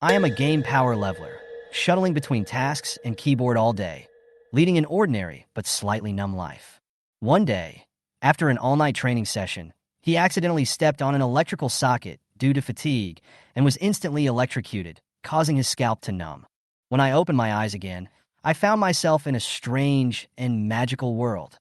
I am a game power leveler, shuttling between tasks and keyboard all day, leading an ordinary but slightly numb life. One day, after an all-night training session, he accidentally stepped on an electrical socket due to fatigue and was instantly electrocuted, causing his scalp to numb. When I opened my eyes again, I found myself in a strange and magical world,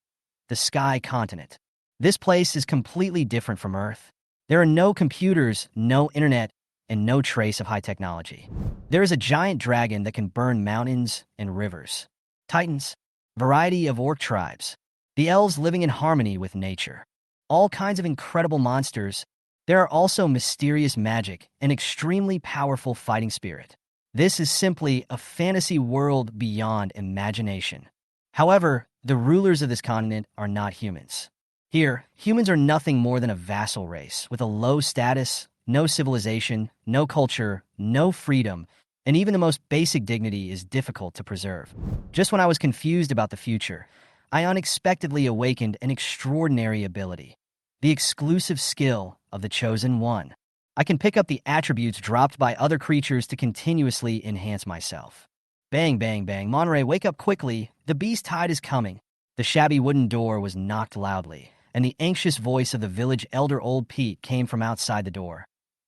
the Sky Continent. This place is completely different from Earth. There are no computers, no internet, and no trace of high technology. There is a giant dragon that can burn mountains and rivers. Titans, variety of orc tribes. The elves living in harmony with nature. All kinds of incredible monsters. There are also mysterious magic and extremely powerful fighting spirit. This is simply a fantasy world beyond imagination. However, the rulers of this continent are not humans. Here, humans are nothing more than a vassal race with a low status, no civilization, no culture, no freedom, and even the most basic dignity is difficult to preserve. Just when I was confused about the future, I unexpectedly awakened an extraordinary ability, the exclusive skill of the Chosen One. I can pick up the attributes dropped by other creatures to continuously enhance myself. Bang, bang, bang, Monterey, wake up quickly, the beast tide is coming. The shabby wooden door was knocked loudly, and the anxious voice of the village elder Old Pete came from outside the door.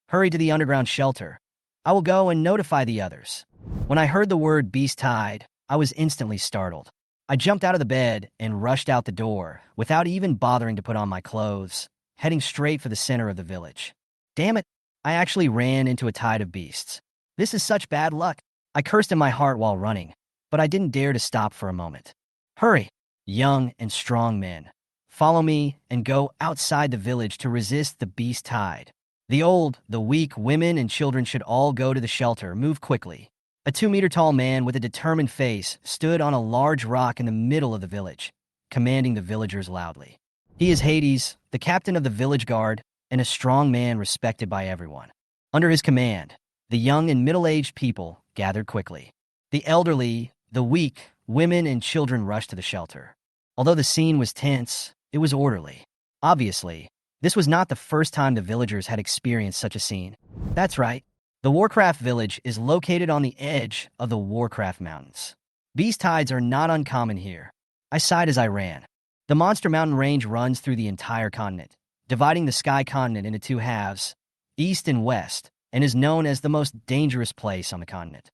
Hurry to the underground shelter. I will go and notify the others. When I heard the word beast tide, I was instantly startled. I jumped out of the bed and rushed out the door without even bothering to put on my clothes, heading straight for the center of the village. Damn it, I actually ran into a tide of beasts. This is such bad luck. I cursed in my heart while running, but I didn't dare to stop for a moment. Hurry, young and strong men. Follow me and go outside the village to resist the beast tide. The old, the weak, women and children should all go to the shelter. Move quickly. A 2-meter-tall man with a determined face stood on a large rock in the middle of the village, commanding the villagers loudly. He is Hades, the captain of the village guard, and a strong man respected by everyone. Under his command, the young and middle-aged people gathered quickly. The elderly, the weak, women and children rushed to the shelter. Although the scene was tense, it was orderly. Obviously, this was not the first time the villagers had experienced such a scene. That's right. The Warcraft village is located on the edge of the Warcraft mountains. Beast tides are not uncommon here. I sighed as I ran. The Monster Mountain Range runs through the entire continent, dividing the Sky Continent into two halves, east and west, and is known as the most dangerous place on the continent.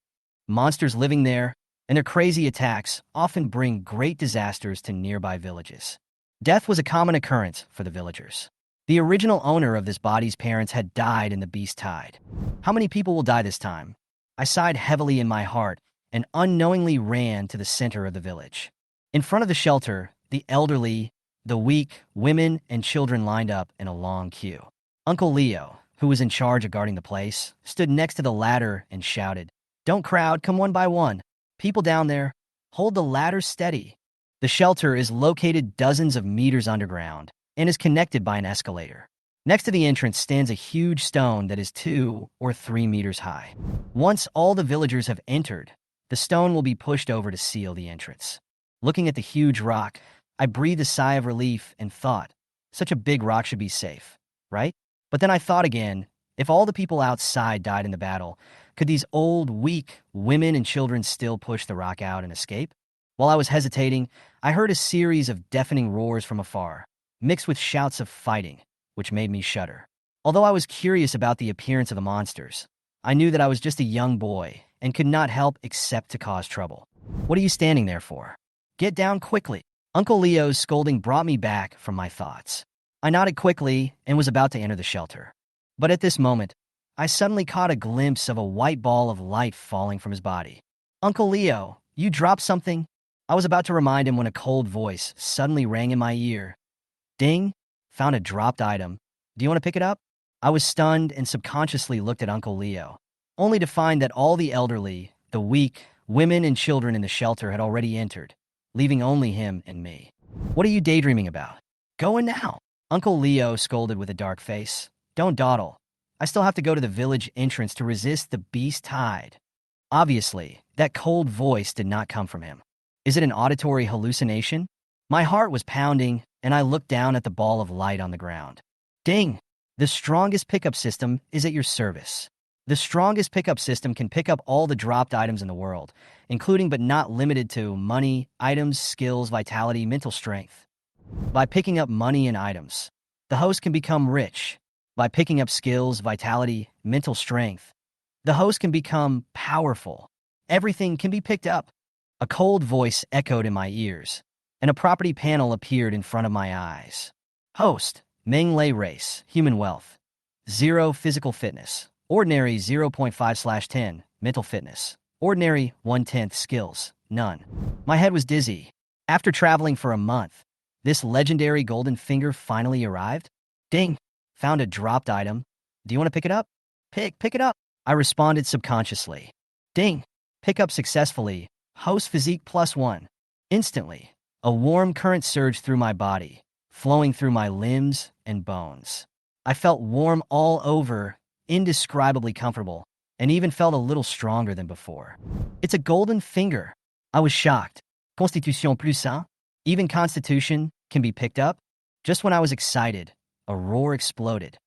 Monsters living there and their crazy attacks often bring great disasters to nearby villages. Death was a common occurrence for the villagers. The original owner of this body's parents had died in the beast tide. How many people will die this time? I sighed heavily in my heart and unknowingly ran to the center of the village. In front of the shelter, the elderly, the weak, women, and children lined up in a long queue. Uncle Leo, who was in charge of guarding the place, stood next to the ladder and shouted, "Don't crowd, come one by one. People down there, hold the ladder steady." The shelter is located dozens of meters underground and is connected by an escalator. Next to the entrance stands a huge stone that is 2 or 3 meters high. Once all the villagers have entered, the stone will be pushed over to seal the entrance. Looking at the huge rock, I breathed a sigh of relief and thought, such a big rock should be safe, right? But then I thought again, if all the people outside died in the battle, could these old, weak women and children still push the rock out and escape? While I was hesitating, I heard a series of deafening roars from afar, mixed with shouts of fighting, which made me shudder. Although I was curious about the appearance of the monsters, I knew that I was just a young boy and could not help except to cause trouble. "What are you standing there for? Get down quickly." Uncle Leo's scolding brought me back from my thoughts. I nodded quickly and was about to enter the shelter. But at this moment, I suddenly caught a glimpse of a white ball of light falling from his body. "Uncle Leo, you dropped something?" I was about to remind him when a cold voice suddenly rang in my ear. "Ding, found a dropped item. Do you want to pick it up?" I was stunned and subconsciously looked at Uncle Leo, only to find that all the elderly, the weak, women and children in the shelter had already entered, leaving only him and me. "What are you daydreaming about? Go in now." Uncle Leo scolded with a dark face. "Don't dawdle. I still have to go to the village entrance to resist the beast tide." Obviously, that cold voice did not come from him. Is it an auditory hallucination? My heart was pounding, and I looked down at the ball of light on the ground. "Ding! The strongest pickup system is at your service." The strongest pickup system can pick up all the dropped items in the world, including but not limited to money, items, skills, vitality, mental strength. By picking up money and items, the host can become rich. By picking up skills, vitality, mental strength, the host can become powerful. Everything can be picked up. A cold voice echoed in my ears, and a property panel appeared in front of my eyes. Host, Meng Lei race, human wealth. 0 physical fitness. Ordinary 0.5/10, mental fitness. Ordinary 1/10 skills, none. My head was dizzy. After traveling for a month, this legendary golden finger finally arrived. Ding! Found a dropped item. Do you want to pick it up? Pick it up. I responded subconsciously. Ding! Pick up successfully. Host physique +1. Instantly, a warm current surged through my body, flowing through my limbs and bones. I felt warm all over, indescribably comfortable, and even felt a little stronger than before. It's a golden finger. I was shocked. Constitution plus un? Even Constitution can be picked up? Just when I was excited, a roar exploded.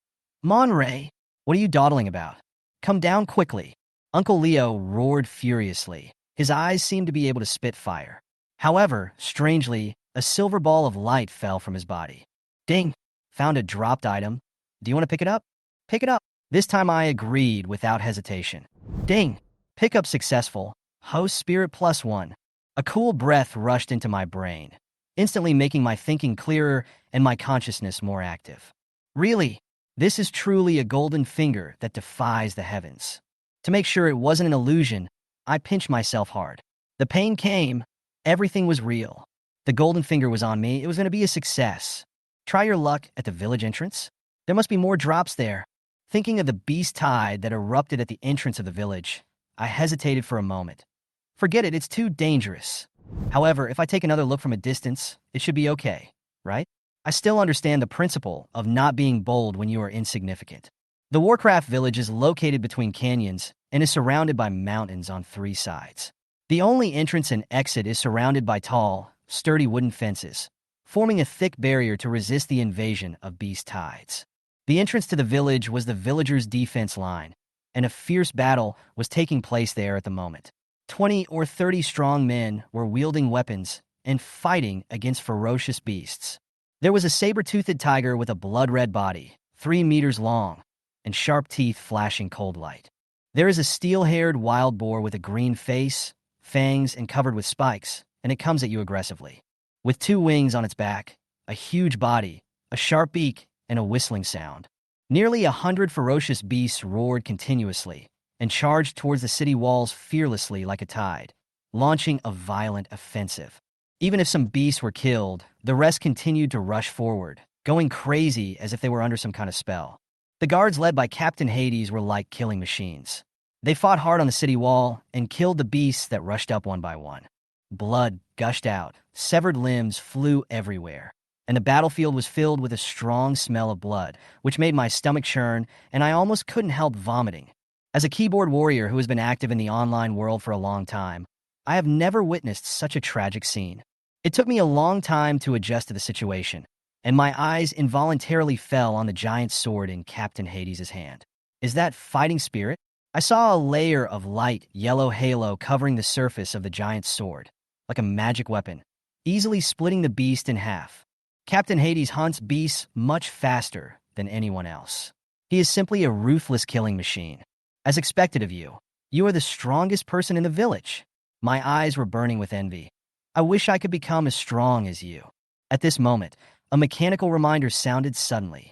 Monray, what are you dawdling about? Come down quickly. Uncle Leo roared furiously. His eyes seemed to be able to spit fire. However, strangely, a silver ball of light fell from his body. Ding! Found a dropped item. Do you want to pick it up? Pick it up. This time I agreed without hesitation. Ding! Pickup successful. Host spirit +1. A cool breath rushed into my brain, instantly making my thinking clearer and my consciousness more active. Really, this is truly a golden finger that defies the heavens. To make sure it wasn't an illusion, I pinched myself hard. The pain came. Everything was real. The golden finger was on me. It was going to be a success. Try your luck at the village entrance. There must be more drops there. Thinking of the beast tide that erupted at the entrance of the village, I hesitated for a moment. Forget it, it's too dangerous. However, if I take another look from a distance, it should be okay, right? I still understand the principle of not being bold when you are insignificant. The Warcraft village is located between canyons and is surrounded by mountains on 3 sides. The only entrance and exit is surrounded by tall, sturdy wooden fences, forming a thick barrier to resist the invasion of beast tides. The entrance to the village was the villagers' defense line, and a fierce battle was taking place there at the moment. 20 or 30 strong men were wielding weapons and fighting against ferocious beasts. There was a saber-toothed tiger with a blood-red body, 3 meters long, and sharp teeth flashing cold light. There is a steel-haired wild boar with a green face, fangs, and covered with spikes, and it comes at you aggressively. With 2 wings on its back, a huge body, a sharp beak, and a whistling sound. Nearly 100 ferocious beasts roared continuously and charged towards the city walls fearlessly like a tide, launching a violent offensive. Even if some beasts were killed, the rest continued to rush forward, going crazy as if they were under some kind of spell. The guards led by Captain Hades were like killing machines. They fought hard on the city wall and killed the beasts that rushed up one by one. Blood gushed out, severed limbs flew everywhere, and the battlefield was filled with a strong smell of blood, which made my stomach churn, and I almost couldn't help vomiting. As a keyboard warrior who has been active in the online world for a long time, I have never witnessed such a tragic scene. It took me a long time to adjust to the situation, and my eyes involuntarily fell on the giant sword in Captain Hades' hand. Is that fighting spirit? I saw a layer of light yellow halo covering the surface of the giant sword, like a magic weapon, easily splitting the beast in half. Captain Hades hunts beasts much faster than anyone else. He is simply a ruthless killing machine. As expected of you, you are the strongest person in the village. My eyes were burning with envy. I wish I could become as strong as you. At this moment, a mechanical reminder sounded suddenly.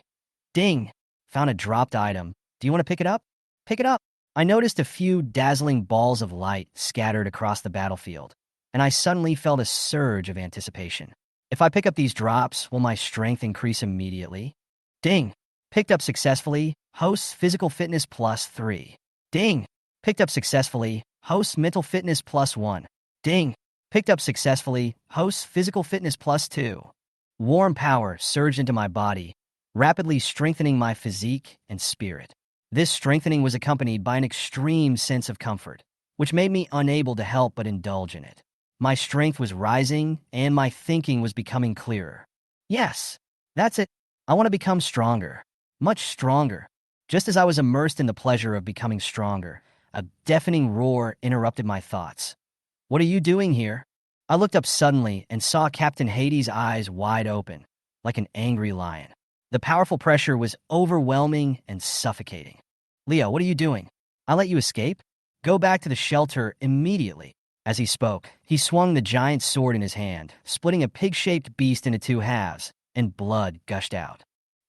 Ding! Found a dropped item. Do you want to pick it up? Pick it up. I noticed a few dazzling balls of light scattered across the battlefield, and I suddenly felt a surge of anticipation. If I pick up these drops, will my strength increase immediately? Ding! Picked up successfully. Hosts physical fitness +3. Ding! Picked up successfully. Hosts mental fitness +1. Ding! Picked up successfully. Hosts physical fitness +2. Warm power surged into my body, rapidly strengthening my physique and spirit. This strengthening was accompanied by an extreme sense of comfort, which made me unable to help but indulge in it. My strength was rising, and my thinking was becoming clearer. Yes, that's it. I want to become stronger. Much stronger. Just as I was immersed in the pleasure of becoming stronger, a deafening roar interrupted my thoughts. What are you doing here? I looked up suddenly and saw Captain Hades' eyes wide open, like an angry lion. The powerful pressure was overwhelming and suffocating. Leo, what are you doing? I let you escape? Go back to the shelter immediately. As he spoke, he swung the giant sword in his hand, splitting a pig-shaped beast into two halves, and blood gushed out.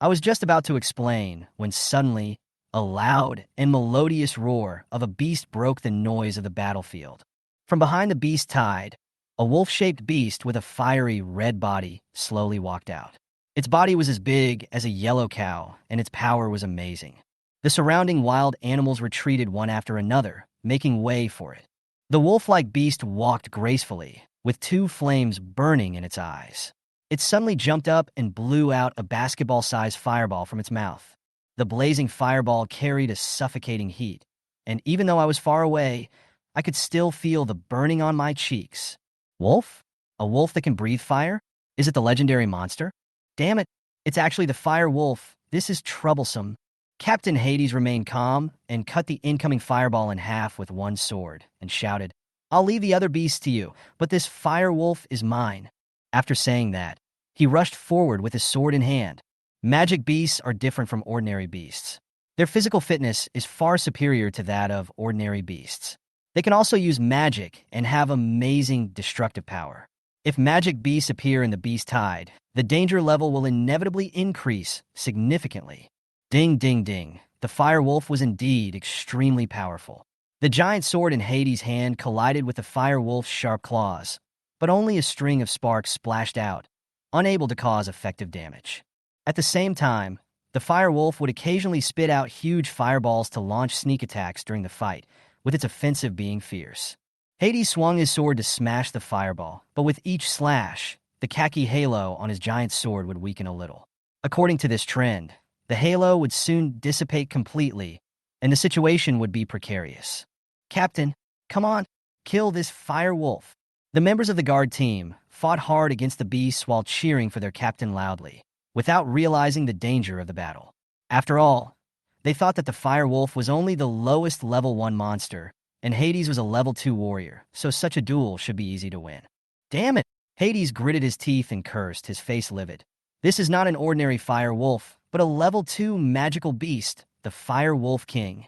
I was just about to explain when suddenly, a loud and melodious roar of a beast broke the noise of the battlefield. From behind the beast's hide, a wolf-shaped beast with a fiery red body slowly walked out. Its body was as big as a yellow cow, and its power was amazing. The surrounding wild animals retreated one after another, making way for it. The wolf-like beast walked gracefully, with two flames burning in its eyes. It suddenly jumped up and blew out a basketball-sized fireball from its mouth. The blazing fireball carried a suffocating heat, and even though I was far away, I could still feel the burning on my cheeks. Wolf? A wolf that can breathe fire? Is it the legendary monster? Damn it, it's actually the fire wolf. This is troublesome. Captain Hades remained calm and cut the incoming fireball in half with one sword and shouted, "I'll leave the other beasts to you, but this fire wolf is mine." After saying that, he rushed forward with his sword in hand. Magic beasts are different from ordinary beasts. Their physical fitness is far superior to that of ordinary beasts. They can also use magic and have amazing destructive power. If magic beasts appear in the beast tide, the danger level will inevitably increase significantly. Ding, ding, ding. The fire wolf was indeed extremely powerful. The giant sword in Hades' hand collided with the fire wolf's sharp claws, but only a string of sparks splashed out, unable to cause effective damage. At the same time, the fire wolf would occasionally spit out huge fireballs to launch sneak attacks during the fight, with its offensive being fierce. Hades swung his sword to smash the fireball, but with each slash, the khaki halo on his giant sword would weaken a little. According to this trend, the halo would soon dissipate completely, and the situation would be precarious. "Captain, come on, kill this fire wolf." The members of the guard team fought hard against the beasts while cheering for their captain loudly, without realizing the danger of the battle. After all, they thought that the fire wolf was only the lowest level 1 monster, and Hades was a level 2 warrior, so such a duel should be easy to win. Damn it! Hades gritted his teeth and cursed, his face livid. This is not an ordinary fire wolf, but a level 2 magical beast, the Fire Wolf King.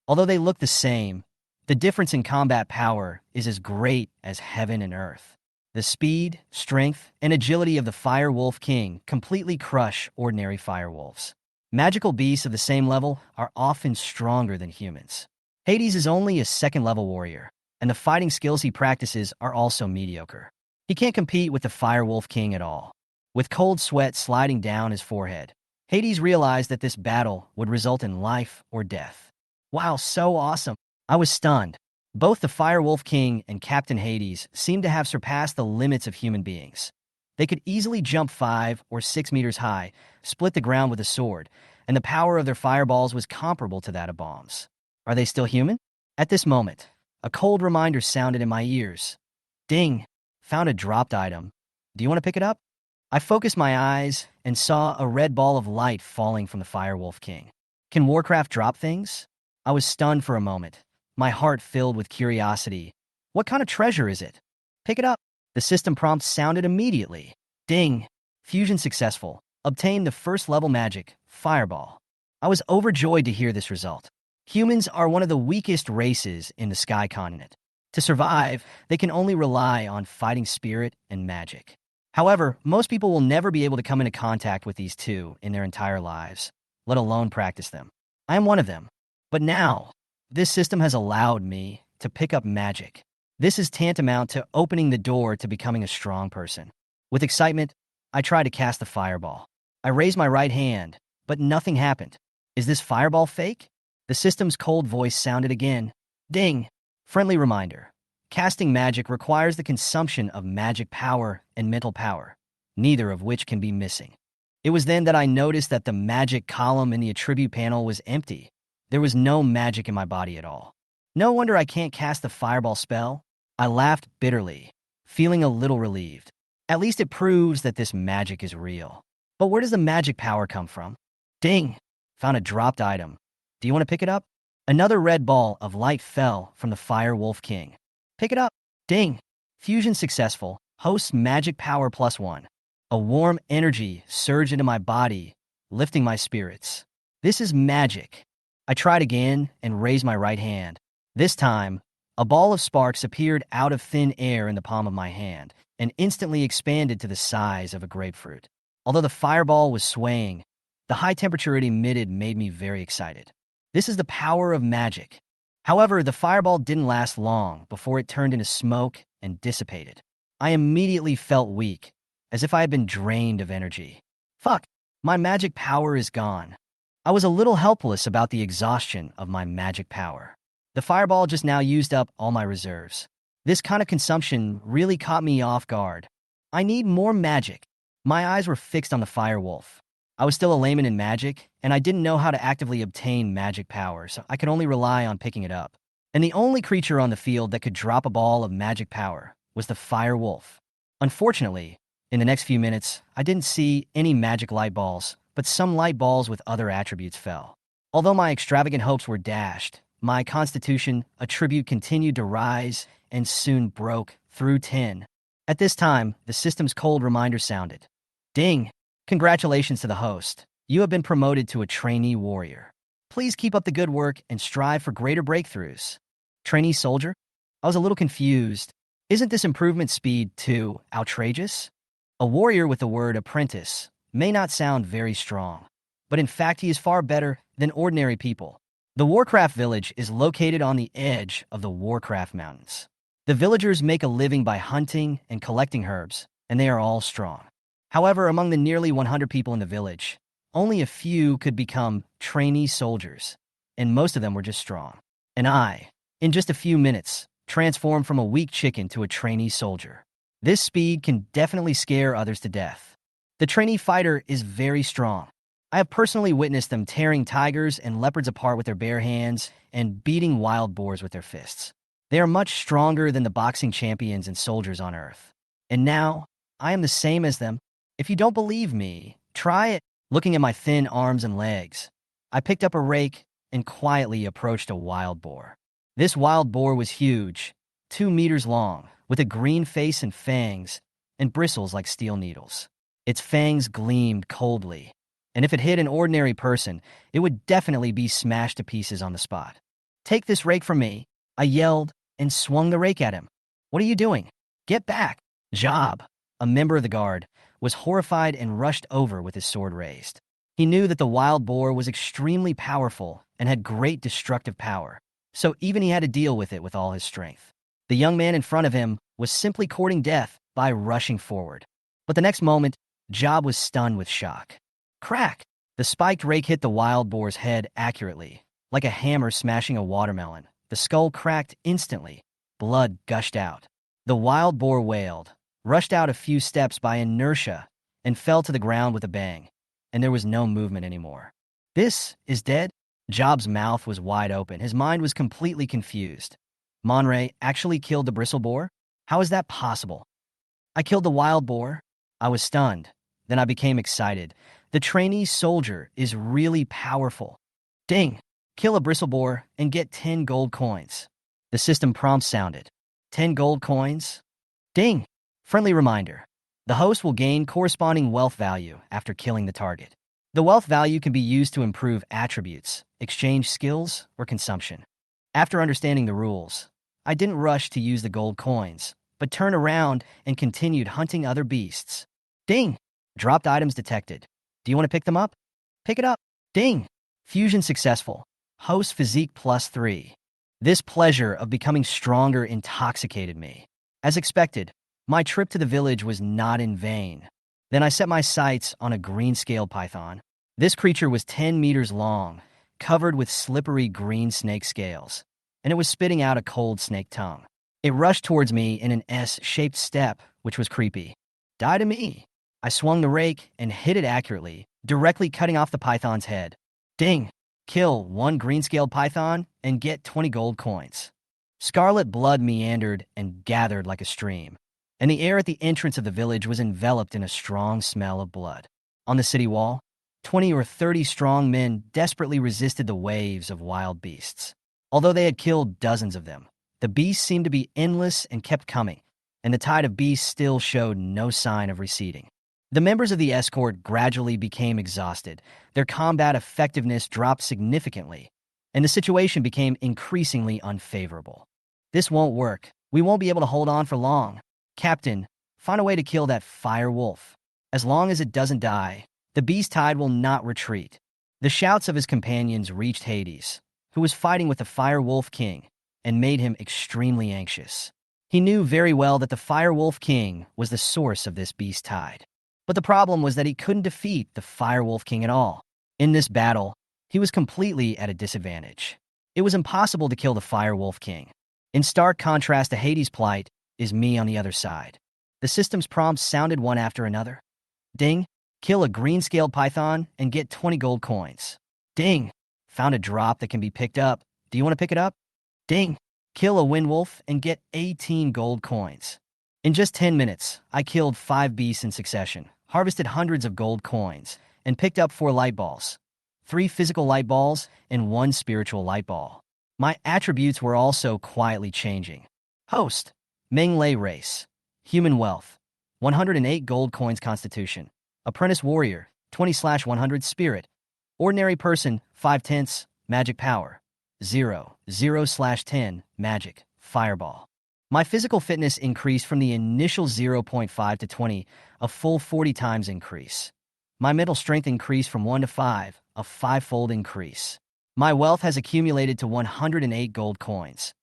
Although they look the same, the difference in combat power is as great as heaven and earth. The speed, strength, and agility of the Fire Wolf King completely crush ordinary fire wolves. Magical beasts of the same level are often stronger than humans. Hades is only a second-level warrior, and the fighting skills he practices are also mediocre. He can't compete with the Fire Wolf King at all. With cold sweat sliding down his forehead, Hades realized that this battle would result in life or death. Wow, so awesome! I was stunned. Both the Fire Wolf King and Captain Hades seemed to have surpassed the limits of human beings. They could easily jump 5 or 6 meters high, split the ground with a sword, and the power of their fireballs was comparable to that of bombs. Are they still human? At this moment, a cold reminder sounded in my ears. Ding! Found a dropped item. Do you want to pick it up? I focused my eyes and saw a red ball of light falling from the Fire Wolf King. Can Warcraft drop things? I was stunned for a moment, my heart filled with curiosity. What kind of treasure is it? Pick it up. The system prompt sounded immediately. Ding! Fusion successful. Obtained the first level magic, Fireball. I was overjoyed to hear this result. Humans are one of the weakest races in the Sky Continent. To survive, they can only rely on fighting spirit and magic. However, most people will never be able to come into contact with these two in their entire lives, let alone practice them. I am one of them. But now, this system has allowed me to pick up magic. This is tantamount to opening the door to becoming a strong person. With excitement, I tried to cast the fireball. I raised my right hand, but nothing happened. Is this fireball fake? The system's cold voice sounded again. Ding! Friendly reminder. Casting magic requires the consumption of magic power and mental power, neither of which can be missing. It was then that I noticed that the magic column in the attribute panel was empty. There was no magic in my body at all. No wonder I can't cast the fireball spell. I laughed bitterly, feeling a little relieved. At least it proves that this magic is real. But where does the magic power come from? Ding! Found a dropped item. Do you want to pick it up? Another red ball of light fell from the Fire Wolf King. Pick it up. Ding. Fusion successful. Host's magic power +1. A warm energy surged into my body, lifting my spirits. This is magic. I tried again and raised my right hand. This time, a ball of sparks appeared out of thin air in the palm of my hand and instantly expanded to the size of a grapefruit. Although the fireball was swaying, the high temperature it emitted made me very excited. This is the power of magic. However, the fireball didn't last long before it turned into smoke and dissipated. I immediately felt weak, as if I had been drained of energy. Fuck, my magic power is gone. I was a little helpless about the exhaustion of my magic power. The fireball just now used up all my reserves. This kind of consumption really caught me off guard. I need more magic. My eyes were fixed on the fire wolf. I was still a layman in magic, and I didn't know how to actively obtain magic power, so I could only rely on picking it up. And the only creature on the field that could drop a ball of magic power was the fire wolf. Unfortunately, in the next few minutes, I didn't see any magic light balls, but some light balls with other attributes fell. Although my extravagant hopes were dashed, my constitution attribute continued to rise and soon broke through 10. At this time, the system's cold reminder sounded. Ding! Congratulations to the host. You have been promoted to a trainee warrior. Please keep up the good work and strive for greater breakthroughs. Trainee soldier? I was a little confused. Isn't this improvement speed too outrageous? A warrior with the word apprentice may not sound very strong, but in fact he is far better than ordinary people. The Warcraft village is located on the edge of the Warcraft mountains. The villagers make a living by hunting and collecting herbs, and they are all strong. However, among the nearly 100 people in the village, only a few could become trainee soldiers, and most of them were just strong. And I, in just a few minutes, transformed from a weak chicken to a trainee soldier. This speed can definitely scare others to death. The trainee fighter is very strong. I have personally witnessed them tearing tigers and leopards apart with their bare hands and beating wild boars with their fists. They are much stronger than the boxing champions and soldiers on Earth. And now, I am the same as them. If you don't believe me, try it. Looking at my thin arms and legs, I picked up a rake and quietly approached a wild boar. This wild boar was huge, 2 meters long, with a green face and fangs, and bristles like steel needles. Its fangs gleamed coldly, and if it hit an ordinary person, it would definitely be smashed to pieces on the spot. Take this rake from me, I yelled and swung the rake at him. What are you doing? Get back. Job, a member of the guard, was horrified and rushed over with his sword raised. He knew that the wild boar was extremely powerful and had great destructive power, so even he had to deal with it with all his strength. The young man in front of him was simply courting death by rushing forward. But the next moment, Job was stunned with shock. Crack! The spiked rake hit the wild boar's head accurately, like a hammer smashing a watermelon. The skull cracked instantly. Blood gushed out. The wild boar wailed, rushed out a few steps by inertia, and fell to the ground with a bang, and there was no movement anymore. This is dead? Job's mouth was wide open. His mind was completely confused. Monray actually killed the bristle boar? How is that possible? I killed the wild boar? I was stunned. Then I became excited. The trainee soldier is really powerful. Ding! Kill a bristle boar and get 10 gold coins. The system prompt sounded. 10 gold coins? Ding! Friendly reminder. The host will gain corresponding wealth value after killing the target. The wealth value can be used to improve attributes, exchange skills, or consumption. After understanding the rules, I didn't rush to use the gold coins, but turned around and continued hunting other beasts. Ding! Dropped items detected. Do you want to pick them up? Pick it up. Ding! Fusion successful. Host physique +3. This pleasure of becoming stronger intoxicated me. As expected, my trip to the village was not in vain. Then I set my sights on a green-scaled python. This creature was 10 meters long, covered with slippery green snake scales, and it was spitting out a cold snake tongue. It rushed towards me in an S-shaped step, which was creepy. Die to me! I swung the rake and hit it accurately, directly cutting off the python's head. Ding! Kill 1 green-scaled python and get 20 gold coins. Scarlet blood meandered and gathered like a stream, and the air at the entrance of the village was enveloped in a strong smell of blood. On the city wall, 20 or 30 strong men desperately resisted the waves of wild beasts. Although they had killed dozens of them, the beasts seemed to be endless and kept coming, and the tide of beasts still showed no sign of receding. The members of the escort gradually became exhausted, their combat effectiveness dropped significantly, and the situation became increasingly unfavorable. This won't work. We won't be able to hold on for long. Captain, find a way to kill that fire wolf. As long as it doesn't die, the beast tide will not retreat. The shouts of his companions reached Hades, who was fighting with the Fire Wolf King, and made him extremely anxious. He knew very well that the Fire Wolf King was the source of this beast tide. But the problem was that he couldn't defeat the Fire Wolf King at all. In this battle, he was completely at a disadvantage. It was impossible to kill the Fire Wolf King. In stark contrast to Hades' plight is me on the other side. The system's prompts sounded one after another. Ding, kill a green-scaled python and get 20 gold coins. Ding, found a drop that can be picked up. Do you want to pick it up? Ding, kill a wind wolf and get 18 gold coins. In just 10 minutes, I killed 5 beasts in succession, harvested hundreds of gold coins, and picked up 4 light balls. 3 physical light balls and 1 spiritual light ball. My attributes were also quietly changing. Host, Menglei race. Human wealth, 108 gold coins constitution. Apprentice warrior, 20/100 spirit. Ordinary person, 5/10, magic power. 0/10 magic, fireball. My physical fitness increased from the initial 0.5 to 20, a full 40 times increase. My mental strength increased from 1 to 5, a 5-fold increase. My wealth has accumulated to 108 gold coins.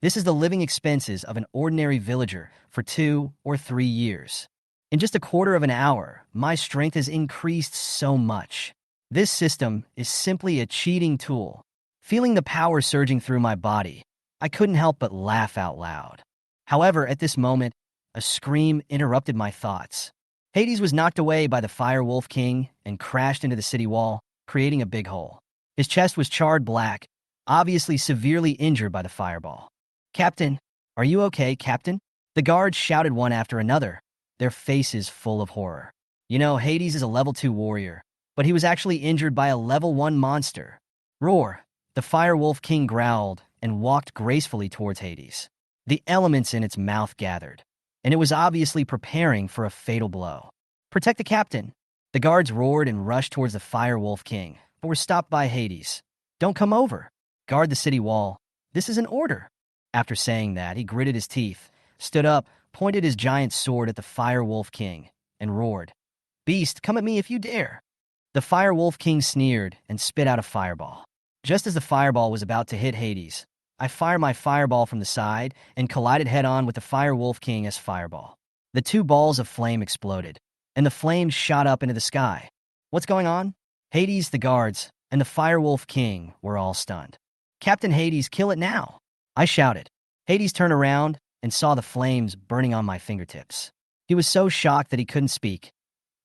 This is the living expenses of an ordinary villager for 2 or 3 years. In just a quarter of an hour, my strength has increased so much. This system is simply a cheating tool. Feeling the power surging through my body, I couldn't help but laugh out loud. However, at this moment, a scream interrupted my thoughts. Hades was knocked away by the Fire Wolf King and crashed into the city wall, creating a big hole. His chest was charred black, obviously severely injured by the fireball. Captain, are you okay, Captain? The guards shouted one after another, their faces full of horror. You know, Hades is a level 2 warrior, but he was actually injured by a level 1 monster. Roar! The Fire Wolf King growled and walked gracefully towards Hades. The elements in its mouth gathered, and it was obviously preparing for a fatal blow. Protect the captain! The guards roared and rushed towards the Fire Wolf King, but were stopped by Hades. Don't come over. Guard the city wall. This is an order. After saying that, he gritted his teeth, stood up, pointed his giant sword at the Fire Wolf King, and roared, Beast, come at me if you dare. The Fire Wolf King sneered and spit out a fireball. Just as the fireball was about to hit Hades, I fired my fireball from the side and collided head-on with the Fire Wolf King's fireball. The 2 balls of flame exploded, and the flames shot up into the sky. What's going on? Hades, the guards, and the Fire Wolf King were all stunned. Captain Hades, kill it now! I shouted. Hades turned around and saw the flames burning on my fingertips. He was so shocked that he couldn't speak.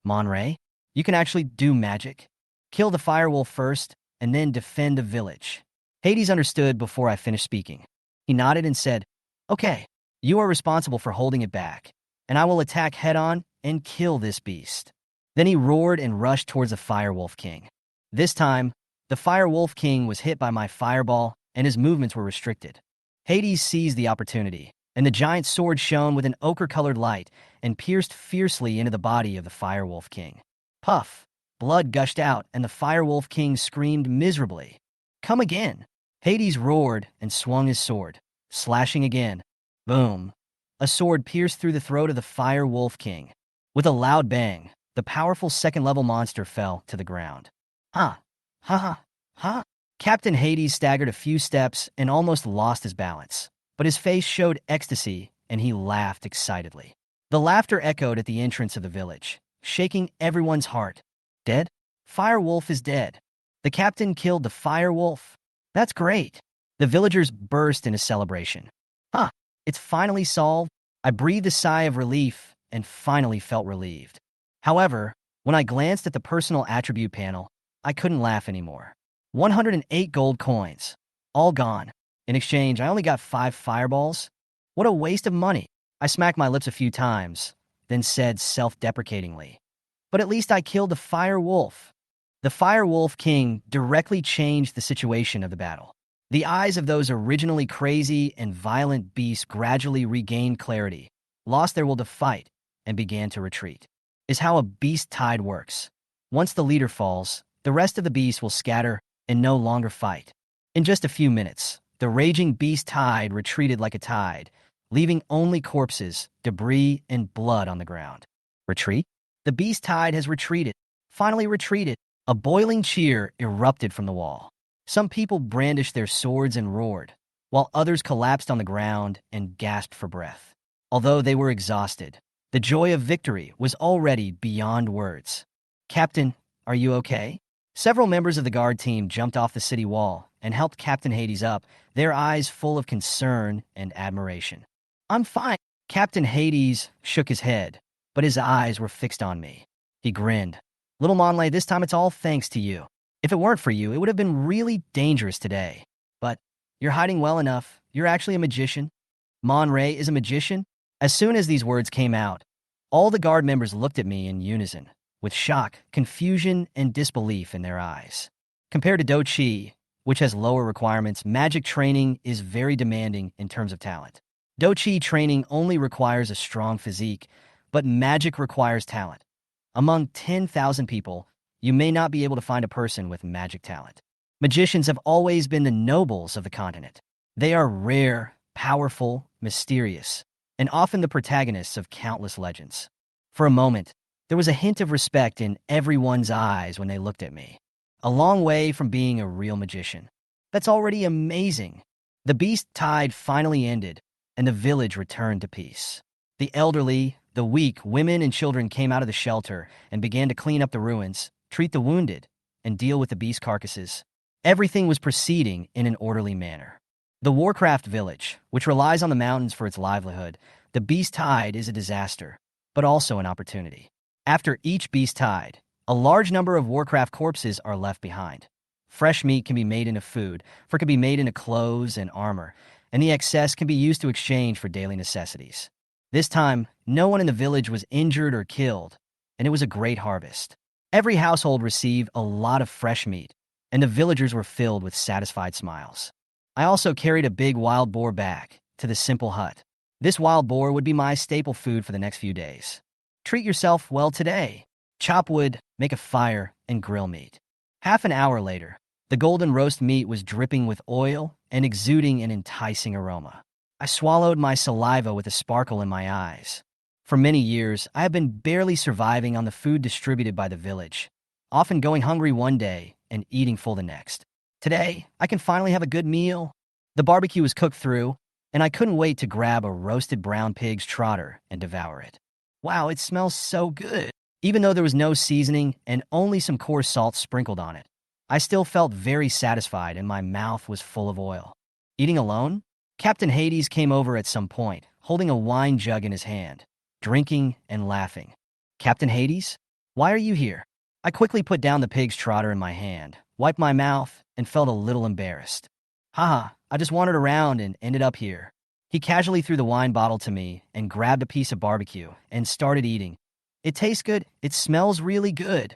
Monray, you can actually do magic? Kill the firewolf first, and then defend the village. Hades understood before I finished speaking. He nodded and said, Okay, you are responsible for holding it back, and I will attack head-on and kill this beast. Then he roared and rushed towards the Firewolf King. This time, the Firewolf King was hit by my fireball, and his movements were restricted. Hades seized the opportunity, and the giant sword shone with an ochre-colored light and pierced fiercely into the body of the Firewolf King. Puff! Blood gushed out, and the Firewolf King screamed miserably. Come again! Hades roared and swung his sword, slashing again. Boom! A sword pierced through the throat of the Firewolf King. With a loud bang, the powerful second-level monster fell to the ground. Ha! Ha ha! Ha! Captain Hades staggered a few steps and almost lost his balance, but his face showed ecstasy, and he laughed excitedly. The laughter echoed at the entrance of the village, shaking everyone's heart. Dead? Firewolf is dead. The captain killed the Firewolf. That's great. The villagers burst into celebration. Huh, it's finally solved. I breathed a sigh of relief and finally felt relieved. However, when I glanced at the personal attribute panel, I couldn't laugh anymore. 108 gold coins. All gone. In exchange, I only got 5 fireballs. What a waste of money. I smacked my lips a few times, then said self-deprecatingly, But at least I killed the Fire Wolf. The Fire Wolf King directly changed the situation of the battle. The eyes of those originally crazy and violent beasts gradually regained clarity, lost their will to fight, and began to retreat. Is how a beast tide works. Once the leader falls, the rest of the beasts will scatter and no longer fight. In just a few minutes, the raging beast tide retreated like a tide, leaving only corpses, debris, and blood on the ground. Retreat? The beast tide has retreated. Finally retreated. A boiling cheer erupted from the wall. Some people brandished their swords and roared, while others collapsed on the ground and gasped for breath. Although they were exhausted, the joy of victory was already beyond words. Captain, are you okay? Several members of the guard team jumped off the city wall and helped Captain Hades up, their eyes full of concern and admiration. I'm fine. Captain Hades shook his head, but his eyes were fixed on me. He grinned. Little Monlay, this time it's all thanks to you. If it weren't for you, it would have been really dangerous today. But you're hiding well enough. You're actually a magician. Monray is a magician? As soon as these words came out, all the guard members looked at me in unison, with shock, confusion, and disbelief in their eyes. Compared to Do Chi, which has lower requirements, magic training is very demanding in terms of talent. Do Chi training only requires a strong physique, but magic requires talent. Among 10,000 people, you may not be able to find a person with magic talent. Magicians have always been the nobles of the continent. They are rare, powerful, mysterious, and often the protagonists of countless legends. For a moment, there was a hint of respect in everyone's eyes when they looked at me. A long way from being a real magician. That's already amazing. The beast tide finally ended, and the village returned to peace. The elderly, the weak, women and children came out of the shelter and began to clean up the ruins, treat the wounded, and deal with the beast carcasses. Everything was proceeding in an orderly manner. The Warcraft village, which relies on the mountains for its livelihood, the beast tide is a disaster, but also an opportunity. After each beast tide, a large number of Warcraft corpses are left behind. Fresh meat can be made into food, for it can be made into clothes and armor, and the excess can be used to exchange for daily necessities. This time, no one in the village was injured or killed, and it was a great harvest. Every household received a lot of fresh meat, and the villagers were filled with satisfied smiles. I also carried a big wild boar back to the simple hut. This wild boar would be my staple food for the next few days. Treat yourself well today. Chop wood, make a fire, and grill meat. Half an hour later, the golden roast meat was dripping with oil and exuding an enticing aroma. I swallowed my saliva with a sparkle in my eyes. For many years, I have been barely surviving on the food distributed by the village, often going hungry one day and eating full the next. Today, I can finally have a good meal. The barbecue was cooked through, and I couldn't wait to grab a roasted brown pig's trotter and devour it. Wow, it smells so good. Even though there was no seasoning and only some coarse salt sprinkled on it, I still felt very satisfied and my mouth was full of oil. Eating alone? Captain Hades came over at some point, holding a wine jug in his hand, drinking and laughing. Captain Hades? Why are you here? I quickly put down the pig's trotter in my hand, wiped my mouth, and felt a little embarrassed. Haha, I just wandered around and ended up here. He casually threw the wine bottle to me and grabbed a piece of barbecue and started eating. It tastes good. It smells really good.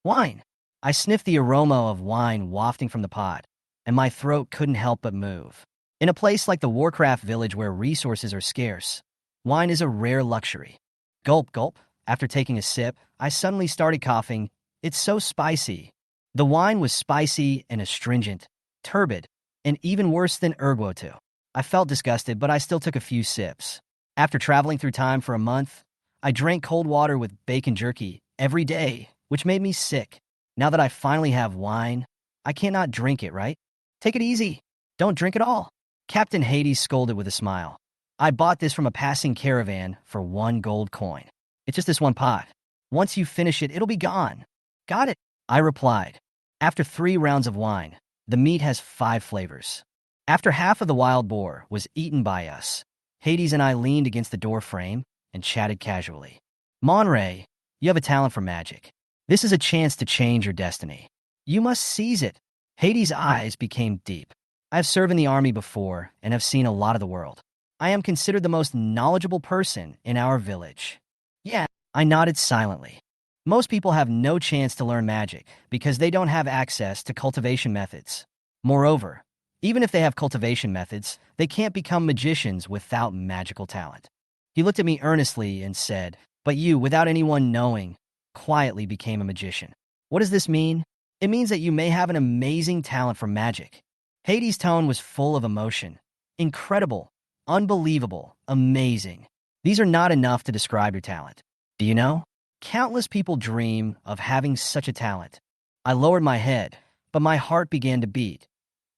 Wine. I sniffed the aroma of wine wafting from the pot, and my throat couldn't help but move. In a place like the Warcraft village where resources are scarce, wine is a rare luxury. Gulp, gulp. After taking a sip, I suddenly started coughing. It's so spicy. The wine was spicy and astringent, turbid, and even worse than ergotu. I felt disgusted, but I still took a few sips. After traveling through time for a month, I drank cold water with bacon jerky every day, which made me sick. Now that I finally have wine, I cannot drink it, right? Take it easy. Don't drink it all. Captain Hades scolded with a smile. I bought this from a passing caravan for 1 gold coin. It's just this one pot. Once you finish it, it'll be gone. Got it, I replied. After 3 rounds of wine, the meat has 5 flavors. After half of the wild boar was eaten by us, Hades and I leaned against the door frame and chatted casually. Monray, you have a talent for magic. This is a chance to change your destiny. You must seize it. Hades' eyes became deep. I have served in the army before and have seen a lot of the world. I am considered the most knowledgeable person in our village. Yeah, I nodded silently. Most people have no chance to learn magic because they don't have access to cultivation methods. Moreover, even if they have cultivation methods, they can't become magicians without magical talent. He looked at me earnestly and said, "But you, without anyone knowing, quietly became a magician. What does this mean? It means that you may have an amazing talent for magic." Hades' tone was full of emotion. Incredible, unbelievable, amazing. These are not enough to describe your talent. Do you know? Countless people dream of having such a talent. I lowered my head, but my heart began to beat.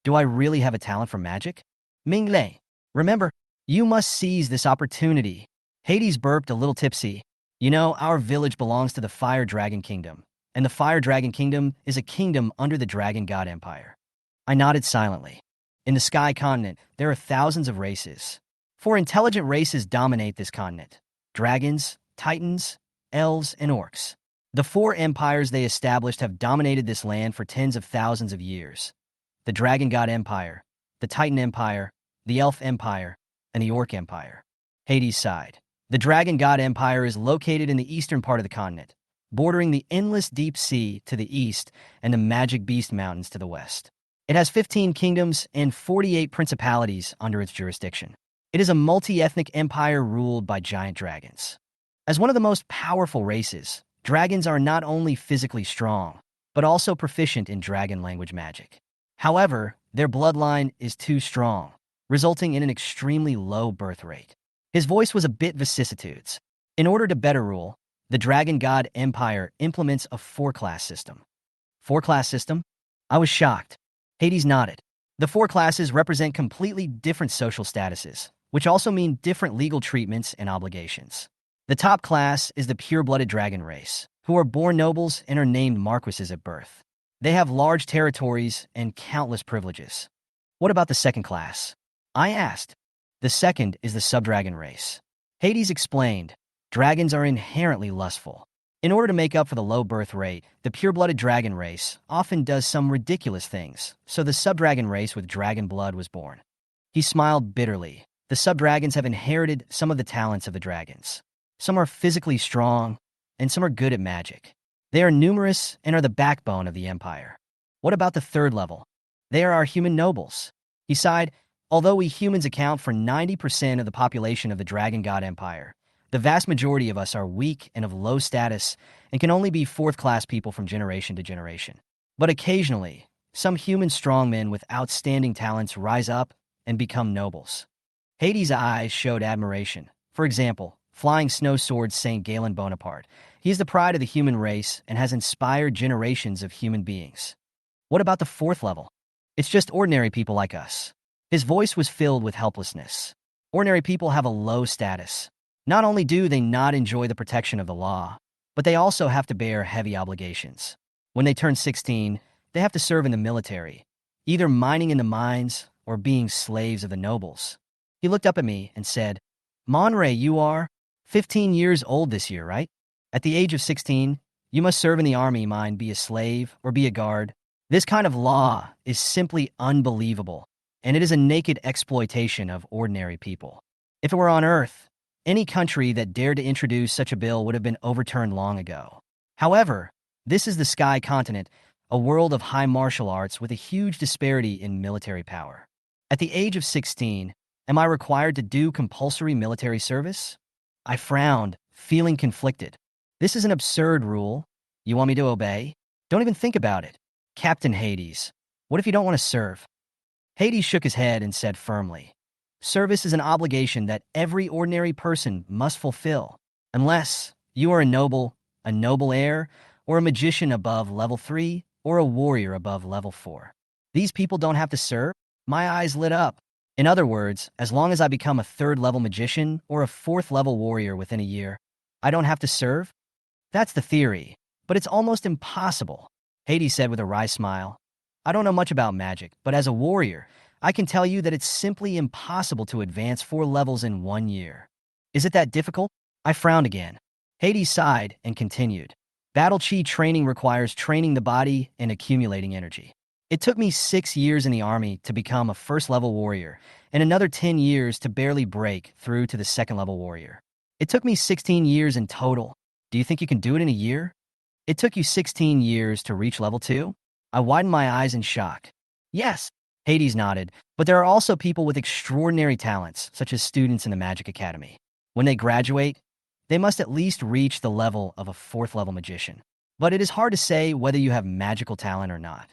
Do I really have a talent for magic? Minglei, remember, you must seize this opportunity. Hades burped a little tipsy. You know, our village belongs to the Fire Dragon Kingdom, and the Fire Dragon Kingdom is a kingdom under the Dragon God Empire. I nodded silently. In the Sky Continent, there are thousands of races. 4 intelligent races dominate this continent: dragons, titans, elves, and orcs. The 4 empires they established have dominated this land for tens of thousands of years: the Dragon God Empire, the Titan Empire, the Elf Empire, and the Orc Empire. Hades sighed. The Dragon God Empire is located in the eastern part of the continent, bordering the endless deep sea to the east and the Magic Beast Mountains to the west. It has 15 kingdoms and 48 principalities under its jurisdiction. It is a multi-ethnic empire ruled by giant dragons. As one of the most powerful races, dragons are not only physically strong, but also proficient in dragon language magic. However, their bloodline is too strong, resulting in an extremely low birth rate. His voice was a bit vicissitudes. In order to better rule, the Dragon God Empire implements a 4-class system. 4-class system? I was shocked. Hades nodded. The 4 classes represent completely different social statuses, which also mean different legal treatments and obligations. The top class is the pure-blooded dragon race, who are born nobles and are named marquises at birth. They have large territories and countless privileges. What about the second class? I asked. The second is the subdragon race. Hades explained, dragons are inherently lustful. In order to make up for the low birth rate, the pure-blooded dragon race often does some ridiculous things, so the subdragon race with dragon blood was born. He smiled bitterly. The subdragons have inherited some of the talents of the dragons. Some are physically strong, and some are good at magic. They are numerous and are the backbone of the empire. What about the third level? They are our human nobles. He sighed. Although we humans account for 90% of the population of the Dragon God Empire, the vast majority of us are weak and of low status and can only be 4th-class people from generation to generation. But occasionally, some human strongmen with outstanding talents rise up and become nobles. Hades' eyes showed admiration. For example, Flying Snow Sword Saint Galen Bonaparte. He is the pride of the human race and has inspired generations of human beings. What about the 4th level? It's just ordinary people like us. His voice was filled with helplessness. Ordinary people have a low status. Not only do they not enjoy the protection of the law, but they also have to bear heavy obligations. When they turn 16, they have to serve in the military, either mining in the mines or being slaves of the nobles. He looked up at me and said, "Monray, you are 15 years old this year, right? At the age of 16, you must serve in the army, mine, be a slave or be a guard. This kind of law is simply unbelievable, and it is a naked exploitation of ordinary people. If it were on Earth, any country that dared to introduce such a bill would have been overturned long ago. However, this is the Sky Continent, a world of high martial arts with a huge disparity in military power. At the age of 16, am I required to do compulsory military service?" I frowned, feeling conflicted. This is an absurd rule. You want me to obey? Don't even think about it. Captain Hades, what if you don't want to serve? Hades shook his head and said firmly, "Service is an obligation that every ordinary person must fulfill, unless you are a noble heir, or a magician above level 3, or a warrior above level 4. These people don't have to serve?" My eyes lit up. In other words, as long as I become a 3rd-level magician or a 4th-level warrior within a year, I don't have to serve? That's the theory, but it's almost impossible, Hades said with a wry smile. I don't know much about magic, but as a warrior, I can tell you that it's simply impossible to advance 4 levels in 1 year. Is it that difficult? I frowned again. Hades sighed and continued. Battle Chi training requires training the body and accumulating energy. It took me 6 years in the army to become a 1st-level warrior, and another 10 years to barely break through to the 2nd-level warrior. It took me 16 years in total. Do you think you can do it in a year? It took you 16 years to reach level 2? I widened my eyes in shock. Yes, Hades nodded, but there are also people with extraordinary talents, such as students in the Magic Academy. When they graduate, they must at least reach the level of a 4th level magician. But it is hard to say whether you have magical talent or not.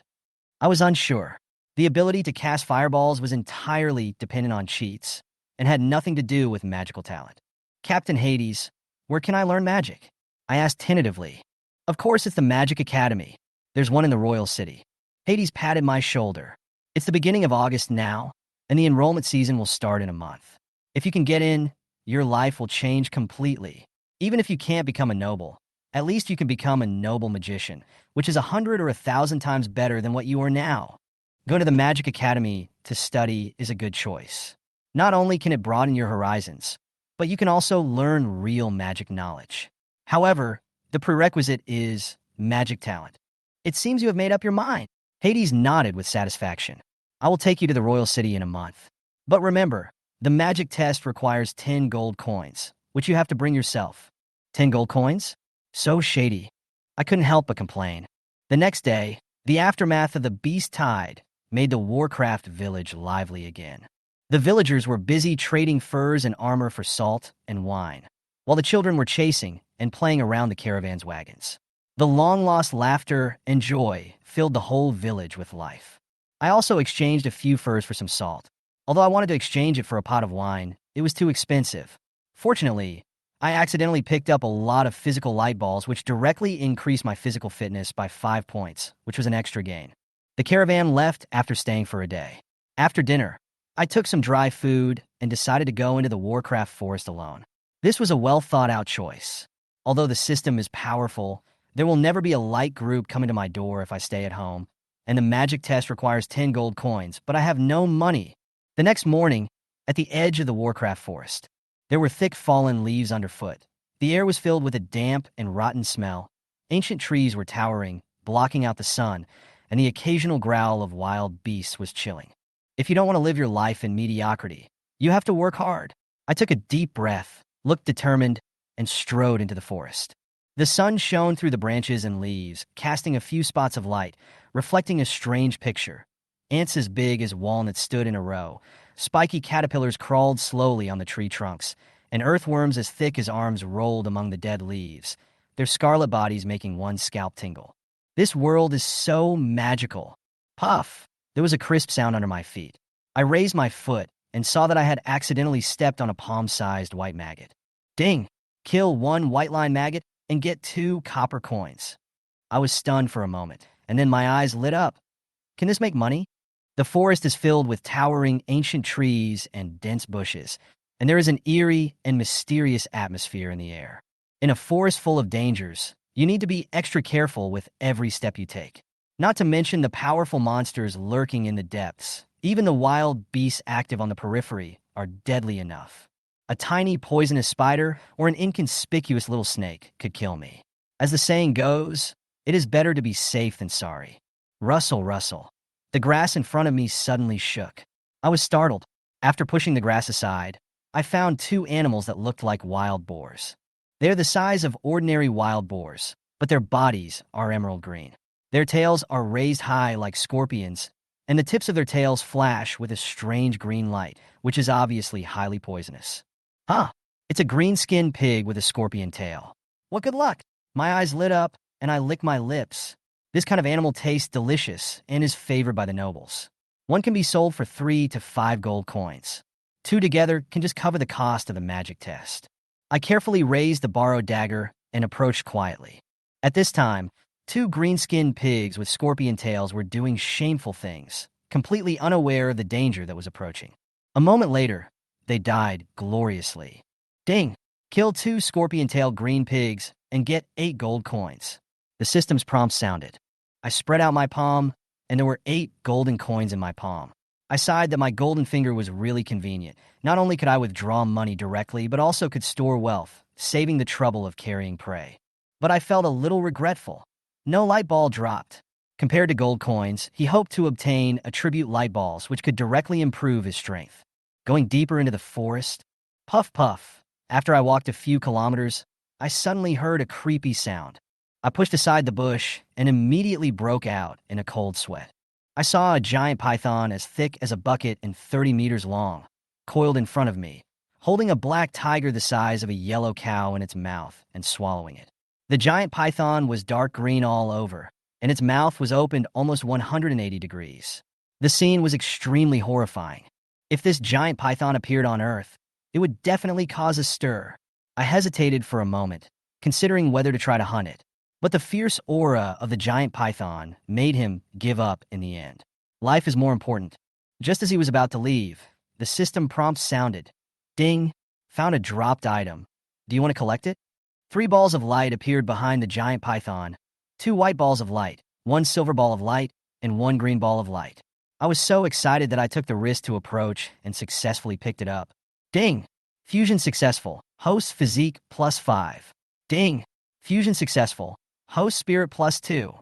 I was unsure. The ability to cast fireballs was entirely dependent on cheats and had nothing to do with magical talent. Captain Hades, where can I learn magic? I asked tentatively. Of course, it's the Magic Academy. There's one in the Royal City. Hades patted my shoulder. It's the beginning of August now, and the enrollment season will start in a month. If you can get in, your life will change completely. Even if you can't become a noble, at least you can become a noble magician, which is 100 or 1,000 times better than what you are now. Going to the Magic Academy to study is a good choice. Not only can it broaden your horizons, but you can also learn real magic knowledge. However, the prerequisite is magic talent. It seems you have made up your mind. Hades nodded with satisfaction. I will take you to the Royal City in a month. But remember, the magic test requires 10 gold coins, which you have to bring yourself. 10 gold coins? So shady. I couldn't help but complain. The next day, the aftermath of the Beast Tide made the Warcraft village lively again. The villagers were busy trading furs and armor for salt and wine, while the children were chasing and playing around the caravan's wagons. The long-lost laughter and joy filled the whole village with life. I also exchanged a few furs for some salt. Although I wanted to exchange it for a pot of wine, it was too expensive. Fortunately, I accidentally picked up a lot of physical light balls, which directly increased my physical fitness by 5 points, which was an extra gain. The caravan left after staying for a day. After dinner, I took some dry food and decided to go into the Warcraft forest alone. This was a well-thought-out choice. Although the system is powerful, there will never be a light group coming to my door if I stay at home, and the magic test requires 10 gold coins, but I have no money. The next morning, at the edge of the Warcraft forest, there were thick fallen leaves underfoot. The air was filled with a damp and rotten smell. Ancient trees were towering, blocking out the sun, and the occasional growl of wild beasts was chilling. If you don't want to live your life in mediocrity, you have to work hard. I took a deep breath, looked determined, and strode into the forest. The sun shone through the branches and leaves, casting a few spots of light, reflecting a strange picture. Ants as big as walnuts stood in a row. Spiky caterpillars crawled slowly on the tree trunks, and earthworms as thick as arms rolled among the dead leaves, their scarlet bodies making one's scalp tingle. This world is so magical. Puff! There was a crisp sound under my feet. I raised my foot and saw that I had accidentally stepped on a palm-sized white maggot. Ding! Kill 1 white-line maggot and get 2 copper coins. I was stunned for a moment, and then my eyes lit up. Can this make money? The forest is filled with towering ancient trees and dense bushes, and there is an eerie and mysterious atmosphere in the air. In a forest full of dangers, you need to be extra careful with every step you take. Not to mention the powerful monsters lurking in the depths. Even the wild beasts active on the periphery are deadly enough. A tiny poisonous spider or an inconspicuous little snake could kill me. As the saying goes, it is better to be safe than sorry. Rustle, rustle. The grass in front of me suddenly shook. I was startled. After pushing the grass aside, I found 2 animals that looked like wild boars. They're the size of ordinary wild boars, but their bodies are emerald green. Their tails are raised high like scorpions, and the tips of their tails flash with a strange green light, which is obviously highly poisonous. Huh, it's a green-skinned pig with a scorpion tail. What good luck! My eyes lit up, and I licked my lips. This kind of animal tastes delicious and is favored by the nobles. One can be sold for 3 to 5 gold coins. 2 together can just cover the cost of the magic test. I carefully raised the borrowed dagger and approached quietly. At this time, 2 green-skinned pigs with scorpion tails were doing shameful things, completely unaware of the danger that was approaching. A moment later, they died gloriously. Ding! Kill 2 scorpion-tailed green pigs and get 8 gold coins. The system's prompt sounded. I spread out my palm, and there were 8 golden coins in my palm. I sighed that my golden finger was really convenient. Not only could I withdraw money directly, but also could store wealth, saving the trouble of carrying prey. But I felt a little regretful. No light ball dropped. Compared to gold coins, he hoped to obtain attribute light balls, which could directly improve his strength. Going deeper into the forest, puff puff. After I walked a few kilometers, I suddenly heard a creepy sound. I pushed aside the bush and immediately broke out in a cold sweat. I saw a giant python as thick as a bucket and 30 meters long, coiled in front of me, holding a black tiger the size of a yellow cow in its mouth and swallowing it. The giant python was dark green all over, and its mouth was opened almost 180 degrees. The scene was extremely horrifying. If this giant python appeared on Earth, it would definitely cause a stir. I hesitated for a moment, considering whether to try to hunt it. But the fierce aura of the giant python made him give up in the end. Life is more important. Just as he was about to leave, the system prompt sounded. Ding! Found a dropped item. Do you want to collect it? 3 balls of light appeared behind the giant python. 2 white balls of light, 1 silver ball of light, and 1 green ball of light. I was so excited that I took the risk to approach and successfully picked it up. Ding! Fusion successful. Host physique +5. Ding! Fusion successful. Host spirit +2.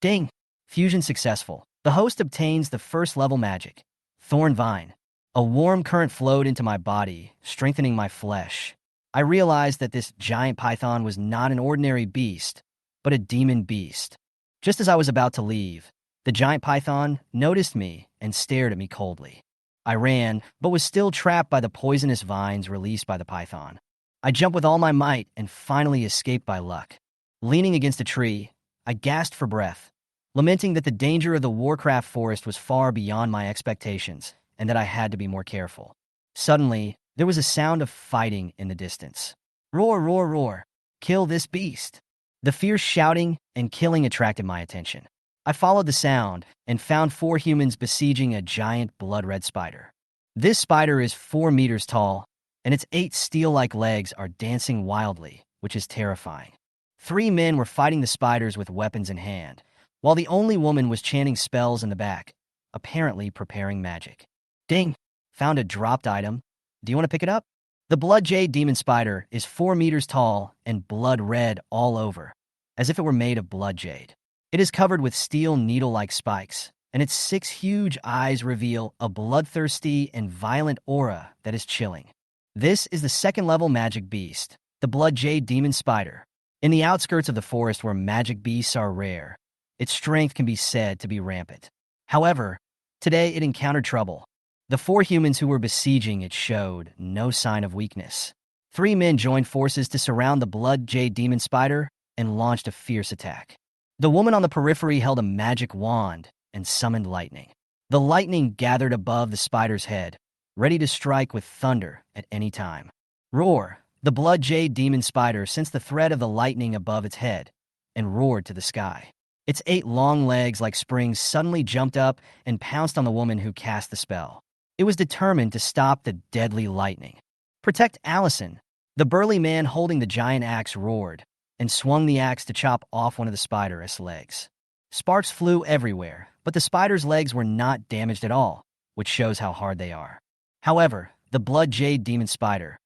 Ding! Fusion successful. The host obtains the first level magic. Thorn Vine. A warm current flowed into my body, strengthening my flesh. I realized that this giant python was not an ordinary beast, but a demon beast. Just as I was about to leave, the giant python noticed me and stared at me coldly. I ran, but was still trapped by the poisonous vines released by the python. I jumped with all my might and finally escaped by luck. Leaning against a tree, I gasped for breath, lamenting that the danger of the Warcraft forest was far beyond my expectations and that I had to be more careful. Suddenly, there was a sound of fighting in the distance. Roar, roar, roar. Kill this beast. The fierce shouting and killing attracted my attention. I followed the sound and found 4 humans besieging a giant blood-red spider. This spider is 4 meters tall, and its 8 steel-like legs are dancing wildly, which is terrifying. 3 men were fighting the spiders with weapons in hand, while the only woman was chanting spells in the back, apparently preparing magic. Ding! Found a dropped item. Do you want to pick it up? The blood jade demon spider is 4 meters tall and blood red all over, as if it were made of blood jade. It is covered with steel needle-like spikes, and its 6 huge eyes reveal a bloodthirsty and violent aura that is chilling. This is the 2nd-level magic beast, the blood jade demon spider. In the outskirts of the forest where magic beasts are rare, its strength can be said to be rampant. However, today it encountered trouble. The 4 humans who were besieging it showed no sign of weakness. 3 men joined forces to surround the blood jade demon spider and launched a fierce attack. The woman on the periphery held a magic wand and summoned lightning. The lightning gathered above the spider's head, ready to strike with thunder at any time. Roar! The blood jade demon spider sensed the threat of the lightning above its head and roared to the sky. Its 8 long legs like springs suddenly jumped up and pounced on the woman who cast the spell. It was determined to stop the deadly lightning. Protect Allison! The burly man holding the giant axe roared and swung the axe to chop off one of the spider's legs. Sparks flew everywhere, but the spider's legs were not damaged at all, which shows how hard they are. However, the blood jade demon spider's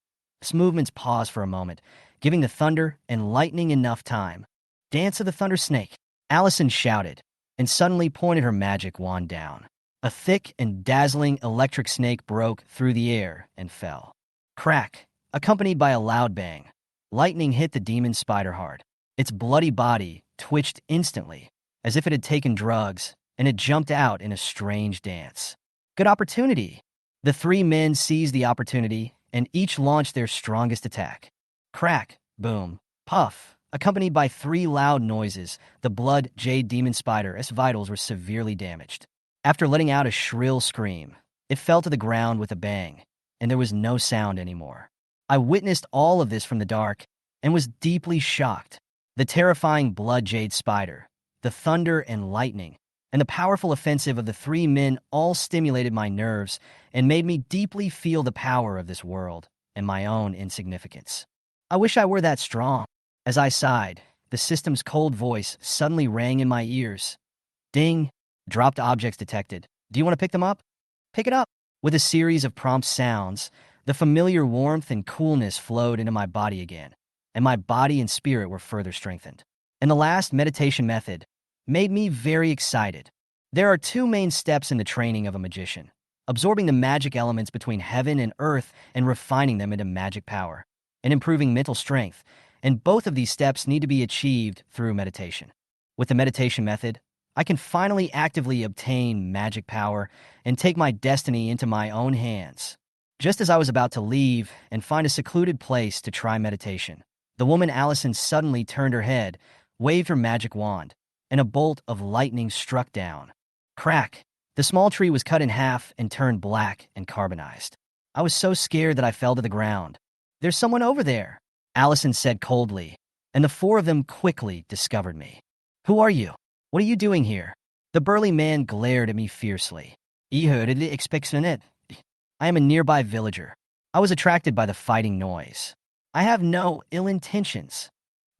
movements paused for a moment, giving the thunder and lightning enough time. Dance of the Thunder Snake! Allison shouted, and suddenly pointed her magic wand down. A thick and dazzling electric snake broke through the air and fell. Crack! Accompanied by a loud bang. Lightning hit the demon spider hard. Its bloody body twitched instantly, as if it had taken drugs, and it jumped out in a strange dance. Good opportunity! The 3 men seized the opportunity, and each launched their strongest attack. Crack! Boom! Puff! Accompanied by 3 loud noises, the blood jade demon spider's vitals were severely damaged. After letting out a shrill scream, it fell to the ground with a bang, and there was no sound anymore. I witnessed all of this from the dark and was deeply shocked. The terrifying blood jade spider, the thunder and lightning, and the powerful offensive of the 3 men all stimulated my nerves and made me deeply feel the power of this world and my own insignificance. I wish I were that strong. As I sighed, the system's cold voice suddenly rang in my ears. Ding! Dropped objects detected. Do you want to pick them up? Pick it up! With a series of prompt sounds, the familiar warmth and coolness flowed into my body again, and my body and spirit were further strengthened. And the last meditation method made me very excited. There are 2 main steps in the training of a magician: absorbing the magic elements between heaven and earth and refining them into magic power, and improving mental strength and both of these steps need to be achieved through meditation. With the meditation method, I can finally actively obtain magic power and take my destiny into my own hands. Just as I was about to leave and find a secluded place to try meditation, the woman Allison suddenly turned her head, waved her magic wand, and a bolt of lightning struck down. Crack! The small tree was cut in half and turned black and carbonized. I was so scared that I fell to the ground. "There's someone over there," Allison said coldly, and the four of them quickly discovered me. "Who are you? What are you doing here?" The burly man glared at me fiercely. "I heard it expecting it. I am a nearby villager. I was attracted by the fighting noise. I have no ill intentions."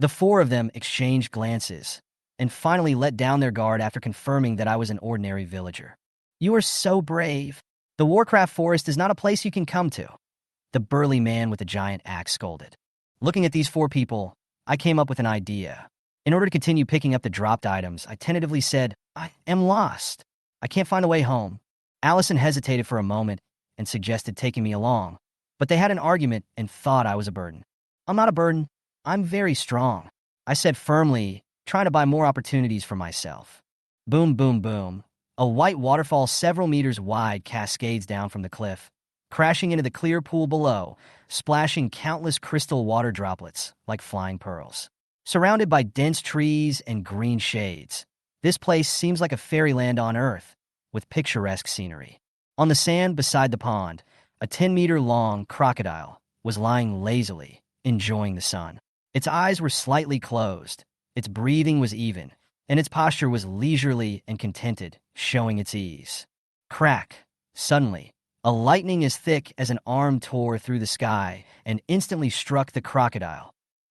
The four of them exchanged glances and finally let down their guard after confirming that I was an ordinary villager. "You are so brave. The Warcraft forest is not a place you can come to," the burly man with the giant axe scolded. Looking at these four people, I came up with an idea. In order to continue picking up the dropped items, I tentatively said, "I am lost. I can't find a way home." Allison hesitated for a moment and suggested taking me along, but they had an argument and thought I was a burden. "I'm not a burden. I'm very strong," I said firmly, trying to buy more opportunities for myself. Boom, boom, boom. A white waterfall several meters wide cascades down from the cliff, crashing into the clear pool below, splashing countless crystal water droplets like flying pearls. Surrounded by dense trees and green shades, this place seems like a fairyland on Earth, with picturesque scenery. On the sand beside the pond, a 10-meter-long crocodile was lying lazily, enjoying the sun. Its eyes were slightly closed, its breathing was even, and its posture was leisurely and contented, showing its ease. Crack! Suddenly, a lightning as thick as an arm tore through the sky and instantly struck the crocodile.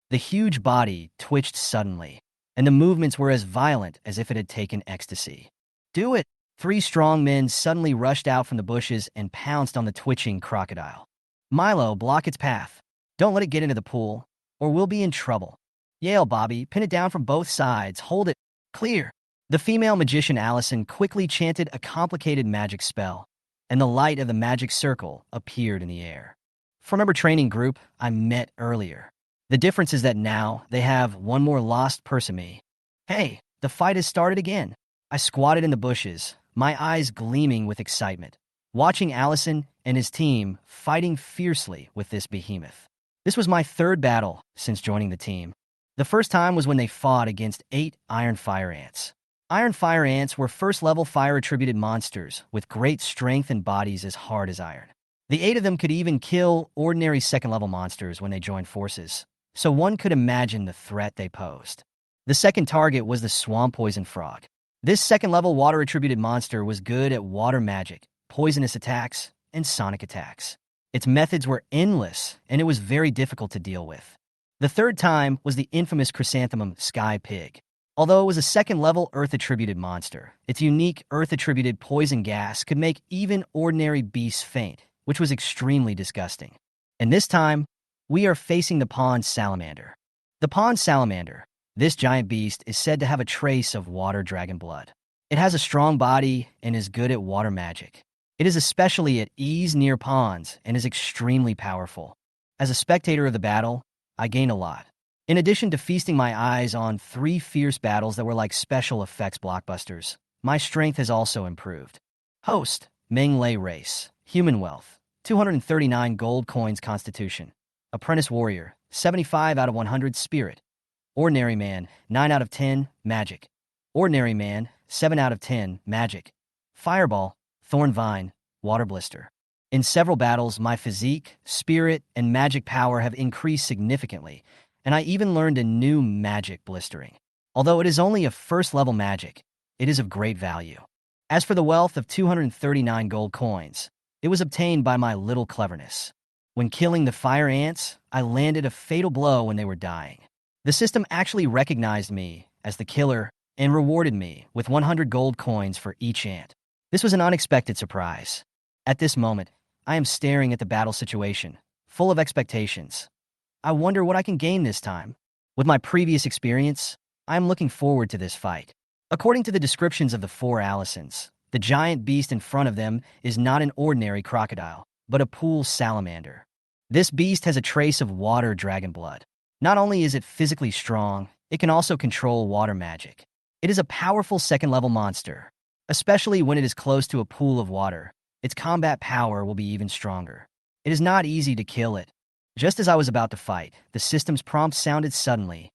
The huge body twitched suddenly, and the movements were as violent as if it had taken ecstasy. "Do it!" Three strong men suddenly rushed out from the bushes and pounced on the twitching crocodile. "Milo, block its path. Don't let it get into the pool, or we'll be in trouble." "Yale, Bobby, pin it down from both sides. Hold it. Clear." The female magician Allison quickly chanted a complicated magic spell, and the light of the magic circle appeared in the air. From a training group I met earlier. The difference is that now they have one more lost person me. Hey, the fight has started again. I squatted in the bushes, my eyes gleaming with excitement, watching Allison and his team fighting fiercely with this behemoth. This was my third battle since joining the team. The first time was when they fought against 8 iron fire ants. Iron fire ants were first-level fire-attributed monsters with great strength and bodies as hard as iron. The 8 of them could even kill ordinary second-level monsters when they joined forces, so one could imagine the threat they posed. The second target was the swamp poison frog. This second-level water-attributed monster was good at water magic, poisonous attacks, and sonic attacks. Its methods were endless, and it was very difficult to deal with. The third time was the infamous chrysanthemum sky pig. Although it was a second-level Earth-attributed monster, its unique Earth-attributed poison gas could make even ordinary beasts faint, which was extremely disgusting. And this time, we are facing the pond salamander. The pond salamander, this giant beast, is said to have a trace of water dragon blood. It has a strong body and is good at water magic. It is especially at ease near ponds and is extremely powerful. As a spectator of the battle, I gained a lot. In addition to feasting my eyes on 3 fierce battles that were like special effects blockbusters, my strength has also improved. Host, Meng Lei race, human wealth, 239 gold coins constitution. Apprentice warrior, 75 out of 100 spirit. Ordinary man, 9 out of 10 magic. Ordinary man, 7 out of 10 magic. Fireball, thorn vine, water blister. In several battles, my physique, spirit, and magic power have increased significantly, and I even learned a new magic blistering. Although it is only a first-level magic, it is of great value. As for the wealth of 239 gold coins, it was obtained by my little cleverness. When killing the fire ants, I landed a fatal blow when they were dying. The system actually recognized me as the killer and rewarded me with 100 gold coins for each ant. This was an unexpected surprise. At this moment, I am staring at the battle situation, full of expectations. I wonder what I can gain this time. With my previous experience, I am looking forward to this fight. According to the descriptions of the 4 Allisons, the giant beast in front of them is not an ordinary crocodile, but a pool salamander. This beast has a trace of water dragon blood. Not only is it physically strong, it can also control water magic. It is a powerful second-level monster. Especially when it is close to a pool of water, its combat power will be even stronger. It is not easy to kill it. Just as I was about to fight, the system's prompt sounded suddenly.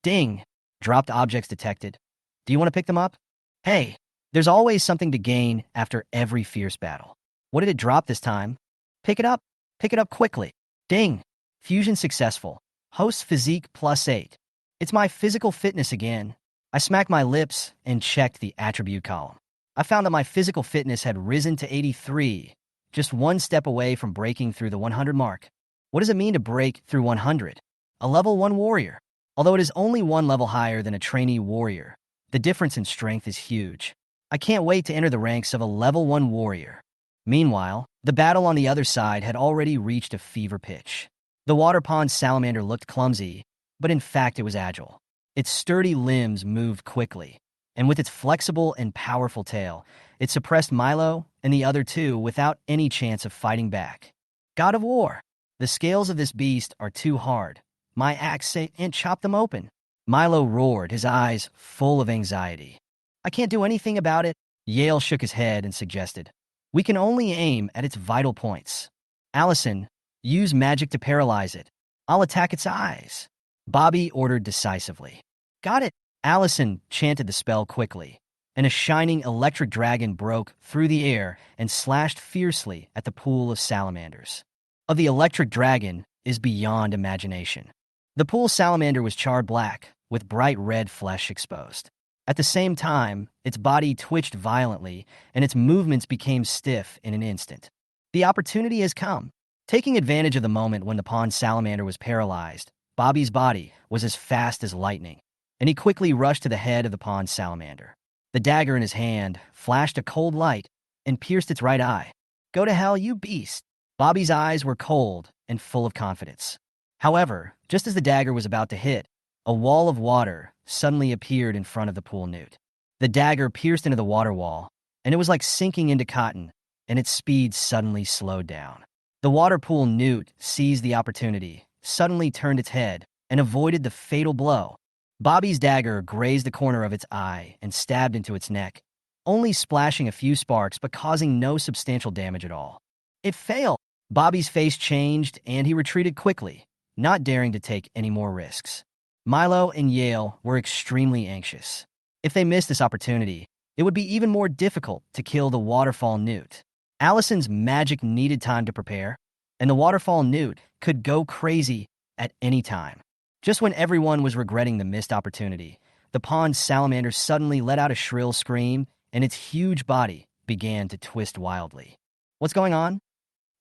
Ding! Dropped objects detected. Do you want to pick them up? Hey, there's always something to gain after every fierce battle. What did it drop this time? Pick it up. Pick it up quickly. Ding! Fusion successful. Host physique +8. It's my physical fitness again. I smacked my lips and checked the attribute column. I found that my physical fitness had risen to 83, just one step away from breaking through the 100 mark. What does it mean to break through 100? A level 1 warrior. Although it is only one level higher than a trainee warrior, the difference in strength is huge. I can't wait to enter the ranks of a level 1 warrior. Meanwhile, the battle on the other side had already reached a fever pitch. The water pond salamander looked clumsy, but in fact it was agile. Its sturdy limbs moved quickly, and with its flexible and powerful tail, it suppressed Milo and the other two without any chance of fighting back. God of War! The scales of this beast are too hard. My axe ain't chop them open. Milo roared, his eyes full of anxiety. I can't do anything about it. Yale shook his head and suggested. We can only aim at its vital points. Allison, use magic to paralyze it. I'll attack its eyes. Bobby ordered decisively. Got it. Allison chanted the spell quickly, and a shining electric dragon broke through the air and slashed fiercely at the pool of salamanders. Of the electric dragon is beyond imagination. The pool salamander was charred black, with bright red flesh exposed. At the same time, its body twitched violently, and its movements became stiff in an instant. The opportunity has come. Taking advantage of the moment when the pond salamander was paralyzed, Bobby's body was as fast as lightning, and he quickly rushed to the head of the pond salamander. The dagger in his hand flashed a cold light and pierced its right eye. Go to hell, you beast! Bobby's eyes were cold and full of confidence. However, just as the dagger was about to hit, a wall of water suddenly appeared in front of the pool newt. The dagger pierced into the water wall, and it was like sinking into cotton, and its speed suddenly slowed down. The water pool newt seized the opportunity, suddenly turned its head, and avoided the fatal blow. Bobby's dagger grazed the corner of its eye and stabbed into its neck, only splashing a few sparks but causing no substantial damage at all. It failed. Bobby's face changed, and he retreated quickly, not daring to take any more risks. Milo and Yale were extremely anxious. If they missed this opportunity, it would be even more difficult to kill the waterfall newt. Allison's magic needed time to prepare, and the waterfall newt could go crazy at any time. Just when everyone was regretting the missed opportunity, the pond salamander suddenly let out a shrill scream, and its huge body began to twist wildly. What's going on?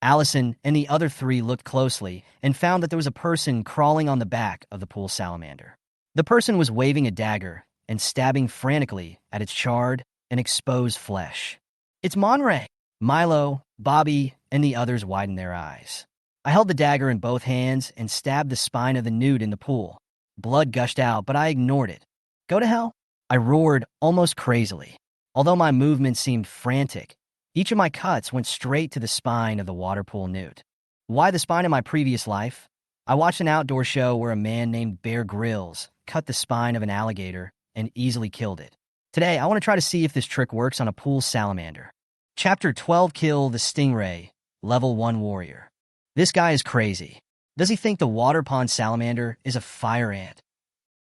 Allison and the other three looked closely and found that there was a person crawling on the back of the pool salamander. The person was waving a dagger and stabbing frantically at its charred and exposed flesh. It's Monray! Milo, Bobby, and the others widened their eyes. I held the dagger in both hands and stabbed the spine of the newt in the pool. Blood gushed out, but I ignored it. Go to hell! I roared almost crazily. Although my movements seemed frantic, each of my cuts went straight to the spine of the water pool newt. Why the spine in my previous life? I watched an outdoor show where a man named Bear Grylls cut the spine of an alligator and easily killed it. Today, I want to try to see if this trick works on a pool salamander. Chapter 12, Kill the Stingray, Level 1 Warrior. This guy is crazy. Does he think the water pond salamander is a fire ant?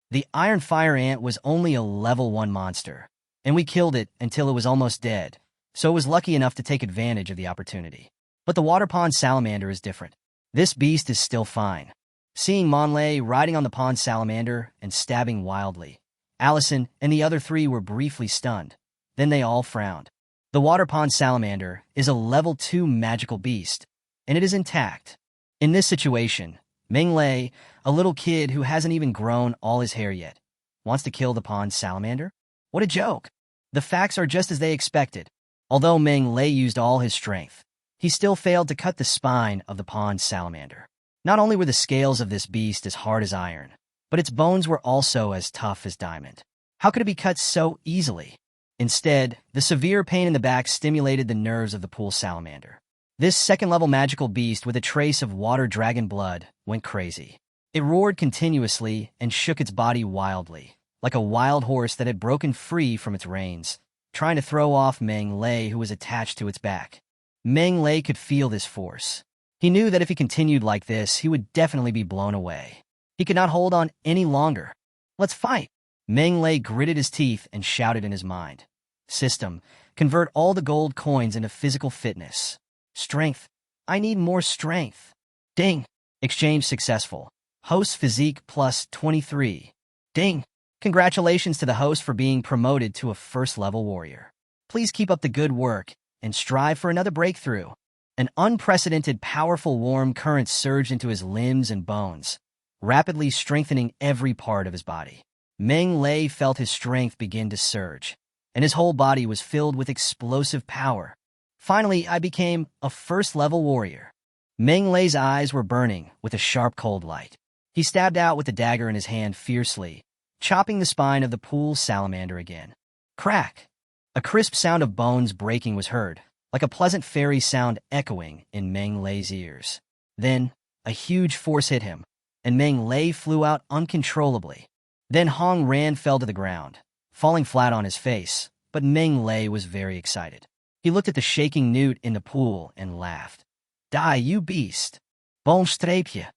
The iron fire ant was only a level 1 monster, and we killed it until it was almost dead, so it was lucky enough to take advantage of the opportunity. But the water pond salamander is different. This beast is still fine. Seeing Monlay riding on the pond salamander and stabbing wildly, Allison and the other three were briefly stunned. Then they all frowned. The water pond salamander is a level 2 magical beast, and it is intact. In this situation, Menglay, a little kid who hasn't even grown all his hair yet, wants to kill the pond salamander? What a joke! The facts are just as they expected. Although Meng Lei used all his strength, he still failed to cut the spine of the pond salamander. Not only were the scales of this beast as hard as iron, but its bones were also as tough as diamond. How could it be cut so easily? Instead, the severe pain in the back stimulated the nerves of the pool salamander. This second-level magical beast with a trace of water dragon blood went crazy. It roared continuously and shook its body wildly, like a wild horse that had broken free from its reins, trying to throw off Meng Lei, who was attached to its back. Meng Lei could feel this force. He knew that if he continued like this, he would definitely be blown away. He could not hold on any longer. Let's fight! Meng Lei gritted his teeth and shouted in his mind. System, convert all the gold coins into physical fitness. Strength. I need more strength. Ding. Exchange successful. Host physique plus 23. Ding. Congratulations to the host for being promoted to a first-level warrior. Please keep up the good work and strive for another breakthrough. An unprecedented, powerful warm current surged into his limbs and bones, rapidly strengthening every part of his body. Meng Lei felt his strength begin to surge, and his whole body was filled with explosive power. Finally, I became a first-level warrior. Meng Lei's eyes were burning with a sharp cold light. He stabbed out with the dagger in his hand fiercely, chopping the spine of the pool salamander again. Crack! A crisp sound of bones breaking was heard, like a pleasant fairy sound echoing in Meng Lei's ears. Then, a huge force hit him, and Meng Lei flew out uncontrollably. Then Hong Ran fell to the ground, falling flat on his face, but Meng Lei was very excited. He looked at the shaking newt in the pool and laughed. Die, you beast! Bon streepje!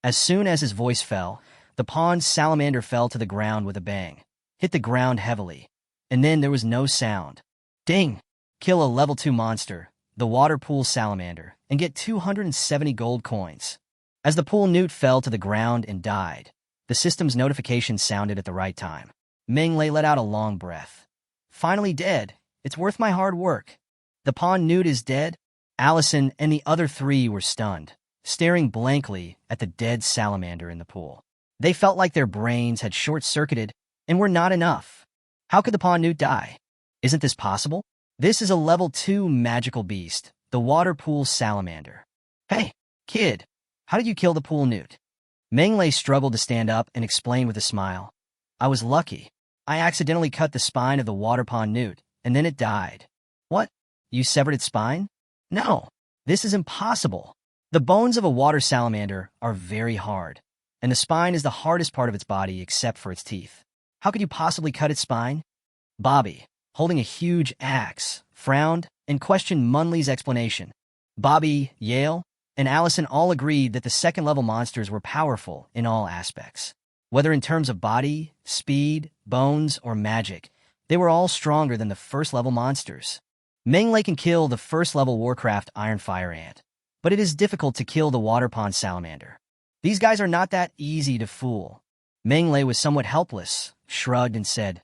As soon as his voice fell, the pond salamander fell to the ground with a bang, hit the ground heavily, and then there was no sound. Ding! Kill a level 2 monster, the water pool salamander, and get 270 gold coins. As the pool newt fell to the ground and died, the system's notification sounded at the right time. Meng Lei let out a long breath. Finally dead. It's worth my hard work. The pond newt is dead? Allison and the other 3 were stunned, staring blankly at the dead salamander in the pool. They felt like their brains had short-circuited and were not enough. How could the pond newt die? Isn't this possible? This is a level 2 magical beast, the water pool salamander. Hey, kid, how did you kill the pool newt? Meng Lei struggled to stand up and explain with a smile. I was lucky. I accidentally cut the spine of the water pond newt, and then it died. What? You severed its spine? No, this is impossible. The bones of a water salamander are very hard, and the spine is the hardest part of its body except for its teeth. How could you possibly cut its spine? Bobby, holding a huge axe, frowned and questioned Munley's explanation. Bobby, Yale, and Allison all agreed that the second-level monsters were powerful in all aspects. Whether in terms of body, speed, bones, or magic, they were all stronger than the first-level monsters. Meng Lei can kill the first-level Warcraft Iron Fire Ant, but it is difficult to kill the water pond salamander. These guys are not that easy to fool. Meng Lei was somewhat helpless, shrugged, and said,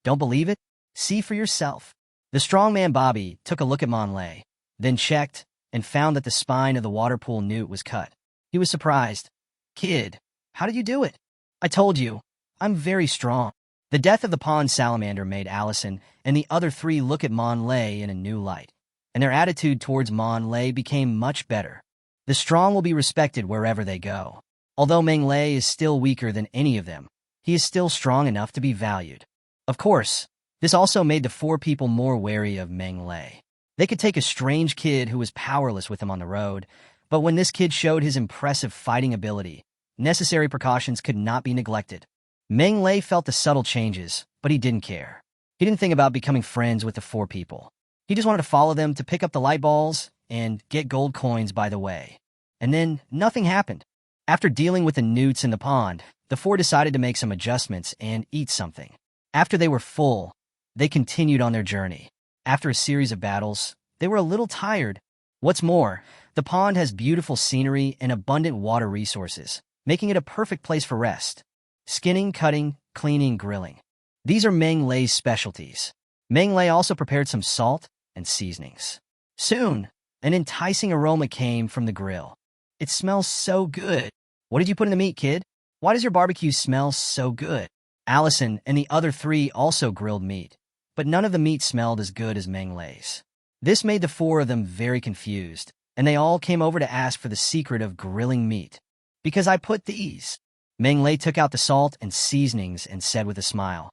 Don't believe it? See for yourself. The strong man Bobby took a look at Mon Lei, then checked, and found that the spine of the water pool newt was cut. He was surprised. Kid, how did you do it? I told you, I'm very strong. The death of the pond salamander made Allison and the other 3 look at Mon Lei in a new light, and their attitude towards Mon Lei became much better. The strong will be respected wherever they go. Although Meng Lei is still weaker than any of them, he is still strong enough to be valued. Of course, this also made the 4 people more wary of Meng Lei. They could take a strange kid who was powerless with them on the road, but when this kid showed his impressive fighting ability, necessary precautions could not be neglected. Meng Lei felt the subtle changes, but he didn't care. He didn't think about becoming friends with the 4 people. He just wanted to follow them to pick up the light balls and get gold coins by the way. And then nothing happened. After dealing with the newts in the pond, the 4 decided to make some adjustments and eat something. After they were full, they continued on their journey. After a series of battles, they were a little tired. What's more, the pond has beautiful scenery and abundant water resources, making it a perfect place for rest. Skinning, cutting, cleaning, grilling. These are Meng Lei's specialties. Meng Lei also prepared some salt and seasonings. Soon, an enticing aroma came from the grill. It smells so good. What did you put in the meat, kid? Why does your barbecue smell so good? Allison and the other 3 also grilled meat, but none of the meat smelled as good as Meng Lei's. This made the 4 of them very confused, and they all came over to ask for the secret of grilling meat. Because I put these. Meng Lei took out the salt and seasonings and said with a smile,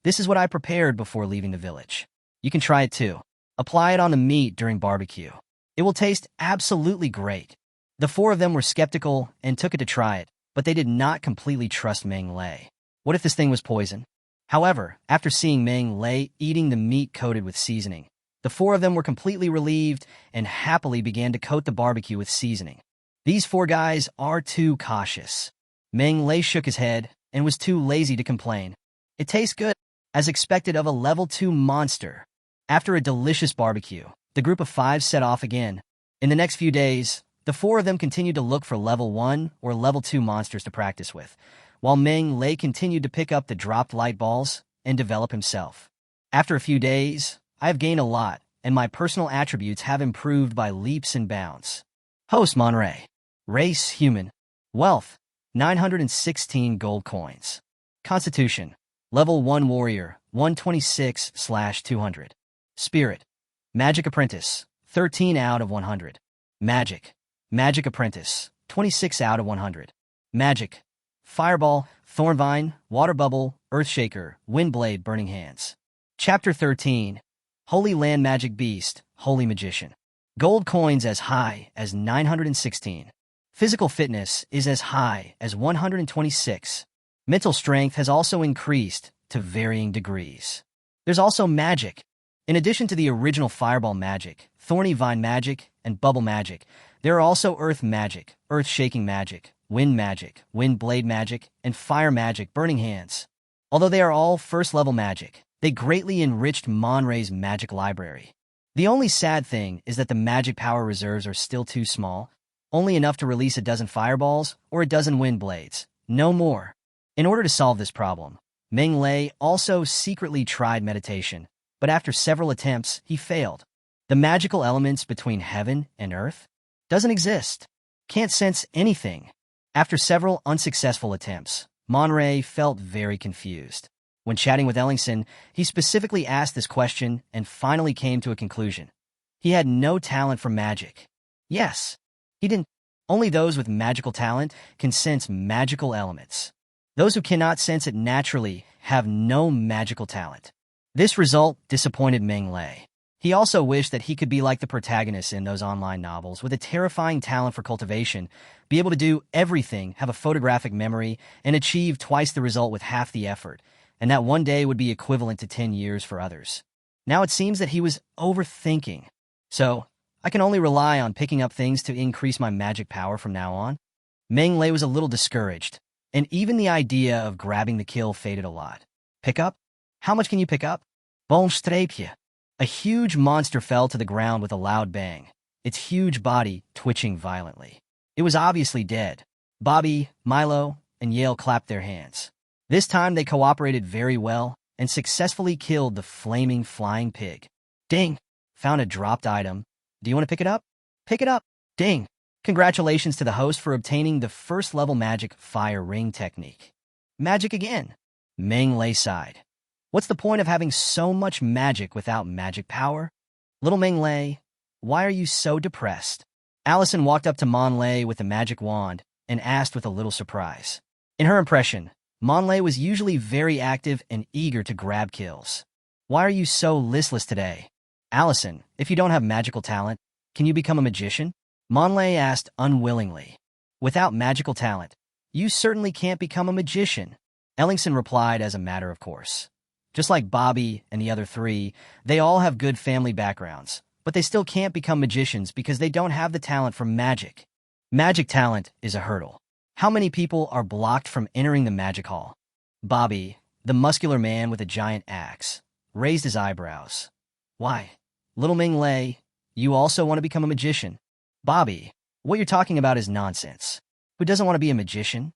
This is what I prepared before leaving the village. You can try it too. Apply it on the meat during barbecue. It will taste absolutely great. The 4 of them were skeptical and took it to try it, but they did not completely trust Meng Lei. What if this thing was poison? However, after seeing Meng Lei eating the meat coated with seasoning, the four of them were completely relieved and happily began to coat the barbecue with seasoning. These four guys are too cautious. Meng Lei shook his head and was too lazy to complain. It tastes good, as expected of a level 2 monster. After a delicious barbecue, the group of 5 set off again. In the next few days, the four of them continued to look for level 1 or level 2 monsters to practice with, while Meng Lei continued to pick up the dropped light balls and develop himself. After a few days, I have gained a lot, and my personal attributes have improved by leaps and bounds. Host Monray. Race, human. Wealth, 916 gold coins. Constitution, level 1 warrior, 126/200. Spirit, magic apprentice, 13 out of 100. Magic apprentice, 26 out of 100. Magic, fireball, thornvine, water bubble, earthshaker, windblade, burning hands. Chapter 13, Holy Land Magic Beast, Holy Magician. Gold coins as high as 916. Physical fitness is as high as 126. Mental strength has also increased to varying degrees. There's also magic. In addition to the original fireball magic, thorny vine magic, and bubble magic, there are also earth magic, earth-shaking magic, wind blade magic, and fire magic, burning hands. Although they are all first-level magic, they greatly enriched Monray's magic library. The only sad thing is that the magic power reserves are still too small, only enough to release a dozen fireballs or a dozen wind blades, no more. In order to solve this problem, Meng Lei also secretly tried meditation, but after several attempts, he failed. The magical elements between heaven and earth doesn't exist. Can't sense anything. After several unsuccessful attempts, Monray felt very confused. When chatting with Ellingson, he specifically asked this question and finally came to a conclusion. He had no talent for magic. Yes, he didn't. Only those with magical talent can sense magical elements. Those who cannot sense it naturally have no magical talent. This result disappointed Meng Lei. He also wished that he could be like the protagonists in those online novels, with a terrifying talent for cultivation, be able to do everything, have a photographic memory, and achieve twice the result with half the effort, and that one day would be equivalent to 10 years for others. Now it seems that he was overthinking. So, I can only rely on picking up things to increase my magic power from now on. Meng Lei was a little discouraged, and even the idea of grabbing the kill faded a lot. Pick up? How much can you pick up? Bolmstrapje. A huge monster fell to the ground with a loud bang, its huge body twitching violently. It was obviously dead. Bobby, Milo, and Yale clapped their hands. This time they cooperated very well and successfully killed the flaming flying pig. Ding! Found a dropped item. Do you want to pick it up? Pick it up! Ding! Congratulations to the host for obtaining the first-level magic fire ring technique. Magic again! Meng Lei sighed. What's the point of having so much magic without magic power? Little Meng Lei, why are you so depressed? Allison walked up to Mon Lei with the magic wand and asked with a little surprise. In her impression, Mon Lei was usually very active and eager to grab kills. Why are you so listless today? Allison, if you don't have magical talent, can you become a magician? Mon Lei asked unwillingly. Without magical talent, you certainly can't become a magician. Ellingson replied as a matter of course. Just like Bobby and the other three, they all have good family backgrounds, but they still can't become magicians because they don't have the talent for magic. Magic talent is a hurdle. How many people are blocked from entering the magic hall? Bobby, the muscular man with a giant axe, raised his eyebrows. Why? Little Meng Lei, you also want to become a magician? Bobby, what you're talking about is nonsense. Who doesn't want to be a magician?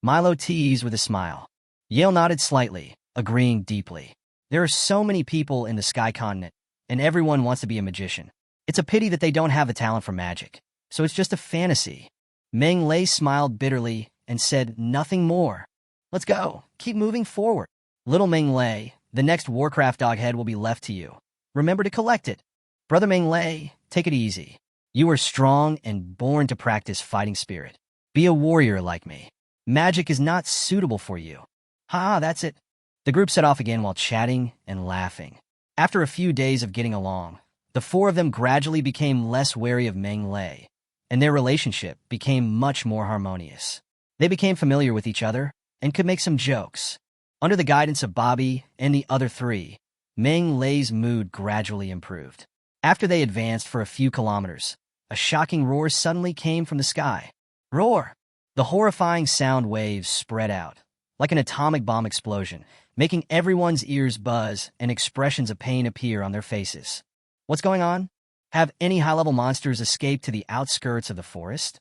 Milo teased with a smile. Yale nodded slightly, agreeing deeply. There are so many people in the Sky Continent, and everyone wants to be a magician. It's a pity that they don't have the talent for magic, so it's just a fantasy. Meng Lei smiled bitterly and said nothing more. Let's go. Keep moving forward. Little Meng Lei, the next Warcraft doghead will be left to you. Remember to collect it. Brother Meng Lei, take it easy. You are strong and born to practice fighting spirit. Be a warrior like me. Magic is not suitable for you. Ha, that's it. The group set off again while chatting and laughing. After a few days of getting along, the four of them gradually became less wary of Meng Lei, and their relationship became much more harmonious. They became familiar with each other and could make some jokes. Under the guidance of Bobby and the other three, Meng Lei's mood gradually improved. After they advanced for a few kilometers, a shocking roar suddenly came from the sky. Roar! The horrifying sound waves spread out, like an atomic bomb explosion, making everyone's ears buzz and expressions of pain appear on their faces. What's going on? Have any high-level monsters escaped to the outskirts of the forest?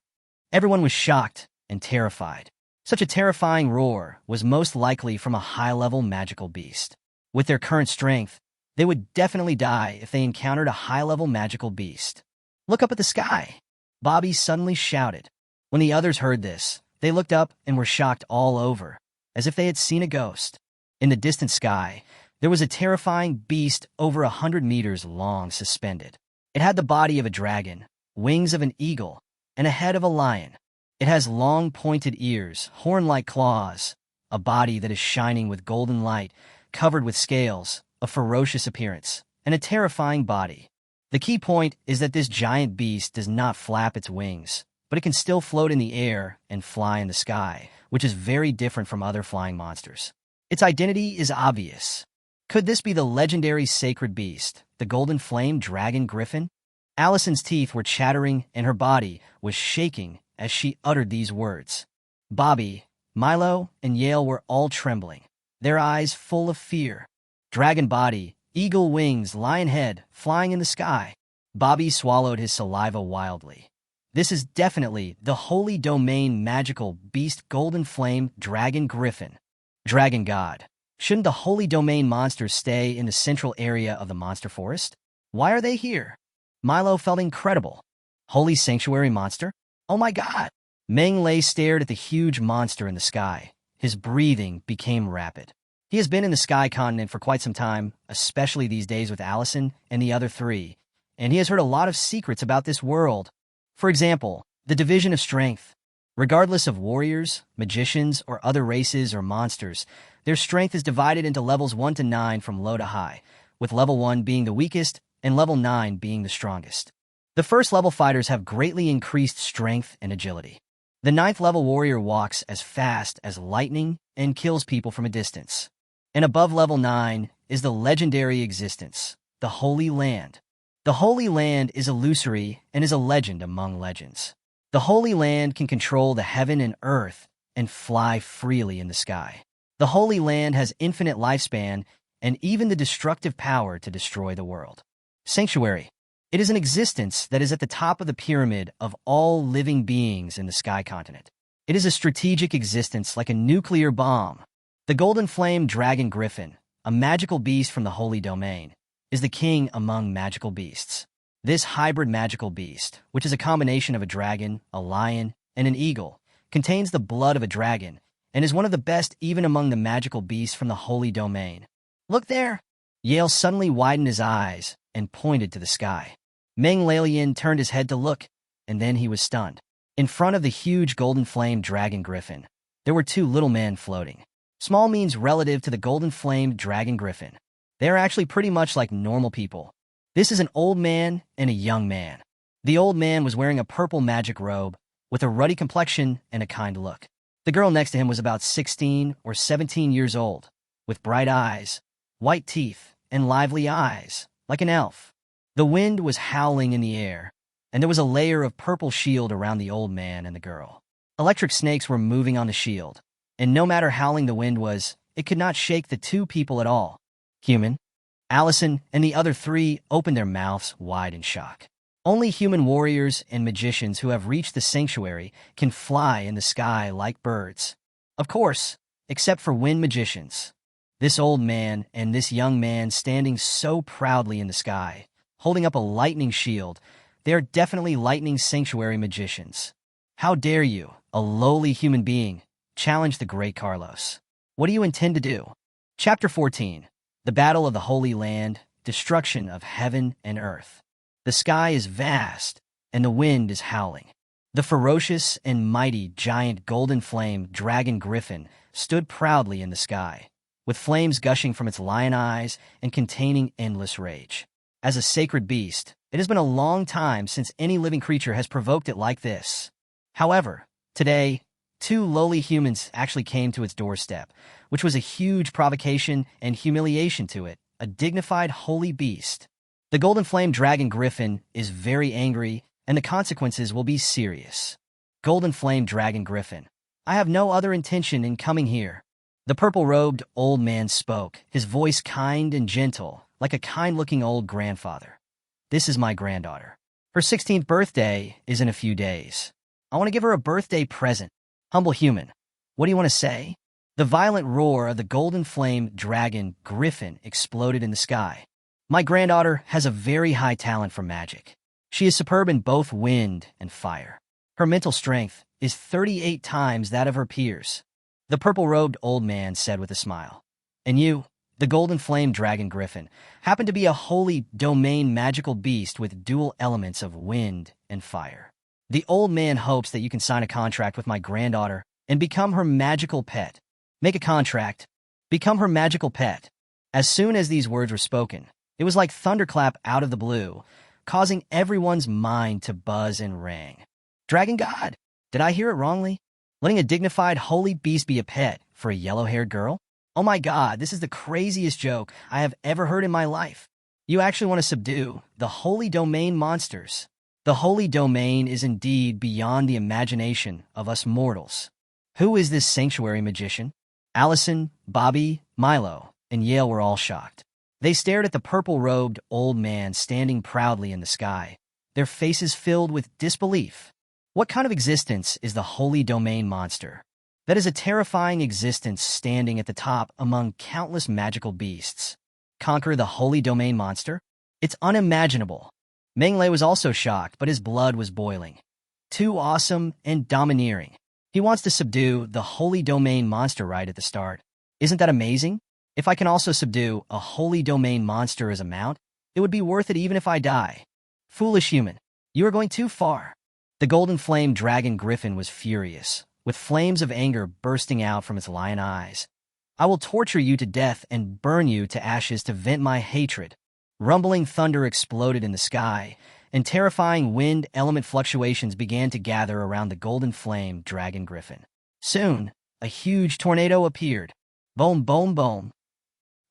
Everyone was shocked and terrified. Such a terrifying roar was most likely from a high-level magical beast. With their current strength, they would definitely die if they encountered a high-level magical beast. Look up at the sky! Bobby suddenly shouted. When the others heard this, they looked up and were shocked all over, as if they had seen a ghost. In the distant sky, there was a terrifying beast over 100 meters long suspended. It had the body of a dragon, wings of an eagle, and a head of a lion. It has long pointed ears, horn-like claws, a body that is shining with golden light, covered with scales, a ferocious appearance, and a terrifying body. The key point is that this giant beast does not flap its wings, but it can still float in the air and fly in the sky, which is very different from other flying monsters. Its identity is obvious. Could this be the legendary sacred beast, the golden flame dragon griffin? Allison's teeth were chattering and her body was shaking as she uttered these words. Bobby, Milo, and Yale were all trembling, their eyes full of fear. Dragon body, eagle wings, lion head, flying in the sky. Bobby swallowed his saliva wildly. This is definitely the Holy Domain magical beast golden flame dragon griffin. Dragon god. Shouldn't the Holy Domain monsters stay in the central area of the monster forest? Why are they here? Milo felt incredible. Holy sanctuary monster? Oh my god! Meng Lei stared at the huge monster in the sky. His breathing became rapid. He has been in the Sky Continent for quite some time, especially these days with Allison and the other three, and he has heard a lot of secrets about this world. For example, the division of strength. Regardless of warriors, magicians, or other races or monsters, their strength is divided into levels 1 to 9 from low to high, with level 1 being the weakest and level 9 being the strongest. The first level fighters have greatly increased strength and agility. The 9th level warrior walks as fast as lightning and kills people from a distance. And above level 9 is the legendary existence, the Holy Land. The Holy Land is illusory and is a legend among legends. The Holy Land can control the heaven and earth and fly freely in the sky. The Holy Land has infinite lifespan and even the destructive power to destroy the world. Sanctuary. It is an existence that is at the top of the pyramid of all living beings in the Sky Continent. It is a strategic existence like a nuclear bomb. The Golden Flame Dragon Griffin, a magical beast from the Holy Domain, is the king among magical beasts. This hybrid magical beast, which is a combination of a dragon, a lion, and an eagle, contains the blood of a dragon and is one of the best even among the magical beasts from the Holy Domain. Look there! Yale suddenly widened his eyes and pointed to the sky. Meng Lelian turned his head to look, and then he was stunned. In front of the huge Golden Flame Dragon Griffin, there were two little men floating. Small means relative to the Golden Flame Dragon Griffin. They are actually pretty much like normal people. This is an old man and a young man. The old man was wearing a purple magic robe with a ruddy complexion and a kind look. The girl next to him was about 16 or 17 years old, with bright eyes, white teeth, and lively eyes, like an elf. The wind was howling in the air, and there was a layer of purple shield around the old man and the girl. Electric snakes were moving on the shield, and no matter how howling the wind was, it could not shake the two people at all. Human. Allison and the other three opened their mouths wide in shock. Only human warriors and magicians who have reached the sanctuary can fly in the sky like birds. Of course, except for wind magicians. This old man and this young man standing so proudly in the sky, holding up a lightning shield, they are definitely lightning sanctuary magicians. How dare you, a lowly human being, challenge the great Carlos? What do you intend to do? Chapter 14. The Battle of the Holy Land, Destruction of Heaven and Earth. The sky is vast, and the wind is howling. The ferocious and mighty giant golden flame dragon griffin stood proudly in the sky, with flames gushing from its lion eyes and containing endless rage. As a sacred beast, it has been a long time since any living creature has provoked it like this. However, today, Two lowly humans actually came to its doorstep, which was a huge provocation and humiliation to it, a dignified holy beast. The golden flame dragon griffin is very angry, and the consequences will be serious. Golden flame dragon griffin, I have no other intention in coming here. The purple-robed old man spoke, his voice kind and gentle, like a kind-looking old grandfather. This is my granddaughter. Her 16th birthday is in a few days. I want to give her a birthday present. Humble human, what do you want to say? The violent roar of the golden flame dragon griffin exploded in the sky. My granddaughter has a very high talent for magic. She is superb in both wind and fire. Her mental strength is 38 times that of her peers. The purple-robed old man said with a smile. And you, the golden flame dragon griffin, happen to be a holy domain magical beast with dual elements of wind and fire. The old man hopes that you can sign a contract with my granddaughter and become her magical pet. Make a contract. Become her magical pet. As soon as these words were spoken, it was like thunderclap out of the blue, causing everyone's mind to buzz and rang. Dragon God, did I hear it wrongly? Letting a dignified holy beast be a pet for a yellow-haired girl? Oh my God, this is the craziest joke I have ever heard in my life. You actually want to subdue the holy domain monsters. The holy domain is indeed beyond the imagination of us mortals. Who is this sanctuary magician? Allison, Bobby, Milo, and Yale were all shocked. They stared at the purple-robed old man standing proudly in the sky, their faces filled with disbelief. What kind of existence is the holy domain monster? That is a terrifying existence standing at the top among countless magical beasts. Conquer the holy domain monster? It's unimaginable. Menglei was also shocked, but his blood was boiling. Too awesome and domineering. He wants to subdue the holy domain monster right at the start. Isn't that amazing? If I can also subdue a holy domain monster as a mount, it would be worth it even if I die. Foolish human, you are going too far. The golden flame dragon griffin was furious, with flames of anger bursting out from its lion eyes. I will torture you to death and burn you to ashes to vent my hatred. Rumbling thunder exploded in the sky, and terrifying wind element fluctuations began to gather around the golden flame dragon griffin. Soon, a huge tornado appeared. Boom, boom, boom.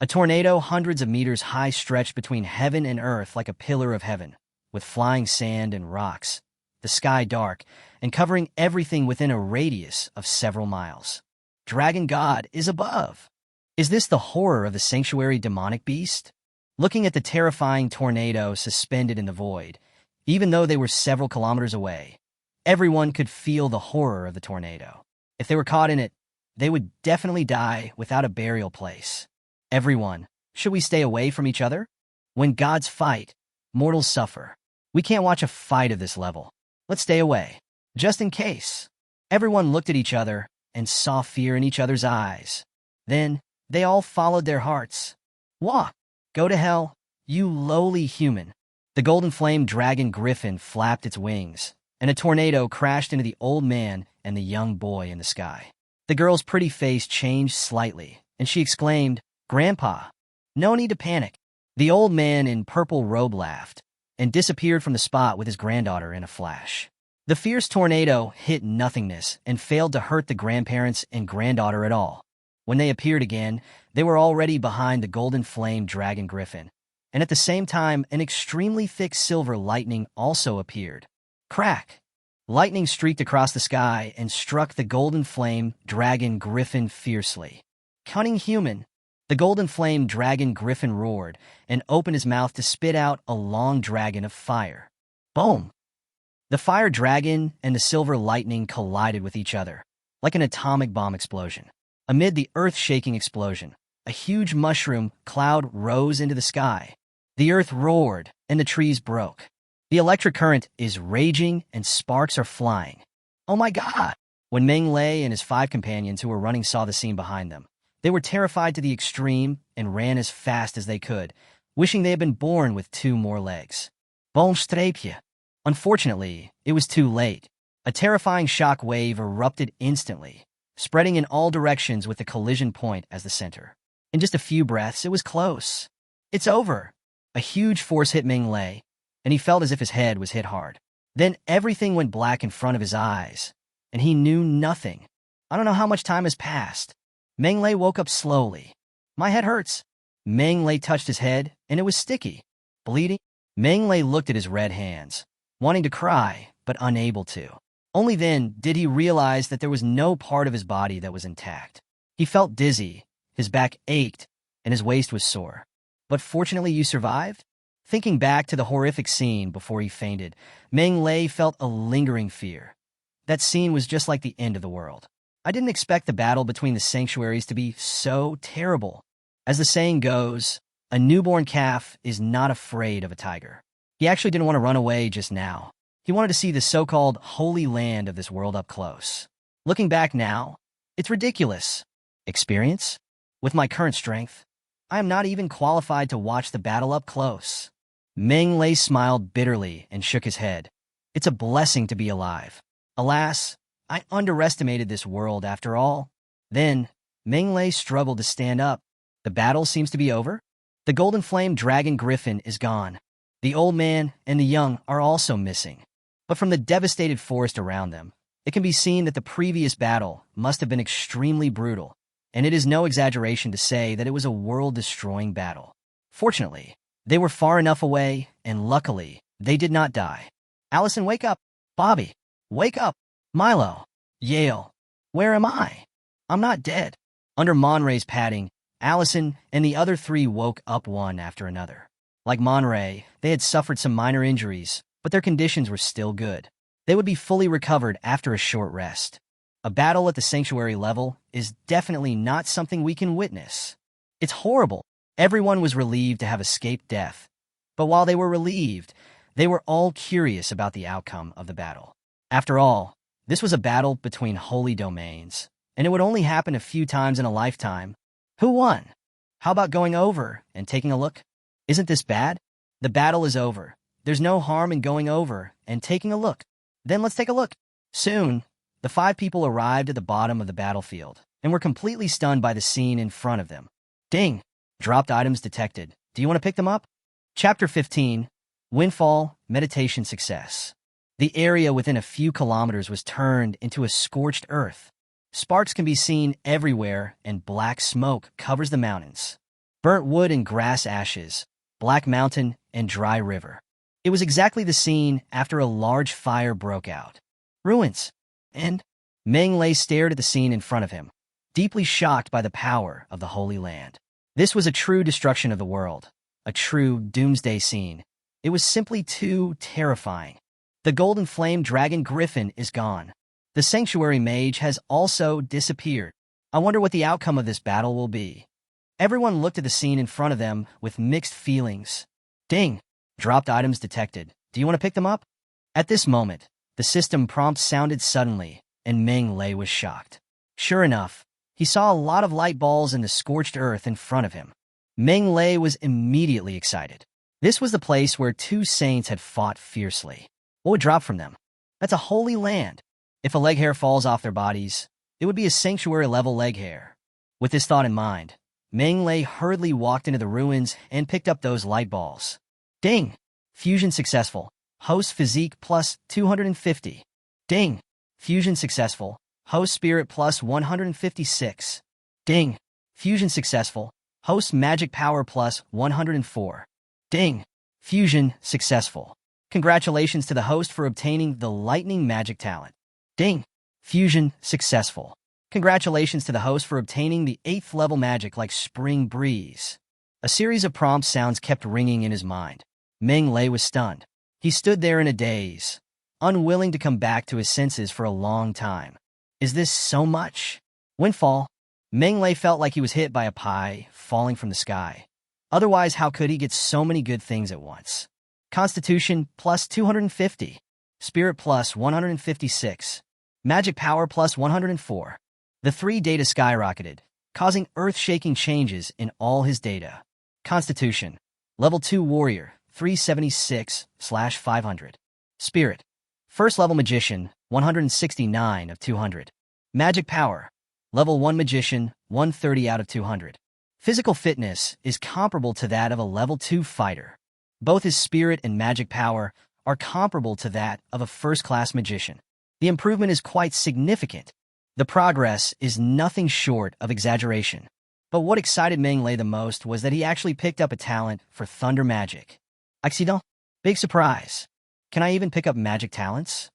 A tornado hundreds of meters high stretched between heaven and earth like a pillar of heaven, with flying sand and rocks, the sky dark, and covering everything within a radius of several miles. Dragon God is above. Is this the horror of the sanctuary demonic beast? Looking at the terrifying tornado suspended in the void, even though they were several kilometers away, everyone could feel the horror of the tornado. If they were caught in it, they would definitely die without a burial place. Everyone, should we stay away from each other? When gods fight, mortals suffer. We can't watch a fight of this level. Let's stay away. Just in case. Everyone looked at each other and saw fear in each other's eyes. Then, they all followed their hearts. Wah! Go to hell, you lowly human. The golden flame dragon griffin flapped its wings, and a tornado crashed into the old man and the young boy in the sky. The girl's pretty face changed slightly, and she exclaimed, Grandpa, no need to panic. The old man in purple robe laughed and disappeared from the spot with his granddaughter in a flash. The fierce tornado hit nothingness and failed to hurt the grandparents and granddaughter at all. When they appeared again, they were already behind the golden flame dragon griffin, and at the same time, an extremely thick silver lightning also appeared. Crack! Lightning streaked across the sky and struck the golden flame dragon griffin fiercely. Cunning human! The golden flame dragon griffin roared and opened his mouth to spit out a long dragon of fire. Boom! The fire dragon and the silver lightning collided with each other, like an atomic bomb explosion. Amid the earth-shaking explosion, a huge mushroom cloud rose into the sky. The earth roared, and the trees broke. The electric current is raging, and sparks are flying. Oh my God! When Menglei and his 5 companions who were running saw the scene behind them, they were terrified to the extreme and ran as fast as they could, wishing they had been born with 2 more legs. Bon streepje. Unfortunately, it was too late. A terrifying shock wave erupted instantly, spreading in all directions with the collision point as the center. In just a few breaths, it was close. It's over. A huge force hit Menglei, and he felt as if his head was hit hard. Then everything went black in front of his eyes, and he knew nothing. I don't know how much time has passed. Meng Lei woke up slowly. My head hurts. Meng Lei touched his head, and it was sticky. Bleeding? Meng Lei looked at his red hands, wanting to cry, but unable to. Only then did he realize that there was no part of his body that was intact. He felt dizzy, his back ached, and his waist was sore. But fortunately you survived? Thinking back to the horrific scene before he fainted, Meng Lei felt a lingering fear. That scene was just like the end of the world. I didn't expect the battle between the sanctuaries to be so terrible. As the saying goes, a newborn calf is not afraid of a tiger. He actually didn't want to run away just now. He wanted to see the so-called holy land of this world up close. Looking back now, it's ridiculous. Experience? With my current strength, I am not even qualified to watch the battle up close. Meng Lei smiled bitterly and shook his head. It's a blessing to be alive. Alas, I underestimated this world after all. Then, Meng Lei struggled to stand up. The battle seems to be over. The golden flame dragon griffin is gone. The old man and the young are also missing. But from the devastated forest around them, it can be seen that the previous battle must have been extremely brutal, and it is no exaggeration to say that it was a world-destroying battle. Fortunately, they were far enough away, and luckily, they did not die. Allison, wake up! Bobby, wake up! Milo, Yale, where am I? I'm not dead. Under Monray's patting, Allison and the other three woke up one after another. Like Monray, they had suffered some minor injuries, but their conditions were still good. They would be fully recovered after a short rest. A battle at the sanctuary level is definitely not something we can witness. It's horrible. Everyone was relieved to have escaped death. But while they were relieved, they were all curious about the outcome of the battle. After all, this was a battle between holy domains, and it would only happen a few times in a lifetime. Who won? How about going over and taking a look? Isn't this bad? The battle is over. There's no harm in going over and taking a look. Then let's take a look. Soon, the 5 people arrived at the bottom of the battlefield and were completely stunned by the scene in front of them. Ding! Dropped items detected. Do you want to pick them up? Chapter 15, Windfall, Meditation Success. The area within a few kilometers was turned into a scorched earth. Sparks can be seen everywhere, and black smoke covers the mountains. Burnt wood and grass ashes, black mountain and dry river. It was exactly the scene after a large fire broke out. Ruins. And Meng Lei stared at the scene in front of him, deeply shocked by the power of the Holy Land. This was a true destruction of the world, a true doomsday scene. It was simply too terrifying. The golden flame dragon griffin is gone. The sanctuary mage has also disappeared. I wonder what the outcome of this battle will be. Everyone looked at the scene in front of them with mixed feelings. Ding! Dropped items detected. Do you want to pick them up? At this moment, the system prompt sounded suddenly, and Meng Lei was shocked. Sure enough, he saw a lot of light balls in the scorched earth in front of him. Meng Lei was immediately excited. This was the place where 2 saints had fought fiercely. What would drop from them? That's a holy land. If a leg hair falls off their bodies, it would be a sanctuary-level leg hair. With this thought in mind, Meng Lei hurriedly walked into the ruins and picked up those light balls. Ding! Fusion successful. Host physique plus 250. Ding! Fusion successful. Host spirit plus 156. Ding! Fusion successful. Host magic power plus 104. Ding! Fusion successful. Congratulations to the host for obtaining the lightning magic talent. Ding! Fusion successful. Congratulations to the host for obtaining the 8th level magic like Spring Breeze. A series of prompt sounds kept ringing in his mind. Meng Lei was stunned. He stood there in a daze, unwilling to come back to his senses for a long time. Is this so much? Windfall. Meng Lei felt like he was hit by a pie falling from the sky. Otherwise, how could he get so many good things at once? Constitution plus 250. Spirit plus 156. Magic power plus 104. The 3 data skyrocketed, causing earth-shaking changes in all his data. Constitution. Level 2 Warrior, 376/500. Spirit. First level Magician, 169 of 200. Magic power. Level 1 Magician, 130 out of 200. Physical fitness is comparable to that of a level 2 fighter. Both his spirit and magic power are comparable to that of a first-class magician. The improvement is quite significant. The progress is nothing short of exaggeration. But what excited Meng Lei the most was that he actually picked up a talent for thunder magic. Accident? Big surprise. Can I even pick up magic talents?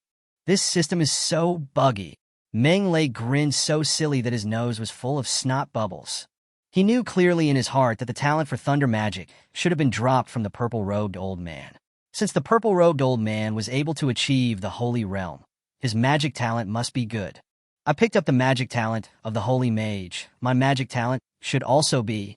This system is so buggy. Meng Lei grinned so silly that his nose was full of snot bubbles. He knew clearly in his heart that the talent for thunder magic should have been dropped from the purple-robed old man. Since the purple-robed old man was able to achieve the Holy Realm, his magic talent must be good. I picked up the magic talent of the Holy Mage. My magic talent should also be...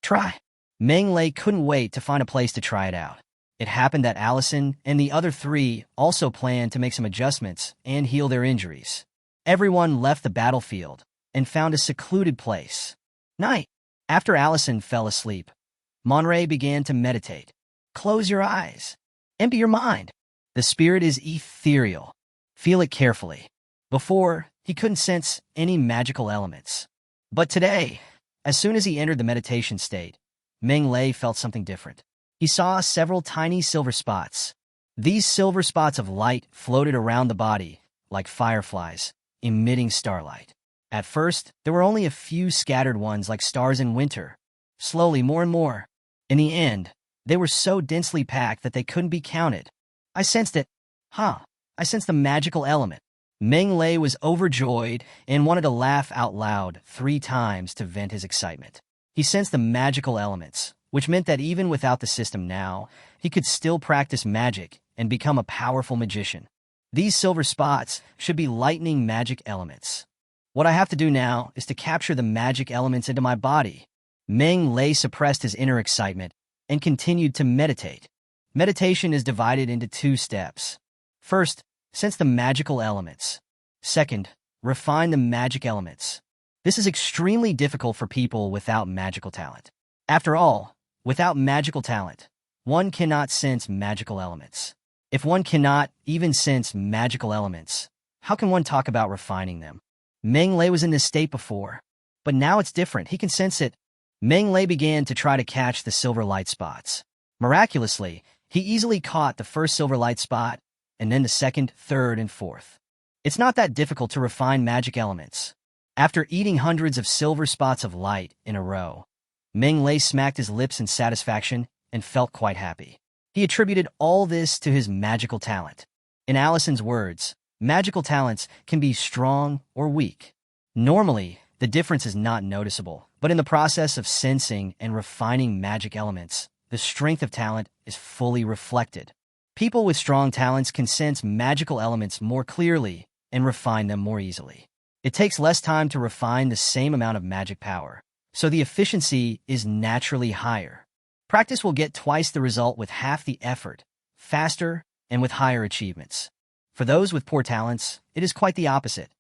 Try. Meng Lei couldn't wait to find a place to try it out. It happened that Allison and the other three also planned to make some adjustments and heal their injuries. Everyone left the battlefield and found a secluded place. Night. After Allison fell asleep, Monray began to meditate. Close your eyes. Empty your mind. The spirit is ethereal. Feel it carefully. Before, he couldn't sense any magical elements. But today, as soon as he entered the meditation state, Meng Lei felt something different. He saw several tiny silver spots. These silver spots of light floated around the body, like fireflies, emitting starlight. At first, there were only a few scattered ones like stars in winter. Slowly, more and more. In the end, they were so densely packed that they couldn't be counted. I sensed it. I sensed the magical element. Meng Lei was overjoyed and wanted to laugh out loud 3 times to vent his excitement. He sensed the magical elements, which meant that even without the system now, he could still practice magic and become a powerful magician. These silver spots should be lightning magic elements. What I have to do now is to capture the magic elements into my body. Meng Lei suppressed his inner excitement and continued to meditate. Meditation is divided into 2 steps. First, sense the magical elements. Second, refine the magic elements. This is extremely difficult for people without magical talent. After all, without magical talent, one cannot sense magical elements. If one cannot even sense magical elements, how can one talk about refining them? Meng Lei was in this state before, but now it's different. He can sense it. Meng Lei began to try to catch the silver light spots. Miraculously, he easily caught the first silver light spot, and then the second, third, and fourth. It's not that difficult to refine magic elements. After eating hundreds of silver spots of light in a row, Meng Lei smacked his lips in satisfaction and felt quite happy. He attributed all this to his magical talent. In Allison's words, magical talents can be strong or weak. Normally, the difference is not noticeable, but in the process of sensing and refining magic elements, the strength of talent is fully reflected. People with strong talents can sense magical elements more clearly and refine them more easily. It takes less time to refine the same amount of magic power, so the efficiency is naturally higher. Practice will get twice the result with half the effort, faster, and with higher achievements. For those with poor talents, it is quite the opposite.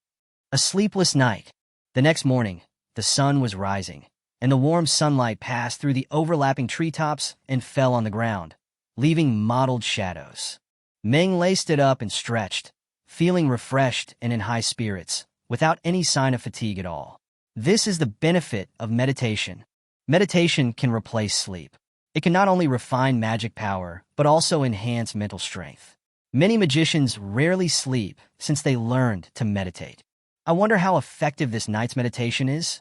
A sleepless night. The next morning, the sun was rising, and the warm sunlight passed through the overlapping treetops and fell on the ground, leaving mottled shadows. Meng Lei stood up and stretched, feeling refreshed and in high spirits, without any sign of fatigue at all. This is the benefit of meditation. Meditation can replace sleep. It can not only refine magic power, but also enhance mental strength. Many magicians rarely sleep since they learned to meditate. I wonder how effective this night's meditation is?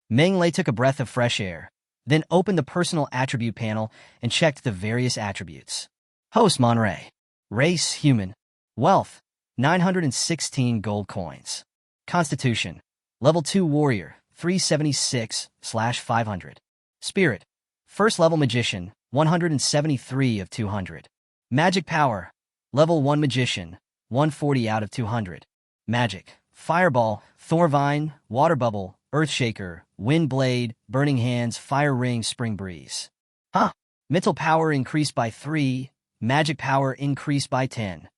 Meng Lei took a breath of fresh air, then opened the personal attribute panel and checked the various attributes. Host Monray. Race human. Wealth 916 gold coins. Constitution level 2 warrior 376/500. Spirit first level magician 173 of 200. Magic power level 1 magician 140 out of 200. Magic fireball, thorvine, water bubble, earthshaker, wind blade, burning hands, fire ring, spring breeze. Mental power increased by 3, magic power increased by 10.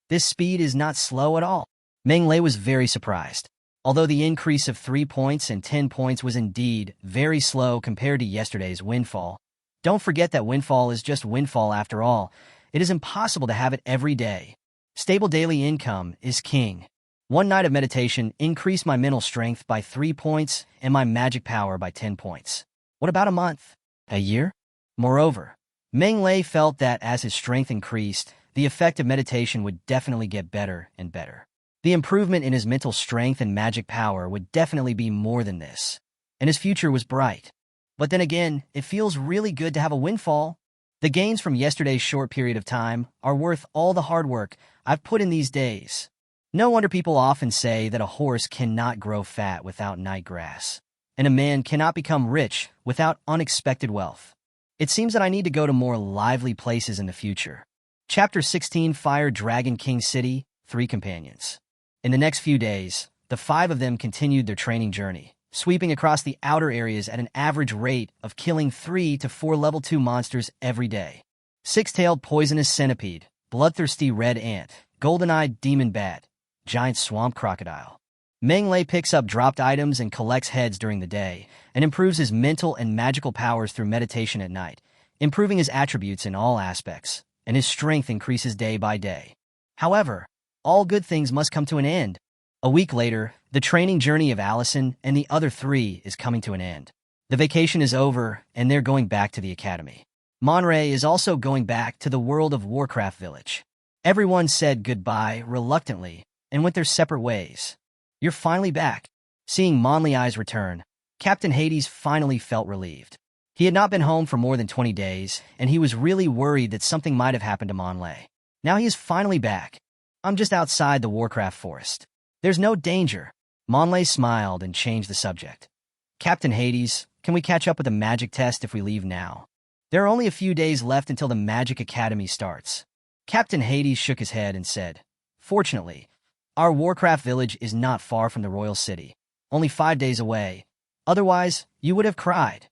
This speed is not slow at all. Meng Lei was very surprised. Although the increase of 3 points and 10 points was indeed very slow compared to yesterday's windfall, don't forget that windfall is just windfall after all. It is impossible to have it every day. Stable daily income is king. One night of meditation increased my mental strength by 3 points and my magic power by 10 points. What about a month? A year? Moreover, Meng Lei felt that as his strength increased, the effect of meditation would definitely get better and better. The improvement in his mental strength and magic power would definitely be more than this, and his future was bright. But then again, it feels really good to have a windfall. The gains from yesterday's short period of time are worth all the hard work I've put in these days. No wonder people often say that a horse cannot grow fat without night grass, and a man cannot become rich without unexpected wealth. It seems that I need to go to more lively places in the future. Chapter 16, Fire Dragon King City, 3 Companions. In the next few days, the 5 of them continued their training journey, sweeping across the outer areas at an average rate of killing 3 to 4 level 2 monsters every day. Six-tailed poisonous centipede, bloodthirsty red ant, golden-eyed demon bat, giant swamp crocodile. Meng Lei picks up dropped items and collects heads during the day, and improves his mental and magical powers through meditation at night, improving his attributes in all aspects, and his strength increases day by day. However, all good things must come to an end. A week later, the training journey of Allison and the other 3 is coming to an end. The vacation is over, and they're going back to the academy. Monray is also going back to the world of Warcraft village. Everyone said goodbye reluctantly and went their separate ways. You're finally back. Seeing Monley's return, Captain Hades finally felt relieved. He had not been home for more than 20 days, and he was really worried that something might have happened to Monley. Now he is finally back. I'm just outside the Warcraft forest. There's no danger. Monley smiled and changed the subject. Captain Hades, can we catch up with the magic test if we leave now? There are only a few days left until the Magic Academy starts. Captain Hades shook his head and said, Fortunately, our Warcraft village is not far from the royal city, only 5 days away. Otherwise, you would have cried.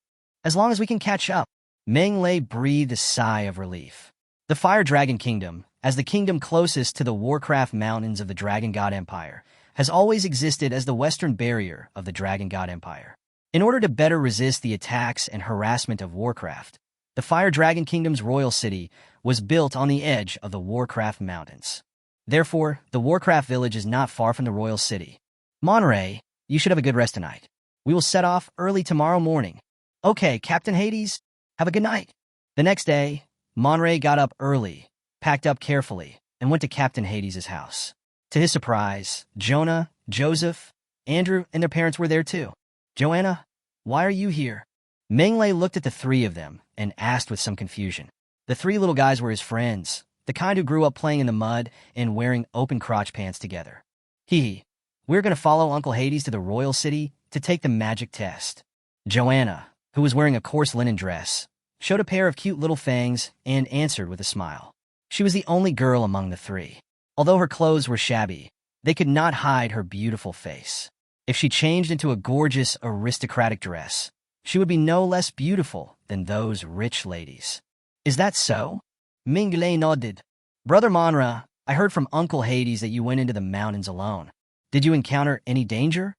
As long as we can catch up. Meng Lei breathed a sigh of relief. The Fire Dragon Kingdom, as the kingdom closest to the Warcraft mountains of the Dragon God Empire, has always existed as the western barrier of the Dragon God Empire. In order to better resist the attacks and harassment of Warcraft, the Fire Dragon Kingdom's royal city was built on the edge of the Warcraft mountains. Therefore, the Warcraft village is not far from the royal city. Monray, you should have a good rest tonight. We will set off early tomorrow morning. Okay, Captain Hades, have a good night. The next day, Monray got up early, packed up carefully, and went to Captain Hades' house. To his surprise, Jonah, Joseph, Andrew, and their parents were there too. Joanna, why are you here? Meng Lei looked at the 3 of them and asked with some confusion. The 3 little guys were his friends, the kind who grew up playing in the mud and wearing open crotch pants together. We're going to follow Uncle Hades to the royal city to take the magic test. Joanna, who was wearing a coarse linen dress, showed a pair of cute little fangs and answered with a smile. She was the only girl among the 3. Although her clothes were shabby, they could not hide her beautiful face. If she changed into a gorgeous, aristocratic dress, she would be no less beautiful than those rich ladies. Is that so? Meng Lei nodded. Brother Monra, I heard from Uncle Hades that you went into the mountains alone. Did you encounter any danger?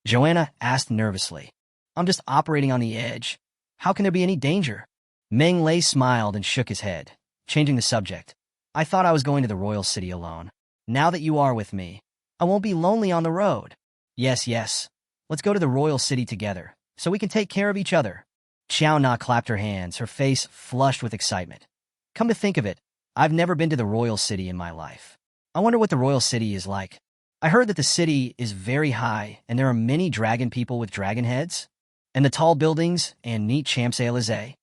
Joanna asked nervously. I'm just operating on the edge. How can there be any danger? Meng Lei smiled and shook his head, changing the subject. I thought I was going to the royal city alone. Now that you are with me, I won't be lonely on the road. Yes. Let's go to the royal city together, so we can take care of each other. Xiao Na clapped her hands, her face flushed with excitement. Come to think of it, I've never been to the royal city in my life. I wonder what the royal city is like. I heard that the city is very high and there are many dragon people with dragon heads, and the tall buildings and neat Champs-Élysées.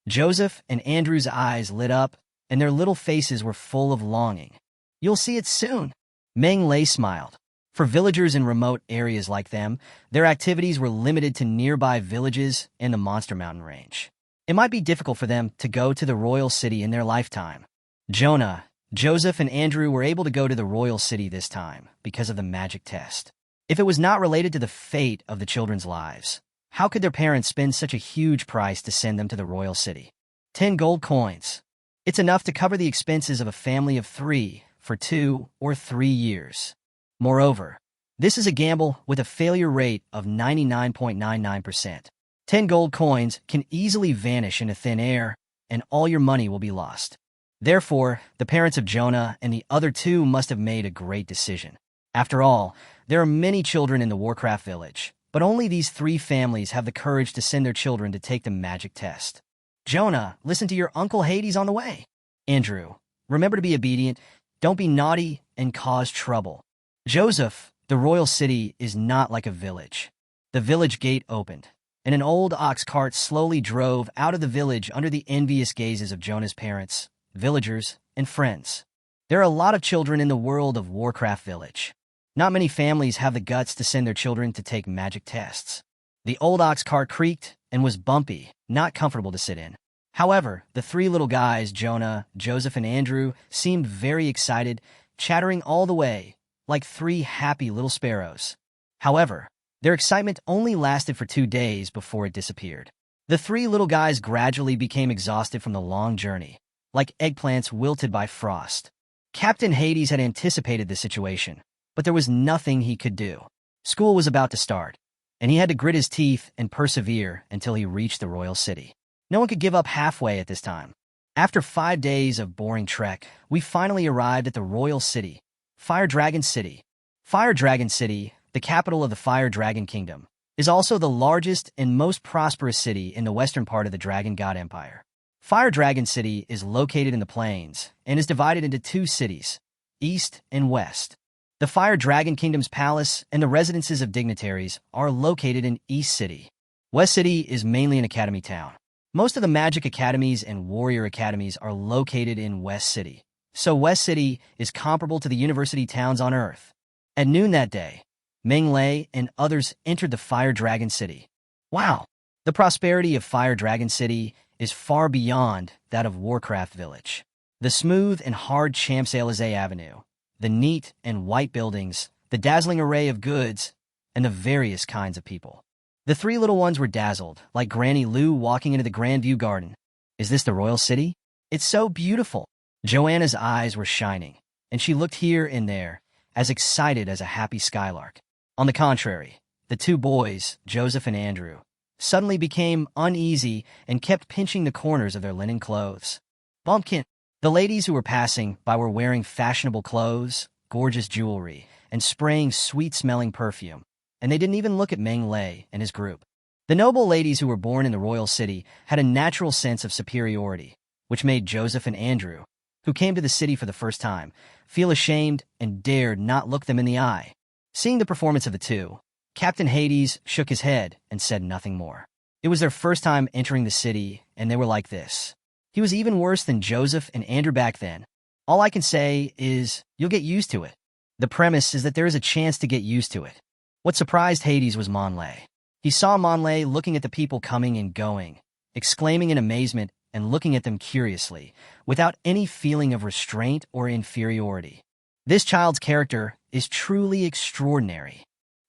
Joseph and Andrew's eyes lit up, and their little faces were full of longing. You'll see it soon. Meng Lei smiled. For villagers in remote areas like them, their activities were limited to nearby villages and the Monster Mountain range. It might be difficult for them to go to the royal city in their lifetime. Jonah, Joseph, and Andrew were able to go to the royal city this time because of the magic test. If it was not related to the fate of the children's lives, how could their parents spend such a huge price to send them to the royal city? 10 gold coins. It's enough to cover the expenses of a family of 3 for 2 or 3 years. Moreover, this is a gamble with a failure rate of 99.99%. 10 gold coins can easily vanish into thin air, and all your money will be lost. Therefore, the parents of Jonah and the other 2 must have made a great decision. After all, there are many children in the Warcraft village, but only these 3 families have the courage to send their children to take the magic test. Jonah, listen to your Uncle Hades on the way. Andrew, remember to be obedient, don't be naughty, and cause trouble. Joseph, the royal city is not like a village. The village gate opened, and an old ox cart slowly drove out of the village under the envious gazes of Jonah's parents, villagers, and friends. There are a lot of children in the world of Warcraft village. Not many families have the guts to send their children to take magic tests. The old ox cart creaked and was bumpy, not comfortable to sit in. However, the three little guys, Jonah, Joseph, and Andrew, seemed very excited, chattering all the way, like three happy little sparrows. However, their excitement only lasted for 2 days before it disappeared. The three little guys gradually became exhausted from the long journey, like eggplants wilted by frost. Captain Hades had anticipated the situation, but there was nothing he could do. School was about to start, and he had to grit his teeth and persevere until he reached the royal city. No one could give up halfway at this time. After 5 days of boring trek, we finally arrived at the royal city, Fire Dragon City. Fire Dragon City, the capital of the Fire Dragon Kingdom, is also the largest and most prosperous city in the western part of the Dragon God Empire. Fire Dragon City is located in the plains and is divided into 2 cities, east and west. The Fire Dragon Kingdom's palace and the residences of dignitaries are located in East City. West City is mainly an academy town. Most of the magic academies and warrior academies are located in West City, so West City is comparable to the university towns on Earth. At noon that day, Meng Lei and others entered the Fire Dragon City. Wow! The prosperity of Fire Dragon City is far beyond that of Warcraft Village. The smooth and hard Champs-Élysées Avenue, the neat and white buildings, the dazzling array of goods, and the various kinds of people. The three little ones were dazzled, like Granny Lou walking into the Grand View Garden. Is this the royal city? It's so beautiful. Joanna's eyes were shining, and she looked here and there, as excited as a happy skylark. On the contrary, the 2 boys, Joseph and Andrew, suddenly became uneasy and kept pinching the corners of their linen clothes. Bumpkin! The ladies who were passing by were wearing fashionable clothes, gorgeous jewelry, and spraying sweet-smelling perfume, and they didn't even look at Meng Lei and his group. The noble ladies who were born in the royal city had a natural sense of superiority, which made Joseph and Andrew, who came to the city for the first time, feel ashamed and dared not look them in the eye. Seeing the performance of the 2, Captain Hades shook his head and said nothing more. It was their first time entering the city, and they were like this. He was even worse than Joseph and Andrew back then. All I can say is, you'll get used to it. The premise is that there is a chance to get used to it. What surprised Hades was Monlay. He saw Monlay looking at the people coming and going, exclaiming in amazement and looking at them curiously, without any feeling of restraint or inferiority. This child's character is truly extraordinary.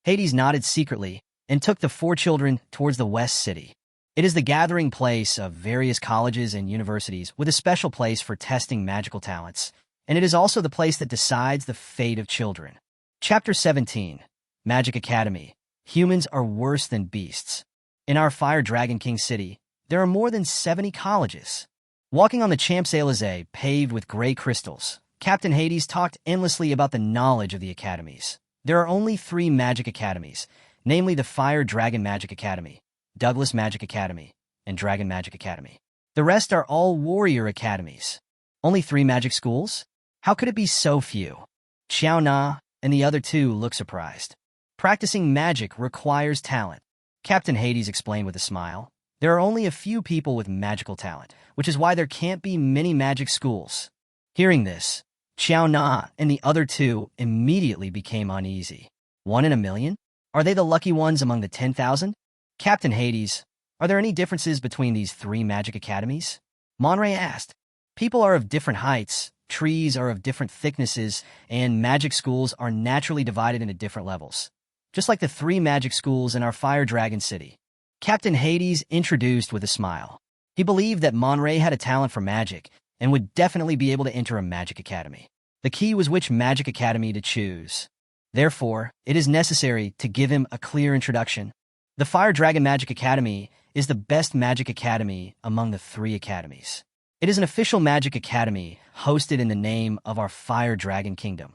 Hades nodded secretly and took the 4 children towards the West City. It is the gathering place of various colleges and universities with a special place for testing magical talents, and it is also the place that decides the fate of children. Chapter 17, Magic Academy. Humans are worse than beasts. In our Fire Dragon King City, there are more than 70 colleges. Walking on the Champs-Élysées paved with gray crystals, Captain Hades talked endlessly about the knowledge of the academies. There are only 3 magic academies, namely the Fire Dragon Magic Academy, Douglas Magic Academy, and Dragon Magic Academy. The rest are all warrior academies. Only 3 magic schools? How could it be so few? Xiao Na and the other 2 looked surprised. Practicing magic requires talent, Captain Hades explained with a smile. There are only a few people with magical talent, which is why there can't be many magic schools. Hearing this, Xiao Na and the other 2 immediately became uneasy. 1 in a million? Are they the lucky ones among the 10,000? Captain Hades, are there any differences between these 3 magic academies? Monray asked. People are of different heights, trees are of different thicknesses, and magic schools are naturally divided into different levels. Just like the 3 magic schools in our Fire Dragon City. Captain Hades introduced with a smile. He believed that Monray had a talent for magic and would definitely be able to enter a magic academy. The key was which magic academy to choose. Therefore, it is necessary to give him a clear introduction. The Fire Dragon Magic Academy is the best magic academy among the 3 academies. It is an official magic academy hosted in the name of our Fire Dragon Kingdom,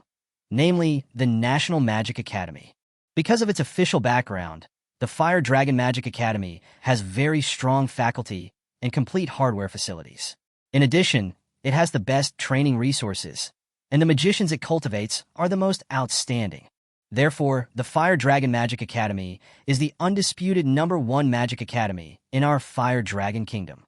namely the National Magic Academy. Because of its official background, the Fire Dragon Magic Academy has very strong faculty and complete hardware facilities. In addition, it has the best training resources, and the magicians it cultivates are the most outstanding. Therefore, the Fire Dragon Magic Academy is the undisputed #1 magic academy in our Fire Dragon Kingdom.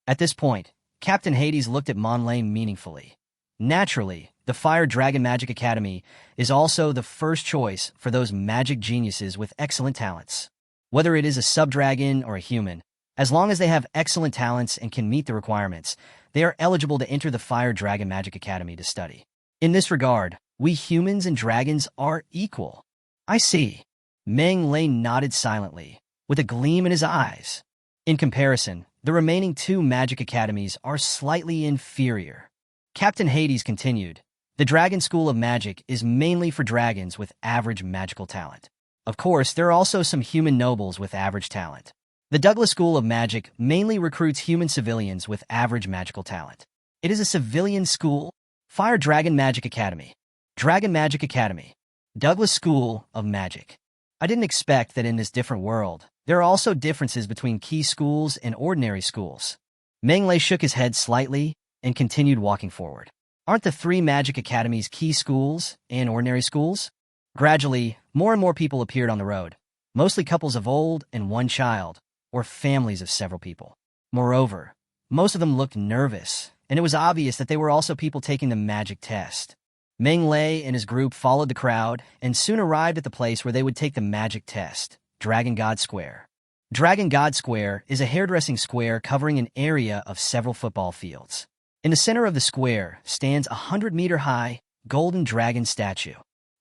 At this point, Captain Hades looked at Monlay meaningfully. Naturally, the Fire Dragon Magic Academy is also the first choice for those magic geniuses with excellent talents. Whether it is a sub-dragon or a human, as long as they have excellent talents and can meet the requirements, they are eligible to enter the Fire Dragon Magic Academy to study. In this regard, we humans and dragons are equal. I see. Meng Lei nodded silently, with a gleam in his eyes. In comparison, the remaining 2 magic academies are slightly inferior. Captain Hades continued, the Dragon School of Magic is mainly for dragons with average magical talent. Of course, there are also some human nobles with average talent. The Douglas School of Magic mainly recruits human civilians with average magical talent. It is a civilian school. Fire Dragon Magic Academy. Dragon Magic Academy. Douglas School of Magic. I didn't expect that in this different world, there are also differences between key schools and ordinary schools. Meng Lei shook his head slightly and continued walking forward. Aren't the 3 magic academies key schools and ordinary schools? Gradually, more and more people appeared on the road, mostly couples of old and 1 child, or families of several people. Moreover, most of them looked nervous, and it was obvious that they were also people taking the magic test. Meng Lei and his group followed the crowd and soon arrived at the place where they would take the magic test, Dragon God Square. Dragon God Square is a hairdressing square covering an area of several football fields. In the center of the square stands a 100-meter-high golden dragon statue.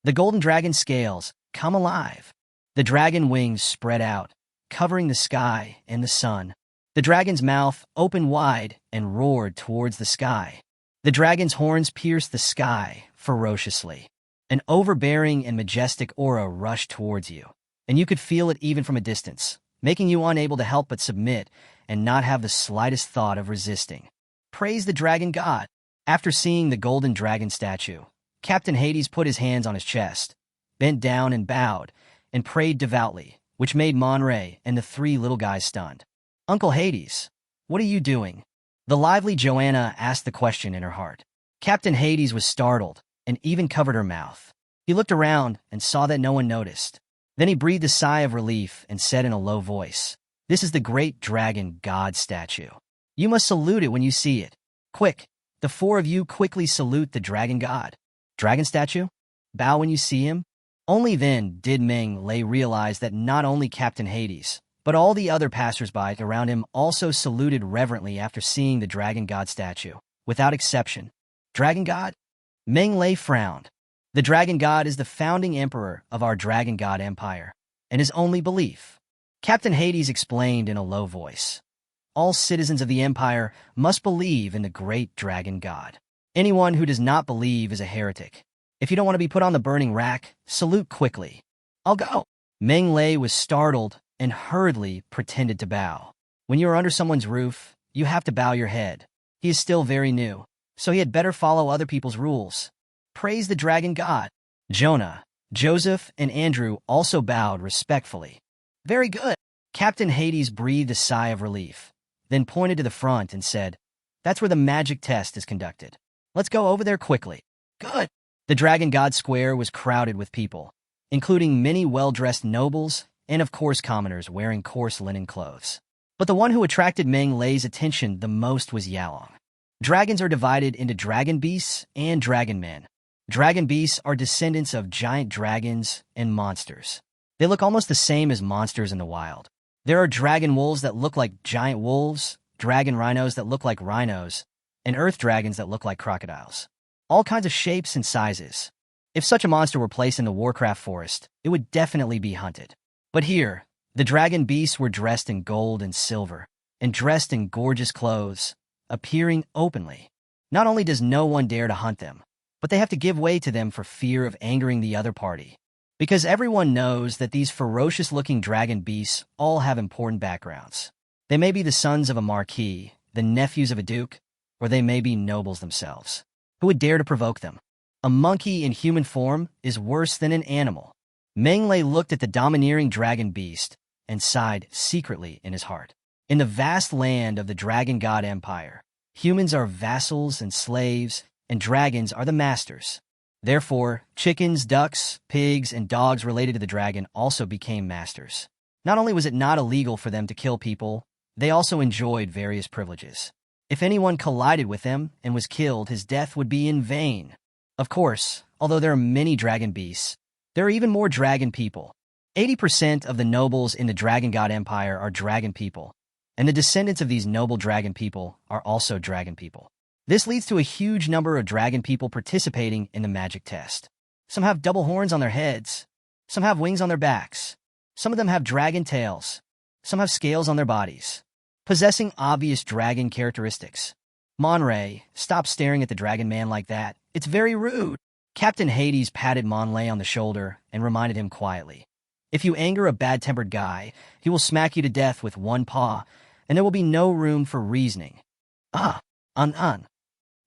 The golden dragon scales come alive. The dragon wings spread out, covering the sky and the sun. The dragon's mouth opened wide and roared towards the sky. The dragon's horns pierced the sky ferociously. An overbearing and majestic aura rushed towards you, and you could feel it even from a distance, making you unable to help but submit and not have the slightest thought of resisting. Praise the dragon god. After seeing the golden dragon statue, Captain Hades put his hands on his chest, bent down and bowed, and prayed devoutly, which made Monray and the 3 little guys stunned. Uncle Hades, what are you doing? The lively Joanna asked the question in her heart. Captain Hades was startled and even covered her mouth. He looked around and saw that no one noticed. Then he breathed a sigh of relief and said in a low voice, "This is the great dragon god statue. You must salute it when you see it. Quick, the 4 of you quickly salute the dragon god." Dragon statue? Bow when you see him? Only then did Meng Lei realize that not only Captain Hades, but all the other passersby around him also saluted reverently after seeing the dragon god statue, without exception. Dragon god? Meng Lei frowned. The dragon god is the founding emperor of our dragon god empire, and his only belief. Captain Hades explained in a low voice. All citizens of the empire must believe in the great dragon god. Anyone who does not believe is a heretic. If you don't want to be put on the burning rack, salute quickly. I'll go. Meng Lei was startled and hurriedly pretended to bow. When you are under someone's roof, you have to bow your head. He is still very new, so he had better follow other people's rules. Praise the dragon god. Jonah, Joseph, and Andrew also bowed respectfully. Very good. Captain Hades breathed a sigh of relief, then pointed to the front and said, "That's where the magic test is conducted. Let's go over there quickly." Good. The Dragon God Square was crowded with people, including many well-dressed nobles and, of course, commoners wearing coarse linen clothes. But the one who attracted Meng Lei's attention the most was Yalong. Dragons are divided into dragon beasts and dragon men. Dragon beasts are descendants of giant dragons and monsters. They look almost the same as monsters in the wild. There are dragon wolves that look like giant wolves, dragon rhinos that look like rhinos, and earth dragons that look like crocodiles. All kinds of shapes and sizes. If such a monster were placed in the Warcraft forest, it would definitely be hunted. But here, the dragon beasts were dressed in gold and silver, and dressed in gorgeous clothes, appearing openly. Not only does no one dare to hunt them, but they have to give way to them for fear of angering the other party. Because everyone knows that these ferocious-looking dragon beasts all have important backgrounds. They may be the sons of a marquis, the nephews of a duke, or they may be nobles themselves. Who would dare to provoke them? A monkey in human form is worse than an animal. Meng Lei looked at the domineering dragon beast and sighed secretly in his heart. In the vast land of the Dragon God Empire, humans are vassals and slaves, and dragons are the masters. Therefore, chickens, ducks, pigs, and dogs related to the dragon also became masters. Not only was it not illegal for them to kill people, they also enjoyed various privileges. If anyone collided with them and was killed, his death would be in vain. Of course, although there are many dragon beasts, there are even more dragon people. 80% of the nobles in the Dragon God Empire are dragon people, and the descendants of these noble dragon people are also dragon people. This leads to a huge number of dragon people participating in the magic test. Some have double horns on their heads, some have wings on their backs, some of them have dragon tails, some have scales on their bodies, possessing obvious dragon characteristics. Monray, stop staring at the dragon man like that. It's very rude. Captain Hades patted Monlay on the shoulder and reminded him quietly, if you anger a bad-tempered guy, he will smack you to death with one paw, and there will be no room for reasoning.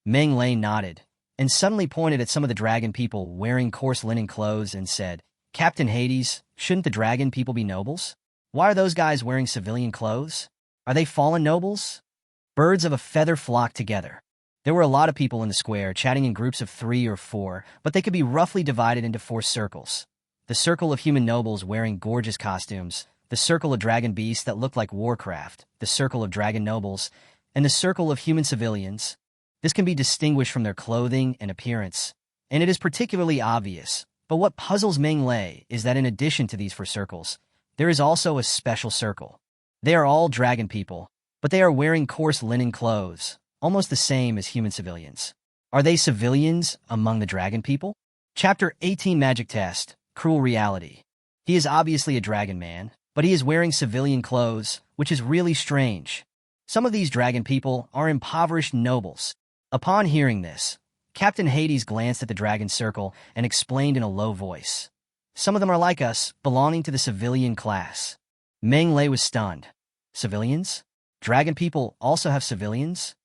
Meng Lei nodded, and suddenly pointed at some of the dragon people wearing coarse linen clothes and said, Captain Hades, shouldn't the dragon people be nobles? Why are those guys wearing civilian clothes? Are they fallen nobles? Birds of a feather flocked together. There were a lot of people in the square, chatting in groups of 3 or 4, but they could be roughly divided into 4 circles. The circle of human nobles wearing gorgeous costumes, the circle of dragon beasts that looked like Warcraft, the circle of dragon nobles, and the circle of human civilians. This can be distinguished from their clothing and appearance, and it is particularly obvious. But what puzzles Meng Lei is that in addition to these 4 circles, there is also a special circle. They are all dragon people, but they are wearing coarse linen clothes, almost the same as human civilians. Are they civilians among the dragon people? Chapter 18 Magic Test, Cruel Reality. He is obviously a dragon man, but he is wearing civilian clothes, which is really strange. Some of these dragon people are impoverished nobles. Upon hearing this, Captain Hades glanced at the dragon circle and explained in a low voice. Some of them are like us, belonging to the civilian class. Meng Lei was stunned. Civilians? Dragon people also have civilians?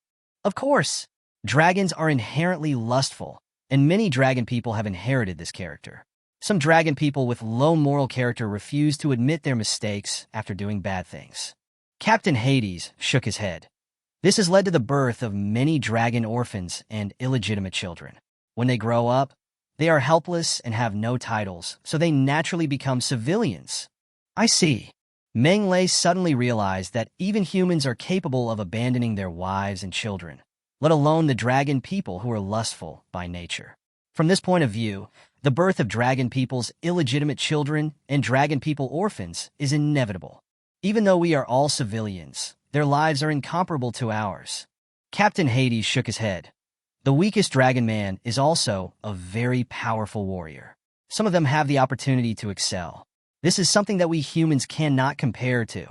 Of course. Dragons are inherently lustful, and many dragon people have inherited this character. Some dragon people with low moral character refuse to admit their mistakes after doing bad things. Captain Hades shook his head. This has led to the birth of many dragon orphans and illegitimate children. When they grow up, they are helpless and have no titles, so they naturally become civilians. I see. Meng Lei suddenly realized that even humans are capable of abandoning their wives and children, let alone the dragon people who are lustful by nature. From this point of view, the birth of dragon people's illegitimate children and dragon people orphans is inevitable. Even though we are all civilians, their lives are incomparable to ours. Captain Hades shook his head. The weakest dragon man is also a very powerful warrior. Some of them have the opportunity to excel. This is something that we humans cannot compare to.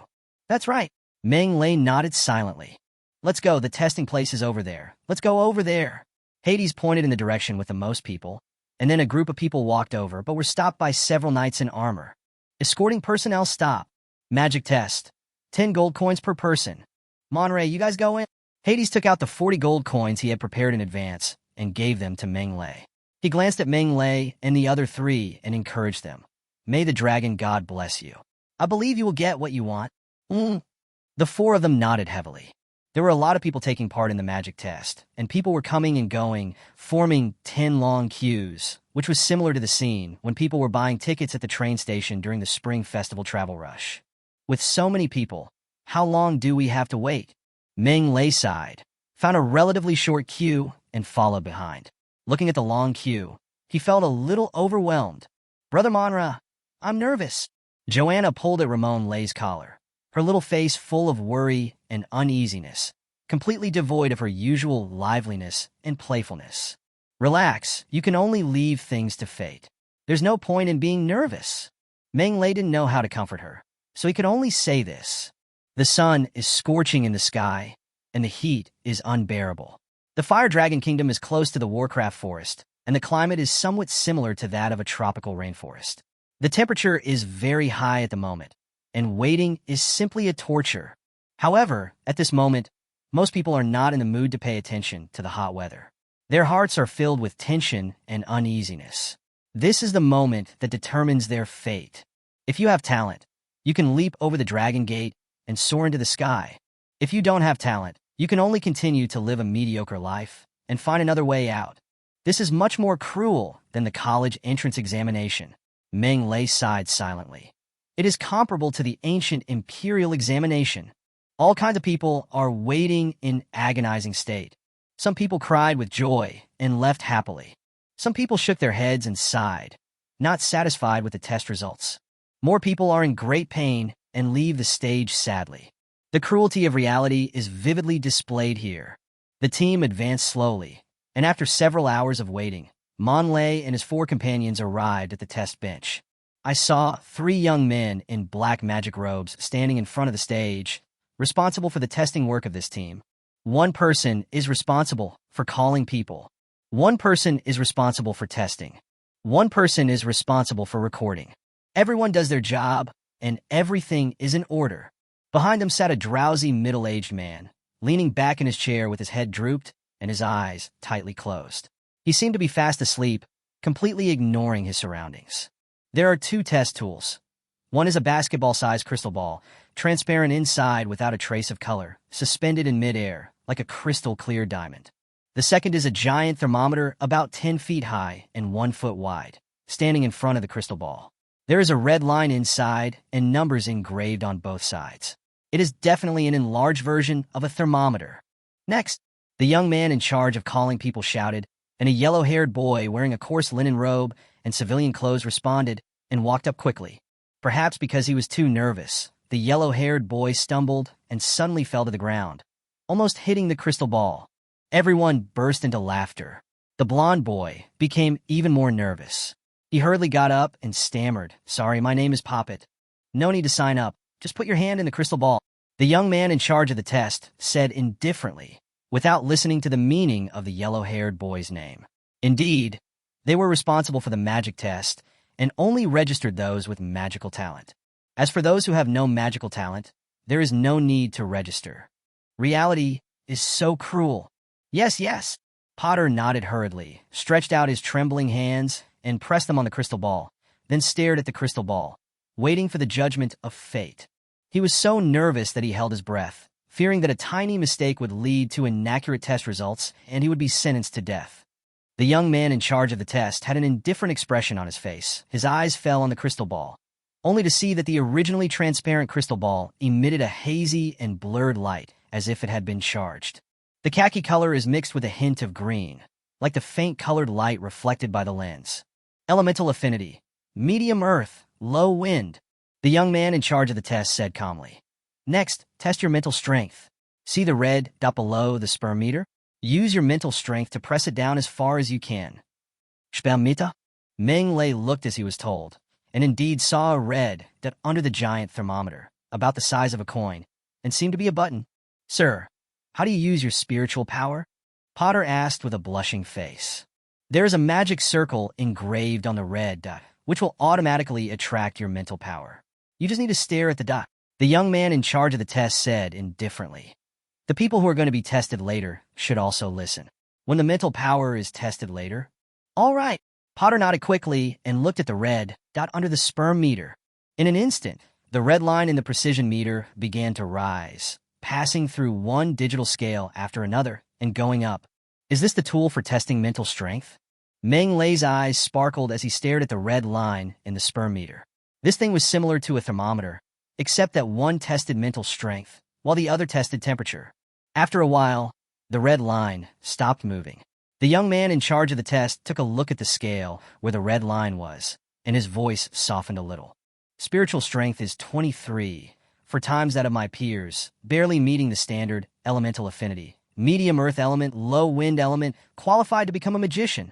That's right. Meng Lei nodded silently. Let's go, the testing place is over there. Let's go over there. Hades pointed in the direction with the most people, and then a group of people walked over but were stopped by several knights in armor. Escorting personnel stop. Magic test. 10 gold coins per person. Monray, you guys go in? Hades took out the 40 gold coins he had prepared in advance and gave them to Meng Lei. He glanced at Meng Lei and the other 3 and encouraged them. May the dragon god bless you. I believe you will get what you want. The 4 of them nodded heavily. There were a lot of people taking part in the magic test, and people were coming and going, forming 10 long queues, which was similar to the scene when people were buying tickets at the train station during the Spring Festival travel rush. With so many people, how long do we have to wait? Meng Lei sighed, found a relatively short queue, and followed behind. Looking at the long queue, he felt a little overwhelmed. Brother Monra, I'm nervous. Joanna pulled at Ramon Lei's collar, her little face full of worry and uneasiness, completely devoid of her usual liveliness and playfulness. Relax, you can only leave things to fate. There's no point in being nervous. Meng Lei didn't know how to comfort her, so he could only say this. The sun is scorching in the sky, and the heat is unbearable. The Fire Dragon Kingdom is close to the Warcraft forest, and the climate is somewhat similar to that of a tropical rainforest. The temperature is very high at the moment, and waiting is simply a torture. However, at this moment, most people are not in the mood to pay attention to the hot weather. Their hearts are filled with tension and uneasiness. This is the moment that determines their fate. If you have talent, you can leap over the dragon gate and soar into the sky. If you don't have talent, you can only continue to live a mediocre life and find another way out. This is much more cruel than the college entrance examination. Meng Lei sighed silently. It is comparable to the ancient imperial examination. All kinds of people are waiting in agonizing state. Some people cried with joy and left happily. Some people shook their heads and sighed, not satisfied with the test results. More people are in great pain and leave the stage sadly. The cruelty of reality is vividly displayed here. The team advanced slowly, and after several hours of waiting, Man Lei and his 4 companions arrived at the test bench. I saw 3 young men in black magic robes standing in front of the stage, responsible for the testing work of this team. One person is responsible for calling people. One person is responsible for testing. One person is responsible for recording. Everyone does their job, and everything is in order. Behind him sat a drowsy middle-aged man, leaning back in his chair with his head drooped and his eyes tightly closed. He seemed to be fast asleep, completely ignoring his surroundings. There are 2 test tools. One is a basketball-sized crystal ball, transparent inside without a trace of color, suspended in midair, like a crystal-clear diamond. The second is a giant thermometer about 10 feet high and 1 foot wide, standing in front of the crystal ball. There is a red line inside and numbers engraved on both sides. It is definitely an enlarged version of a thermometer. Next, the young man in charge of calling people shouted, and a yellow-haired boy wearing a coarse linen robe and civilian clothes responded and walked up quickly. Perhaps because he was too nervous, the yellow-haired boy stumbled and suddenly fell to the ground, almost hitting the crystal ball. Everyone burst into laughter. The blonde boy became even more nervous. He hurriedly got up and stammered, "Sorry, my name is Poppet. No need to sign up. Just put your hand in the crystal ball." The young man in charge of the test said indifferently, without listening to the meaning of the yellow-haired boy's name. Indeed, they were responsible for the magic test and only registered those with magical talent. As for those who have no magical talent, there is no need to register. Reality is so cruel. Yes, yes. Potter nodded hurriedly, stretched out his trembling hands, and pressed them on the crystal ball, then stared at the crystal ball, waiting for the judgment of fate. He was so nervous that he held his breath, fearing that a tiny mistake would lead to inaccurate test results and he would be sentenced to death. The young man in charge of the test had an indifferent expression on his face. His eyes fell on the crystal ball, only to see that the originally transparent crystal ball emitted a hazy and blurred light as if it had been charged. The khaki color is mixed with a hint of green, like the faint colored light reflected by the lens. Elemental affinity, medium earth, low wind. The young man in charge of the test said calmly. Next, test your mental strength. See the red dot below the sperm meter? Use your mental strength to press it down as far as you can. Spermita? Meng Lei looked as he was told, and indeed saw a red dot under the giant thermometer, about the size of a coin, and seemed to be a button. Sir, how do you use your spiritual power? Potter asked with a blushing face. There is a magic circle engraved on the red dot, which will automatically attract your mental power. You just need to stare at the dot. The young man in charge of the test said indifferently. The people who are going to be tested later should also listen. When the mental power is tested later. All right. Potter nodded quickly and looked at the red dot under the sperm meter. In an instant, the red line in the precision meter began to rise, passing through one digital scale after another and going up. Is this the tool for testing mental strength? Meng Lei's eyes sparkled as he stared at the red line in the sperm meter. This thing was similar to a thermometer, except that one tested mental strength, while the other tested temperature. After a while, the red line stopped moving. The young man in charge of the test took a look at the scale where the red line was, and his voice softened a little. Spiritual strength is 23, 4 times that of my peers, barely meeting the standard elemental affinity. Medium earth element, low wind element, qualified to become a magician.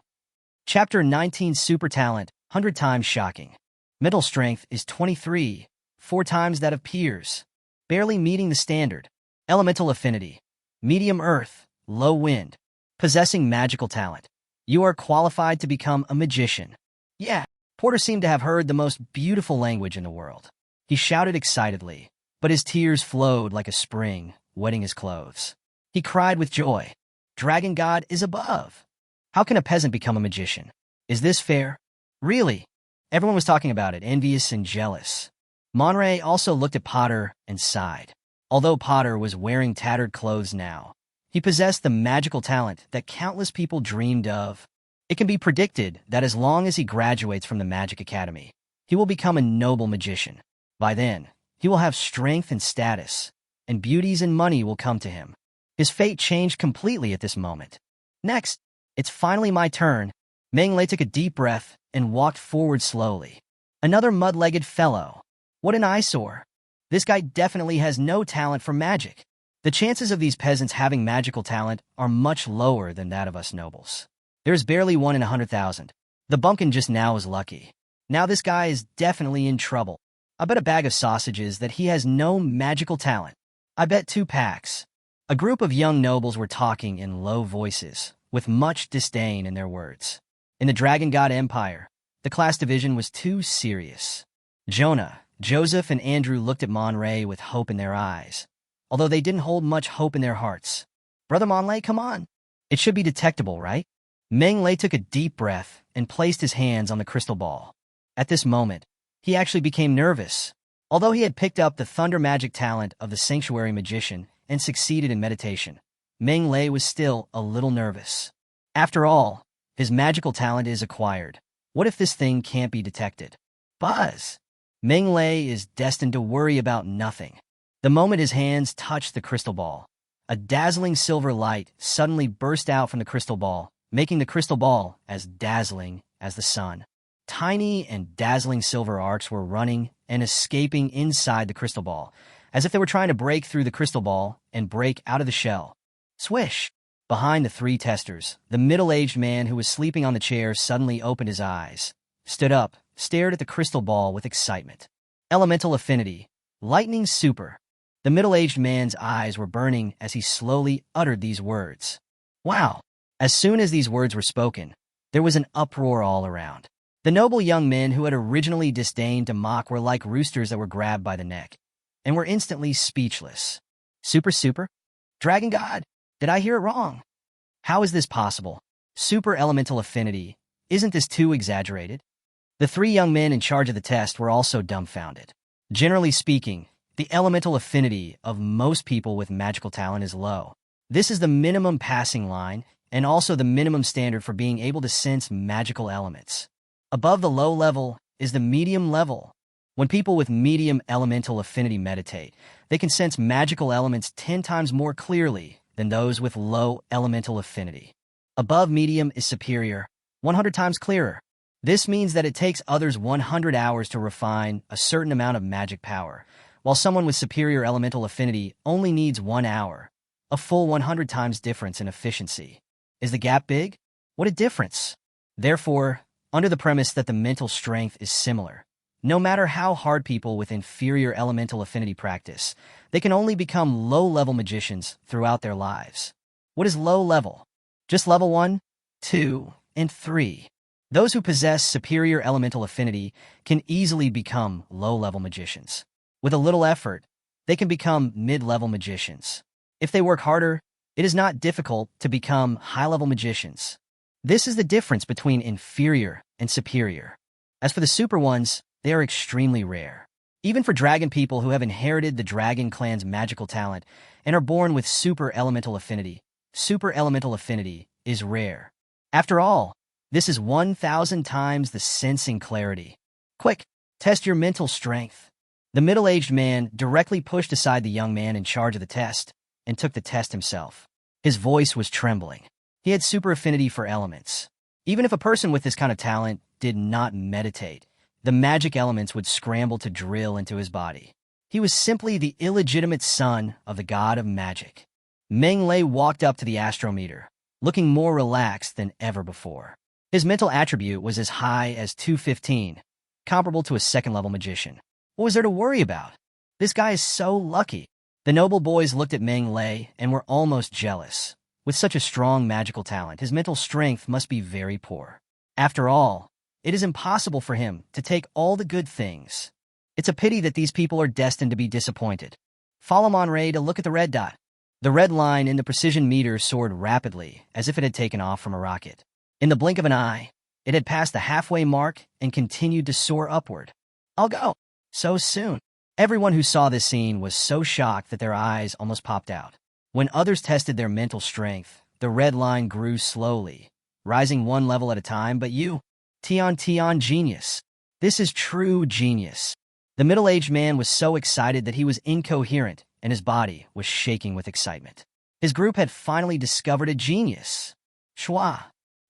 Chapter 19 Super Talent, 100 times shocking. Mental strength is 23, 4 times that of peers, barely meeting the standard. Elemental affinity, medium earth, low wind. Possessing magical talent. You are qualified to become a magician. Yeah, Porter seemed to have heard the most beautiful language in the world. He shouted excitedly, but his tears flowed like a spring, wetting his clothes. He cried with joy. Dragon God is above. How can a peasant become a magician? Is this fair? Really? Everyone was talking about it, envious and jealous. Monray also looked at Potter and sighed. Although Potter was wearing tattered clothes now, he possessed the magical talent that countless people dreamed of. It can be predicted that as long as he graduates from the Magic Academy, he will become a noble magician. By then, he will have strength and status, and beauties and money will come to him. His fate changed completely at this moment. Next, it's finally my turn. Meng Lei took a deep breath and walked forward slowly. Another mud-legged fellow. What an eyesore. This guy definitely has no talent for magic. The chances of these peasants having magical talent are much lower than that of us nobles. There's barely 1 in 100,000. The bumpkin just now was lucky. Now this guy is definitely in trouble. I bet a bag of sausages that he has no magical talent. I bet 2 packs. A group of young nobles were talking in low voices, with much disdain in their words. In the Dragon God Empire, the class division was too serious. Jonah, Joseph, and Andrew looked at Monray with hope in their eyes, although they didn't hold much hope in their hearts. Brother Monlay, come on. It should be detectable, right? Meng Lei took a deep breath and placed his hands on the crystal ball. At this moment, he actually became nervous. Although he had picked up the thunder magic talent of the sanctuary magician and succeeded in meditation, Meng Lei was still a little nervous. After all, his magical talent is acquired. What if this thing can't be detected? Buzz! Meng Lei is destined to worry about nothing. The moment his hands touched the crystal ball, a dazzling silver light suddenly burst out from the crystal ball, making the crystal ball as dazzling as the sun. Tiny and dazzling silver arcs were running and escaping inside the crystal ball, as if they were trying to break through the crystal ball and break out of the shell. Swish! Behind the 3 testers, the middle-aged man who was sleeping on the chair suddenly opened his eyes, stood up, stared at the crystal ball with excitement. Elemental affinity. Lightning super. The middle-aged man's eyes were burning as he slowly uttered these words. Wow! As soon as these words were spoken, there was an uproar all around. The noble young men who had originally disdained to mock were like roosters that were grabbed by the neck, and were instantly speechless. Super? Dragon God? Did I hear it wrong? How is this possible? Super elemental affinity. Isn't this too exaggerated? The 3 young men in charge of the test were also dumbfounded. Generally speaking, the elemental affinity of most people with magical talent is low. This is the minimum passing line, and also the minimum standard for being able to sense magical elements. Above the low level is the medium level. When people with medium elemental affinity meditate, they can sense magical elements 10 times more clearly than those with low elemental affinity. Above medium is superior, 100 times clearer. This means that it takes others 100 hours to refine a certain amount of magic power, while someone with superior elemental affinity only needs 1 hour, a full 100 times difference in efficiency. Is the gap big? What a difference! Therefore, under the premise that the mental strength is similar, no matter how hard people with inferior elemental affinity practice, they can only become low-level magicians throughout their lives. What is low level? Just level 1, 2, and 3. Those who possess superior elemental affinity can easily become low-level magicians. With a little effort, they can become mid-level magicians. If they work harder, it is not difficult to become high-level magicians. This is the difference between inferior and superior. As for the super ones, they are extremely rare. Even for dragon people who have inherited the dragon clan's magical talent and are born with super elemental affinity is rare. After all, this is 1,000 times the sensing clarity. Quick, test your mental strength. The middle-aged man directly pushed aside the young man in charge of the test and took the test himself. His voice was trembling. He had super affinity for elements. Even if a person with this kind of talent did not meditate, the magic elements would scramble to drill into his body. He was simply the illegitimate son of the god of magic. Meng Lei walked up to the astrometer, looking more relaxed than ever before. His mental attribute was as high as 215, comparable to a second-level magician. What was there to worry about? This guy is so lucky. The noble boys looked at Meng Lei and were almost jealous. With such a strong magical talent, his mental strength must be very poor. After all, it is impossible for him to take all the good things. It's a pity that these people are destined to be disappointed. Follow Monray to look at the red dot. The red line in the precision meter soared rapidly, as if it had taken off from a rocket. In the blink of an eye, it had passed the halfway mark and continued to soar upward. I'll go. So soon. Everyone who saw this scene was so shocked that their eyes almost popped out. When others tested their mental strength, the red line grew slowly, rising one level at a time, but you, Tion genius. This is true genius. The middle-aged man was so excited that he was incoherent, and his body was shaking with excitement. His group had finally discovered a genius. Schwa.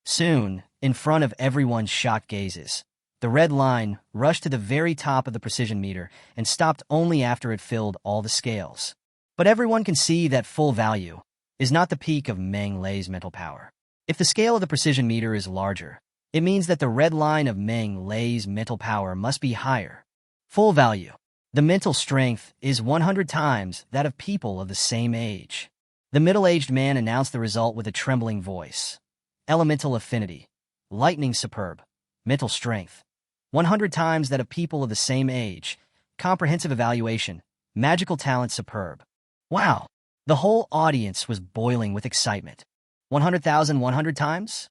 Soon, in front of everyone's shocked gazes, the red line rushed to the very top of the precision meter and stopped only after it filled all the scales. But everyone can see that full value is not the peak of Meng Lei's mental power. If the scale of the precision meter is larger, it means that the red line of Meng Lei's mental power must be higher. Full value. The mental strength is 100 times that of people of the same age. The middle-aged man announced the result with a trembling voice. Elemental affinity. Lightning superb. Mental strength. 100 times that of people of the same age. Comprehensive evaluation. Magical talent superb. Wow! The whole audience was boiling with excitement. 100,100 times?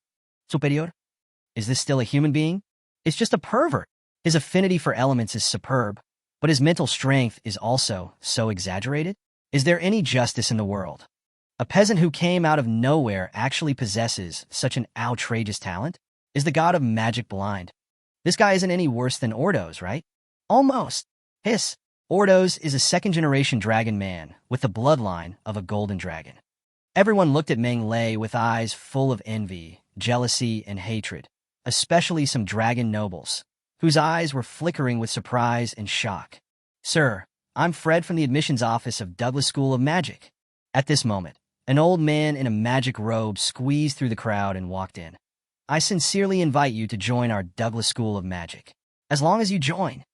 Superior? Is this still a human being? It's just a pervert. His affinity for elements is superb, but his mental strength is also so exaggerated? Is there any justice in the world? A peasant who came out of nowhere actually possesses such an outrageous talent? Is the god of magic blind? This guy isn't any worse than Ordos, right? Almost. Hiss. Ordos is a second-generation dragon man with the bloodline of a golden dragon. Everyone looked at Meng Lei with eyes full of envy, jealousy, and hatred, especially some dragon nobles, whose eyes were flickering with surprise and shock. Sir, I'm Fred from the admissions office of Douglas School of Magic. At this moment, an old man in a magic robe squeezed through the crowd and walked in. I sincerely invite you to join our Douglas School of Magic. As long as you join.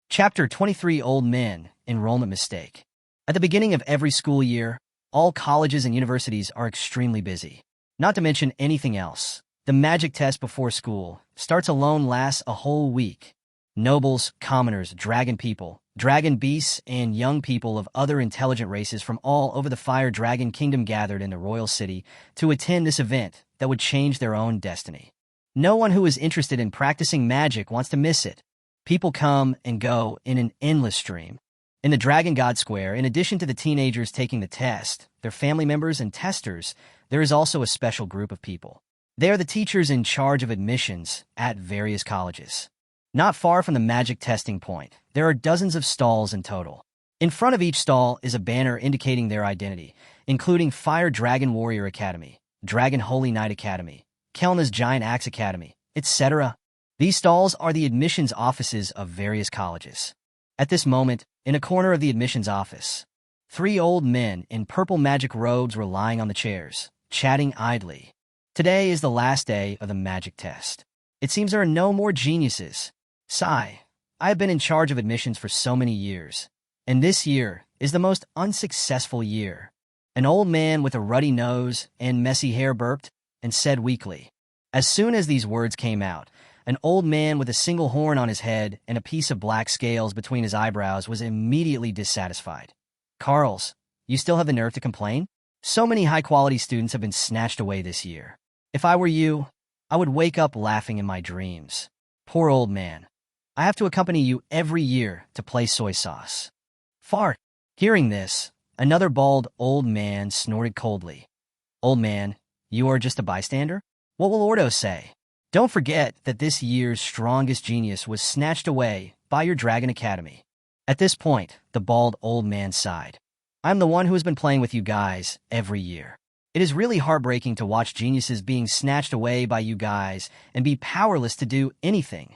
Chapter 23 Old Men, Enrollment Mistake. At the beginning of every school year, all colleges and universities are extremely busy. Not to mention anything else. The magic test before school starts alone lasts a whole week. Nobles, commoners, dragon people, dragon beasts, and young people of other intelligent races from all over the Fire Dragon Kingdom gathered in the royal city to attend this event that would change their own destiny. No one who is interested in practicing magic wants to miss it. People come and go in an endless stream. In the Dragon God Square, in addition to the teenagers taking the test, their family members and testers, there is also a special group of people. They are the teachers in charge of admissions at various colleges. Not far from the magic testing point, there are dozens of stalls in total. In front of each stall is a banner indicating their identity, including Fire Dragon Warrior Academy, Dragon Holy Knight Academy, Kelna's Giant Axe Academy, etc. These stalls are the admissions offices of various colleges. At this moment, in a corner of the admissions office, 3 old men in purple magic robes were lying on the chairs, chatting idly. Today is the last day of the magic test. It seems there are no more geniuses. Sigh. I have been in charge of admissions for so many years, and this year is the most unsuccessful year. An old man with a ruddy nose and messy hair burped and said weakly. As soon as these words came out, an old man with a single horn on his head and a piece of black scales between his eyebrows was immediately dissatisfied. Carls, you still have the nerve to complain? So many high-quality students have been snatched away this year. If I were you, I would wake up laughing in my dreams. Poor old man. I have to accompany you every year to play soy sauce. Fart. Hearing this, another bald old man snorted coldly. Old man, you are just a bystander? What will Ordo say? Don't forget that this year's strongest genius was snatched away by your Dragon Academy. At this point, the bald old man sighed. I'm the one who has been playing with you guys every year. It is really heartbreaking to watch geniuses being snatched away by you guys and be powerless to do anything.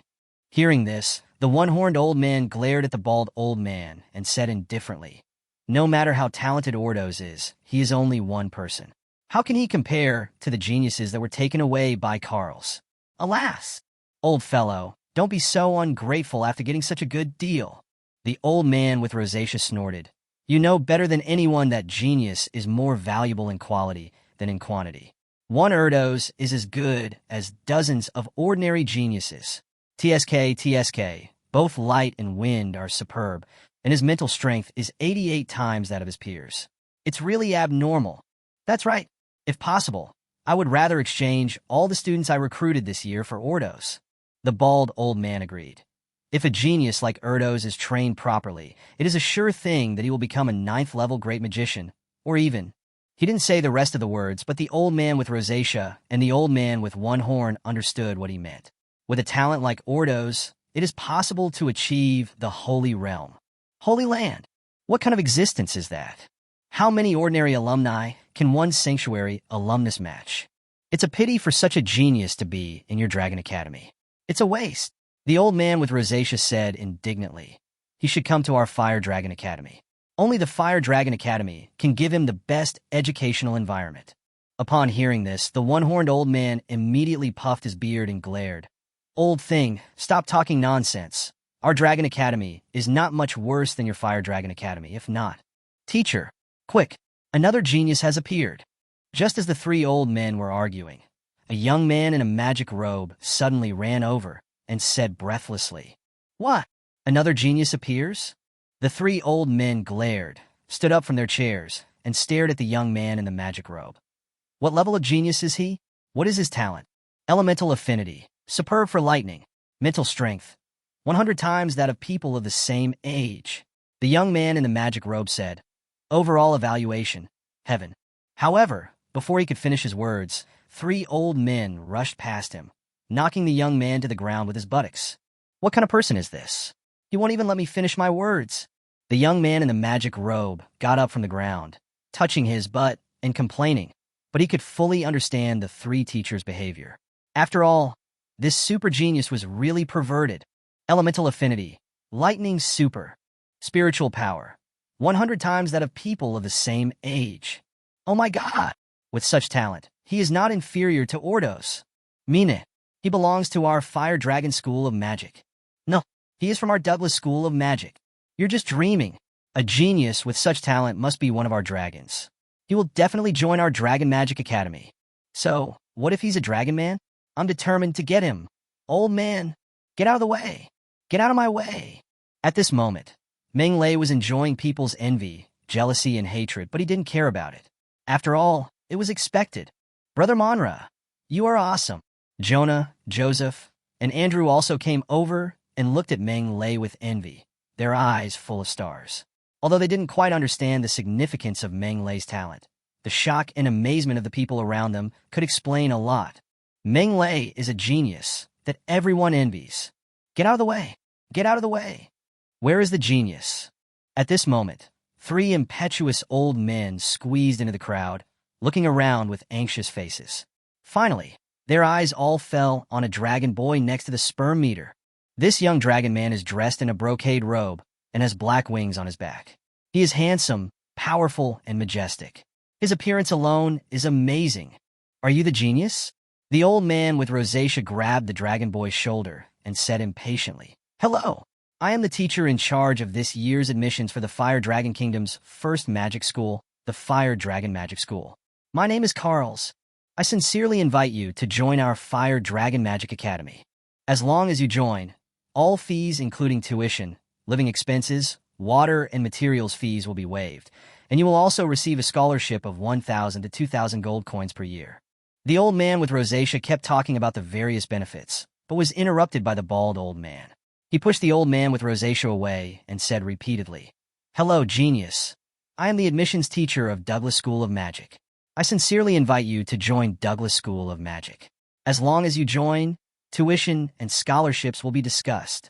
Hearing this, the one-horned old man glared at the bald old man and said indifferently, no matter how talented Ordos is, he is only one person. How can he compare to the geniuses that were taken away by Carls? Alas! Old fellow, don't be so ungrateful after getting such a good deal. The old man with rosacea snorted. You know better than anyone that genius is more valuable in quality than in quantity. One Erdos is as good as dozens of ordinary geniuses. TSK, both light and wind are superb, and his mental strength is 88 times that of his peers. It's really abnormal. That's right. If possible, I would rather exchange all the students I recruited this year for Ordos. The bald old man agreed. If a genius like Erdos is trained properly, it is a sure thing that he will become a 9th-level great magician, or even He didn't say the rest of the words, but the old man with rosacea and the old man with one horn understood what he meant. With a talent like Ordo's, it is possible to achieve the Holy Realm. Holy Land. What kind of existence is that? How many ordinary alumni can one sanctuary alumnus match? It's a pity for such a genius to be in your Dragon Academy. It's a waste, the old man with rosacea said indignantly. He should come to our Fire Dragon Academy. Only the Fire Dragon Academy can give him the best educational environment. Upon hearing this, the one-horned old man immediately puffed his beard and glared. Old thing, stop talking nonsense. Our Dragon Academy is not much worse than your Fire Dragon Academy, if not. Teacher, quick, another genius has appeared. Just as the three old men were arguing, a young man in a magic robe suddenly ran over and said breathlessly, "What? Another genius appears?" The three old men glared, stood up from their chairs, and stared at the young man in the magic robe. What level of genius is he? What is his talent? Elemental affinity, superb for lightning, mental strength, 100 times that of people of the same age. The young man in the magic robe said, overall evaluation, heaven. However, before he could finish his words, three old men rushed past him, knocking the young man to the ground with his buttocks. What kind of person is this? He won't even let me finish my words. The young man in the magic robe got up from the ground, touching his butt and complaining, but he could fully understand the three teachers' behavior. After all, this super genius was really perverted. Elemental affinity, lightning super, spiritual power, 100 times that of people of the same age. Oh my God! With such talent, he is not inferior to Ordos. Mean it. He belongs to our Fire Dragon School of Magic. No, he is from our Douglas School of Magic. You're just dreaming. A genius with such talent must be one of our dragons. He will definitely join our Dragon Magic Academy. So, what if he's a dragon man? I'm determined to get him. Old man, get out of the way. Get out of my way. At this moment, Meng Lei was enjoying people's envy, jealousy, and hatred, but he didn't care about it. After all, it was expected. Brother Manhwa, you are awesome. Jonah, Joseph, and Andrew also came over and looked at Meng Lei with envy, their eyes full of stars. Although they didn't quite understand the significance of Meng Lei's talent, the shock and amazement of the people around them could explain a lot. Meng Lei is a genius that everyone envies. Get out of the way. Get out of the way. Where is the genius? At this moment, three impetuous old men squeezed into the crowd, looking around with anxious faces. Finally, their eyes all fell on a dragon boy next to the sperm meter. This young dragon man is dressed in a brocade robe and has black wings on his back. He is handsome, powerful, and majestic. His appearance alone is amazing. Are you the genius? The old man with rosacea grabbed the dragon boy's shoulder and said impatiently, "Hello, I am the teacher in charge of this year's admissions for the Fire Dragon Kingdom's first magic school, the Fire Dragon Magic School. My name is Carls. I sincerely invite you to join our Fire Dragon Magic Academy. As long as you join, all fees including tuition, living expenses, water, and materials fees will be waived, and you will also receive a scholarship of 1,000 to 2,000 gold coins per year." The old man with rosacea kept talking about the various benefits, but was interrupted by the bald old man. He pushed the old man with rosacea away and said repeatedly, "Hello, genius. I am the admissions teacher of Douglas School of Magic. I sincerely invite you to join Douglas School of Magic. As long as you join, tuition and scholarships will be discussed.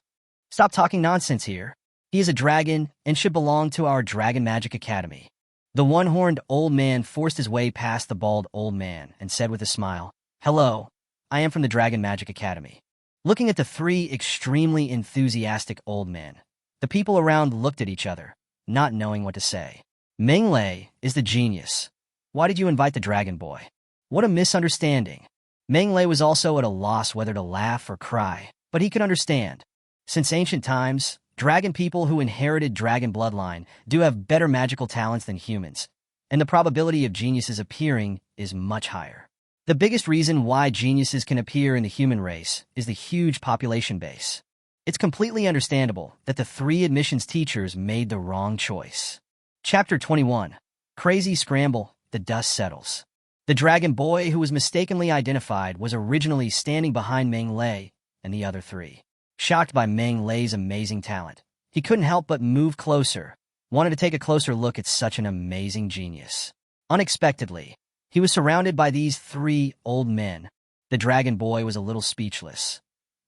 Stop talking nonsense here. He is a dragon and should belong to our Dragon Magic Academy." The one-horned old man forced his way past the bald old man and said with a smile, "Hello, I am from the Dragon Magic Academy." Looking at the three extremely enthusiastic old men, the people around looked at each other, not knowing what to say. Meng Lei is the genius. Why did you invite the dragon boy? What a misunderstanding. Meng Lei was also at a loss whether to laugh or cry, but he could understand. Since ancient times, dragon people who inherited dragon bloodline do have better magical talents than humans, and the probability of geniuses appearing is much higher. The biggest reason why geniuses can appear in the human race is the huge population base. It's completely understandable that the three admissions teachers made the wrong choice. Chapter 21. Crazy Scramble, the Dust Settles. The dragon boy who was mistakenly identified was originally standing behind Meng Lei and the other three. Shocked by Meng Lei's amazing talent, he couldn't help but move closer, wanted to take a closer look at such an amazing genius. Unexpectedly, he was surrounded by these 3 old men. The dragon boy was a little speechless.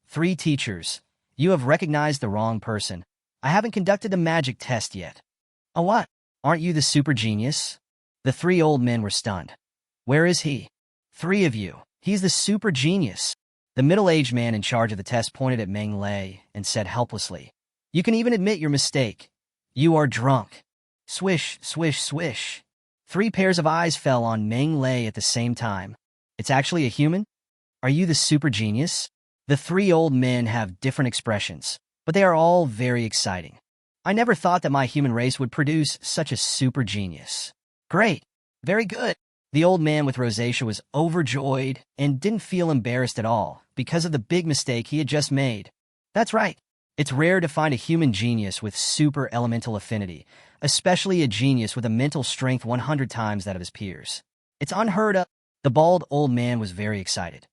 3 teachers. You have recognized the wrong person. I haven't conducted a magic test yet. A what? Aren't you the super genius? The 3 old men were stunned. Where is he? 3 of you. He's the super genius. The middle-aged man in charge of the test pointed at Meng Lei and said helplessly, You can even admit your mistake. You are drunk. Swish, swish, swish. 3 pairs of eyes fell on Meng Lei at the same time. It's actually a human? Are you the super genius? The 3 old men have different expressions, but they are all very exciting. I never thought that my human race would produce such a super genius. Great. Very good. The old man with rosacea was overjoyed and didn't feel embarrassed at all because of the big mistake he had just made. That's right. It's rare to find a human genius with super elemental affinity, especially a genius with a mental strength 100 times that of his peers. It's unheard of. The bald old man was very excited.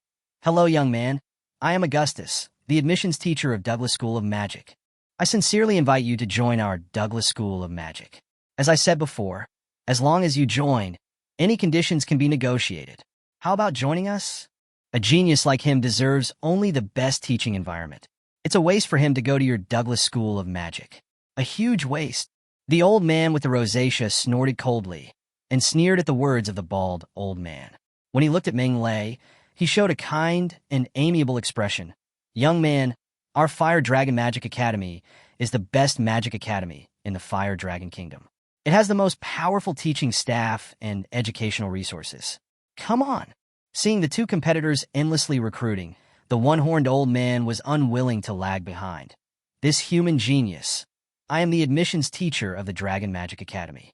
Hello, young man. I am Augustus, the admissions teacher of Douglas School of Magic. I sincerely invite you to join our Douglas School of Magic. As I said before, as long as you join, any conditions can be negotiated. How about joining us? A genius like him deserves only the best teaching environment. It's a waste for him to go to your Douglas School of Magic. A huge waste. The old man with the rosacea snorted coldly and sneered at the words of the bald old man. When he looked at Meng Lei, he showed a kind and amiable expression. Young man, our Fire Dragon Magic Academy is the best magic academy in the Fire Dragon Kingdom. It has the most powerful teaching staff and educational resources. Come on. Seeing the 2 competitors endlessly recruiting, the one-horned old man was unwilling to lag behind. This human genius. I am the admissions teacher of the Dragon Magic Academy.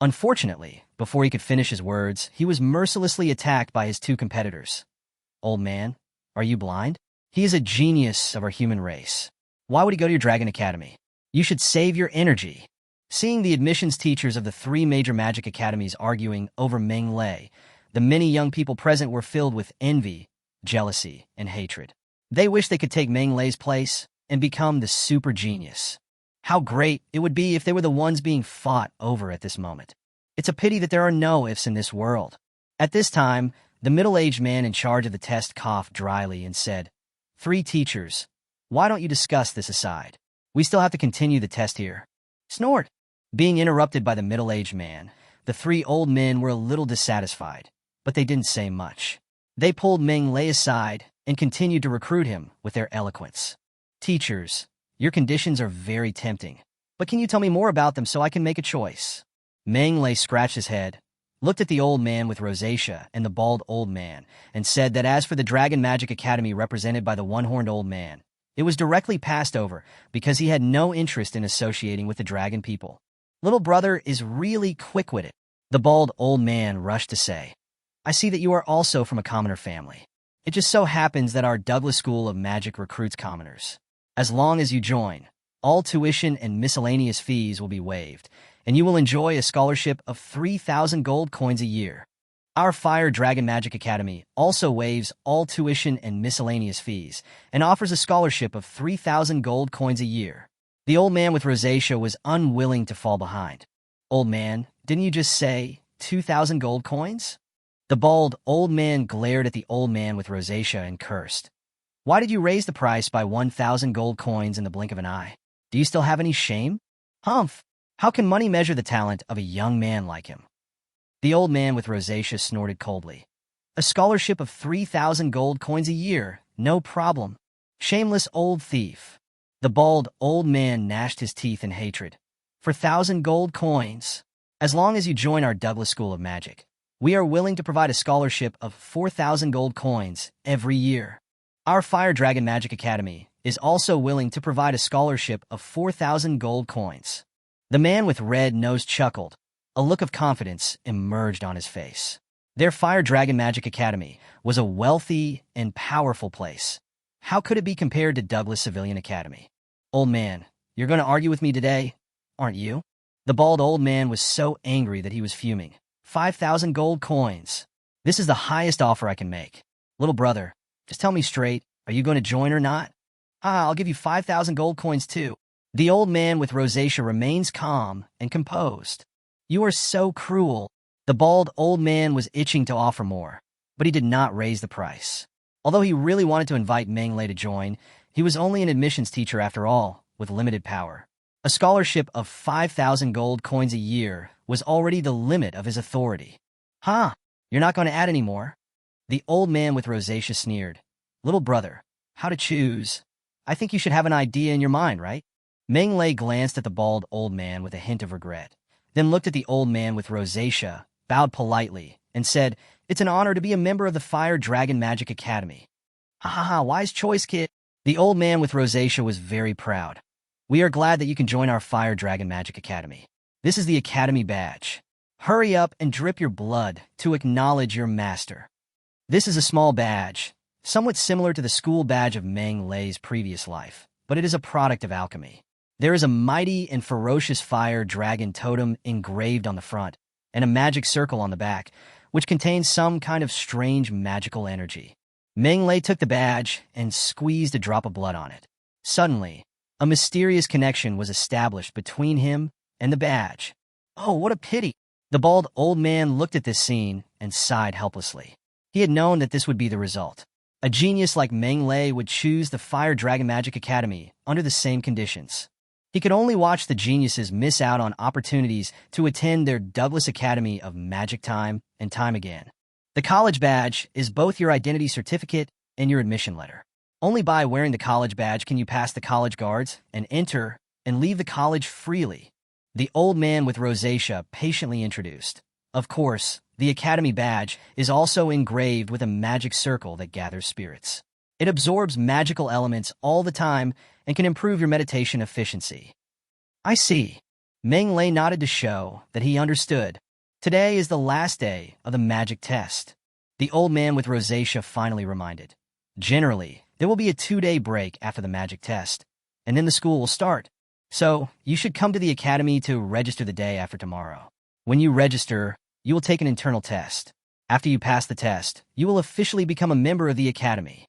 Unfortunately, before he could finish his words, he was mercilessly attacked by his 2 competitors. Old man, are you blind? He is a genius of our human race. Why would he go to your Dragon Academy? You should save your energy. Seeing the admissions teachers of the 3 major magic academies arguing over Meng Lei, the many young people present were filled with envy, jealousy, and hatred. They wished they could take Meng Lei's place and become the super genius. How great it would be if they were the ones being fought over at this moment. It's a pity that there are no ifs in this world. At this time, the middle-aged man in charge of the test coughed dryly and said, 3 teachers, why don't you discuss this aside? We still have to continue the test here. Snort. Being interrupted by the middle-aged man, the 3 old men were a little dissatisfied, but they didn't say much. They pulled Meng Lei aside and continued to recruit him with their eloquence. Teachers, your conditions are very tempting, but can you tell me more about them so I can make a choice? Meng Lei scratched his head, looked at the old man with rosacea and the bald old man, and said that as for the Dragon Magic Academy represented by the one-horned old man, it was directly passed over because he had no interest in associating with the dragon people. Little brother is really quick-witted. The bald old man rushed to say, I see that you are also from a commoner family. It just so happens that our Douglas School of Magic recruits commoners. As long as you join, all tuition and miscellaneous fees will be waived, and you will enjoy a scholarship of 3,000 gold coins a year. Our Fire Dragon Magic Academy also waives all tuition and miscellaneous fees and offers a scholarship of 3,000 gold coins a year. The old man with rosacea was unwilling to fall behind. Old man, didn't you just say 2,000 gold coins? The bald old man glared at the old man with rosacea and cursed. Why did you raise the price by 1,000 gold coins in the blink of an eye? Do you still have any shame? Humph! How can money measure the talent of a young man like him? The old man with rosacea snorted coldly. A scholarship of 3,000 gold coins a year, no problem. Shameless old thief. The bald old man gnashed his teeth in hatred. For 1,000 gold coins. As long as you join our Douglas School of Magic, we are willing to provide a scholarship of 4,000 gold coins every year. Our Fire Dragon Magic Academy is also willing to provide a scholarship of 4,000 gold coins. The man with red nose chuckled. A look of confidence emerged on his face. Their Fire Dragon Magic Academy was a wealthy and powerful place. How could it be compared to Douglas Civilian Academy? Old man, you're going to argue with me today, aren't you? The bald old man was so angry that he was fuming. 5,000 gold coins. This is the highest offer I can make. Little brother, just tell me straight, are you going to join or not? I'll give you 5,000 gold coins too. The old man with rosacea remains calm and composed. You are so cruel. The bald old man was itching to offer more, but he did not raise the price. Although he really wanted to invite Meng Lei to join, he was only an admissions teacher after all, with limited power. A scholarship of 5,000 gold coins a year was already the limit of his authority. Huh, you're not going to add any more? The old man with rosacea sneered. Little brother, how to choose? I think you should have an idea in your mind, right? Meng Lei glanced at the bald old man with a hint of regret, then looked at the old man with rosacea, bowed politely, and said, It's an honor to be a member of the Fire Dragon Magic Academy. Ha ha ha, wise choice, kid. The old man with rosacea was very proud. We are glad that you can join our Fire Dragon Magic Academy. This is the Academy badge. Hurry up and drip your blood to acknowledge your master. This is a small badge, somewhat similar to the school badge of Meng Lei's previous life, but it is a product of alchemy. There is a mighty and ferocious fire dragon totem engraved on the front, and a magic circle on the back, which contains some kind of strange magical energy. Meng Lei took the badge and squeezed a drop of blood on it. Suddenly, a mysterious connection was established between him and the badge. Oh, what a pity! The bald old man looked at this scene and sighed helplessly. He had known that this would be the result. A genius like Meng Lei would choose the Fire Dragon Magic Academy under the same conditions. He could only watch the geniuses miss out on opportunities to attend their Douglas Academy of Magic time and time again. The college badge is both your identity certificate and your admission letter. Only by wearing the college badge can you pass the college guards and enter and leave the college freely. The old man with rosacea patiently introduced. Of course, the Academy badge is also engraved with a magic circle that gathers spirits. It absorbs magical elements all the time and can improve your meditation efficiency. I see. Meng Lei nodded to show that he understood. Today is the last day of the magic test. The old man with rosacea finally reminded. Generally, there will be a 2-day break after the magic test, and then the school will start. So, you should come to the academy to register the day after tomorrow. When you register, you will take an internal test. After you pass the test, you will officially become a member of the academy.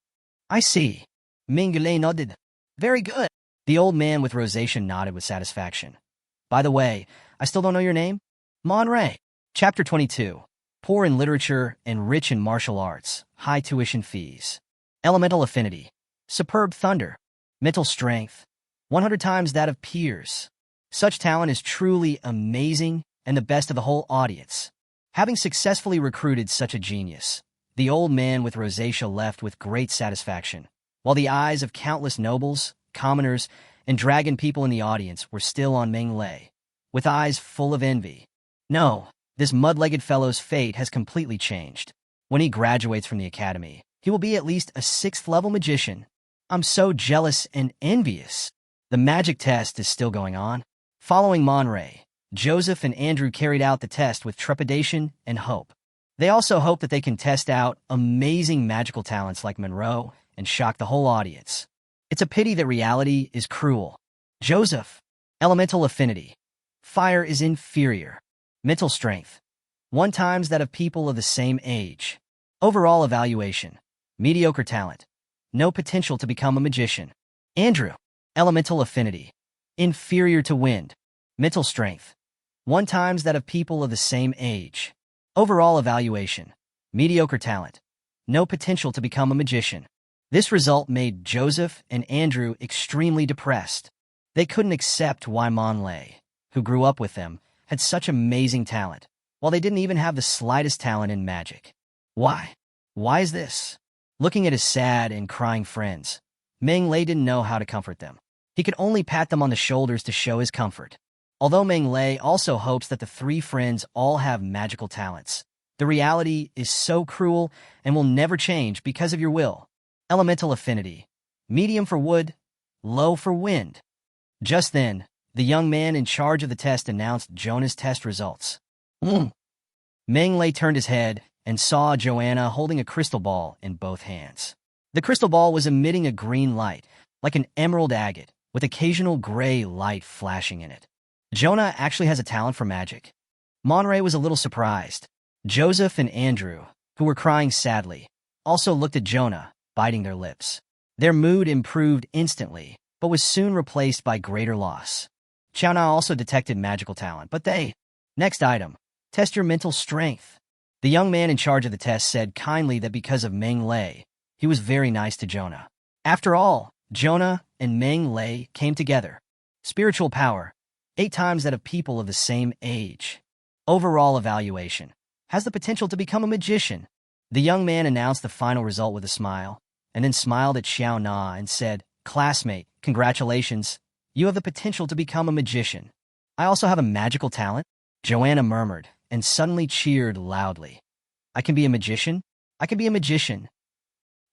I see. Meng Lei nodded. Very good. The old man with rosacea nodded with satisfaction. By the way, I still don't know your name? Monray. Chapter 22. Poor in literature and rich in martial arts. High tuition fees. Elemental affinity. Superb thunder. Mental strength. 100 times that of peers. Such talent is truly amazing and the best of the whole audience. Having successfully recruited such a genius, the old man with rosacea left with great satisfaction, while the eyes of countless nobles, commoners, and dragon people in the audience were still on Meng Lei, with eyes full of envy. No, this mud-legged fellow's fate has completely changed. When he graduates from the academy, he will be at least a 6th-level magician. I'm so jealous and envious. The magic test is still going on. Following Monray, Joseph and Andrew carried out the test with trepidation and hope. They also hope that they can test out amazing magical talents like Monroe and shock the whole audience. It's a pity that reality is cruel. Joseph. Elemental affinity. Fire is inferior. Mental strength. 1 times that of people of the same age. Overall evaluation. Mediocre talent. No potential to become a magician. Andrew. Elemental affinity. Inferior to wind. Mental strength. 1 times that of people of the same age. Overall evaluation. Mediocre talent. No potential to become a magician. This result made Joseph and Andrew extremely depressed. They couldn't accept why Monlay, who grew up with them, had such amazing talent, while they didn't even have the slightest talent in magic. Why? Why is this? Looking at his sad and crying friends, Meng Lei didn't know how to comfort them. He could only pat them on the shoulders to show his comfort. Although Meng Lei also hopes that the 3 friends all have magical talents, the reality is so cruel and will never change because of your will. Elemental affinity. Medium for wood, low for wind. Just then, the young man in charge of the test announced Jonah's test results. Meng Lei turned his head and saw Joanna holding a crystal ball in both hands. The crystal ball was emitting a green light, like an emerald agate, with occasional gray light flashing in it. Jonah actually has a talent for magic. Monray was a little surprised. Joseph and Andrew, who were crying sadly, also looked at Jonah, biting their lips. Their mood improved instantly, but was soon replaced by greater loss. Chaona also detected magical talent, but they... Next item. Test your mental strength. The young man in charge of the test said kindly that because of Meng Lei, he was very nice to Jonah. After all, Jonah and Meng Lei came together. Spiritual power, 8 times that of people of the same age. Overall evaluation, has the potential to become a magician. The young man announced the final result with a smile, and then smiled at Xiao Na and said, "Classmate, congratulations. You have the potential to become a magician." "I also have a magical talent," Joanna murmured, and suddenly cheered loudly. "I can be a magician? I can be a magician."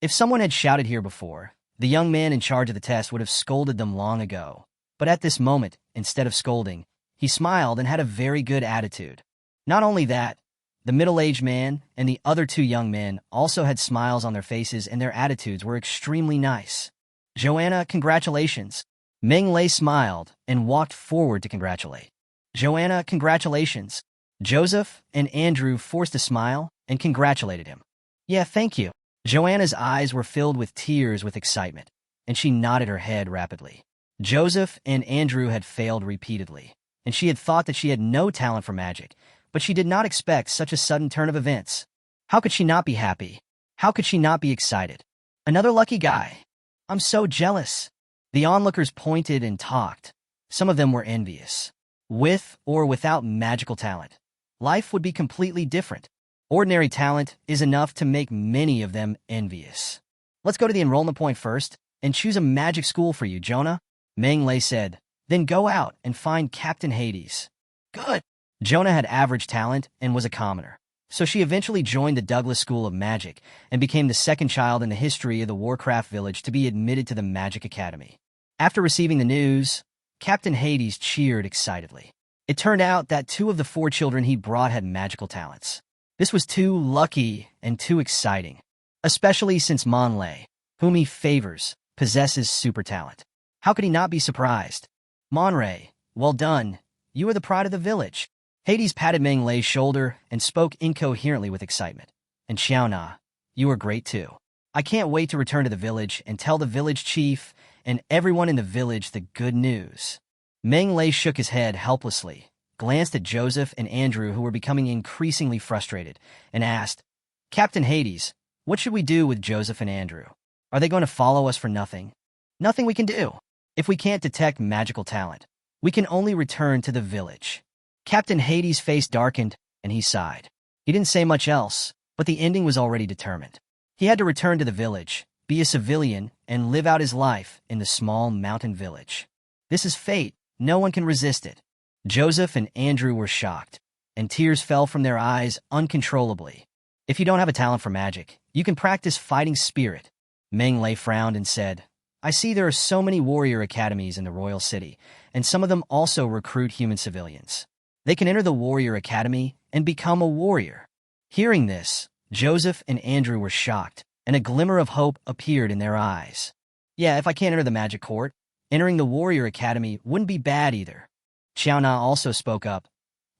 If someone had shouted here before, the young man in charge of the test would have scolded them long ago. But at this moment, instead of scolding, he smiled and had a very good attitude. Not only that, the middle-aged man and the other 2 young men also had smiles on their faces and their attitudes were extremely nice. "Joanna, congratulations." Meng Lei smiled and walked forward to congratulate. "Joanna, congratulations." Joseph and Andrew forced a smile and congratulated him. "Yeah, thank you." Joanna's eyes were filled with tears with excitement, and she nodded her head rapidly. Joseph and Andrew had failed repeatedly, and she had thought that she had no talent for magic, but she did not expect such a sudden turn of events. How could she not be happy? How could she not be excited? Another lucky guy. I'm so jealous. The onlookers pointed and talked. Some of them were envious. With or without magical talent, life would be completely different. Ordinary talent is enough to make many of them envious. "Let's go to the enrollment point first and choose a magic school for you, Jonah," Meng Lei said. "Then go out and find Captain Hades." "Good." Jonah had average talent and was a commoner, so she eventually joined the Douglas School of Magic and became the 2nd child in the history of the Warcraft village to be admitted to the Magic Academy. After receiving the news, Captain Hades cheered excitedly. It turned out that 2 of the 4 children he brought had magical talents. This was too lucky and too exciting, especially since Monlay, whom he favors, possesses super talent. How could he not be surprised? "Monray, well done. You are the pride of the village." Hades patted Meng Lei's shoulder and spoke incoherently with excitement. "And Xiaona, you are great too. I can't wait to return to the village and tell the village chief and everyone in the village the good news." Meng Lei shook his head helplessly, glanced at Joseph and Andrew, who were becoming increasingly frustrated, and asked, "Captain Hades, what should we do with Joseph and Andrew? Are they going to follow us for nothing?" "Nothing we can do. If we can't detect magical talent, we can only return to the village." Captain Hades' face darkened, and he sighed. He didn't say much else, but the ending was already determined. He had to return to the village, be a civilian, and live out his life in the small mountain village. This is fate. No one can resist it. Joseph and Andrew were shocked, and tears fell from their eyes uncontrollably. "If you don't have a talent for magic, you can practice fighting spirit." Meng Lei frowned and said, "I see there are so many warrior academies in the royal city, and some of them also recruit human civilians. They can enter the warrior academy and become a warrior." Hearing this, Joseph and Andrew were shocked, and a glimmer of hope appeared in their eyes. "Yeah, if I can't enter the magic court, entering the warrior academy wouldn't be bad either." Xiao Na also spoke up.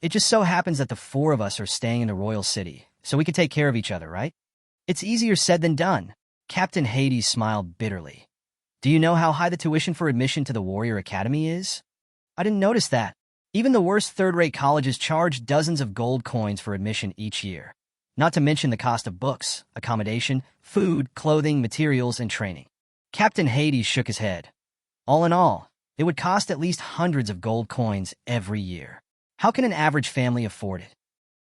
"It just so happens that the 4 of us are staying in the royal city, so we can take care of each other, right?" "It's easier said than done." Captain Hades smiled bitterly. "Do you know how high the tuition for admission to the warrior academy is?" "I didn't notice that. Even the worst third-rate colleges charge dozens of gold coins for admission each year, not to mention the cost of books, accommodation, food, clothing, materials, and training." Captain Hades shook his head. "All in all, it would cost at least hundreds of gold coins every year. How can an average family afford it?"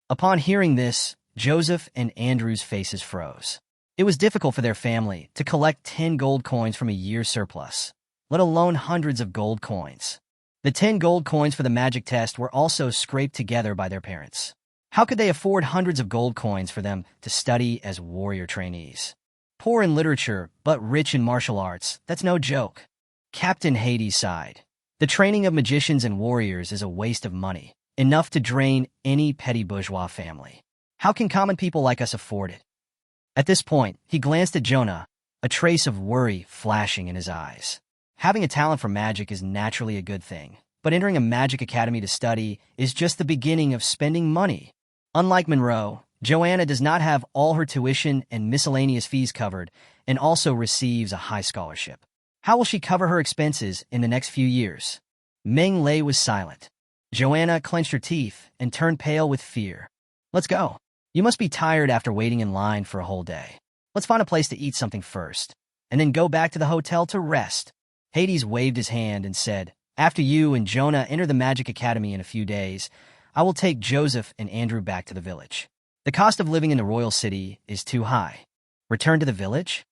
Upon hearing this, Joseph and Andrew's faces froze. It was difficult for their family to collect 10 gold coins from a year's surplus, let alone hundreds of gold coins. The 10 gold coins for the magic test were also scraped together by their parents. How could they afford hundreds of gold coins for them to study as warrior trainees? Poor in literature, but rich in martial arts, that's no joke. Captain Hades sighed. The training of magicians and warriors is a waste of money, enough to drain any petty bourgeois family. How can common people like us afford it? At this point, he glanced at Jonah, a trace of worry flashing in his eyes. Having a talent for magic is naturally a good thing, but entering a magic academy to study is just the beginning of spending money. Unlike Monroe, Joanna does not have all her tuition and miscellaneous fees covered and also receives a high scholarship. How will she cover her expenses in the next few years? Meng Lei was silent. Joanna clenched her teeth and turned pale with fear. Let's go. You must be tired after waiting in line for a whole day. Let's find a place to eat something first, and then go back to the hotel to rest. Hades waved his hand and said, after you and Jonah enter the Magic Academy in a few days, I will take Joseph and Andrew back to the village. The cost of living in the royal city is too high. Return to the village?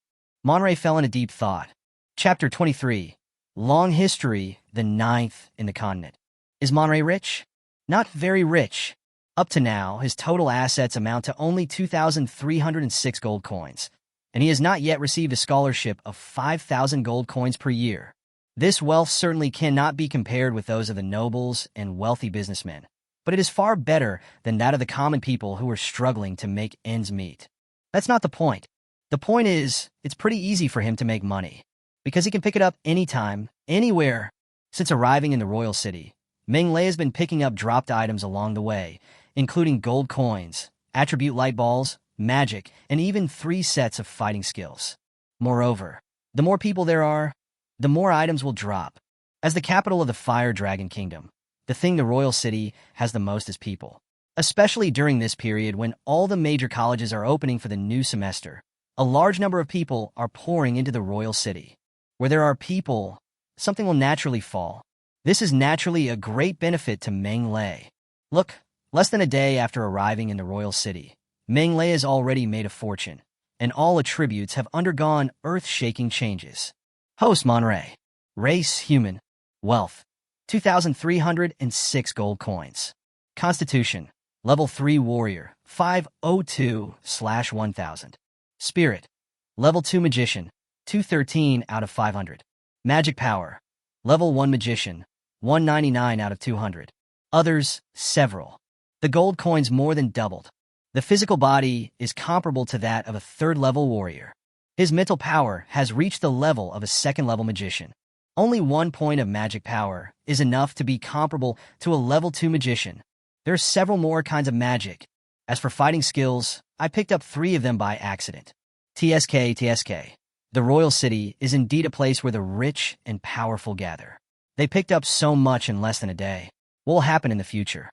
Monray fell into deep thought. Chapter 23. Long history, the 9th in the continent. Is Monray rich? Not very rich. Up to now, his total assets amount to only 2,306 gold coins, and he has not yet received a scholarship of 5,000 gold coins per year. This wealth certainly cannot be compared with those of the nobles and wealthy businessmen, but it is far better than that of the common people who are struggling to make ends meet. That's not the point. The point is, it's pretty easy for him to make money, because he can pick it up anytime, anywhere. Since arriving in the royal city, Meng Lei has been picking up dropped items along the way, including gold coins, attribute light balls, magic, and even 3 sets of fighting skills. Moreover, the more people there are, the more items will drop. As the capital of the Fire Dragon Kingdom, the thing the royal city has the most is people. Especially during this period when all the major colleges are opening for the new semester, a large number of people are pouring into the royal city. Where there are people, something will naturally fall. This is naturally a great benefit to Meng Lei. Look, less than a day after arriving in the royal city, Meng Lei has already made a fortune, and all attributes have undergone earth-shaking changes. Host Monray. Race human. Wealth 2,306 gold coins. Constitution level 3 warrior 502/1000. Spirit level 2 magician 213 out of 500. Magic power level 1 magician 199 out of 200. Others several. The gold coins more than doubled. The physical body is comparable to that of a 3rd level warrior. His mental power has reached the level of a 2nd level magician. Only 1 point of magic power is enough to be comparable to a level 2 magician. There are several more kinds of magic. As for fighting skills, I picked up 3 of them by accident. TSK. The royal city is indeed a place where the rich and powerful gather. They picked up so much in less than a day. What will happen in the future?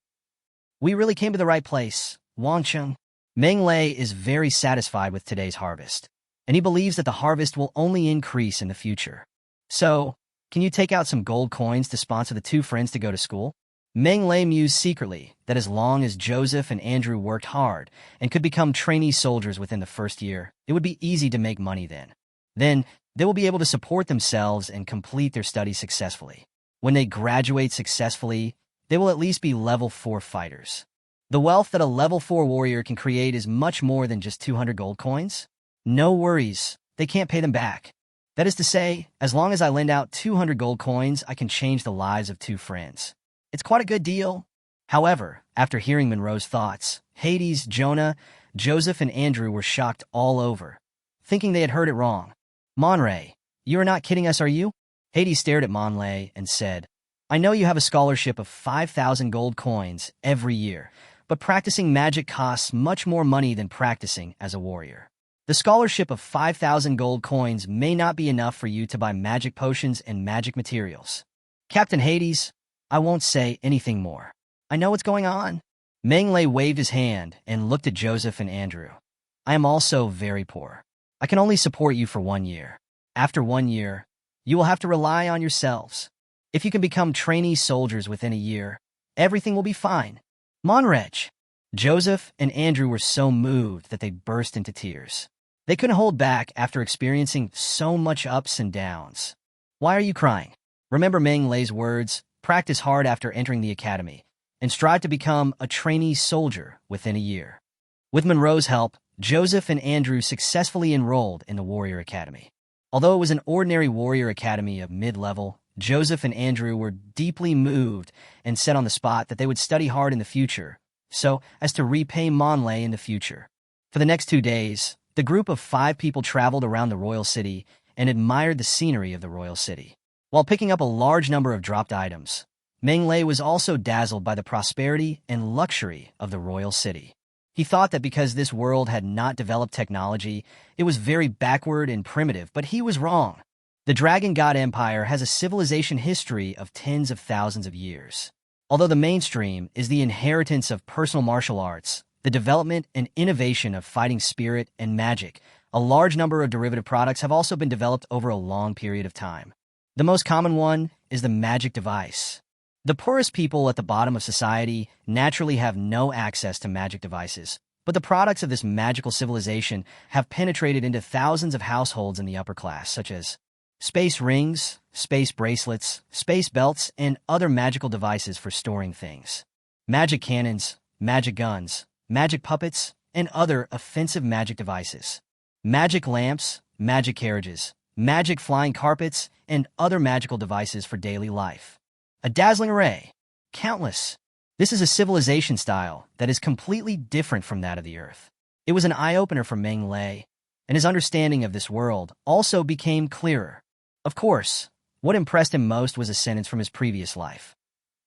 We really came to the right place, Wangcheng. Meng Lei is very satisfied with today's harvest, and he believes that the harvest will only increase in the future. So, can you take out some gold coins to sponsor the 2 friends to go to school? Meng Lei mused secretly that as long as Joseph and Andrew worked hard and could become trainee soldiers within the first year, it would be easy to make money then. Then, they will be able to support themselves and complete their studies successfully. When they graduate successfully, they will at least be level 4 fighters. The wealth that a level 4 warrior can create is much more than just 200 gold coins. No worries, they can't pay them back. That is to say, as long as I lend out 200 gold coins, I can change the lives of 2 friends. It's quite a good deal. However, after hearing Monroe's thoughts, Hades, Jonah, Joseph, and Andrew were shocked all over, thinking they had heard it wrong. Monray, you are not kidding us, are you? Hades stared at Monlay and said, I know you have a scholarship of 5,000 gold coins every year, but practicing magic costs much more money than practicing as a warrior. The scholarship of 5,000 gold coins may not be enough for you to buy magic potions and magic materials. Captain Hades, I won't say anything more. I know what's going on. Meng Lei waved his hand and looked at Joseph and Andrew. I am also very poor. I can only support you for 1 year. After 1 year, you will have to rely on yourselves. If you can become trainee soldiers within a year, everything will be fine. Monrej. Joseph and Andrew were so moved that they burst into tears. They couldn't hold back after experiencing so much ups and downs. Why are you crying? Remember Meng Lei's words, practice hard after entering the academy, and strive to become a trainee soldier within a year. With Monroe's help, Joseph and Andrew successfully enrolled in the Warrior Academy. Although it was an ordinary warrior academy of mid-level, Joseph and Andrew were deeply moved and set on the spot that they would study hard in the future, so as to repay Monlay in the future. For the next 2 days, the group of 5 people traveled around the royal city and admired the scenery of the royal city. While picking up a large number of dropped items, Meng Lei was also dazzled by the prosperity and luxury of the royal city. He thought that because this world had not developed technology, it was very backward and primitive, but he was wrong. The Dragon God Empire has a civilization history of tens of thousands of years. Although the mainstream is the inheritance of personal martial arts, the development and innovation of fighting spirit and magic, a large number of derivative products have also been developed over a long period of time. The most common one is the magic device. The poorest people at the bottom of society naturally have no access to magic devices, but the products of this magical civilization have penetrated into thousands of households in the upper class, such as space rings, space bracelets, space belts, and other magical devices for storing things, magic cannons, magic guns, magic puppets, and other offensive magic devices, magic lamps, magic carriages, magic flying carpets, and other magical devices for daily life. A dazzling array. Countless. This is a civilization style that is completely different from that of the Earth. It was an eye-opener for Meng Lei, and his understanding of this world also became clearer. Of course, what impressed him most was a sentence from his previous life.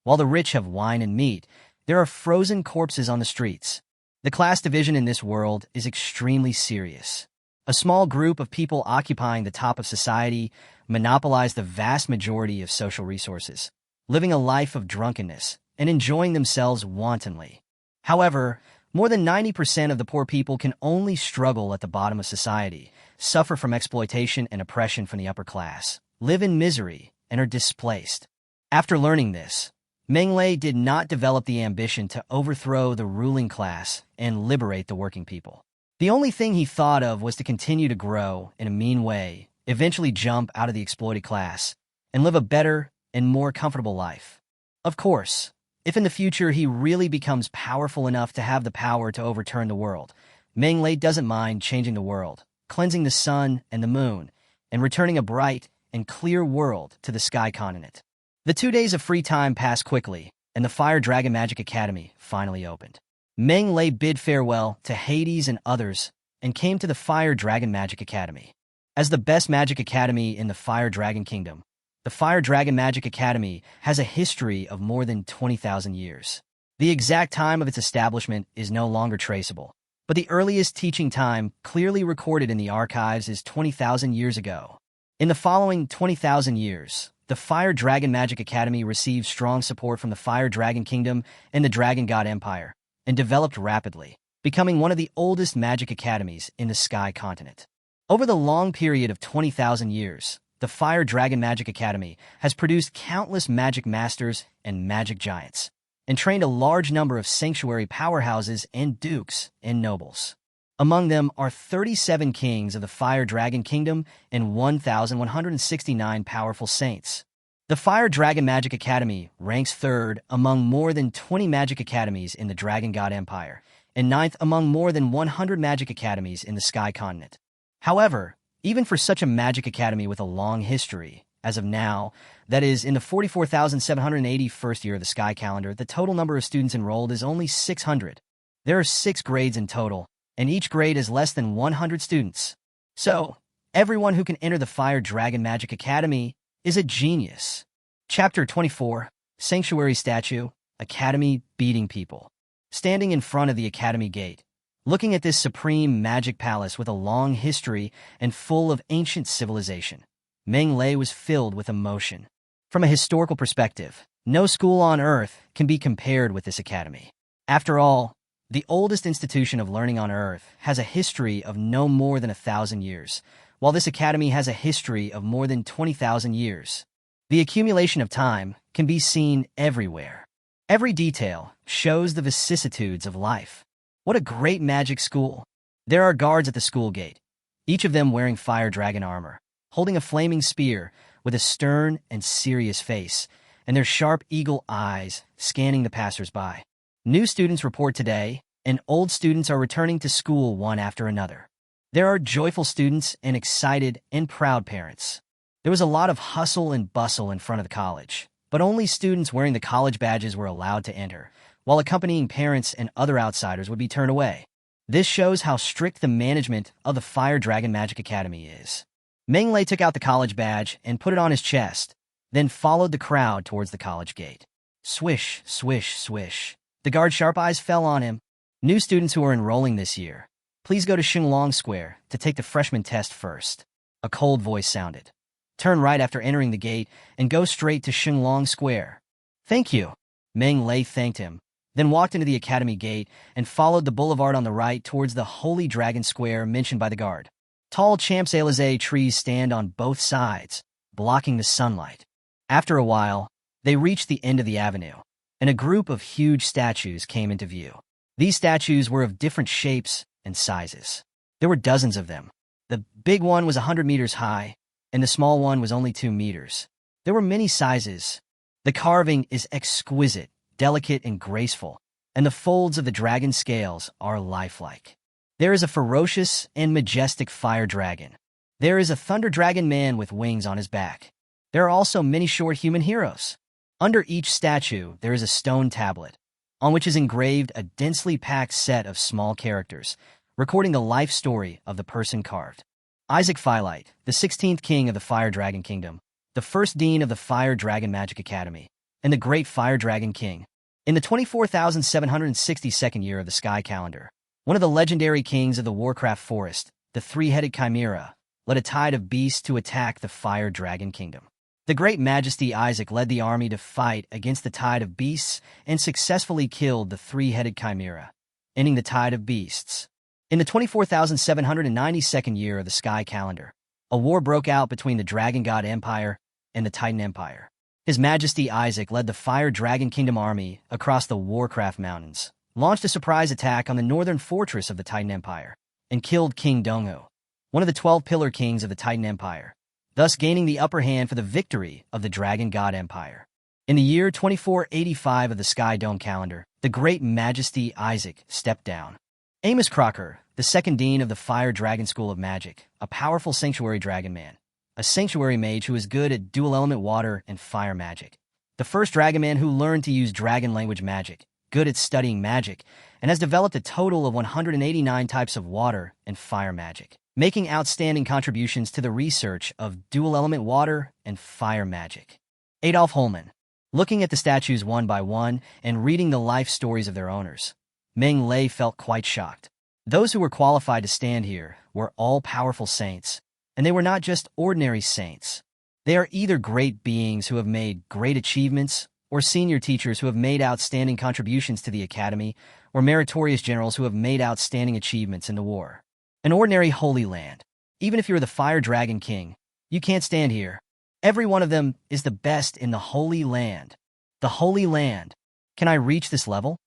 While the rich have wine and meat, there are frozen corpses on the streets. The class division in this world is extremely serious. A small group of people occupying the top of society monopolize the vast majority of social resources, living a life of drunkenness and enjoying themselves wantonly. However, more than 90% of the poor people can only struggle at the bottom of society, suffer from exploitation and oppression from the upper class, live in misery, and are displaced. After learning this, Meng Lei did not develop the ambition to overthrow the ruling class and liberate the working people. The only thing he thought of was to continue to grow in a mean way, eventually jump out of the exploited class, and live a better and more comfortable life. Of course, if in the future he really becomes powerful enough to have the power to overturn the world, Meng Lei doesn't mind changing the world, cleansing the sun and the moon, and returning a bright and clear world to the Sky Continent. The 2 days of free time passed quickly, and the Fire Dragon Magic Academy finally opened. Meng Lei bid farewell to Hades and others and came to the Fire Dragon Magic Academy. As the best magic academy in the Fire Dragon Kingdom, the Fire Dragon Magic Academy has a history of more than 20,000 years. The exact time of its establishment is no longer traceable, but the earliest teaching time clearly recorded in the archives is 20,000 years ago. In the following 20,000 years, the Fire Dragon Magic Academy received strong support from the Fire Dragon Kingdom and the Dragon God Empire, and developed rapidly, becoming one of the oldest magic academies in the Sky Continent. Over the long period of 20,000 years, the Fire Dragon Magic Academy has produced countless magic masters and magic giants, and trained a large number of sanctuary powerhouses and dukes and nobles. Among them are 37 kings of the Fire Dragon Kingdom and 1,169 powerful saints. The Fire Dragon Magic Academy ranks third among more than 20 magic academies in the Dragon God Empire, and ninth among more than 100 magic academies in the Sky Continent. However, even for such a magic academy with a long history, as of now, that is, in the 44,781st year of the Sky Calendar, the total number of students enrolled is only 600. There are 6 grades in total, and each grade is less than 100 students. So, everyone who can enter the Fire Dragon Magic Academy is a genius. Chapter 24, Sanctuary Statue, Academy Beating People. Standing in front of the Academy Gate, looking at this supreme magic palace with a long history and full of ancient civilization, Meng Lei was filled with emotion. From a historical perspective, no school on Earth can be compared with this academy. After all, the oldest institution of learning on Earth has a history of no more than 1,000 years, while this academy has a history of more than 20,000 years. The accumulation of time can be seen everywhere. Every detail shows the vicissitudes of life. What a great magic school! There are guards at the school gate, each of them wearing Fire Dragon armor, holding a flaming spear with a stern and serious face, and their sharp eagle eyes scanning the passers-by. New students report today, and old students are returning to school one after another. There are joyful students and excited and proud parents. There was a lot of hustle and bustle in front of the college, but only students wearing the college badges were allowed to enter, while accompanying parents and other outsiders would be turned away. This shows how strict the management of the Fire Dragon Magic Academy is. Meng Lei took out the college badge and put it on his chest, then followed the crowd towards the college gate. Swish, swish, swish. The guard's sharp eyes fell on him. New students who are enrolling this year, please go to Xinglong Square to take the freshman test first. A cold voice sounded. Turn right after entering the gate and go straight to Xinglong Square. Thank you. Meng Lei thanked him, then walked into the academy gate and followed the boulevard on the right towards the Holy Dragon Square mentioned by the guard. Tall Champs-Élysées trees stand on both sides, blocking the sunlight. After a while, they reached the end of the avenue, and a group of huge statues came into view. These statues were of different shapes and sizes. There were dozens of them. The big one was 100 meters high, and the small one was only 2 meters. There were many sizes. The carving is exquisite, delicate, and graceful, and the folds of the dragon scales are lifelike. There is a ferocious and majestic fire dragon. There is a thunder dragon man with wings on his back. There are also many short human heroes. Under each statue, there is a stone tablet, on which is engraved a densely packed set of small characters, recording the life story of the person carved. Isaac Firelight, the 16th king of the Fire Dragon Kingdom, the first dean of the Fire Dragon Magic Academy, and the Great Fire Dragon King. In the 24,762nd year of the Sky Calendar, one of the legendary kings of the Warcraft forest, the three-headed Chimera, led a tide of beasts to attack the Fire Dragon Kingdom. The Great Majesty Isaac led the army to fight against the tide of beasts and successfully killed the three-headed Chimera, ending the tide of beasts. In the 24,792nd year of the Sky Calendar, a war broke out between the Dragon God Empire and the Titan Empire. His Majesty Isaac led the Fire Dragon Kingdom army across the Warcraft Mountains, launched a surprise attack on the northern fortress of the Titan Empire, and killed King Donghu, one of the 12 Pillar Kings of the Titan Empire, thus gaining the upper hand for the victory of the Dragon God Empire. In the year 2485 of the Sky Dome Calendar, the Great Majesty Isaac stepped down. Amos Crocker, the second dean of the Fire Dragon School of Magic, a powerful sanctuary dragon man, a sanctuary mage who is good at dual element water and fire magic. The first dragon man who learned to use dragon language magic, good at studying magic, and has developed a total of 189 types of water and fire magic, making outstanding contributions to the research of dual element water and fire magic. Adolf Holman, looking at the statues one by one and reading the life stories of their owners, Meng Lei felt quite shocked. Those who were qualified to stand here were all-powerful saints, and they were not just ordinary saints. They are either great beings who have made great achievements, or senior teachers who have made outstanding contributions to the academy, or meritorious generals who have made outstanding achievements in the war. An ordinary Holy Land. Even if you're the Fire Dragon King, you can't stand here. Every one of them is the best in the Holy Land. The Holy Land. Can I reach this level?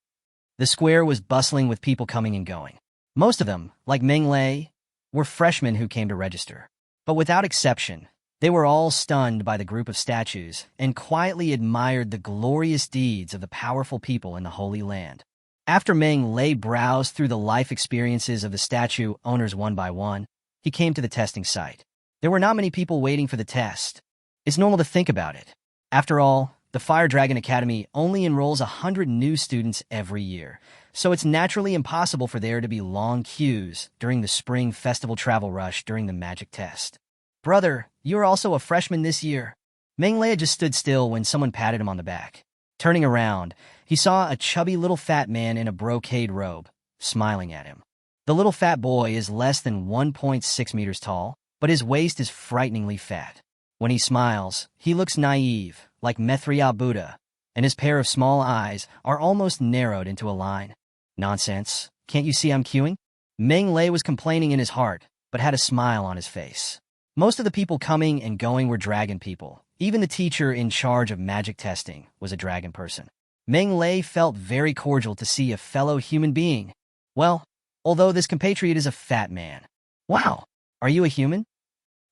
The square was bustling with people coming and going. Most of them, like Meng Lei, were freshmen who came to register. But without exception, they were all stunned by the group of statues and quietly admired the glorious deeds of the powerful people in the Holy Land. After Meng Lei browsed through the life experiences of the statue owners one by one, he came to the testing site. There were not many people waiting for the test. It's normal to think about it. After all, the Fire Dragon Academy only enrolls 100 new students every year, so it's naturally impossible for there to be long queues during the spring festival travel rush during the magic test. Brother, you are also a freshman this year. Meng Lei just stood still when someone patted him on the back. Turning around, he saw a chubby little fat man in a brocade robe, smiling at him. The little fat boy is less than 1.6 meters tall, but his waist is frighteningly fat. When he smiles, he looks naive, like Maitreya Buddha, and his pair of small eyes are almost narrowed into a line. Nonsense. Can't you see I'm queuing? Meng Lei was complaining in his heart, but had a smile on his face. Most of the people coming and going were dragon people. Even the teacher in charge of magic testing was a dragon person. Meng Lei felt very cordial to see a fellow human being. Well, although this compatriot is a fat man. Wow, are you a human?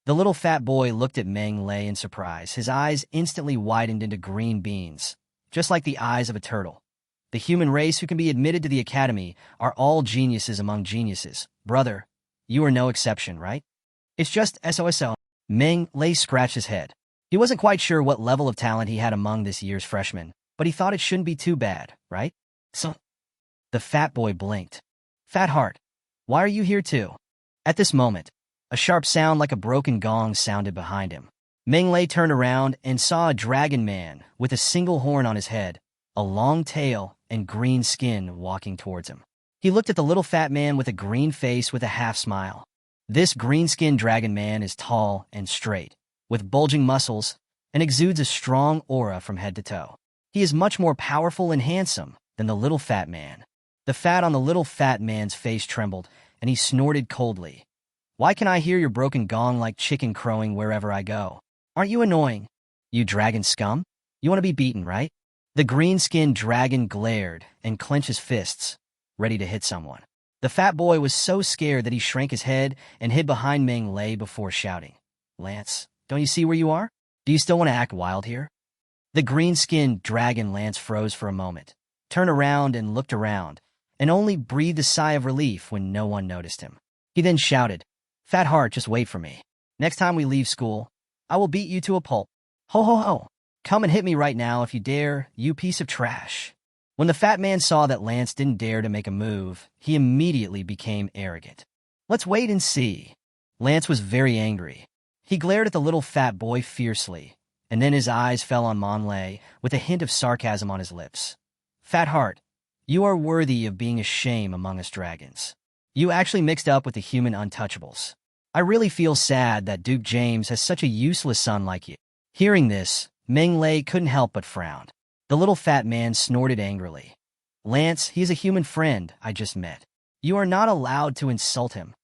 The little fat boy looked at Meng Lei in surprise. His eyes instantly widened into green beans, just like the eyes of a turtle. The human race who can be admitted to the academy are all geniuses among geniuses. Brother, you are no exception, right? It's just SOSO. Meng Lei scratched his head. He wasn't quite sure what level of talent he had among this year's freshmen, but he thought it shouldn't be too bad, right? So, the fat boy blinked. Fat heart, why are you here too? At this moment, a sharp sound like a broken gong sounded behind him. Meng Lei turned around and saw a dragon man with a single horn on his head, a long tail, and green skin walking towards him. He looked at the little fat man with a green face with a half-smile. This green-skinned dragon man is tall and straight, with bulging muscles, and exudes a strong aura from head to toe. He is much more powerful and handsome than the little fat man. The fat on the little fat man's face trembled, and he snorted coldly. Why can I hear your broken gong like chicken crowing wherever I go? Aren't you annoying? You dragon scum? You want to be beaten, right? The green-skinned dragon glared and clenched his fists, ready to hit someone. The fat boy was so scared that he shrank his head and hid behind Meng Lei before shouting, Lance, don't you see where you are? Do you still want to act wild here? The green-skinned dragon Lance froze for a moment, turned around and looked around, and only breathed a sigh of relief when no one noticed him. He then shouted, Fat heart, just wait for me. Next time we leave school, I will beat you to a pulp. Ho ho ho. Come and hit me right now if you dare, you piece of trash. When the fat man saw that Lance didn't dare to make a move, he immediately became arrogant. Let's wait and see. Lance was very angry. He glared at the little fat boy fiercely, and then his eyes fell on Monlay with a hint of sarcasm on his lips. Fat heart, you are worthy of being a shame among us dragons. You actually mixed up with the human untouchables. I really feel sad that Duke James has such a useless son like you. Hearing this, Meng Lei couldn't help but frown. The little fat man snorted angrily. Lance, he is a human friend I just met. You are not allowed to insult him.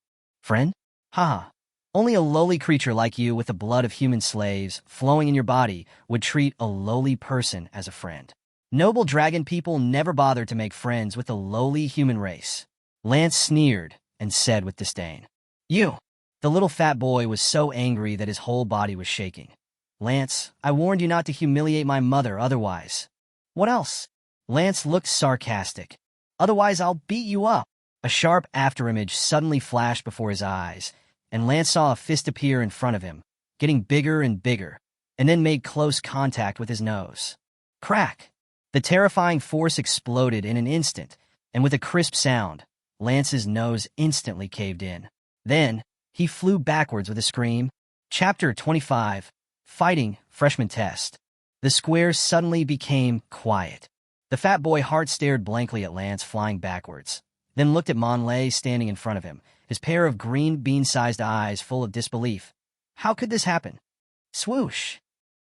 Friend? Haha. Only a lowly creature like you with the blood of human slaves flowing in your body would treat a lowly person as a friend. Noble dragon people never bothered to make friends with the lowly human race. Lance sneered and said with disdain, You! The little fat boy was so angry that his whole body was shaking. Lance, I warned you not to humiliate my mother otherwise. What else? Lance looked sarcastic. Otherwise, I'll beat you up. A sharp afterimage suddenly flashed before his eyes, and Lance saw a fist appear in front of him, getting bigger and bigger, and then made close contact with his nose. Crack! The terrifying force exploded in an instant, and with a crisp sound, Lance's nose instantly caved in. Then, he flew backwards with a scream. Chapter 25. Fighting, Freshman Test. The square suddenly became quiet. The fat boy heart stared blankly at Lance flying backwards, then looked at Monlay standing in front of him, his pair of green bean-sized eyes full of disbelief. How could this happen? Swoosh!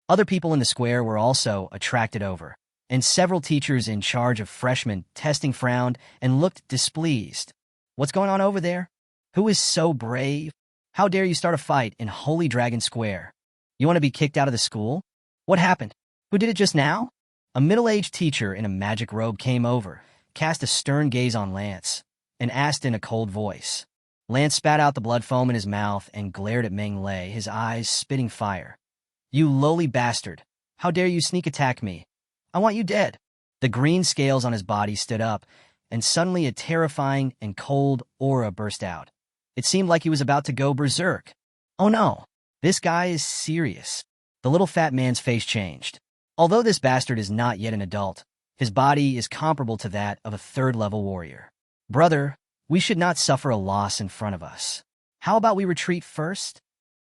Other people in the square were also attracted over, and several teachers in charge of freshman testing frowned and looked displeased. What's going on over there? Who is so brave? How dare you start a fight in Holy Dragon Square? You want to be kicked out of the school? What happened? Who did it just now? A middle-aged teacher in a magic robe came over, cast a stern gaze on Lance, and asked in a cold voice. Lance spat out the blood foam in his mouth and glared at Meng Lei, his eyes spitting fire. You lowly bastard! How dare you sneak attack me? I want you dead! The green scales on his body stood up, and suddenly a terrifying and cold aura burst out. It seemed like he was about to go berserk. Oh no! This guy is serious. The little fat man's face changed. Although this bastard is not yet an adult, his body is comparable to that of a third-level warrior. Brother, we should not suffer a loss in front of us. How about we retreat first?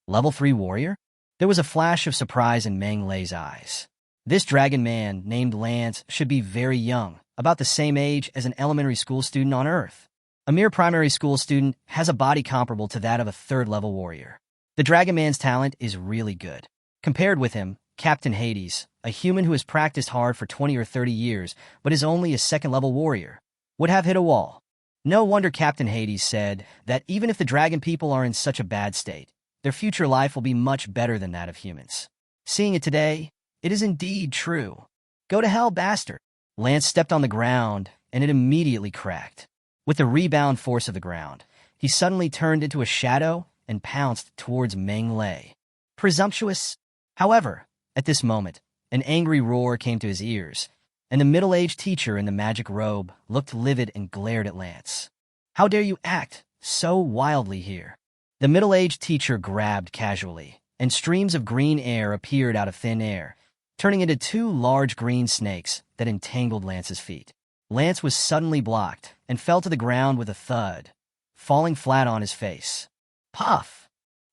Level 3 warrior? There was a flash of surprise in Meng Lei's eyes. This dragon man, named Lance, should be very young, about the same age as an elementary school student on Earth. A mere primary school student has a body comparable to that of a third-level warrior. The dragon man's talent is really good. Compared with him, Captain Hades, a human who has practiced hard for 20 or 30 years but is only a second-level warrior, would have hit a wall. No wonder Captain Hades said that even if the dragon people are in such a bad state, their future life will be much better than that of humans. Seeing it today, it is indeed true. Go to hell, bastard! Lance stepped on the ground, and it immediately cracked. With the rebound force of the ground, he suddenly turned into a shadow and pounced towards Meng Lei. Presumptuous! However, at this moment, an angry roar came to his ears, and the middle-aged teacher in the magic robe looked livid and glared at Lance. How dare you act so wildly here? The middle-aged teacher grabbed casually, and streams of green air appeared out of thin air, turning into 2 large green snakes that entangled Lance's feet. Lance was suddenly blocked and fell to the ground with a thud, falling flat on his face. Puff!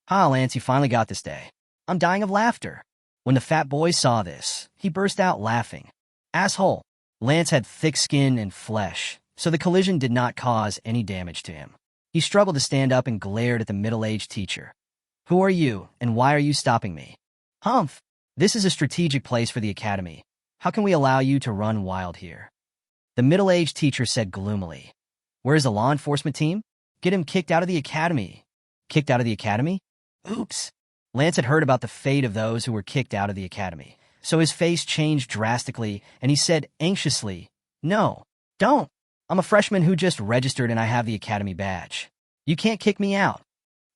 Ha, Lance, you finally got this day. I'm dying of laughter. When the fat boy saw this, he burst out laughing. Asshole! Lance had thick skin and flesh, so the collision did not cause any damage to him. He struggled to stand up and glared at the middle-aged teacher. Who are you, and why are you stopping me? Humph! This is a strategic place for the academy. How can we allow you to run wild here? The middle-aged teacher said gloomily. Where's the law enforcement team? Get him kicked out of the academy. Kicked out of the academy? Oops. Lance had heard about the fate of those who were kicked out of the academy, so his face changed drastically, and he said anxiously, No, don't. I'm a freshman who just registered and I have the academy badge. You can't kick me out.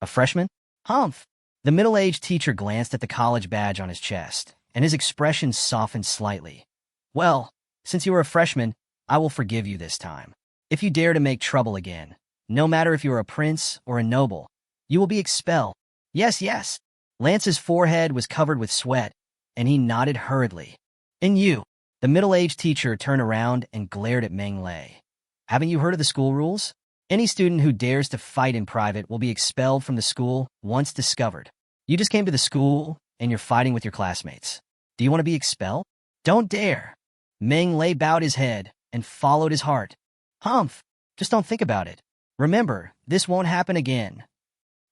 A freshman? Humph. The middle-aged teacher glanced at the college badge on his chest, and his expression softened slightly. Well, since you are a freshman, I will forgive you this time. If you dare to make trouble again, no matter if you are a prince or a noble, you will be expelled. Yes, yes. Lance's forehead was covered with sweat, and he nodded hurriedly. And you? The middle-aged teacher turned around and glared at Meng Lei. Haven't you heard of the school rules? Any student who dares to fight in private will be expelled from the school once discovered. You just came to the school, and you're fighting with your classmates. Do you want to be expelled? Don't dare. Meng Lei bowed his head and followed his heart. Humph, just don't think about it. Remember, this won't happen again.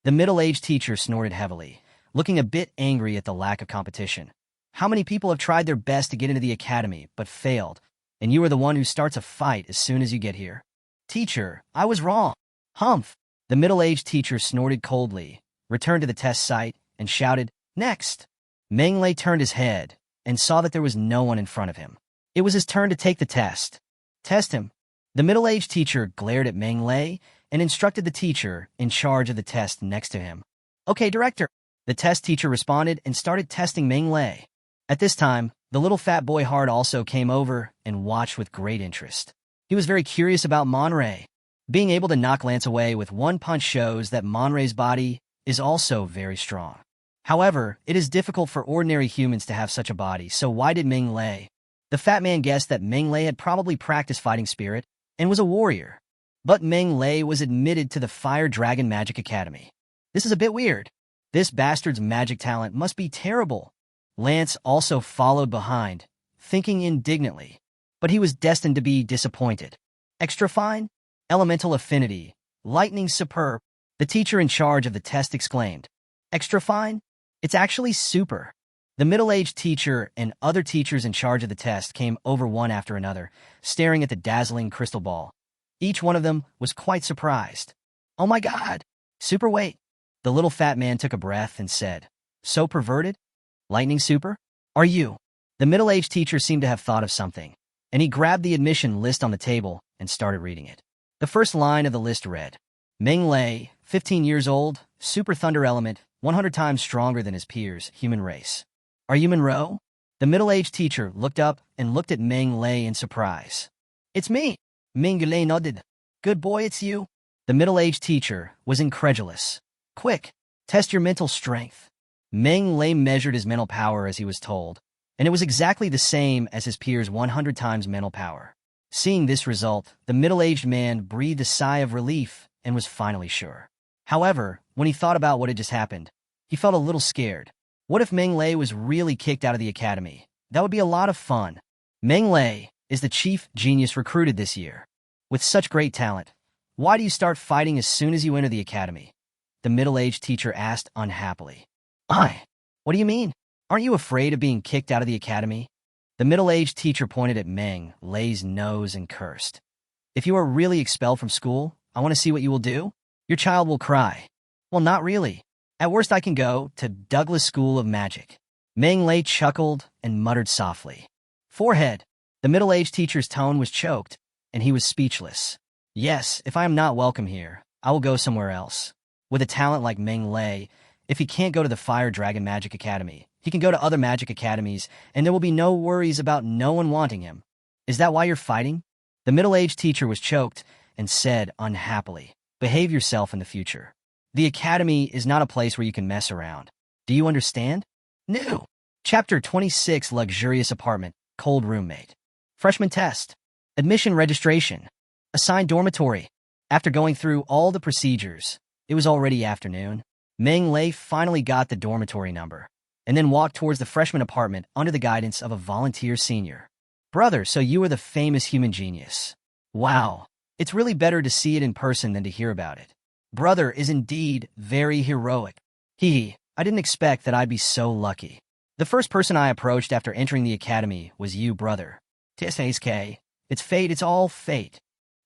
The middle-aged teacher snorted heavily, looking a bit angry at the lack of competition. How many people have tried their best to get into the academy, but failed, and you are the one who starts a fight as soon as you get here? Teacher, I was wrong. Humph. The middle-aged teacher snorted coldly, returned to the test site, and shouted, Next! Meng Lei turned his head and saw that there was no one in front of him. It was his turn to take the test. Test him. The middle-aged teacher glared at Meng Lei and instructed the teacher in charge of the test next to him. Okay, director. The test teacher responded and started testing Meng Lei. At this time, the little fat boy Hard also came over and watched with great interest. He was very curious about Monray. Being able to knock Lance away with one punch shows that Monray's body is also very strong. However, it is difficult for ordinary humans to have such a body, so why did Meng Lei? The fat man guessed that Meng Lei had probably practiced fighting spirit and was a warrior. But Meng Lei was admitted to the Fire Dragon Magic Academy. This is a bit weird. This bastard's magic talent must be terrible. Lance also followed behind, thinking indignantly. But he was destined to be disappointed. Extra fine? Elemental affinity. Lightning superb. The teacher in charge of the test exclaimed. Extra fine? It's actually super. The middle-aged teacher and other teachers in charge of the test came over one after another, staring at the dazzling crystal ball. Each one of them was quite surprised. Oh my God! Super weight! The little fat man took a breath and said, So perverted? Lightning super? Are you? The middle-aged teacher seemed to have thought of something, and he grabbed the admission list on the table and started reading it. The first line of the list read, Meng Lei, 15 years old, super thunder element, 100 times stronger than his peers, human race. Are you Monroe? The middle-aged teacher looked up and looked at Meng Lei in surprise. It's me. Meng Lei nodded. Good boy, it's you. The middle-aged teacher was incredulous. Quick, test your mental strength. Meng Lei measured his mental power as he was told, and it was exactly the same as his peers' 100 times mental power. Seeing this result, the middle-aged man breathed a sigh of relief and was finally sure. However, when he thought about what had just happened, he felt a little scared. What if Meng Lei was really kicked out of the academy? That would be a lot of fun. Meng Lei is the chief genius recruited this year. With such great talent, why do you start fighting as soon as you enter the academy? The middle-aged teacher asked unhappily. What do you mean? Aren't you afraid of being kicked out of the academy? The middle-aged teacher pointed at Meng Lei's nose and cursed. If you are really expelled from school, I want to see what you will do. Your child will cry. Well, not really. At worst, I can go to Douglas School of Magic. Meng Lei chuckled and muttered softly. Forehead. The middle-aged teacher's tone was choked, and he was speechless. Yes, if I am not welcome here, I will go somewhere else. With a talent like Meng Lei, if he can't go to the Fire Dragon Magic Academy, he can go to other magic academies, and there will be no worries about no one wanting him. Is that why you're fighting? The middle-aged teacher was choked and said unhappily, Behave yourself in the future. The academy is not a place where you can mess around. Do you understand? No. Chapter 26 Luxurious Apartment, Cold Roommate. Freshman Test. Admission Registration. Assigned Dormitory. After going through all the procedures, it was already afternoon. Meng Lei finally got the dormitory number, and then walked towards the freshman apartment under the guidance of a volunteer senior. Brother, so you are the famous human genius. Wow. It's really better to see it in person than to hear about it. Brother is indeed very heroic. I didn't expect that I'd be so lucky. The first person I approached after entering the academy was you, brother. TSASK. It's fate, it's all fate.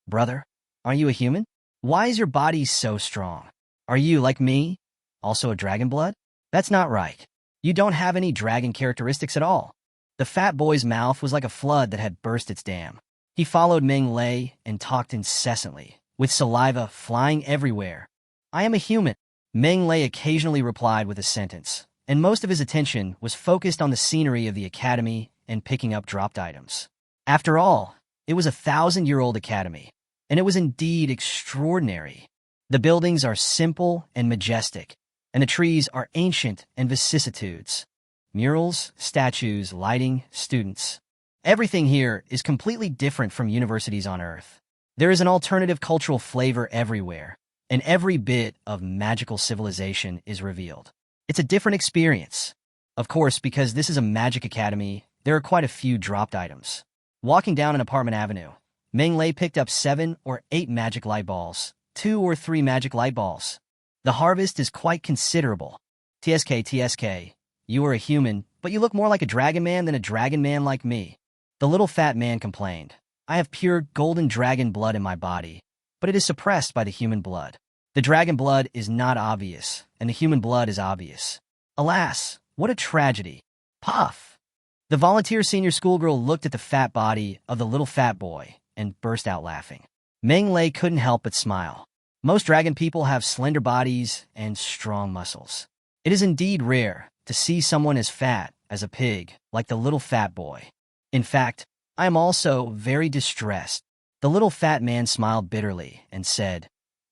Brother, aren't you a human? Why is your body so strong? Are you, like me, also a dragon blood? That's not right. You don't have any dragon characteristics at all. The fat boy's mouth was like a flood that had burst its dam. He followed Ming Lei and talked incessantly, with saliva flying everywhere. I am a human. Ming Lei occasionally replied with a sentence, and most of his attention was focused on the scenery of the academy and picking up dropped items. After all, it was a 1,000-year-old academy, and it was indeed extraordinary. The buildings are simple and majestic, and the trees are ancient and vicissitudes. Murals, statues, lighting, students. Everything here is completely different from universities on Earth. There is an alternative cultural flavor everywhere, and every bit of magical civilization is revealed. It's a different experience. Of course, because this is a magic academy, there are quite a few dropped items. Walking down an apartment avenue, Ming Lei picked up 7 or 8 magic light balls, 2 or 3 magic light balls. The harvest is quite considerable. TSK, you are a human, but you look more like a dragon man than a dragon man like me. The little fat man complained. I have pure golden dragon blood in my body, but it is suppressed by the human blood. The dragon blood is not obvious, and the human blood is obvious. Alas, what a tragedy. Puff! The volunteer senior schoolgirl looked at the fat body of the little fat boy and burst out laughing. Ming Lei couldn't help but smile. Most dragon people have slender bodies and strong muscles. It is indeed rare to see someone as fat as a pig, like the little fat boy. In fact, I am also very distressed. The little fat man smiled bitterly and said,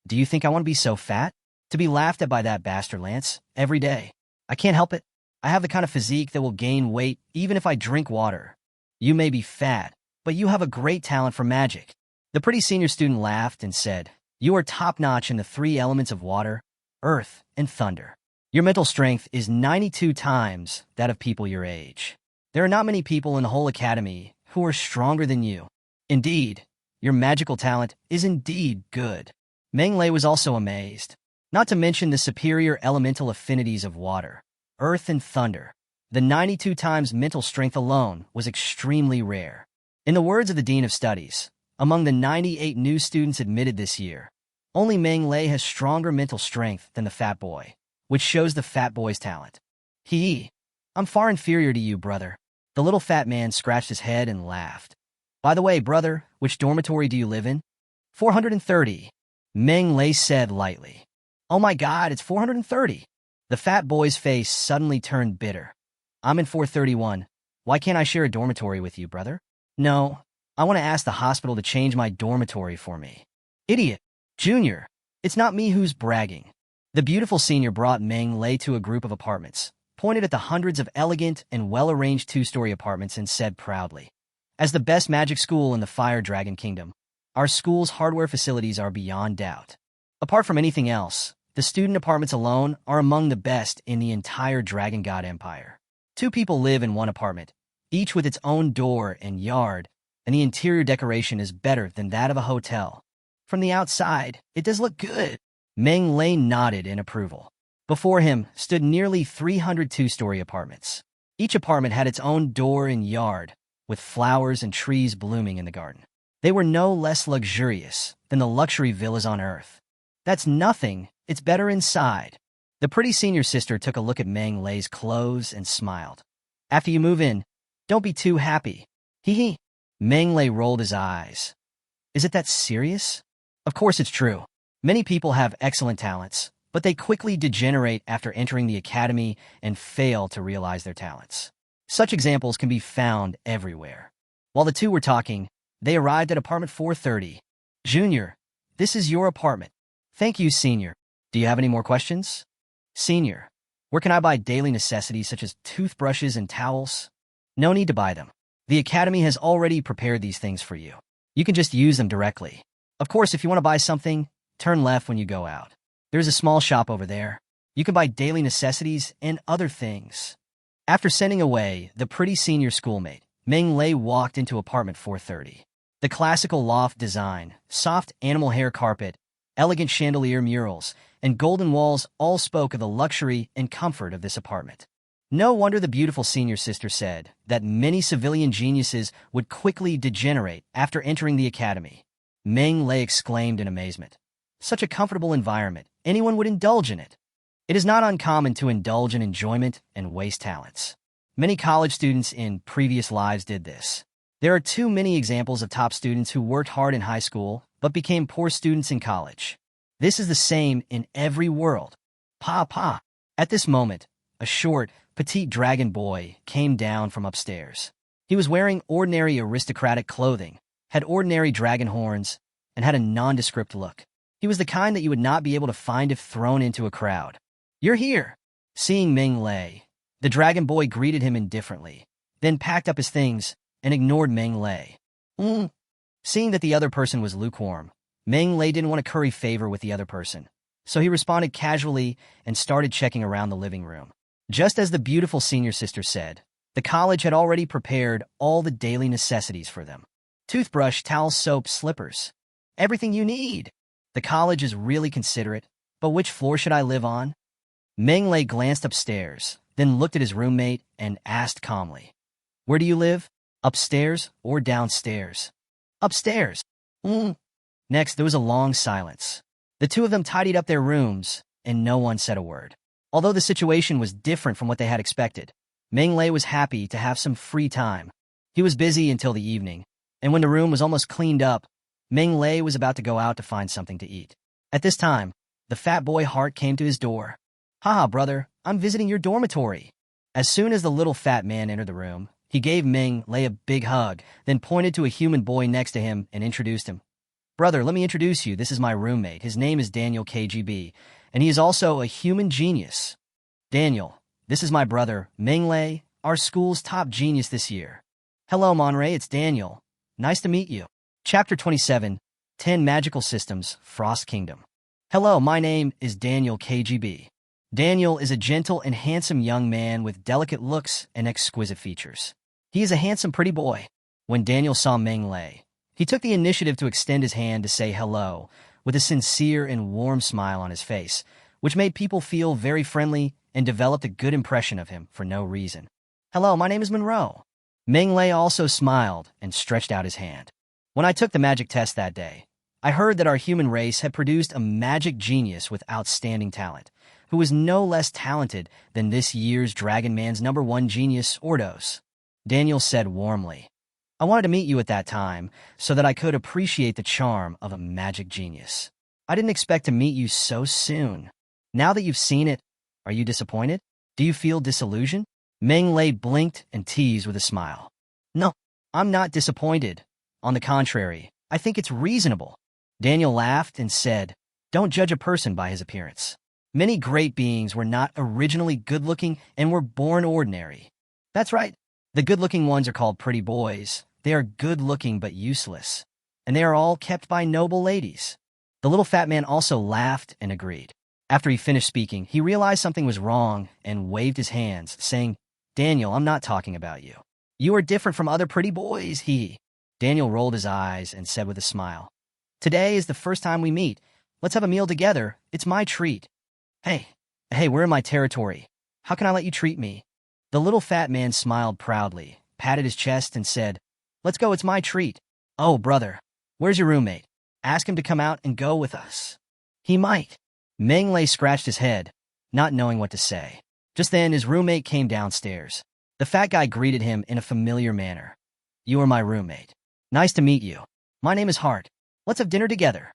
Do you think I want to be so fat? To be laughed at by that bastard Lance every day. I can't help it. I have the kind of physique that will gain weight even if I drink water. You may be fat, but you have a great talent for magic. The pretty senior student laughed and said, You are top-notch in the 3 elements of water, earth, and thunder. Your mental strength is 92 times that of people your age. There are not many people in the whole academy who are stronger than you. Indeed, your magical talent is indeed good. Ming Lei was also amazed, not to mention the superior elemental affinities of water, earth, and thunder. The 92 times mental strength alone was extremely rare. In the words of the Dean of Studies, among the 98 new students admitted this year, only Ming Lei has stronger mental strength than the fat boy, which shows the fat boy's talent. I'm far inferior to you, brother. The little fat man scratched his head and laughed. By the way, brother, which dormitory do you live in? 430. Ming Lei said lightly. Oh my God, it's 430. The fat boy's face suddenly turned bitter. I'm in 431. Why can't I share a dormitory with you, brother? No, I want to ask the hospital to change my dormitory for me. Idiot. Junior, it's not me who's bragging. The beautiful senior brought Ming Lei to a group of apartments, pointed at the hundreds of elegant and well-arranged 2-story apartments and said proudly, As the best magic school in the Fire Dragon Kingdom, our school's hardware facilities are beyond doubt. Apart from anything else, the student apartments alone are among the best in the entire Dragon God Empire. 2 people live in one apartment, each with its own door and yard, and the interior decoration is better than that of a hotel. From the outside, it does look good. Ming Lei nodded in approval. Before him stood nearly 300 2-story apartments. Each apartment had its own door and yard, with flowers and trees blooming in the garden. They were no less luxurious than the luxury villas on Earth. That's nothing, it's better inside. The pretty senior sister took a look at Ming Lei's clothes and smiled. After you move in, don't be too happy. Hee. Ming Lei rolled his eyes. Is it that serious? Of course it's true. Many people have excellent talents, but they quickly degenerate after entering the academy and fail to realize their talents. Such examples can be found everywhere. While the two were talking, they arrived at apartment 430. Junior, this is your apartment. Thank you, Senior. Do you have any more questions? Senior, where can I buy daily necessities such as toothbrushes and towels? No need to buy them. The academy has already prepared these things for you. You can just use them directly. Of course, if you want to buy something, turn left when you go out. There's a small shop over there. You can buy daily necessities and other things. After sending away the pretty senior schoolmate, Ming Lei walked into apartment 430. The classical loft design, soft animal hair carpet, elegant chandelier murals, and golden walls all spoke of the luxury and comfort of this apartment. No wonder the beautiful senior sister said that many civilian geniuses would quickly degenerate after entering the academy. Meng Lei exclaimed in amazement. Such a comfortable environment, anyone would indulge in it. It is not uncommon to indulge in enjoyment and waste talents. Many college students in previous lives did this. There are too many examples of top students who worked hard in high school but became poor students in college. This is the same in every world. Pa. At this moment, a short, petite dragon boy came down from upstairs. He was wearing ordinary aristocratic clothing, had ordinary dragon horns, and had a nondescript look. He was the kind that you would not be able to find if thrown into a crowd. "You're here!" Seeing Meng Lei, the dragon boy greeted him indifferently, then packed up his things and ignored Meng Lei. Seeing that the other person was lukewarm, Meng Lei didn't want to curry favor with the other person, so he responded casually and started checking around the living room. Just as the beautiful senior sister said, the college had already prepared all the daily necessities for them. Toothbrush, towel, soap, slippers. Everything you need. The college is really considerate, but which floor should I live on? Meng Lei glanced upstairs, then looked at his roommate and asked calmly, "Where do you live? Upstairs or downstairs?" "Upstairs." Next, there was a long silence. The two of them tidied up their rooms, and no one said a word. Although the situation was different from what they had expected, Meng Lei was happy to have some free time. He was busy until the evening, and when the room was almost cleaned up, Meng Lei was about to go out to find something to eat. At this time, the fat boy Hart came to his door. "Haha, brother, I'm visiting your dormitory." As soon as the little fat man entered the room, he gave Meng Lei a big hug, then pointed to a human boy next to him and introduced him. "Brother, let me introduce you. This is my roommate. His name is Daniel KGB, and he is also a human genius." "Daniel, this is my brother, Meng Lei, our school's top genius this year." "Hello, Monray, it's Daniel. Nice to meet you." Chapter 27, 10 Magical Systems, Frost Kingdom. "Hello, my name is Daniel KGB. Daniel is a gentle and handsome young man with delicate looks and exquisite features. He is a handsome, pretty boy." When Daniel saw Meng Lei, he took the initiative to extend his hand to say hello, with a sincere and warm smile on his face, which made people feel very friendly and developed a good impression of him for no reason. "Hello, my name is Monroe." Meng Lei also smiled and stretched out his hand. "When I took the magic test that day, I heard that our human race had produced a magic genius with outstanding talent, who was no less talented than this year's Dragon Man's #1 genius, Ordos," Daniel said warmly. "I wanted to meet you at that time so that I could appreciate the charm of a magic genius. I didn't expect to meet you so soon. Now that you've seen it, are you disappointed? Do you feel disillusioned?" Meng Lei blinked and teased with a smile. "No, I'm not disappointed. On the contrary, I think it's reasonable." Daniel laughed and said, "Don't judge a person by his appearance. Many great beings were not originally good-looking and were born ordinary. That's right. The good-looking ones are called pretty boys. They are good-looking but useless, and they are all kept by noble ladies." The little fat man also laughed and agreed. After he finished speaking, he realized something was wrong and waved his hands, saying, "Daniel, I'm not talking about you. You are different from other pretty boys, Daniel rolled his eyes and said with a smile, "Today is the first time we meet. Let's have a meal together. It's my treat." Hey, we're in my territory. How can I let you treat me?" The little fat man smiled proudly, patted his chest, and said, "Let's go, it's my treat." "Oh, brother, where's your roommate? Ask him to come out and go with us." "He might." Meng Lei scratched his head, not knowing what to say. Just then, his roommate came downstairs. The fat guy greeted him in a familiar manner. "You are my roommate. Nice to meet you. My name is Hart. Let's have dinner together."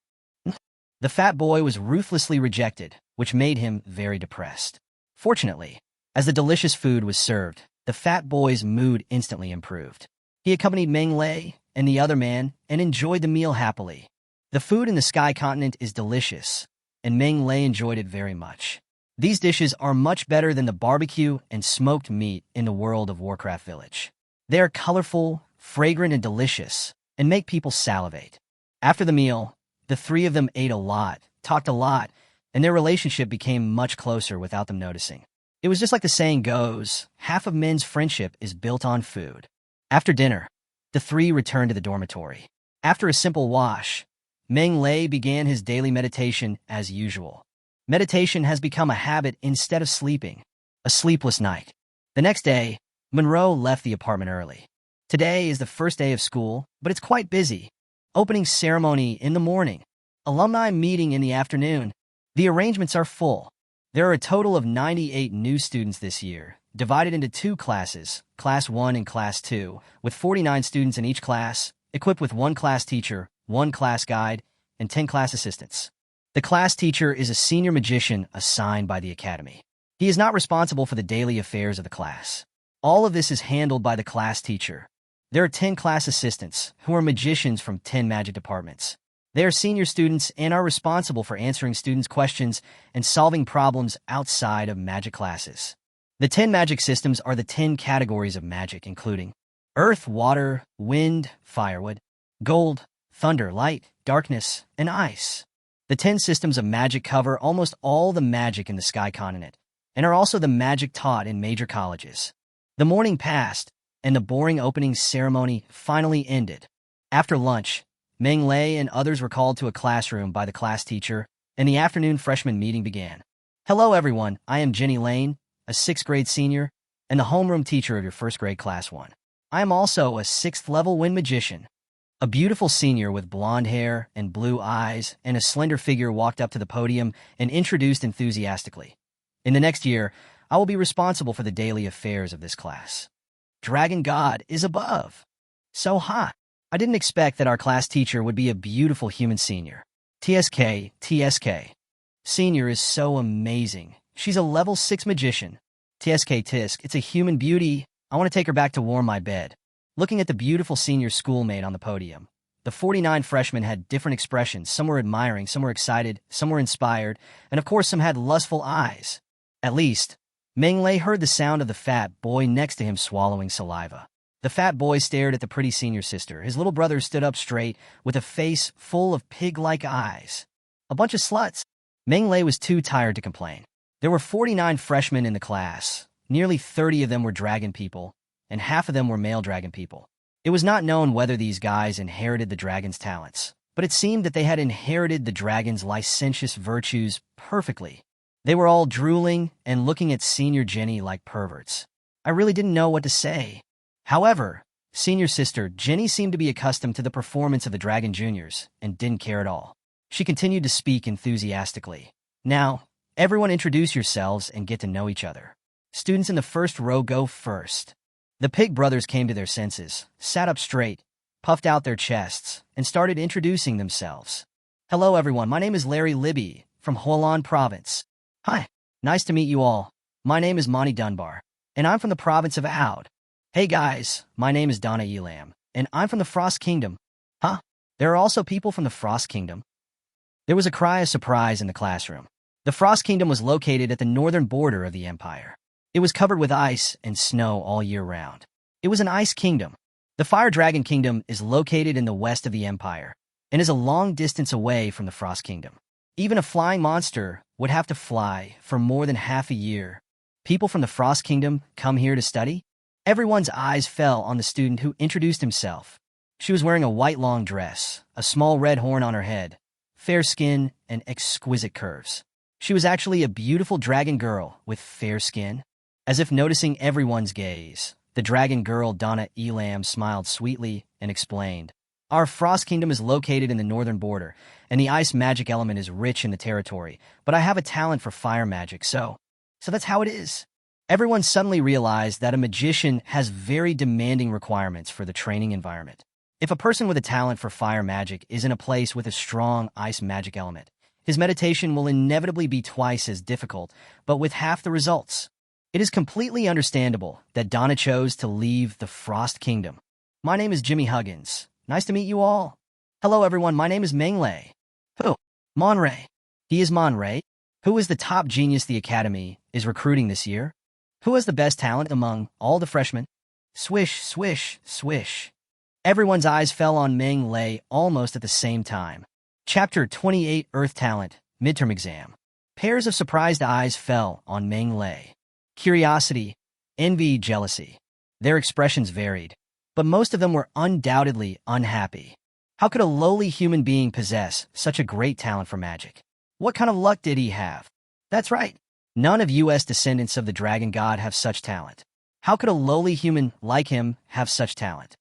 The fat boy was ruthlessly rejected, which made him very depressed. Fortunately, as the delicious food was served, the fat boy's mood instantly improved. He accompanied Meng Lei and the other man and enjoyed the meal happily. The food in the Sky Continent is delicious, and Meng Lei enjoyed it very much. These dishes are much better than the barbecue and smoked meat in the world of Warcraft Village. They are colorful, fragrant, and delicious, and make people salivate. After the meal, the three of them ate a lot, talked a lot, and their relationship became much closer without them noticing. It was just like the saying goes, half of men's friendship is built on food. After dinner, the three returned to the dormitory. After a simple wash, Meng Lei began his daily meditation as usual. Meditation has become a habit instead of sleeping. A sleepless night. The next day, Monroe left the apartment early. Today is the first day of school, but it's quite busy. Opening ceremony in the morning. Alumni meeting in the afternoon. The arrangements are full. There are a total of 98 new students this year, divided into two classes, Class 1 and Class 2, with 49 students in each class, equipped with one class teacher, one class guide, and 10 class assistants. The class teacher is a senior magician assigned by the academy. He is not responsible for the daily affairs of the class. All of this is handled by the class teacher. There are 10 class assistants, who are magicians from 10 magic departments. They are senior students and are responsible for answering students' questions and solving problems outside of magic classes. The 10 magic systems are the 10 categories of magic, including earth, water, wind, firewood, gold, thunder, light, darkness, and ice. The 10 systems of magic cover almost all the magic in the Sky Continent and are also the magic taught in major colleges. The morning passed, and the boring opening ceremony finally ended. After lunch, Meng Lei and others were called to a classroom by the class teacher, and the afternoon freshman meeting began. Hello everyone, I am Jenny Lane, a 6th grade senior, and the homeroom teacher of your 1st grade Class 1. I am also a 6th level wind magician. A beautiful senior with blonde hair and blue eyes and a slender figure walked up to the podium and introduced enthusiastically. In the next year, I will be responsible for the daily affairs of this class. Dragon God is above. So hot. I didn't expect that our class teacher would be a beautiful human senior. TSK. Senior is so amazing. She's a level 6 magician. Tisk, it's a human beauty. I want to take her back to warm my bed. Looking at the beautiful senior schoolmate on the podium, the 49 freshmen had different expressions. Some were admiring, some were excited, some were inspired, and of course some had lustful eyes. At least, Meng Lei heard the sound of the fat boy next to him swallowing saliva. The fat boy stared at the pretty senior sister. His little brother stood up straight, with a face full of pig-like eyes. A bunch of sluts. Meng Lei was too tired to complain. There were 49 freshmen in the class. Nearly 30 of them were dragon people, and half of them were male dragon people. It was not known whether these guys inherited the dragon's talents, but it seemed that they had inherited the dragon's licentious virtues perfectly. They were all drooling and looking at Senior Jenny like perverts. I really didn't know what to say. However, senior sister Jenny seemed to be accustomed to the performance of the Dragon Juniors and didn't care at all. She continued to speak enthusiastically. Now, everyone introduce yourselves and get to know each other. Students in the first row go first. The Pig brothers came to their senses, sat up straight, puffed out their chests, and started introducing themselves. Hello everyone, my name is Larry Libby from Hualan Province. Hi, nice to meet you all. My name is Monty Dunbar, and I'm from the province of Aud. Hey guys, my name is Donna Elam, and I'm from the Frost Kingdom. Huh? There are also people from the Frost Kingdom? There was a cry of surprise in the classroom. The Frost Kingdom was located at the northern border of the empire. It was covered with ice and snow all year round. It was an ice kingdom. The Fire Dragon Kingdom is located in the west of the empire and is a long distance away from the Frost Kingdom. Even a flying monster would have to fly for more than half a year. People from the Frost Kingdom come here to study? Everyone's eyes fell on the student who introduced himself. She was wearing a white long dress, a small red horn on her head, fair skin, and exquisite curves. She was actually a beautiful dragon girl with fair skin. As if noticing everyone's gaze, the dragon girl Donna Elam smiled sweetly and explained, Our Frost Kingdom is located in the northern border, and the ice magic element is rich in the territory, but I have a talent for fire magic, so that's how it is. Everyone suddenly realized that a magician has very demanding requirements for the training environment. If a person with a talent for fire magic is in a place with a strong ice magic element, his meditation will inevitably be twice as difficult, but with half the results. It is completely understandable that Donna chose to leave the Frost Kingdom. My name is Jimmy Huggins. Nice to meet you all. Hello everyone, my name is Meng Lei. Who? Monray. He is Monray. Who is the top genius the Academy is recruiting this year? Who has the best talent among all the freshmen? Swish, swish, swish. Everyone's eyes fell on Meng Lei almost at the same time. Chapter 28 Earth Talent, Midterm Exam. Pairs of surprised eyes fell on Meng Lei. Curiosity, envy, jealousy. Their expressions varied, but most of them were undoubtedly unhappy. How could a lowly human being possess such a great talent for magic? What kind of luck did he have? That's right. None of U.S. descendants of the Dragon God have such talent. How could a lowly human like him have such talent?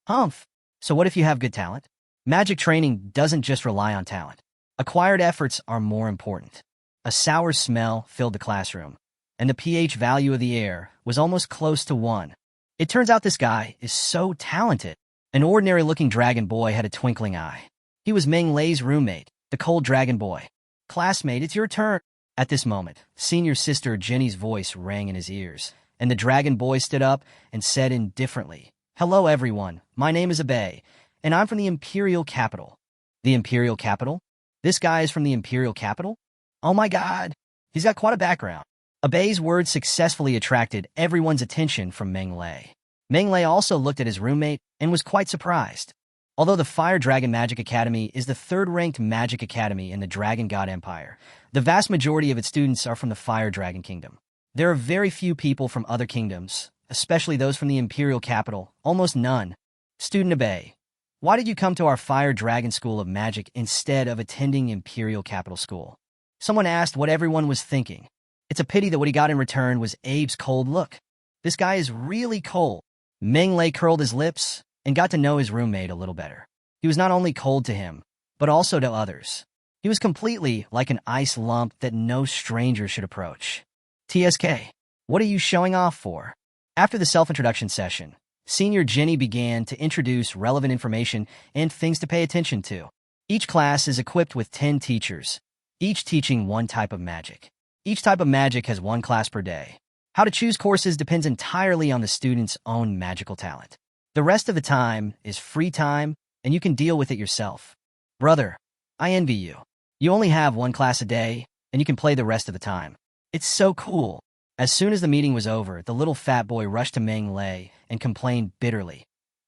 Humph. So what if you have good talent? Magic training doesn't just rely on talent. Acquired efforts are more important. A sour smell filled the classroom, and the pH value of the air was almost close to 1. It turns out this guy is so talented. An ordinary-looking dragon boy had a twinkling eye. He was Meng Lei's roommate, the cold dragon boy. Classmate, it's your turn. At this moment, senior sister Jenny's voice rang in his ears, and the dragon boy stood up and said indifferently, "Hello, everyone. My name is Abe, and I'm from the Imperial Capital." The Imperial Capital? This guy is from the Imperial Capital? Oh my god. He's got quite a background. Abe's words successfully attracted everyone's attention from Meng Lei. Meng Lei also looked at his roommate and was quite surprised. Although the Fire Dragon Magic Academy is the third-ranked magic academy in the Dragon God Empire, the vast majority of its students are from the Fire Dragon Kingdom. There are very few people from other kingdoms, especially those from the Imperial Capital, almost none. Student Abe, why did you come to our Fire Dragon School of Magic instead of attending Imperial Capital School? Someone asked what everyone was thinking. It's a pity that what he got in return was Abe's cold look. This guy is really cold. Meng Lei curled his lips and got to know his roommate a little better. He was not only cold to him, but also to others. He was completely like an ice lump that no stranger should approach. TSK, what are you showing off for? After the self-introduction session, Senior Jenny began to introduce relevant information and things to pay attention to. Each class is equipped with 10 teachers, each teaching one type of magic. Each type of magic has one class per day. How to choose courses depends entirely on the student's own magical talent. The rest of the time is free time, and you can deal with it yourself. Brother, I envy you. You only have one class a day, and you can play the rest of the time. It's so cool. As soon as the meeting was over, the little fat boy rushed to Meng Lei and complained bitterly.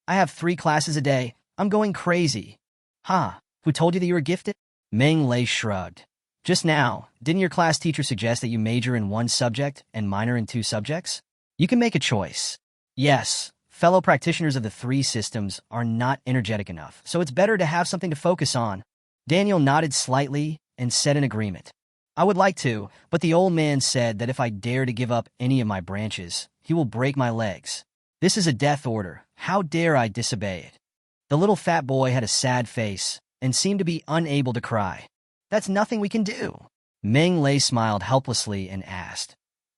I have 3 classes a day. I'm going crazy. Huh? Who told you that you were gifted? Meng Lei shrugged. Just now, didn't your class teacher suggest that you major in 1 subject and minor in 2 subjects? You can make a choice. Yes, fellow practitioners of the 3 systems are not energetic enough, so it's better to have something to focus on. Daniel nodded slightly and said in agreement. I would like to, but the old man said that if I dare to give up any of my branches, he will break my legs. This is a death order. How dare I disobey it? The little fat boy had a sad face and seemed to be unable to cry. That's nothing we can do. Meng Lei smiled helplessly and asked,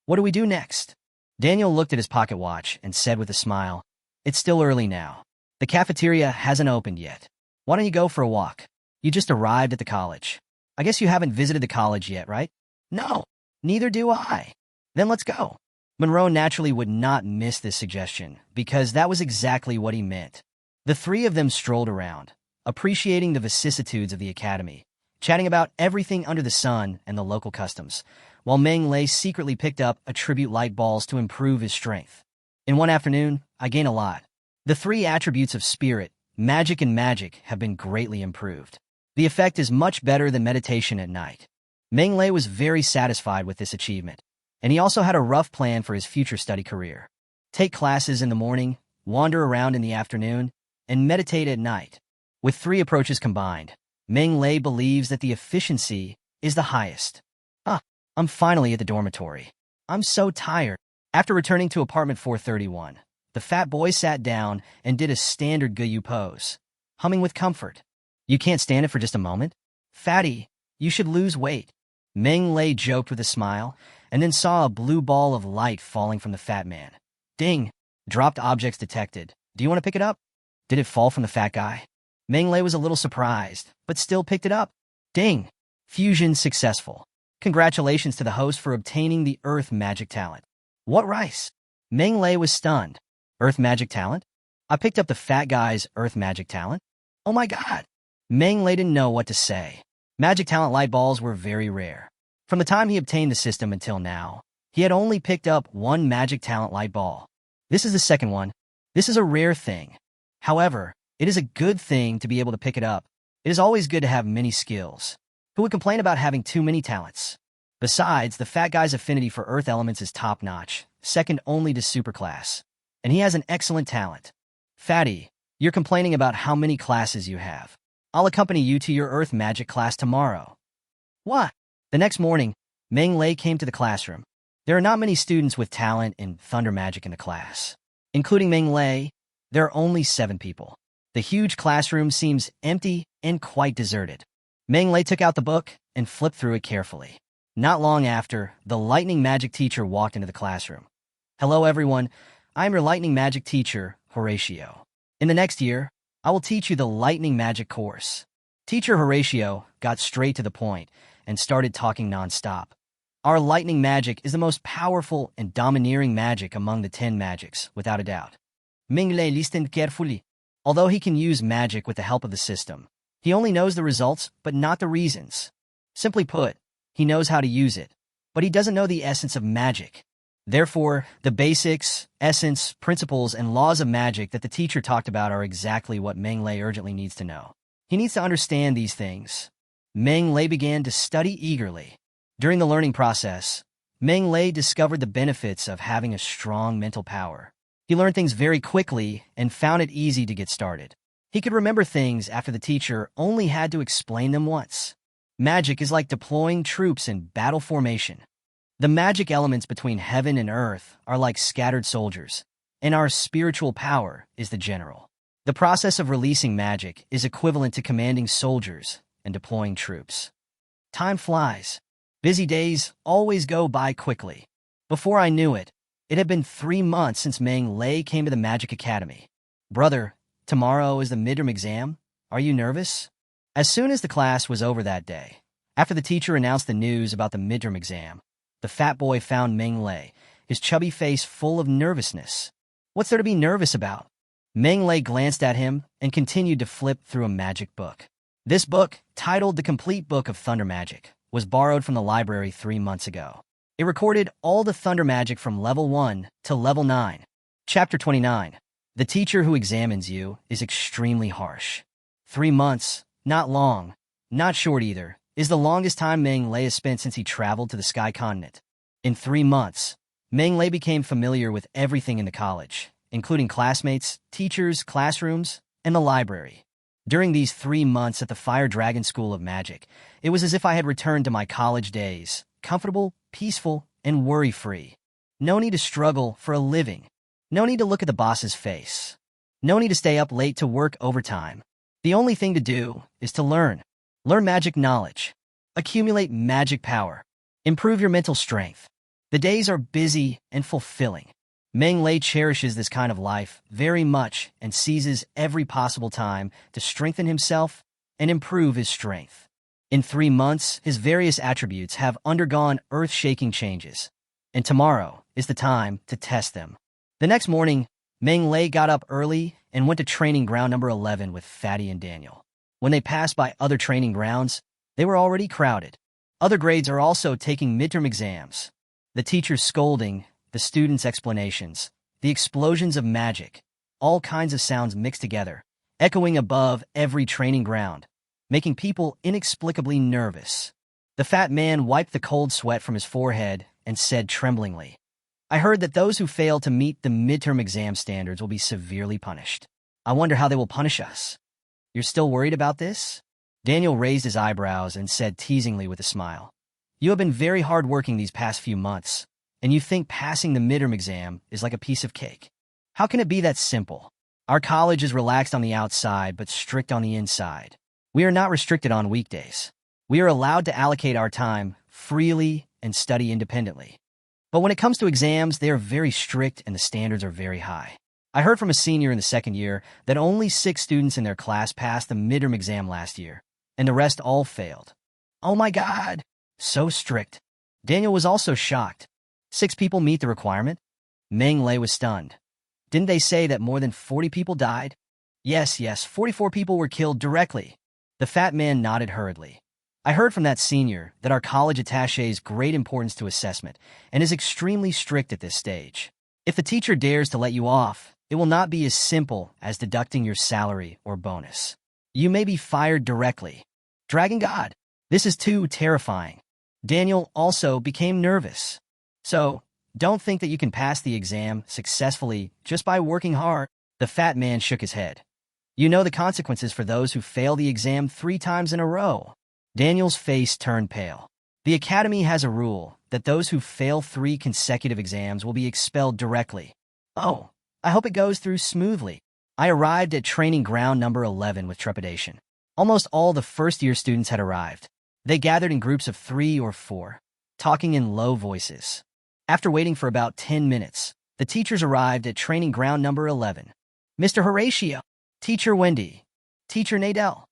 what do we do next? Daniel looked at his pocket watch and said with a smile, it's still early now. The cafeteria hasn't opened yet. Why don't you go for a walk? You just arrived at the college. I guess you haven't visited the college yet, right? No, neither do I. Then let's go. Monroe naturally would not miss this suggestion, because that was exactly what he meant. The 3 of them strolled around, appreciating the vicissitudes of the academy, chatting about everything under the sun and the local customs, while Meng Lei secretly picked up attribute light balls to improve his strength. In one afternoon, I gained a lot. The 3 attributes of spirit, magic, and magic have been greatly improved. The effect is much better than meditation at night. Meng Lei was very satisfied with this achievement, and he also had a rough plan for his future study career. Take classes in the morning, wander around in the afternoon, and meditate at night. With 3 approaches combined, Meng Lei believes that the efficiency is the highest. I'm finally at the dormitory. I'm so tired. After returning to apartment 431, the fat boy sat down and did a standard Guyu pose, humming with comfort. You can't stand it for just a moment? Fatty, you should lose weight. Meng Lei joked with a smile, and then saw a blue ball of light falling from the fat man. Ding! Dropped objects detected. Do you want to pick it up? Did it fall from the fat guy? Meng Lei was a little surprised, but still picked it up. Ding! Fusion successful. Congratulations to the host for obtaining the Earth Magic Talent. What rice? Meng Lei was stunned. Earth Magic Talent? I picked up the fat guy's Earth Magic Talent? Oh my god! Meng Lei didn't know what to say. Magic Talent light balls were very rare. From the time he obtained the system until now, he had only picked up 1 Magic Talent light ball. This is the second one. This is a rare thing. However, it is a good thing to be able to pick it up. It is always good to have many skills. Who would complain about having too many talents? Besides, the fat guy's affinity for earth elements is top-notch, second only to superclass. And he has an excellent talent. Fatty, you're complaining about how many classes you have. I'll accompany you to your earth magic class tomorrow. What? The next morning, Meng Lei came to the classroom. There are not many students with talent in thunder magic in the class. Including Ming Lei, there are only 7 people. The huge classroom seems empty and quite deserted. Ming Lei took out the book and flipped through it carefully. Not long after, the lightning magic teacher walked into the classroom. Hello everyone, I am your lightning magic teacher, Horatio. In the next year, I will teach you the lightning magic course. Teacher Horatio got straight to the point and started talking non-stop. Our lightning magic is the most powerful and domineering magic among the 10 magics, without a doubt. Ming Lei listened carefully. Although he can use magic with the help of the system, he only knows the results, but not the reasons. Simply put, he knows how to use it, but he doesn't know the essence of magic. Therefore, the basics, essence, principles, and laws of magic that the teacher talked about are exactly what Ming Lei urgently needs to know. He needs to understand these things. Ming Lei began to study eagerly. During the learning process, Ming Lei discovered the benefits of having a strong mental power. He learned things very quickly and found it easy to get started. He could remember things after the teacher only had to explain them once. Magic is like deploying troops in battle formation. The magic elements between heaven and earth are like scattered soldiers, and our spiritual power is the general. The process of releasing magic is equivalent to commanding soldiers and deploying troops. Time flies. Busy days always go by quickly. Before I knew it, it had been 3 months since Ming Lei came to the Magic Academy. Brother, tomorrow is the midterm exam. Are you nervous? As soon as the class was over that day, after the teacher announced the news about the midterm exam, the fat boy found Ming Lei, his chubby face full of nervousness. What's there to be nervous about? Ming Lei glanced at him and continued to flip through a magic book. This book, titled The Complete Book of Thunder Magic, was borrowed from the library 3 months ago. It recorded all the thunder magic from level 1 to level 9. Chapter 29. The teacher who examines you is extremely harsh. 3 months, not long, not short either, is the longest time Ming Lei has spent since he traveled to the Sky Continent. In 3 months, Ming Lei became familiar with everything in the college, including classmates, teachers, classrooms, and the library. During these 3 months at the Fire Dragon School of Magic, it was as if I had returned to my college days, comfortable, peaceful, and worry-free. No need to struggle for a living. No need to look at the boss's face. No need to stay up late to work overtime. The only thing to do is to learn. Learn magic knowledge. Accumulate magic power. Improve your mental strength. The days are busy and fulfilling. Ming Lei cherishes this kind of life very much and seizes every possible time to strengthen himself and improve his strength. In 3 months, his various attributes have undergone earth-shaking changes, and tomorrow is the time to test them. The next morning, Ming Lei got up early and went to training ground number 11 with Fatty and Daniel. When they passed by other training grounds, they were already crowded. Other grades are also taking midterm exams. The teacher's scolding, the students' explanations, the explosions of magic, all kinds of sounds mixed together, echoing above every training ground, making people inexplicably nervous. The fat man wiped the cold sweat from his forehead and said tremblingly, I heard that those who fail to meet the midterm exam standards will be severely punished. I wonder how they will punish us. You're still worried about this? Daniel raised his eyebrows and said teasingly with a smile, You have been very hard-working these past few months, and you think passing the midterm exam is like a piece of cake. How can it be that simple? Our college is relaxed on the outside but strict on the inside. We are not restricted on weekdays. We are allowed to allocate our time freely and study independently. But when it comes to exams, they are very strict and the standards are very high. I heard from a senior in the second year that only 6 students in their class passed the midterm exam last year, and the rest all failed. Oh my God! So strict. Daniel was also shocked. 6 people meet the requirement? Ming Lei was stunned. Didn't they say that more than 40 people died? Yes, 44 people were killed directly. The fat man nodded hurriedly. I heard from that senior that our college attaches great importance to assessment and is extremely strict at this stage. If the teacher dares to let you off, it will not be as simple as deducting your salary or bonus. You may be fired directly. Dragon God, this is too terrifying. Daniel also became nervous. So, don't think that you can pass the exam successfully just by working hard. The fat man shook his head. You know the consequences for those who fail the exam 3 times in a row. Daniel's face turned pale. The academy has a rule that those who fail 3 consecutive exams will be expelled directly. Oh, I hope it goes through smoothly. I arrived at training ground number 11 with trepidation. Almost all the first-year students had arrived. They gathered in groups of 3 or 4, talking in low voices. After waiting for about 10 minutes, the teachers arrived at training ground number 11. Mr. Horatio, Teacher Wendy, Teacher Nadell.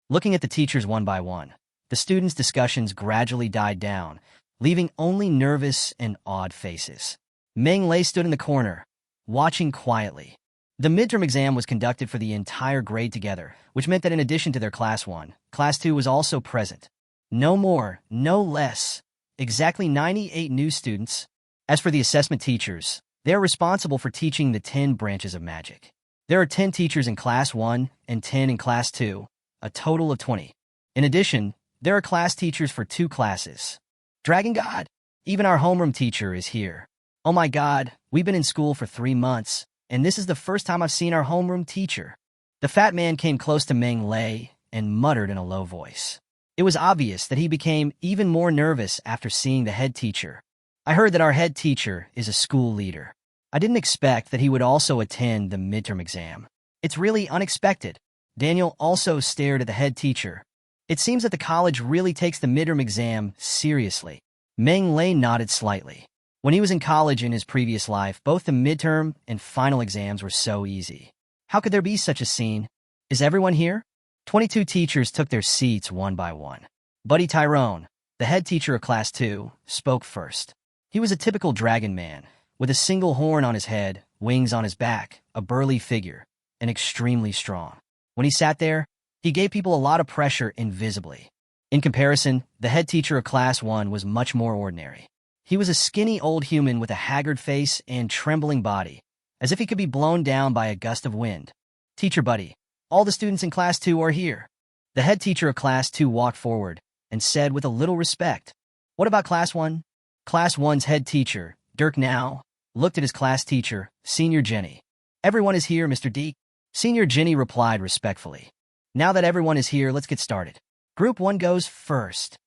Looking at the teachers one by one, the students' discussions gradually died down, leaving only nervous and awed faces. Meng Lei stood in the corner, watching quietly. The midterm exam was conducted for the entire grade together, which meant that in addition to their Class 1, Class 2 was also present. No more, no less. Exactly 98 new students. As for the assessment teachers, they are responsible for teaching the 10 branches of magic. There are 10 teachers in Class 1 and 10 in Class 2, a total of 20. In addition, there are class teachers for 2 classes. Dragon God, even our homeroom teacher is here. Oh my God, we've been in school for 3 months, and this is the first time I've seen our homeroom teacher. The fat man came close to Meng Lei and muttered in a low voice. It was obvious that he became even more nervous after seeing the head teacher. I heard that our head teacher is a school leader. I didn't expect that he would also attend the midterm exam. It's really unexpected. Daniel also stared at the head teacher. It seems that the college really takes the midterm exam seriously. Meng Lei nodded slightly. When he was in college in his previous life, both the midterm and final exams were so easy. How could there be such a scene? Is everyone here? 22 teachers took their seats one by one. Buddy Tyrone, the head teacher of Class 2, spoke first. He was a typical dragon man, with a single horn on his head, wings on his back, a burly figure, and extremely strong. When he sat there, he gave people a lot of pressure invisibly. In comparison, the head teacher of Class 1 was much more ordinary. He was a skinny old human with a haggard face and trembling body, as if he could be blown down by a gust of wind. Teacher Buddy, all the students in Class 2 are here. The head teacher of Class 2 walked forward and said with a little respect, "What about Class 1? Class 1's head teacher, Dirk Now, looked at his class teacher, Senior Jenny. "Everyone is here, Mr. D." Senior Jenny replied respectfully. "Now that everyone is here, let's get started. Group 1 goes first."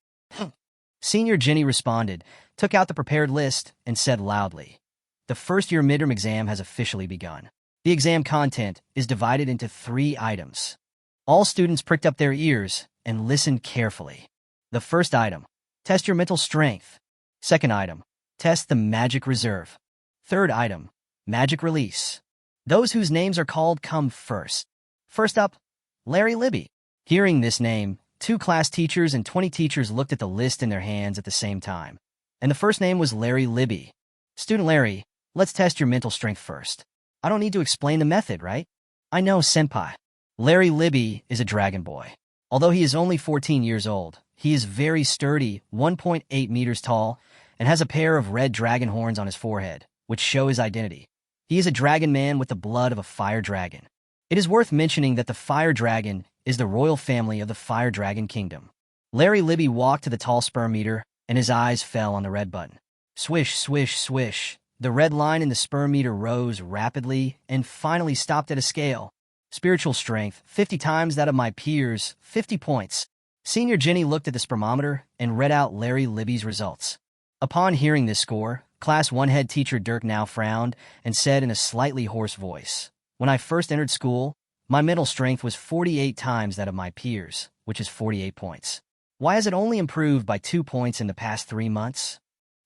Senior Jenny responded, took out the prepared list, and said loudly, "The first-year midterm exam has officially begun. The exam content is divided into 3 items." All students pricked up their ears and listened carefully. The first item, test your mental strength. Second item, test the magic reserve. Third item, magic release. Those whose names are called come first. First up, Larry Libby. Hearing this name, 2 class teachers and 20 teachers looked at the list in their hands at the same time. And the first name was Larry Libby. "Student Larry, let's test your mental strength first. I don't need to explain the method, right?" "I know, senpai." Larry Libby is a dragon boy. Although he is only 14 years old, he is very sturdy, 1.8 meters tall, and has a pair of red dragon horns on his forehead, which show his identity. He is a dragon man with the blood of a fire dragon. It is worth mentioning that the fire dragon is the royal family of the fire dragon kingdom. Larry Libby walked to the tall sperm meter, and his eyes fell on the red button. Swish, swish, swish. The red line in the sperm meter rose rapidly and finally stopped at a scale. Spiritual strength, 50 times that of my peers, 50 points. Senior Jenny looked at the spermometer and read out Larry Libby's results. Upon hearing this score, Class 1 head teacher Dirk Now frowned and said in a slightly hoarse voice, "When I first entered school, my mental strength was 48 times that of my peers, which is 48 points. Why has it only improved by 2 points in the past 3 months?"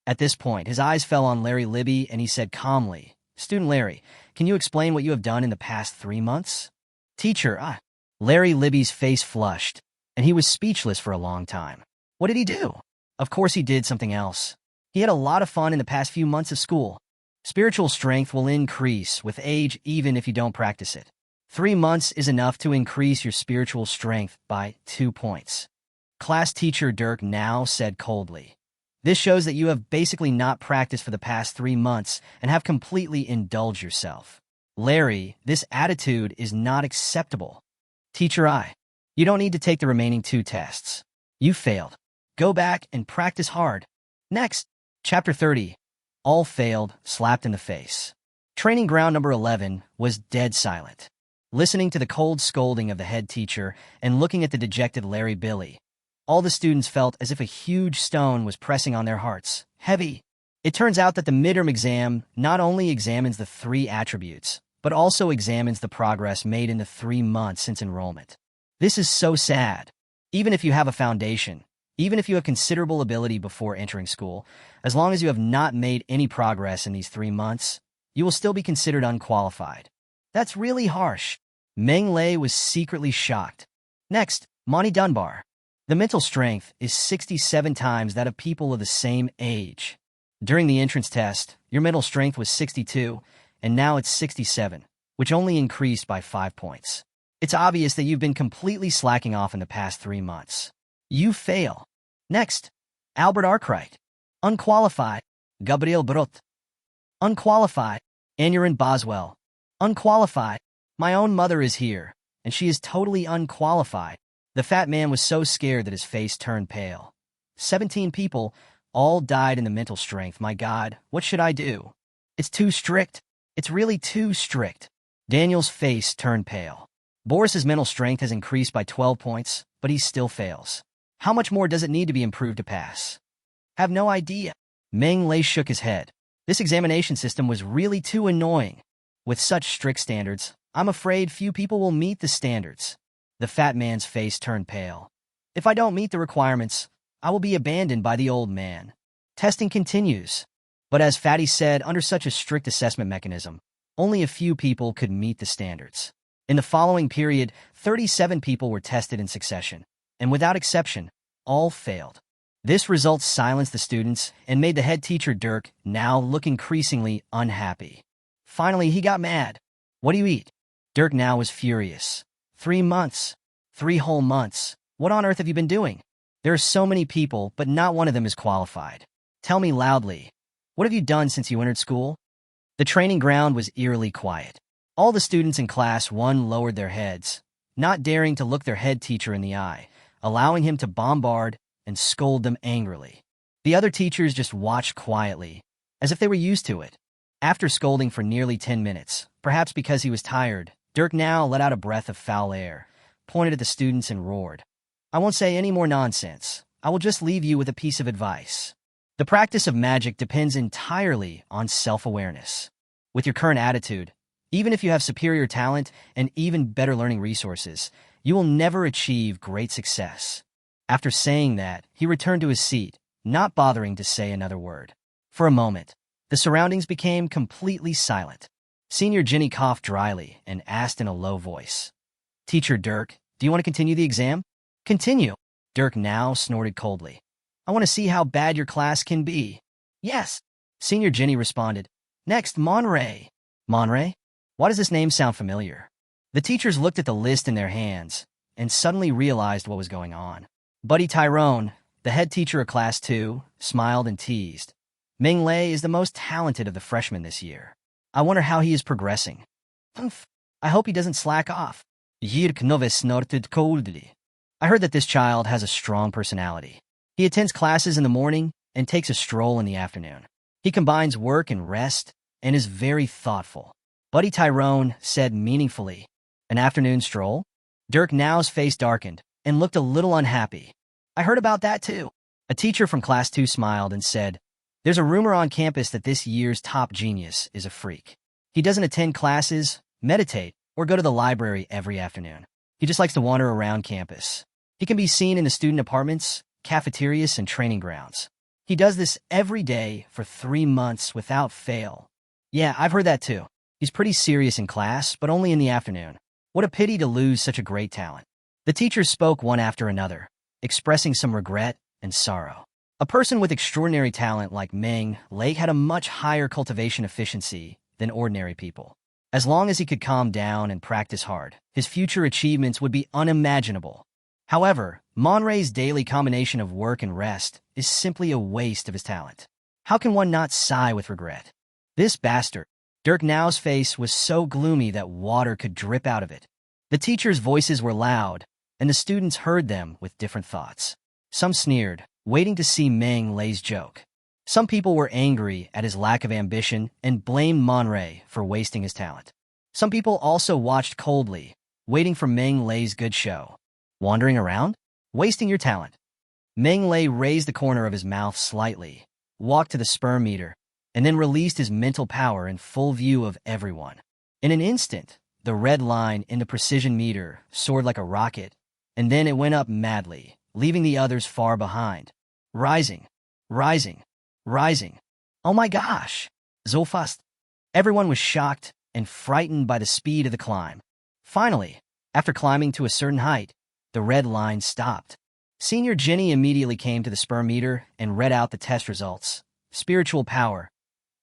At this point, his eyes fell on Larry Libby and he said calmly, "Student Larry, can you explain what you have done in the past 3 months?" "Teacher, Larry Libby's face flushed, and he was speechless for a long time. What did he do? Of course he did something else. He had a lot of fun in the past few months of school. Spiritual strength will increase with age even if you don't practice it. 3 months is enough to increase your spiritual strength by 2 points. Class teacher Dirk Now said coldly, "This shows that you have basically not practiced for the past 3 months and have completely indulged yourself. Larry, this attitude is not acceptable. Teacher you don't need to take the remaining 2 tests. You failed. Go back and practice hard." Next, Chapter 30. All failed, slapped in the face. Training ground number 11 was dead silent. Listening to the cold scolding of the head teacher and looking at the dejected Larry Billy, All the students felt as if a huge stone was pressing on their hearts. Heavy. It turns out that the midterm exam not only examines the 3 attributes, but also examines the progress made in the 3 months since enrollment. This is so sad. Even if you have a foundation, even if you have considerable ability before entering school, as long as you have not made any progress in these 3 months, you will still be considered unqualified. That's really harsh. Meng Lei was secretly shocked. Next, Monty Dunbar. The mental strength is 67 times that of people of the same age. During the entrance test, your mental strength was 62, and now it's 67, which only increased by 5 points. It's obvious that you've been completely slacking off in the past 3 months. You fail. Next, Albert Arkwright. Unqualified. Gabriel Brot. Unqualified. Anurin Boswell. Unqualified. My own mother is here, and she is totally unqualified. The fat man was so scared that his face turned pale. 17 people all died in the mental strength. My God, what should I do? It's too strict. It's really too strict. Daniel's face turned pale. Boris's mental strength has increased by 12 points, but he still fails. How much more does it need to be improved to pass? Have no idea. Meng Lei shook his head. This examination system was really too annoying. With such strict standards, I'm afraid few people will meet the standards. The fat man's face turned pale. If I don't meet the requirements, I will be abandoned by the old man. Testing continues. But as Fatty said, under such a strict assessment mechanism, only a few people could meet the standards. In the following period, 37 people were tested in succession, and without exception, all failed. This result silenced the students and made the head teacher Dirk now look increasingly unhappy. Finally, he got mad. What do you eat? Dirk now was furious. 3 months. 3 whole months. What on earth have you been doing? There are so many people, but not one of them is qualified. Tell me loudly. What have you done since you entered school? The training ground was eerily quiet. All the students in class 1 lowered their heads, not daring to look their head teacher in the eye, allowing him to bombard and scold them angrily. The other teachers just watched quietly, as if they were used to it. After scolding for nearly 10 minutes, perhaps because he was tired, Dirk now let out a breath of foul air, pointed at the students and roared. I won't say any more nonsense. I will just leave you with a piece of advice. The practice of magic depends entirely on self-awareness. With your current attitude, even if you have superior talent and even better learning resources, you will never achieve great success. After saying that, he returned to his seat, not bothering to say another word. For a moment, the surroundings became completely silent. Senior Jenny coughed dryly and asked in a low voice, Teacher Dirk, do you want to continue the exam? Continue. Dirk now snorted coldly. I want to see how bad your class can be. Yes. Senior Jenny responded. Next, Monray. Monray? Why does this name sound familiar? The teachers looked at the list in their hands and suddenly realized what was going on. Buddy Tyrone, the head teacher of Class 2, smiled and teased. Meng Lei is the most talented of the freshmen this year. I wonder how he is progressing. Humph. I hope he doesn't slack off. Jirk Nove snorted coldly. I heard that this child has a strong personality. He attends classes in the morning and takes a stroll in the afternoon. He combines work and rest and is very thoughtful. Buddy Tyrone said meaningfully, An afternoon stroll? Dirk now's face darkened and looked a little unhappy. I heard about that too. A teacher from Class 2 smiled and said, There's a rumor on campus that this year's top genius is a freak. He doesn't attend classes, meditate, or go to the library every afternoon. He just likes to wander around campus. He can be seen in the student apartments, cafeterias, and training grounds. He does this every day for 3 months without fail. Yeah, I've heard that too. He's pretty serious in class, but only in the afternoon. What a pity to lose such a great talent. The teachers spoke one after another, expressing some regret and sorrow. A person with extraordinary talent like Meng Lei had a much higher cultivation efficiency than ordinary people. As long as he could calm down and practice hard, his future achievements would be unimaginable. However, Monray's daily combination of work and rest is simply a waste of his talent. How can one not sigh with regret? This bastard. Dirk Now's face was so gloomy that water could drip out of it. The teachers' voices were loud, and the students heard them with different thoughts. Some sneered, waiting to see Meng Lei's joke. Some people were angry at his lack of ambition and blamed Monray for wasting his talent. Some people also watched coldly, waiting for Meng Lei's good show. Wandering around? Wasting your talent. Meng Lei raised the corner of his mouth slightly, walked to the sperm meter, and then released his mental power in full view of everyone. In an instant, the red line in the precision meter soared like a rocket, and then it went up madly, leaving the others far behind. Rising, rising, rising. Oh my gosh! So fast. Everyone was shocked and frightened by the speed of the climb. Finally, after climbing to a certain height, the red line stopped. Senior Jenny immediately came to the sperm meter and read out the test results. Spiritual power,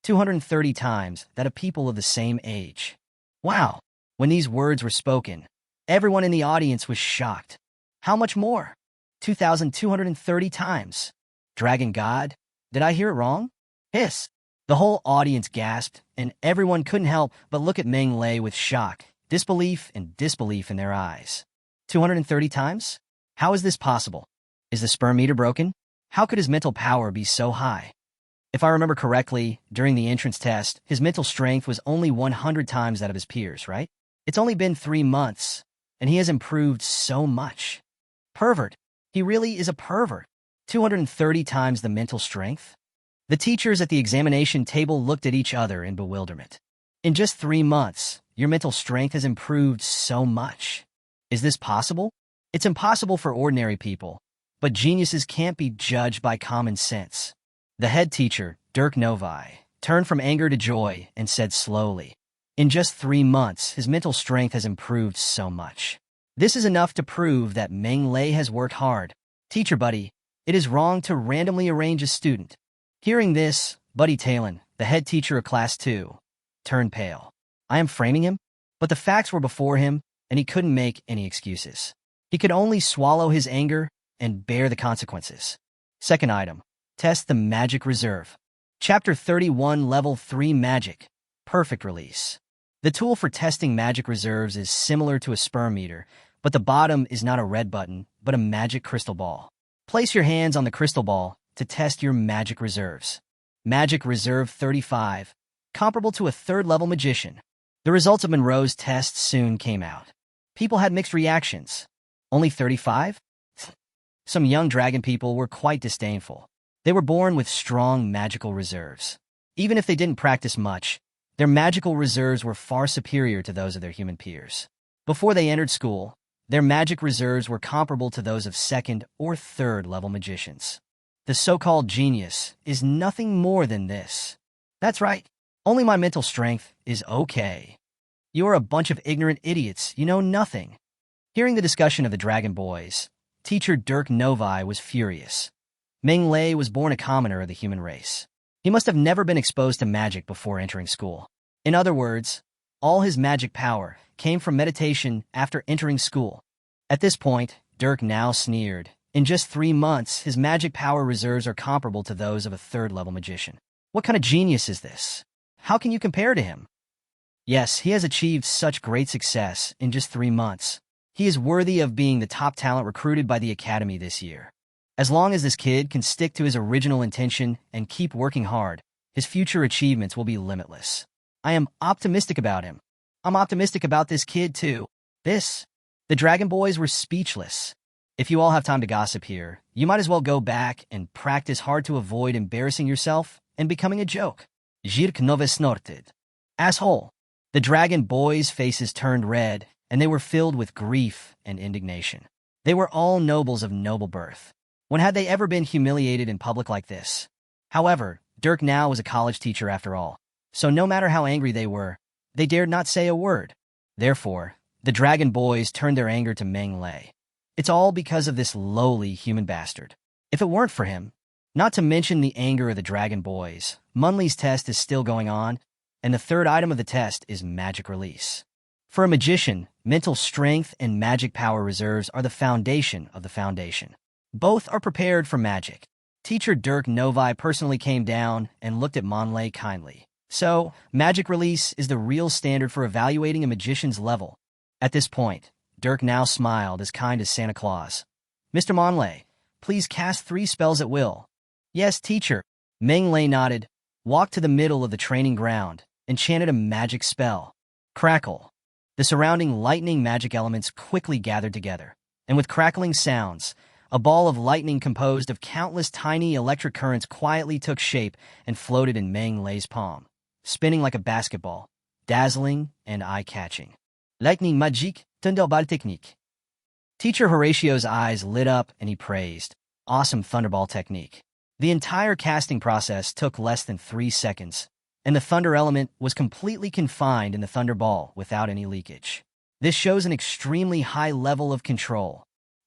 230 times that of people of the same age. Wow! When these words were spoken, everyone in the audience was shocked. How much more? 2,230 times. Dragon God? Did I hear it wrong? Hiss. The whole audience gasped, and everyone couldn't help but look at Meng Lei with shock, disbelief, and disbelief in their eyes. 230 times? How is this possible? Is the sperm meter broken? How could his mental power be so high? If I remember correctly, during the entrance test, his mental strength was only 100 times that of his peers, right? It's only been 3 months, and he has improved so much. Pervert. He really is a pervert. 230 times the mental strength? The teachers at the examination table looked at each other in bewilderment. In just 3 months, your mental strength has improved so much. Is this possible? It's impossible for ordinary people, but geniuses can't be judged by common sense. The head teacher, Dirk Novi, turned from anger to joy and said slowly, in just 3 months, his mental strength has improved so much. This is enough to prove that Meng Lei has worked hard. Teacher Buddy, it is wrong to randomly arrange a student. Hearing this, Buddy Talon, the head teacher of Class 2, turned pale. I am framing him? But the facts were before him, and he couldn't make any excuses. He could only swallow his anger and bear the consequences. Second item, test the magic reserve. Chapter 31, Level 3 Magic. Perfect release. The tool for testing magic reserves is similar to a sperm meter, but the bottom is not a red button, but a magic crystal ball. Place your hands on the crystal ball to test your magic reserves. Magic Reserve 35, comparable to a third-level magician. The results of Monroe's test soon came out. People had mixed reactions. Only 35? Some young dragon people were quite disdainful. They were born with strong magical reserves. Even if they didn't practice much, their magical reserves were far superior to those of their human peers. Before they entered school, their magic reserves were comparable to those of second or third-level magicians. The so-called genius is nothing more than this. That's right. Only my mental strength is okay. You're a bunch of ignorant idiots. You know nothing. Hearing the discussion of the Dragon Boys, teacher Dirk Novi was furious. Meng Lei was born a commoner of the human race. He must have never been exposed to magic before entering school. In other words, all his magic power came from meditation after entering school. At this point, Dirk now sneered. In just 3 months, his magic power reserves are comparable to those of a third-level magician. What kind of genius is this? How can you compare to him? Yes, he has achieved such great success in just 3 months. He is worthy of being the top talent recruited by the Academy this year. As long as this kid can stick to his original intention and keep working hard, his future achievements will be limitless. I am optimistic about him. I'm optimistic about this kid, too. The Dragon Boys were speechless. If you all have time to gossip here, you might as well go back and practice hard to avoid embarrassing yourself and becoming a joke. Jirk nove snorted. Asshole. The Dragon Boys' faces turned red, and they were filled with grief and indignation. They were all nobles of noble birth. When had they ever been humiliated in public like this? However, Dirk now was a college teacher after all, so no matter how angry they were, they dared not say a word. Therefore, the Dragon Boys turned their anger to Meng Lei. It's all because of this lowly human bastard. If it weren't for him, not to mention the anger of the Dragon Boys, Munley's test is still going on, and the third item of the test is magic release. For a magician, mental strength and magic power reserves are the foundation of the foundation. Both are prepared for magic. Teacher Dirk Novi personally came down and looked at Monley kindly. So, magic release is the real standard for evaluating a magician's level. At this point, Dirk now smiled as kind as Santa Claus. Mr. Monley, please cast 3 spells at will. Yes, teacher. Meng Lei nodded, walked to the middle of the training ground, and chanted a magic spell. Crackle. The surrounding lightning magic elements quickly gathered together, and with crackling sounds, A ball of lightning composed of countless tiny electric currents quietly took shape and floated in Meng Lei's palm, spinning like a basketball, dazzling and eye-catching. Lightning magique, thunderball technique. Teacher Horatio's eyes lit up and he praised, "Awesome thunderball technique." The entire casting process took less than 3 seconds, and the thunder element was completely confined in the thunderball without any leakage. This shows an extremely high level of control.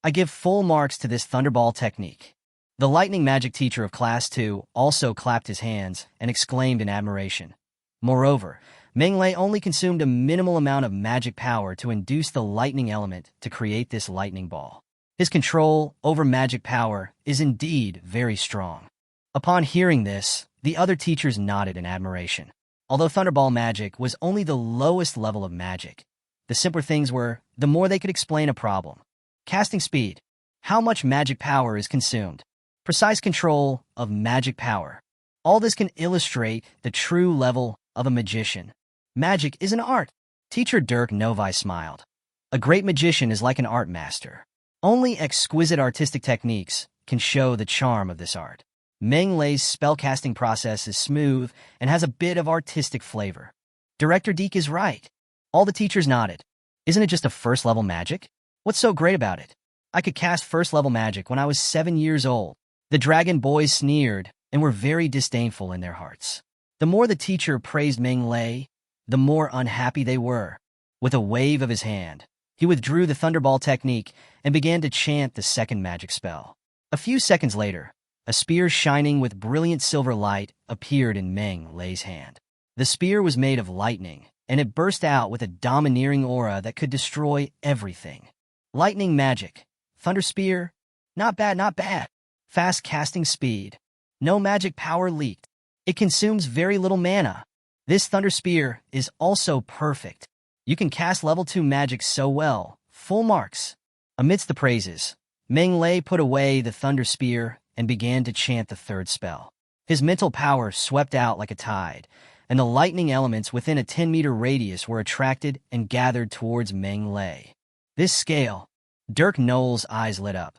I give full marks to this thunderball technique. The lightning magic teacher of Class 2 also clapped his hands and exclaimed in admiration. Moreover, Meng Lei only consumed a minimal amount of magic power to induce the lightning element to create this lightning ball. His control over magic power is indeed very strong. Upon hearing this, the other teachers nodded in admiration. Although thunderball magic was only the lowest level of magic, the simpler things were, the more they could explain a problem. Casting speed. How much magic power is consumed? Precise control of magic power. All this can illustrate the true level of a magician. Magic is an art. Teacher Dirk Novi smiled. A great magician is like an art master. Only exquisite artistic techniques can show the charm of this art. Meng Lei's spellcasting process is smooth and has a bit of artistic flavor. Director Deke is right. All the teachers nodded. Isn't it just a first-level magic? What's so great about it? I could cast first-level magic when I was 7 years old. The dragon boys sneered and were very disdainful in their hearts. The more the teacher praised Meng Lei, the more unhappy they were. With a wave of his hand, he withdrew the thunderball technique and began to chant the second magic spell. A few seconds later, a spear shining with brilliant silver light appeared in Meng Lei's hand. The spear was made of lightning, and it burst out with a domineering aura that could destroy everything. Lightning magic. Thunder spear. Not bad, not bad. Fast casting speed. No magic power leaked. It consumes very little mana. This thunder spear is also perfect. You can cast level 2 magic so well. Full marks. Amidst the praises, Meng Lei put away the thunder spear and began to chant the third spell. His mental power swept out like a tide, and the lightning elements within a 10-meter radius were attracted and gathered towards Meng Lei. This scale. Dirk Noel's eyes lit up.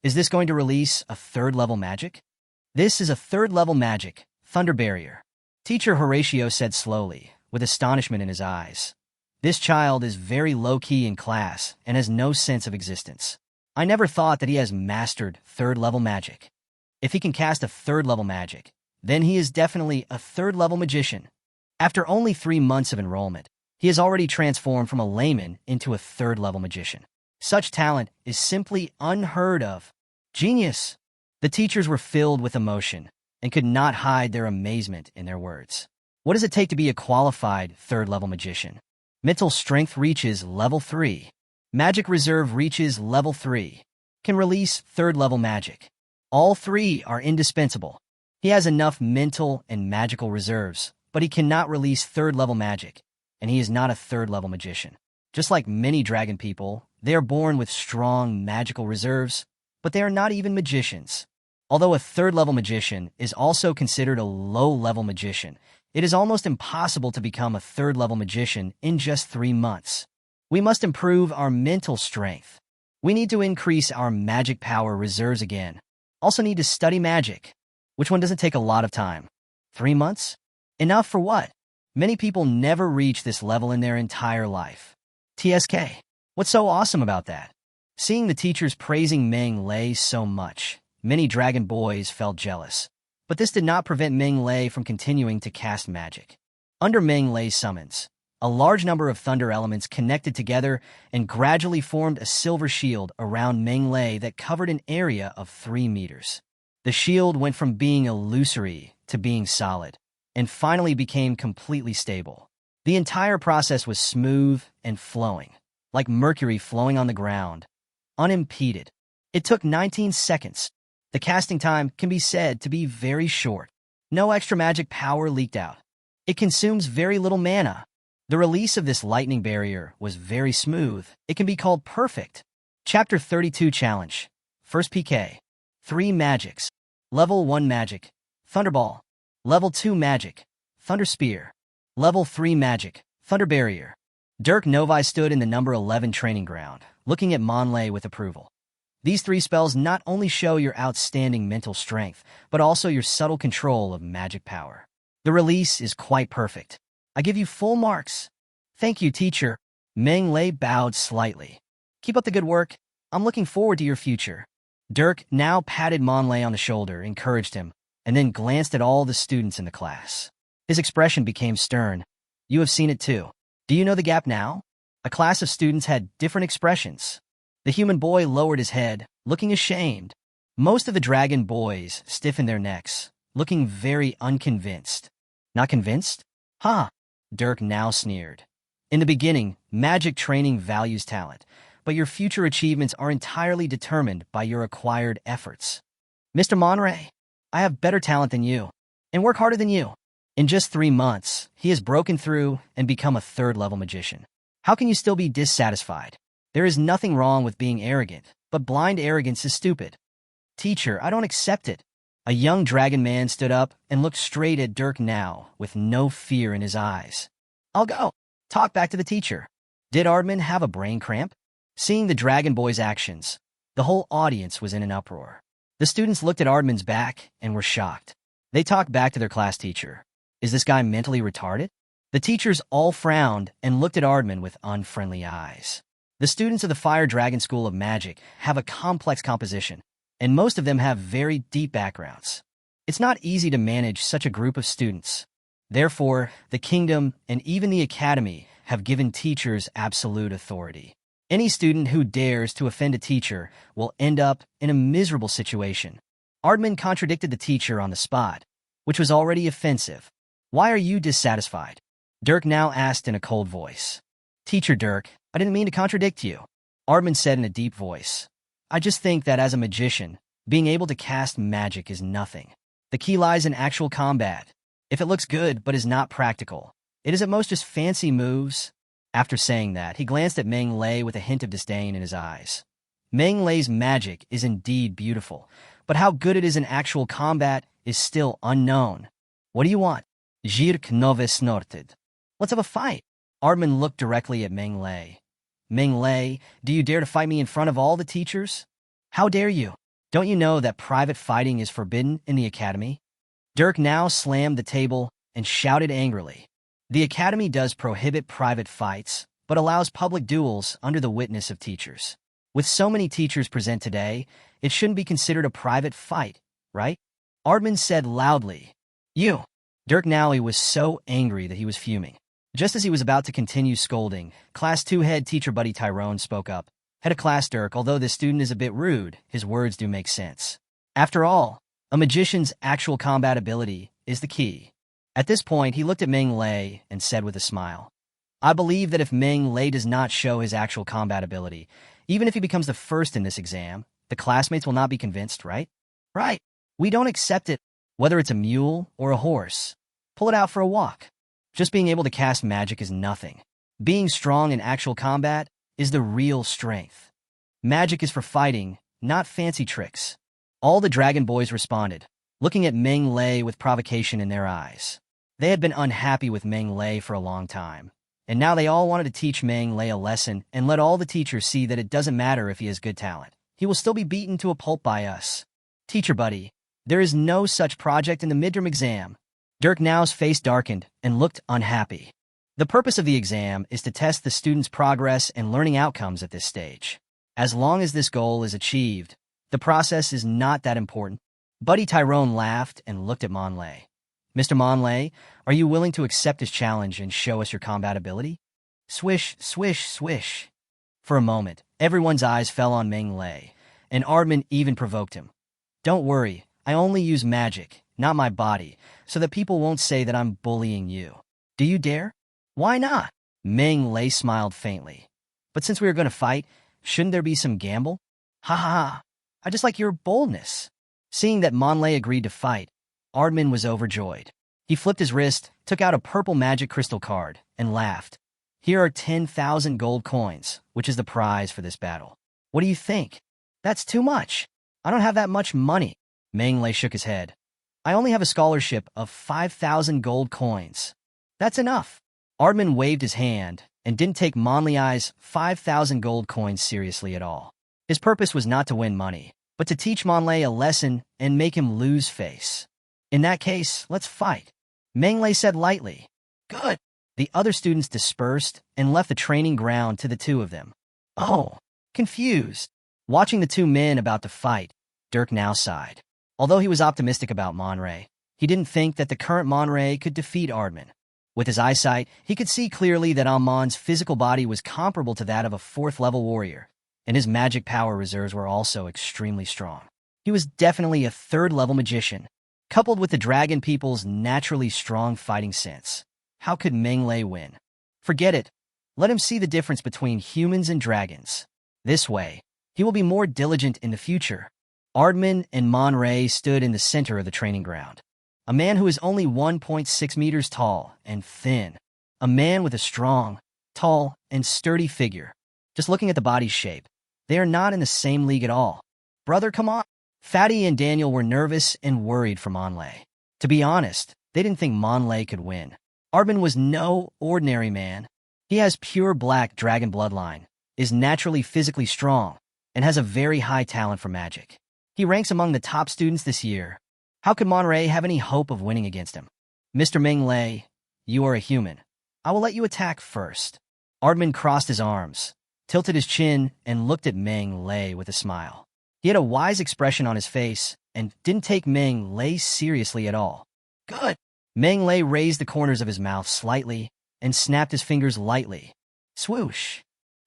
Is this going to release a third-level magic? This is a third-level magic, Thunder Barrier. Teacher Horatio said slowly, with astonishment in his eyes. This child is very low-key in class and has no sense of existence. I never thought that he has mastered third-level magic. If he can cast a third-level magic, then he is definitely a third-level magician. After only 3 months of enrollment, he has already transformed from a layman into a third-level magician. Such talent is simply unheard of. Genius! The teachers were filled with emotion and could not hide their amazement in their words. What does it take to be a qualified third-level magician? Mental strength reaches level 3. Magic reserve reaches level 3. Can release third-level magic. All 3 are indispensable. He has enough mental and magical reserves, but he cannot release third-level magic, and he is not a third-level magician. Just like many dragon people, they are born with strong magical reserves, but they are not even magicians. Although a third-level magician is also considered a low-level magician, it is almost impossible to become a third-level magician in just 3 months. We must improve our mental strength. We need to increase our magic power reserves again. Also need to study magic. Which one doesn't take a lot of time? 3 months? Enough for what? Many people never reach this level in their entire life. TSK. What's so awesome about that? Seeing the teachers praising Meng Lei so much, many dragon boys felt jealous. But this did not prevent Meng Lei from continuing to cast magic. Under Meng Lei's summons, a large number of thunder elements connected together and gradually formed a silver shield around Meng Lei that covered an area of 3 meters. The shield went from being illusory to being solid, and finally became completely stable. The entire process was smooth and flowing, like mercury flowing on the ground, unimpeded. It took 19 seconds. The casting time can be said to be very short. No extra magic power leaked out. It consumes very little mana. The release of this lightning barrier was very smooth. It can be called perfect. Chapter 32 Challenge. First PK. 3 magics. Level 1 magic. Thunderball. Level 2 magic. Thunder Spear. Level 3 magic. Thunder Barrier. Dirk Novi stood in the number 11 training ground, looking at Mon Lei with approval. These 3 spells not only show your outstanding mental strength, but also your subtle control of magic power. The release is quite perfect. I give you full marks. Thank you, teacher. Meng Lei bowed slightly. Keep up the good work. I'm looking forward to your future. Dirk now patted Monlay on the shoulder, encouraged him, and then glanced at all the students in the class. His expression became stern. You have seen it too. Do you know the gap now? A class of students had different expressions. The human boy lowered his head, looking ashamed. Most of the dragon boys stiffened their necks, looking very unconvinced. Not convinced? Ha! Dirk now sneered. In the beginning, magic training values talent, but your future achievements are entirely determined by your acquired efforts. Mr. Monray, I have better talent than you, and work harder than you. In just 3 months, he has broken through and become a 3rd-level magician. How can you still be dissatisfied? There is nothing wrong with being arrogant, but blind arrogance is stupid. Teacher, I don't accept it. A young dragon man stood up and looked straight at Dirk now, with no fear in his eyes. I'll go. Talk back to the teacher. Did Ardman have a brain cramp? Seeing the dragon boy's actions, the whole audience was in an uproar. The students looked at Ardman's back and were shocked. They talked back to their class teacher. Is this guy mentally retarded? The teachers all frowned and looked at Ardman with unfriendly eyes. The students of the Fire Dragon School of Magic have a complex composition, and most of them have very deep backgrounds. It's not easy to manage such a group of students. Therefore, the kingdom and even the academy have given teachers absolute authority. Any student who dares to offend a teacher will end up in a miserable situation. Ardman contradicted the teacher on the spot, which was already offensive. Why are you dissatisfied? Dirk now asked in a cold voice. Teacher Dirk, I didn't mean to contradict you. Ardman said in a deep voice. I just think that as a magician, being able to cast magic is nothing. The key lies in actual combat. If it looks good but is not practical, it is at most just fancy moves. After saying that, he glanced at Meng Lei with a hint of disdain in his eyes. Meng Lei's magic is indeed beautiful, but how good it is in actual combat is still unknown. What do you want? Jirk Nove snorted. Let's have a fight. Ardman looked directly at Meng Lei. Meng Lei, do you dare to fight me in front of all the teachers? How dare you? Don't you know that private fighting is forbidden in the academy? Dirk now slammed the table and shouted angrily. The academy does prohibit private fights, but allows public duels under the witness of teachers. With so many teachers present today, it shouldn't be considered a private fight, right? Ardman said loudly. You! Dirk now was so angry that he was fuming. Just as he was about to continue scolding, Class 2 head teacher Buddy Tyrone spoke up. Head of class Dirk, although this student is a bit rude, his words do make sense. After all, a magician's actual combat ability is the key. At this point, he looked at Meng Lei and said with a smile, I believe that if Meng Lei does not show his actual combat ability, even if he becomes the first in this exam, the classmates will not be convinced, right? Right. We don't accept it, whether it's a mule or a horse. Pull it out for a walk. Just being able to cast magic is nothing. Being strong in actual combat is the real strength. Magic is for fighting, not fancy tricks. All the dragon boys responded, looking at Meng Lei with provocation in their eyes. They had been unhappy with Meng Lei for a long time, and now they all wanted to teach Meng Lei a lesson and let all the teachers see that it doesn't matter if he has good talent. He will still be beaten to a pulp by us. Teacher buddy, there is no such project in the midterm exam. Dirk now's face darkened and looked unhappy. The purpose of the exam is to test the students' progress and learning outcomes at this stage. As long as this goal is achieved, the process is not that important. Buddy Tyrone laughed and looked at Monlay. Mr. Monlay, are you willing to accept his challenge and show us your combat ability? Swish, swish, swish. For a moment, everyone's eyes fell on Meng Lei, and Ardman even provoked him. Don't worry, I only use magic, not my body, so that people won't say that I'm bullying you. Do you dare? Why not? Meng Lei smiled faintly. But since we are going to fight, shouldn't there be some gamble? Ha ha ha, I just like your boldness. Seeing that Monlay agreed to fight, Ardman was overjoyed. He flipped his wrist, took out a purple magic crystal card, and laughed. Here are 10,000 gold coins, which is the prize for this battle. What do you think? That's too much. I don't have that much money. Meng Lei shook his head. I only have a scholarship of 5,000 gold coins. That's enough. Ardman waved his hand and didn't take Monlay's 5,000 gold coins seriously at all. His purpose was not to win money, but to teach Manlei a lesson and make him lose face. In that case, let's fight, Manlei said lightly. Good. The other students dispersed and left the training ground to the two of them. Oh, confused. Watching the two men about to fight, Dirk now sighed. Although he was optimistic about Manrei, he didn't think that the current Manrei could defeat Ardman. With his eyesight, he could see clearly that Amon's physical body was comparable to that of a 4th-level warrior, and his magic power reserves were also extremely strong. He was definitely a 3rd-level magician, coupled with the dragon people's naturally strong fighting sense. How could Manlei win? Forget it. Let him see the difference between humans and dragons. This way, he will be more diligent in the future. Ardman and Manrei stood in the center of the training ground. A man who is only 1.6 meters tall and thin. A man with a strong, tall, and sturdy figure. Just looking at the body's shape, they are not in the same league at all. Brother, come on. Fatty and Daniel were nervous and worried for Manlei. To be honest, they didn't think Manlei could win. Ardman was no ordinary man. He has pure black dragon bloodline, is naturally physically strong, and has a very high talent for magic. He ranks among the top students this year. How could Manrei have any hope of winning against him? Mr. Manlei, you are a human. I will let you attack first. Ardman crossed his arms, tilted his chin, and looked at Manlei with a smile. He had a wise expression on his face and didn't take Manlei seriously at all. Good. Manlei raised the corners of his mouth slightly and snapped his fingers lightly. Swoosh!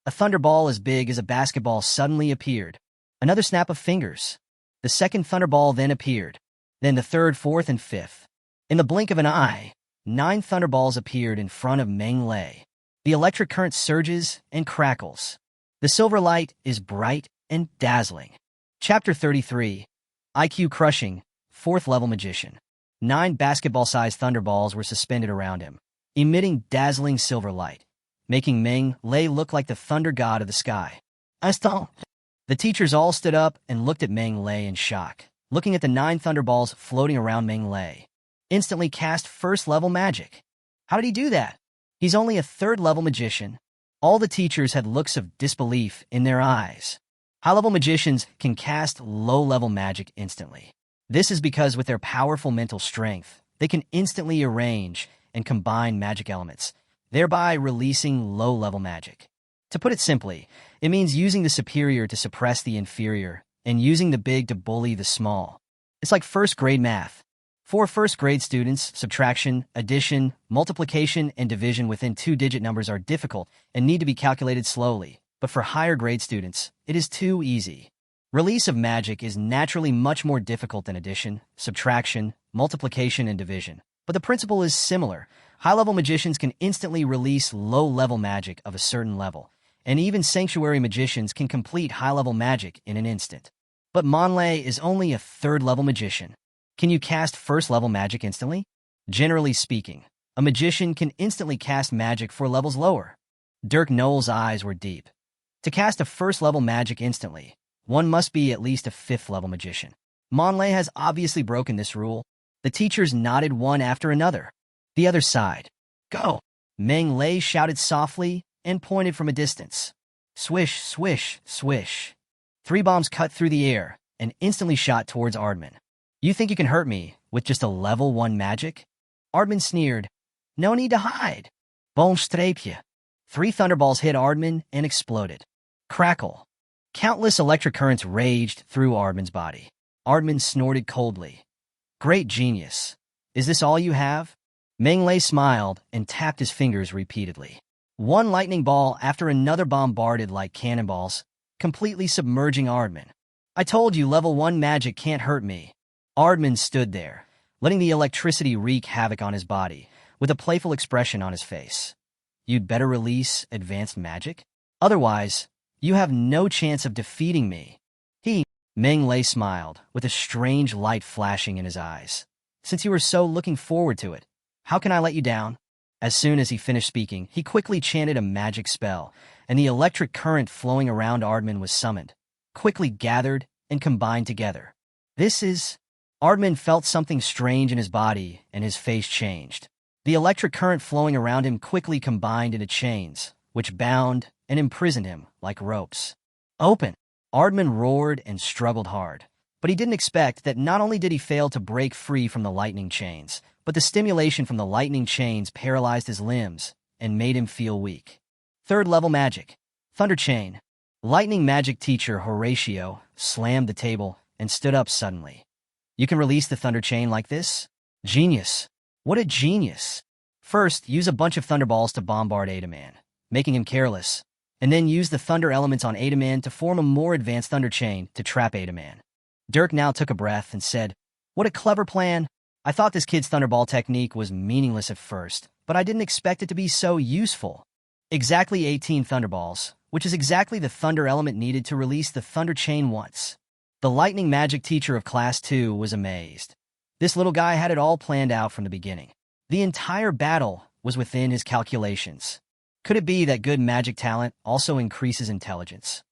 A thunderball as big as a basketball suddenly appeared. Another snap of fingers. The second thunderball then appeared. Then the 3rd, 4th, and 5th. In the blink of an eye, 9 thunderballs appeared in front of Manlei. The electric current surges and crackles. The silver light is bright and dazzling. Chapter 33, IQ Crushing, 4th-level Magician. 9 basketball-sized thunderballs were suspended around him, emitting dazzling silver light, making Manlei look like the thunder god of the sky. Instant. The teachers all stood up and looked at Manlei in shock, looking at the 9 thunderballs floating around Manlei. Instantly cast 1st-level magic. How did he do that? He's only a 3rd-level magician. All the teachers had looks of disbelief in their eyes. High-level magicians can cast low-level magic instantly. This is because with their powerful mental strength, they can instantly arrange and combine magic elements, thereby releasing low-level magic. To put it simply, it means using the superior to suppress the inferior and using the big to bully the small. It's like 1st-grade math. For 1st-grade students, subtraction, addition, multiplication, and division within 2-digit numbers are difficult and need to be calculated slowly. But for higher-grade students, it is too easy. Release of magic is naturally much more difficult than addition, subtraction, multiplication, and division. But the principle is similar. High-level magicians can instantly release low-level magic of a certain level, and even sanctuary magicians can complete high-level magic in an instant. But Manlei is only a 3rd-level magician. Can you cast 1st-level magic instantly? Generally speaking, a magician can instantly cast magic for levels lower. Dirk Noel's eyes were deep. To cast a 1st-level magic instantly, one must be at least a 5th-level magician. Manlei has obviously broken this rule. The teachers nodded one after another. The other side. Go! Manlei shouted softly and pointed from a distance. Swish, swish, swish. 3 bombs cut through the air and instantly shot towards Ardman. You think you can hurt me with just a level 1 magic? Ardman sneered. No need to hide. Bon strapje. 3 thunderballs hit Ardman and exploded. Crackle. Countless electric currents raged through Ardman's body. Ardman snorted coldly. Great genius. Is this all you have? Manlei smiled and tapped his fingers repeatedly. 1 lightning ball after another bombarded like cannonballs, completely submerging Ardman. I told you level 1 magic can't hurt me. Ardman stood there, letting the electricity wreak havoc on his body, with a playful expression on his face. You'd better release advanced magic? Otherwise, you have no chance of defeating me. Manlei smiled, with a strange light flashing in his eyes. Since you were so looking forward to it, how can I let you down? As soon as he finished speaking, he quickly chanted a magic spell, and the electric current flowing around Ardman was summoned, quickly gathered, and combined together. Ardman felt something strange in his body, and his face changed. The electric current flowing around him quickly combined into chains, which bound and imprisoned him like ropes. Open! Ardman roared and struggled hard, but he didn't expect that not only did he fail to break free from the lightning chains, but the stimulation from the lightning chains paralyzed his limbs and made him feel weak. Third-level magic. Thunder Chain. Lightning magic teacher Horatio slammed the table and stood up suddenly. You can release the Thunder Chain like this? Genius. What a genius. First, use a bunch of thunderballs to bombard Adaman, making him careless, and then use the thunder elements on Adaman to form a more advanced Thunder Chain to trap Adaman. Dirk now took a breath and said, What a clever plan. I thought this kid's thunderball technique was meaningless at first, but I didn't expect it to be so useful. Exactly 18 thunderballs, which is exactly the thunder element needed to release the Thunder Chain once. The lightning magic teacher of Class 2 was amazed. This little guy had it all planned out from the beginning. The entire battle was within his calculations. Could it be that good magic talent also increases intelligence?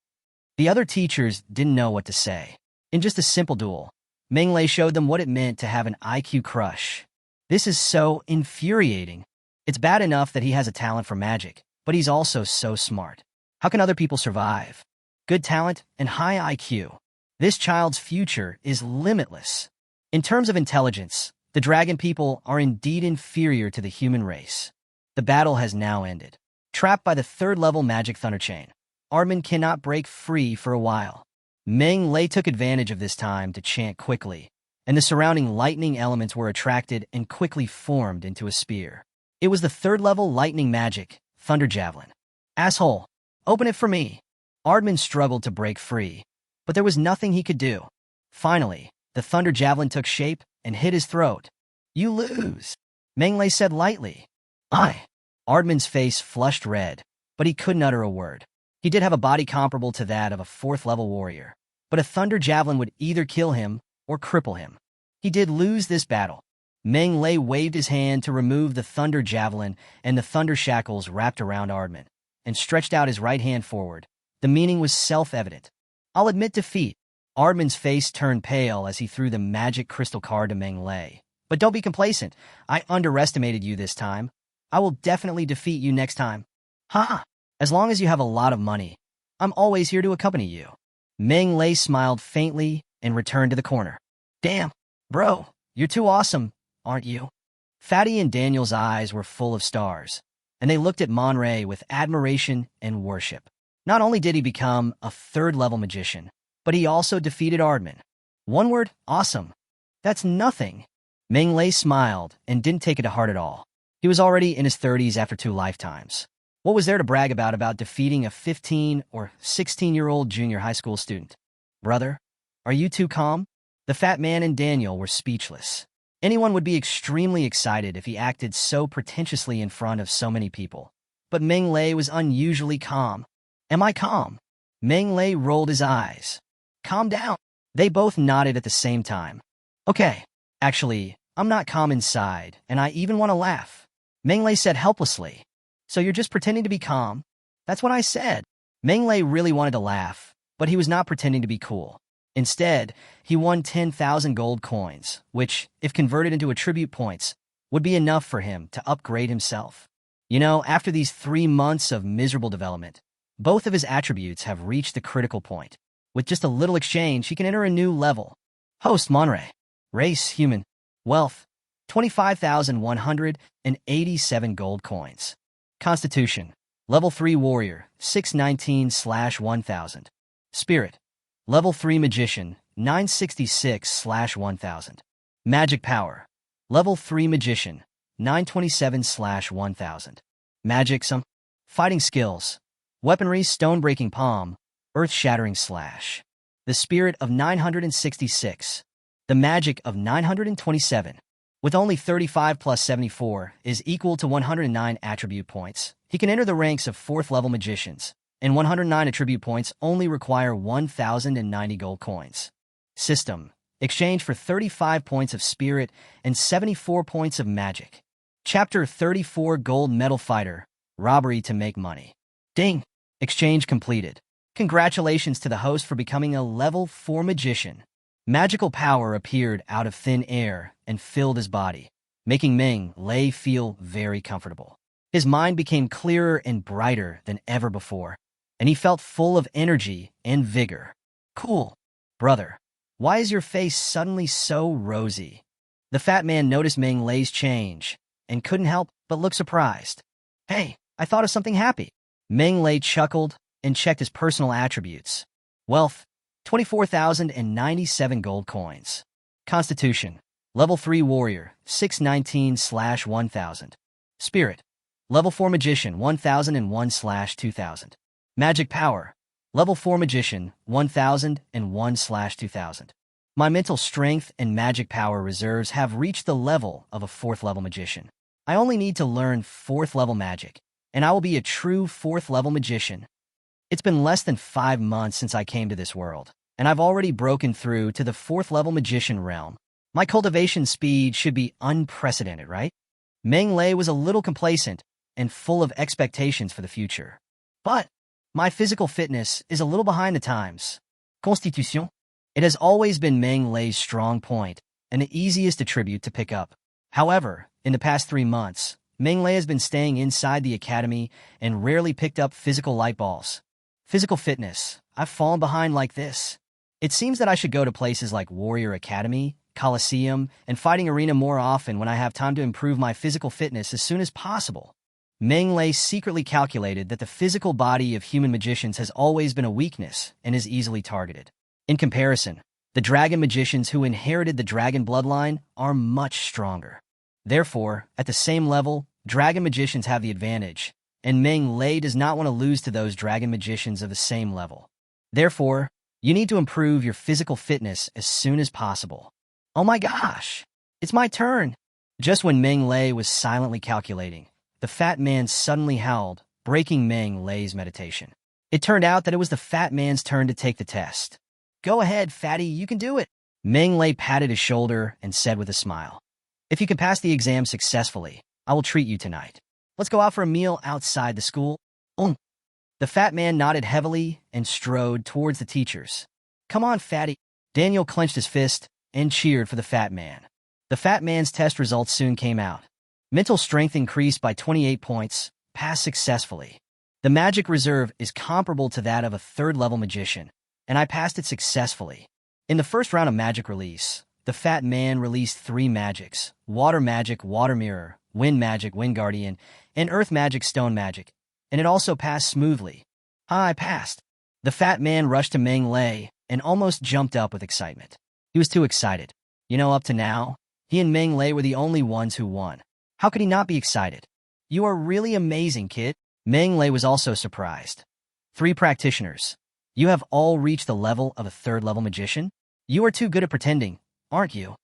The other teachers didn't know what to say. In just a simple duel, Menglei showed them what it meant to have an IQ crush. This is so infuriating. It's bad enough that he has a talent for magic, but he's also so smart. How can other people survive? Good talent and high IQ. This child's future is limitless. In terms of intelligence, the dragon people are indeed inferior to the human race. The battle has now ended. Trapped by the third-level magic Thunder Chain, Ardman cannot break free for a while. Menglei took advantage of this time to chant quickly, and the surrounding lightning elements were attracted and quickly formed into a spear. It was the third-level lightning magic, Thunder Javelin. Asshole, open it for me. Ardman struggled to break free, but there was nothing he could do. Finally, the Thunder Javelin took shape and hit his throat. You lose, Menglei said lightly. Ardman's face flushed red, but he couldn't utter a word. He did have a body comparable to that of a fourth-level warrior, but a Thunder Javelin would either kill him or cripple him. He did lose this battle. Menglei waved his hand to remove the Thunder Javelin, and the Thunder Shackles wrapped around Ardman, and stretched out his right hand forward. The meaning was self-evident. I'll admit defeat. Ardman's face turned pale as he threw the magic crystal card to Menglei. But don't be complacent. I underestimated you this time. I will definitely defeat you next time. Ha! As long as you have a lot of money, I'm always here to accompany you. Menglei smiled faintly and returned to the corner. Damn, bro, you're too awesome, aren't you? Fatty and Daniel's eyes were full of stars, and they looked at Monray with admiration and worship. Not only did he become a third-level magician, but he also defeated Ardman. One word, awesome. That's nothing. Menglei smiled and didn't take it to heart at all. He was already in his 30s after 2 lifetimes. What was there to brag about defeating a 15 or 16-year-old junior high school student? Brother, are you too calm? The fat man and Daniel were speechless. Anyone would be extremely excited if he acted so pretentiously in front of so many people. But Menglei was unusually calm. Am I calm? Menglei rolled his eyes. Calm down. They both nodded at the same time. Okay, actually, I'm not calm inside, and I even want to laugh. Menglei said helplessly. So you're just pretending to be calm? That's what I said. Menglei really wanted to laugh, but he was not pretending to be cool. Instead, he won 10,000 gold coins, which, if converted into attribute points, would be enough for him to upgrade himself. You know, after these 3 months of miserable development, both of his attributes have reached the critical point. With just a little exchange, he can enter a new level. Host Monray. Race, human. Wealth, 25,187 gold coins. Constitution, level 3 warrior, 619/1000. Spirit, level 3 magician, 966/1000. Magic power, level 3 magician, 927/1000. Magic some. Fighting skills, weaponry stone-breaking palm, earth-shattering slash. The spirit of 966. The magic of 927. With only 35 plus 74 is equal to 109 attribute points. He can enter the ranks of 4th-level magicians, and 109 attribute points only require 1,090 gold coins. System. Exchange for 35 points of spirit and 74 points of magic. Chapter 34 Gold Medal Fighter. Robbery to make money. Ding! Exchange completed. Congratulations to the host for becoming a level 4 magician. Magical power appeared out of thin air and filled his body, making Menglei feel very comfortable. His mind became clearer and brighter than ever before, and he felt full of energy and vigor. Cool. Brother, why is your face suddenly so rosy? The fat man noticed Meng Lei's change and couldn't help but look surprised. Hey, I thought of something happy. Meng Lei chuckled and checked his personal attributes. Wealth, 24,097 gold coins. Constitution, level 3 warrior, 619/1000. Spirit, level 4 magician, 1001/2000. Magic power, level 4 magician, 1001/2000. My mental strength and magic power reserves have reached the level of a 4th level magician. I only need to learn 4th level magic, and I will be a true 4th level magician. It's been less than 5 months since I came to this world, and I've already broken through to the 4th level magician realm. My cultivation speed should be unprecedented, right? Meng Lei was a little complacent and full of expectations for the future. But my physical fitness is a little behind the times. Constitution? It has always been Meng Lei's strong point and the easiest attribute to pick up. However, in the past 3 months, Meng Lei has been staying inside the academy and rarely picked up physical light balls. Physical fitness, I've fallen behind like this. It seems that I should go to places like Warrior Academy, Coliseum, and Fighting Arena more often when I have time to improve my physical fitness as soon as possible. Meng Lei secretly calculated that the physical body of human magicians has always been a weakness and is easily targeted. In comparison, the dragon magicians who inherited the dragon bloodline are much stronger. Therefore, at the same level, dragon magicians have the advantage, and Meng Lei does not want to lose to those dragon magicians of the same level. Therefore, you need to improve your physical fitness as soon as possible. Oh my gosh, it's my turn. Just when Meng Lei was silently calculating, the fat man suddenly howled, breaking Meng Lei's meditation. It turned out that it was the fat man's turn to take the test. Go ahead, fatty, you can do it. Meng Lei patted his shoulder and said with a smile, if you can pass the exam successfully, I will treat you tonight. Let's go out for a meal outside the school. The fat man nodded heavily and strode towards the teachers. Come on, fatty. Daniel clenched his fist and cheered for the fat man. The fat man's test results soon came out. Mental strength increased by 28 points, passed successfully. The magic reserve is comparable to that of a 3rd level magician, and I passed it successfully. In the first round of magic release, the fat man released 3 magics: water magic, water mirror, wind magic, wind guardian, and earth magic, stone magic, and it also passed smoothly. I passed. The fat man rushed to Meng Lei and almost jumped up with excitement. He was too excited. Up to now, he and Meng Lei were the only ones who won. How could he not be excited? You are really amazing, kid. Meng Lei was also surprised. 3 practitioners. You have all reached the level of a 3rd level magician? You are too good at pretending, aren't you?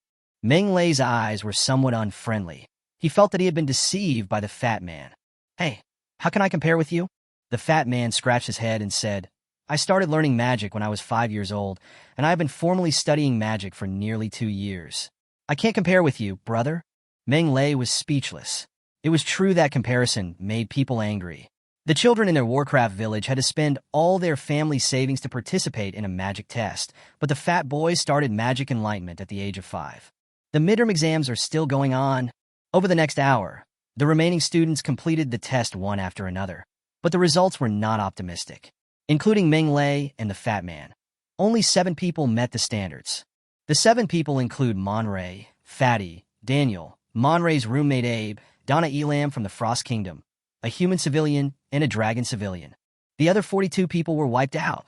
Meng Lei's eyes were somewhat unfriendly. He felt that he had been deceived by the fat man. Hey, how can I compare with you? The fat man scratched his head and said, I started learning magic when I was 5 years old, and I have been formally studying magic for nearly 2 years. I can't compare with you, brother. Meng Lei was speechless. It was true that comparison made people angry. The children in their Warcraft village had to spend all their family savings to participate in a magic test, but the fat boy started magic enlightenment at the age of 5. The midterm exams are still going on. Over the next hour, the remaining students completed the test one after another, but the results were not optimistic, including Meng Lei and the fat man. Only 7 people met the standards. The 7 people include Monray, Fatty, Daniel, Monray's roommate Abe, Donna Elam from the Frost Kingdom, a human civilian, and a dragon civilian. The other 42 people were wiped out.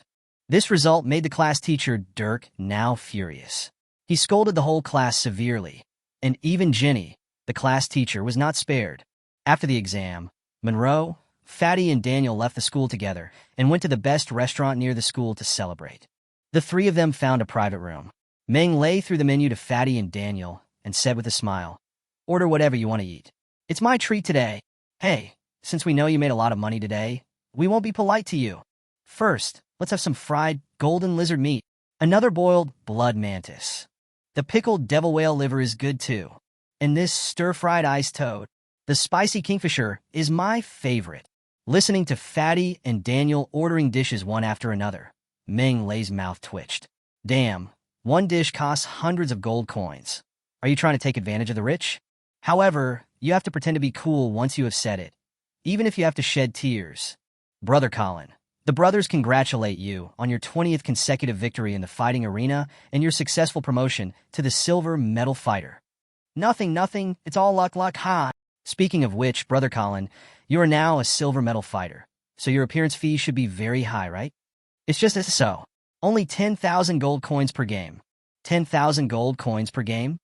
This result made the class teacher, Dirk, now furious. He scolded the whole class severely, and even Jenny, the class teacher, was not spared. After the exam, Monroe, Fatty, and Daniel left the school together and went to the best restaurant near the school to celebrate. The 3 of them found a private room. Meng Lei threw the menu to Fatty and Daniel and said with a smile, order whatever you want to eat. It's my treat today. Hey, since we know you made a lot of money today, we won't be polite to you. First, let's have some fried golden lizard meat. Another boiled blood mantis. The pickled devil whale liver is good too. And this stir-fried iced toad. The spicy kingfisher is my favorite. Listening to Fatty and Daniel ordering dishes one after another, Meng Lei's mouth twitched. Damn, one dish costs hundreds of gold coins. Are you trying to take advantage of the rich? However, you have to pretend to be cool once you have said it, even if you have to shed tears. Brother Colin, The brothers congratulate you on your 20th consecutive victory in the fighting arena and your successful promotion to the silver medal fighter. Nothing, it's all luck, ha. Speaking of which, Brother Colin, you are now a silver medal fighter, so your appearance fee should be very high, right? It's just as so. Only 10,000 gold coins per game. 10,000 gold coins per game?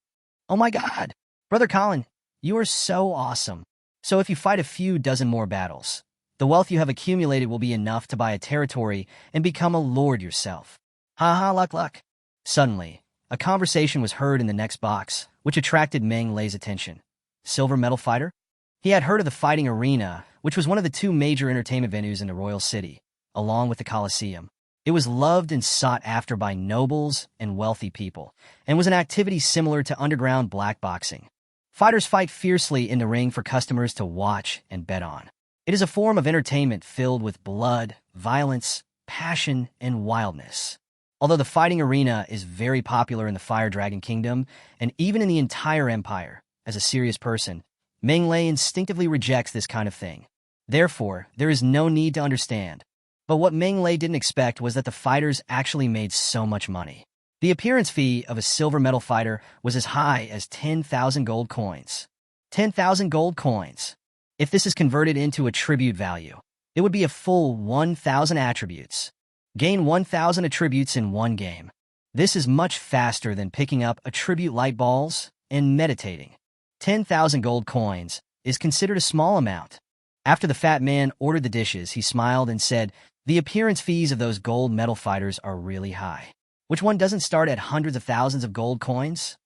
Oh my god! Brother Colin, you are so awesome. So if you fight a few dozen more battles, the wealth you have accumulated will be enough to buy a territory and become a lord yourself. Ha, luck. Suddenly, a conversation was heard in the next box, which attracted Meng Lei's attention. Silver medal fighter? He had heard of the fighting arena, which was one of the two major entertainment venues in the royal city, along with the Colosseum. It was loved and sought after by nobles and wealthy people, and was an activity similar to underground black boxing. Fighters fight fiercely in the ring for customers to watch and bet on. It is a form of entertainment filled with blood, violence, passion, and wildness. Although the fighting arena is very popular in the Fire Dragon Kingdom, and even in the entire empire, as a serious person, Meng Lei instinctively rejects this kind of thing. Therefore, there is no need to understand. But what Meng Lei didn't expect was that the fighters actually made so much money. The appearance fee of a silver medal fighter was as high as 10,000 gold coins. 10,000 gold coins. If this is converted into a tribute value, it would be a full 1,000 attributes. Gain 1,000 attributes in one game. This is much faster than picking up attribute light balls and meditating. 10,000 gold coins is considered a small amount. After the fat man ordered the dishes, he smiled and said, "The appearance fees of those gold medal fighters are really high. Which one doesn't start at hundreds of thousands of gold coins?"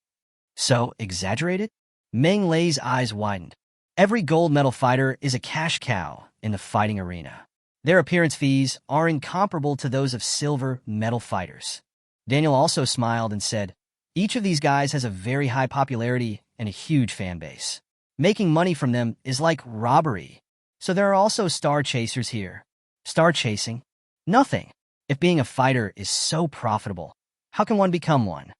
So exaggerated? Meng Lei's eyes widened. Every gold medal fighter is a cash cow in the fighting arena. Their appearance fees are incomparable to those of silver medal fighters. Daniel also smiled and said, "Each of these guys has a very high popularity and a huge fan base. Making money from them is like robbery. So there are also star chasers here." Star chasing? Nothing. If being a fighter is so profitable, how can one become one?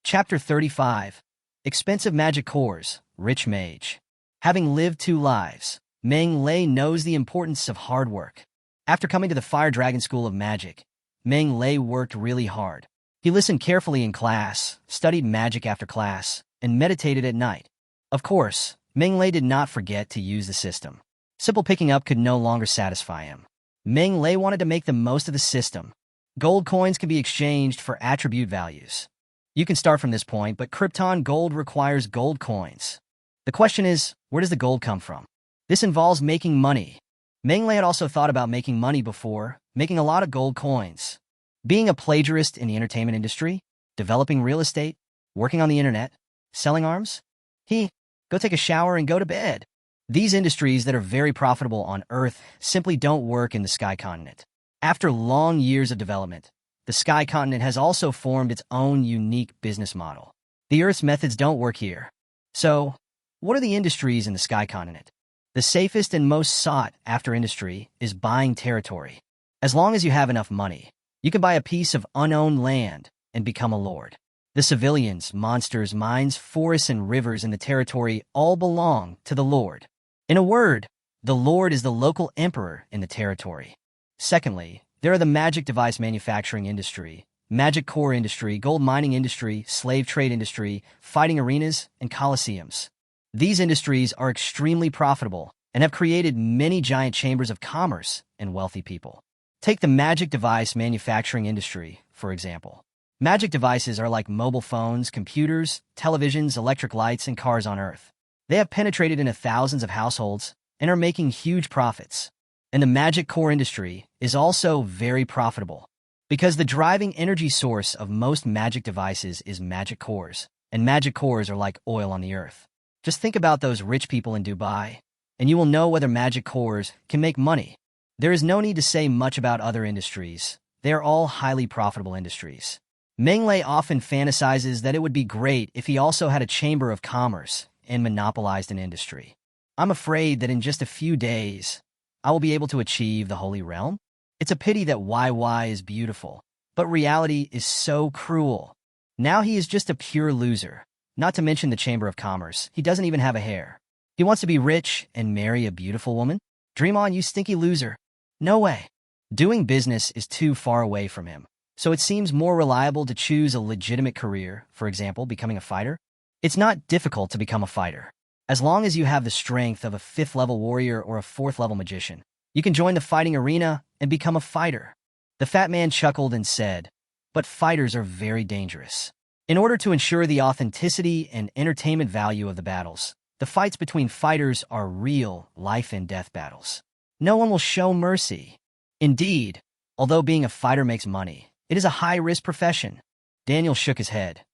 Chapter 35. Expensive Magic Cores, Rich Mage. Having lived 2 lives, Meng Lei knows the importance of hard work. After coming to the Fire Dragon School of Magic, Meng Lei worked really hard. He listened carefully in class, studied magic after class, and meditated at night. Of course, Meng Lei did not forget to use the system. Simple picking up could no longer satisfy him. Meng Lei wanted to make the most of the system. Gold coins can be exchanged for attribute values. You can start from this point, but Krypton Gold requires gold coins. The question is, where does the gold come from? This involves making money. Meng Lei had also thought about making money before, making a lot of gold coins. Being a plagiarist in the entertainment industry, developing real estate, working on the internet, selling arms? Go take a shower and go to bed. These industries that are very profitable on Earth simply don't work in the Sky Continent. After long years of development, the Sky Continent has also formed its own unique business model. The Earth's methods don't work here. So, what are the industries in the Sky Continent? The safest and most sought-after industry is buying territory. As long as you have enough money, you can buy a piece of unowned land and become a lord. The civilians, monsters, mines, forests, and rivers in the territory all belong to the lord. In a word, the lord is the local emperor in the territory. Secondly, there are the magic device manufacturing industry, magic core industry, gold mining industry, slave trade industry, fighting arenas, and colosseums. These industries are extremely profitable and have created many giant chambers of commerce and wealthy people. Take the magic device manufacturing industry, for example. Magic devices are like mobile phones, computers, televisions, electric lights, and cars on Earth. They have penetrated into thousands of households and are making huge profits. And the magic core industry is also very profitable because the driving energy source of most magic devices is magic cores, and magic cores are like oil on the Earth. Just think about those rich people in Dubai, and you will know whether magic cores can make money. There is no need to say much about other industries. They are all highly profitable industries. Meng Lei often fantasizes that it would be great if he also had a chamber of commerce and monopolized an industry. I'm afraid that in just a few days, I will be able to achieve the Holy Realm. It's a pity that YY is beautiful, but reality is so cruel. Now he is just a pure loser. Not to mention the Chamber of Commerce. He doesn't even have a hair. He wants to be rich and marry a beautiful woman? Dream on, you stinky loser. No way. Doing business is too far away from him, so it seems more reliable to choose a legitimate career, for example, becoming a fighter. It's not difficult to become a fighter. As long as you have the strength of a 5th-level warrior or a 4th-level magician, you can join the fighting arena and become a fighter. The fat man chuckled and said, "But fighters are very dangerous. In order to ensure the authenticity and entertainment value of the battles, the fights between fighters are real life-and-death battles. No one will show mercy. Indeed, although being a fighter makes money, it is a high-risk profession." Daniel shook his head.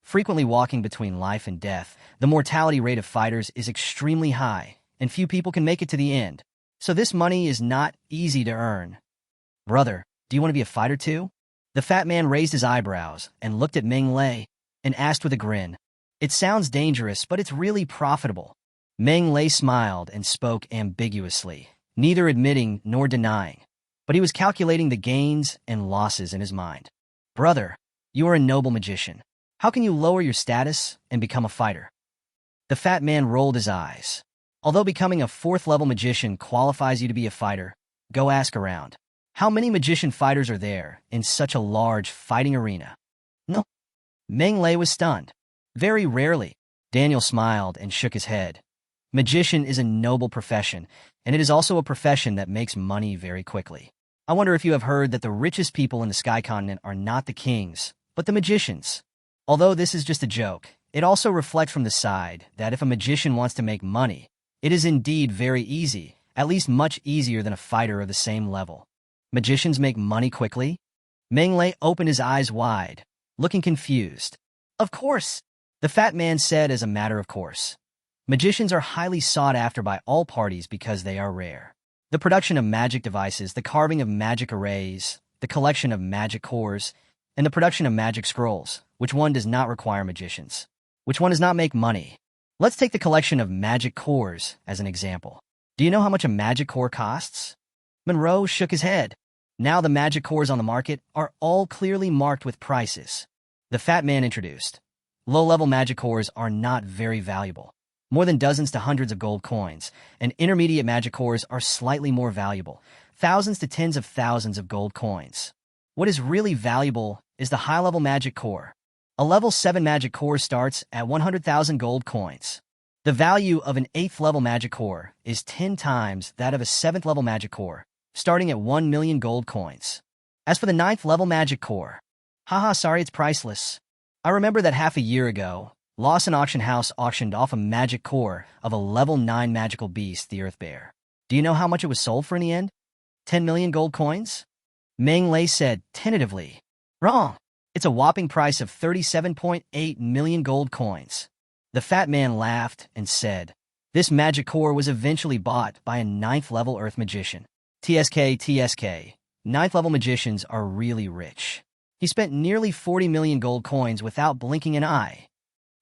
Frequently walking between life and death, the mortality rate of fighters is extremely high, and few people can make it to the end. So this money is not easy to earn. "Brother, do you want to be a fighter too?" The fat man raised his eyebrows and looked at Meng Lei and asked with a grin, "It sounds dangerous, but it's really profitable." Meng Lei smiled and spoke ambiguously, neither admitting nor denying, but he was calculating the gains and losses in his mind. "Brother, you are a noble magician. How can you lower your status and become a fighter?" The fat man rolled his eyes. "Although becoming a 4th-level magician qualifies you to be a fighter, go ask around. How many magician fighters are there in such a large fighting arena?" "No." Meng Lei was stunned. "Very rarely." Daniel smiled and shook his head. "Magician is a noble profession, and it is also a profession that makes money very quickly. I wonder if you have heard that the richest people in the Sky Continent are not the kings, but the magicians. Although this is just a joke, it also reflects from the side that if a magician wants to make money, it is indeed very easy, at least much easier than a fighter of the same level." "Magicians make money quickly?" Meng Lei opened his eyes wide, looking confused. "Of course," the fat man said as a matter of course. "Magicians are highly sought after by all parties because they are rare. The production of magic devices, the carving of magic arrays, the collection of magic cores, and the production of magic scrolls, which one does not require magicians? Which one does not make money? Let's take the collection of magic cores as an example. Do you know how much a magic core costs?" Monroe shook his head. Now the magic cores on the market are all clearly marked with prices. The fat man introduced. Low-level magic cores are not very valuable, more than dozens to hundreds of gold coins, and intermediate magic cores are slightly more valuable, thousands to tens of thousands of gold coins. What is really valuable is the high-level magic core. A level 7 magic core starts at 100,000 gold coins. The value of an 8th-level magic core is 10 times that of a 7th-level magic core, starting at 1 million gold coins. As for the 9th-level magic core, sorry, it's priceless. I remember that half a year ago, Lawson Auction House auctioned off a magic core of a level 9 magical beast, the Earth Bear. Do you know how much it was sold for in the end? 10 million gold coins? Meng Lei said tentatively. Wrong. It's a whopping price of 37.8 million gold coins. The fat man laughed and said, "This magic core was eventually bought by a 9th-level Earth magician. TSK. 9th-level magicians are really rich. He spent nearly 40 million gold coins without blinking an eye."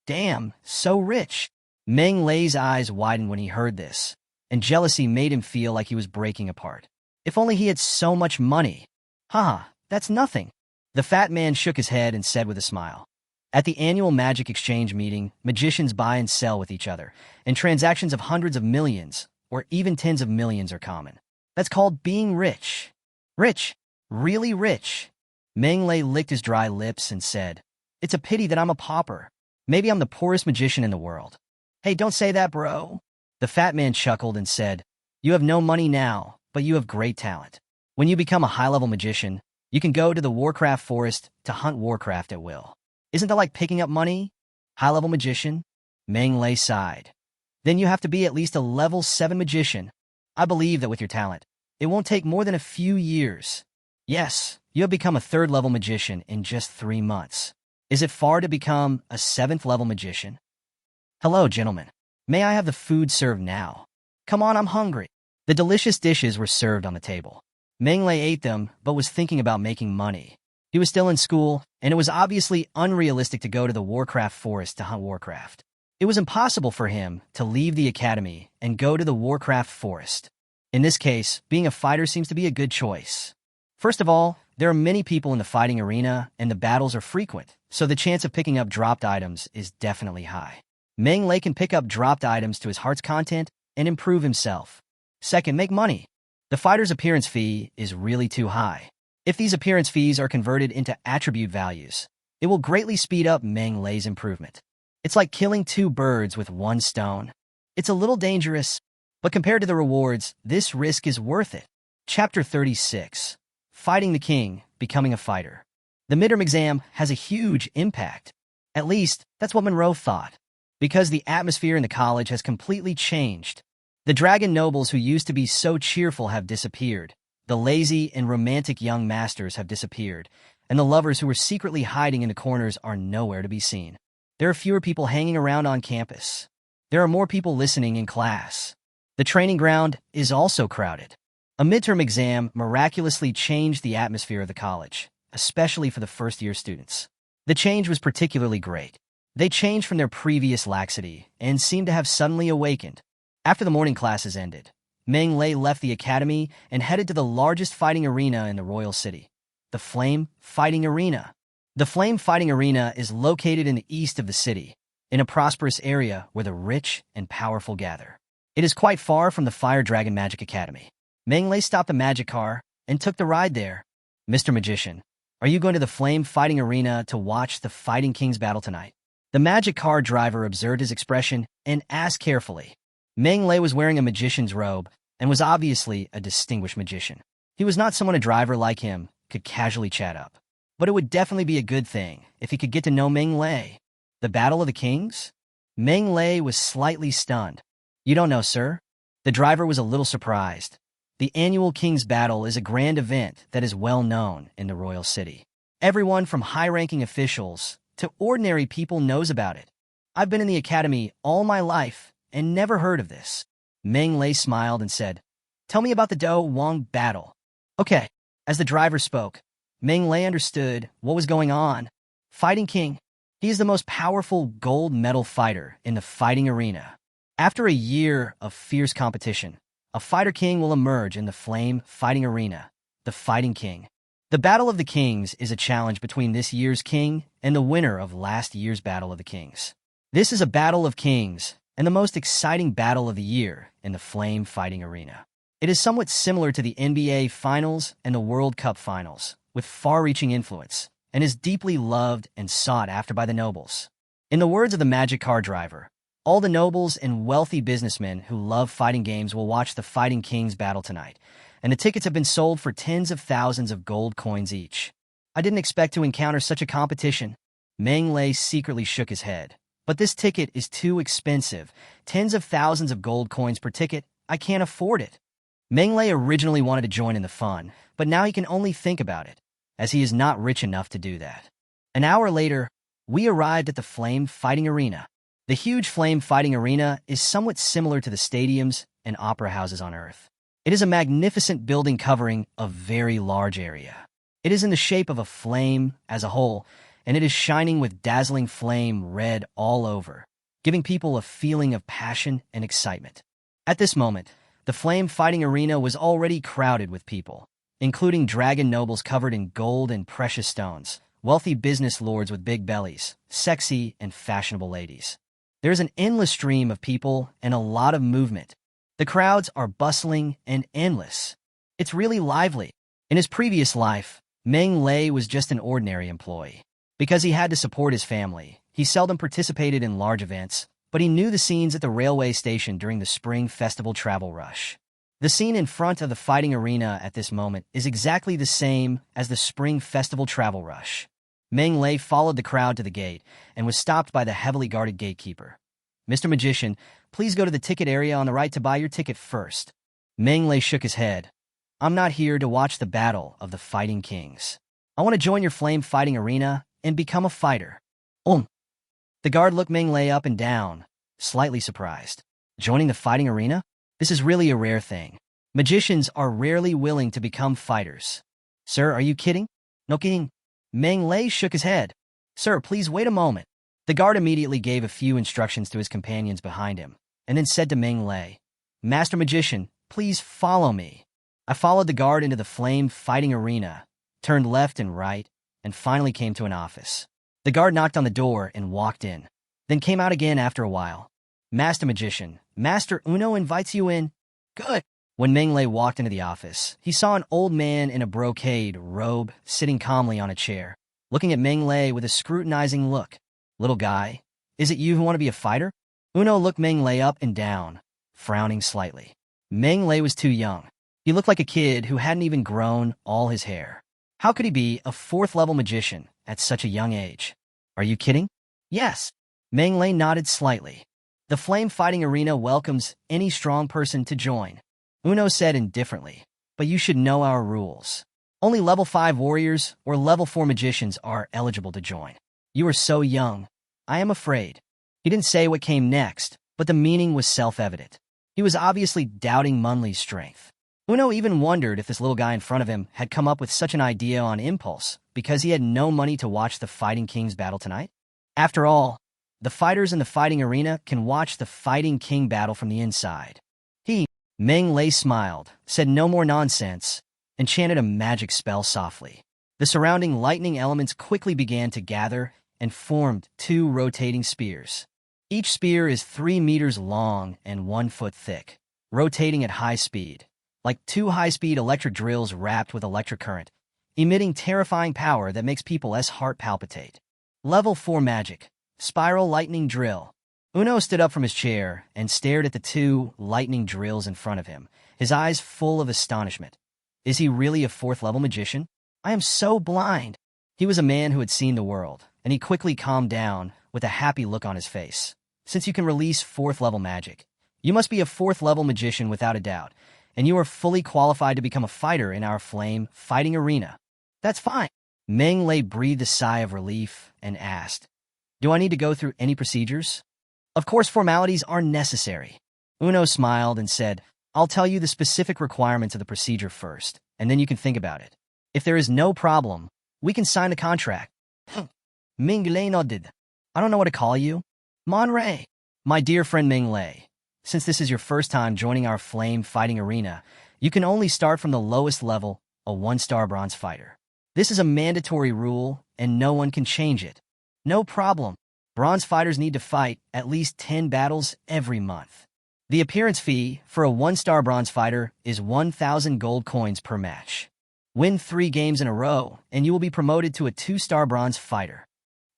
Damn, so rich. Meng Lei's eyes widened when he heard this, and jealousy made him feel like he was breaking apart. If only he had so much money. That's nothing. The fat man shook his head and said with a smile. At the annual magic exchange meeting, magicians buy and sell with each other, and transactions of hundreds of millions, or even tens of millions are common. That's called being rich. Rich. Really rich. Meng Lei licked his dry lips and said, "It's a pity that I'm a pauper. Maybe I'm the poorest magician in the world." "Hey, don't say that, bro." The fat man chuckled and said, "You have no money now, but you have great talent. When you become a high-level magician, you can go to the Warcraft forest to hunt Warcraft at will. Isn't that like picking up money? High-level magician?" Meng Lei sighed. "Then you have to be at least a level 7 magician. I believe that with your talent, it won't take more than a few years. Yes, you have become a 3rd-level magician in just 3 months. Is it far to become a 7th-level magician?" "Hello, gentlemen. May I have the food served now? Come on, I'm hungry." The delicious dishes were served on the table. Meng Lei ate them, but was thinking about making money. He was still in school, and it was obviously unrealistic to go to the Warcraft forest to hunt Warcraft. It was impossible for him to leave the academy and go to the Warcraft forest. In this case, being a fighter seems to be a good choice. First of all, there are many people in the fighting arena, and the battles are frequent, so the chance of picking up dropped items is definitely high. Meng Lei can pick up dropped items to his heart's content and improve himself. Second, make money. The fighter's appearance fee is really too high. If these appearance fees are converted into attribute values, it will greatly speed up Meng Lei's improvement. It's like killing two birds with one stone. It's a little dangerous, but compared to the rewards, this risk is worth it. Chapter 36. Fighting the King, Becoming a Fighter. The midterm exam has a huge impact. At least, that's what Monroe thought. Because the atmosphere in the college has completely changed. The dragon nobles who used to be so cheerful have disappeared. The lazy and romantic young masters have disappeared. And the lovers who were secretly hiding in the corners are nowhere to be seen. There are fewer people hanging around on campus. There are more people listening in class. The training ground is also crowded. A midterm exam miraculously changed the atmosphere of the college, especially for the first-year students. The change was particularly great. They changed from their previous laxity and seemed to have suddenly awakened. After the morning classes ended, Meng Lei left the academy and headed to the largest fighting arena in the royal city, the Flame Fighting Arena. The Flame Fighting Arena is located in the east of the city, in a prosperous area where the rich and powerful gather. It is quite far from the Fire Dragon Magic Academy. Meng Lei stopped the magic car and took the ride there. Mr. Magician, are you going to the Flame Fighting Arena to watch the Fighting King's battle tonight? The magic car driver observed his expression and asked carefully. Meng Lei was wearing a magician's robe and was obviously a distinguished magician. He was not someone a driver like him could casually chat up. But it would definitely be a good thing if he could get to know Meng Lei. The Battle of the Kings? Meng Lei was slightly stunned. You don't know, sir? The driver was a little surprised. The annual King's Battle is a grand event that is well known in the royal city. Everyone from high-ranking officials to ordinary people knows about it. I've been in the academy all my life and never heard of this. Meng Lei smiled and said, Tell me about the Do Wang battle. Okay. As the driver spoke, Meng Lei understood what was going on. Fighting King. He is the most powerful gold medal fighter in the fighting arena. After a year of fierce competition, a fighter king will emerge in the Flame Fighting Arena, the Fighting King. The Battle of the Kings is a challenge between this year's king and the winner of last year's Battle of the Kings. This is a battle of kings and the most exciting battle of the year in the Flame Fighting Arena. It is somewhat similar to the NBA Finals and the World Cup Finals, with far-reaching influence, and is deeply loved and sought after by the nobles. In the words of the magic car driver, all the nobles and wealthy businessmen who love fighting games will watch the Fighting Kings battle tonight, and the tickets have been sold for tens of thousands of gold coins each. I didn't expect to encounter such a competition. Meng Lei secretly shook his head. But this ticket is too expensive. Tens of thousands of gold coins per ticket. I can't afford it. Meng Lei originally wanted to join in the fun, but now he can only think about it, as he is not rich enough to do that. An hour later, we arrived at the Flame Fighting Arena. The huge Flame Fighting Arena is somewhat similar to the stadiums and opera houses on Earth. It is a magnificent building covering a very large area. It is in the shape of a flame as a whole, and it is shining with dazzling flame red all over, giving people a feeling of passion and excitement. At this moment, the Flame Fighting Arena was already crowded with people, including dragon nobles covered in gold and precious stones, wealthy business lords with big bellies, sexy and fashionable ladies. There is an endless stream of people and a lot of movement. The crowds are bustling and endless. It's really lively. In his previous life, Meng Lei was just an ordinary employee. Because he had to support his family, he seldom participated in large events, but he knew the scenes at the railway station during the Spring Festival travel rush. The scene in front of the fighting arena at this moment is exactly the same as the Spring Festival travel rush. Meng Lei followed the crowd to the gate and was stopped by the heavily guarded gatekeeper. Mr. Magician, please go to the ticket area on the right to buy your ticket first. Meng Lei shook his head. I'm not here to watch the battle of the Fighting Kings. I want to join your Flame Fighting Arena and become a fighter. The guard looked Meng Lei up and down, slightly surprised. Joining the fighting arena? This is really a rare thing. Magicians are rarely willing to become fighters. Sir, are you kidding? No kidding. Meng Lei shook his head. Sir, please wait a moment. The guard immediately gave a few instructions to his companions behind him, and then said to Meng Lei, Master Magician, please follow me. I followed the guard into the Flame Fighting Arena, turned left and right, and finally came to an office. The guard knocked on the door and walked in, then came out again after a while. Master Magician, Master Uno invites you in. Good. When Menglei walked into the office, he saw an old man in a brocade robe sitting calmly on a chair, looking at Menglei with a scrutinizing look. "Little guy, is it you who want to be a fighter?" Uno looked Menglei up and down, frowning slightly. Menglei was too young. He looked like a kid who hadn't even grown all his hair. How could he be a 4th-level magician at such a young age? "Are you kidding?" "Yes." Menglei nodded slightly. "The Flame Fighting Arena welcomes any strong person to join," Uno said indifferently, "but you should know our rules. Only level 5 warriors or level 4 magicians are eligible to join. You are so young. I am afraid." He didn't say what came next, but the meaning was self-evident. He was obviously doubting Munlei's strength. Uno even wondered if this little guy in front of him had come up with such an idea on impulse because he had no money to watch the Fighting Kings battle tonight. After all, the fighters in the fighting arena can watch the Fighting King battle from the inside. Menglei smiled, said no more nonsense, and chanted a magic spell softly. The surrounding lightning elements quickly began to gather and formed 2 rotating spears. Each spear is 3 meters long and 1 foot thick, rotating at high speed, like 2 high-speed electric drills wrapped with electric current, emitting terrifying power that makes people's heart palpitate. Level 4 magic, spiral lightning drill. Uno stood up from his chair and stared at the 2 lightning drills in front of him, his eyes full of astonishment. Is he really a 4th-level magician? I am so blind. He was a man who had seen the world, and he quickly calmed down with a happy look on his face. Since you can release 4th-level magic, you must be a 4th-level magician without a doubt, and you are fully qualified to become a fighter in our Flame Fighting Arena. That's fine. Menglei breathed a sigh of relief and asked, "Do I need to go through any procedures?" "Of course formalities are necessary." Uno smiled and said, "I'll tell you the specific requirements of the procedure first, and then you can think about it. If there is no problem, we can sign the contract." Menglei nodded. "I don't know what to call you." "Monray." "My dear friend Menglei, since this is your first time joining our Flame Fighting Arena, you can only start from the lowest level, a 1-star bronze fighter. This is a mandatory rule, and no one can change it." "No problem. Bronze fighters need to fight at least 10 battles every month. The appearance fee for a 1-star bronze fighter is 1,000 gold coins per match. Win 3 games in a row, and you will be promoted to a 2-star bronze fighter.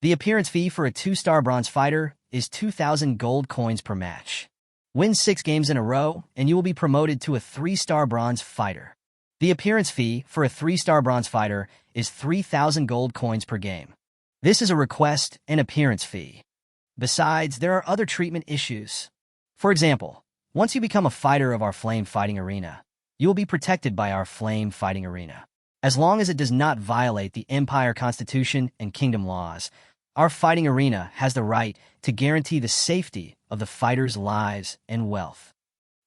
The appearance fee for a 2-star bronze fighter is 2,000 gold coins per match. Win 6 games in a row, and you will be promoted to a 3-star bronze fighter. The appearance fee for a 3-star bronze fighter is 3,000 gold coins per game. This is a request and appearance fee. Besides, there are other treatment issues. For example, once you become a fighter of our Flame Fighting Arena, you will be protected by our Flame Fighting Arena. As long as it does not violate the Empire Constitution and Kingdom laws, our fighting arena has the right to guarantee the safety of the fighters' lives and wealth.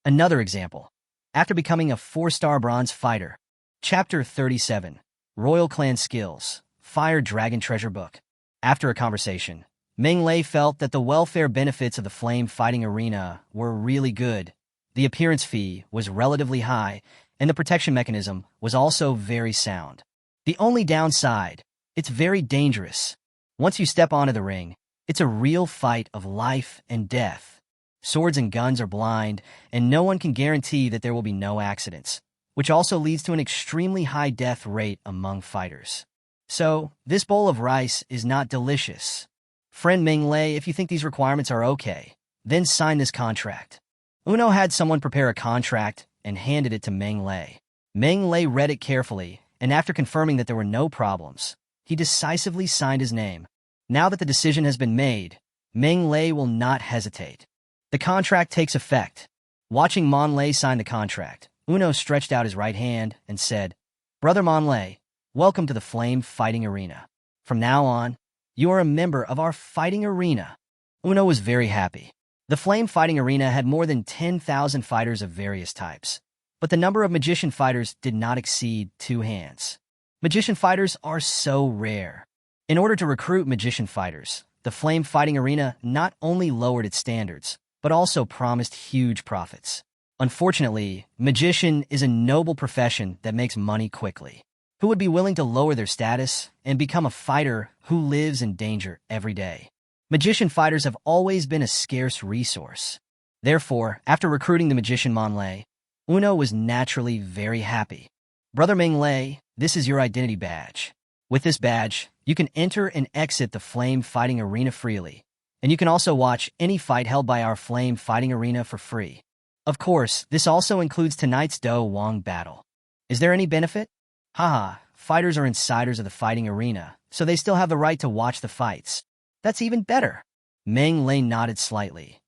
Another example. After becoming a 4-star bronze fighter, Chapter 37, Royal Clan Skills, Fire Dragon Treasure Book. After a conversation, Menglei felt that the welfare benefits of the Flame Fighting Arena were really good. The appearance fee was relatively high, and the protection mechanism was also very sound. The only downside, it's very dangerous. Once you step onto the ring, it's a real fight of life and death. Swords and guns are blind, and no one can guarantee that there will be no accidents, which also leads to an extremely high death rate among fighters. So, this bowl of rice is not delicious. Friend Menglei, if you think these requirements are okay, then sign this contract. Uno had someone prepare a contract and handed it to Menglei. Menglei read it carefully, and after confirming that there were no problems, he decisively signed his name. Now that the decision has been made, Menglei will not hesitate. The contract takes effect. Watching Menglei sign the contract, Uno stretched out his right hand and said, "Brother Menglei, welcome to the Flame Fighting Arena. From now on, you are a member of our fighting arena." Uno was very happy. The Flame Fighting Arena had more than 10,000 fighters of various types, but the number of magician fighters did not exceed 2 hands. Magician fighters are so rare. In order to recruit magician fighters, the Flame Fighting Arena not only lowered its standards, but also promised huge profits. Unfortunately, magician is a noble profession that makes money quickly. Who would be willing to lower their status and become a fighter who lives in danger every day? Magician fighters have always been a scarce resource. Therefore, after recruiting the magician Menglei, Uno was naturally very happy. Brother Ming Lei, this is your identity badge. With this badge, you can enter and exit the flame fighting arena freely, and you can also watch any fight held by our flame fighting arena for free. Of course, this also includes tonight's Do Wong battle. Is there any benefit? Haha, fighters are insiders of the fighting arena, so they still have the right to watch the fights. That's even better. Meng Lei nodded slightly.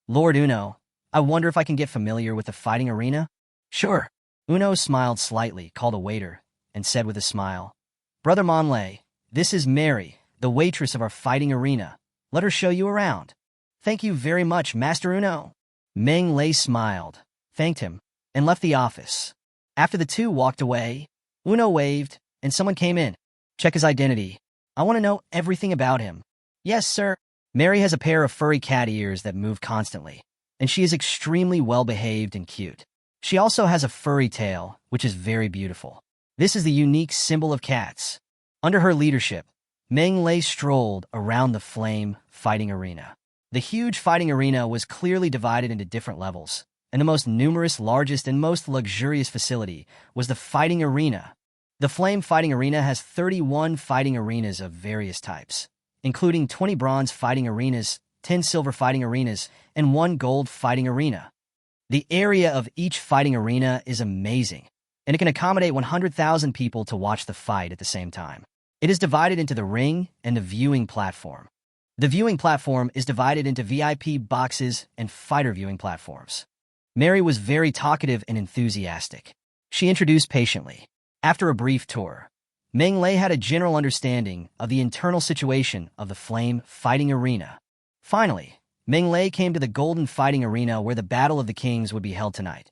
Lord Uno, I wonder if I can get familiar with the fighting arena? Sure. Uno smiled slightly, called a waiter, and said with a smile, Brother Monlei, this is Mary, the waitress of our fighting arena. Let her show you around. Thank you very much, Master Uno. Meng Lei smiled, thanked him, and left the office. After the two walked away, Uno waved, and someone came in. Check his identity. I want to know everything about him. Yes, sir. Mary has a pair of furry cat ears that move constantly, and she is extremely well-behaved and cute. She also has a furry tail, which is very beautiful. This is the unique symbol of cats. Under her leadership, Meng Lei strolled around the flame fighting arena. The huge fighting arena was clearly divided into different levels, and the most numerous, largest, and most luxurious facility was the fighting arena. The flame fighting arena has 31 fighting arenas of various types, including 20 bronze fighting arenas, 10 silver fighting arenas, and 1 gold fighting arena. The area of each fighting arena is amazing, and it can accommodate 100,000 people to watch the fight at the same time. It is divided into the ring and the viewing platform. The viewing platform is divided into VIP boxes and fighter viewing platforms. Mary was very talkative and enthusiastic. She introduced patiently. After a brief tour, Meng Lei had a general understanding of the internal situation of the flame fighting arena. Finally, Meng Lei came to the golden fighting arena where the Battle of the Kings would be held tonight.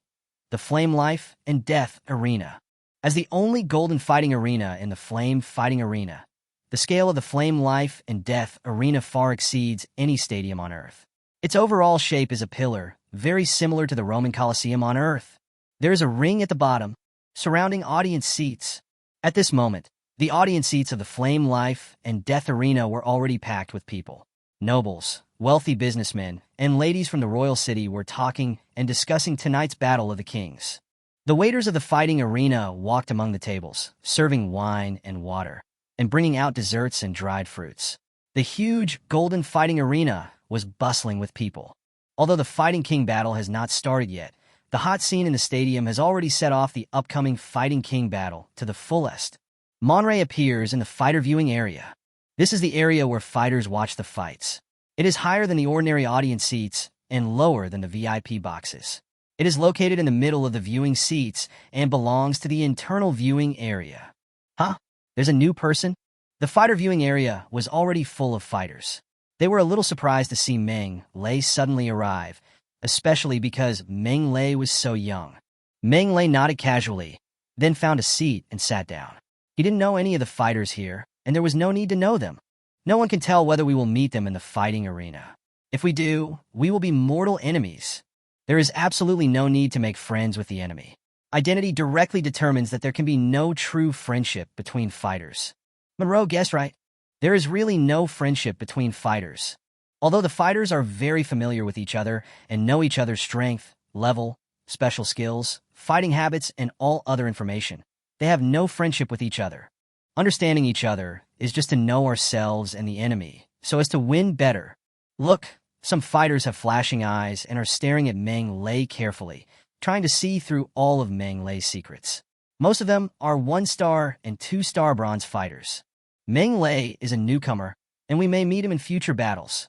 The Flame Life and Death Arena. As the only golden fighting arena in the Flame Fighting Arena, the scale of the Flame Life and Death Arena far exceeds any stadium on Earth. Its overall shape is a pillar, very similar to the Roman Colosseum on Earth. There is a ring at the bottom, surrounding audience seats. At this moment, the audience seats of the Flame Life and Death Arena were already packed with people. Nobles, wealthy businessmen, and ladies from the royal city were talking and discussing tonight's Battle of the Kings. The waiters of the fighting arena walked among the tables, serving wine and water, and bringing out desserts and dried fruits. The huge golden fighting arena was bustling with people. Although the Fighting King battle has not started yet, the hot scene in the stadium has already set off the upcoming Fighting King battle to the fullest. Monray appears in the fighter viewing area. This is the area where fighters watch the fights. It is higher than the ordinary audience seats and lower than the VIP boxes. It is located in the middle of the viewing seats and belongs to the internal viewing area. Huh? There's a new person? The fighter viewing area was already full of fighters. They were a little surprised to see Meng Lei suddenly arrive, especially because Meng Lei was so young. Meng Lei nodded casually, then found a seat and sat down. He didn't know any of the fighters here, and there was no need to know them. No one can tell whether we will meet them in the fighting arena. If we do, we will be mortal enemies. There is absolutely no need to make friends with the enemy. Identity directly determines that there can be no true friendship between fighters. Monroe guessed right. There is really no friendship between fighters. Although the fighters are very familiar with each other and know each other's strength, level, special skills, fighting habits, and all other information, they have no friendship with each other. Understanding each other is just to know ourselves and the enemy, so as to win better. Look, some fighters have flashing eyes and are staring at Meng Lei carefully, trying to see through all of Meng Lei's secrets. Most of them are 1-star and 2-star bronze fighters. Meng Lei is a newcomer, and we may meet him in future battles.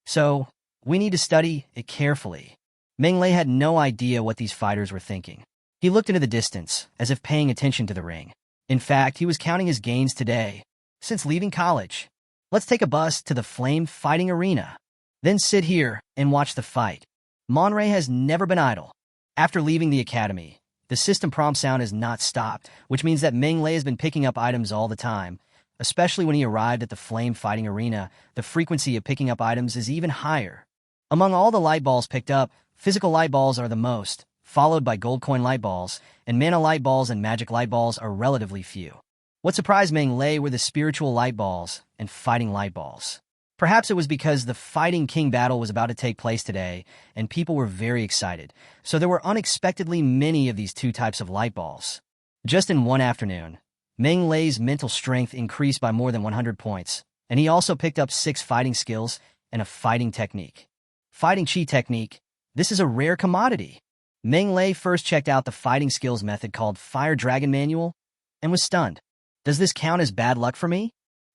So, we need to study it carefully. Meng Lei had no idea what these fighters were thinking. He looked into the distance, as if paying attention to the ring. In fact, he was counting his gains today, since leaving college. Let's take a bus to the Flame Fighting Arena. Then sit here and watch the fight. Monray has never been idle. After leaving the academy, the system prompt sound has not stopped, which means that Meng Lei has been picking up items all the time. Especially when he arrived at the Flame Fighting Arena, the frequency of picking up items is even higher. Among all the light balls picked up, physical light balls are the most, followed by gold coin light balls, and mana light balls and magic light balls are relatively few. What surprised Meng Lei were the spiritual light balls and fighting light balls. Perhaps it was because the Fighting King battle was about to take place today, and people were very excited, so there were unexpectedly many of these two types of light balls. Just in one afternoon, Meng Lei's mental strength increased by more than 100 points, and he also picked up 6 fighting skills and a fighting technique. Fighting Chi technique, this is a rare commodity. Meng Lei first checked out the fighting skills method called Fire Dragon Manual and was stunned. Does this count as bad luck for me?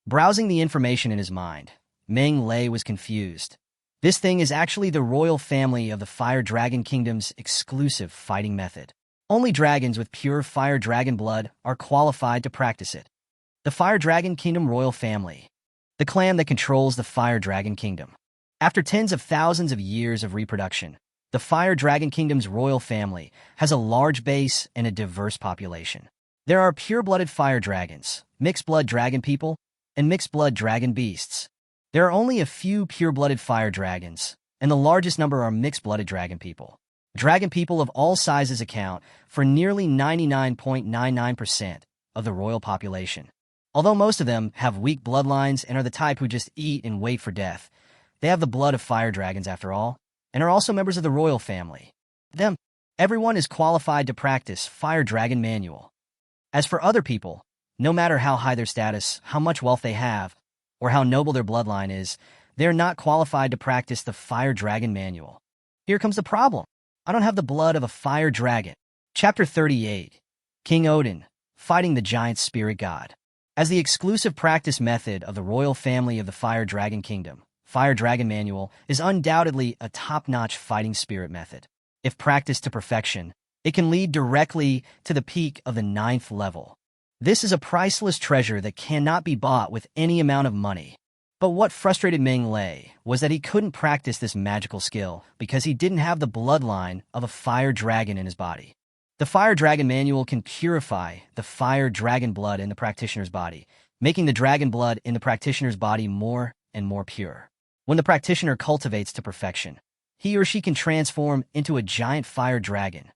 Browsing the information in his mind, Meng Lei was confused. This thing is actually the royal family of the Fire Dragon Kingdom's exclusive fighting method. Only dragons with pure Fire Dragon blood are qualified to practice it. The Fire Dragon Kingdom Royal Family, the clan that controls the Fire Dragon Kingdom. After tens of thousands of years of reproduction, the Fire Dragon Kingdom's royal family has a large base and a diverse population. There are pure-blooded fire dragons, mixed-blood dragon people, and mixed-blood dragon beasts. There are only a few pure-blooded fire dragons, and the largest number are mixed-blooded dragon people. Dragon people of all sizes account for nearly 99.99% of the royal population. Although most of them have weak bloodlines and are the type who just eat and wait for death, they have the blood of fire dragons after all, and are also members of the royal family. Everyone is qualified to practice Fire Dragon Manual. As for other people, no matter how high their status, how much wealth they have, or how noble their bloodline is, they are not qualified to practice the Fire Dragon Manual. Here comes the problem. I don't have the blood of a fire dragon. Chapter 38. King Odin, Fighting the Giant Spirit God. As the exclusive practice method of the royal family of the Fire Dragon Kingdom, Fire Dragon Manual is undoubtedly a top-notch fighting spirit method. If practiced to perfection, it can lead directly to the peak of the 9th level. This is a priceless treasure that cannot be bought with any amount of money. But what frustrated Meng Lei was that he couldn't practice this magical skill because he didn't have the bloodline of a fire dragon in his body. The Fire Dragon Manual can purify the fire dragon blood in the practitioner's body, making the dragon blood in the practitioner's body more and more pure. When the practitioner cultivates to perfection, he or she can transform into a giant fire dragon.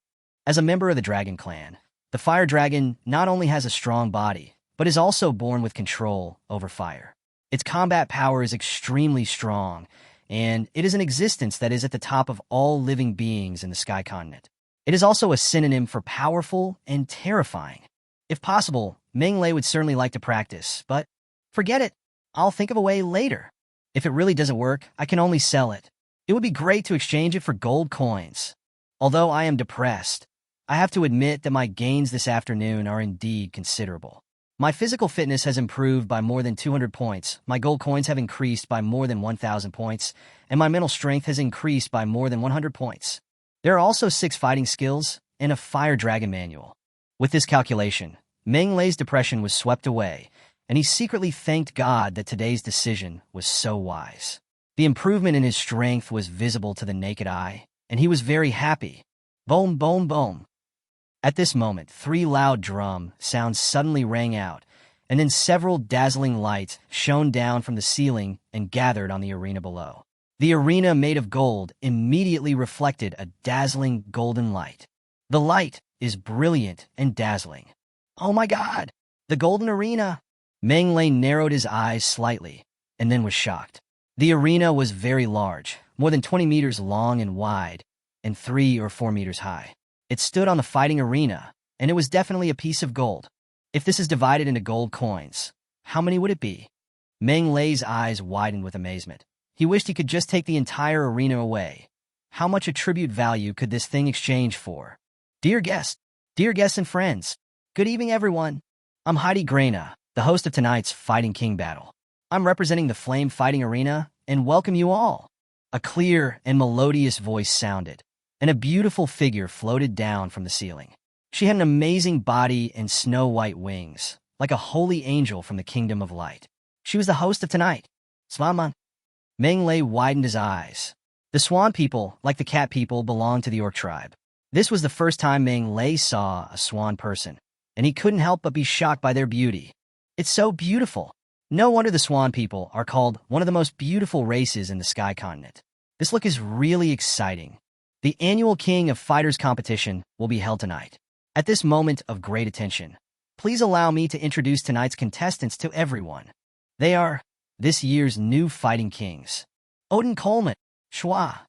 As a member of the dragon clan, the fire dragon not only has a strong body, but is also born with control over fire. Its combat power is extremely strong, and it is an existence that is at the top of all living beings in the Sky Continent. It is also a synonym for powerful and terrifying. If possible, Meng Lei would certainly like to practice, but forget it. I'll think of a way later. If it really doesn't work, I can only sell it. It would be great to exchange it for gold coins. Although I am depressed, I have to admit that my gains this afternoon are indeed considerable. My physical fitness has improved by more than 200 points, my gold coins have increased by more than 1,000 points, and my mental strength has increased by more than 100 points. There are also 6 fighting skills and a Fire Dragon Manual. With this calculation, Meng Lei's depression was swept away, and he secretly thanked God that today's decision was so wise. The improvement in his strength was visible to the naked eye, and he was very happy. Boom, boom, boom. At this moment, 3 loud drum sounds suddenly rang out, and then several dazzling lights shone down from the ceiling and gathered on the arena below. The arena made of gold immediately reflected a dazzling golden light. The light is brilliant and dazzling. Oh my God! The golden arena! Meng Lei narrowed his eyes slightly, and then was shocked. The arena was very large, more than 20 meters long and wide, and 3 or 4 meters high. It stood on the fighting arena, and it was definitely a piece of gold. If this is divided into gold coins, how many would it be? Meng Lei's eyes widened with amazement. He wished he could just take the entire arena away. How much attribute value could this thing exchange for? Dear guests and friends, good evening everyone. I'm Heidi Grena, the host of tonight's Fighting King battle. I'm representing the Flame Fighting Arena and welcome you all. A clear and melodious voice sounded, and a beautiful figure floated down from the ceiling. She had an amazing body and snow-white wings, like a holy angel from the Kingdom of Light. She was the host of tonight. Salamander. Meng Lei widened his eyes. The swan people, like the cat people, belonged to the orc tribe. This was the first time Meng Lei saw a swan person, and he couldn't help but be shocked by their beauty. It's so beautiful. No wonder the swan people are called one of the most beautiful races in the Sky Continent. This look is really exciting. The annual King of Fighters competition will be held tonight. At this moment of great attention, please allow me to introduce tonight's contestants to everyone. They are this year's new fighting kings. Odin Coleman, Shwa.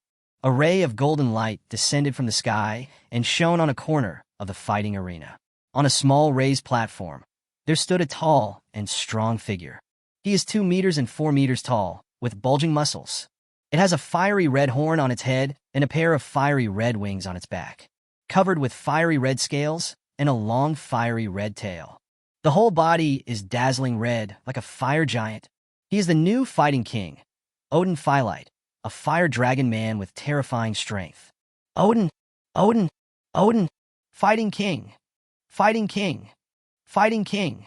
A ray of golden light descended from the sky and shone on a corner of the fighting arena. On a small raised platform, there stood a tall and strong figure. He is 2 meters and 4 meters tall, with bulging muscles. It has a fiery red horn on its head and a pair of fiery red wings on its back, covered with fiery red scales and a long fiery red tail. The whole body is dazzling red, like a fire giant. He is the new fighting king, Odin Firelight, a fire dragon man with terrifying strength. Odin, Odin, Odin, fighting king, fighting king, fighting king.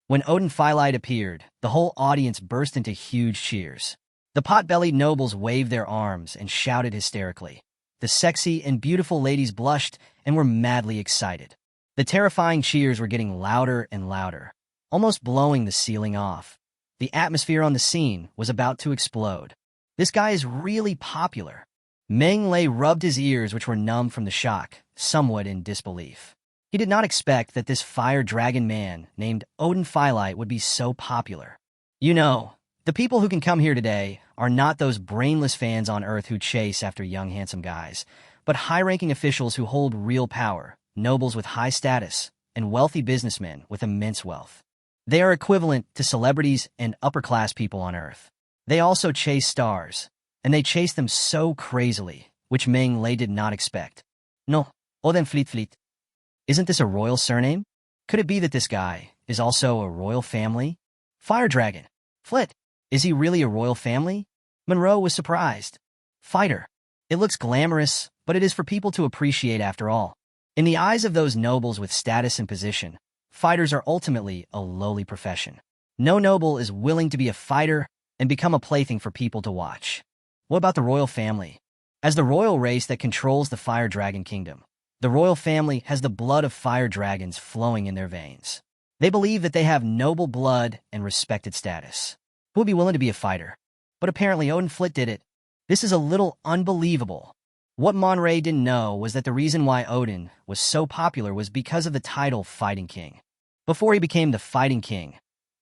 When Odin Firelight appeared, the whole audience burst into huge cheers. The pot-bellied nobles waved their arms and shouted hysterically. The sexy and beautiful ladies blushed and were madly excited. The terrifying cheers were getting louder and louder, almost blowing the ceiling off. The atmosphere on the scene was about to explode. This guy is really popular. Meng Lei rubbed his ears, which were numb from the shock, somewhat in disbelief. He did not expect that this fire dragon man named Odin Firelight would be so popular. You know, the people who can come here today are not those brainless fans on Earth who chase after young handsome guys, but high-ranking officials who hold real power, nobles with high status, and wealthy businessmen with immense wealth. They are equivalent to celebrities and upper-class people on Earth. They also chase stars, and they chase them so crazily, which Meng Lei did not expect. No, Odin Fleet. Isn't this a royal surname? Could it be that this guy is also a royal family? Fire Dragon. Flit. Is he really a royal family? Monroe was surprised. Fighter. It looks glamorous, but it is for people to appreciate after all. In the eyes of those nobles with status and position, fighters are ultimately a lowly profession. No noble is willing to be a fighter and become a plaything for people to watch. What about the royal family? As the royal race that controls the Fire Dragon Kingdom, the royal family has the blood of fire dragons flowing in their veins. They believe that they have noble blood and respected status. Who would be willing to be a fighter? But apparently Odin Flit did it. This is a little unbelievable. What Monray didn't know was that the reason why Odin was so popular was because of the title Fighting King. Before he became the Fighting King,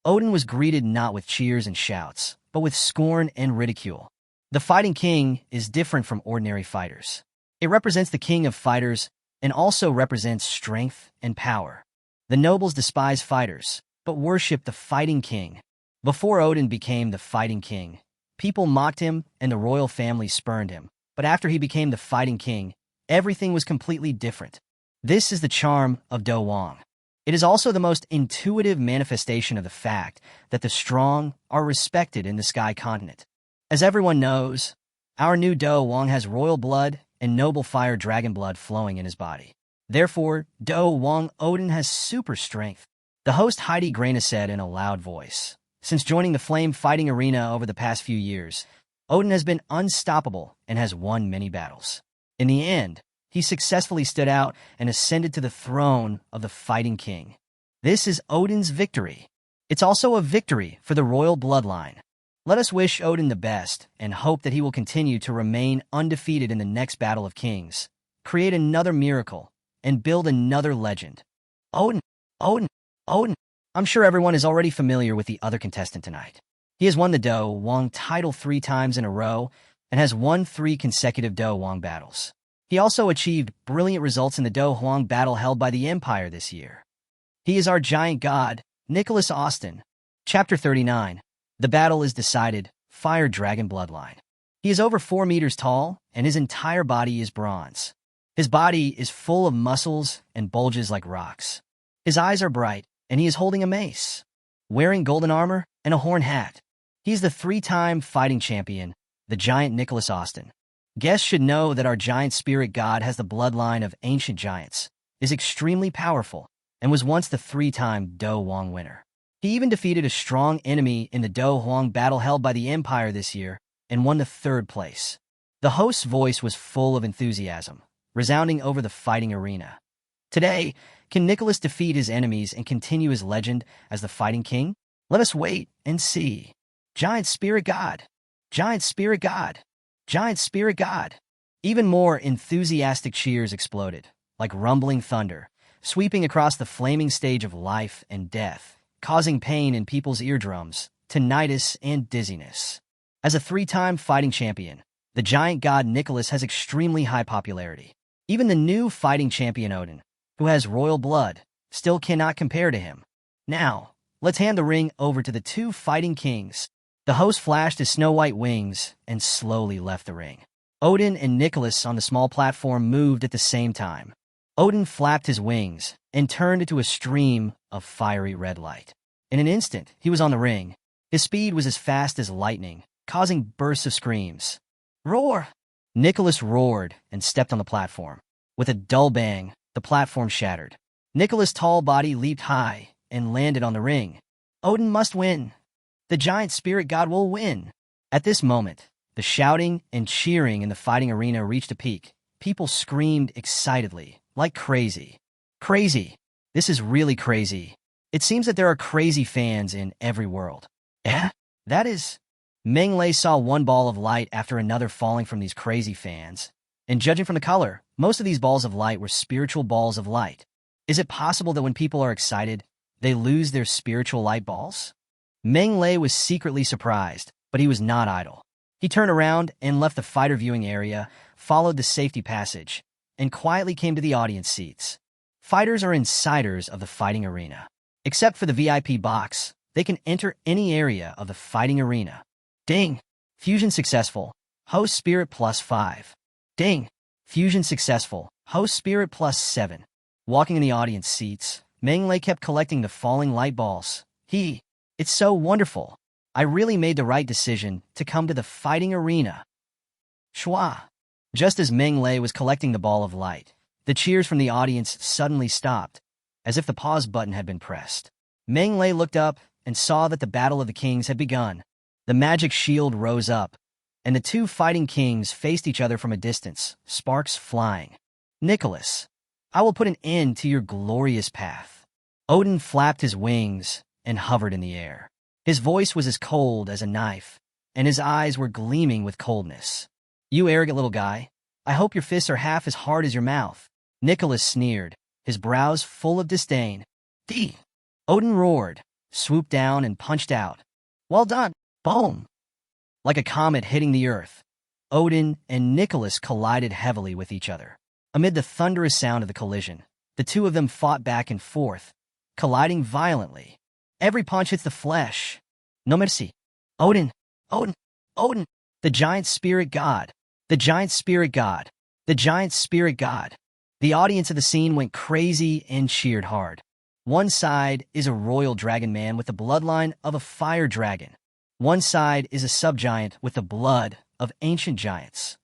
Odin was greeted not with cheers and shouts, but with scorn and ridicule. The Fighting King is different from ordinary fighters. It represents the king of fighters and also represents strength and power. The nobles despise fighters, but worship the Fighting King. Before Odin became the Fighting King, people mocked him and the royal family spurned him. But after he became the Fighting King, everything was completely different. This is the charm of Do Wong. It is also the most intuitive manifestation of the fact that the strong are respected in the Sky Continent. As everyone knows, our new Do Wong has royal blood and noble fire dragon blood flowing in his body. Therefore, Do Wong Odin has super strength. The host Heidi Graina said in a loud voice. Since joining the Flame Fighting Arena over the past few years, Odin has been unstoppable and has won many battles. In the end, he successfully stood out and ascended to the throne of the Fighting King. This is Odin's victory. It's also a victory for the royal bloodline. Let us wish Odin the best and hope that he will continue to remain undefeated in the next Battle of Kings, create another miracle, and build another legend. Odin, Odin, Odin. I'm sure everyone is already familiar with the other contestant tonight. He has won the Do Wong title 3 times in a row and has won 3 consecutive Do Wong battles. He also achieved brilliant results in the Do Wong battle held by the Empire this year. He is our giant god, Nicholas Austin. Chapter 39. The battle is decided, Fire Dragon Bloodline. He is over 4 meters tall, and his entire body is bronze. His body is full of muscles and bulges like rocks. His eyes are bright, and he is holding a mace, wearing golden armor and a horn hat. He's the 3-time fighting champion, the giant Nicholas Austin. Guests should know that our giant spirit god has the bloodline of ancient giants, is extremely powerful, and was once the 3-time Do Wong winner. He even defeated a strong enemy in the Do Wong battle held by the Empire this year and won the 3rd place. The host's voice was full of enthusiasm, resounding over the fighting arena. Today, can Nicholas defeat his enemies and continue his legend as the Fighting King? Let us wait and see. Giant Spirit God, Giant Spirit God, Giant Spirit God. Even more enthusiastic cheers exploded, like rumbling thunder, sweeping across the flaming stage of life and death, causing pain in people's eardrums tinnitus, and dizziness. As a three-time fighting champion, the giant god Nicholas has extremely high popularity. Even the new fighting champion Odin, who has royal blood, still cannot compare to him. Now, let's hand the ring over to the two fighting kings. The host flashed his snow-white wings and slowly left the ring. Odin and Nicholas on the small platform moved at the same time. Odin flapped his wings and turned into a stream of fiery red light. In an instant, he was on the ring. His speed was as fast as lightning, causing bursts of screams. Roar! Nicholas roared and stepped on the platform. With a dull bang, the platform shattered. Nicholas' tall body leaped high and landed on the ring. Odin must win. The giant spirit god will win. At this moment, the shouting and cheering in the fighting arena reached a peak. People screamed excitedly, like crazy. Crazy. This is really crazy. It seems that there are crazy fans in every world. Eh? That is... Meng Lei saw one ball of light after another falling from these crazy fans. And judging from the color, most of these balls of light were spiritual balls of light. Is it possible that when people are excited, they lose their spiritual light balls? Meng Lei was secretly surprised, but he was not idle. He turned around and left the fighter viewing area, followed the safety passage, and quietly came to the audience seats. Fighters are insiders of the fighting arena. Except for the VIP box, they can enter any area of the fighting arena. Ding! Fusion successful. Host spirit +5. Ding! Fusion successful. Host spirit +7. Walking in the audience seats, Meng Lei kept collecting the falling light balls. It's so wonderful. I really made the right decision to come to the fighting arena. Shwa! Just as Meng Lei was collecting the ball of light, the cheers from the audience suddenly stopped, as if the pause button had been pressed. Meng Lei looked up and saw that the Battle of the Kings had begun. The magic shield rose up, and the two fighting kings faced each other from a distance, sparks flying. Nicholas, I will put an end to your glorious path. Odin flapped his wings and hovered in the air. His voice was as cold as a knife, and his eyes were gleaming with coldness. You arrogant little guy, I hope your fists are half as hard as your mouth. Nicholas sneered, his brows full of disdain. Odin roared, swooped down and punched out. Well done. Boom! Like a comet hitting the earth, Odin and Nicholas collided heavily with each other. Amid the thunderous sound of the collision, the two of them fought back and forth, colliding violently. Every punch hits the flesh. No mercy. Odin! Odin! Odin! The giant spirit god! The giant spirit god! The giant spirit god! The audience of the scene went crazy and cheered hard. One side is a royal dragon man with the bloodline of a fire dragon. One side is a subgiant with the blood of ancient giants.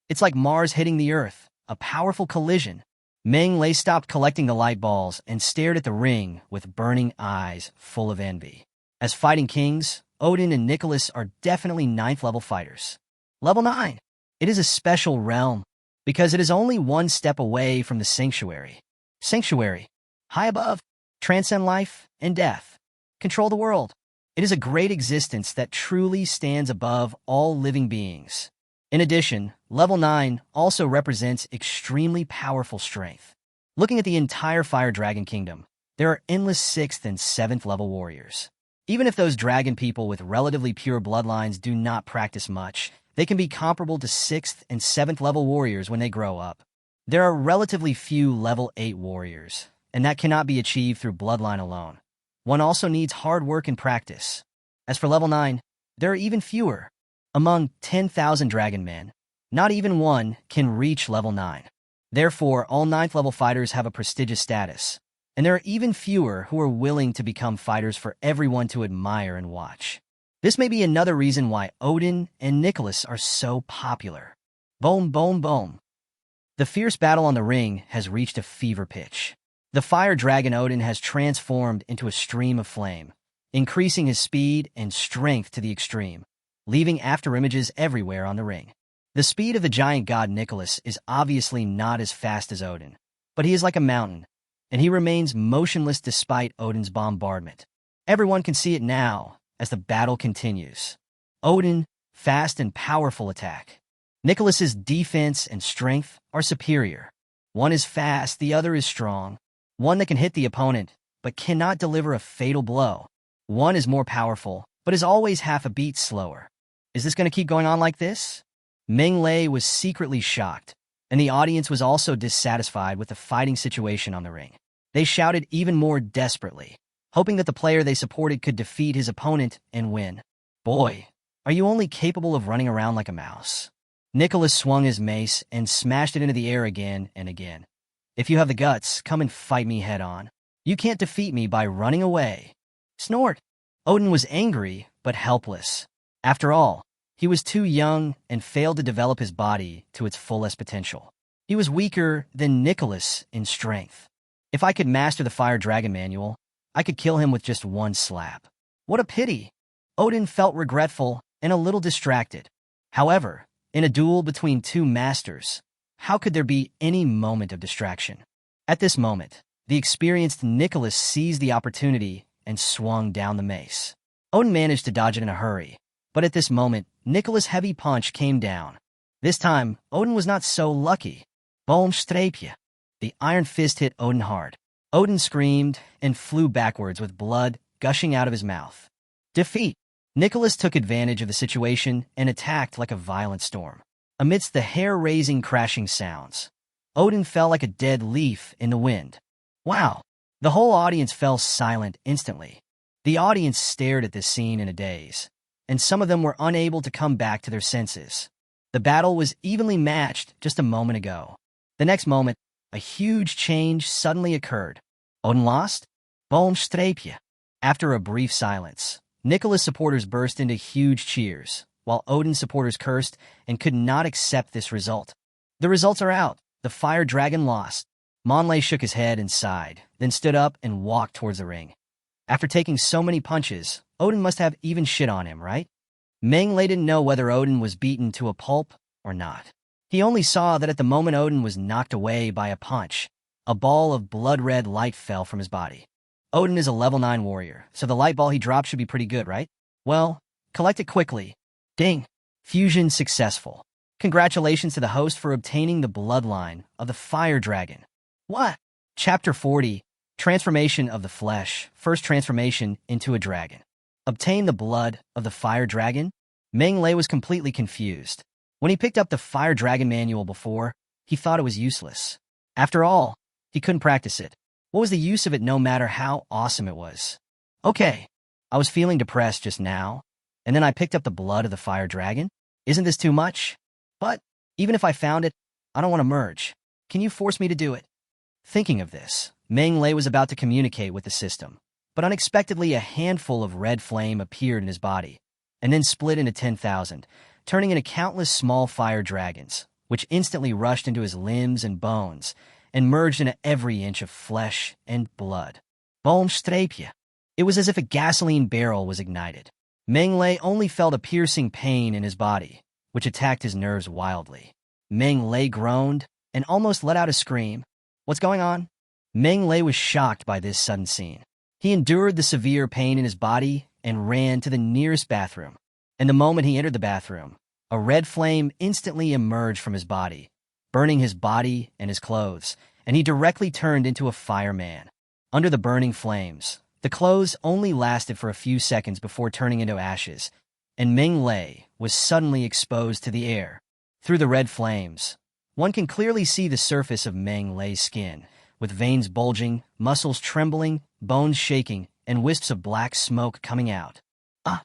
It's like Mars hitting the Earth, a powerful collision. Meng Lei stopped collecting the light balls and stared at the ring with burning eyes full of envy. As fighting kings, Odin and Nicholas are definitely 9th level fighters. Level 9. It is a special realm, because it is only one step away from the sanctuary. Sanctuary. High above. Transcend life and death. Control the world. It is a great existence that truly stands above all living beings. In addition, level 9 also represents extremely powerful strength. Looking at the entire Fire Dragon Kingdom, there are endless 6th and 7th level warriors. Even if those dragon people with relatively pure bloodlines do not practice much, they can be comparable to 6th and 7th level warriors when they grow up. There are relatively few level 8 warriors, and that cannot be achieved through bloodline alone. One also needs hard work and practice. As for level 9, there are even fewer. Among 10,000 dragon men, not even one can reach level 9. Therefore, all 9th level fighters have a prestigious status, and there are even fewer who are willing to become fighters for everyone to admire and watch. This may be another reason why Odin and Nicholas are so popular. Boom, boom, boom. The fierce battle on the ring has reached a fever pitch. The fire dragon Odin has transformed into a stream of flame, increasing his speed and strength to the extreme, leaving afterimages everywhere on the ring. The speed of the giant god Nicholas is obviously not as fast as Odin, but he is like a mountain, and he remains motionless despite Odin's bombardment. Everyone can see it now as the battle continues. Odin, fast and powerful attack. Nicholas's defense and strength are superior. One is fast, the other is strong. One that can hit the opponent, but cannot deliver a fatal blow. One is more powerful, but is always half a beat slower. Is this going to keep going on like this? Meng Lei was secretly shocked, and the audience was also dissatisfied with the fighting situation on the ring. They shouted even more desperately, hoping that the player they supported could defeat his opponent and win. Boy, are you only capable of running around like a mouse? Nicholas swung his mace and smashed it into the air again and again. If you have the guts, come and fight me head on. You can't defeat me by running away. Snort! Odin was angry, but helpless. After all, he was too young and failed to develop his body to its fullest potential. He was weaker than Nicholas in strength. If I could master the Fire Dragon manual, I could kill him with just one slap. What a pity! Odin felt regretful and a little distracted. However, in a duel between two masters, how could there be any moment of distraction? At this moment, the experienced Nicholas seized the opportunity and swung down the mace. Odin managed to dodge it in a hurry, but at this moment, Nicholas' heavy punch came down. This time, Odin was not so lucky. Boomstrapje. The iron fist hit Odin hard. Odin screamed and flew backwards with blood gushing out of his mouth. Defeat. Nicholas took advantage of the situation and attacked like a violent storm. Amidst the hair-raising crashing sounds, Odin fell like a dead leaf in the wind. Wow! The whole audience fell silent instantly. The audience stared at this scene in a daze, and some of them were unable to come back to their senses. The battle was evenly matched just a moment ago. The next moment, a huge change suddenly occurred. Odin lost? Boomstrapje. After a brief silence, Nicholas supporters burst into huge cheers, while Odin supporters cursed and could not accept this result. The results are out. The Fire Dragon lost. Monlay shook his head and sighed, then stood up and walked towards the ring. After taking so many punches, Odin must have even shit on him, right? Meng Lei didn't know whether Odin was beaten to a pulp or not. He only saw that at the moment Odin was knocked away by a punch, a ball of blood-red light fell from his body. Odin is a level 9 warrior, so the light ball he dropped should be pretty good, right? Well, collect it quickly. Ding! Fusion successful. Congratulations to the host for obtaining the bloodline of the Fire Dragon. What? Chapter 40, Transformation of the Flesh, first transformation into a dragon. Obtain the blood of the Fire Dragon? Meng Lei was completely confused. When he picked up the Fire Dragon manual before, he thought it was useless. After all, he couldn't practice it. What was the use of it no matter how awesome it was? Okay, I was feeling depressed just now, and then I picked up the blood of the Fire Dragon? Isn't this too much? But even if I found it, I don't want to merge. Can you force me to do it? Thinking of this, Meng Lei was about to communicate with the system, but unexpectedly a handful of red flame appeared in his body, and then split into 10,000, turning into countless small fire dragons, which instantly rushed into his limbs and bones, and merged into every inch of flesh and blood. Boomstrapje. It was as if a gasoline barrel was ignited. Meng Lei only felt a piercing pain in his body, which attacked his nerves wildly. Meng Lei groaned and almost let out a scream. What's going on? Meng Lei was shocked by this sudden scene. He endured the severe pain in his body and ran to the nearest bathroom. And the moment he entered the bathroom, a red flame instantly emerged from his body, burning his body and his clothes, and he directly turned into a fireman. Under the burning flames, the clothes only lasted for a few seconds before turning into ashes, and Meng Lei was suddenly exposed to the air. Through the red flames, one can clearly see the surface of Meng Lei's skin, with veins bulging, muscles trembling, bones shaking, and wisps of black smoke coming out. Ah!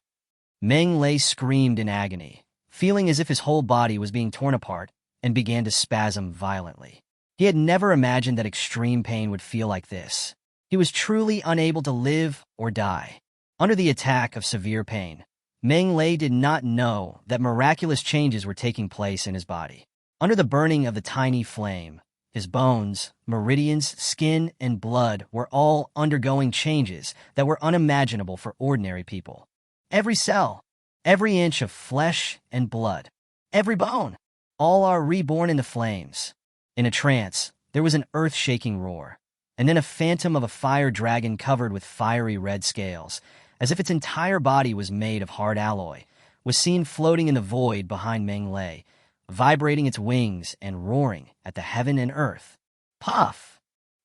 Meng Lei screamed in agony, feeling as if his whole body was being torn apart, and began to spasm violently. He had never imagined that extreme pain would feel like this. He was truly unable to live or die. Under the attack of severe pain, Meng Lei did not know that miraculous changes were taking place in his body. Under the burning of the tiny flame, his bones, meridians, skin, and blood were all undergoing changes that were unimaginable for ordinary people. Every cell, every inch of flesh and blood, every bone, all are reborn in the flames. In a trance, there was an earth-shaking roar, and then a phantom of a fire dragon covered with fiery red scales, as if its entire body was made of hard alloy, was seen floating in the void behind Meng Lei, vibrating its wings and roaring at the heaven and earth. Puff!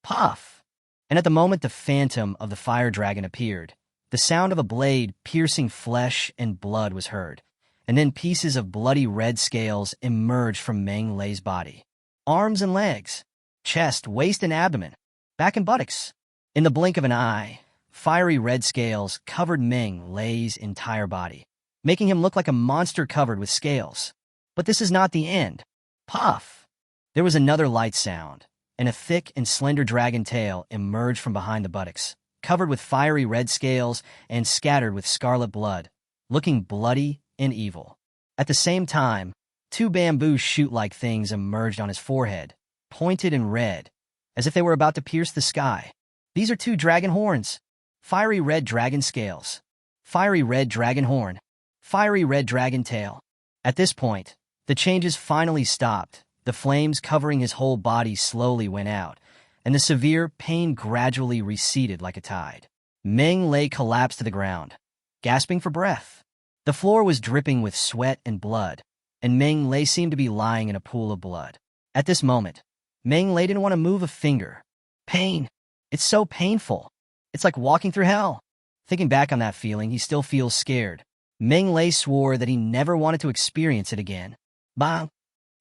Puff! And at the moment the phantom of the fire dragon appeared, The sound of a blade piercing flesh and blood was heard, and then pieces of bloody red scales emerged from Meng Lei's body. Arms and legs, chest, waist and abdomen, back and buttocks. In the blink of an eye, fiery red scales covered Meng Lei's entire body, making him look like a monster covered with scales. But this is not the end. Puff! There was another light sound, and a thick and slender dragon tail emerged from behind the buttocks, covered with fiery red scales and scattered with scarlet blood, looking bloody and evil. At the same time, two bamboo shoot-like things emerged on his forehead, pointed and red, as if they were about to pierce the sky. These are two dragon horns. Fiery red dragon scales. Fiery red dragon horn. Fiery red dragon tail. At this point, the changes finally stopped. The flames covering his whole body slowly went out, and the severe pain gradually receded like a tide. Meng Lei collapsed to the ground, gasping for breath. The floor was dripping with sweat and blood, and Meng Lei seemed to be lying in a pool of blood. At this moment, Meng Lei didn't want to move a finger. Pain. It's so painful. It's like walking through hell. Thinking back on that feeling, he still feels scared. Meng Lei swore that he never wanted to experience it again. Bang!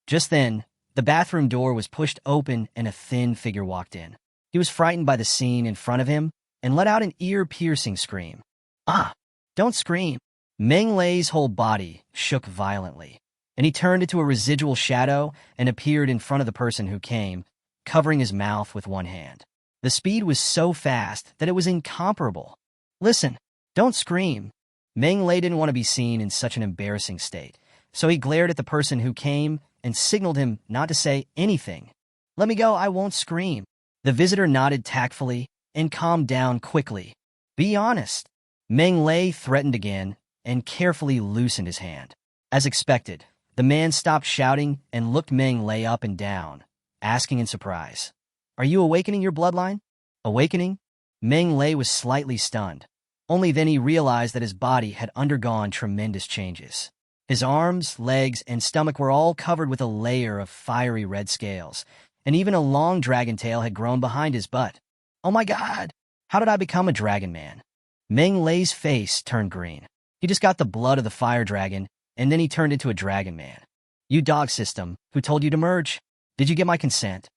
Just then, the bathroom door was pushed open and a thin figure walked in. He was frightened by the scene in front of him and let out an ear-piercing scream. Ah! Don't scream. Meng Lei's whole body shook violently, and he turned into a residual shadow and appeared in front of the person who came, covering his mouth with one hand. The speed was so fast that it was incomparable. Listen, don't scream. Meng Lei didn't want to be seen in such an embarrassing state, so he glared at the person who came and signaled him not to say anything. Let me go, I won't scream. The visitor nodded tactfully and calmed down quickly. Be honest. Meng Lei threatened again and carefully loosened his hand. As expected, the man stopped shouting and looked Meng Lei up and down, asking in surprise, Are you awakening your bloodline? Awakening? Meng Lei was slightly stunned. Only then he realized that his body had undergone tremendous changes. His arms, legs, and stomach were all covered with a layer of fiery red scales, and even a long dragon tail had grown behind his butt. Oh my God! How did I become a dragon man? Meng Lei's face turned green. He just got the blood of the fire dragon, and then he turned into a dragon man. You dog system, who told you to merge? Did you get my consent?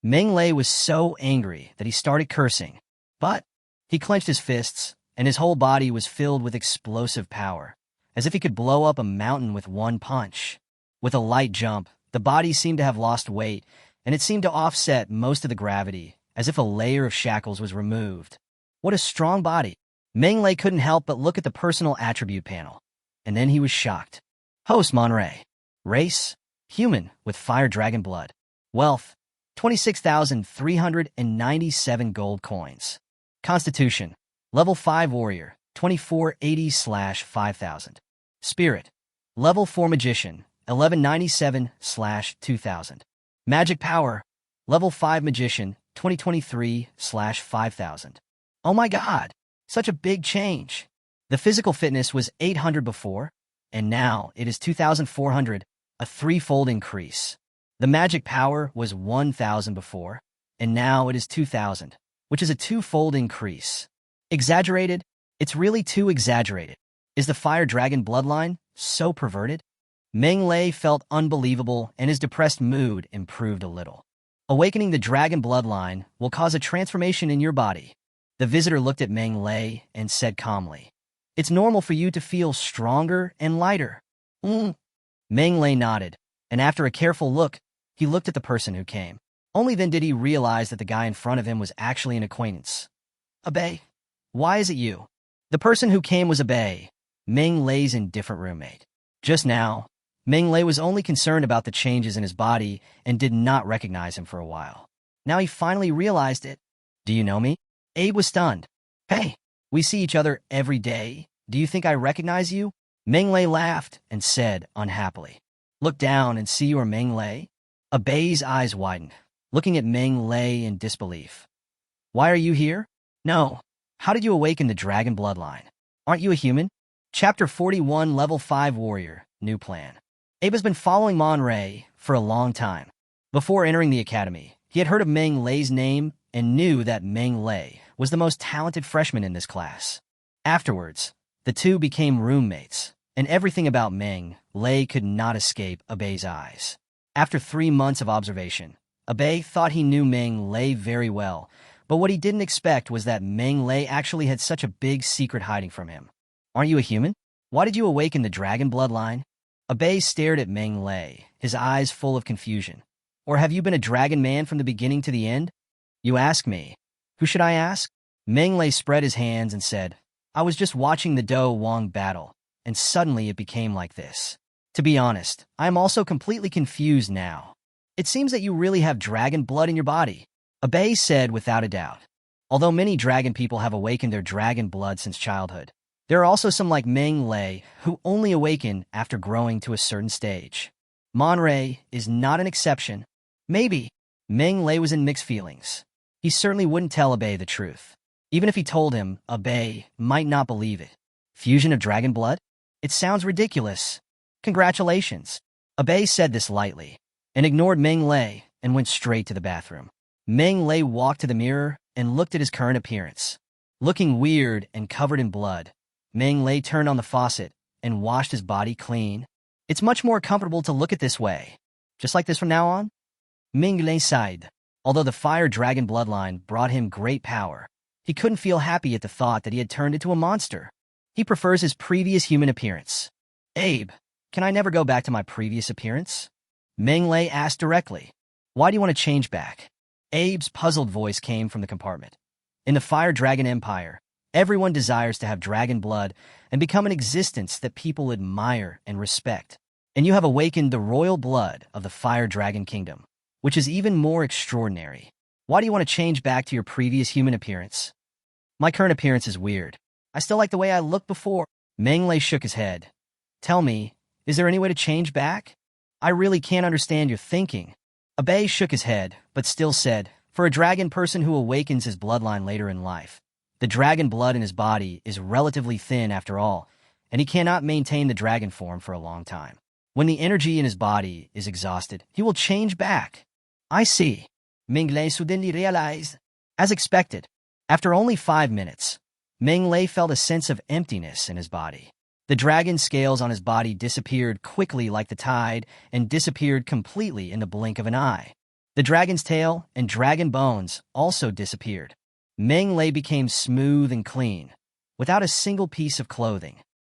Meng Lei was so angry that he started cursing, but he clenched his fists, and his whole body was filled with explosive power, as if he could blow up a mountain with one punch. With a light jump, the body seemed to have lost weight, and it seemed to offset most of the gravity, as if a layer of shackles was removed. What a strong body! Meng Lei couldn't help but look at the personal attribute panel, and then he was shocked. Host Monterey. Race, human with fire dragon blood. Wealth, 26,397 gold coins. Constitution, level 5 warrior, 2480/5000. Spirit, level 4 magician, 1197/2000. Magic power, level 5 magician, 2023/5000. Oh my God, such a big change. The physical fitness was 800 before, and now it is 2,400, a threefold increase. The magic power was 1,000 before, and now it is 2,000, which is a twofold increase. Exaggerated? It's really too exaggerated. Is the fire dragon bloodline so perverted? Meng Lei felt unbelievable, and his depressed mood improved a little. Awakening the dragon bloodline will cause a transformation in your body. The visitor looked at Meng Lei and said calmly, It's normal for you to feel stronger and lighter. Meng Lei nodded, and after a careful look, he looked at the person who came. Only then did he realize that the guy in front of him was actually an acquaintance. Abe, why is it you? The person who came was Abe, Meng Lei's indifferent roommate. Just now, Meng Lei was only concerned about the changes in his body and did not recognize him for a while. Now he finally realized it. Do you know me? Abe was stunned. Hey, we see each other every day. Do you think I recognize you? Meng Lei laughed and said unhappily, Look down and see you are Meng Lei. Abe's eyes widened, looking at Meng Lei in disbelief. Why are you here? No. How did you awaken the dragon bloodline? Aren't you a human? Chapter 41, Level 5 Warrior, New Plan. Abe has been following Monterey for a long time. Before entering the academy, he had heard of Meng Lei's name and knew that Meng Lei was the most talented freshman in this class. Afterwards, the two became roommates, and everything about Meng Lei could not escape Abei's eyes. After 3 months of observation, Abei thought he knew Meng Lei very well, but what he didn't expect was that Meng Lei actually had such a big secret hiding from him. Aren't you a human? Why did you awaken the dragon bloodline? Abei stared at Meng Lei, his eyes full of confusion. Or have you been a dragon man from the beginning to the end? You ask me. Who should I ask? Meng Lei spread his hands and said, I was just watching the Do Wang battle, and suddenly it became like this. To be honest, I am also completely confused now. It seems that you really have dragon blood in your body, Abei said without a doubt. Although many dragon people have awakened their dragon blood since childhood, there are also some like Meng Lei who only awaken after growing to a certain stage. Monrei is not an exception. Maybe. Meng Lei was in mixed feelings. He certainly wouldn't tell Abei the truth. Even if he told him, Abei might not believe it. Fusion of dragon blood? It sounds ridiculous. Congratulations. Abei said this lightly, and ignored Meng Lei and went straight to the bathroom. Meng Lei walked to the mirror and looked at his current appearance. Looking weird and covered in blood, Meng Lei turned on the faucet and washed his body clean. It's much more comfortable to look at this way. Just like this from now on? Meng Lei sighed. Although the fire dragon bloodline brought him great power, he couldn't feel happy at the thought that he had turned into a monster. He prefers his previous human appearance. Abe, can I never go back to my previous appearance? Meng Lei asked directly. Why do you want to change back? Abe's puzzled voice came from the compartment. In the Fire Dragon Empire, everyone desires to have dragon blood and become an existence that people admire and respect. And you have awakened the royal blood of the Fire Dragon Kingdom, which is even more extraordinary. Why do you want to change back to your previous human appearance? My current appearance is weird. I still like the way I looked before. Meng Lei shook his head. Tell me, is there any way to change back? I really can't understand your thinking. Abei shook his head, but still said, for a dragon person who awakens his bloodline later in life, the dragon blood in his body is relatively thin after all, and he cannot maintain the dragon form for a long time. When the energy in his body is exhausted, he will change back. I see. Meng Lei suddenly realized. As expected, after only 5 minutes, Meng Lei felt a sense of emptiness in his body. The dragon scales on his body disappeared quickly like the tide and disappeared completely in the blink of an eye. The dragon's tail and dragon bones also disappeared. Meng Lei became smooth and clean, without a single piece of clothing.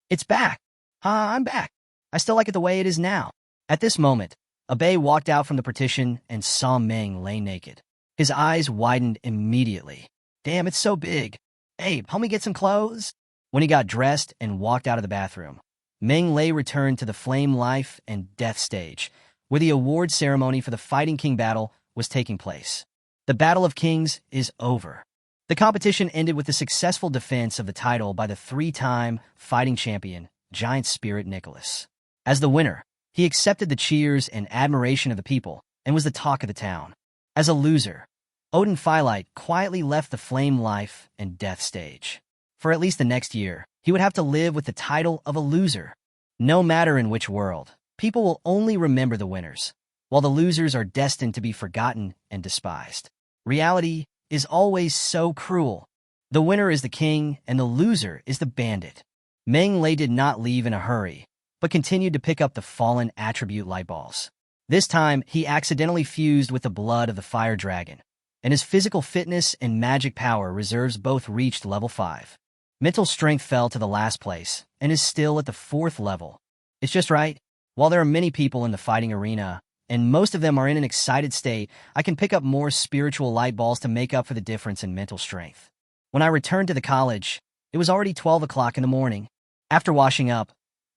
It's back. I'm back. I still like it the way it is now. At this moment, Abei walked out from the partition and saw Meng Lei naked. His eyes widened immediately. Damn, it's so big. Abe, help me get some clothes? When he got dressed and walked out of the bathroom, Meng Lei returned to the Flame Life and Death stage, where the award ceremony for the Fighting King battle was taking place. The Battle of Kings is over. The competition ended with the successful defense of the title by the 3-time fighting champion, Giant Spirit Nicholas. As the winner, he accepted the cheers and admiration of the people and was the talk of the town. As a loser, Odin Firelight quietly left the Flame Life and Death stage. For at least the next year, he would have to live with the title of a loser. No matter in which world, people will only remember the winners, while the losers are destined to be forgotten and despised. Reality is always so cruel. The winner is the king, and the loser is the bandit. Meng Lei did not leave in a hurry, but continued to pick up the fallen attribute light balls. This time, he accidentally fused with the blood of the fire dragon, and his physical fitness and magic power reserves both reached level 5. Mental strength fell to the last place, and is still at the 4th level. It's just right. While there are many people in the fighting arena, and most of them are in an excited state, I can pick up more spiritual light balls to make up for the difference in mental strength. When I returned to the college, it was already 12 o'clock in the morning. After washing up,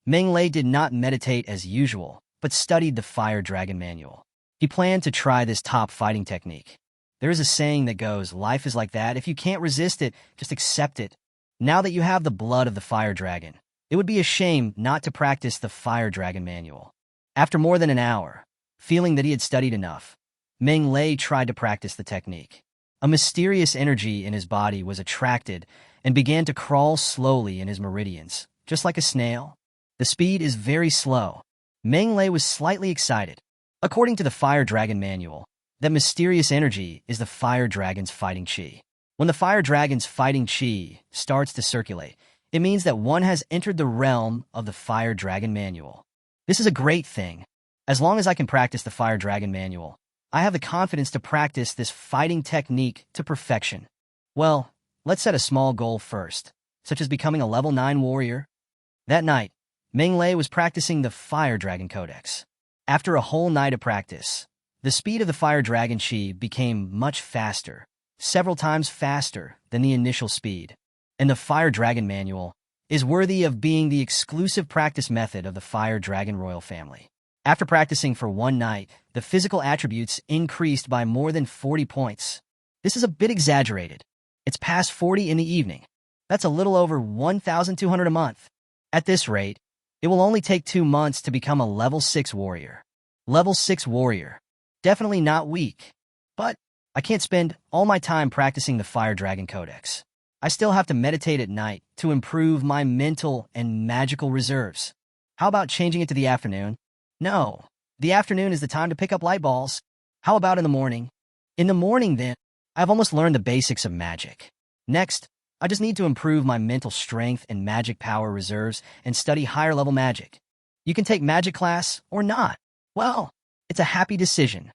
Meng Lei did not meditate as usual, but studied the Fire Dragon Manual. He planned to try this top fighting technique. There is a saying that goes, life is like that. If you can't resist it, just accept it. Now that you have the blood of the Fire Dragon, it would be a shame not to practice the Fire Dragon Manual. After more than an hour, feeling that he had studied enough, Meng Lei tried to practice the technique. A mysterious energy in his body was attracted and began to crawl slowly in his meridians, just like a snail. The speed is very slow. Meng Lei was slightly excited. According to the Fire Dragon Manual, that mysterious energy is the Fire Dragon's fighting chi. When the Fire Dragon's fighting chi starts to circulate, It means that one has entered the realm of the Fire Dragon Manual. This is a great thing. As long as I can practice the Fire Dragon Manual, I have the confidence to practice this fighting technique to perfection. Well, let's set a small goal first, such as becoming a level 9 warrior. That night, Meng Lei was practicing the Fire Dragon Codex. After a whole night of practice, the speed of the Fire Dragon Chi became much faster, several times faster than the initial speed. And the Fire Dragon Manual is worthy of being the exclusive practice method of the Fire Dragon royal family. After practicing for one night, the physical attributes increased by more than 40 points. This is a bit exaggerated. It's past 40 in the evening. That's a little over 1,200 a month. At this rate, it will only take 2 months to become a level 6 warrior. Level 6 warrior. Definitely not weak. But I can't spend all my time practicing the Fire Dragon Codex. I still have to meditate at night to improve my mental and magical reserves. How about changing it to the afternoon? No, the afternoon is the time to pick up light balls. How about in the morning? In the morning, then, I've almost learned the basics of magic. Next, I just need to improve my mental strength and magic power reserves and study higher level magic. You can take magic class or not. Well, it's a happy decision.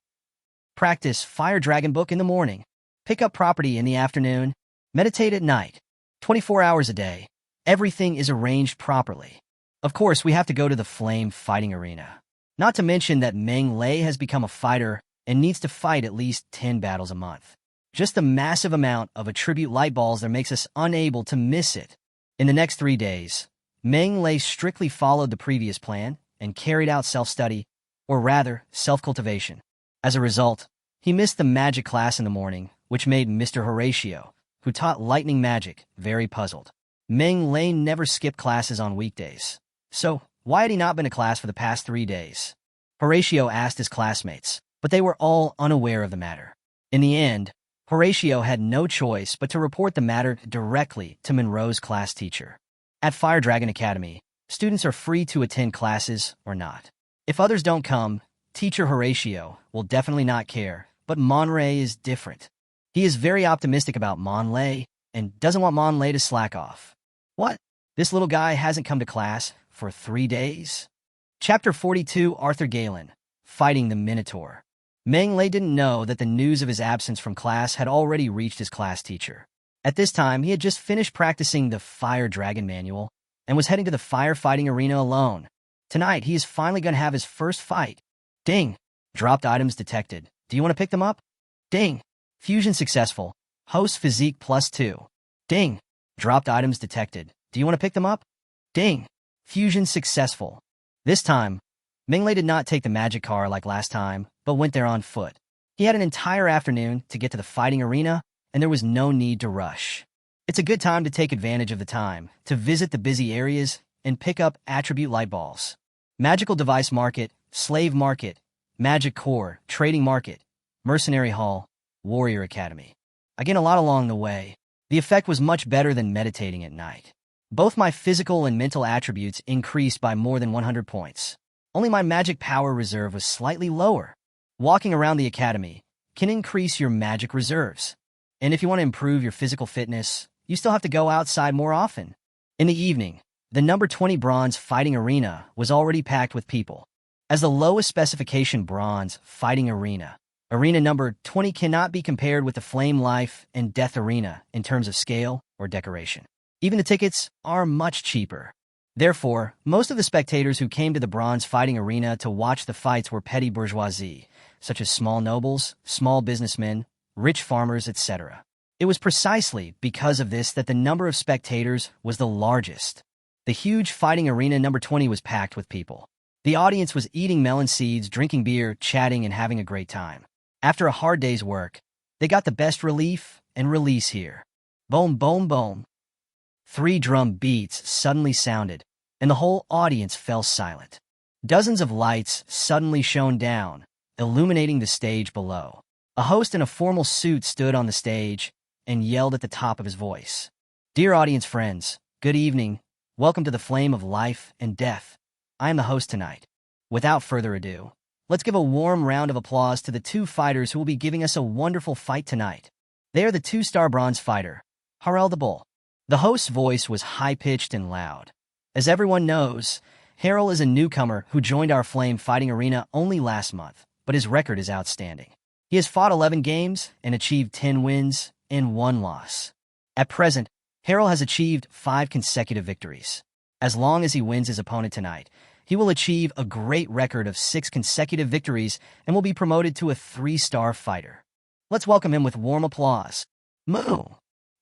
Practice Fire Dragon book in the morning. Pick up property in the afternoon. Meditate at night. 24 hours a day. Everything is arranged properly. Of course, we have to go to the flame fighting arena. Not to mention that Meng Lei has become a fighter and needs to fight at least 10 battles a month. Just the massive amount of attribute light balls there makes us unable to miss it. In the next 3 days, Meng Lei strictly followed the previous plan and carried out self-study, or rather, self-cultivation. As a result, he missed the magic class in the morning, which made Mr. Horatio, who taught lightning magic, very puzzled. Meng Lei never skipped classes on weekdays. So, why had he not been to class for the past 3 days? Horatio asked his classmates, but they were all unaware of the matter. In the end, Horatio had no choice but to report the matter directly to Monroe's class teacher. At Fire Dragon Academy, students are free to attend classes or not. If others don't come, teacher Horatio will definitely not care, but Monray is different. He is very optimistic about Monlay and doesn't want Monlay to slack off. What? This little guy hasn't come to class for 3 days? Chapter 42, Arthur Galen, Fighting the Minotaur. Meng Lei didn't know that the news of his absence from class had already reached his class teacher. At this time, he had just finished practicing the Fire Dragon Manual and was heading to the firefighting arena alone. Tonight, he is finally going to have his first fight. Ding! Dropped items detected. Do you want to pick them up? Ding! Fusion successful. Host physique +2. Ding! Dropped items detected. Do you want to pick them up? Ding! Fusion successful. This time, Meng Lei did not take the magic car like last time, but went there on foot. He had an entire afternoon to get to the fighting arena, and there was no need to rush. It's a good time to take advantage of the time to visit the busy areas and pick up attribute light balls. Magical Device Market, Slave Market, Magic Core, Trading Market, Mercenary Hall, Warrior Academy. I gained a lot along the way. The effect was much better than meditating at night. Both my physical and mental attributes increased by more than 100 points. Only my magic power reserve was slightly lower. Walking around the academy can increase your magic reserves. And if you want to improve your physical fitness, you still have to go outside more often. In the evening, the number 20 bronze fighting arena was already packed with people. As the lowest specification bronze fighting arena, arena number 20 cannot be compared with the Flame Life and Death Arena in terms of scale or decoration. Even the tickets are much cheaper. Therefore, most of the spectators who came to the bronze fighting arena to watch the fights were petty bourgeoisie, such as small nobles, small businessmen, rich farmers, etc. It was precisely because of this that the number of spectators was the largest. The huge fighting arena number 20 was packed with people. The audience was eating melon seeds, drinking beer, chatting, and having a great time. After a hard day's work, they got the best relief and release here. Boom, boom, boom. 3 drum beats suddenly sounded, and the whole audience fell silent. Dozens of lights suddenly shone down, illuminating the stage below. A host in a formal suit stood on the stage and yelled at the top of his voice. Dear audience friends, good evening. Welcome to the Flame of Life and Death. I am the host tonight. Without further ado, let's give a warm round of applause to the 2 fighters who will be giving us a wonderful fight tonight. They are the 2-star bronze fighter, Harel the Bull, The host's voice was high-pitched and loud. As everyone knows, Harrell is a newcomer who joined our flame fighting arena only last month, but his record is outstanding. He has fought 11 games and achieved 10 wins and 1 loss. At present, Harrell has achieved 5 consecutive victories. As long as he wins his opponent tonight, he will achieve a great record of 6 consecutive victories and will be promoted to a 3-star fighter. Let's welcome him with warm applause. Moo!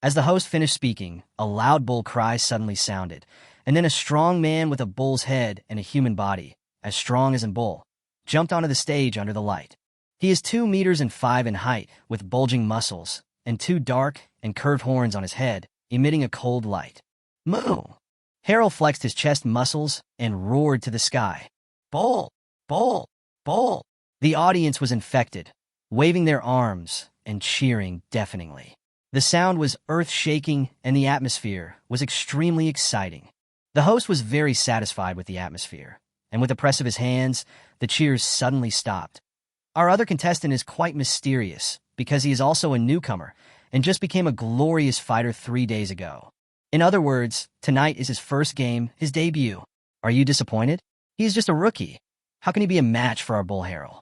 As the host finished speaking, a loud bull cry suddenly sounded, and then a strong man with a bull's head and a human body, as strong as a bull, jumped onto the stage under the light. He is 2 meters and 5 in height, with bulging muscles, and 2 dark and curved horns on his head, emitting a cold light. Moo! Harrell flexed his chest muscles and roared to the sky. Bull! Bull! Bull! The audience was infected, waving their arms and cheering deafeningly. The sound was earth-shaking and the atmosphere was extremely exciting. The host was very satisfied with the atmosphere, and with a press of his hands, the cheers suddenly stopped. Our other contestant is quite mysterious because he is also a newcomer and just became a glorious fighter 3 days ago. In other words, tonight is his first game, his debut. Are you disappointed? He is just a rookie. How can he be a match for our bull Harrell?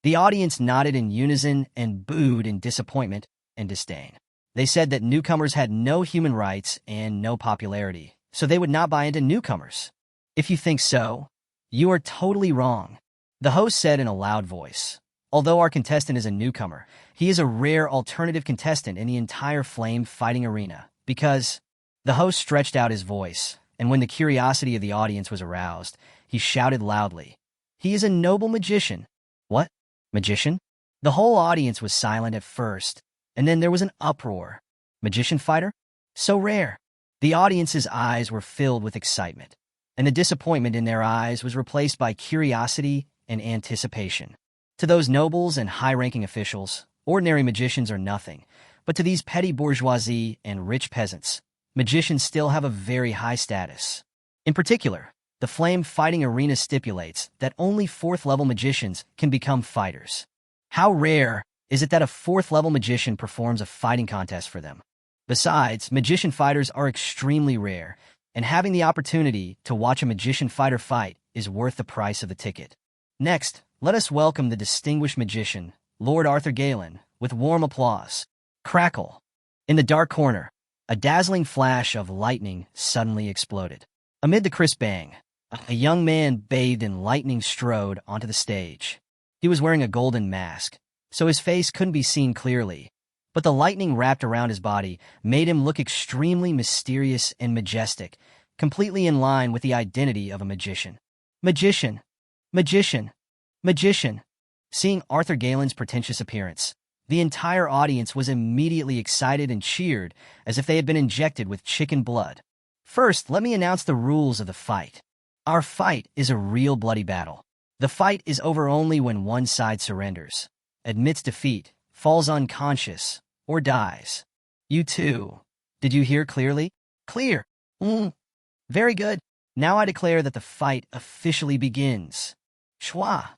The audience nodded in unison and booed in disappointment and disdain. They said that newcomers had no human rights and no popularity, so they would not buy into newcomers. If you think so, you are totally wrong. The host said in a loud voice. Although our contestant is a newcomer, he is a rare alternative contestant in the entire flame fighting arena because the host stretched out his voice, and when the curiosity of the audience was aroused, he shouted loudly, "He is a noble magician." What? Magician? The whole audience was silent at first, and then there was an uproar. Magician fighter? So rare. The audience's eyes were filled with excitement, and the disappointment in their eyes was replaced by curiosity and anticipation. To those nobles and high-ranking officials, ordinary magicians are nothing, but to these petty bourgeoisie and rich peasants, magicians still have a very high status. In particular, the flame fighting arena stipulates that only 4th-level magicians can become fighters. How rare is it that a 4th-level magician performs a fighting contest for them? Besides, magician fighters are extremely rare, and having the opportunity to watch a magician fighter fight is worth the price of the ticket. Next, let us welcome the distinguished magician, Lord Arthur Galen, with warm applause. Crackle! In the dark corner, a dazzling flash of lightning suddenly exploded. Amid the crisp bang, a young man bathed in lightning strode onto the stage. He was wearing a golden mask, so his face couldn't be seen clearly, but the lightning wrapped around his body made him look extremely mysterious and majestic, completely in line with the identity of a magician. Magician! Magician! Magician! Seeing Arthur Galen's pretentious appearance, the entire audience was immediately excited and cheered as if they had been injected with chicken blood. First, let me announce the rules of the fight. Our fight is a real bloody battle. The fight is over only when one side surrenders, admits defeat, falls unconscious, or dies. You too. Did you hear clearly? Clear. Very good. Now I declare that the fight officially begins. Schwa.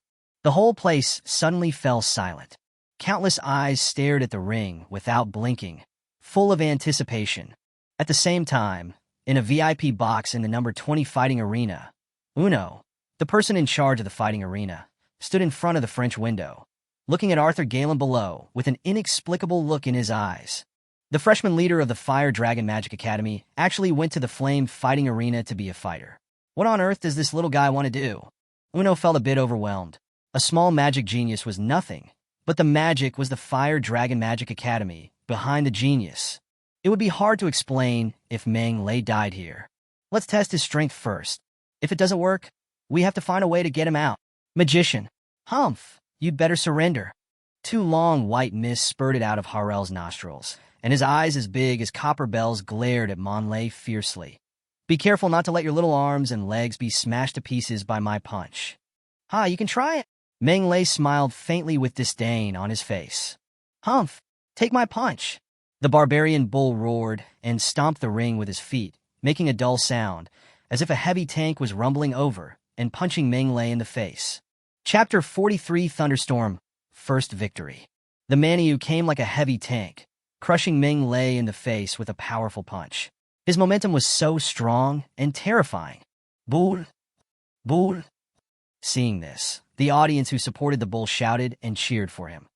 The whole place suddenly fell silent. Countless eyes stared at the ring without blinking, full of anticipation. At the same time, in a VIP box in the number 20 fighting arena, Uno, the person in charge of the fighting arena, stood in front of the French window, looking at Arthur Galen below with an inexplicable look in his eyes. The freshman leader of the Fire Dragon Magic Academy actually went to the flame fighting arena to be a fighter. What on earth does this little guy want to do? Uno felt a bit overwhelmed. A small magic genius was nothing, but the magic was the Fire Dragon Magic Academy behind the genius. It would be hard to explain if Meng Lei died here. Let's test his strength first. If it doesn't work, we have to find a way to get him out. Magician. Humph, you'd better surrender. 2 long white mists spurted out of Harrell's nostrils, and his eyes as big as copper bells glared at Monlay fiercely. Be careful not to let your little arms and legs be smashed to pieces by my punch. You can try it. Meng Lei smiled faintly with disdain on his face. Humph, take my punch. The barbarian bull roared and stomped the ring with his feet, making a dull sound, as if a heavy tank was rumbling over and punching Meng Lei in the face. Chapter 43 Thunderstorm, First Victory. The Maniou came like a heavy tank, crushing Meng Lei in the face with a powerful punch. His momentum was so strong and terrifying. Bull! Bull! Seeing this, the audience who supported the bull shouted and cheered for him.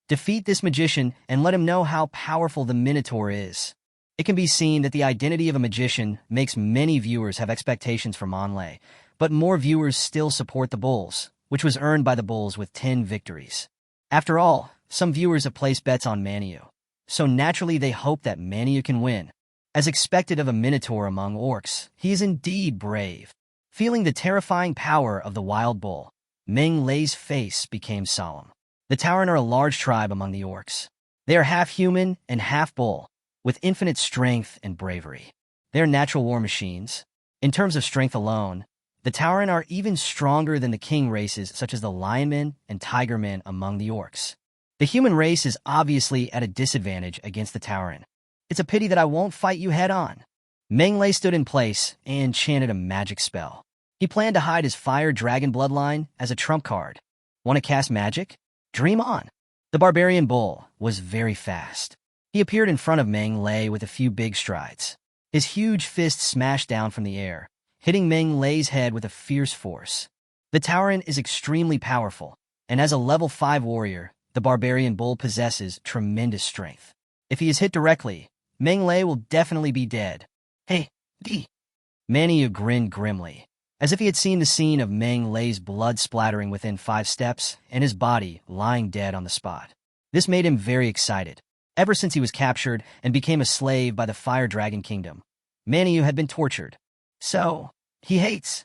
Defeat this magician and let him know how powerful the Minotaur is. It can be seen that the identity of a magician makes many viewers have expectations for Manlay, but more viewers still support the bulls, which was earned by the bulls with 10 victories. After all, some viewers have placed bets on Manu, so naturally they hope that Manu can win. As expected of a Minotaur among orcs, he is indeed brave. Feeling the terrifying power of the wild bull, Meng Lei's face became solemn. The Tauren are a large tribe among the orcs. They are half human and half bull, with infinite strength and bravery. They are natural war machines. In terms of strength alone, the Tauren are even stronger than the king races such as the Lionmen and Tigermen among the orcs. The human race is obviously at a disadvantage against the Tauren. It's a pity that I won't fight you head-on. Meng Lei stood in place and chanted a magic spell. He planned to hide his fire dragon bloodline as a trump card. Want to cast magic? Dream on. The barbarian bull was very fast. He appeared in front of Meng Lei with a few big strides. His huge fist smashed down from the air, hitting Meng Lei's head with a fierce force. The Tauren is extremely powerful, and as a level 5 warrior, the barbarian bull possesses tremendous strength. If he is hit directly, Meng Lei will definitely be dead. Hey, D. Manu grinned grimly, as if he had seen the scene of Meng Lei's blood splattering within 5 steps and his body lying dead on the spot. This made him very excited. Ever since he was captured and became a slave by the Fire Dragon Kingdom, Manu had been tortured. So, he hate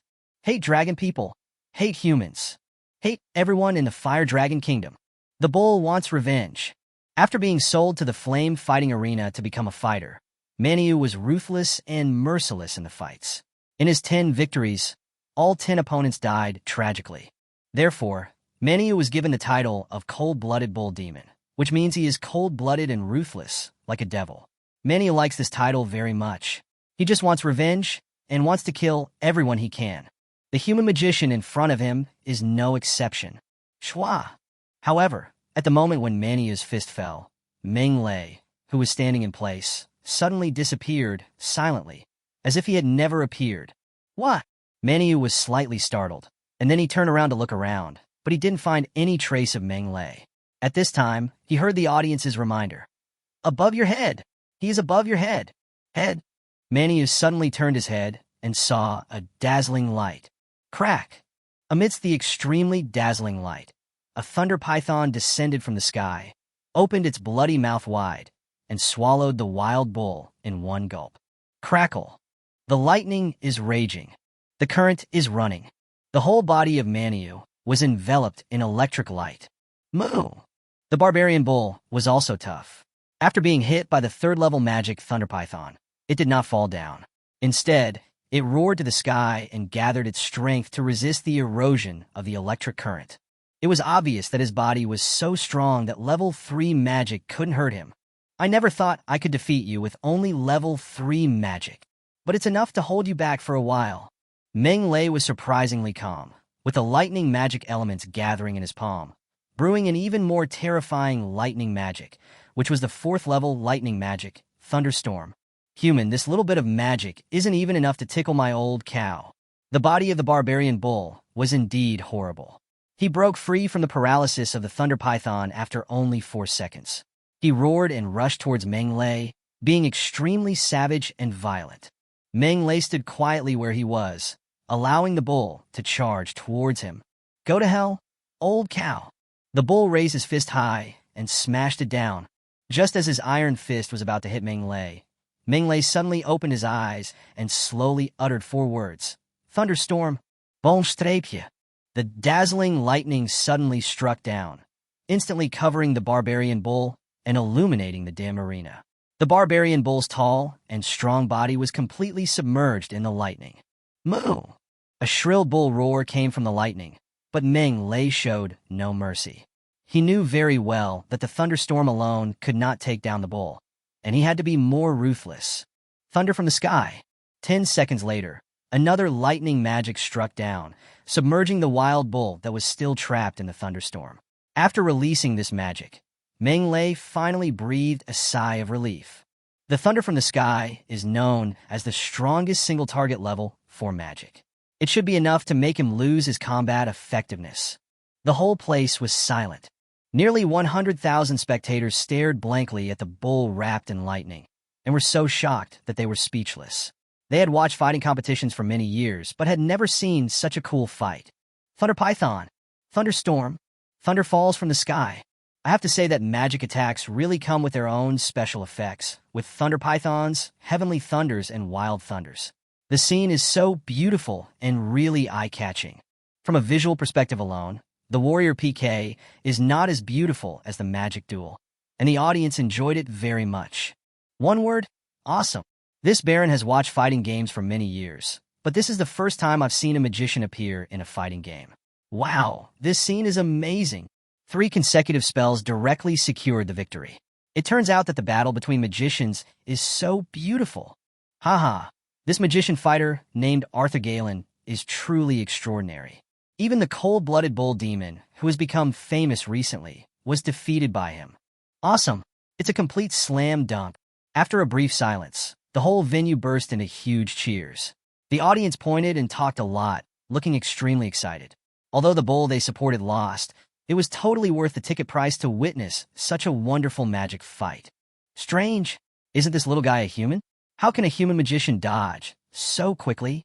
dragon people, hate humans, hate everyone in the Fire Dragon Kingdom. The bull wants revenge. After being sold to the flame fighting arena to become a fighter, Manu was ruthless and merciless in the fights. In his 10 victories, all 10 opponents died tragically. Therefore, Manu was given the title of Cold-Blooded Bull Demon, which means he is cold-blooded and ruthless, like a devil. Manu likes this title very much. He just wants revenge and wants to kill everyone he can. The human magician in front of him is no exception. Shua. However, at the moment when Manu's fist fell, Meng Lei, who was standing in place, suddenly disappeared silently, as if he had never appeared. What? Manu was slightly startled, and then he turned around to look around, but he didn't find any trace of Meng Lei. At this time, he heard the audience's reminder. Above your head! He is above your head! Head! Manu suddenly turned his head and saw a dazzling light. Crack! Amidst the extremely dazzling light, a thunder python descended from the sky, opened its bloody mouth wide, and swallowed the wild bull in one gulp. Crackle! The lightning is raging. The current is running. The whole body of Manu was enveloped in electric light. Moo! The barbarian bull was also tough. After being hit by the 3rd-level magic thunder python, it did not fall down. Instead, it roared to the sky and gathered its strength to resist the erosion of the electric current. It was obvious that his body was so strong that level 3 magic couldn't hurt him. I never thought I could defeat you with only level 3 magic, but it's enough to hold you back for a while. Meng Lei was surprisingly calm, with the lightning magic elements gathering in his palm, brewing an even more terrifying lightning magic, which was the 4th-level lightning magic, Thunderstorm. Human, this little bit of magic isn't even enough to tickle my old cow. The body of the barbarian bull was indeed horrible. He broke free from the paralysis of the thunder python after only 4 seconds. He roared and rushed towards Meng Lei, being extremely savage and violent. Meng Lei stood quietly where he was, allowing the bull to charge towards him. Go to hell, old cow. The bull raised his fist high and smashed it down. Just as his iron fist was about to hit Meng Lei suddenly opened his eyes and slowly uttered 4 words. Thunderstorm, Bonstreepje. The dazzling lightning suddenly struck down, instantly covering the barbarian bull and illuminating the dim arena. The barbarian bull's tall and strong body was completely submerged in the lightning. Moo! A shrill bull roar came from the lightning, but Meng Lei showed no mercy. He knew very well that the thunderstorm alone could not take down the bull, and he had to be more ruthless. Thunder from the sky. 10 seconds later, another lightning magic struck down, submerging the wild bull that was still trapped in the thunderstorm. After releasing this magic, Meng Lei finally breathed a sigh of relief. The thunder from the sky is known as the strongest single target level for magic. It should be enough to make him lose his combat effectiveness. The whole place was silent. Nearly 100,000 spectators stared blankly at the bull wrapped in lightning, and were so shocked that they were speechless. They had watched fighting competitions for many years, but had never seen such a cool fight. Thunder Python, Thunderstorm, Thunder falls from the sky. I have to say that magic attacks really come with their own special effects, with Thunder Pythons, Heavenly Thunders, and Wild Thunders. The scene is so beautiful and really eye-catching. From a visual perspective alone, the Warrior PK is not as beautiful as the magic duel, and the audience enjoyed it very much. One word: awesome. This Baron has watched fighting games for many years, but this is the first time I've seen a magician appear in a fighting game. Wow, this scene is amazing. 3 consecutive spells directly secured the victory. It turns out that the battle between magicians is so beautiful. Haha, this magician fighter named Arthur Galen is truly extraordinary. Even the cold-blooded bull demon, who has become famous recently, was defeated by him. Awesome. It's a complete slam dunk. After a brief silence, the whole venue burst into huge cheers. The audience pointed and talked a lot, looking extremely excited. Although the bull they supported lost, it was totally worth the ticket price to witness such a wonderful magic fight. Strange. Isn't this little guy a human? How can a human magician dodge so quickly?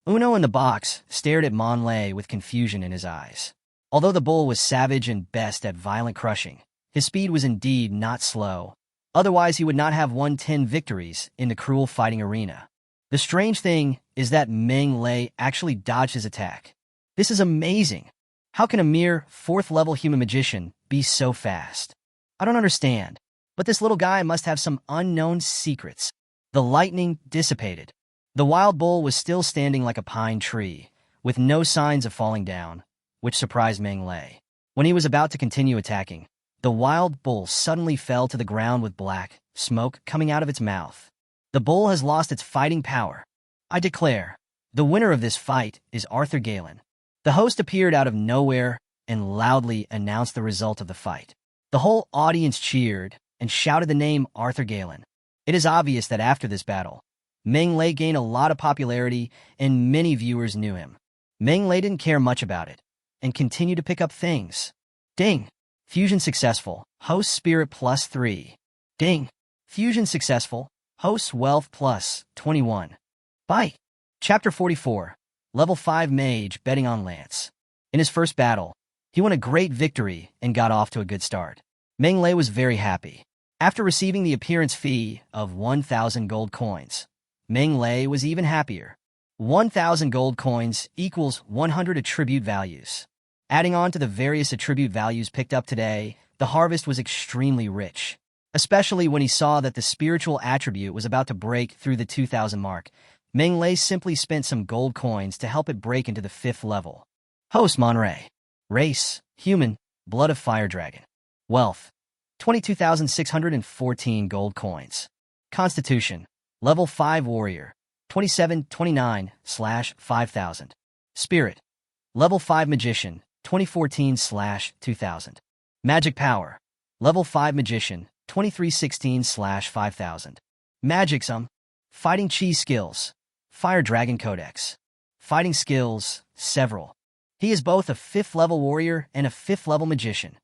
Uno in the box stared at Monlay with confusion in his eyes. Although the bull was savage and best at violent crushing, his speed was indeed not slow. Otherwise, he would not have won 10 victories in the cruel fighting arena. The strange thing is that Meng Lei actually dodged his attack. This is amazing. How can a mere 4th-level human magician be so fast? I don't understand, but this little guy must have some unknown secrets. The lightning dissipated. The wild bull was still standing like a pine tree, with no signs of falling down, which surprised Meng Lei. When he was about to continue attacking, the wild bull suddenly fell to the ground with black smoke coming out of its mouth. The bull has lost its fighting power. I declare, the winner of this fight is Arthur Galen. The host appeared out of nowhere and loudly announced the result of the fight. The whole audience cheered and shouted the name Arthur Galen. It is obvious that after this battle, Meng Lei gained a lot of popularity and many viewers knew him. Meng Lei didn't care much about it and continued to pick up things. Ding! Fusion successful. Host Spirit +3. Ding! Fusion successful. Host Wealth +21. Bye! Chapter 44. Level 5 Mage betting on Lance. In his first battle, he won a great victory and got off to a good start. Meng Lei was very happy. After receiving the appearance fee of 1,000 gold coins, Meng Lei was even happier. 1,000 gold coins equals 100 attribute values. Adding on to the various attribute values picked up today, the harvest was extremely rich, especially when he saw that the spiritual attribute was about to break through the 2,000 mark. Meng Lei simply spent some gold coins to help it break into the 5th level. Host Monray. Race, human, blood of fire dragon. Wealth, 22,614 gold coins. Constitution, level 5 warrior, 2729/5000. Spirit, level 5 magician, 2014/2000. Magic power, level 5 magician, 2316/5000. Magic sum, fighting chi skills, Fire Dragon Codex. Fighting skills, several. He is both a 5th-level warrior and a 5th-level magician.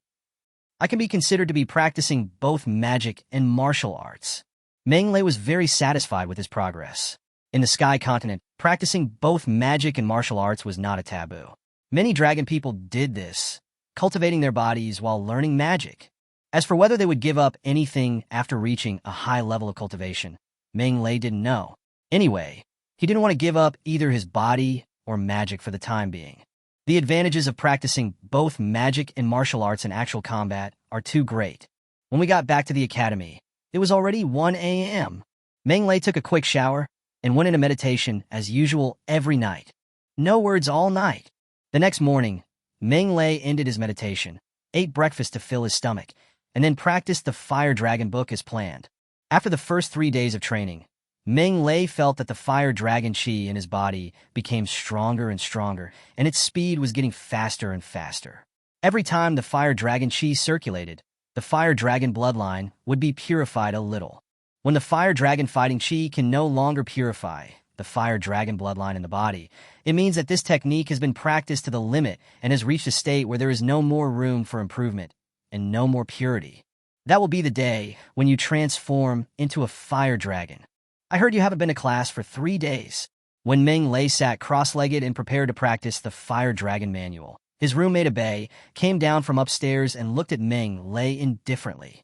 I can be considered to be practicing both magic and martial arts. Meng Lei was very satisfied with his progress. In the Sky Continent, practicing both magic and martial arts was not a taboo. Many dragon people did this, cultivating their bodies while learning magic. As for whether they would give up anything after reaching a high level of cultivation, Meng Lei didn't know. Anyway, he didn't want to give up either his body or magic for the time being. The advantages of practicing both magic and martial arts in actual combat are too great. When we got back to the academy, it was already 1 a.m. Meng Lei took a quick shower and went into meditation as usual every night. No words all night. The next morning, Meng Lei ended his meditation, ate breakfast to fill his stomach, and then practiced the Fire Dragon book as planned. After the first 3 days of training, Meng Lei felt that the Fire Dragon chi in his body became stronger and stronger, and its speed was getting faster and faster. Every time the Fire Dragon chi circulated, the Fire Dragon bloodline would be purified a little. When the fire dragon fighting chi can no longer purify the fire dragon bloodline in the body, it means that this technique has been practiced to the limit and has reached a state where there is no more room for improvement and no more purity. That will be the day when you transform into a fire dragon. I heard you haven't been to class for 3 days. When Meng Lei sat cross-legged and prepared to practice the fire dragon manual, his roommate Abe came down from upstairs and looked at Meng Lei indifferently.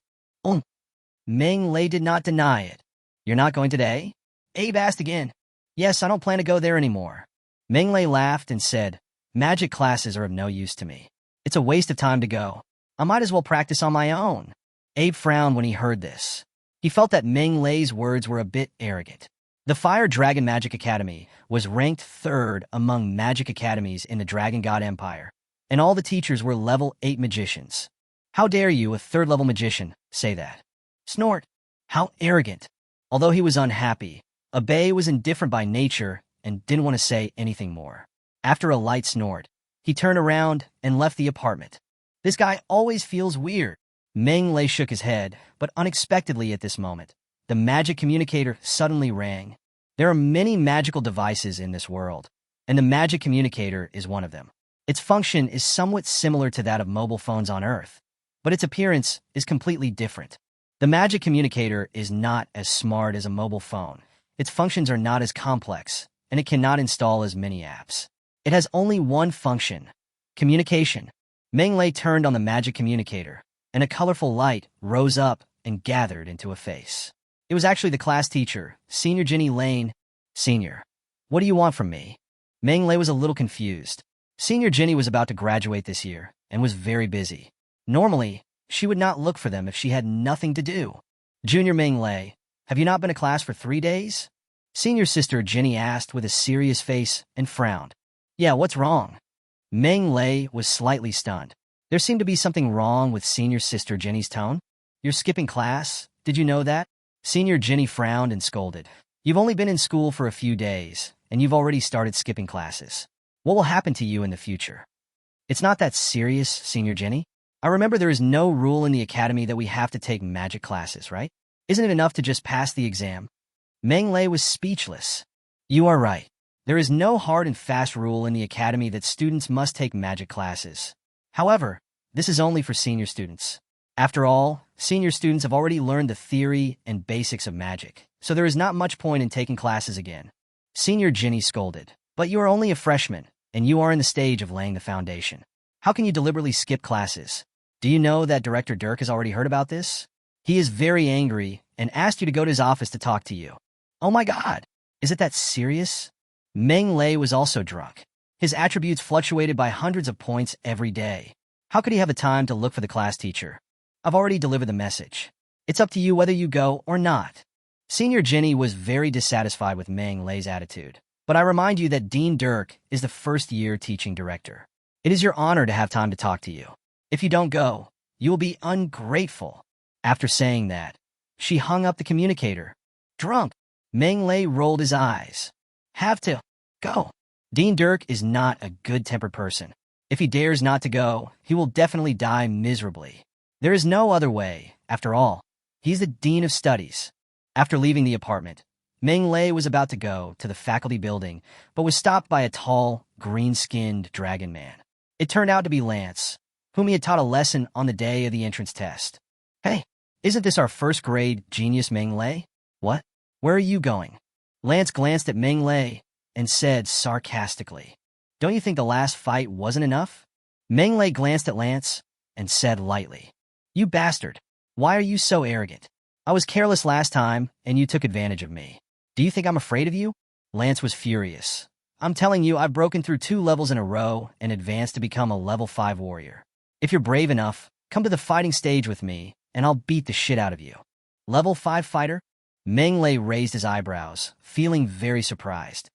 Meng Lei did not deny it. You're not going today? Abe asked again. Yes, I don't plan to go there anymore. Meng Lei laughed and said, magic classes are of no use to me. It's a waste of time to go. I might as well practice on my own. Abe frowned when he heard this. He felt that Meng Lei's words were a bit arrogant. The Fire Dragon Magic Academy was ranked 3rd among magic academies in the Dragon God Empire, and all the teachers were level 8 magicians. How dare you, a 3rd-level magician, say that? Snort. How arrogant. Although he was unhappy, Abe was indifferent by nature and didn't want to say anything more. After a light snort, he turned around and left the apartment. This guy always feels weird. Meng Lei shook his head, but unexpectedly at this moment, the magic communicator suddenly rang. There are many magical devices in this world, and the magic communicator is one of them. Its function is somewhat similar to that of mobile phones on Earth, but its appearance is completely different. The magic communicator is not as smart as a mobile phone. Its functions are not as complex, and it cannot install as many apps. It has only one function: communication. Meng Lei turned on the magic communicator, and a colorful light rose up and gathered into a face. It was actually the class teacher, Senior Jenny Lane. Senior, what do you want from me? Meng Lei was a little confused. Senior Jenny was about to graduate this year and was very busy. Normally, she would not look for them if she had nothing to do. Junior Meng Lei, have you not been to class for 3 days? Senior sister Jenny asked with a serious face and frowned. Yeah, what's wrong? Meng Lei was slightly stunned. There seemed to be something wrong with Senior Sister Jenny's tone. You're skipping class? Did you know that? Senior Jenny frowned and scolded. You've only been in school for a few days, and you've already started skipping classes. What will happen to you in the future? It's not that serious, Senior Jenny. I remember there is no rule in the academy that we have to take magic classes, right? Isn't it enough to just pass the exam? Meng Lei was speechless. You are right. There is no hard and fast rule in the academy that students must take magic classes. However, this is only for senior students. After all, senior students have already learned the theory and basics of magic, so there is not much point in taking classes again. Senior Jenny scolded. But you are only a freshman, and you are in the stage of laying the foundation. How can you deliberately skip classes? Do you know that Director Dirk has already heard about this? He is very angry and asked you to go to his office to talk to you. Oh my God, is it that serious? Meng Lei was also drunk. His attributes fluctuated by hundreds of points every day. How could he have the time to look for the class teacher? I've already delivered the message. It's up to you whether you go or not. Senior Jenny was very dissatisfied with Meng Lei's attitude. But I remind you that Dean Dirk is the first-year teaching director. It is your honor to have time to talk to you. If you don't go, you will be ungrateful. After saying that, she hung up the communicator. Drunk, Meng Lei rolled his eyes. Have to go. Dean Dirk is not a good-tempered person. If he dares not to go, he will definitely die miserably. There is no other way, after all. He's the Dean of Studies. After leaving the apartment, Meng Lei was about to go to the faculty building, but was stopped by a tall, green-skinned dragon man. It turned out to be Lance, whom he had taught a lesson on the day of the entrance test. Hey, isn't this our first-grade genius Meng Lei? What? Where are you going? Lance glanced at Meng Lei and said sarcastically, Don't you think the last fight wasn't enough? Meng Lei glanced at Lance and said lightly, You bastard, why are you so arrogant? I was careless last time, and you took advantage of me. Do you think I'm afraid of you? Lance was furious. I'm telling you, I've broken through 2 levels in a row and advanced to become a level 5 warrior. If you're brave enough, come to the fighting stage with me, and I'll beat the shit out of you. Level 5 fighter? Meng Lei raised his eyebrows, feeling very surprised.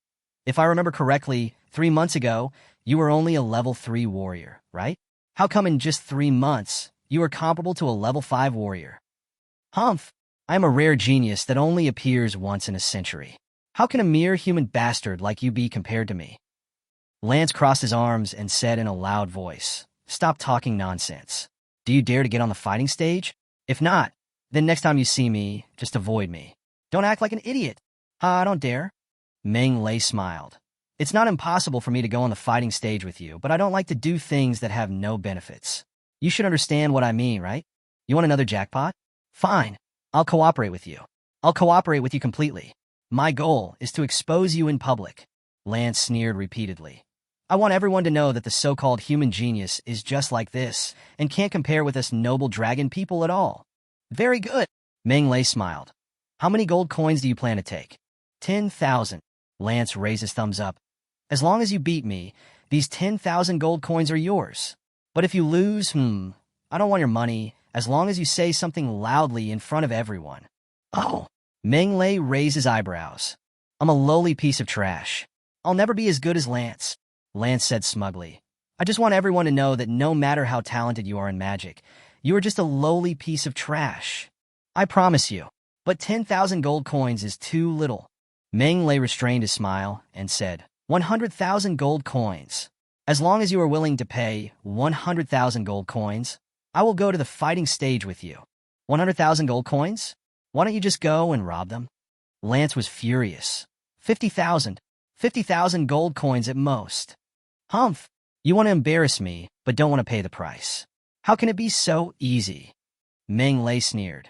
If I remember correctly, 3 months ago, you were only a level 3 warrior, right? How come in just 3 months, you are comparable to a level 5 warrior? Humph! I am a rare genius that only appears once in a century. How can a mere human bastard like you be compared to me? Lance crossed his arms and said in a loud voice, Stop talking nonsense. Do you dare to get on the fighting stage? If not, then next time you see me, just avoid me. Don't act like an idiot. I don't dare. Meng Lei smiled. It's not impossible for me to go on the fighting stage with you, but I don't like to do things that have no benefits. You should understand what I mean, right? You want another jackpot? Fine. I'll cooperate with you. I'll cooperate with you completely. My goal is to expose you in public. Lance sneered repeatedly. I want everyone to know that the so-called human genius is just like this and can't compare with us noble dragon people at all. Very good. Meng Lei smiled. How many gold coins do you plan to take? 10,000. Lance raised his thumbs up. As long as you beat me, these 10,000 gold coins are yours. But if you lose, I don't want your money, as long as you say something loudly in front of everyone. Oh. Meng Lei raised his eyebrows. I'm a lowly piece of trash. I'll never be as good as Lance. Lance said smugly. I just want everyone to know that no matter how talented you are in magic, you are just a lowly piece of trash. I promise you. But 10,000 gold coins is too little. Meng Lei restrained his smile and said, 100,000 gold coins. As long as you are willing to pay 100,000 gold coins, I will go to the fighting stage with you. 100,000 gold coins? Why don't you just go and rob them? Lance was furious. 50,000. 50,000 gold coins at most. Humph. You want to embarrass me, but don't want to pay the price. How can it be so easy? Meng Lei sneered.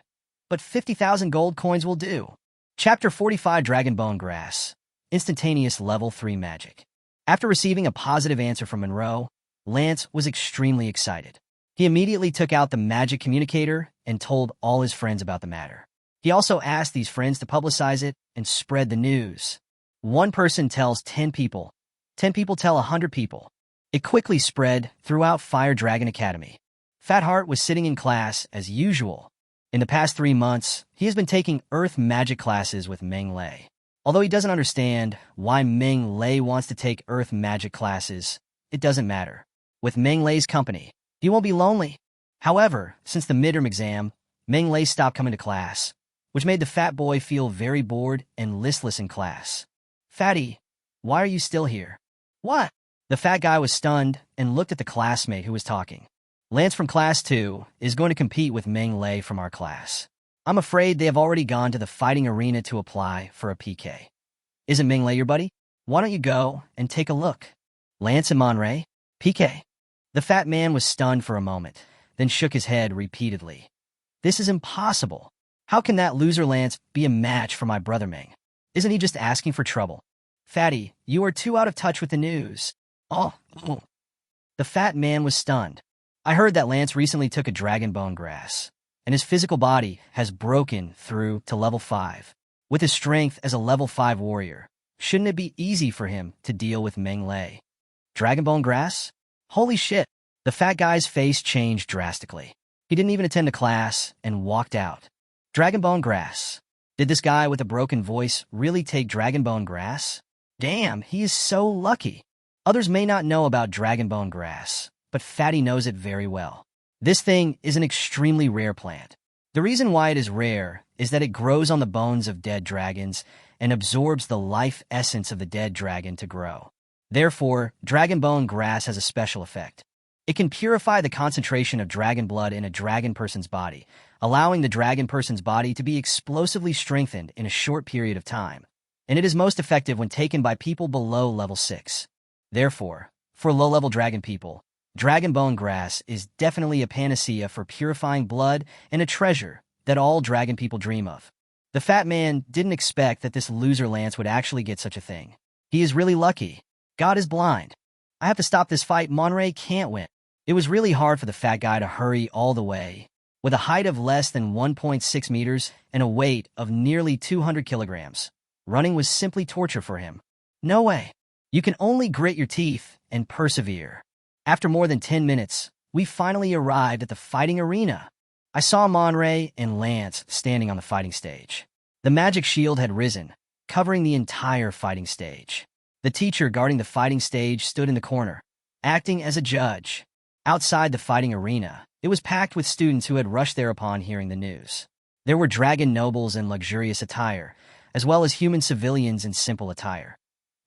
But 50,000 gold coins will do. Chapter 45 Dragonbone Grass. Instantaneous Level 3 Magic. After receiving a positive answer from Monroe, Lance was extremely excited. He immediately took out the magic communicator and told all his friends about the matter. He also asked these friends to publicize it and spread the news. One person tells 10 people. 10 people tell 100 people. It quickly spread throughout Fire Dragon Academy. Fatheart was sitting in class as usual. In the past 3 months, he has been taking earth magic classes with Meng Lei. Although he doesn't understand why Meng Lei wants to take earth magic classes, it doesn't matter. With Meng Lei's company, he won't be lonely. However, since the midterm exam, Meng Lei stopped coming to class, which made the fat boy feel very bored and listless in class. Fatty, why are you still here? What? The fat guy was stunned and looked at the classmate who was talking. Lance from class 2 is going to compete with Meng Lei from our class. I'm afraid they have already gone to the fighting arena to apply for a PK. Isn't Meng Lei your buddy? Why don't you go and take a look? Lance and Monray? PK? The fat man was stunned for a moment, then shook his head repeatedly. This is impossible. How can that loser Lance be a match for my brother Meng? Isn't he just asking for trouble? Fatty, you are too out of touch with the news. Oh. The fat man was stunned. I heard that Lance recently took a Dragonbone Grass, and his physical body has broken through to level 5. With his strength as a level 5 warrior, shouldn't it be easy for him to deal with Meng Lei? Dragonbone Grass? Holy shit! The fat guy's face changed drastically. He didn't even attend a class and walked out. Dragonbone Grass. Did this guy with a broken voice really take Dragonbone Grass? Damn, he is so lucky. Others may not know about Dragonbone Grass, but Fatty knows it very well. This thing is an extremely rare plant. The reason why it is rare is that it grows on the bones of dead dragons and absorbs the life essence of the dead dragon to grow. Therefore, Dragonbone Grass has a special effect. It can purify the concentration of dragon blood in a dragon person's body, allowing the dragon person's body to be explosively strengthened in a short period of time, and it is most effective when taken by people below level 6. Therefore, for low-level dragon people, Dragonbone Grass is definitely a panacea for purifying blood and a treasure that all dragon people dream of. The fat man didn't expect that this loser Lance would actually get such a thing. He is really lucky. God is blind. I have to stop this fight. Monray can't win. It was really hard for the fat guy to hurry all the way. With a height of less than 1.6 meters and a weight of nearly 200 kilograms, running was simply torture for him. No way. You can only grit your teeth and persevere. After more than 10 minutes, we finally arrived at the fighting arena. I saw Monray and Lance standing on the fighting stage. The magic shield had risen, covering the entire fighting stage. The teacher guarding the fighting stage stood in the corner, acting as a judge. Outside the fighting arena, it was packed with students who had rushed there upon hearing the news. There were dragon nobles in luxurious attire, as well as human civilians in simple attire.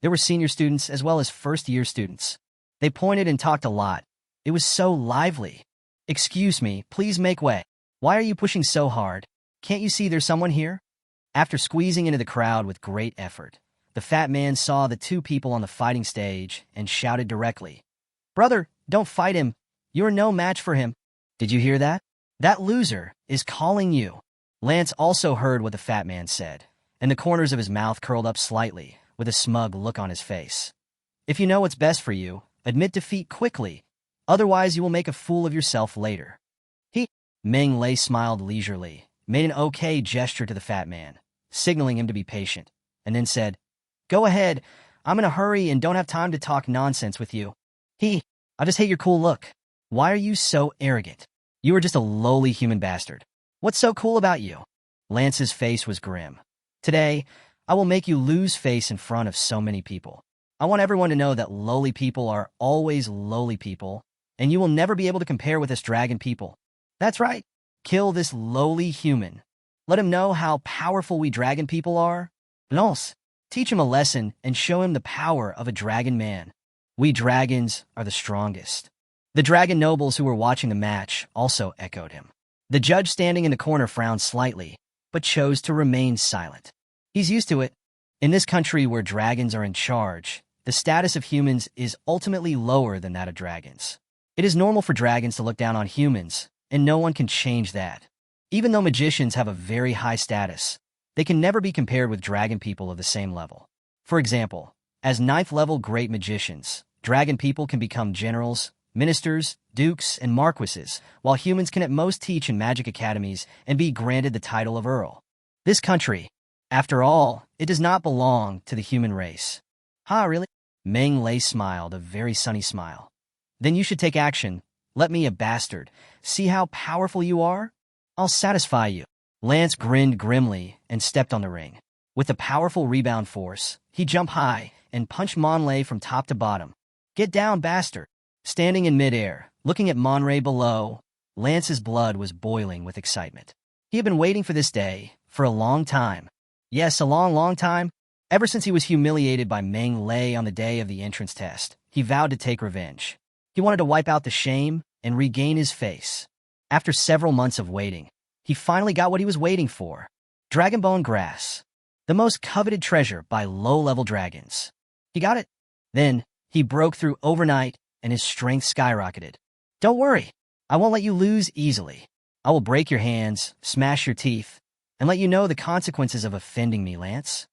There were senior students as well as first-year students. They pointed and talked a lot. It was so lively. Excuse me, please make way. Why are you pushing so hard? Can't you see there's someone here? After squeezing into the crowd with great effort, the fat man saw the two people on the fighting stage and shouted directly, "Brother, don't fight him. You're no match for him." Did you hear that? That loser is calling you. Lance also heard what the fat man said, and the corners of his mouth curled up slightly, with a smug look on his face. If you know what's best for you, admit defeat quickly, otherwise you will make a fool of yourself later. Meng Lei smiled leisurely, made an okay gesture to the fat man, signaling him to be patient, and then said, "Go ahead, I'm in a hurry and don't have time to talk nonsense with you." I just hate your cool look. Why are you so arrogant? You are just a lowly human bastard. What's so cool about you? Lance's face was grim. Today, I will make you lose face in front of so many people. I want everyone to know that lowly people are always lowly people, and you will never be able to compare with us dragon people. That's right. Kill this lowly human. Let him know how powerful we dragon people are. Lance, teach him a lesson and show him the power of a dragon man. We dragons are the strongest. The dragon nobles who were watching the match also echoed him. The judge standing in the corner frowned slightly, but chose to remain silent. He's used to it. In this country where dragons are in charge, the status of humans is ultimately lower than that of dragons. It is normal for dragons to look down on humans, and no one can change that. Even though magicians have a very high status, they can never be compared with dragon people of the same level. For example, as 9th level great magicians, dragon people can become generals, ministers, dukes, and marquises, while humans can at most teach in magic academies and be granted the title of earl. This country, after all, it does not belong to the human race. Really? Meng Lei smiled, a very sunny smile. Then you should take action. Let me, a bastard, see how powerful you are? I'll satisfy you. Lance grinned grimly and stepped on the ring. With a powerful rebound force, he jumped high and punched Monlay from top to bottom. "Get down, bastard!" Standing in midair, looking at Monray below, Lance's blood was boiling with excitement. He had been waiting for this day for a long time. Yes, a long, long time. Ever since he was humiliated by Meng Lei on the day of the entrance test, he vowed to take revenge. He wanted to wipe out the shame and regain his face. After several months of waiting, he finally got what he was waiting for. Dragonbone grass, the most coveted treasure by low-level dragons. He got it. Then, he broke through overnight and his strength skyrocketed. Don't worry, I won't let you lose easily. I will break your hands, smash your teeth, and let you know the consequences of offending me, Lance.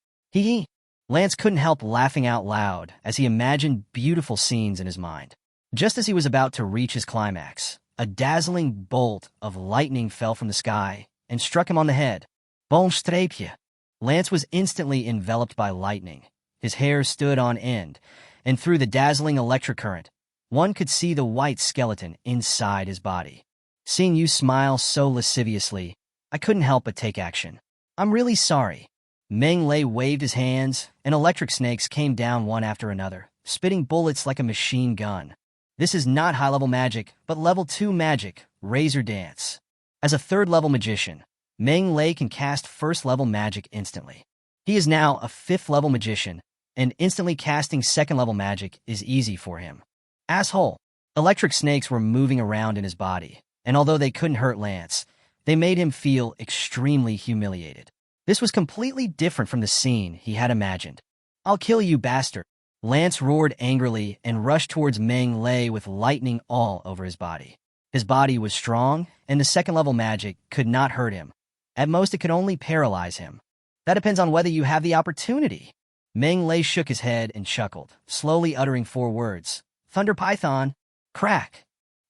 Lance couldn't help laughing out loud as he imagined beautiful scenes in his mind. Just as he was about to reach his climax, a dazzling bolt of lightning fell from the sky and struck him on the head. Bon strapje. Lance was instantly enveloped by lightning. His hair stood on end, and through the dazzling electric current, one could see the white skeleton inside his body. Seeing you smile so lasciviously, I couldn't help but take action. I'm really sorry. Meng Lei waved his hands, and electric snakes came down one after another, spitting bullets like a machine gun. This is not high-level magic, but level 2 magic, Razor Dance. As a 3rd-level magician, Meng Lei can cast 1st-level magic instantly. He is now a 5th-level magician, and instantly casting 2nd-level magic is easy for him. Asshole! Electric snakes were moving around in his body, and although they couldn't hurt Lance, they made him feel extremely humiliated. This was completely different from the scene he had imagined. I'll kill you, bastard! Lance roared angrily and rushed towards Meng Lei with lightning all over his body. His body was strong, and the 2nd-level magic could not hurt him. At most, it could only paralyze him. That depends on whether you have the opportunity. Meng Lei shook his head and chuckled, slowly uttering 4 words. Thunder Python. Crack.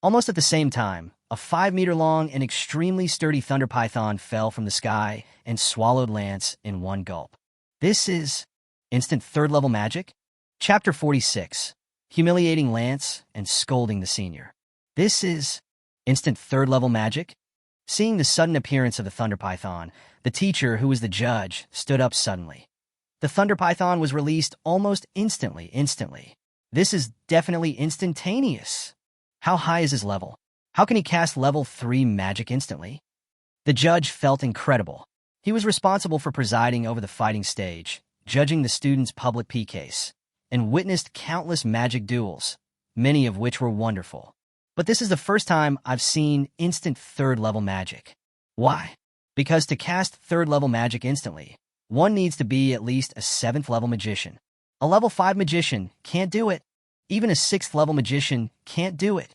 Almost at the same time, a 5-meter-long and extremely sturdy thunder python fell from the sky and swallowed Lance in one gulp. This is instant 3rd-level magic? Chapter 46. Humiliating Lance and scolding the senior. This is instant 3rd-level magic? Seeing the sudden appearance of the thunder python, the teacher, who was the judge, stood up suddenly. The thunder python was released almost instantly. This is definitely instantaneous. How high is his level? How can he cast level 3 magic instantly? The judge felt incredible. He was responsible for presiding over the fighting stage, judging the students' public PKs, and witnessed countless magic duels, many of which were wonderful. But this is the first time I've seen instant 3rd-level magic. Why? Because to cast 3rd level magic instantly, one needs to be at least a 7th level magician. A level 5 magician can't do it. Even a 6th level magician can't do it.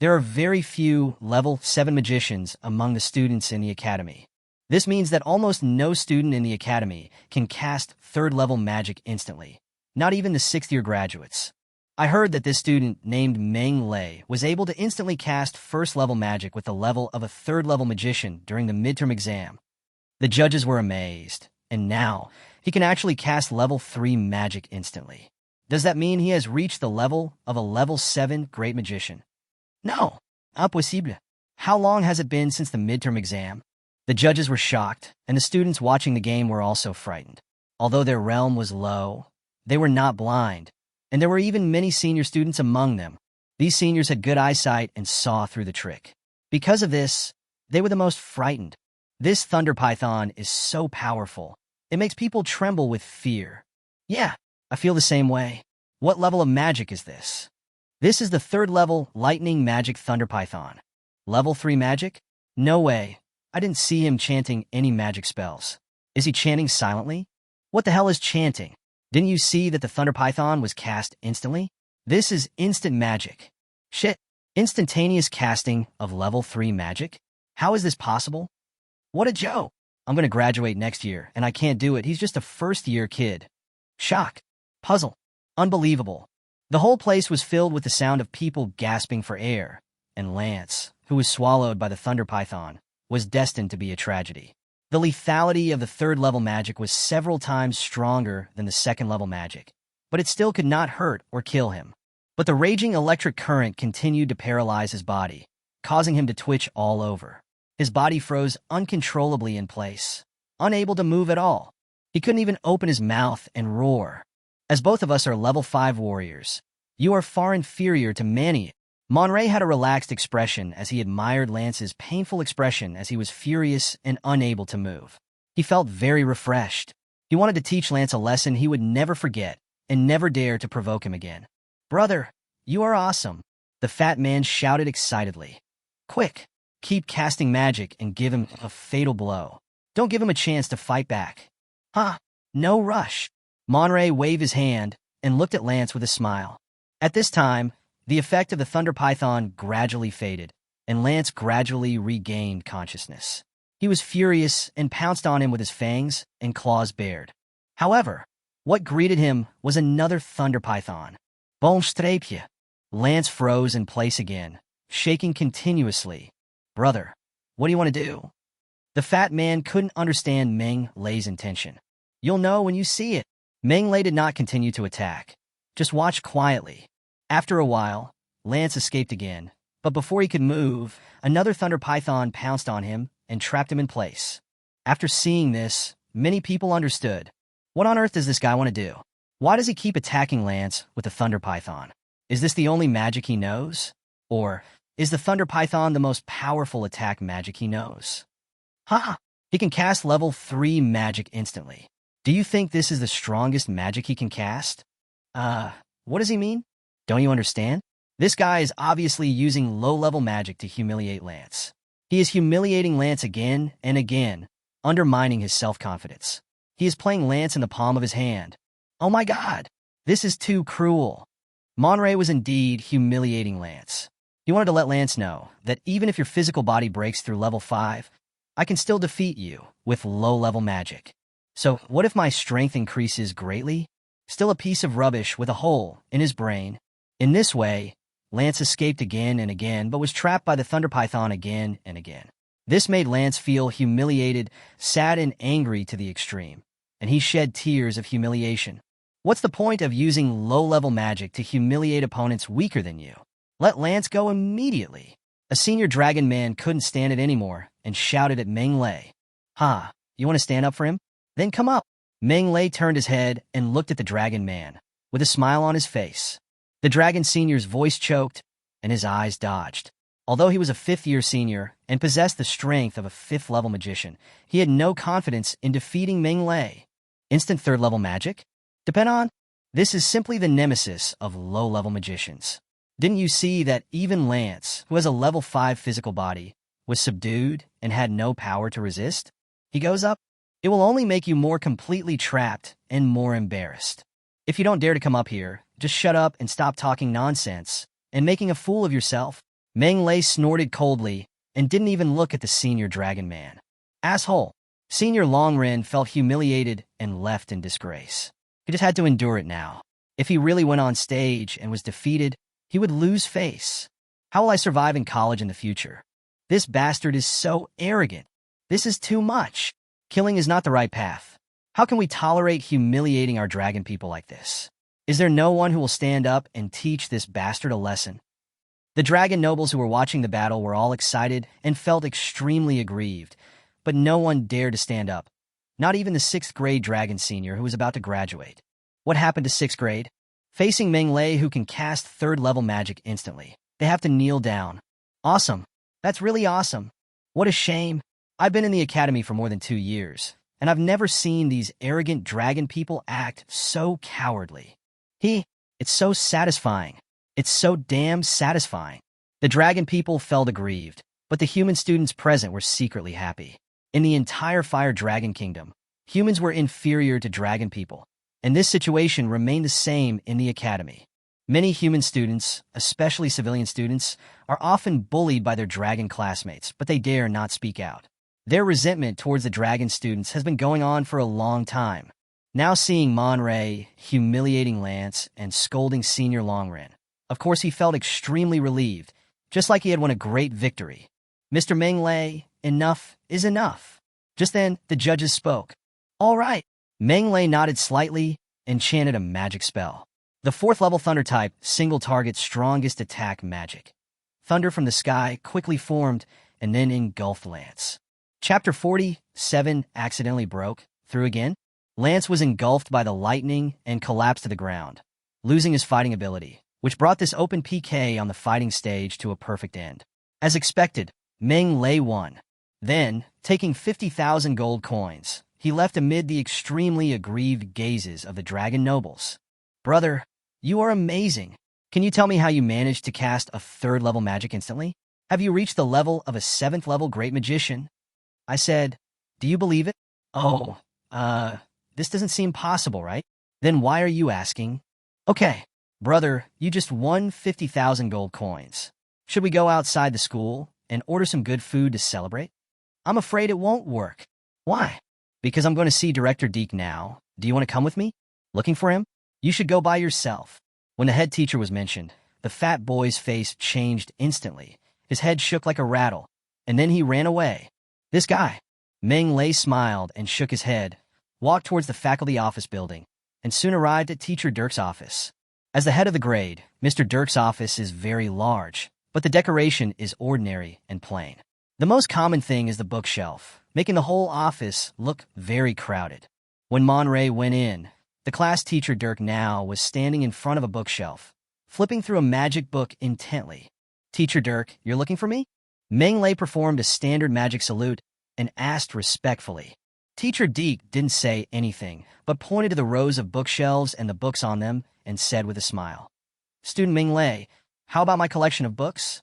There are very few level 7 magicians among the students in the academy. This means that almost no student in the academy can cast 3rd level magic instantly, not even the 6th year graduates. I heard that this student named Meng was able to instantly cast 1st level magic with the level of a 3rd level magician during the midterm exam. The judges were amazed, and now he can actually cast level 3 magic instantly. Does that mean he has reached the level of a level 7 great magician? No, impossible. How long has it been since the midterm exam? The judges were shocked, and the students watching the game were also frightened. Although their realm was low, they were not blind, and there were even many senior students among them. These seniors had good eyesight and saw through the trick. Because of this, they were the most frightened. This thunder python is so powerful. It makes people tremble with fear. Yeah, I feel the same way. What level of magic is this? This is the 3rd level lightning magic thunder python. Level 3 magic? No way. I didn't see him chanting any magic spells. Is he chanting silently? What the hell is chanting? Didn't you see that the thunder python was cast instantly? This is instant magic. Shit. Instantaneous casting of level 3 magic? How is this possible? What a joke. I'm gonna graduate next year, and I can't do it. He's just a 1st year kid. Shock. Puzzle. Unbelievable. The whole place was filled with the sound of people gasping for air, and Lance, who was swallowed by the thunder python, was destined to be a tragedy. The lethality of the 3rd level magic was several times stronger than the 2nd level magic, but it still could not hurt or kill him. But the raging electric current continued to paralyze his body, causing him to twitch all over. His body froze uncontrollably in place, unable to move at all. He couldn't even open his mouth and roar. As both of us are level 5 warriors, you are far inferior to many. Monray had a relaxed expression as he admired Lance's painful expression as he was furious and unable to move. He felt very refreshed. He wanted to teach Lance a lesson he would never forget and never dare to provoke him again. Brother, you are awesome, the fat man shouted excitedly. Quick, keep casting magic and give him a fatal blow. Don't give him a chance to fight back. Huh, no rush. Monray waved his hand and looked at Lance with a smile. At this time, the effect of the thunder python gradually faded, and Lance gradually regained consciousness. He was furious and pounced on him with his fangs and claws bared. However, what greeted him was another thunder python. Bon strapje. Lance froze in place again, shaking continuously. Brother, what do you want to do? The fat man couldn't understand Meng Lei's intention. You'll know when you see it. Meng Lei did not continue to attack. Just watch quietly. After a while, Lance escaped again, but before he could move, another thunder python pounced on him and trapped him in place. After seeing this, many people understood. What on earth does this guy want to do? Why does he keep attacking Lance with the thunder python? Is this the only magic he knows? Or is the thunder python the most powerful attack magic he knows? Ha! He can cast level 3 magic instantly. Do you think this is the strongest magic he can cast? What does he mean? Don't you understand? This guy is obviously using low-level magic to humiliate Lance. He is humiliating Lance again and again, undermining his self-confidence. He is playing Lance in the palm of his hand. Oh my god, this is too cruel. Monray was indeed humiliating Lance. He wanted to let Lance know that even if your physical body breaks through level 5, I can still defeat you with low-level magic. So what if my strength increases greatly? Still a piece of rubbish with a hole in his brain. In this way, Lance escaped again and again, but was trapped by the thunder python again and again. This made Lance feel humiliated, sad, and angry to the extreme, and he shed tears of humiliation. What's the point of using low-level magic to humiliate opponents weaker than you? Let Lance go immediately. A senior dragon man couldn't stand it anymore and shouted at Meng Lei. Ha, you want to stand up for him? Then come up. Meng Lei turned his head and looked at the dragon man, with a smile on his face. The dragon senior's voice choked, and his eyes dodged. Although he was a 5th-year senior and possessed the strength of a 5th-level magician, he had no confidence in defeating Meng Lei. Instant 3rd-level magic? Depend on? This is simply the nemesis of low-level magicians. Didn't you see that even Lance, who has a level 5 physical body, was subdued and had no power to resist? he goes up. It will only make you more completely trapped and more embarrassed. If you don't dare to come up here, just shut up and stop talking nonsense and making a fool of yourself. Meng Lei snorted coldly and didn't even look at the senior dragon man. Asshole. Senior Longren felt humiliated and left in disgrace. He just had to endure it now. If he really went on stage and was defeated, he would lose face. How will I survive in college in the future? This bastard is so arrogant. This is too much. Killing is not the right path. How can we tolerate humiliating our dragon people like this? Is there no one who will stand up and teach this bastard a lesson? The dragon nobles who were watching the battle were all excited and felt extremely aggrieved, but no one dared to stand up, not even the 6th grade dragon senior who was about to graduate. What happened to 6th grade? Facing Meng Lei, who can cast 3rd level magic instantly, they have to kneel down. Awesome. That's really awesome. What a shame. I've been in the academy for more than 2 years, and I've never seen these arrogant dragon people act so cowardly. It's so satisfying. It's so damn satisfying. The dragon people felt aggrieved, but the human students present were secretly happy. In the entire Fire Dragon Kingdom, humans were inferior to dragon people, and this situation remained the same in the academy. Many human students, especially civilian students, are often bullied by their dragon classmates, but they dare not speak out. Their resentment towards the dragon students has been going on for a long time. Now seeing Mon Ray humiliating Lance and scolding Senior Longren, of course he felt extremely relieved, just like he had won a great victory. Mr. Meng Lei, enough is enough. Just then, the judges spoke. All right. Meng Lei nodded slightly and chanted a magic spell. The 4th level thunder type, single target strongest attack magic. Thunder from the sky quickly formed and then engulfed Lance. Chapter 47 accidentally broke through again. Lance was engulfed by the lightning and collapsed to the ground, losing his fighting ability, which brought this open PK on the fighting stage to a perfect end. As expected, Meng Lei won. Then, taking 50,000 gold coins, he left amid the extremely aggrieved gazes of the dragon nobles. Brother, you are amazing. Can you tell me how you managed to cast a 3rd level magic instantly? Have you reached the level of a 7th level great magician? I said, do you believe it? Oh, this doesn't seem possible, right? Then why are you asking? Okay, brother, you just won 50,000 gold coins. Should we go outside the school and order some good food to celebrate? I'm afraid it won't work. Why? Because I'm going to see Director Deke now. Do you want to come with me? Looking for him? You should go by yourself. When the head teacher was mentioned, the fat boy's face changed instantly. His head shook like a rattle, and then he ran away. This guy. Meng Lei smiled and shook his head, walked towards the faculty office building, and soon arrived at Teacher Dirk's office. As the head of the grade, Mr. Dirk's office is very large, but the decoration is ordinary and plain. The most common thing is the bookshelf, making the whole office look very crowded. When Mon Ray went in, the class teacher Dirk now was standing in front of a bookshelf, flipping through a magic book intently. Teacher Dirk, you're looking for me? Meng Lei performed a standard magic salute and asked respectfully. Teacher Deke didn't say anything, but pointed to the rows of bookshelves and the books on them and said with a smile, Student Meng Lei, how about my collection of books?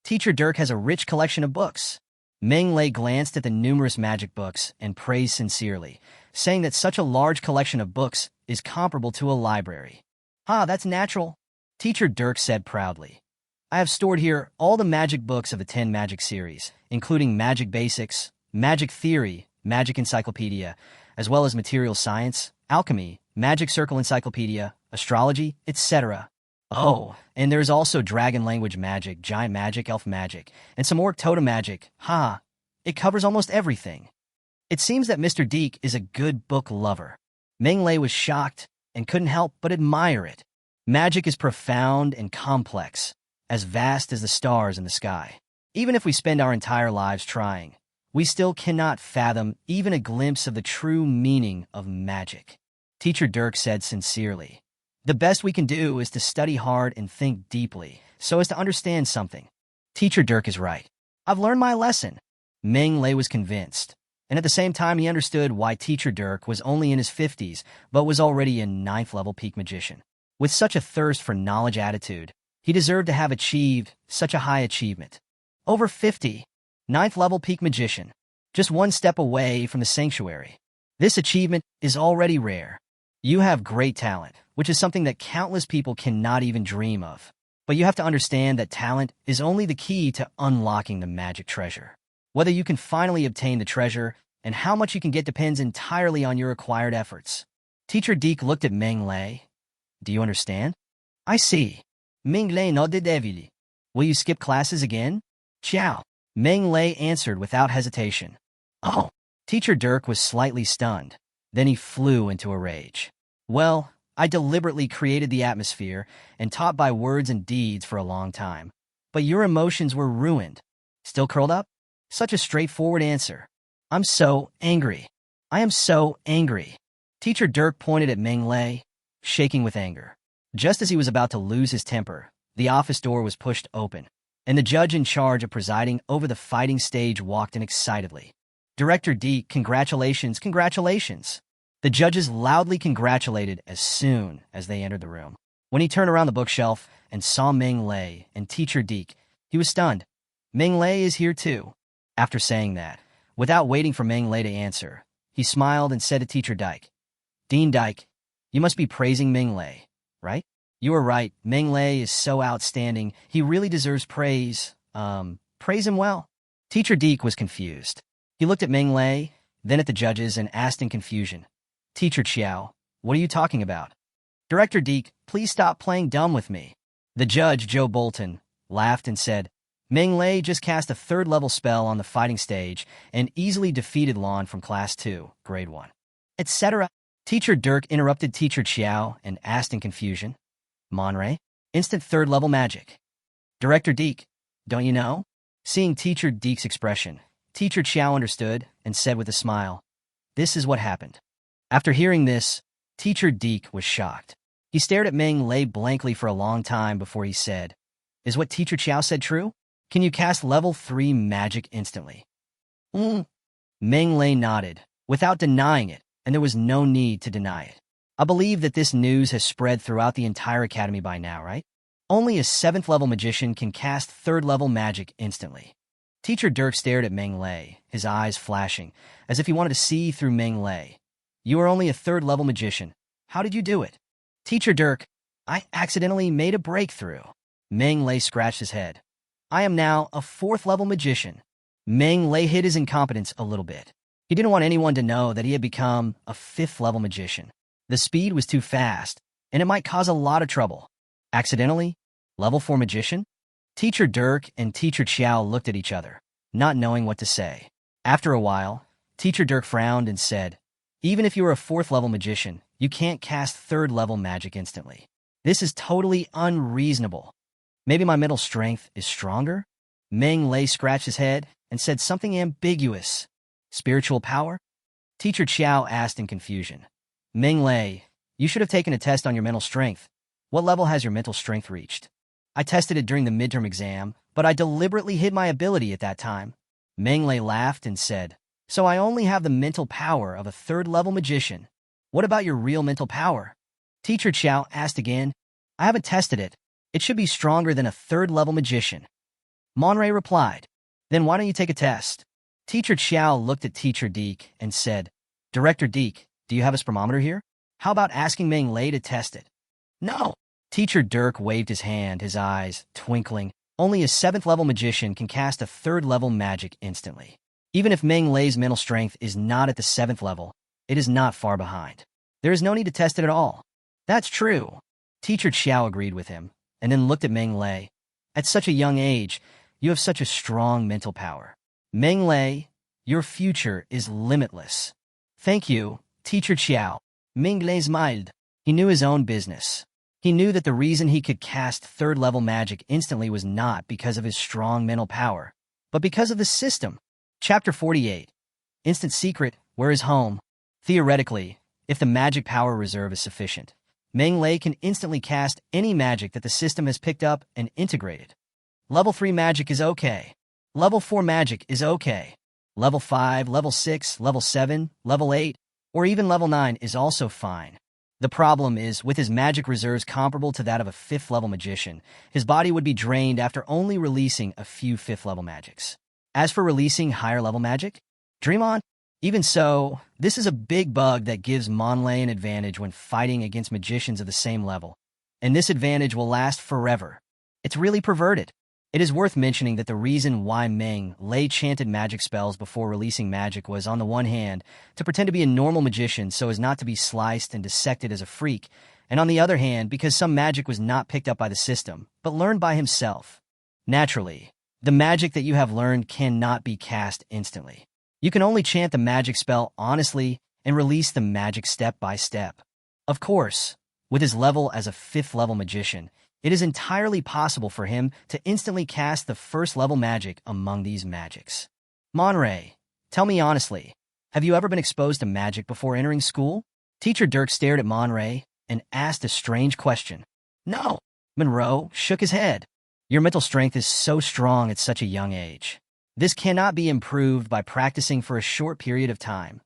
Teacher Dirk has a rich collection of books. Meng Lei glanced at the numerous magic books and praised sincerely, saying that such a large collection of books is comparable to a library. That's natural, Teacher Dirk said proudly. I have stored here all the magic books of the 10 magic series, including Magic Basics, Magic Theory, Magic Encyclopedia, as well as Material Science, Alchemy, Magic Circle Encyclopedia, Astrology, etc. Oh, and there's also Dragon Language Magic, Giant Magic, Elf Magic, and some Orc Totem Magic. It covers almost everything. It seems that Mr. Deke is a good book lover. Meng Lei was shocked and couldn't help but admire it. Magic is profound and complex, as vast as the stars in the sky. Even if we spend our entire lives trying, we still cannot fathom even a glimpse of the true meaning of magic. Teacher Dirk said sincerely, the best we can do is to study hard and think deeply, so as to understand something. Teacher Dirk is right. I've learned my lesson. Meng Lei was convinced, and at the same time he understood why Teacher Dirk was only in his 50s, but was already a 9th level peak magician. With such a thirst for knowledge attitude, he deserved to have achieved such a high achievement. Over 50, 9th level peak magician. just one step away from the sanctuary. This achievement is already rare. You have great talent, which is something that countless people cannot even dream of. But you have to understand that talent is only the key to unlocking the magic treasure. Whether you can finally obtain the treasure and how much you can get depends entirely on your acquired efforts. Teacher Deke looked at Meng Lei. Do you understand? I see. Meng Lei nodded heavily. Will you skip classes again? Ciao. Meng Lei answered without hesitation. Oh. Teacher Dirk was slightly stunned. Then he flew into a rage. Well, I deliberately created the atmosphere and taught by words and deeds for a long time. But your emotions were ruined. Still curled up? Such a straightforward answer. I'm so angry. I am so angry. Teacher Dirk pointed at Meng Lei, shaking with anger. Just as he was about to lose his temper, the office door was pushed open, and the judge in charge of presiding over the fighting stage walked in excitedly. Director Deke, congratulations, congratulations. The judges loudly congratulated as soon as they entered the room. When he turned around the bookshelf and saw Meng Lei and Teacher Deke, he was stunned. Meng Lei is here too. After saying that, without waiting for Meng Lei to answer, he smiled and said to Teacher Dike, Dean Dike, you must be praising Meng Lei, right? You are right. Meng Lei is so outstanding. He really deserves praise. Praise him well. Teacher Deke was confused. He looked at Meng Lei, then at the judges, and asked in confusion, Teacher Chiao, what are you talking about? Director Deke, please stop playing dumb with me. The judge, Joe Bolton, laughed and said, Meng Lei just cast a third-level spell on the fighting stage and easily defeated Lon from Class 2, Grade 1, etc. Teacher Dirk interrupted Teacher Chiao and asked in confusion, Monray? Instant third-level magic. Director Deke, don't you know? Seeing Teacher Deke's expression, Teacher Chiao understood and said with a smile, This is what happened. After hearing this, Teacher Deke was shocked. He stared at Meng Lei blankly for a long time before he said, Is what Teacher Chiao said true? Can you cast level 3 magic instantly? Meng Lei nodded, without denying it, and there was no need to deny it. I believe that this news has spread throughout the entire academy by now, right? Only a 7th-level magician can cast 3rd-level magic instantly. Teacher Dirk stared at Meng Lei, his eyes flashing, as if he wanted to see through Meng Lei. You are only a 3rd-level magician. How did you do it? Teacher Dirk, I accidentally made a breakthrough. Meng Lei scratched his head. I am now a 4th-level magician. Meng Lei hid his incompetence a little bit. He didn't want anyone to know that he had become a 5th-level magician. The speed was too fast, and it might cause a lot of trouble. Accidentally? Level 4 magician? Teacher Dirk and Teacher Chiao looked at each other, not knowing what to say. After a while, Teacher Dirk frowned and said, Even if you are a 4th-level magician, you can't cast 3rd-level magic instantly. This is totally unreasonable. Maybe my mental strength is stronger? Meng Lei scratched his head and said something ambiguous. Spiritual power? Teacher Chiao asked in confusion. Meng Lei, you should have taken a test on your mental strength. What level has your mental strength reached? I tested it during the midterm exam, but I deliberately hid my ability at that time. Meng Lei laughed and said, So I only have the mental power of a 3rd-level magician. What about your real mental power? Teacher Chiao asked again. I haven't tested it. It should be stronger than a 3rd-level magician. Monray replied. Then why don't you take a test? Teacher Chiao looked at Teacher Deke and said, Director Deke, do you have a spermometer here? How about asking Meng Lei to test it? No. Teacher Dirk waved his hand, his eyes twinkling. Only a 7th-level magician can cast a 3rd-level magic instantly. Even if Meng Lei's mental strength is not at the 7th level, it is not far behind. There is no need to test it at all. That's true. Teacher Chiao agreed with him, and then looked at Meng Lei. At such a young age, you have such a strong mental power. Meng Lei, your future is limitless. Thank you, Teacher Chiao. Meng Lei smiled. He knew his own business. He knew that the reason he could cast 3rd-level magic instantly was not because of his strong mental power, but because of the system. Chapter 48. Instant Secret, where is home? Theoretically, if the magic power reserve is sufficient, Meng Lei can instantly cast any magic that the system has picked up and integrated. Level 3 magic is okay. Level 4 magic is okay. Level 5, Level 6, Level 7, Level 8, or even Level 9 is also fine. The problem is, with his magic reserves comparable to that of a 5th-level magician, his body would be drained after only releasing a few 5th-level magics. As for releasing higher-level magic, Dream on? Even so, this is a big bug that gives Monlay an advantage when fighting against magicians of the same level, and this advantage will last forever. It's really perverted. It is worth mentioning that the reason why Meng Lei chanted magic spells before releasing magic was, on the one hand, to pretend to be a normal magician so as not to be sliced and dissected as a freak, and on the other hand, because some magic was not picked up by the system, but learned by himself. Naturally, the magic that you have learned cannot be cast instantly. You can only chant the magic spell honestly and release the magic step by step. Of course, with his level as a 5th level magician, it is entirely possible for him to instantly cast the first level magic among these magics. Monray, tell me honestly, have you ever been exposed to magic before entering school? Teacher Dirk stared at Monray and asked a strange question. No. Monroe shook his head. Your mental strength is so strong at such a young age. This cannot be improved by practicing for a short period of time.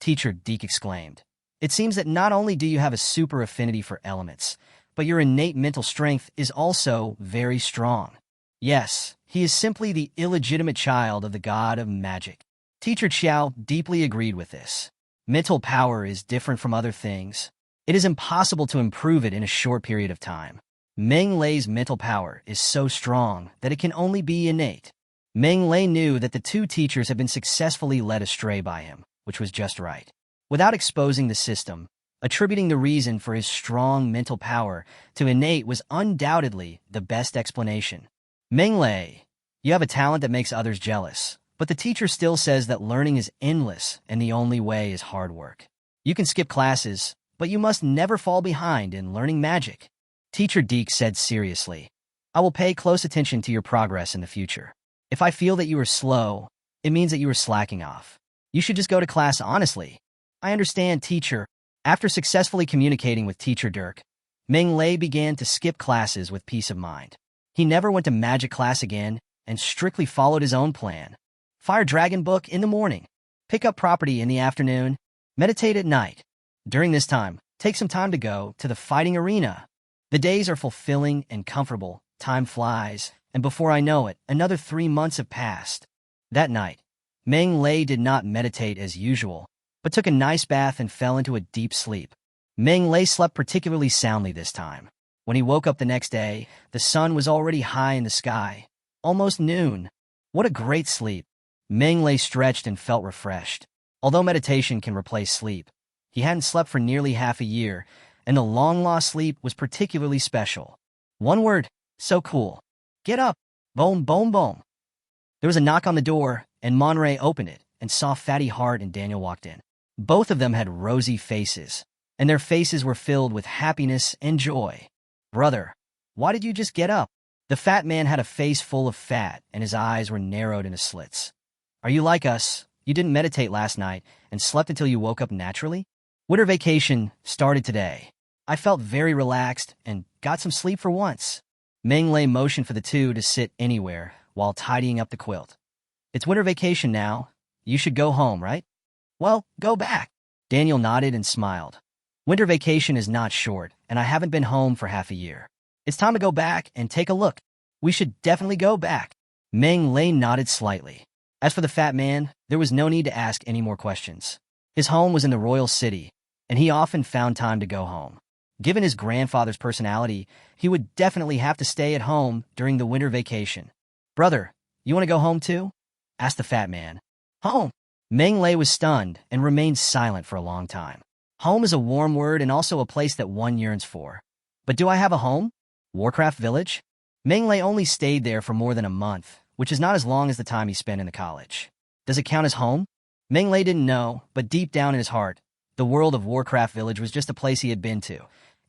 Teacher Deke exclaimed. It seems that not only do you have a super affinity for elements, but your innate mental strength is also very strong. Yes, he is simply the illegitimate child of the god of magic. Teacher Qiao deeply agreed with this. Mental power is different from other things. It is impossible to improve it in a short period of time. Meng Lei's mental power is so strong that it can only be innate. Meng Lei knew that the two teachers had been successfully led astray by him, which was just right. Without exposing the system, attributing the reason for his strong mental power to innate was undoubtedly the best explanation. Meng Lei, you have a talent that makes others jealous, but the teacher still says that learning is endless and the only way is hard work. You can skip classes, but you must never fall behind in learning magic. Teacher Deke said seriously, I will pay close attention to your progress in the future. If I feel that you are slow, it means that you are slacking off. You should just go to class honestly. I understand, teacher. After successfully communicating with Teacher Dirk, Meng Lei began to skip classes with peace of mind. He never went to magic class again and strictly followed his own plan. Fire Dragon Book in the morning. Pick up property in the afternoon. Meditate at night. During this time, take some time to go to the fighting arena. The days are fulfilling and comfortable. Time flies, and before I know it, another 3 months have passed. That night, Meng Lei did not meditate as usual, but took a nice bath and fell into a deep sleep. Meng Lei slept particularly soundly this time. When he woke up the next day, the sun was already high in the sky, almost noon. What a great sleep. Meng Lei stretched and felt refreshed. Although meditation can replace sleep, he hadn't slept for nearly half a year, and the long-lost sleep was particularly special. One word, so cool. Get up. Boom, boom, boom. There was a knock on the door, and Monray opened it and saw Fatty Hart and Daniel walked in. Both of them had rosy faces, and their faces were filled with happiness and joy. Brother, why did you just get up? The fat man had a face full of fat, and his eyes were narrowed into slits. Are you like us? You didn't meditate last night and slept until you woke up naturally? Winter vacation started today. I felt very relaxed and got some sleep for once. Meng Lei motioned for the two to sit anywhere while tidying up the quilt. It's winter vacation now. You should go home, right? Well, go back. Daniel nodded and smiled. Winter vacation is not short, and I haven't been home for half a year. It's time to go back and take a look. We should definitely go back. Meng Lei nodded slightly. As for the fat man, there was no need to ask any more questions. His home was in the royal city, and he often found time to go home. Given his grandfather's personality, he would definitely have to stay at home during the winter vacation. Brother, you want to go home too? Asked the fat man. Home? Meng Lei was stunned and remained silent for a long time. Home is a warm word and also a place that one yearns for. But do I have a home? Warcraft village? Meng Lei only stayed there for more than a month, which is not as long as the time he spent in the college. Does it count as home? Meng Lei didn't know, but deep down in his heart, the world of Warcraft village was just a place he had been to,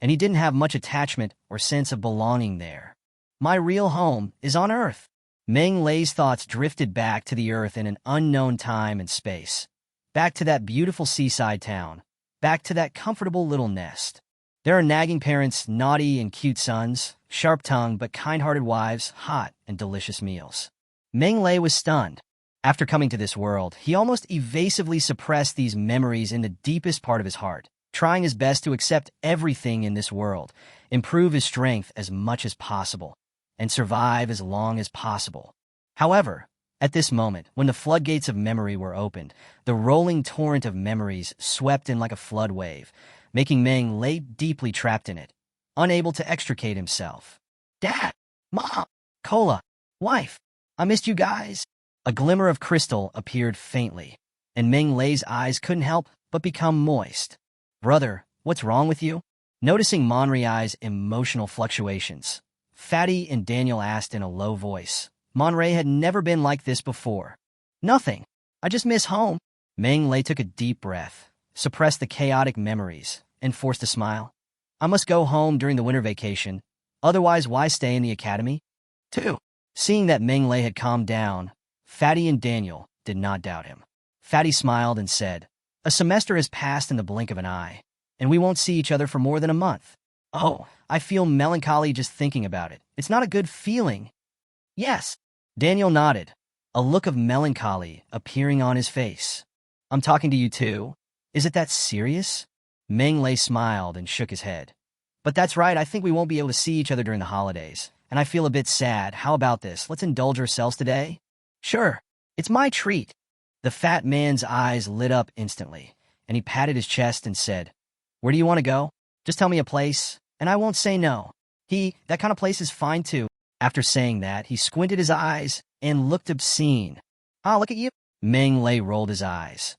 and he didn't have much attachment or sense of belonging there. My real home is on Earth. Meng Lei's thoughts drifted back to the Earth in an unknown time and space. Back to that beautiful seaside town. Back to that comfortable little nest. There are nagging parents, naughty and cute sons, sharp-tongued but kind-hearted wives, hot and delicious meals. Meng Lei was stunned. After coming to this world, he almost evasively suppressed these memories in the deepest part of his heart, trying his best to accept everything in this world, improve his strength as much as possible, and survive as long as possible. However, At this moment, when the floodgates of memory were opened, the rolling torrent of memories swept in like a flood wave, making Meng lay deeply trapped in it, unable to extricate himself. Dad! Mom! Cola! Wife! I missed you guys! A glimmer of crystal appeared faintly, and Meng Lei's eyes couldn't help but become moist. Brother, what's wrong with you? Noticing Monrei's emotional fluctuations, Fatty and Daniel asked in a low voice. Monrey had never been like this before. Nothing. I just miss home. Meng Lei took a deep breath, suppressed the chaotic memories, and forced a smile. I must go home during the winter vacation. Otherwise, why stay in the academy? 2. Seeing that Meng Lei had calmed down, Fatty and Daniel did not doubt him. Fatty smiled and said, a semester has passed in the blink of an eye, and we won't see each other for more than a month. Oh, I feel melancholy just thinking about it. It's not a good feeling. Yes. Daniel nodded, a look of melancholy appearing on his face. I'm talking to you too. Is it that serious? Meng Lei smiled and shook his head. But that's right, I think we won't be able to see each other during the holidays, and I feel a bit sad. How about this? Let's indulge ourselves today? Sure. It's my treat. The fat man's eyes lit up instantly, and he patted his chest and said, where do you want to go? Just tell me a place, and I won't say no. That kind of place is fine too. After saying that, he squinted his eyes and looked obscene. Ah, look at you. Meng Lei rolled his eyes.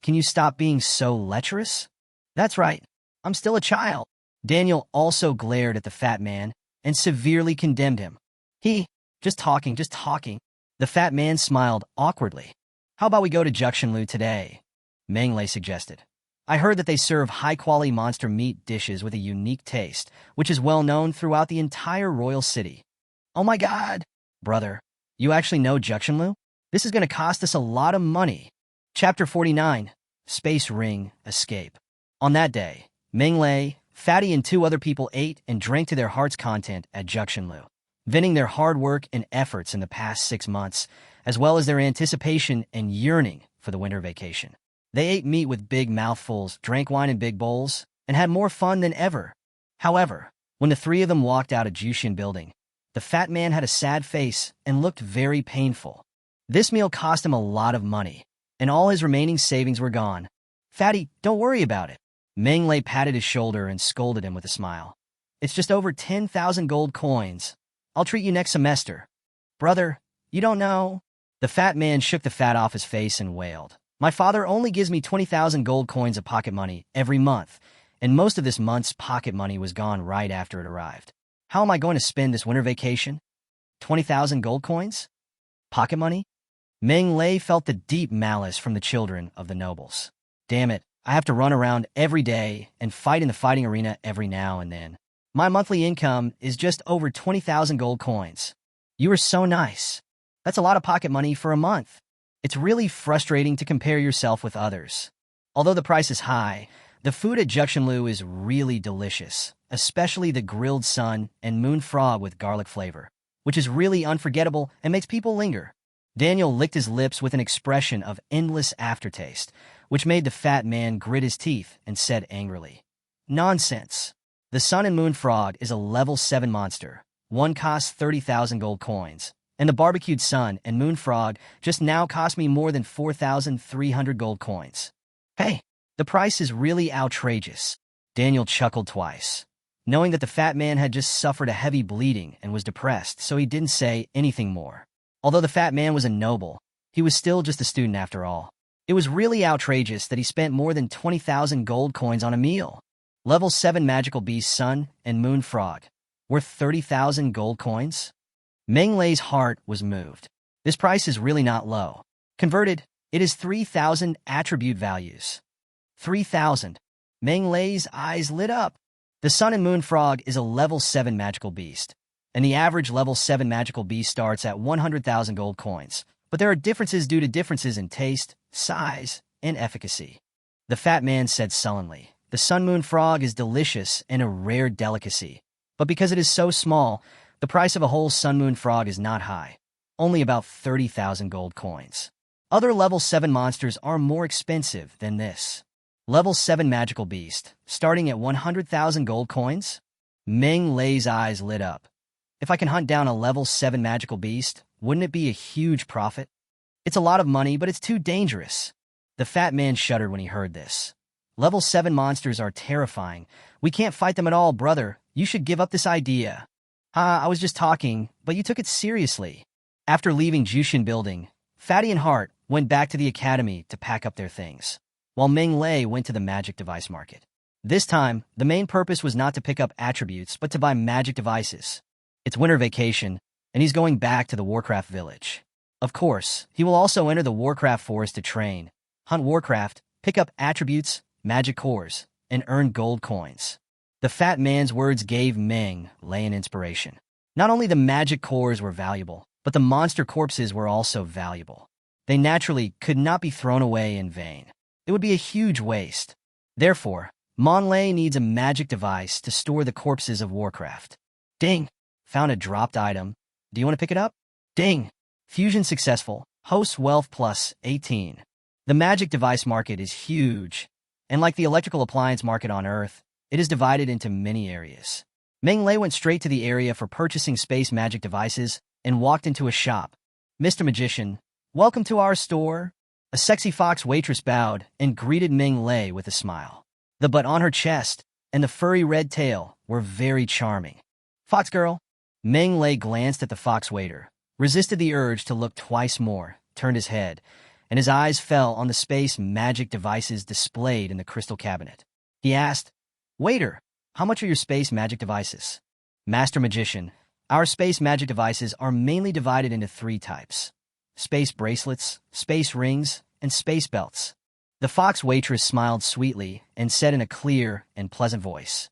Can you stop being so lecherous? That's right. I'm still a child. Daniel also glared at the fat man and severely condemned him. Just talking. The fat man smiled awkwardly. How about we go to Juxinlu today? Meng Lei suggested. I heard that they serve high-quality monster meat dishes with a unique taste, which is well known throughout the entire royal city. Oh my god! Brother, you actually know Juxinlu? This is going to cost us a lot of money. Chapter 49, Space Ring Escape. On that day, Meng Lei, Fatty, and 2 other people ate and drank to their heart's content at Juxinlu, venting their hard work and efforts in the past 6 months, as well as their anticipation and yearning for the winter vacation. They ate meat with big mouthfuls, drank wine in big bowls, and had more fun than ever. However, when the 3 of them walked out of Jushin building, the fat man had a sad face and looked very painful. This meal cost him a lot of money, and all his remaining savings were gone. Fatty, don't worry about it. Meng Lei patted his shoulder and scolded him with a smile. It's just over 10,000 gold coins. I'll treat you next semester. Brother, you don't know. The fat man shook the fat off his face and wailed. My father only gives me 20,000 gold coins of pocket money every month, and most of this month's pocket money was gone right after it arrived. How am I going to spend this winter vacation? 20,000 gold coins? Pocket money? Meng Lei felt the deep malice from the children of the nobles. Damn it, I have to run around every day and fight in the fighting arena every now and then. My monthly income is just over 20,000 gold coins. You are so nice. That's a lot of pocket money for a month. It's really frustrating to compare yourself with others. Although the price is high, the food at Juxinlu is really delicious, especially the grilled sun and moon frog with garlic flavor, which is really unforgettable and makes people linger. Daniel licked his lips with an expression of endless aftertaste, which made the fat man grit his teeth and said angrily, Nonsense. The sun and moon frog is a level 7 monster. One costs 30,000 gold coins, and the barbecued sun and moon frog just now cost me more than 4,300 gold coins. Hey, the price is really outrageous. Daniel chuckled twice, knowing that the fat man had just suffered a heavy bleeding and was depressed, so he didn't say anything more. Although the fat man was a noble, he was still just a student after all. It was really outrageous that he spent more than 20,000 gold coins on a meal. Level 7 magical beast sun and moon frog, worth 30,000 gold coins? Meng Lei's heart was moved. This price is really not low. Converted, it is 3,000 attribute values. 3,000. Meng Lei's eyes lit up. The sun and moon frog is a level 7 magical beast, and the average level 7 magical beast starts at 100,000 gold coins. But there are differences due to differences in taste, size, and efficacy. The fat man said sullenly, the sun-moon frog is delicious and a rare delicacy, but because it is so small, the price of a whole sun-moon frog is not high, only about 30,000 gold coins. Other level 7 monsters are more expensive than this. Level 7 magical beast, starting at 100,000 gold coins? Meng Lei's eyes lit up. If I can hunt down a level 7 magical beast, wouldn't it be a huge profit? It's a lot of money, but it's too dangerous. The fat man shuddered when he heard this. Level 7 monsters are terrifying. We can't fight them at all, brother. You should give up this idea. I was just talking, but you took it seriously. After leaving Jushin Building, Fatty and Hart went back to the academy to pack up their things, while Meng Lei went to the magic device market. This time, the main purpose was not to pick up attributes, but to buy magic devices. It's winter vacation, and he's going back to the Warcraft village. Of course, he will also enter the Warcraft forest to train, hunt Warcraft, pick up attributes, magic cores, and earn gold coins. The fat man's words gave Meng Lei an inspiration. Not only the magic cores were valuable, but the monster corpses were also valuable. They naturally could not be thrown away in vain. It would be a huge waste. Therefore, Mon Lei needs a magic device to store the corpses of Warcraft. Ding! Found a dropped item. Do you want to pick it up? Ding! Fusion successful. Hosts wealth plus 18. The magic device market is huge, and like the electrical appliance market on Earth, it is divided into many areas. Meng Lei went straight to the area for purchasing space magic devices and walked into a shop. Mr. Magician, welcome to our store. A sexy fox waitress bowed and greeted Meng Lei with a smile. The butt on her chest and the furry red tail were very charming. Fox girl? Meng Lei glanced at the fox waiter, resisted the urge to look twice more, turned his head, and his eyes fell on the space magic devices displayed in the crystal cabinet. He asked, Waiter, how much are your space magic devices? Master Magician, our space magic devices are mainly divided into 3 types: space bracelets, space rings, and space belts. The fox waitress smiled sweetly and said in a clear and pleasant voice,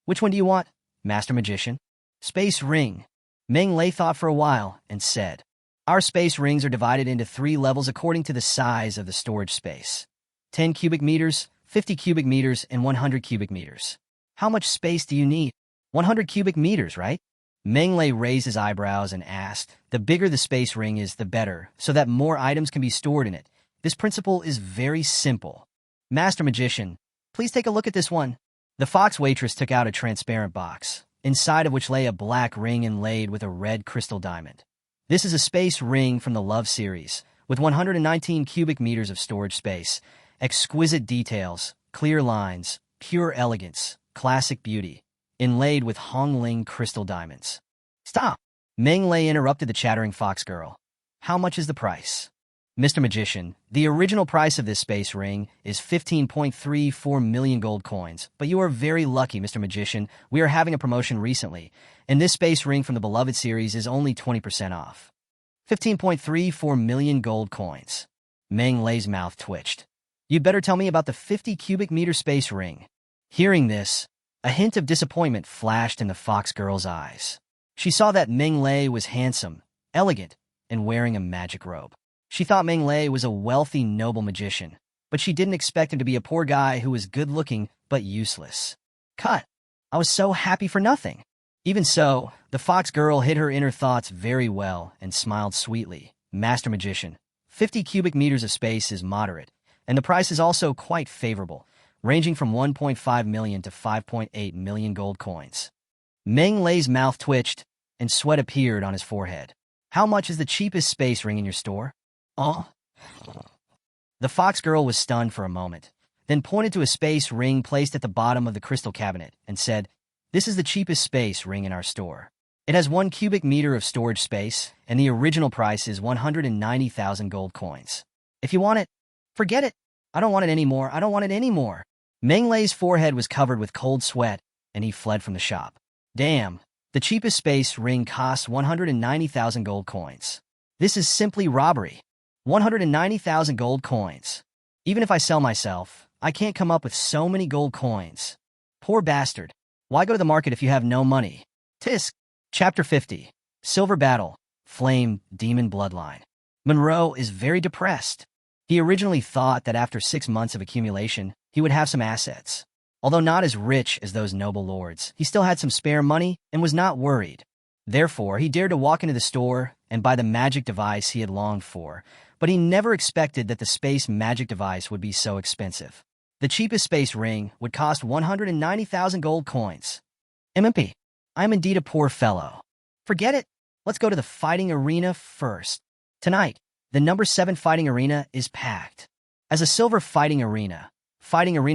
Which one do you want, Master Magician? Space ring. Meng Lei thought for a while and said, Our space rings are divided into 3 levels according to the size of the storage space: 10 cubic meters, 50 cubic meters, and 100 cubic meters. How much space do you need? 100 cubic meters, right? Meng Lei raised his eyebrows and asked, The bigger the space ring is, the better, so that more items can be stored in it. This principle is very simple. Master Magician, please take a look at this one. The fox waitress took out a transparent box, inside of which lay a black ring inlaid with a red crystal diamond. This is a space ring from the Love series, with 119 cubic meters of storage space, exquisite details, clear lines, pure elegance, classic beauty, inlaid with Hongling crystal diamonds. Stop! Meng Lei interrupted the chattering fox girl. How much is the price? Mr. Magician, the original price of this space ring is 15.34 million gold coins, but you are very lucky, Mr. Magician. We are having a promotion recently, and this space ring from the Beloved series is only 20% off. 15.34 million gold coins. Meng Lei's mouth twitched. You'd better tell me about the 50 cubic meter space ring. Hearing this, a hint of disappointment flashed in the fox girl's eyes. She saw that Meng Lei was handsome, elegant, and wearing a magic robe. She thought Meng Lei was a wealthy, noble magician, but she didn't expect him to be a poor guy who was good-looking but useless. Cut! I was so happy for nothing. Even so, the fox girl hid her inner thoughts very well and smiled sweetly. Master Magician, 50 cubic meters of space is moderate, and the price is also quite favorable, ranging from 1.5 million to 5.8 million gold coins. Meng Lei's mouth twitched, and sweat appeared on his forehead. How much is the cheapest space ring in your store? Oh. The fox girl was stunned for a moment, then pointed to a space ring placed at the bottom of the crystal cabinet and said, This is the cheapest space ring in our store. It has 1 cubic meter of storage space, and the original price is 190,000 gold coins. If you want it, forget it. I don't want it anymore. I don't want it anymore. Meng Lei's forehead was covered with cold sweat, and he fled from the shop. Damn, the cheapest space ring costs 190,000 gold coins. This is simply robbery. 190,000 gold coins. Even if I sell myself, I can't come up with so many gold coins. Poor bastard. Why go to the market if you have no money? Tisk. Chapter 50. Silver Battle. Flame Demon Bloodline. Monroe is very depressed. He originally thought that after 6 months of accumulation, he would have some assets. Although not as rich as those noble lords, he still had some spare money and was not worried. Therefore, he dared to walk into the store and buy the magic device he had longed for, but he never expected that the space magic device would be so expensive. The cheapest space ring would cost 190,000 gold coins. MMP, I am indeed a poor fellow. Forget it. Let's go to the fighting arena first. Tonight, the number 7 fighting arena is packed. As a silver fighting arena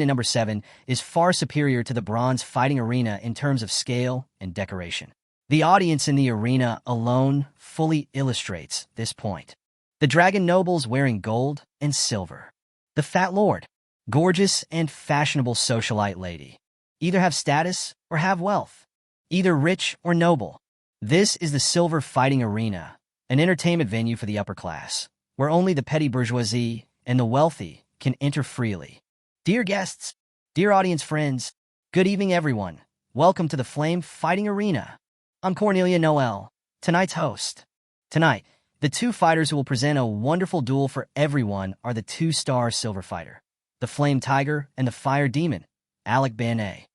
number 7 is far superior to the bronze fighting arena in terms of scale and decoration. The audience in the arena alone fully illustrates this point. The dragon nobles wearing gold and silver. The fat lord, gorgeous and fashionable socialite lady. Either have status or have wealth. Either rich or noble. This is the silver fighting arena, an entertainment venue for the upper class, where only the petty bourgeoisie and the wealthy can enter freely. Dear guests, dear audience friends, good evening everyone. Welcome to the Flame Fighting Arena. I'm Cornelia Noel, tonight's host. Tonight, the two fighters who will present a wonderful duel for everyone are the 2-star silver fighter, the Flame Tiger and the Fire Demon, Alec Benet.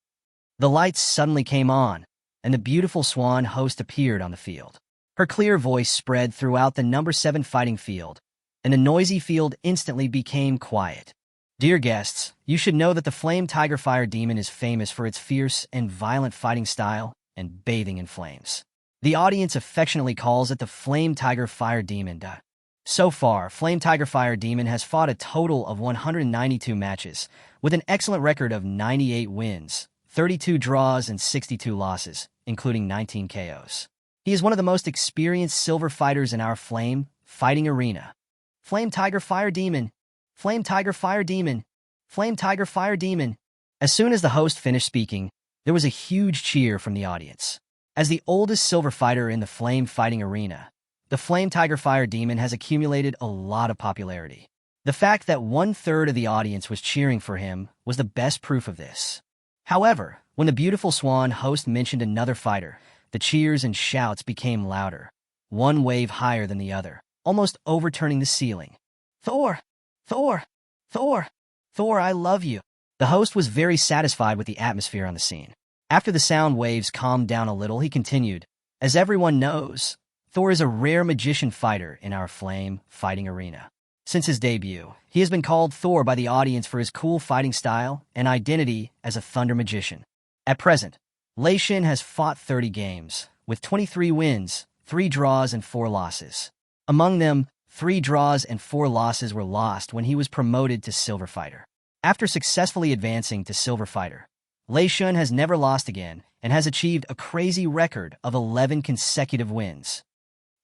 The lights suddenly came on, and the beautiful swan host appeared on the field. Her clear voice spread throughout the number 7 fighting field, and the noisy field instantly became quiet. Dear guests, you should know that the Flame Tiger Fire Demon is famous for its fierce and violent fighting style and bathing in flames. The audience affectionately calls it the Flame Tiger Fire Demon. So far, Flame Tiger Fire Demon has fought a total of 192 matches, with an excellent record of 98 wins, 32 draws, and 62 losses, including 19 KOs. He is one of the most experienced silver fighters in our Flame Fighting Arena. Flame Tiger Fire Demon. Flame Tiger Fire Demon. Flame Tiger Fire Demon. As soon as the host finished speaking, there was a huge cheer from the audience. As the oldest silver fighter in the Flame Fighting Arena, the Flame Tiger Fire Demon has accumulated a lot of popularity. The fact that 1/3 of the audience was cheering for him was the best proof of this. However, when the beautiful swan host mentioned another fighter, the cheers and shouts became louder, one wave higher than the other, almost overturning the ceiling. Thor! Thor! Thor! Thor, I love you! The host was very satisfied with the atmosphere on the scene. After the sound waves calmed down a little, he continued, as everyone knows, Thor is a rare magician fighter in our Flame Fighting Arena. Since his debut, he has been called Thor by the audience for his cool fighting style and identity as a thunder magician. At present, Lei Shin has fought 30 games, with 23 wins, 3 draws, and 4 losses. Among them, 3 draws and 4 losses were lost when he was promoted to Silver Fighter. After successfully advancing to Silver Fighter, Lei Shin has never lost again and has achieved a crazy record of 11 consecutive wins.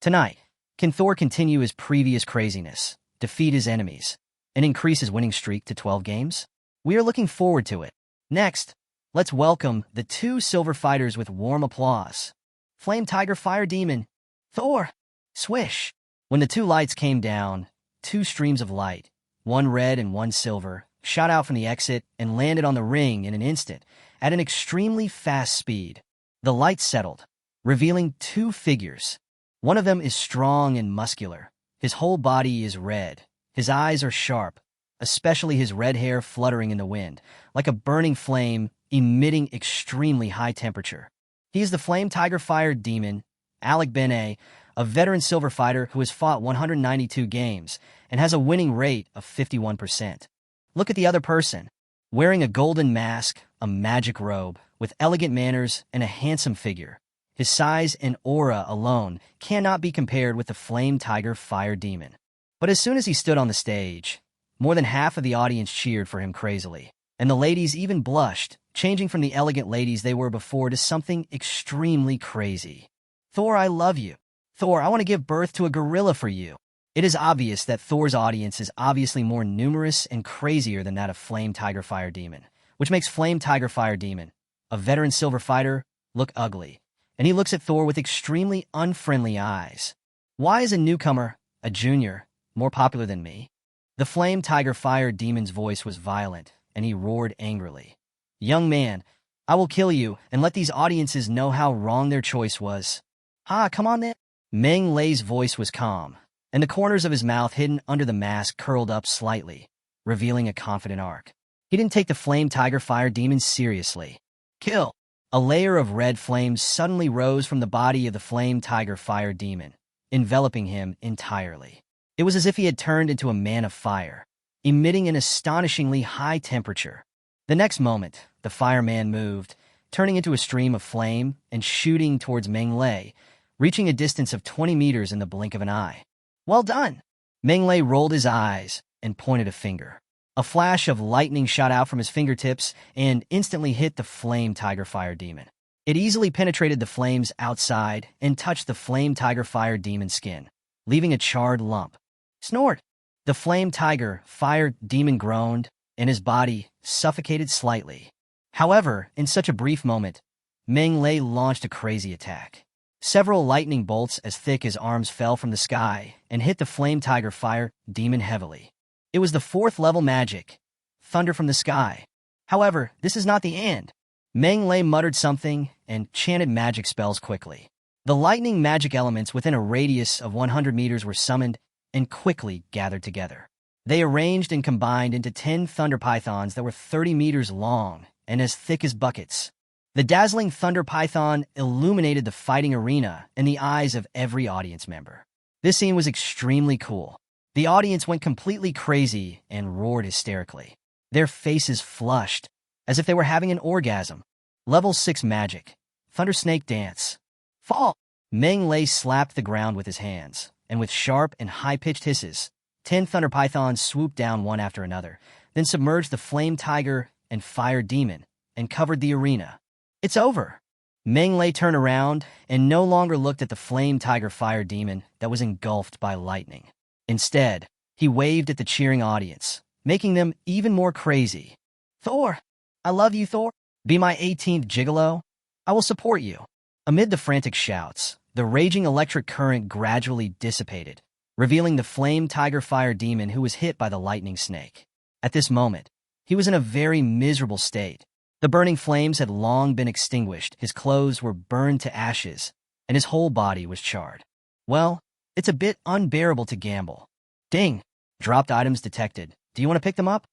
Tonight, can Thor continue his previous craziness, defeat his enemies, and increase his winning streak to 12 games? We are looking forward to it. Next, let's welcome the 2 silver fighters with warm applause. Flame Tiger Fire Demon, Thor, swish! When the 2 lights came down, 2 streams of light, one red and one silver, shot out from the exit and landed on the ring in an instant, at an extremely fast speed. The lights settled, revealing 2 figures. One of them is strong and muscular. His whole body is red. His eyes are sharp, especially his red hair fluttering in the wind, like a burning flame emitting extremely high temperature. He is the Flame Tiger Fire Demon, Alec Benet, a veteran silver fighter who has fought 192 games and has a winning rate of 51%. Look at the other person, wearing a golden mask, a magic robe, with elegant manners and a handsome figure. His size and aura alone cannot be compared with the Flame Tiger Fire Demon. But as soon as he stood on the stage, more than half of the audience cheered for him crazily, and the ladies even blushed, changing from the elegant ladies they were before to something extremely crazy. Thor, I love you. Thor, I want to give birth to a gorilla for you. It is obvious that Thor's audience is obviously more numerous and crazier than that of Flame Tiger Fire Demon, which makes Flame Tiger Fire Demon, a veteran silver fighter, look ugly, and he looks at Thor with extremely unfriendly eyes. Why is a newcomer, a junior, more popular than me? The Flame Tiger Fire Demon's voice was violent, and he roared angrily. Young man, I will kill you and let these audiences know how wrong their choice was. Ah, come on then. Meng Lei's voice was calm, and the corners of his mouth hidden under the mask curled up slightly, revealing a confident arc. He didn't take the Flame Tiger Fire Demon seriously. Kill! A layer of red flames suddenly rose from the body of the Flame Tiger Fire Demon, enveloping him entirely. It was as if he had turned into a man of fire, emitting an astonishingly high temperature. The next moment, the fireman moved, turning into a stream of flame and shooting towards Meng Lei, reaching a distance of 20 meters in the blink of an eye. Well done! Menglei rolled his eyes and pointed a finger. A flash of lightning shot out from his fingertips and instantly hit the flame tiger fire demon. It easily penetrated the flames outside and touched the flame tiger fire demon's skin, leaving a charred lump. Snort! The flame tiger fire demon groaned, and his body suffocated slightly. However, in such a brief moment, Menglei launched a crazy attack. Several lightning bolts as thick as arms fell from the sky and hit the flame tiger fire demon heavily. It was the 4th level magic, thunder from the sky. However, this is not the end. Menglei muttered something and chanted magic spells quickly. The lightning magic elements within a radius of 100 meters were summoned and quickly gathered together. They arranged and combined into 10 thunder pythons that were 30 meters long and as thick as buckets. The dazzling thunder python illuminated the fighting arena in the eyes of every audience member. This scene was extremely cool. The audience went completely crazy and roared hysterically. Their faces flushed, as if they were having an orgasm. Level 6 magic. Thunder snake dance. Fall! Menglei slapped the ground with his hands, and with sharp and high-pitched hisses, 10 thunder pythons swooped down one after another, then submerged the flame tiger and fire demon and covered the arena. It's over. Menglei turned around and no longer looked at the flame tiger fire demon that was engulfed by lightning. Instead, he waved at the cheering audience, making them even more crazy. Thor! I love you, Thor! Be my 18th gigolo! I will support you! Amid the frantic shouts, the raging electric current gradually dissipated, revealing the flame tiger fire demon who was hit by the lightning snake. At this moment, he was in a very miserable state. The burning flames had long been extinguished, his clothes were burned to ashes, and his whole body was charred. Well, it's a bit unbearable to gamble. Ding! Dropped items detected. Do you want to pick them up?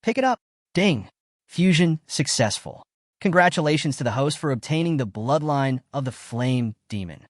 Pick it up. Ding! Fusion successful. Congratulations to the host for obtaining the bloodline of the Flame Demon.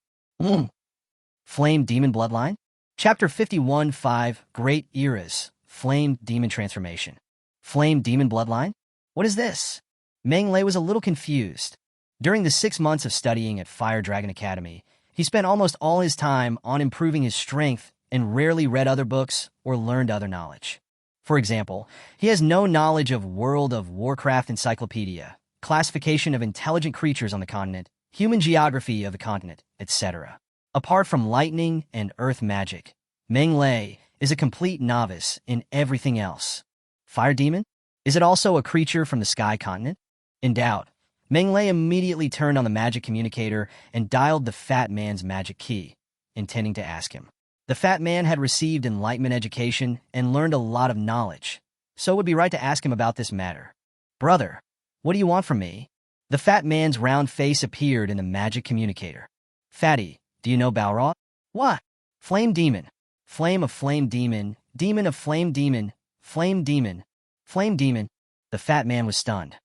Flame Demon Bloodline? Chapter 51-5 Great Eras. Flame Demon Transformation. Flame Demon Bloodline? What is this? Menglei was a little confused. During the 6 months of studying at Fire Dragon Academy, he spent almost all his time on improving his strength and rarely read other books or learned other knowledge. For example, he has no knowledge of World of Warcraft encyclopedia, classification of intelligent creatures on the continent, human geography of the continent, etc. Apart from lightning and earth magic, Menglei is a complete novice in everything else. Fire Demon? Is it also a creature from the Sky Continent? In doubt, Menglei immediately turned on the magic communicator and dialed the fat man's magic key, intending to ask him. The fat man had received enlightenment education and learned a lot of knowledge, so it would be right to ask him about this matter. Brother, what do you want from me? The fat man's round face appeared in the magic communicator. Fatty, do you know Balrog? What? Flame Demon. Flame of Flame Demon. Demon of Flame Demon. Flame Demon. Flame Demon. The fat man was stunned.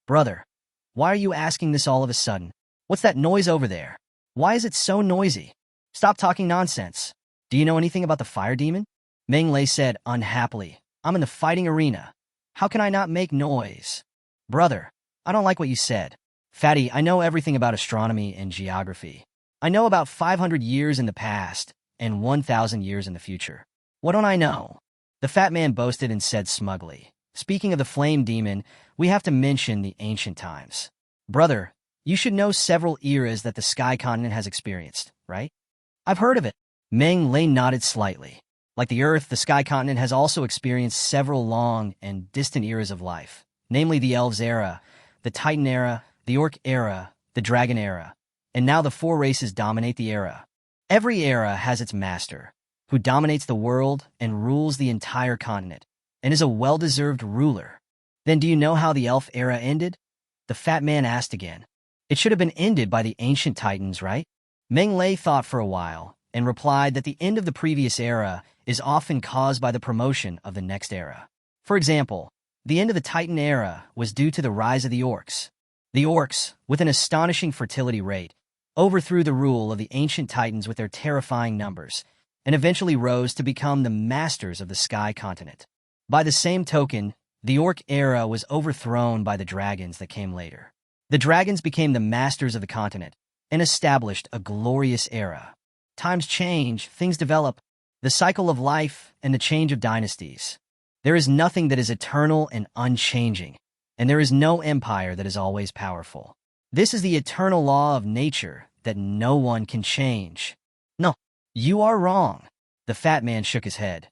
Brother, why are you asking this all of a sudden? What's that noise over there? Why is it so noisy? Stop talking nonsense. Do you know anything about the fire demon? Menglei said unhappily. I'm in the fighting arena. How can I not make noise? Brother, I don't like what you said. Fatty, I know everything about astronomy and geography. I know about 500 years in the past and 1,000 years in the future. What don't I know? The fat man boasted and said smugly. Speaking of the flame demon, we have to mention the ancient times. Brother, you should know several eras that the Sky Continent has experienced, right? I've heard of it. Menglei nodded slightly. Like the Earth, the Sky Continent has also experienced several long and distant eras of life, namely the Elves era, the Titan era, the Orc era, the Dragon era, and now the 4 races dominate the era. Every era has its master, who dominates the world and rules the entire continent, and is a well-deserved ruler. Then do you know how the Elf era ended? The fat man asked again. It should have been ended by the ancient Titans, right? Menglei thought for a while, and replied that the end of the previous era is often caused by the promotion of the next era. For example, the end of the Titan era was due to the rise of the Orcs. The Orcs, with an astonishing fertility rate, overthrew the rule of the ancient Titans with their terrifying numbers, and eventually rose to become the masters of the Sky Continent. By the same token, the Orc era was overthrown by the dragons that came later. The dragons became the masters of the continent and established a glorious era. Times change, things develop. the cycle of life and the change of dynasties. There is nothing that is eternal and unchanging, and there is no empire that is always powerful. This is the eternal law of nature that no one can change. No, you are wrong. The fat man shook his head.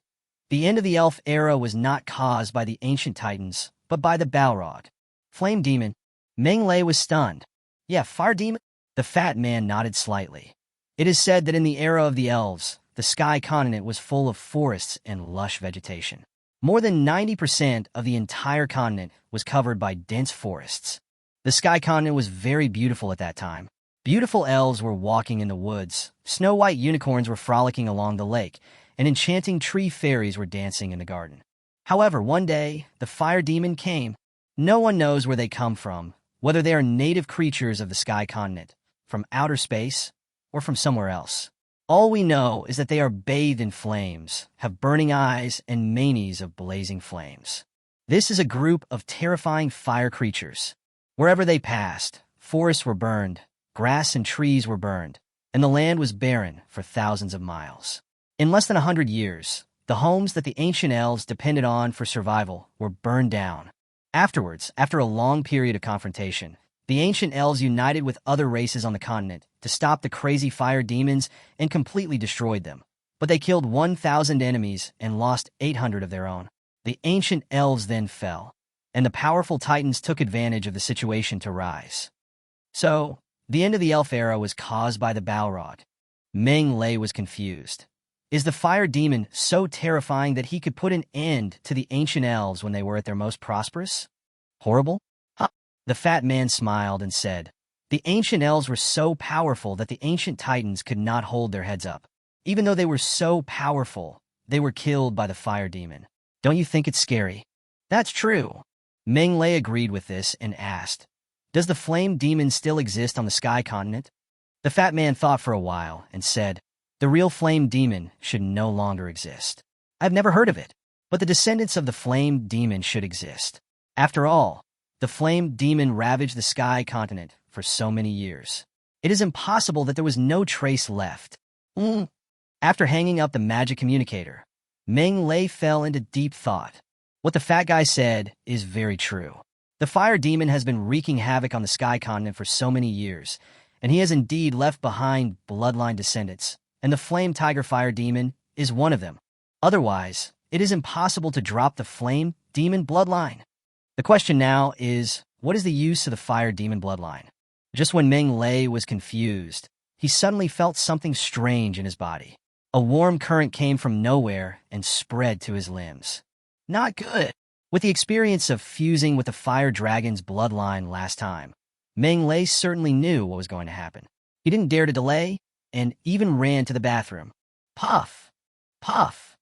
The end of the elf era was not caused by the ancient titans, but by the Balrog. Flame demon. Meng Lei was stunned. Yeah, fire demon? The fat man nodded slightly. It is said that in the era of the elves, the sky continent was full of forests and lush vegetation. More than 90% of the entire continent was covered by dense forests. The sky continent was very beautiful at that time. Beautiful elves were walking in the woods, snow-white unicorns were frolicking along the lake, and enchanting tree fairies were dancing in the garden. However, one day, the fire demon came. No one knows where they come from, whether they are native creatures of the sky continent, from outer space, or from somewhere else. All we know is that they are bathed in flames, have burning eyes, and manes of blazing flames. This is a group of terrifying fire creatures. Wherever they passed, forests were burned, grass and trees were burned, and the land was barren for thousands of miles. In less than 100 years, the homes that the ancient elves depended on for survival were burned down. Afterwards, after a long period of confrontation, the ancient elves united with other races on the continent to stop the crazy fire demons and completely destroyed them. But they killed 1,000 enemies and lost 800 of their own. The ancient elves then fell, and the powerful titans took advantage of the situation to rise. So, the end of the elf era was caused by the Balrog. Meng Lei was confused. Is the fire demon so terrifying that he could put an end to the ancient elves when they were at their most prosperous? Horrible? Huh? The fat man smiled and said, the ancient elves were so powerful that the ancient titans could not hold their heads up. Even though they were so powerful, they were killed by the fire demon. Don't you think it's scary? That's true. Meng Lei agreed with this and asked, does the flame demon still exist on the sky continent? The fat man thought for a while and said, the real flame demon should no longer exist. I've never heard of it, but the descendants of the flame demon should exist. After all, the flame demon ravaged the sky continent for so many years. It is impossible that there was no trace left. After hanging up the magic communicator, Meng Lei fell into deep thought. What the fat guy said is very true. The fire demon has been wreaking havoc on the sky continent for so many years, and he has indeed left behind bloodline descendants, and the flame tiger fire demon is one of them. Otherwise, it is impossible to drop the flame demon bloodline. The question now is, what is the use of the fire demon bloodline? Just when Meng Lei was confused, he suddenly felt something strange in his body. A warm current came from nowhere and spread to his limbs. Not good. With the experience of fusing with the fire dragon's bloodline last time, Meng Lei certainly knew what was going to happen. He didn't dare to delay, and even ran to the bathroom. Puff! Puff!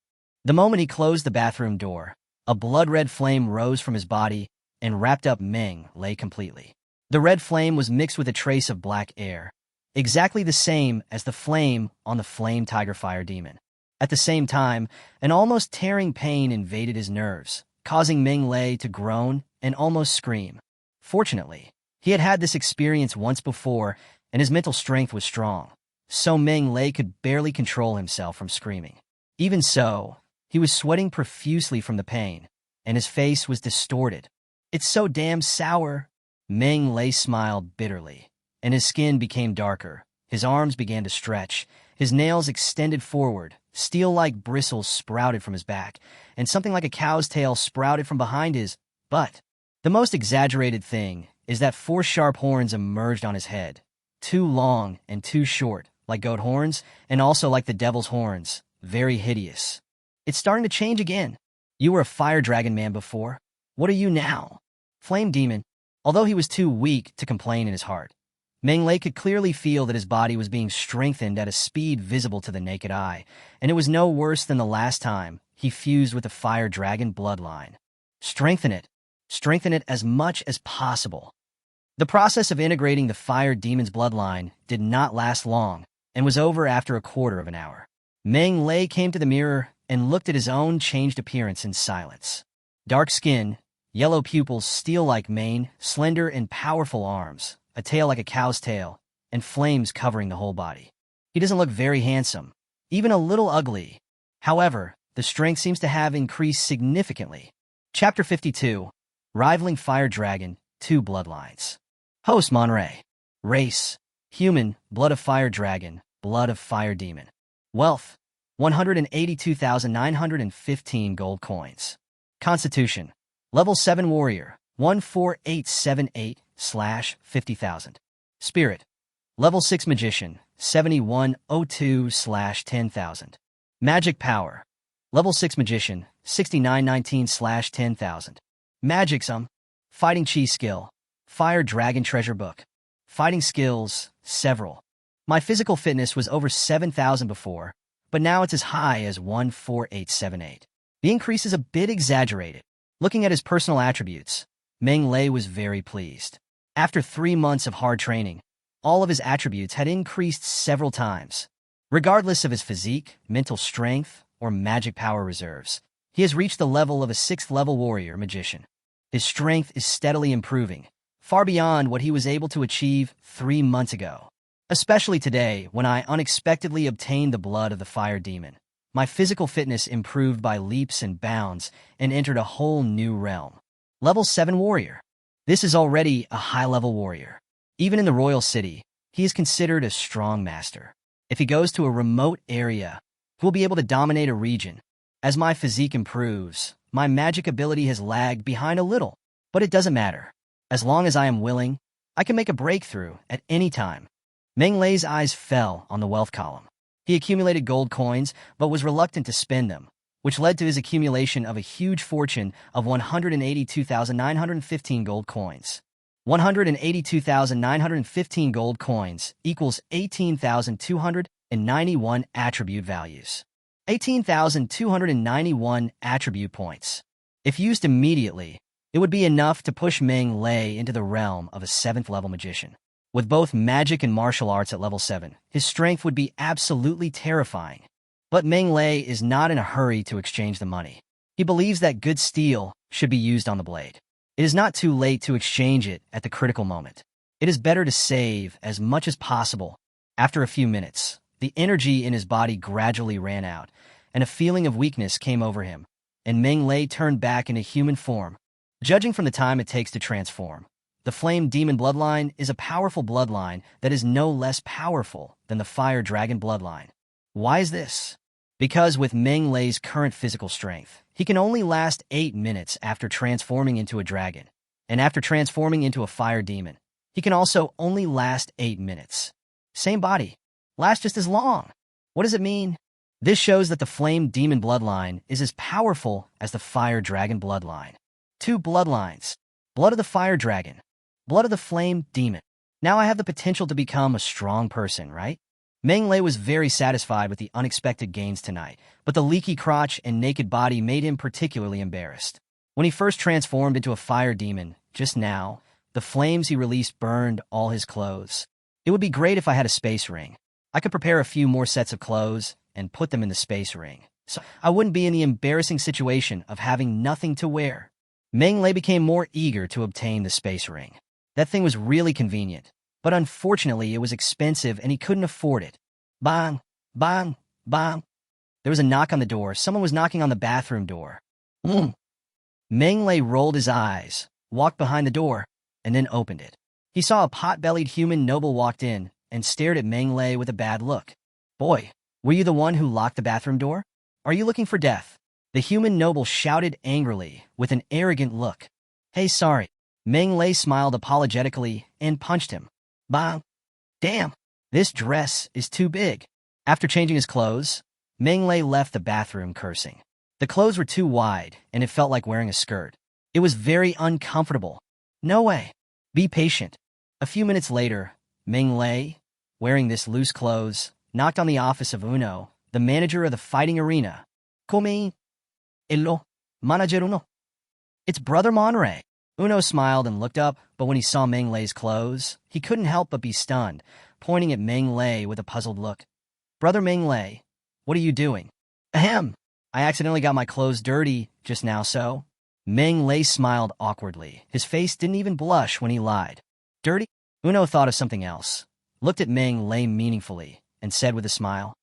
The moment he closed the bathroom door, a blood-red flame rose from his body and wrapped up Meng Lei completely. The red flame was mixed with a trace of black air, exactly the same as the flame on the flame tiger fire demon. At the same time, an almost tearing pain invaded his nerves, causing Meng Lei to groan and almost scream. Fortunately, he had had this experience once before, and his mental strength was strong, so Meng Lei could barely control himself from screaming. Even so, he was sweating profusely from the pain, and his face was distorted. It's so damn sour. Meng Lei smiled bitterly, and his skin became darker. His arms began to stretch, his nails extended forward, steel-like bristles sprouted from his back, and something like a cow's tail sprouted from behind his butt. The most exaggerated thing is that 4 sharp horns emerged on his head, 2 long and 2 short, like goat horns, and also like the devil's horns, very hideous. It's starting to change again. You were a fire dragon man before. What are you now? Flame demon. Although he was too weak to complain in his heart, Meng Lei could clearly feel that his body was being strengthened at a speed visible to the naked eye, and it was no worse than the last time he fused with the fire dragon bloodline. Strengthen it as much as possible. The process of integrating the fire demon's bloodline did not last long and was over after a quarter of an hour. Meng Lei came to the mirror and looked at his own changed appearance in silence. Dark skin, yellow pupils, steel-like mane, slender and powerful arms, a tail like a cow's tail, and flames covering the whole body. He doesn't look very handsome, even a little ugly. However, the strength seems to have increased significantly. Chapter 52, Rivaling Fire Dragon, 2 Bloodlines. Host Monterey. Race, human, blood of fire dragon, blood of fire demon. Wealth, 182,915 gold coins. Constitution, level 7 warrior, 14878/50,000. Spirit, level 6 magician, 7102/10,000. Magic power, level 6 magician, 6919/10,000. Magic sum, fighting chi skill, fire dragon treasure book. Fighting skills, several. My physical fitness was over 7,000 before, but now it's as high as 14878. The increase is a bit exaggerated. Looking at his personal attributes, Meng Lei was very pleased. After 3 months of hard training, all of his attributes had increased several times. Regardless of his physique, mental strength, or magic power reserves, he has reached the level of a 6th-level warrior magician. His strength is steadily improving, far beyond what he was able to achieve 3 months ago. Especially today, when I unexpectedly obtained the blood of the fire demon. My physical fitness improved by leaps and bounds and entered a whole new realm. Level 7 warrior. This is already a high-level warrior. Even in the royal city, he is considered a strong master. If he goes to a remote area, he will be able to dominate a region. As my physique improves, my magic ability has lagged behind a little, but it doesn't matter. As long as I am willing, I can make a breakthrough at any time. Meng Lei's eyes fell on the wealth column. He accumulated gold coins, but was reluctant to spend them, which led to his accumulation of a huge fortune of 182,915 gold coins. 182,915 gold coins equals 18,291 attribute values. 18,291 attribute points. If used immediately, it would be enough to push Meng Lei into the realm of a 7th-level magician. With both magic and martial arts at level 7, his strength would be absolutely terrifying. But Meng Lei is not in a hurry to exchange the money. He believes that good steel should be used on the blade. It is not too late to exchange it at the critical moment. It is better to save as much as possible. After a few minutes, the energy in his body gradually ran out, and a feeling of weakness came over him, and Meng Lei turned back into human form. Judging from the time it takes to transform, the Flame Demon bloodline is a powerful bloodline that is no less powerful than the Fire Dragon bloodline. Why is this? Because with Meng Lei's current physical strength, he can only last 8 minutes after transforming into a dragon, and after transforming into a fire demon, he can also only last 8 minutes. Same body, last just as long. What does it mean? This shows that the Flame Demon bloodline is as powerful as the Fire Dragon bloodline. 2 bloodlines. Blood of the Fire Dragon. Blood of the Flame Demon. Now I have the potential to become a strong person, right? Meng Lei was very satisfied with the unexpected gains tonight, but the leaky crotch and naked body made him particularly embarrassed. When he first transformed into a fire demon, just now, the flames he released burned all his clothes. It would be great if I had a space ring. I could prepare a few more sets of clothes and put them in the space ring, so I wouldn't be in the embarrassing situation of having nothing to wear. Meng Lei became more eager to obtain the space ring. That thing was really convenient, but unfortunately it was expensive and he couldn't afford it. Bang, bang, bang. There was a knock on the door. Someone was knocking on the bathroom door. Meng Lei rolled his eyes, walked behind the door, and then opened it. He saw a pot-bellied human noble walked in and stared at Meng Lei with a bad look. Boy, were you the one who locked the bathroom door? Are you looking for death? The human noble shouted angrily with an arrogant look. Hey, sorry. Meng Lei smiled apologetically and punched him. Bang. Damn, this dress is too big. After changing his clothes, Meng Lei left the bathroom cursing. The clothes were too wide, and it felt like wearing a skirt. It was very uncomfortable. No way. Be patient. A few minutes later, Meng Lei, wearing this loose clothes, knocked on the office of Uno, the manager of the fighting arena. Come, Illo, manager Uno. It's Brother Monterey. Uno smiled and looked up, but when he saw Meng Lei's clothes, he couldn't help but be stunned, pointing at Meng Lei with a puzzled look. Brother Meng Lei, what are you doing? Ahem. I accidentally got my clothes dirty just now, so? Meng Lei smiled awkwardly. His face didn't even blush when he lied. Dirty? Uno thought of something else, looked at Meng Lei meaningfully, and said with a smile,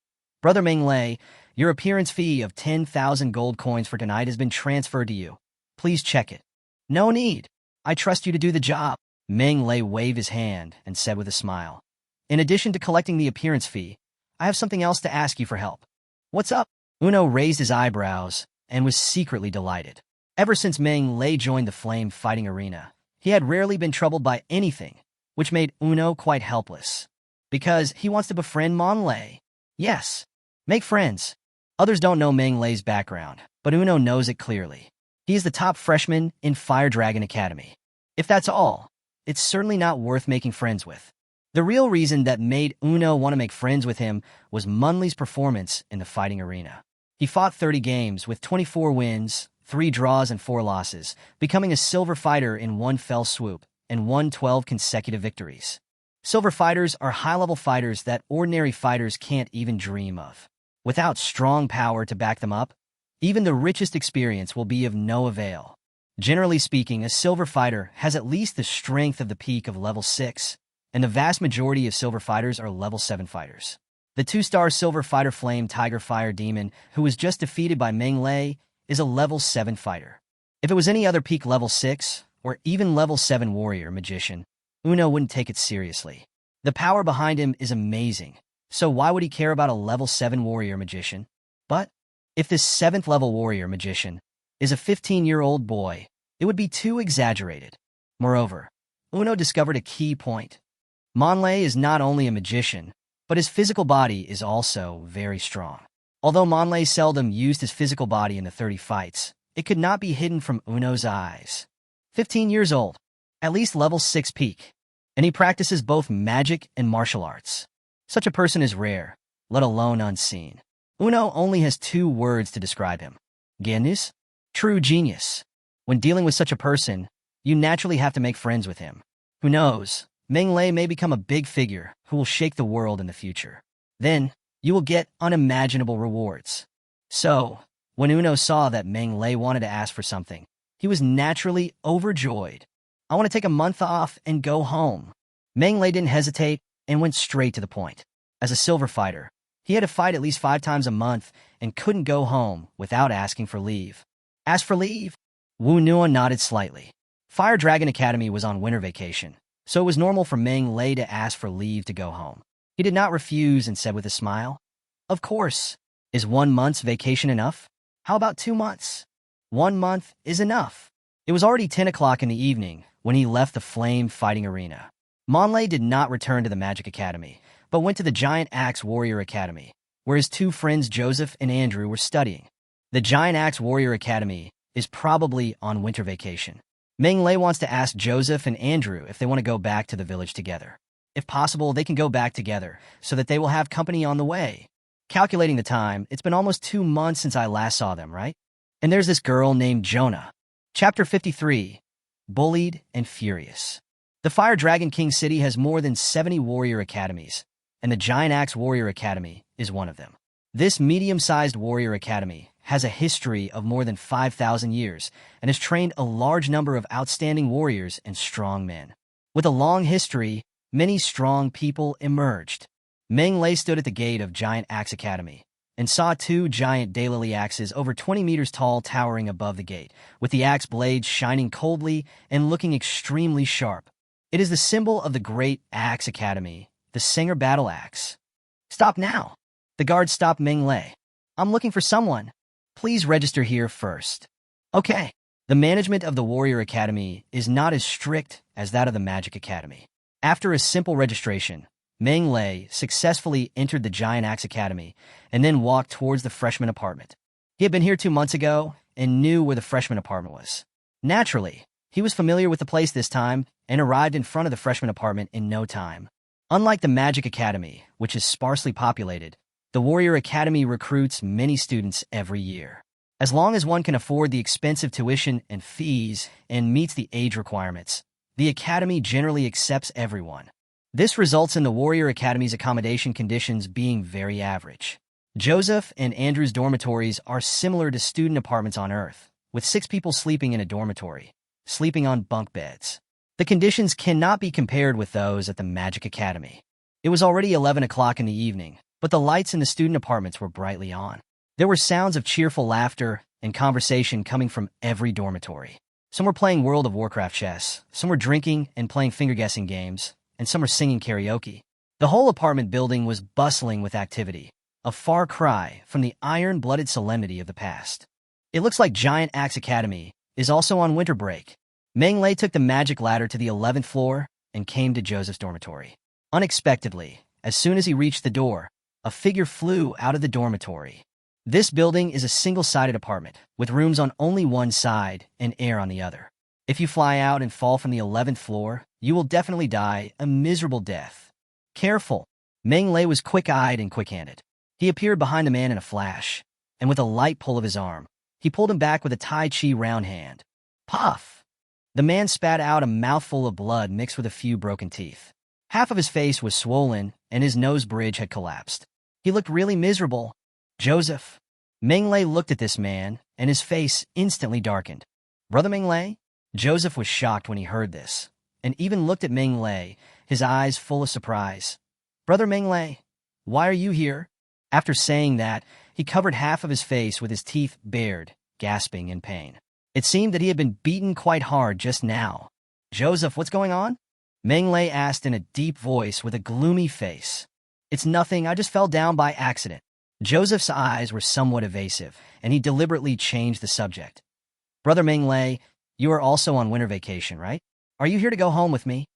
Brother Meng Lei, Your appearance fee of 10,000 gold coins for tonight has been transferred to you. Please check it. No need. I trust you to do the job. Meng Lei waved his hand and said with a smile. In addition to collecting the appearance fee, I have something else to ask you for help. What's up? Uno raised his eyebrows and was secretly delighted. Ever since Meng Lei joined the flame fighting arena, he had rarely been troubled by anything, which made Uno quite helpless. Because he wants to befriend Mon Lei. Yes, make friends. Others don't know Meng Lei's background, but Uno knows it clearly. He is the top freshman in Fire Dragon Academy. If that's all, it's certainly not worth making friends with. The real reason that made Uno want to make friends with him was Mon Lei's performance in the fighting arena. He fought 30 games with 24 wins, 3 draws and 4 losses, becoming a silver fighter in one fell swoop, and won 12 consecutive victories. Silver fighters are high-level fighters that ordinary fighters can't even dream of. Without strong power to back them up, even the richest experience will be of no avail. Generally speaking, a silver fighter has at least the strength of the peak of level 6, and the vast majority of silver fighters are level 7 fighters. The 2-star silver fighter Flame Tiger Fire Demon, who was just defeated by Meng Lei, is a level 7 fighter. If it was any other peak level 6, or even level 7 warrior magician, Uno wouldn't take it seriously. The power behind him is amazing, so why would he care about a level 7 warrior magician? But if this 7th level warrior magician is a 15-year-old boy, it would be too exaggerated. Moreover, Uno discovered a key point. Mon Lei is not only a magician, but his physical body is also very strong. Although Mon Lei seldom used his physical body in the 30 fights, it could not be hidden from Uno's eyes. 15 years old, at least level 6 peak, and he practices both magic and martial arts. Such a person is rare, let alone unseen. Uno only has 2 words to describe him. Genius? True genius. When dealing with such a person, you naturally have to make friends with him. Who knows, Meng Lei may become a big figure who will shake the world in the future. Then, you will get unimaginable rewards. So, when Uno saw that Meng Lei wanted to ask for something, he was naturally overjoyed. I want to take a month off and go home. Meng Lei didn't hesitate and went straight to the point. As a silver fighter, he had to fight at least 5 times a month and couldn't go home without asking for leave. Ask for leave? Wu Nuo nodded slightly. Fire Dragon Academy was on winter vacation, so it was normal for Meng Lei to ask for leave to go home. He did not refuse and said with a smile, "Of course. Is 1 month's vacation enough? How about 2 months? 1 month is enough." It was already 10 o'clock in the evening when he left the flame fighting arena. Mon Lei did not return to the Magic Academy, but went to the Giant Axe Warrior Academy, where his 2 friends Joseph and Andrew were studying. The Giant Axe Warrior Academy is probably on winter vacation. Meng Lei wants to ask Joseph and Andrew if they want to go back to the village together. If possible, they can go back together, so that they will have company on the way. Calculating the time, it's been almost 2 months since I last saw them, right? And there's this girl named Jonah. Chapter 53, Bullied and Furious. The Fire Dragon King City has more than 70 warrior academies, and the Giant Axe Warrior Academy is one of them. This medium-sized warrior academy has a history of more than 5,000 years and has trained a large number of outstanding warriors and strong men. With a long history, many strong people emerged. Meng Lei stood at the gate of Giant Axe Academy and saw 2 giant daylily axes over 20 meters tall towering above the gate, with the axe blades shining coldly and looking extremely sharp. It is the symbol of the Great Axe Academy, the Singer Battle Axe. "Stop now!" The guard stopped Meng Lei. "I'm looking for someone. Please register here first." Okay. The management of the Warrior Academy is not as strict as that of the Magic Academy. After a simple registration, Meng Lei successfully entered the Giant Axe Academy and then walked towards the freshman apartment. He had been here 2 months ago and knew where the freshman apartment was. Naturally, he was familiar with the place this time and arrived in front of the freshman apartment in no time. Unlike the Magic Academy, which is sparsely populated, the Warrior Academy recruits many students every year. As long as one can afford the expensive tuition and fees and meets the age requirements, the Academy generally accepts everyone. This results in the Warrior Academy's accommodation conditions being very average. Joseph and Andrew's dormitories are similar to student apartments on Earth, with 6 people sleeping in a dormitory, sleeping on bunk beds. The conditions cannot be compared with those at the Magic Academy. It was already 11 o'clock in the evening, but the lights in the student apartments were brightly on. There were sounds of cheerful laughter and conversation coming from every dormitory. Some were playing World of Warcraft chess, some were drinking and playing finger-guessing games, and some were singing karaoke. The whole apartment building was bustling with activity, a far cry from the iron-blooded solemnity of the past. It looks like Giant Axe Academy is also on winter break. Meng Lei took the magic ladder to the 11th floor and came to Joseph's dormitory. Unexpectedly, as soon as he reached the door, a figure flew out of the dormitory. This building is a single-sided apartment, with rooms on only one side and air on the other. If you fly out and fall from the 11th floor, you will definitely die a miserable death. Careful! Meng Lei was quick-eyed and quick-handed. He appeared behind the man in a flash, and with a light pull of his arm, he pulled him back with a Tai Chi round hand. Puff! The man spat out a mouthful of blood mixed with a few broken teeth. Half of his face was swollen, and his nose bridge had collapsed. He looked really miserable. Joseph. Meng Lei looked at this man, and his face instantly darkened. Brother Meng Lei? Joseph was shocked when he heard this, and even looked at Meng Lei, his eyes full of surprise. Brother Meng Lei, why are you here? After saying that, he covered half of his face with his teeth bared, gasping in pain. It seemed that he had been beaten quite hard just now. Joseph, what's going on? Meng Lei asked in a deep voice with a gloomy face. It's nothing, I just fell down by accident. Joseph's eyes were somewhat evasive, and he deliberately changed the subject. Brother Meng Lei, you are also on winter vacation, right? Are you here to go home with me?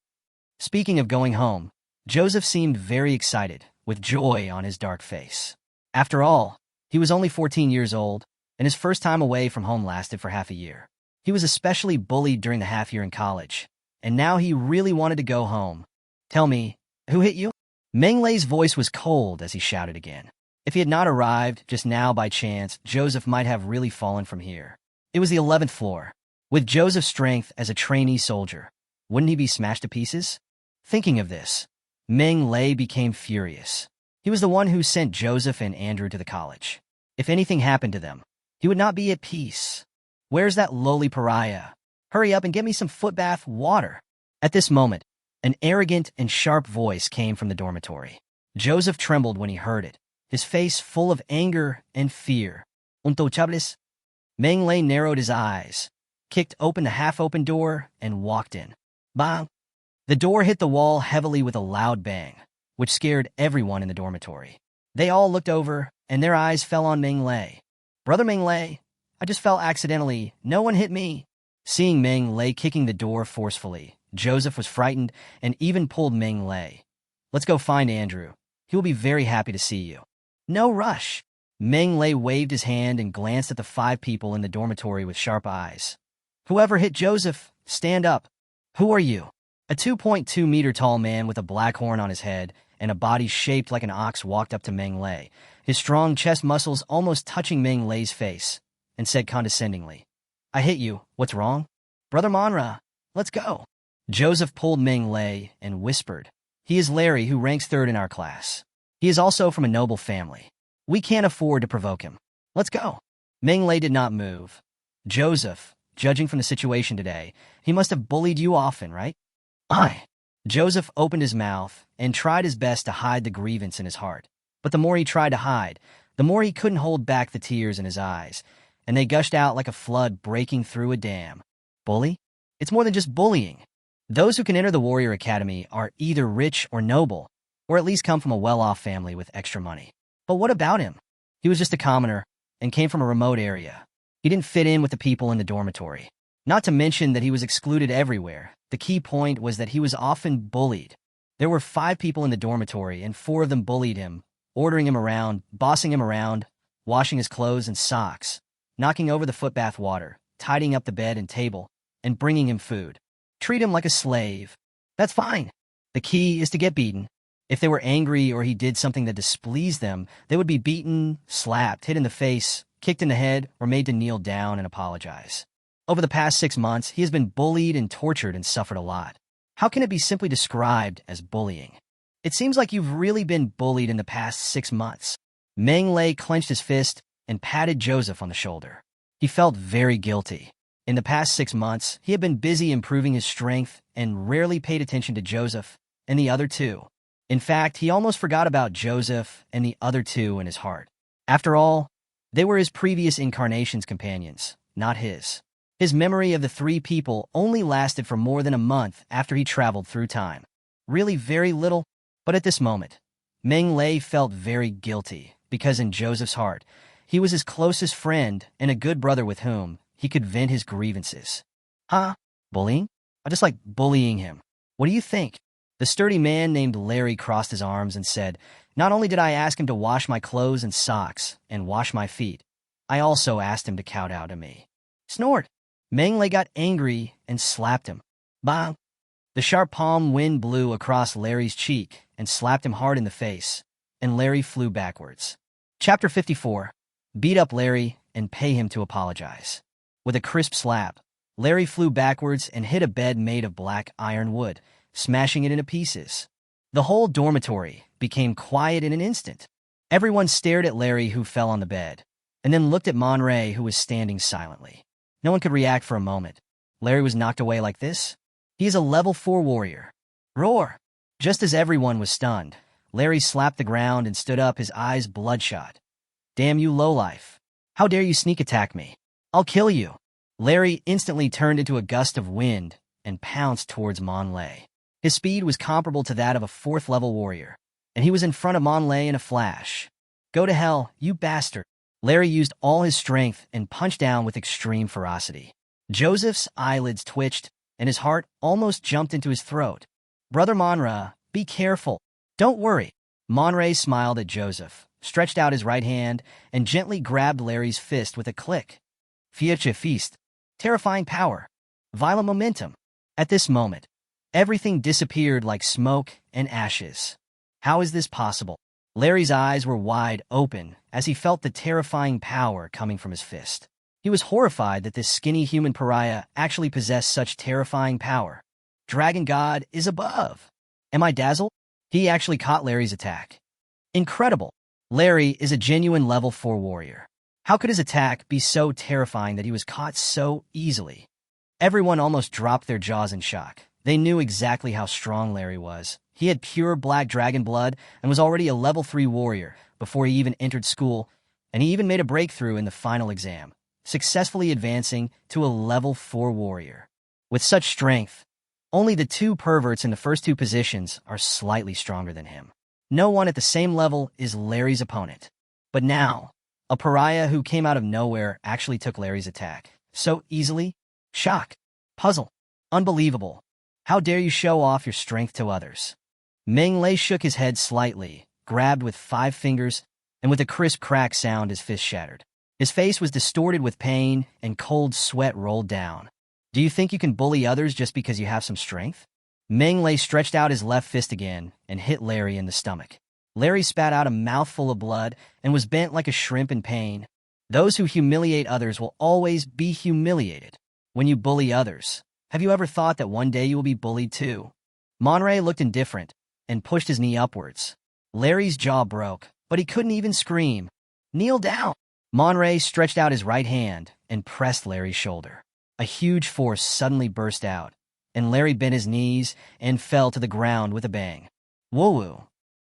Speaking of going home, Joseph seemed very excited, with joy on his dark face. After all, he was only 14 years old, and his first time away from home lasted for half a year. He was especially bullied during the half year in college, and now he really wanted to go home. Tell me, who hit you? Meng Lei's voice was cold as he shouted again. If he had not arrived just now by chance, Joseph might have really fallen from here. It was the 11th floor. With Joseph's strength as a trainee soldier, wouldn't he be smashed to pieces? Thinking of this, Meng Lei became furious. He was the one who sent Joseph and Andrew to the college. If anything happened to them, he would not be at peace. Where's that lowly pariah? Hurry up and get me some footbath water. At this moment, an arrogant and sharp voice came from the dormitory. Joseph trembled when he heard it, his face full of anger and fear. Untouchables? Meng Lei narrowed his eyes, kicked open the half-open door, and walked in. Bang! The door hit the wall heavily with a loud bang, which scared everyone in the dormitory. They all looked over, and their eyes fell on Meng Lei. Brother Meng Lei, I just fell accidentally. No one hit me. Seeing Meng Lei kicking the door forcefully, Joseph was frightened and even pulled Meng Lei. Let's go find Andrew. He will be very happy to see you. No rush. Meng Lei waved his hand and glanced at the 5 people in the dormitory with sharp eyes. Whoever hit Joseph, stand up. Who are you? A 2.2-meter tall man with a black horn on his head and a body shaped like an ox walked up to Meng Lei, his strong chest muscles almost touching Meng Lei's face, and said condescendingly, I hit you. What's wrong? Brother Manhwa, let's go. Joseph pulled Meng Lei and whispered, He is Larry, who ranks 3rd in our class. He is also from a noble family. We can't afford to provoke him. Let's go. Meng Lei did not move. Joseph, judging from the situation today, he must have bullied you often, right? Aye. Joseph opened his mouth and tried his best to hide the grievance in his heart. But the more he tried to hide, the more he couldn't hold back the tears in his eyes, and they gushed out like a flood breaking through a dam. Bully? It's more than just bullying. Those who can enter the Warrior Academy are either rich or noble, or at least come from a well-off family with extra money. But what about him? He was just a commoner and came from a remote area. He didn't fit in with the people in the dormitory. Not to mention that he was excluded everywhere. The key point was that he was often bullied. There were 5 people in the dormitory, and 4 of them bullied him, ordering him around, bossing him around, washing his clothes and socks, knocking over the footbath water, tidying up the bed and table, and bringing him food. Treat him like a slave. That's fine. The key is to get beaten. If they were angry or he did something that displeased them, they would be beaten, slapped, hit in the face, kicked in the head, or made to kneel down and apologize. Over the past 6 months, he has been bullied and tortured and suffered a lot. How can it be simply described as bullying? It seems like you've really been bullied in the past 6 months. Meng Lei clenched his fist and patted Joseph on the shoulder. He felt very guilty. In the past 6 months, he had been busy improving his strength and rarely paid attention to Joseph and the other 2. In fact, he almost forgot about Joseph and the other 2 in his heart. After all, They were his previous incarnation's companions, not his. His memory of the three people only lasted for more than a month after he traveled through time. Really very little, but at this moment, Meng Lei felt very guilty because in Joseph's heart, he was his closest friend and a good brother with whom he could vent his grievances. Huh? Bullying? I just like bullying him. What do you think? The sturdy man named Larry crossed his arms and said, "Not only did I ask him to wash my clothes and socks and wash my feet, I also asked him to kowtow to me." Snort! Meng Lei got angry and slapped him. Bang! The sharp palm wind blew across Larry's cheek and slapped him hard in the face, and Larry flew backwards. Chapter 54. Beat up Larry and pay him to apologize. With a crisp slap, Larry flew backwards and hit a bed made of black iron wood, smashing it into pieces. The whole dormitory became quiet in an instant. Everyone stared at Larry, who fell on the bed, and then looked at Monray, who was standing silently. No one could react for a moment. Larry was knocked away like this? He is a level 4 warrior. Roar! Just as everyone was stunned, Larry slapped the ground and stood up, his eyes bloodshot. "Damn you lowlife. How dare you sneak attack me? I'll kill you." Larry instantly turned into a gust of wind and pounced towards Monlay. His speed was comparable to that of a 4th level warrior, and he was in front of Monlay in a flash. "Go to hell, you bastard." Larry used all his strength and punched down with extreme ferocity. Joseph's eyelids twitched, and his heart almost jumped into his throat. "Brother Monra, be careful. Don't worry." Monray smiled at Joseph, stretched out his right hand, and gently grabbed Larry's fist with a click. Fiecha feast. Terrifying power. Violent momentum. At this moment, everything disappeared like smoke and ashes. How is this possible? Larry's eyes were wide open as he felt the terrifying power coming from his fist. He was horrified that this skinny human pariah actually possessed such terrifying power. Dragon God is above. Am I dazzled? He actually caught Larry's attack. Incredible. Larry is a genuine level 4 warrior. How could his attack be so terrifying that he was caught so easily? Everyone almost dropped their jaws in shock. They knew exactly how strong Larry was. He had pure black dragon blood and was already a level 3 warrior before he even entered school, and he even made a breakthrough in the final exam, successfully advancing to a level 4 warrior. With such strength, only the 2 perverts in the first 2 positions are slightly stronger than him. No one at the same level is Larry's opponent. But now, a pariah who came out of nowhere actually took Larry's attack. So easily? Shock. Puzzle. Unbelievable. How dare you show off your strength to others? Meng Lei shook his head slightly, grabbed with 5 fingers, and with a crisp crack sound his fist shattered. His face was distorted with pain, and cold sweat rolled down. Do you think you can bully others just because you have some strength? Meng Lei stretched out his left fist again and hit Larry in the stomach. Larry spat out a mouthful of blood and was bent like a shrimp in pain. Those who humiliate others will always be humiliated. When you bully others, have you ever thought that one day you will be bullied too? Monray looked indifferent and pushed his knee upwards. Larry's jaw broke, but he couldn't even scream. "Kneel down." Monray stretched out his right hand and pressed Larry's shoulder. A huge force suddenly burst out, and Larry bent his knees and fell to the ground with a bang. Woo-woo.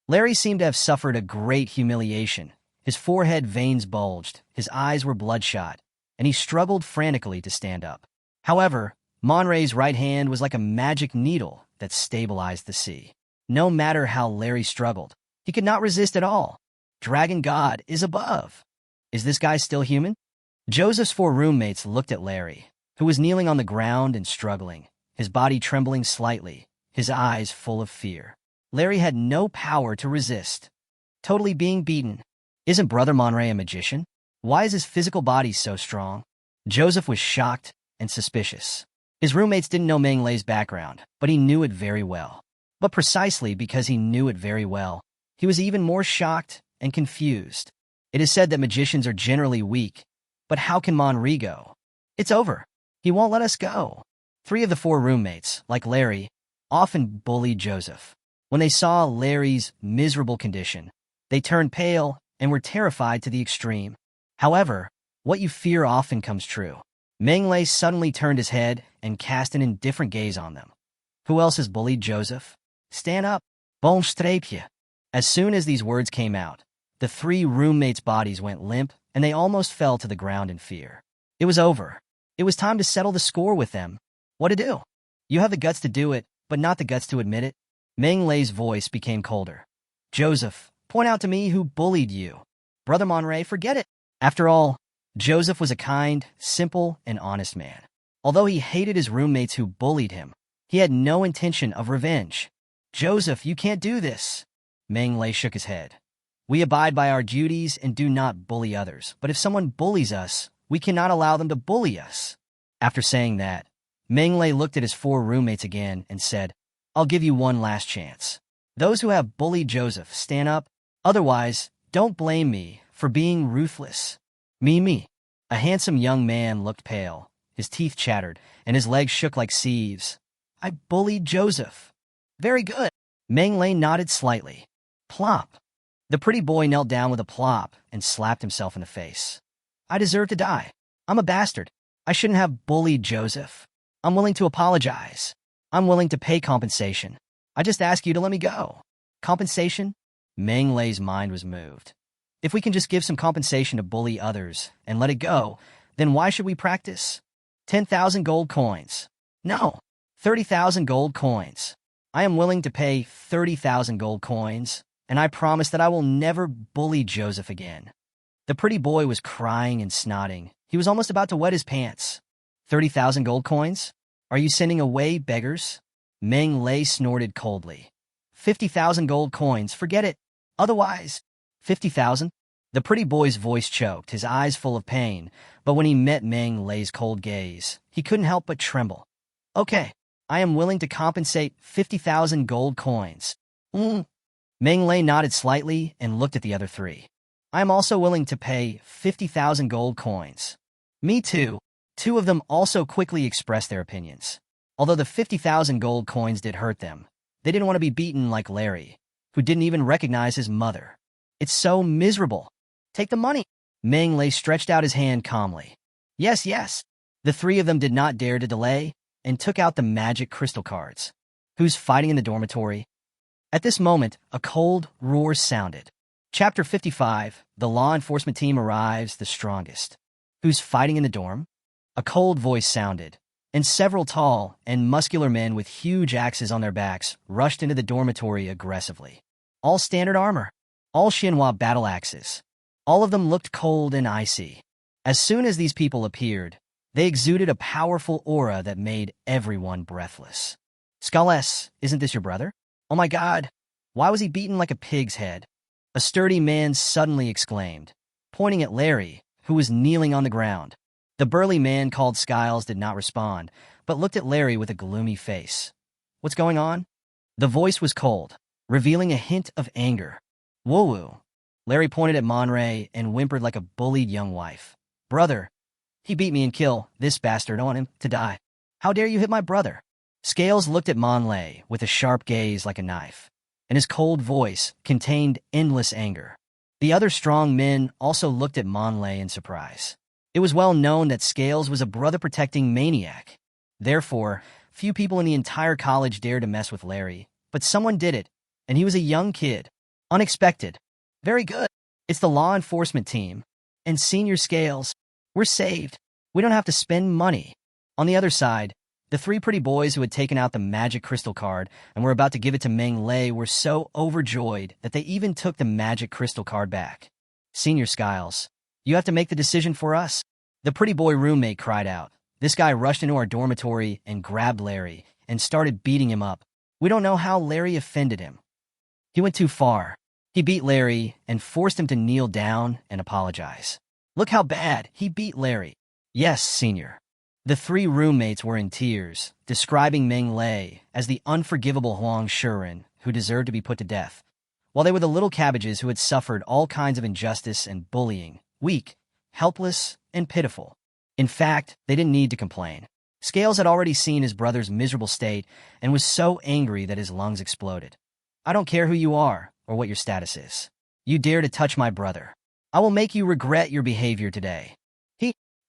Larry seemed to have suffered a great humiliation. His forehead veins bulged, his eyes were bloodshot, and he struggled frantically to stand up. However, Monray's right hand was like a magic needle that stabilized the sea. No matter how Larry struggled, he could not resist at all. Dragon God is above. Is this guy still human? Joseph's 4 roommates looked at Larry, who was kneeling on the ground and struggling, his body trembling slightly, his eyes full of fear. Larry had no power to resist. Totally being beaten. Isn't Brother Monray a magician? Why is his physical body so strong? Joseph was shocked and suspicious. His roommates didn't know Meng Lei's background, but he knew it very well. But precisely because he knew it very well, he was even more shocked and confused. It is said that magicians are generally weak, but how can Monray go? It's over. He won't let us go. 3 of the 4 roommates, like Larry, often bullied Joseph. When they saw Larry's miserable condition, they turned pale and were terrified to the extreme. However, what you fear often comes true. Meng Lei suddenly turned his head and cast an indifferent gaze on them. Who else has bullied Joseph? Stand up. Bon streepje. As soon as these words came out, the 3 roommates' bodies went limp and they almost fell to the ground in fear. It was over. It was time to settle the score with them. What to do? You have the guts to do it, but not the guts to admit it. Meng Lei's voice became colder. Joseph, point out to me who bullied you. Brother Monray, forget it. After all, Joseph was a kind, simple, and honest man. Although he hated his roommates who bullied him, he had no intention of revenge. Joseph, you can't do this. Meng Lei shook his head. We abide by our duties and do not bully others, but if someone bullies us, we cannot allow them to bully us. After saying that, Meng Lei looked at his 4 roommates again and said, I'll give you one last chance. Those who have bullied Joseph, stand up. Otherwise, don't blame me for being ruthless. Me. A handsome young man looked pale. His teeth chattered, and his legs shook like sieves. I bullied Joseph. Very good. Meng Lei nodded slightly. Plop. The pretty boy knelt down with a plop and slapped himself in the face. I deserve to die. I'm a bastard. I shouldn't have bullied Joseph. I'm willing to apologize. I'm willing to pay compensation. I just ask you to let me go. Compensation? Meng Lei's mind was moved. If we can just give some compensation to bully others and let it go, then why should we practice? 10,000 gold coins. No, 30,000 gold coins. I am willing to pay 30,000 gold coins, and I promise that I will never bully Joseph again. The pretty boy was crying and snotting. He was almost about to wet his pants. 30,000 gold coins? Are you sending away beggars? Meng Lei snorted coldly. 50,000 gold coins, forget it. Otherwise, 50,000? The pretty boy's voice choked, his eyes full of pain, but when he met Meng Lei's cold gaze, he couldn't help but tremble. Okay, I am willing to compensate 50,000 gold coins. Meng Lei nodded slightly and looked at the other 3. I am also willing to pay 50,000 gold coins. Me too. 2 of them also quickly expressed their opinions. Although the 50,000 gold coins did hurt them, they didn't want to be beaten like Larry, who didn't even recognize his mother. It's so miserable. Take the money. Meng Lei stretched out his hand calmly. Yes. The 3 of them did not dare to delay and took out the magic crystal cards. Who's fighting in the dormitory? At this moment, a cold roar sounded. Chapter 55, the law enforcement team arrives the strongest. Who's fighting in the dorm? A cold voice sounded, and several tall and muscular men with huge axes on their backs rushed into the dormitory aggressively. All standard armor, all Xinhua battle axes. All of them looked cold and icy. As soon as these people appeared, they exuded a powerful aura that made everyone breathless. Skull-S, isn't this your brother? Oh my god, why was he beaten like a pig's head? A sturdy man suddenly exclaimed, pointing at Larry, who was kneeling on the ground. The burly man called Skiles did not respond, but looked at Larry with a gloomy face. What's going on? The voice was cold, revealing a hint of anger. Woo-woo. Larry pointed at Monray and whimpered like a bullied young wife. Brother, he beat me and killed this bastard. I want him to die. How dare you hit my brother? Scales looked at Monlay with a sharp gaze like a knife, and his cold voice contained endless anger. The other strong men also looked at Monlay in surprise. It was well known that Scales was a brother-protecting maniac. Therefore, few people in the entire college dared to mess with Larry, but someone did it, and he was a young kid. Unexpected. Very good. It's the law enforcement team. And Senior Scales. We're saved. We don't have to spend money. On the other side, the 3 pretty boys who had taken out the magic crystal card and were about to give it to Meng Lei were so overjoyed that they even took the magic crystal card back. Senior Skiles, you have to make the decision for us. The pretty boy roommate cried out. This guy rushed into our dormitory and grabbed Larry and started beating him up. We don't know how Larry offended him. He went too far. He beat Larry and forced him to kneel down and apologize. Look how bad he beat Larry. Yes, Senior. The 3 roommates were in tears, describing Meng Lei as the unforgivable Huang Shuren who deserved to be put to death, while they were the little cabbages who had suffered all kinds of injustice and bullying, weak, helpless, and pitiful. In fact, they didn't need to complain. Scales had already seen his brother's miserable state and was so angry that his lungs exploded. I don't care who you are or what your status is. You dare to touch my brother. I will make you regret your behavior today.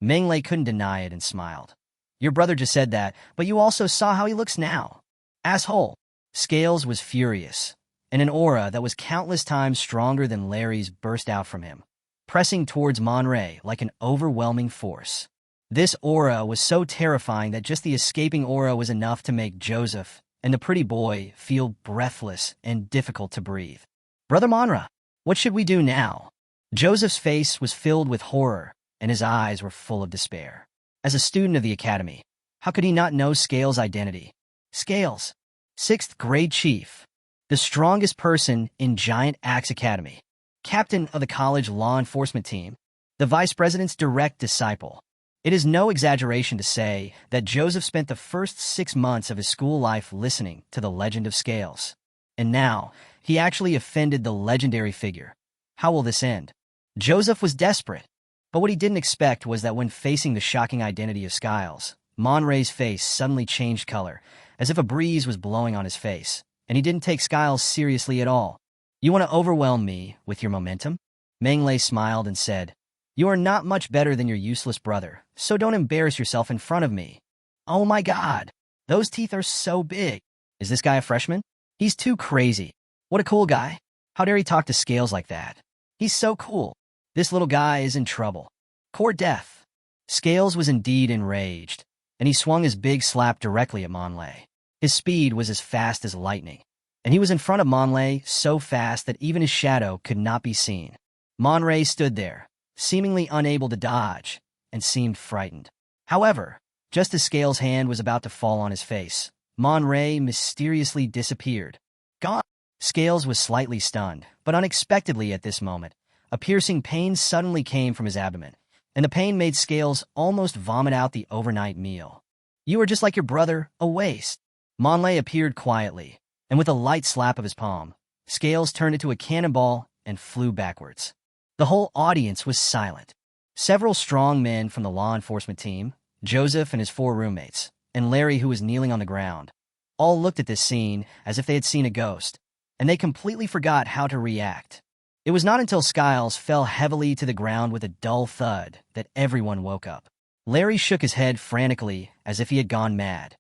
Meng Lei couldn't deny it and smiled. Your brother just said that, but you also saw how he looks now. Asshole. Scales was furious, and an aura that was countless times stronger than Larry's burst out from him. pressing towards Monray like an overwhelming force. This aura was so terrifying that just the escaping aura was enough to make Joseph and the pretty boy feel breathless and difficult to breathe. "Brother Monra, what should we do now?" Joseph's face was filled with horror, and his eyes were full of despair. As a student of the academy, how could he not know Scales' identity? Scales, 6th grade chief, the strongest person in Giant Axe Academy, captain of the college law enforcement team, the vice president's direct disciple. It is no exaggeration to say that Joseph spent the first 6 months of his school life listening to the legend of Scales. And now, he actually offended the legendary figure. How will this end? Joseph was desperate, but what he didn't expect was that when facing the shocking identity of Scales, Monray's face suddenly changed color, as if a breeze was blowing on his face, and he didn't take Scales seriously at all. "You want to overwhelm me with your momentum?" Manglay smiled and said, "You are not much better than your useless brother, so don't embarrass yourself in front of me." "Oh my god, those teeth are so big. Is this guy a freshman? He's too crazy. What a cool guy. How dare he talk to Scales like that? He's so cool. This little guy is in trouble. Court death." Scales was indeed enraged, and he swung his big slap directly at Monlay. His speed was as fast as lightning, and he was in front of Monlay so fast that even his shadow could not be seen. Monray stood there, seemingly unable to dodge, and seemed frightened. However, just as Scales' hand was about to fall on his face, Monray mysteriously disappeared. Gone. Scales was slightly stunned, but unexpectedly at this moment, a piercing pain suddenly came from his abdomen, and the pain made Scales almost vomit out the overnight meal. "You are just like your brother, a waste." Monlay appeared quietly, and with a light slap of his palm, Scales turned into a cannonball and flew backwards. The whole audience was silent. Several strong men from the law enforcement team, Joseph and his 4 roommates, and Larry, who was kneeling on the ground, all looked at this scene as if they had seen a ghost, and they completely forgot how to react. It was not until Scales fell heavily to the ground with a dull thud that everyone woke up. Larry shook his head frantically as if he had gone mad.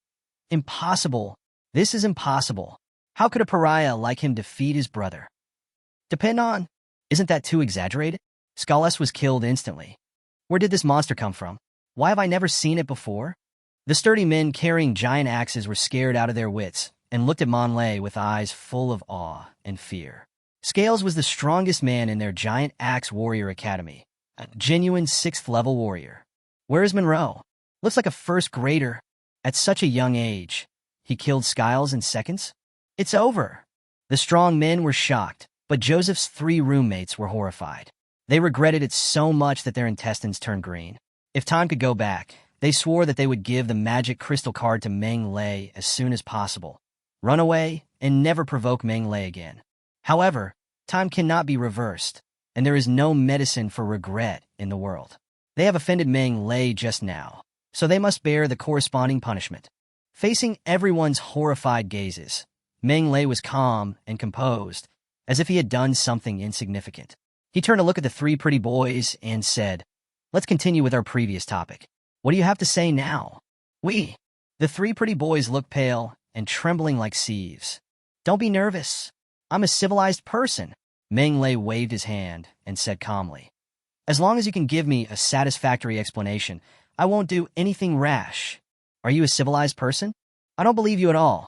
"Impossible. This is impossible. How could a pariah like him defeat his brother?" "Depend on. Isn't that too exaggerated?" Scales was killed instantly. "Where did this monster come from? Why have I never seen it before?" The sturdy men carrying giant axes were scared out of their wits and looked at Monlay with eyes full of awe and fear. Scales was the strongest man in their Giant Axe Warrior Academy, a genuine 6th-level warrior. Where is Monroe? Looks like a first grader. At such a young age, he killed Scales in seconds? It's over. The strong men were shocked, but Joseph's 3 roommates were horrified. They regretted it so much that their intestines turned green. If time could go back, they swore that they would give the magic crystal card to Meng Lei as soon as possible, run away, and never provoke Meng Lei again. However, time cannot be reversed, and there is no medicine for regret in the world. They have offended Meng Lei just now, so they must bear the corresponding punishment. Facing everyone's horrified gazes, Meng Lei was calm and composed, as if he had done something insignificant. He turned to look at the 3 pretty boys and said, "Let's continue with our previous topic. What do you have to say now?" "We." The 3 pretty boys looked pale and trembling like sieves. "Don't be nervous. I'm a civilized person." Meng Lei waved his hand and said calmly, "As long as you can give me a satisfactory explanation, I won't do anything rash." "Are you a civilized person?" "I don't believe you at all.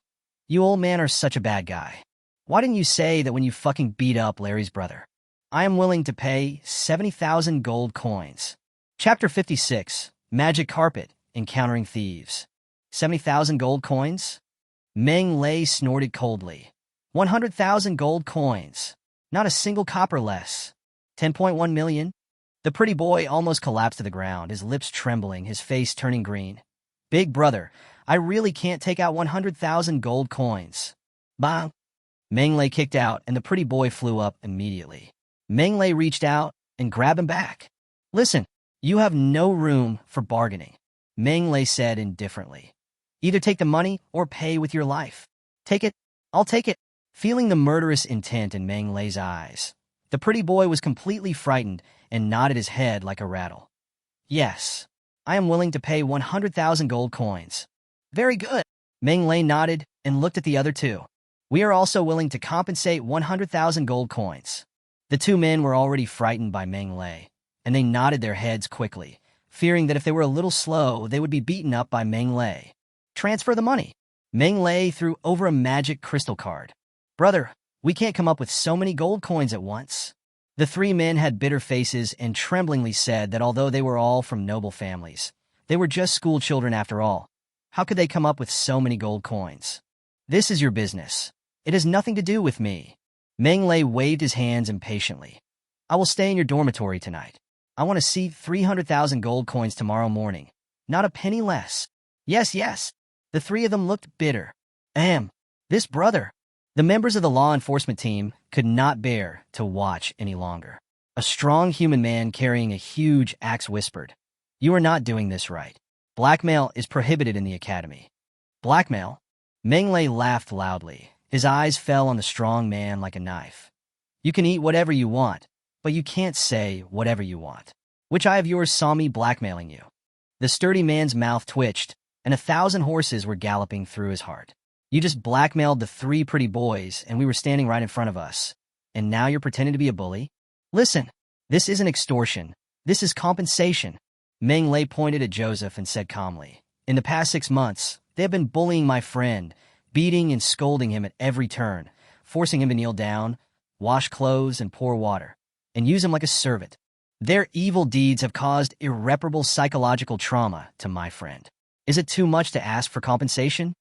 You old man are such a bad guy. Why didn't you say that when you fucking beat up Larry's brother?" "I am willing to pay 70,000 gold coins." Chapter 56, Magic Carpet, Encountering Thieves. 70,000 gold coins? Meng Lei snorted coldly. 100,000 gold coins. Not a single copper less. 10.1 million? The pretty boy almost collapsed to the ground, his lips trembling, his face turning green. "Big brother, I really can't take out 100,000 gold coins." "Bang!" Meng Lei kicked out, and the pretty boy flew up immediately. Meng Lei reached out and grabbed him back. "Listen, you have no room for bargaining," Meng Lei said indifferently. "Either take the money or pay with your life." "Take it. I'll take it." Feeling the murderous intent in Meng Lei's eyes, the pretty boy was completely frightened and nodded his head like a rattle. "Yes, I am willing to pay 100,000 gold coins." "Very good." Meng Lei nodded and looked at the other 2. "We are also willing to compensate 100,000 gold coins." The two men were already frightened by Meng Lei, and they nodded their heads quickly, fearing that if they were a little slow, they would be beaten up by Meng Lei. Transfer the money. Meng Lei threw over a magic crystal card. Brother, we can't come up with so many gold coins at once. The three men had bitter faces and tremblingly said that although they were all from noble families, they were just school children after all. How could they come up with so many gold coins? This is your business. It has nothing to do with me. Meng Lei waved his hands impatiently. I will stay in your dormitory tonight. I want to see 300,000 gold coins tomorrow morning. Not a penny less. Yes, yes. The three of them looked bitter. This brother. The members of the law enforcement team could not bear to watch any longer. A strong human man carrying a huge axe whispered, "You are not doing this right. Blackmail is prohibited in the academy." Blackmail? Meng Lei laughed loudly. His eyes fell on the strong man like a knife. You can eat whatever you want, but you can't say whatever you want. Which eye of yours saw me blackmailing you? The sturdy man's mouth twitched, and 1,000 horses were galloping through his heart. You just blackmailed the three pretty boys, and we were standing right in front of us. And now you're pretending to be a bully? Listen, this isn't extortion. This is compensation. Meng Lei pointed at Joseph and said calmly, in the past 6 months, they have been bullying my friend, beating and scolding him at every turn, forcing him to kneel down, wash clothes and pour water, and use him like a servant. Their evil deeds have caused irreparable psychological trauma to my friend. Is it too much to ask for compensation?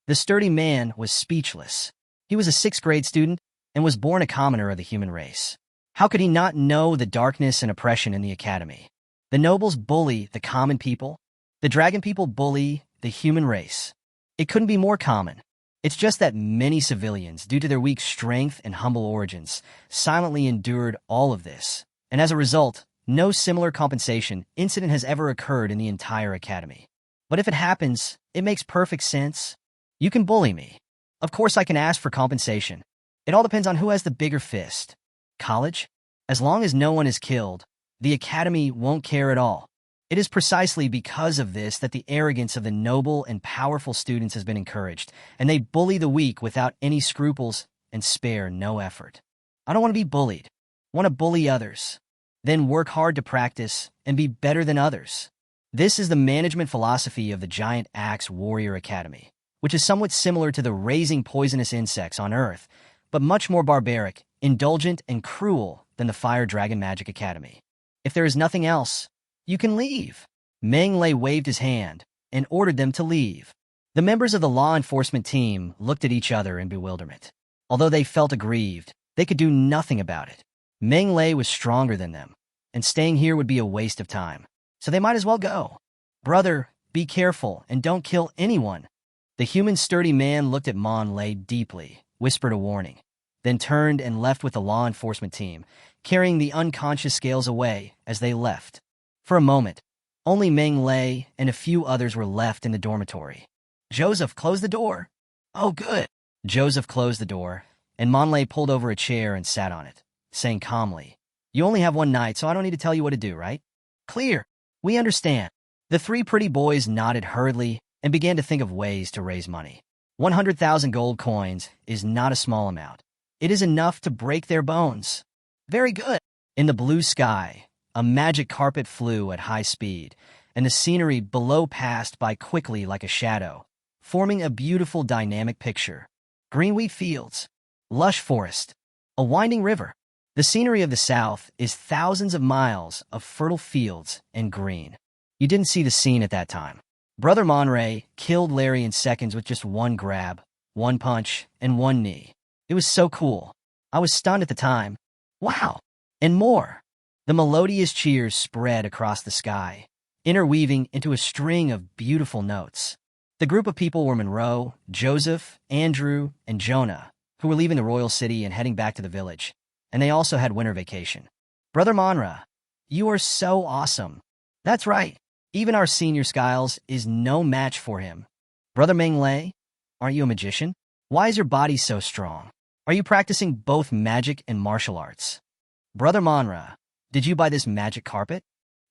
The sturdy man was speechless. He was a 6th grade student and was born a commoner of the human race. How could he not know the darkness and oppression in the academy? The nobles bully the common people. The dragon people bully the human race. It couldn't be more common. It's just that many civilians, due to their weak strength and humble origins, silently endured all of this. And as a result, no similar compensation incident has ever occurred in the entire academy. But if it happens, it makes perfect sense. You can bully me. Of course I can ask for compensation. It all depends on who has the bigger fist. College? As long as no one is killed, the academy won't care at all. It is precisely because of this that the arrogance of the noble and powerful students has been encouraged, and they bully the weak without any scruples and spare no effort. I don't want to be bullied. I want to bully others. Then work hard to practice and be better than others. This is the management philosophy of the Giant Axe Warrior Academy, which is somewhat similar to the raising poisonous insects on Earth, but much more barbaric, indulgent, and cruel than the Fire Dragon Magic Academy. If there is nothing else, you can leave. Meng Lei waved his hand and ordered them to leave. The members of the law enforcement team looked at each other in bewilderment. Although they felt aggrieved, they could do nothing about it. Meng Lei was stronger than them, and staying here would be a waste of time, so they might as well go. Brother, be careful and don't kill anyone. The human sturdy man looked at Mon Lei deeply, whispered a warning, then turned and left with the law enforcement team, carrying the unconscious Scales away as they left. For a moment, only Meng Lei and a few others were left in the dormitory. Joseph, close the door. Oh, good. Joseph closed the door, and Mon Lei pulled over a chair and sat on it, saying calmly, You only have one night, so I don't need to tell you what to do, right? Clear. We understand. The three pretty boys nodded hurriedly and began to think of ways to raise money. 100,000 gold coins is not a small amount. It is enough to break their bones. Very good. In the blue sky, a magic carpet flew at high speed, and the scenery below passed by quickly like a shadow, forming a beautiful dynamic picture. Green wheat fields, lush forest, a winding river. The scenery of the south is thousands of miles of fertile fields and green. You didn't see the scene at that time. Brother Monray killed Larry in seconds with just one grab, one punch, and one knee. It was so cool. I was stunned at the time. Wow! And more. The melodious cheers spread across the sky, interweaving into a string of beautiful notes. The group of people were Monroe, Joseph, Andrew, and Jonah, who were leaving the royal city and heading back to the village, and they also had winter vacation. Brother Monra, you are so awesome. That's right. Even our senior Skiles is no match for him. Brother Meng Lei, aren't you a magician? Why is your body so strong? Are you practicing both magic and martial arts? Brother Monra, did you buy this magic carpet?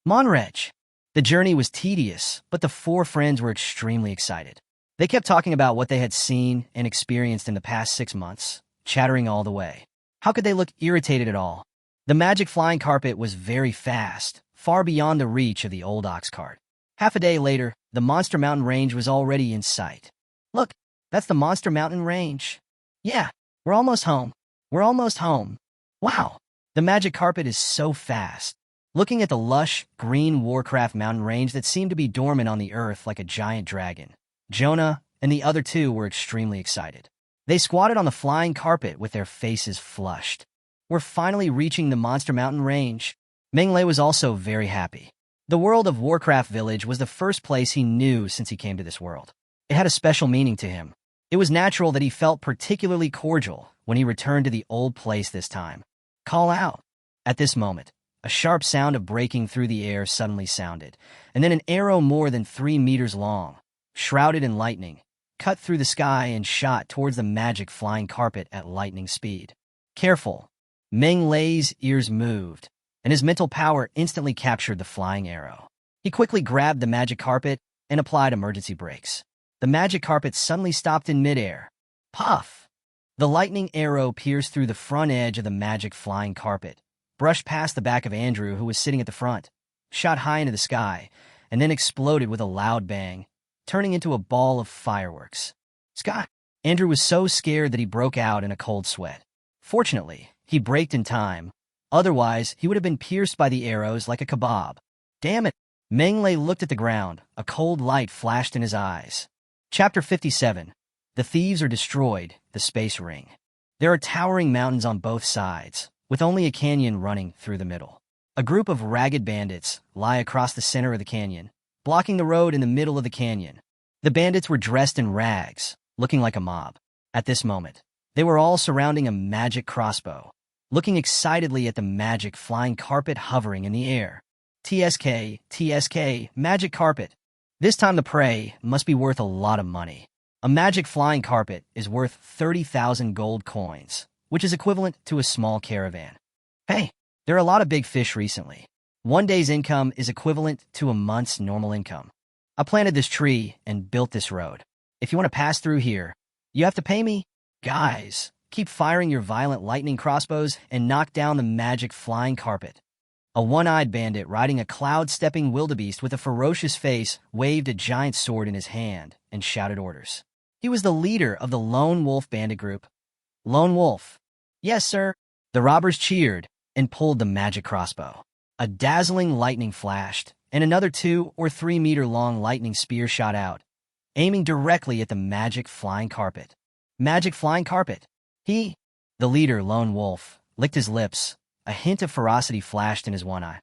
Monrej. The journey was tedious, but the four friends were extremely excited. They kept talking about what they had seen and experienced in the past 6 months, chattering all the way. How could they look irritated at all? The magic flying carpet was very fast, far beyond the reach of the old ox cart. Half a day later, the Monster Mountain Range was already in sight. Look, that's the Monster Mountain Range. Yeah, we're almost home. We're almost home. Wow, the magic carpet is so fast. Looking at the lush, green Warcraft mountain range that seemed to be dormant on the earth like a giant dragon, Jonah and the other two were extremely excited. They squatted on the flying carpet with their faces flushed. We're finally reaching the Monster Mountain Range. Menglei was also very happy. The world of Warcraft Village was the first place he knew since he came to this world. It had a special meaning to him. It was natural that he felt particularly cordial when he returned to the old place this time. Call out. At this moment, a sharp sound of breaking through the air suddenly sounded, and then an arrow more than 3 meters long, shrouded in lightning, cut through the sky and shot towards the magic flying carpet at lightning speed. Careful. Meng Lei's ears moved, and his mental power instantly captured the flying arrow. He quickly grabbed the magic carpet and applied emergency brakes. The magic carpet suddenly stopped in midair. Puff! The lightning arrow pierced through the front edge of the magic flying carpet, brushed past the back of Andrew, who was sitting at the front, shot high into the sky, and then exploded with a loud bang, turning into a ball of fireworks. Scott! Andrew was so scared that he broke out in a cold sweat. Fortunately, he braked in time. Otherwise, he would have been pierced by the arrows like a kebab. Damn it! Menglei looked at the ground. A cold light flashed in his eyes. Chapter 57. The Thieves Are Destroyed, the Space Ring. There are towering mountains on both sides, with only a canyon running through the middle. A group of ragged bandits lie across the center of the canyon, blocking the road in the middle of the canyon. The bandits were dressed in rags, looking like a mob. At this moment, they were all surrounding a magic crossbow, looking excitedly at the magic flying carpet hovering in the air. TSK, TSK, magic carpet. This time the prey must be worth a lot of money. A magic flying carpet is worth 30,000 gold coins, which is equivalent to a small caravan. Hey, there are a lot of big fish recently. One day's income is equivalent to a month's normal income. I planted this tree and built this road. If you want to pass through here, you have to pay me. Guys, keep firing your violent lightning crossbows and knock down the magic flying carpet. A one-eyed bandit riding a cloud-stepping wildebeest with a ferocious face waved a giant sword in his hand and shouted orders. He was the leader of the Lone Wolf bandit group. Lone Wolf. Yes, sir. The robbers cheered and pulled the magic crossbow. A dazzling lightning flashed, and another 2 or 3 meter long lightning spear shot out, aiming directly at the magic flying carpet. Magic flying carpet. The leader, Lone Wolf, licked his lips. A hint of ferocity flashed in his one eye.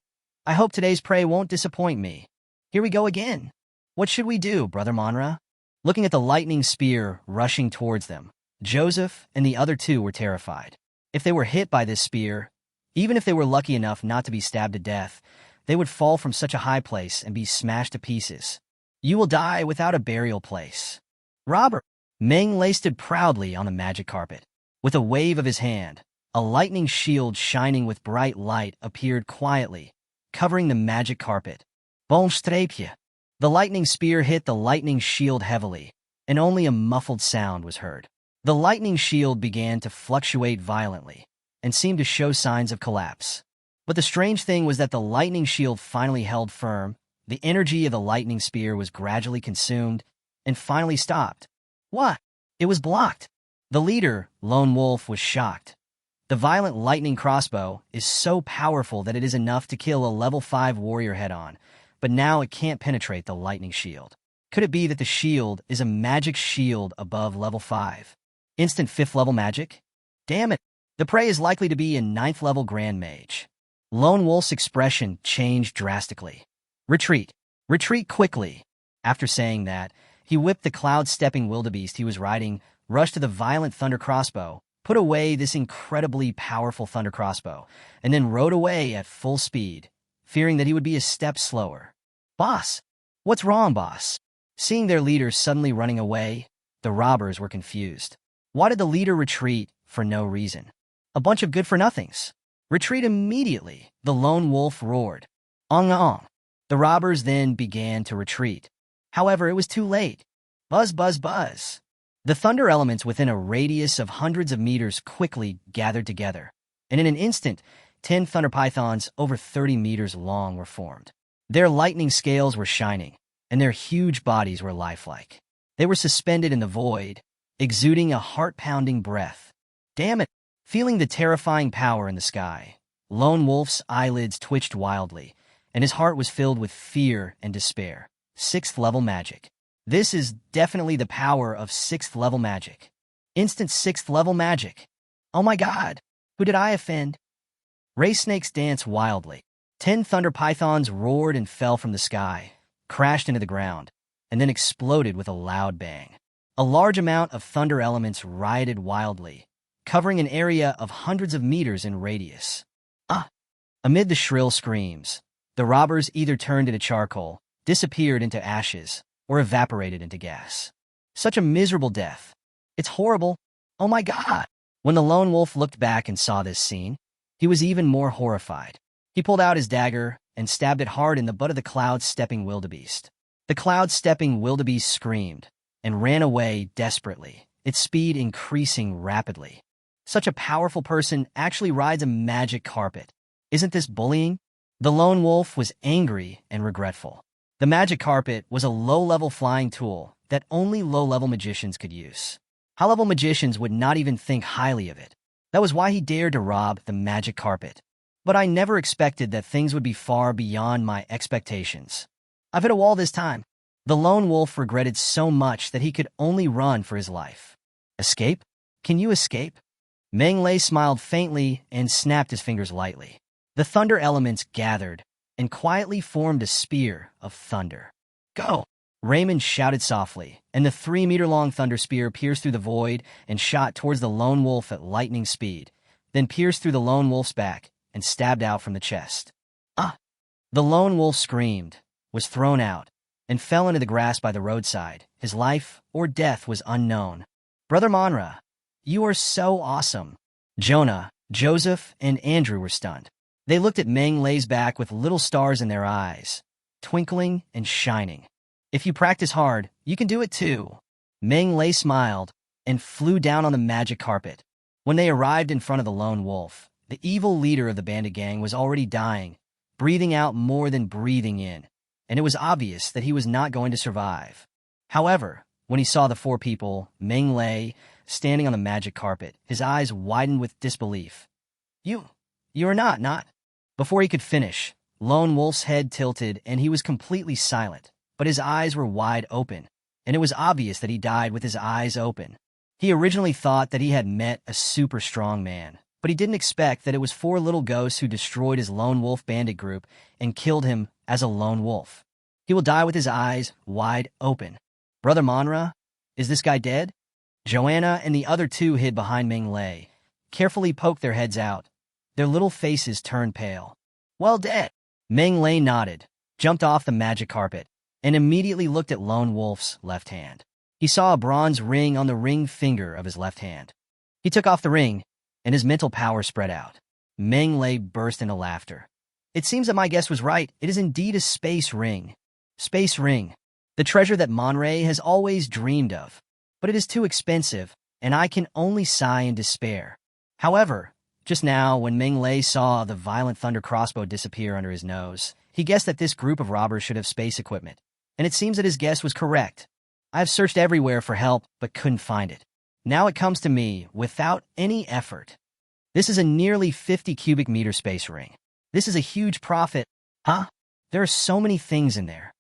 I hope today's prey won't disappoint me. Here we go again. What should we do, Brother Manhwa? Looking at the lightning spear rushing towards them, Joseph and the other two were terrified. If they were hit by this spear, even if they were lucky enough not to be stabbed to death, they would fall from such a high place and be smashed to pieces. You will die without a burial place. Robber! Menglei stood proudly on the magic carpet. With a wave of his hand, a lightning shield shining with bright light appeared quietly, covering the magic carpet. Bolstrapje! The lightning spear hit the lightning shield heavily, and only a muffled sound was heard. The lightning shield began to fluctuate violently and seemed to show signs of collapse. But the strange thing was that the lightning shield finally held firm. The energy of the lightning spear was gradually consumed and finally stopped. What? It was blocked. The leader, Lone Wolf, was shocked. The violent lightning crossbow is so powerful that it is enough to kill a level 5 warrior head-on, but now it can't penetrate the lightning shield. Could it be that the shield is a magic shield above level 5? Instant 5th level magic? Damn it! The prey is likely to be a 9th level Grand Mage. Lone Wolf's expression changed drastically. Retreat. Retreat quickly. After saying that, he whipped the cloud-stepping wildebeest he was riding, rushed to the violent thunder crossbow, put away this incredibly powerful thunder crossbow, and then rode away at full speed, fearing that he would be a step slower. Boss! What's wrong, boss? Seeing their leader suddenly running away, the robbers were confused. Why did the leader retreat for no reason? A bunch of good-for-nothings. Retreat immediately, the Lone Wolf roared. Ong ong. The robbers then began to retreat. However, it was too late. Buzz, buzz, buzz. The thunder elements within a radius of hundreds of meters quickly gathered together, and in an instant, 10 thunder pythons over 30 meters long were formed. Their lightning scales were shining, and their huge bodies were lifelike. They were suspended in the void, exuding a heart-pounding breath. Damn it! Feeling the terrifying power in the sky, Lone Wolf's eyelids twitched wildly, and his heart was filled with fear and despair. 6th level magic. This is definitely the power of 6th level magic. Instant 6th level magic. Oh my god, who did I offend? Ray snakes danced wildly. 10 thunder pythons roared and fell from the sky, crashed into the ground, and then exploded with a loud bang. A large amount of thunder elements rioted wildly, covering an area of hundreds of meters in radius. Amid the shrill screams, the robbers either turned into charcoal, disappeared into ashes, or evaporated into gas. Such a miserable death. It's horrible. Oh my god! When the lone wolf looked back and saw this scene, he was even more horrified. He pulled out his dagger and stabbed it hard in the butt of the cloud-stepping wildebeest. The cloud-stepping wildebeest screamed and ran away desperately, its speed increasing rapidly. Such a powerful person actually rides a magic carpet. Isn't this bullying? The lone wolf was angry and regretful. The magic carpet was a low-level flying tool that only low-level magicians could use. High-level magicians would not even think highly of it. That was why he dared to rob the magic carpet. But I never expected that things would be far beyond my expectations. I've hit a wall this time. The lone wolf regretted so much that he could only run for his life. Escape? Can you escape? Meng Lei smiled faintly and snapped his fingers lightly. The thunder elements gathered and quietly formed a spear of thunder. Go! Raymond shouted softly, and the 3-meter-long thunder spear pierced through the void and shot towards the lone wolf at lightning speed, then pierced through the lone wolf's back and stabbed out from the chest. The lone wolf screamed, was thrown out, and fell into the grass by the roadside. His life or death was unknown. Brother Manhwa, you are so awesome. Jonah, Joseph, and Andrew were stunned. They looked at Meng Lei's back with little stars in their eyes, twinkling and shining. If you practice hard, you can do it too. Meng Lei smiled and flew down on the magic carpet. When they arrived in front of the lone wolf, the evil leader of the bandit gang was already dying, breathing out more than breathing in, and it was obvious that he was not going to survive. However, when he saw the 4 people, Meng Lei, standing on the magic carpet, his eyes widened with disbelief. You are not. Before he could finish, Lone Wolf's head tilted and he was completely silent, but his eyes were wide open, and it was obvious that he died with his eyes open. He originally thought that he had met a super strong man, but he didn't expect that it was 4 little ghosts who destroyed his lone wolf bandit group and killed him as a lone wolf. He will die with his eyes wide open. Brother Manhwa, is this guy dead? Joanna and the other 2 hid behind Meng Lei, carefully poked their heads out. Their little faces turned pale. Well, dead. Meng Lei nodded, jumped off the magic carpet, and immediately looked at Lone Wolf's left hand. He saw a bronze ring on the ring finger of his left hand. He took off the ring, and his mental power spread out. Meng Lei burst into laughter. It seems that my guess was right. It is indeed a space ring. Space ring. The treasure that Monray has always dreamed of. But it is too expensive, and I can only sigh in despair. However, just now, when Meng Lei saw the violent thunder crossbow disappear under his nose, he guessed that this group of robbers should have space equipment, and it seems that his guess was correct. I have searched everywhere for help, but couldn't find it. Now it comes to me without any effort. This is a nearly 50 cubic meter space ring. This is a huge profit. There are so many things in there.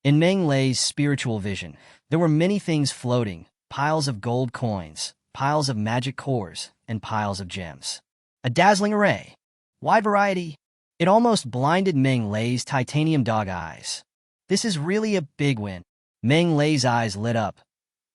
In Meng Lei's spiritual vision, there were many things floating, piles of gold coins, piles of magic cores, and piles of gems. A dazzling array. Wide variety. It almost blinded Meng Lei's titanium dog eyes. This is really a big win. Meng Lei's eyes lit up.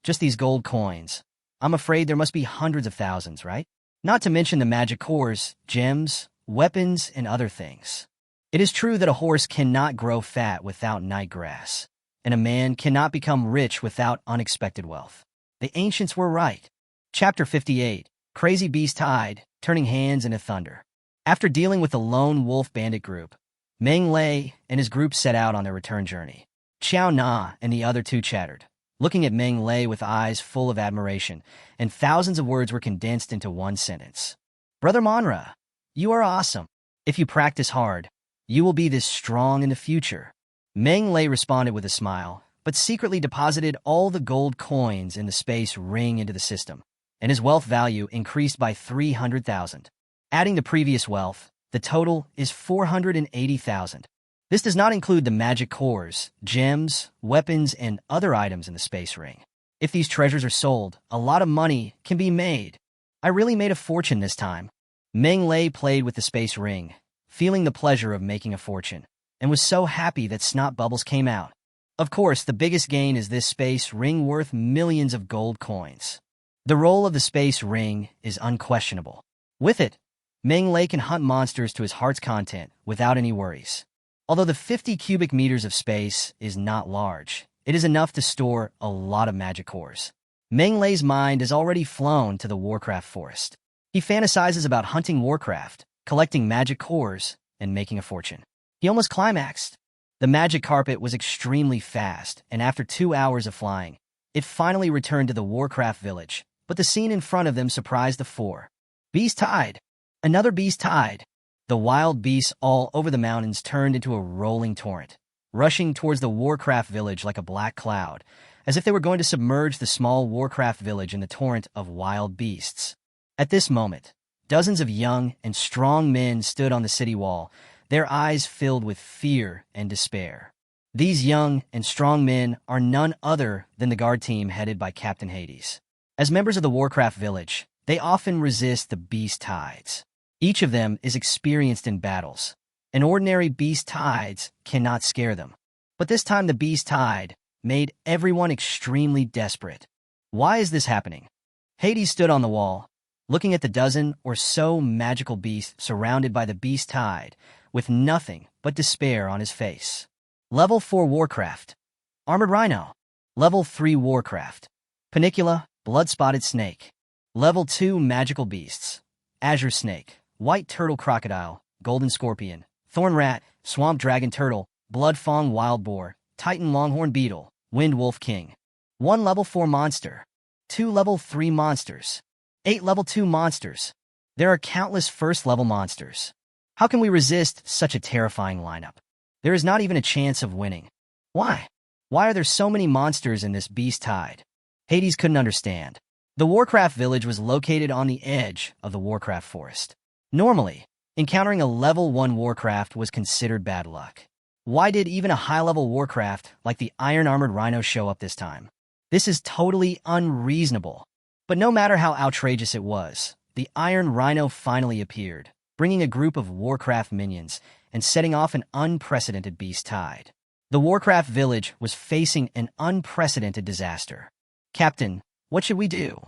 Just these gold coins. I'm afraid there must be hundreds of thousands, right? Not to mention the magic cores, gems, weapons, and other things. It is true that a horse cannot grow fat without night grass, and a man cannot become rich without unexpected wealth. The ancients were right. Chapter 58. Crazy Beast Tide, turning hands into thunder. After dealing with the lone wolf bandit group, Meng Lei and his group set out on their return journey. Xiao Na and the other 2 chattered. looking at Meng Lei with eyes full of admiration, and thousands of words were condensed into one sentence. Brother Manhwa, you are awesome. If you practice hard, you will be this strong in the future. Meng Lei responded with a smile, but secretly deposited all the gold coins in the space ring into the system, and his wealth value increased by 300,000. Adding the previous wealth, the total is 480,000. This does not include the magic cores, gems, weapons, and other items in the space ring. If these treasures are sold, a lot of money can be made. I really made a fortune this time. Meng Lei played with the space ring, feeling the pleasure of making a fortune, and was so happy that snot bubbles came out. Of course, the biggest gain is this space ring worth millions of gold coins. The role of the space ring is unquestionable. With it, Meng Lei can hunt monsters to his heart's content without any worries. Although the 50 cubic meters of space is not large, it is enough to store a lot of magic cores. Meng Lei's mind has already flown to the Warcraft forest. He fantasizes about hunting Warcraft, collecting magic cores, and making a fortune. He almost climaxed. The magic carpet was extremely fast, and after 2 hours of flying, it finally returned to the Warcraft village, but the scene in front of them surprised the four. Beast tide. Another beast tide. The wild beasts all over the mountains turned into a rolling torrent, rushing towards the Warcraft village like a black cloud, as if they were going to submerge the small Warcraft village in the torrent of wild beasts. At this moment, dozens of young and strong men stood on the city wall, their eyes filled with fear and despair. These young and strong men are none other than the guard team headed by Captain Hades. As members of the Warcraft village, they often resist the beast tides. Each of them is experienced in battles. An ordinary beast tides cannot scare them. But this time the beast tide made everyone extremely desperate. Why is this happening? Hades stood on the wall, looking at the dozen or so magical beasts surrounded by the beast tide, with nothing but despair on his face. Level 4 Warcraft. Armored Rhino. Level 3 Warcraft. Panicula, Blood-Spotted Snake. Level 2 Magical Beasts. Azure Snake, White Turtle Crocodile, Golden Scorpion, Thorn Rat, Swamp Dragon Turtle, Blood Fawn Wild Boar, Titan Longhorn Beetle, Wind Wolf King. 1 Level 4 Monster. 2 Level 3 Monsters. 8 Level 2 Monsters. There are countless first-level monsters. How can we resist such a terrifying lineup? There is not even a chance of winning. Why? Why are there so many monsters in this beast tide? Hades couldn't understand. The Warcraft village was located on the edge of the Warcraft forest. Normally, encountering a level 1 Warcraft was considered bad luck. Why did even a high-level Warcraft like the Iron Armored Rhino show up this time? This is totally unreasonable. But no matter how outrageous it was, the Iron Rhino finally appeared, bringing a group of Warcraft minions and setting off an unprecedented beast tide. The Warcraft village was facing an unprecedented disaster. Captain, what should we do?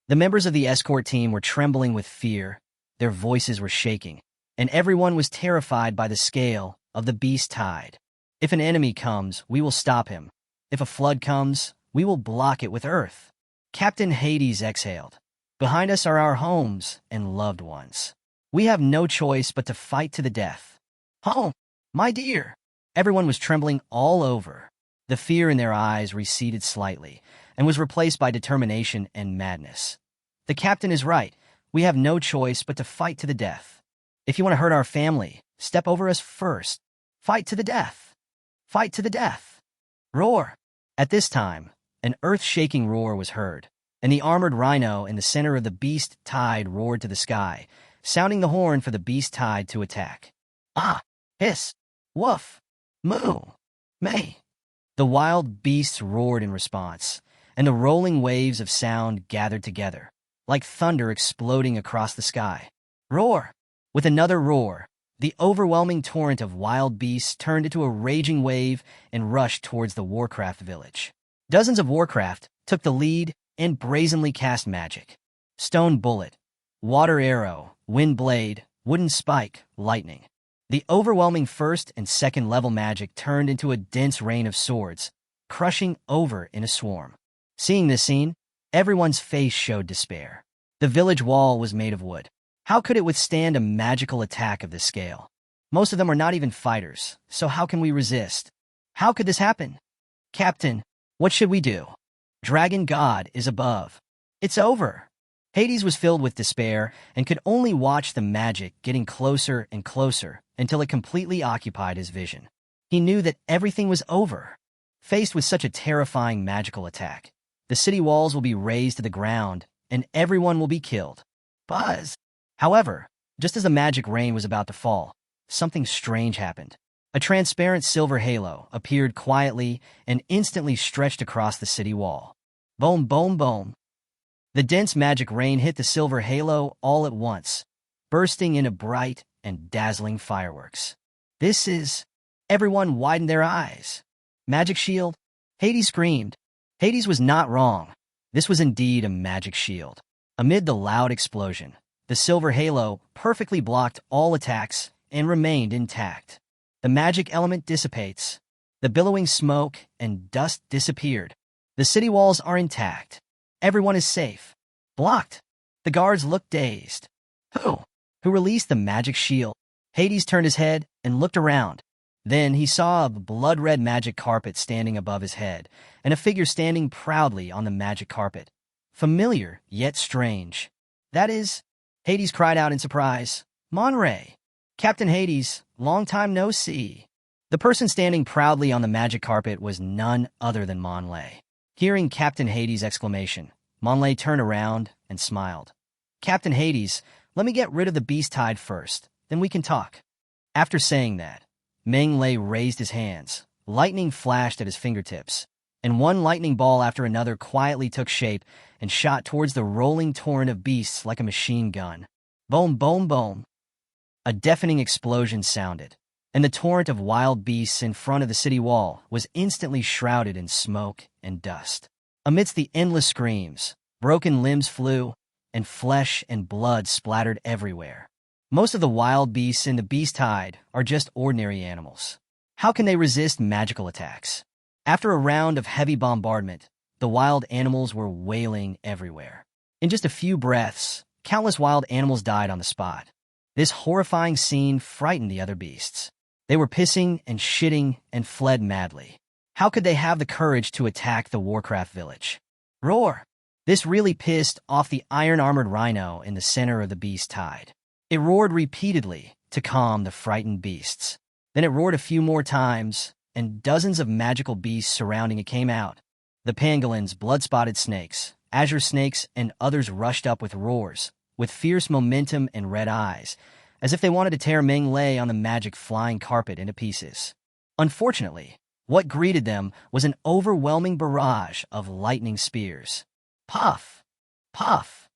The members of the escort team were trembling with fear, their voices were shaking, and everyone was terrified by the scale of the beast tide. If an enemy comes, we will stop him. If a flood comes, we will block it with earth. Captain Hades exhaled. Behind us are our homes and loved ones. We have no choice but to fight to the death. Home, my dear. Everyone was trembling all over. The fear in their eyes receded slightly and was replaced by determination and madness. The captain is right. We have no choice but to fight to the death. If you want to hurt our family, step over us first. Fight to the death. Fight to the death. Roar. At this time, an earth-shaking roar was heard, and the armored rhino in the center of the beast tide roared to the sky, sounding the horn for the beast tide to attack. Ah! Hiss! Woof! Moo! May! The wild beasts roared in response, and the rolling waves of sound gathered together, like thunder exploding across the sky. Roar! With another roar, the overwhelming torrent of wild beasts turned into a raging wave and rushed towards the Warcraft village. Dozens of Warcraft took the lead and brazenly cast magic. Stone Bullet, Water Arrow, Wind Blade, Wooden Spike, Lightning. The overwhelming first and second level magic turned into a dense rain of swords, crushing over in a swarm. Seeing this scene, everyone's face showed despair. The village wall was made of wood. How could it withstand a magical attack of this scale? Most of them are not even fighters, so how can we resist? How could this happen? Captain, what should we do? Dragon God is above. It's over. Hades was filled with despair and could only watch the magic getting closer and closer until it completely occupied his vision. He knew that everything was over. Faced with such a terrifying magical attack, the city walls will be razed to the ground and everyone will be killed. Buzz! However, just as the magic rain was about to fall, something strange happened. A transparent silver halo appeared quietly and instantly stretched across the city wall. Boom, boom, boom. The dense magic rain hit the silver halo all at once, bursting into bright and dazzling fireworks. This is... Everyone widened their eyes. Magic shield? Hades screamed. Hades was not wrong. This was indeed a magic shield. Amid the loud explosion, the silver halo perfectly blocked all attacks and remained intact. The magic element dissipates. The billowing smoke and dust disappeared. The city walls are intact. Everyone is safe. Blocked. The guards looked dazed. Who released the magic shield? Hades turned his head and looked around. Then he saw a blood-red magic carpet standing above his head, and a figure standing proudly on the magic carpet. Familiar, yet strange. That is... Hades cried out in surprise. Monray! Captain Hades, long time no see. The person standing proudly on the magic carpet was none other than Monlay. Hearing Captain Hades' exclamation, Monlay turned around and smiled. Captain Hades, let me get rid of the beast hide first, then we can talk. After saying that, Menglay raised his hands. Lightning flashed at his fingertips, and one lightning ball after another quietly took shape and shot towards the rolling torrent of beasts like a machine gun. Boom, boom, boom. A deafening explosion sounded, and the torrent of wild beasts in front of the city wall was instantly shrouded in smoke and dust. Amidst the endless screams, broken limbs flew, and flesh and blood splattered everywhere. Most of the wild beasts in the beast hide are just ordinary animals. How can they resist magical attacks? After a round of heavy bombardment, the wild animals were wailing everywhere. In just a few breaths, countless wild animals died on the spot. This horrifying scene frightened the other beasts. They were pissing and shitting and fled madly. How could they have the courage to attack the Warcraft village? Roar! This really pissed off the iron-armored rhino in the center of the beast hide. It roared repeatedly to calm the frightened beasts. Then it roared a few more times, and dozens of magical beasts surrounding it came out. The pangolins, blood-spotted snakes, azure snakes, and others rushed up with roars, with fierce momentum and red eyes, as if they wanted to tear Meng Lei on the magic flying carpet into pieces. Unfortunately, what greeted them was an overwhelming barrage of lightning spears. Puff! Puff!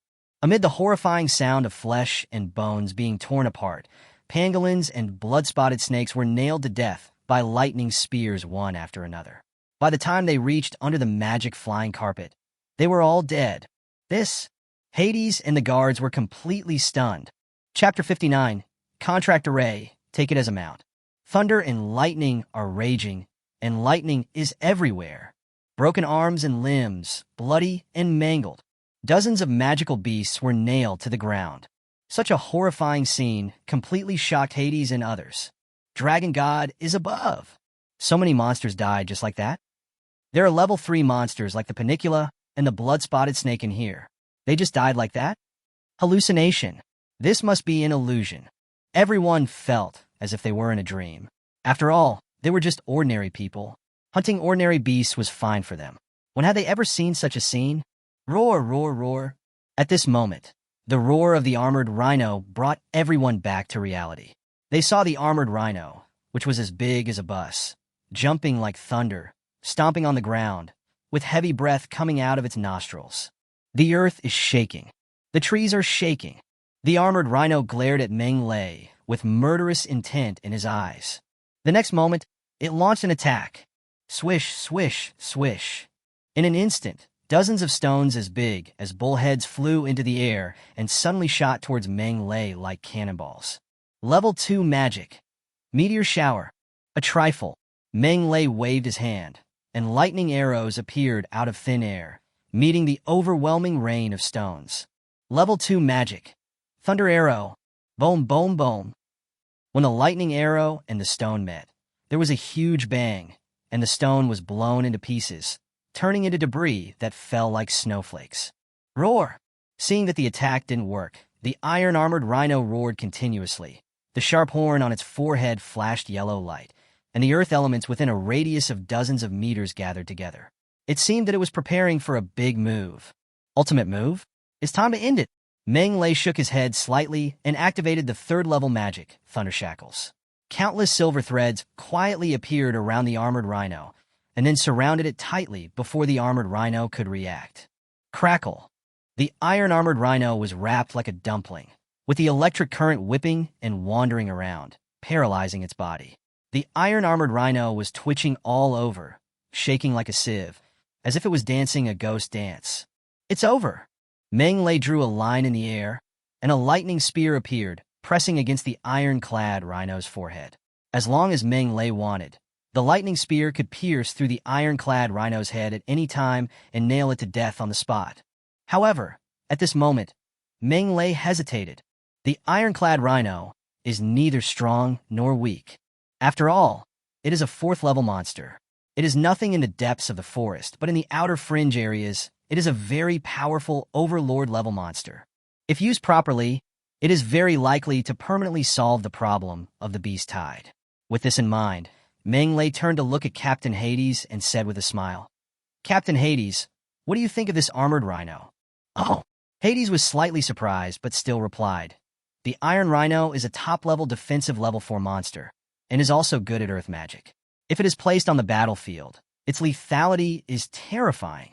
Amid the horrifying sound of flesh and bones being torn apart, pangolins and blood-spotted snakes were nailed to death by lightning spears one after another. By the time they reached under the magic flying carpet, they were all dead. Hades and the guards were completely stunned. Chapter 59, Contract Array, take it as a mount. Thunder and lightning are raging, and lightning is everywhere. Broken arms and limbs, bloody and mangled. Dozens of magical beasts were nailed to the ground. Such a horrifying scene completely shocked Hades and others. Dragon God is above. So many monsters died just like that. There are level 3 monsters like the Panicula and the blood-spotted snake in here. They just died like that? Hallucination. This must be an illusion. Everyone felt as if they were in a dream. After all, they were just ordinary people. Hunting ordinary beasts was fine for them. When had they ever seen such a scene? Roar, roar, roar. At this moment, the roar of the armored rhino brought everyone back to reality. They saw the armored rhino, which was as big as a bus, jumping like thunder, stomping on the ground, with heavy breath coming out of its nostrils. The earth is shaking. The trees are shaking. The armored rhino glared at Meng Lei with murderous intent in his eyes. The next moment, it launched an attack. Swish, swish, swish. In an instant, dozens of stones as big as bullheads flew into the air and suddenly shot towards Meng Lei like cannonballs. Level 2 magic. Meteor shower. A trifle. Meng Lei waved his hand, and lightning arrows appeared out of thin air, meeting the overwhelming rain of stones. Level 2 magic. Thunder arrow. Boom, boom, boom. When the lightning arrow and the stone met, there was a huge bang, and the stone was blown into pieces, turning into debris that fell like snowflakes. Roar! Seeing that the attack didn't work, the iron-armored rhino roared continuously. The sharp horn on its forehead flashed yellow light, and the earth elements within a radius of dozens of meters gathered together. It seemed that it was preparing for a big move. Ultimate move? It's time to end it. Meng Lei shook his head slightly and activated the third-level magic, Thunder Shackles. Countless silver threads quietly appeared around the armored rhino, and then surrounded it tightly before the armored rhino could react. Crackle! The iron-armored rhino was wrapped like a dumpling, with the electric current whipping and wandering around, paralyzing its body. The iron-armored rhino was twitching all over, shaking like a sieve, as if it was dancing a ghost dance. It's over! Meng Lei drew a line in the air, and a lightning spear appeared, pressing against the iron-clad rhino's forehead. As long as Meng Lei wanted, the lightning spear could pierce through the iron-clad rhino's head at any time and nail it to death on the spot. However, at this moment, Meng Lei hesitated. The iron-clad rhino is neither strong nor weak. After all, it is a fourth-level monster. It is nothing in the depths of the forest, but in the outer fringe areas, it is a very powerful overlord-level monster. If used properly, it is very likely to permanently solve the problem of the beast tide. With this in mind, Meng Lei turned to look at Captain Hades and said with a smile, "Captain Hades, what do you think of this armored rhino?" "Oh." Hades was slightly surprised, but still replied, "The Iron Rhino is a top-level defensive level 4 monster, and is also good at earth magic. If it is placed on the battlefield, its lethality is terrifying.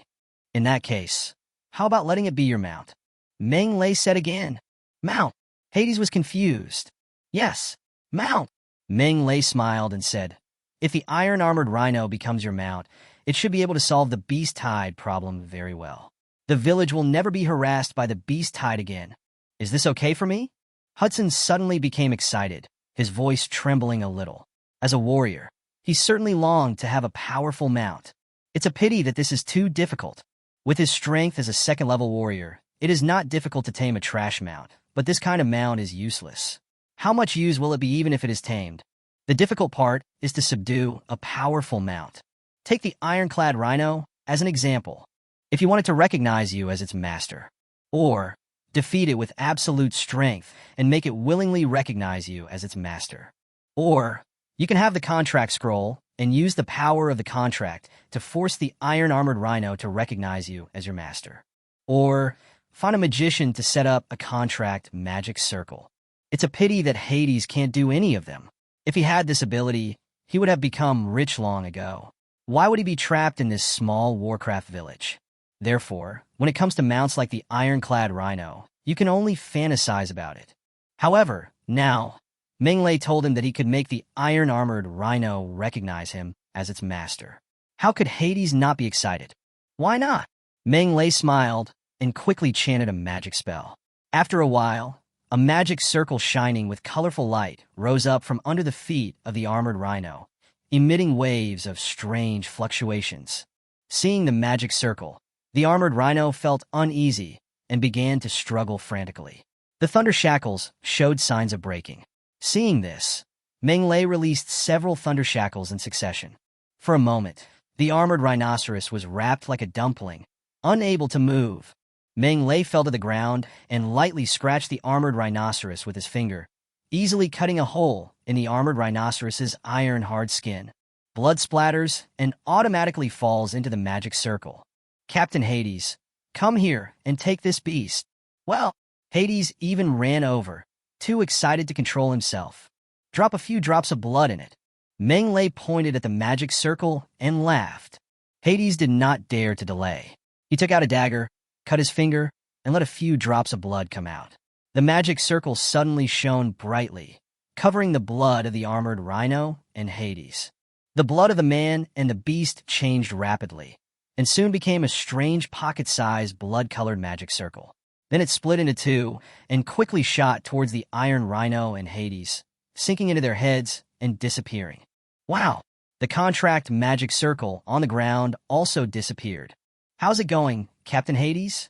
In that case, how about letting it be your mount?" Meng Lei said again, "Mount." Hades was confused. "Yes, mount." Meng Lei smiled and said, "If the iron-armored rhino becomes your mount, it should be able to solve the beast tide problem very well. The village will never be harassed by the beast tide again. Is this okay for me?" Hudson suddenly became excited, his voice trembling a little. As a warrior, he certainly longed to have a powerful mount. It's a pity that this is too difficult. With his strength as a second-level warrior, it is not difficult to tame a trash mount, but this kind of mount is useless. How much use will it be even if it is tamed? The difficult part is to subdue a powerful mount. Take the ironclad rhino as an example. If you want it to recognize you as its master, or defeat it with absolute strength and make it willingly recognize you as its master. Or you can have the contract scroll and use the power of the contract to force the iron-armored rhino to recognize you as your master. Or find a magician to set up a contract magic circle. It's a pity that Hades can't do any of them. If he had this ability, he would have become rich long ago. Why would he be trapped in this small Warcraft village? Therefore, when it comes to mounts like the ironclad rhino, you can only fantasize about it. However, now, Meng Lei told him that he could make the iron-armored rhino recognize him as its master. How could Hades not be excited? Why not? Meng Lei smiled and quickly chanted a magic spell. After a while, a magic circle shining with colorful light rose up from under the feet of the armored rhino, emitting waves of strange fluctuations. Seeing the magic circle, the armored rhino felt uneasy and began to struggle frantically. The thunder shackles showed signs of breaking. Seeing this, Meng Lei released several thunder shackles in succession. For a moment, the armored rhinoceros was wrapped like a dumpling, unable to move. Meng Lei fell to the ground and lightly scratched the armored rhinoceros with his finger, easily cutting a hole in the armored rhinoceros's iron-hard skin. Blood splatters and automatically falls into the magic circle. "Captain Hades, come here and take this beast." Well, Hades even ran over, too excited to control himself. "Drop a few drops of blood in it." Meng Lei pointed at the magic circle and laughed. Hades did not dare to delay. He took out a dagger, cut his finger, and let a few drops of blood come out. The magic circle suddenly shone brightly, covering the blood of the armored rhino and Hades. The blood of the man and the beast changed rapidly, and soon became a strange pocket-sized blood-colored magic circle. Then it split into two and quickly shot towards the iron rhino and Hades, sinking into their heads and disappearing. Wow! The contract magic circle on the ground also disappeared. "How's it going, Captain Hades?"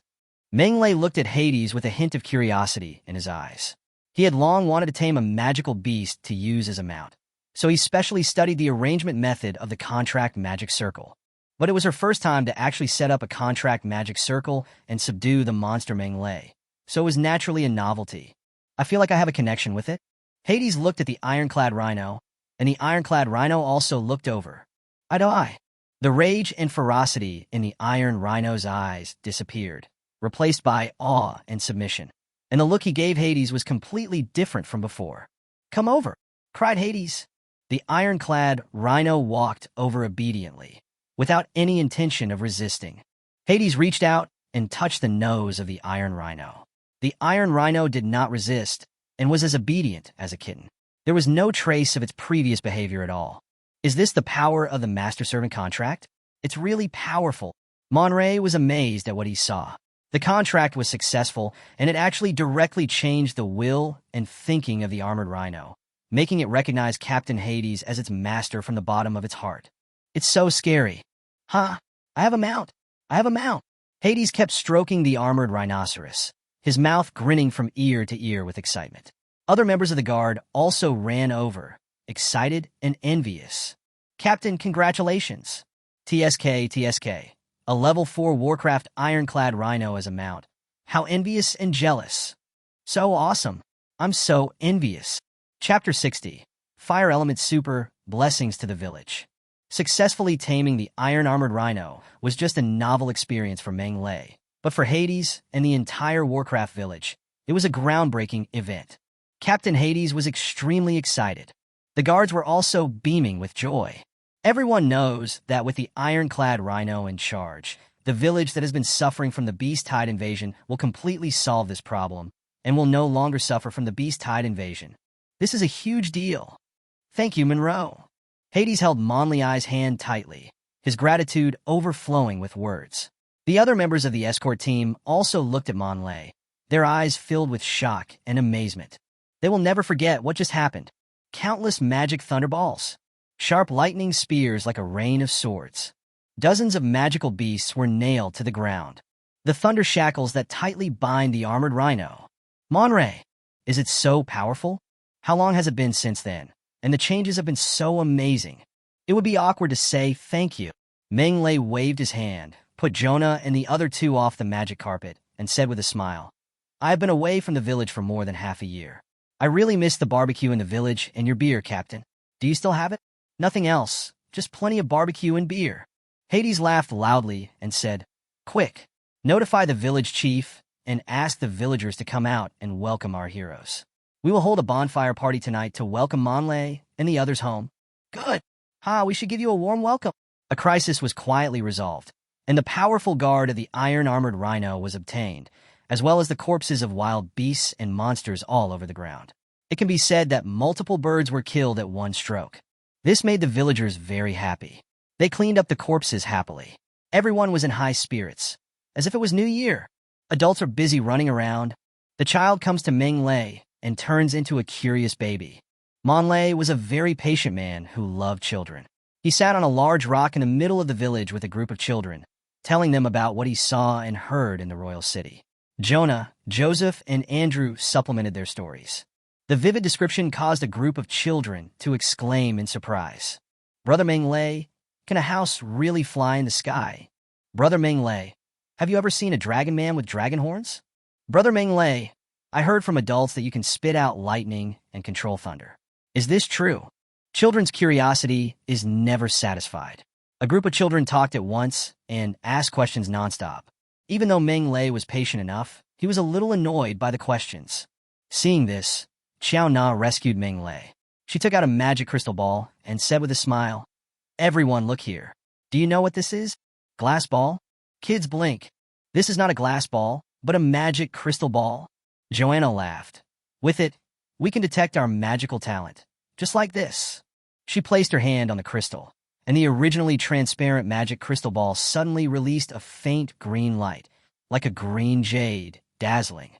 Meng Lei looked at Hades with a hint of curiosity in his eyes. He had long wanted to tame a magical beast to use as a mount, so he specially studied the arrangement method of the contract magic circle. But it was her first time to actually set up a contract magic circle and subdue the monster Mengele, so it was naturally a novelty. I feel like I have a connection with it. Hades looked at the ironclad rhino, and the ironclad rhino also looked over. Eye to eye. The rage and ferocity in the iron rhino's eyes disappeared, replaced by awe and submission. And the look he gave Hades was completely different from before. "Come over," cried Hades. The ironclad rhino walked over obediently, without any intention of resisting. Hades reached out and touched the nose of the iron rhino. The iron rhino did not resist and was as obedient as a kitten. There was no trace of its previous behavior at all. Is this the power of the master-servant contract? It's really powerful. Monray was amazed at what he saw. The contract was successful, and it actually directly changed the will and thinking of the armored rhino, making it recognize Captain Hades as its master from the bottom of its heart. It's so scary. "Huh? I have a mount. I have a mount." Hades kept stroking the armored rhinoceros, his mouth grinning from ear to ear with excitement. Other members of the guard also ran over, excited and envious. "Captain, congratulations. TSK, TSK. A level 4 Warcraft ironclad rhino as a mount. How envious and jealous. So awesome. I'm so envious." Chapter 60. Fire Element Super, Blessings to the Village. Successfully taming the iron-armored rhino was just a novel experience for Mengele, but for Hades and the entire Warcraft village, it was a groundbreaking event. Captain Hades was extremely excited. The guards were also beaming with joy. Everyone knows that with the ironclad rhino in charge, the village that has been suffering from the beast tide invasion will completely solve this problem and will no longer suffer from the beast tide invasion. This is a huge deal. Thank you, Monroe. Hades held Monley's hand tightly, his gratitude overflowing with words. The other members of the escort team also looked at Monley, their eyes filled with shock and amazement. They will never forget what just happened. Countless magic thunderballs. Sharp lightning spears like a rain of swords. Dozens of magical beasts were nailed to the ground. The thunder shackles that tightly bind the armored rhino. Monray, is it so powerful? How long has it been since then? And the changes have been so amazing. It would be awkward to say thank you. Mengele waved his hand, put Jonah and the other two off the magic carpet, and said with a smile, "I have been away from the village for more than half a year. I really miss the barbecue in the village and your beer, Captain. Do you still have it?" "Nothing else, just plenty of barbecue and beer." Hades laughed loudly and said, "Quick, notify the village chief and ask the villagers to come out and welcome our heroes. We will hold a bonfire party tonight to welcome Monley and the others home." "Good. We should give you a warm welcome." A crisis was quietly resolved, and the powerful guard of the iron-armored rhino was obtained, as well as the corpses of wild beasts and monsters all over the ground. It can be said that multiple birds were killed at one stroke. This made the villagers very happy. They cleaned up the corpses happily. Everyone was in high spirits, as if it was New Year. Adults are busy running around. The child comes to Mengele and turns into a curious baby. Monley was a very patient man who loved children. He sat on a large rock in the middle of the village with a group of children, telling them about what he saw and heard in the royal city. Jonah, Joseph, and Andrew supplemented their stories. The vivid description caused a group of children to exclaim in surprise. "Brother Mengele, can a house really fly in the sky? Brother Mengele, have you ever seen a dragon man with dragon horns? Brother Mengele, I heard from adults that you can spit out lightning and control thunder. Is this true?" Children's curiosity is never satisfied. A group of children talked at once and asked questions nonstop. Even though Mengele was patient enough, he was a little annoyed by the questions. Seeing this, Xiao Na rescued Mengele. She took out a magic crystal ball and said with a smile, "Everyone, look here. Do you know what this is? Glass ball?" Kids blink. "This is not a glass ball, but a magic crystal ball." Joanna laughed. "With it, we can detect our magical talent, just like this." She placed her hand on the crystal, and the originally transparent magic crystal ball suddenly released a faint green light, like a green jade, dazzling.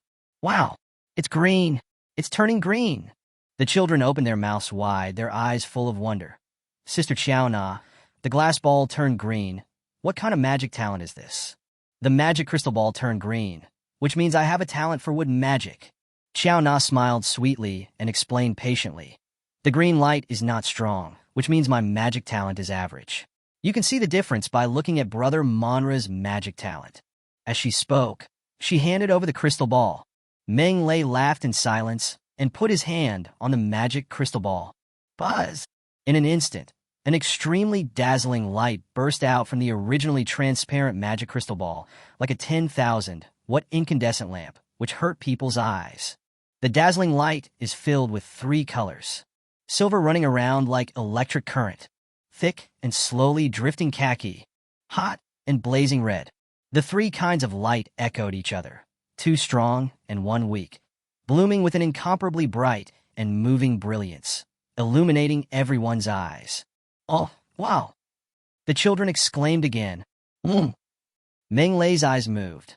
"Wow, it's green. It's turning green." The children opened their mouths wide, their eyes full of wonder. "Sister Xiaona, the glass ball turned green. What kind of magic talent is this?" "The magic crystal ball turned green, which means I have a talent for wood magic." Xiaona smiled sweetly and explained patiently. "The green light is not strong, which means my magic talent is average. You can see the difference by looking at Brother Manhwa's magic talent. As she spoke, she handed over the crystal ball. Meng Lei laughed in silence and put his hand on the magic crystal ball. Buzz! In an instant, an extremely dazzling light burst out from the originally transparent magic crystal ball, like a 10,000-watt incandescent lamp, which hurt people's eyes. The dazzling light is filled with 3 colors. Silver running around like electric current, thick and slowly drifting khaki, hot and blazing red. The 3 kinds of light echoed each other, 2 strong and 1 weak, blooming with an incomparably bright and moving brilliance, illuminating everyone's eyes. Oh, wow! The children exclaimed again. Meng Lei's eyes moved.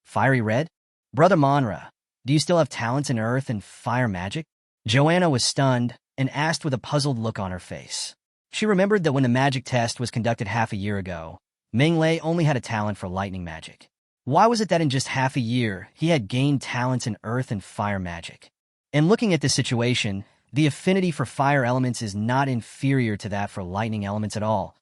Fiery red? Brother Manhwa, do you still have talents in earth and fire magic? Joanna was stunned and asked with a puzzled look on her face. She remembered that when the magic test was conducted half a year ago, Meng Lei only had a talent for lightning magic. Why was it that in just half a year he had gained talents in earth and fire magic? And looking at this situation, the affinity for fire elements is not inferior to that for lightning elements at all.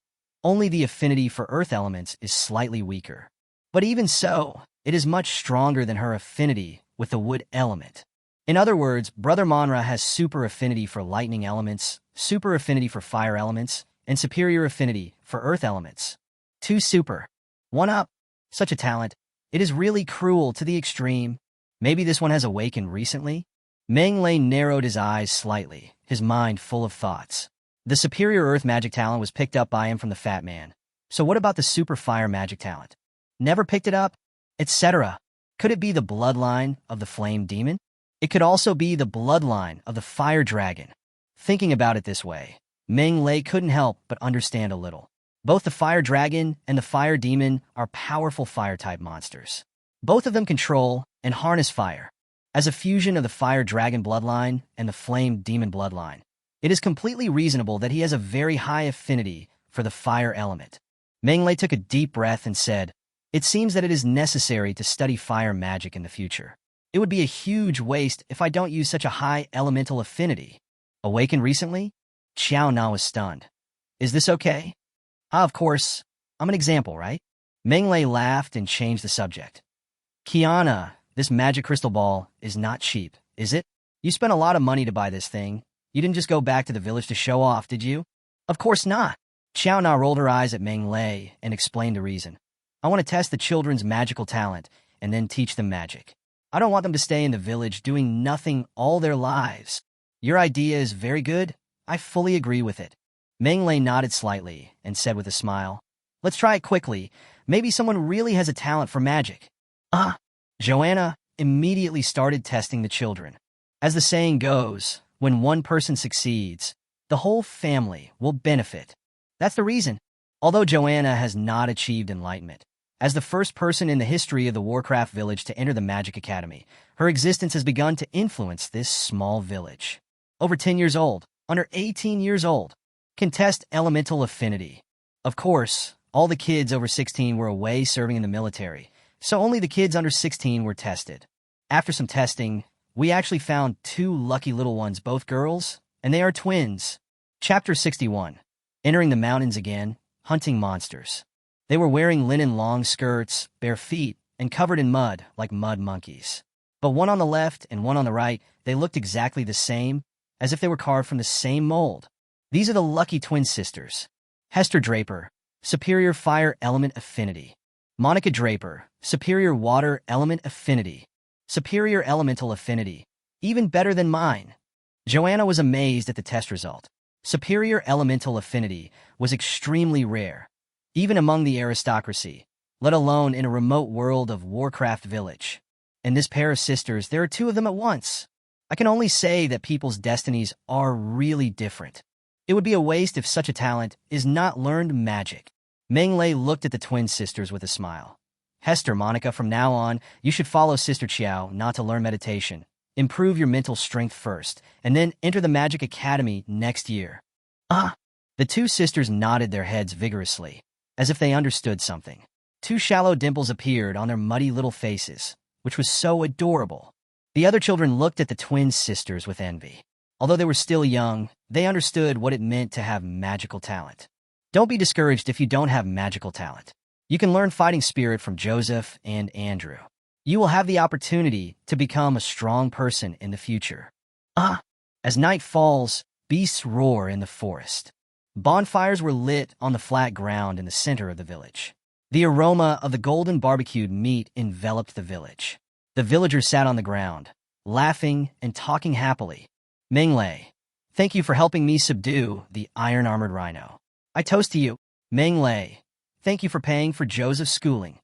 Only the affinity for earth elements is slightly weaker. But even so, it is much stronger than her affinity with the wood element. In other words, Brother Manhwa has super affinity for lightning elements, super affinity for fire elements, and superior affinity for earth elements. 2 super. 1 up. Such a talent. It is really cruel to the extreme. Maybe this one has awakened recently? Meng Lei narrowed his eyes slightly, his mind full of thoughts. The superior earth magic talent was picked up by him from the fat man. So what about the super fire magic talent? Never picked it up? Etc. Could it be the bloodline of the flame demon? It could also be the bloodline of the fire dragon. Thinking about it this way, Meng Lei couldn't help but understand a little. Both the fire dragon and the fire demon are powerful fire-type monsters. Both of them control and harness fire. As a fusion of the fire dragon bloodline and the flame demon bloodline, it is completely reasonable that he has a very high affinity for the fire element. Meng Lei took a deep breath and said, "It seems that it is necessary to study fire magic in the future. It would be a huge waste if I don't use such a high elemental affinity." Awakened recently? Xiao Na was stunned. Is this okay? Of course. I'm an example, right? Meng Lei laughed and changed the subject. Kiana, this magic crystal ball is not cheap, is it? You spent a lot of money to buy this thing. You didn't just go back to the village to show off, did you? Of course not. Xiao Na rolled her eyes at Meng Lei and explained the reason. I want to test the children's magical talent and then teach them magic. I don't want them to stay in the village doing nothing all their lives. Your idea is very good. I fully agree with it. Meng Lei nodded slightly and said with a smile, "Let's try it quickly. Maybe someone really has a talent for magic." Joanna immediately started testing the children. As the saying goes, when one person succeeds, the whole family will benefit. That's the reason. Although Joanna has not achieved enlightenment, as the first person in the history of the Warcraft village to enter the Magic Academy, her existence has begun to influence this small village. Over 10 years old, under 18 years old, can test elemental affinity. Of course, all the kids over 16 were away serving in the military, so only the kids under 16 were tested. After some testing, we actually found 2 lucky little ones, both girls, and they are twins. Chapter 61. Entering the mountains again, hunting monsters. They were wearing linen long skirts, bare feet, and covered in mud like mud monkeys. But one on the left and one on the right, they looked exactly the same, as if they were carved from the same mold. These are the lucky twin sisters. Hester Draper, superior fire element affinity. Monica Draper, superior water element affinity. Superior elemental affinity. Even better than mine. Joanna was amazed at the test result. Superior elemental affinity was extremely rare, even among the aristocracy, let alone in a remote world of Warcraft village. In this pair of sisters, there are 2 of them at once. I can only say that people's destinies are really different. It would be a waste if such a talent is not learned magic. Meng Lei looked at the twin sisters with a smile. Hester, Monica, from now on, you should follow Sister Qiao not to learn meditation. Improve your mental strength first, and then enter the Magic Academy next year. The 2 sisters nodded their heads vigorously, as if they understood something. 2 shallow dimples appeared on their muddy little faces, which was so adorable. The other children looked at the twin sisters with envy. Although they were still young, they understood what it meant to have magical talent. Don't be discouraged if you don't have magical talent. You can learn fighting spirit from Joseph and Andrew. You will have the opportunity to become a strong person in the future. As night falls, beasts roar in the forest. Bonfires were lit on the flat ground in the center of the village. The aroma of the golden barbecued meat enveloped the village. The villagers sat on the ground, laughing and talking happily. Menglei, thank you for helping me subdue the iron-armored rhino. I toast to you. Menglei, thank you for paying for Joseph's schooling.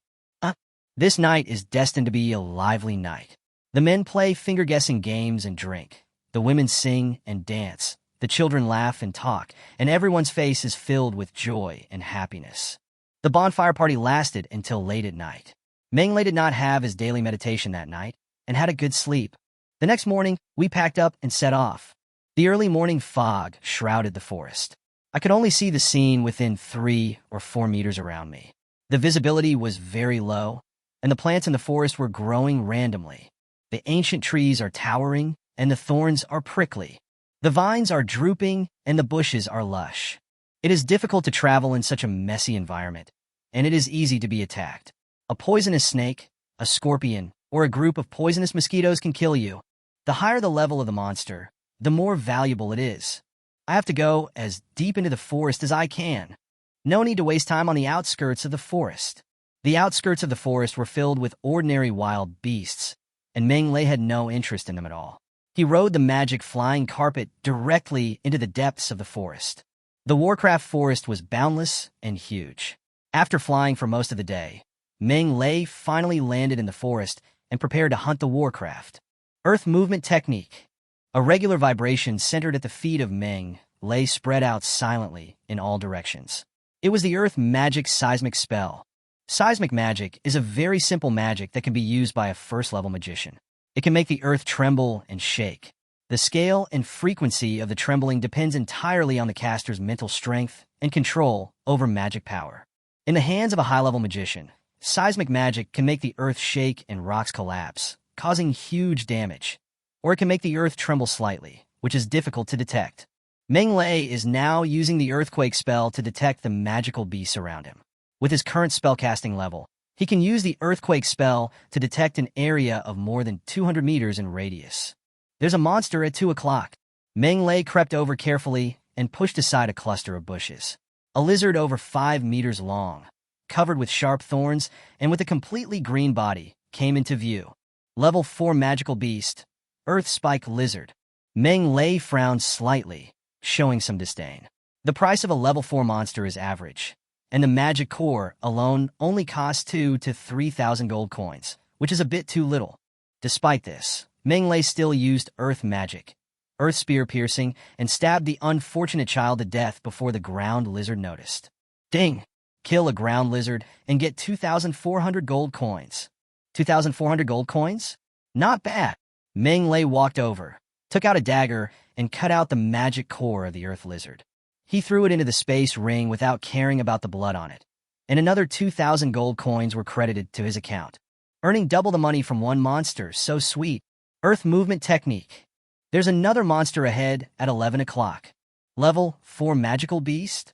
This night is destined to be a lively night. The men play finger-guessing games and drink. The women sing and dance. The children laugh and talk, and everyone's face is filled with joy and happiness. The bonfire party lasted until late at night. Menglei did not have his daily meditation that night and had a good sleep. The next morning, we packed up and set off. The early morning fog shrouded the forest. I could only see the scene within 3 or 4 meters around me. The visibility was very low, and the plants in the forest were growing randomly. The ancient trees are towering, and the thorns are prickly. The vines are drooping, and the bushes are lush. It is difficult to travel in such a messy environment, and it is easy to be attacked. A poisonous snake, a scorpion, or a group of poisonous mosquitoes can kill you. The higher the level of the monster, the more valuable it is. I have to go as deep into the forest as I can. No need to waste time on the outskirts of the forest. The outskirts of the forest were filled with ordinary wild beasts, and Menglei had no interest in them at all. He rode the magic flying carpet directly into the depths of the forest. The Warcraft forest was boundless and huge. After flying for most of the day, Menglei finally landed in the forest and prepared to hunt the Warcraft. Earth movement technique. A regular vibration centered at the feet of Menglei spread out silently in all directions. It was the earth magic seismic spell. Seismic magic is a very simple magic that can be used by a first-level magician. It can make the earth tremble and shake. The scale and frequency of the trembling depends entirely on the caster's mental strength and control over magic power. In the hands of a high-level magician, seismic magic can make the earth shake and rocks collapse, causing huge damage. Or it can make the earth tremble slightly, which is difficult to detect. Menglei is now using the earthquake spell to detect the magical beasts around him. With his current spellcasting level, he can use the earthquake spell to detect an area of more than 200 meters in radius. There's a monster at 2 o'clock. Menglei crept over carefully and pushed aside a cluster of bushes. A lizard over 5 meters long, covered with sharp thorns and with a completely green body, came into view. Level 4 magical beast, Earth Spike Lizard. Menglei frowned slightly, showing some disdain. The price of a level 4 monster is average, and the magic core alone only costs 2,000 to 3,000 gold coins, which is a bit too little. Despite this, Menglei still used earth magic, earth spear piercing, and stabbed the unfortunate child to death before the ground lizard noticed. Ding! Kill a ground lizard and get 2,400 gold coins. 2,400 gold coins? Not bad. Menglei walked over, took out a dagger, and cut out the magic core of the earth lizard. He threw it into the space ring without caring about the blood on it, and another 2,000 gold coins were credited to his account. Earning double the money from one monster, so sweet. Earth movement technique. There's another monster ahead at 11 o'clock. Level 4 magical beast.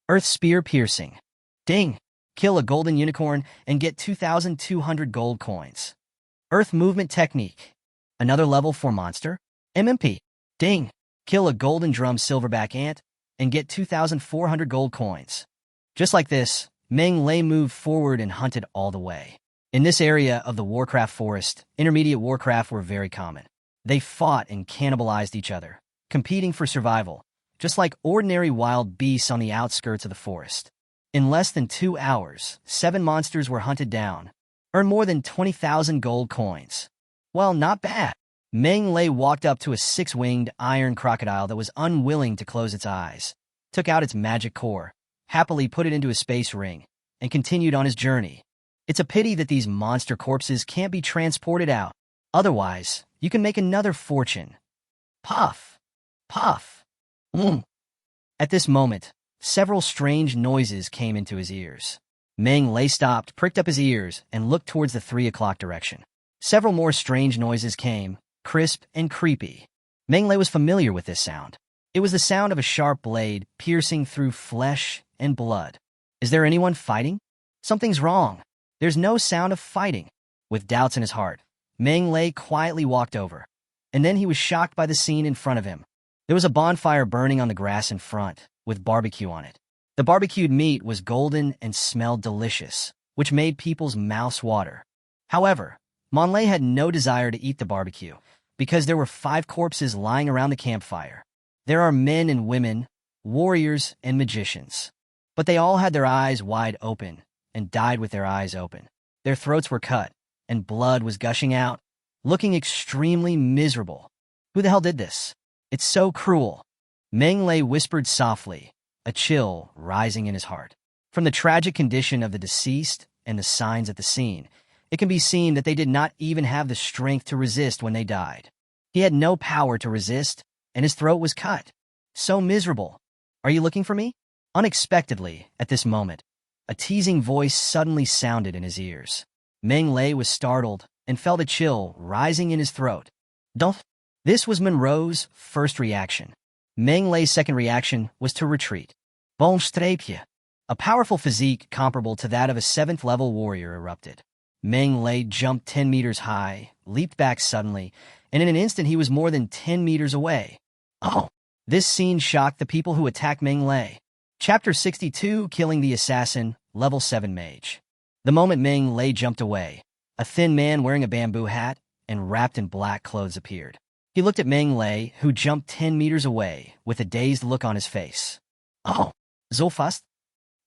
Earth spear piercing. Ding! Kill a golden unicorn and get 2,200 gold coins. Earth movement technique. Another level 4 monster. MMP. Ding! Kill a golden drum silverback ant and get 2,400 gold coins. Just like this, Menglei moved forward and hunted all the way. In this area of the Warcraft forest, intermediate Warcraft were very common. They fought and cannibalized each other, competing for survival, just like ordinary wild beasts on the outskirts of the forest. In less than 2 hours, 7 monsters were hunted down, earned more than 20,000 gold coins. Well, not bad. Menglei walked up to a 6-winged iron crocodile that was unwilling to close its eyes, took out its magic core, happily put it into a space ring, and continued on his journey. It's a pity that these monster corpses can't be transported out. Otherwise, you can make another fortune. Puff! Puff! At this moment, several strange noises came into his ears. Menglei stopped, pricked up his ears, and looked towards the 3 o'clock direction. Several more strange noises came, crisp and creepy. Menglei was familiar with this sound. It was the sound of a sharp blade piercing through flesh and blood. Is there anyone fighting? Something's wrong. There's no sound of fighting. With doubts in his heart, Meng Lei quietly walked over. And then he was shocked by the scene in front of him. There was a bonfire burning on the grass in front, with barbecue on it. The barbecued meat was golden and smelled delicious, which made people's mouths water. However, Monlay had no desire to eat the barbecue, because there were 5 corpses lying around the campfire. There are men and women, warriors and magicians. But they all had their eyes wide open, and died with their eyes open. Their throats were cut, and blood was gushing out, looking extremely miserable. Who the hell did this? It's so cruel. Meng Lei whispered softly, a chill rising in his heart. From the tragic condition of the deceased and the signs at the scene, it can be seen that they did not even have the strength to resist when they died. He had no power to resist, and his throat was cut. So miserable. Are you looking for me? Unexpectedly, at this moment, a teasing voice suddenly sounded in his ears. Meng Lei was startled and felt a chill rising in his throat. Don't. This was Monroe's first reaction. Meng Lei's second reaction was to retreat. Bon strapje. A powerful physique comparable to that of a 7th-level warrior erupted. Meng Lei jumped 10 meters high, leaped back suddenly, and in an instant he was more than 10 meters away. Oh! This scene shocked the people who attacked Meng Lei. Chapter 62, Killing the Assassin, Level 7 Mage. The moment Meng Lei jumped away, a thin man wearing a bamboo hat and wrapped in black clothes appeared. He looked at Meng Lei, who jumped 10 meters away, with a dazed look on his face. Oh! So fast?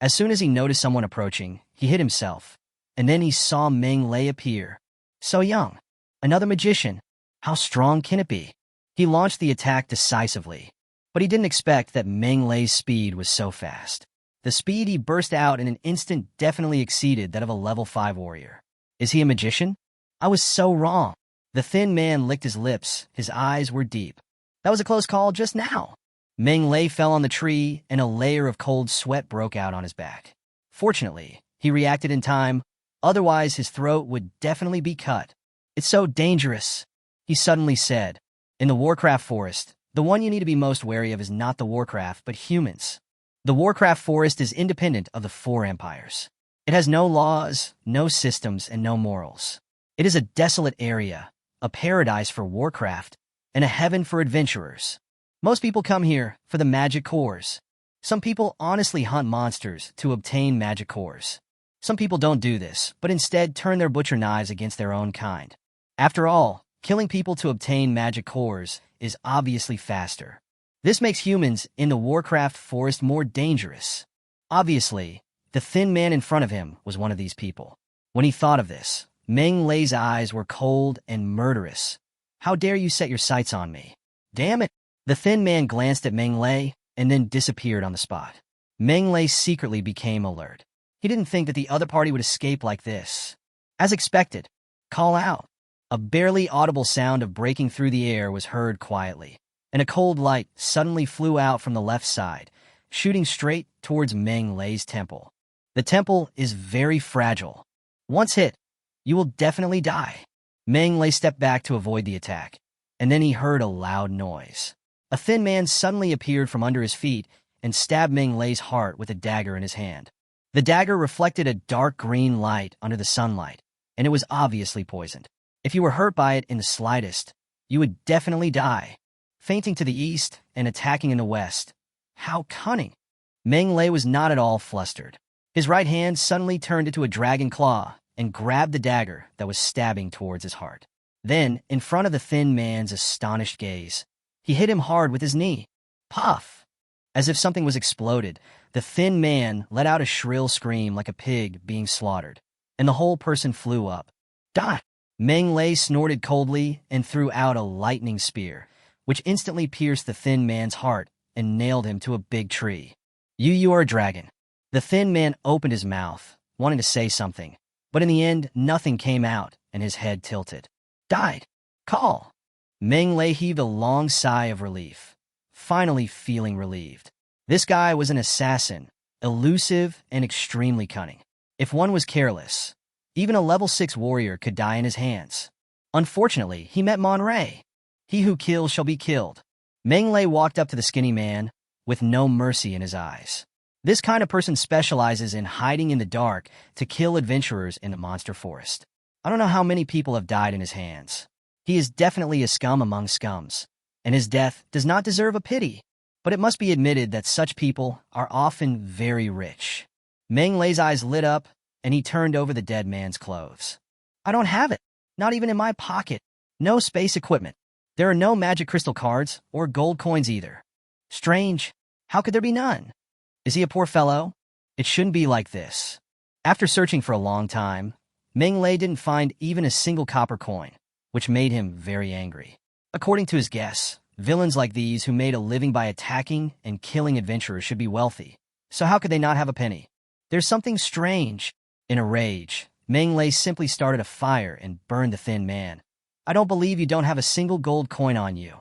As soon as he noticed someone approaching, he hid himself, and then he saw Meng Lei appear. So young. Another magician. How strong can it be? He launched the attack decisively, but he didn't expect that Meng Lei's speed was so fast. The speed he burst out in an instant definitely exceeded that of a level 5 warrior. Is he a magician? I was so wrong. The thin man licked his lips, his eyes were deep. That was a close call just now. Meng Lei fell on the tree, and a layer of cold sweat broke out on his back. Fortunately, he reacted in time, otherwise his throat would definitely be cut. It's so dangerous, he suddenly said. In the Warcraft forest, the one you need to be most wary of is not the Warcraft, but humans. The Warcraft forest is independent of the 4 empires. It has no laws, no systems, and no morals. It is a desolate area, a paradise for Warcraft, and a heaven for adventurers. Most people come here for the magic cores. Some people honestly hunt monsters to obtain magic cores. Some people don't do this, but instead turn their butcher knives against their own kind. After all, killing people to obtain magic cores is obviously faster. This makes humans in the Warcraft forest more dangerous. Obviously, the thin man in front of him was one of these people. When he thought of this, Meng Lei's eyes were cold and murderous. How dare you set your sights on me? Damn it! The thin man glanced at Meng Lei and then disappeared on the spot. Meng Lei secretly became alert. He didn't think that the other party would escape like this. As expected, call out. A barely audible sound of breaking through the air was heard quietly, and a cold light suddenly flew out from the left side, shooting straight towards Meng Lei's temple. The temple is very fragile. Once hit, you will definitely die. Meng Lei stepped back to avoid the attack, and then he heard a loud noise. A thin man suddenly appeared from under his feet and stabbed Meng Lei's heart with a dagger in his hand. The dagger reflected a dark green light under the sunlight, and it was obviously poisoned. If you were hurt by it in the slightest, you would definitely die. Fainting to the east and attacking in the west. How cunning! Meng Lei was not at all flustered. His right hand suddenly turned into a dragon claw and grabbed the dagger that was stabbing towards his heart. Then, in front of the thin man's astonished gaze, he hit him hard with his knee. Puff! As if something was exploded, the thin man let out a shrill scream like a pig being slaughtered, and the whole person flew up. Die! Meng Lei snorted coldly and threw out a lightning spear, which instantly pierced the thin man's heart and nailed him to a big tree. You are a dragon. The thin man opened his mouth, wanting to say something, but in the end, nothing came out, and his head tilted. Died! Call! Meng Lei heaved a long sigh of relief, finally feeling relieved. This guy was an assassin, elusive and extremely cunning. If one was careless, even a level 6 warrior could die in his hands. Unfortunately, he met Monray. He who kills shall be killed. Meng Lei walked up to the skinny man, with no mercy in his eyes. This kind of person specializes in hiding in the dark to kill adventurers in the monster forest. I don't know how many people have died in his hands. He is definitely a scum among scums, and his death does not deserve a pity. But it must be admitted that such people are often very rich. Meng Lei's eyes lit up, and he turned over the dead man's clothes. I don't have it. Not even in my pocket. No space equipment. There are no magic crystal cards or gold coins either. Strange. How could there be none? Is he a poor fellow? It shouldn't be like this. After searching for a long time, Meng Lei didn't find even a single copper coin, which made him very angry. According to his guess, villains like these who made a living by attacking and killing adventurers should be wealthy. So how could they not have a penny? There's something strange. In a rage, Meng Lei simply started a fire and burned the thin man. I don't believe you don't have a single gold coin on you.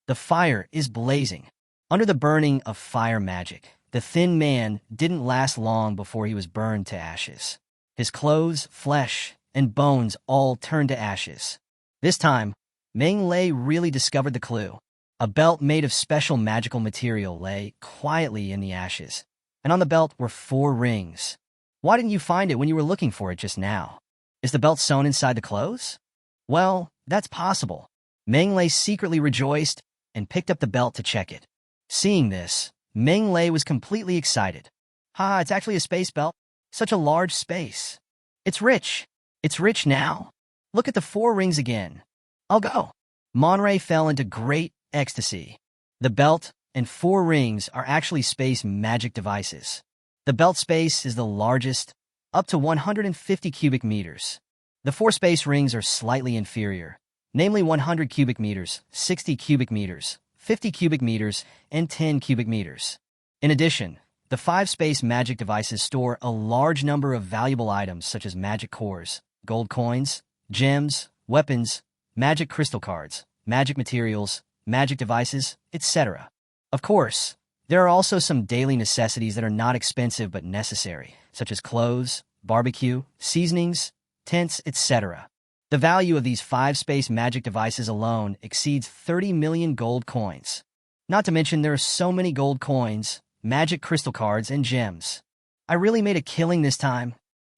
The fire is blazing. Under the burning of fire magic, the thin man didn't last long before he was burned to ashes. His clothes, flesh, and bones all turned to ashes. This time, Meng Lei really discovered the clue. A belt made of special magical material lay quietly in the ashes, and on the belt were 4 rings. Why didn't you find it when you were looking for it just now? Is the belt sewn inside the clothes? Well, that's possible. Meng Lei secretly rejoiced and picked up the belt to check it. Seeing this, Meng Lei was completely excited. Ha, it's actually a space belt. Such a large space. It's rich. It's rich now. Look at the 4 rings again. I'll go. Monray fell into great ecstasy. The belt and 4 rings are actually space magic devices. The belt space is the largest, up to 150 cubic meters. The 4 space rings are slightly inferior, namely 100 cubic meters, 60 cubic meters, 50 cubic meters, and 10 cubic meters. In addition, the 5 space magic devices store a large number of valuable items such as magic cores, gold coins, gems, weapons, magic crystal cards, magic materials, magic devices, etc. Of course, there are also some daily necessities that are not expensive but necessary, such as clothes, barbecue, seasonings, tents, etc. The value of these 5 space magic devices alone exceeds 30 million gold coins. Not to mention there are so many gold coins, magic crystal cards, and gems. I really made a killing this time.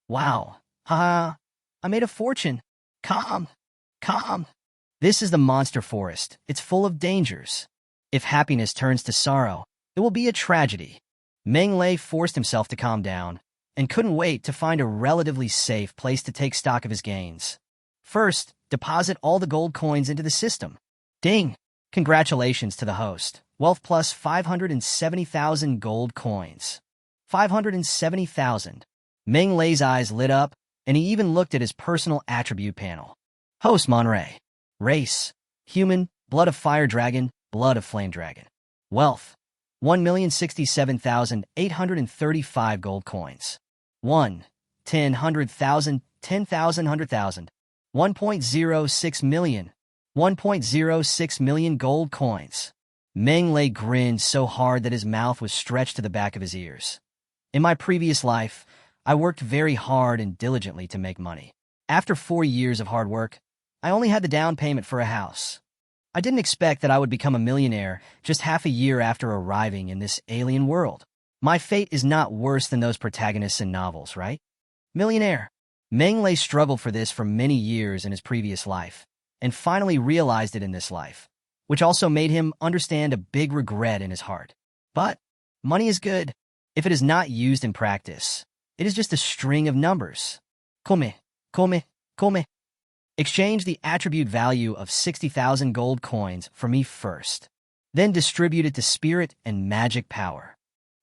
Wow. Haha. I made a fortune. Calm. Calm. This is the monster forest. It's full of dangers. If happiness turns to sorrow, it will be a tragedy. Meng Lei forced himself to calm down and couldn't wait to find a relatively safe place to take stock of his gains. First, deposit all the gold coins into the system. Ding! Congratulations to the host. Wealth plus 570,000 gold coins. 570,000. Meng Lei's eyes lit up, and he even looked at his personal attribute panel. Host Monray. Race. Human. Blood of fire dragon. Blood of flame dragon. Wealth. 1,067,835 gold coins. 1. 10, 100,000, 10,000, 100,000. 1.06 million. 1.06 million gold coins. Meng Lei grinned so hard that his mouth was stretched to the back of his ears. In my previous life, I worked very hard and diligently to make money. After 4 years of hard work, I only had the down payment for a house. I didn't expect that I would become a millionaire just half a year after arriving in this alien world. My fate is not worse than those protagonists in novels, right? Millionaire. Meng Lei struggled for this for many years in his previous life, and finally realized it in this life, which also made him understand a big regret in his heart. But money is good if it is not used in practice. It is just a string of numbers. Come. Exchange the attribute value of 60,000 gold coins for me first. Then distribute it to spirit and magic power.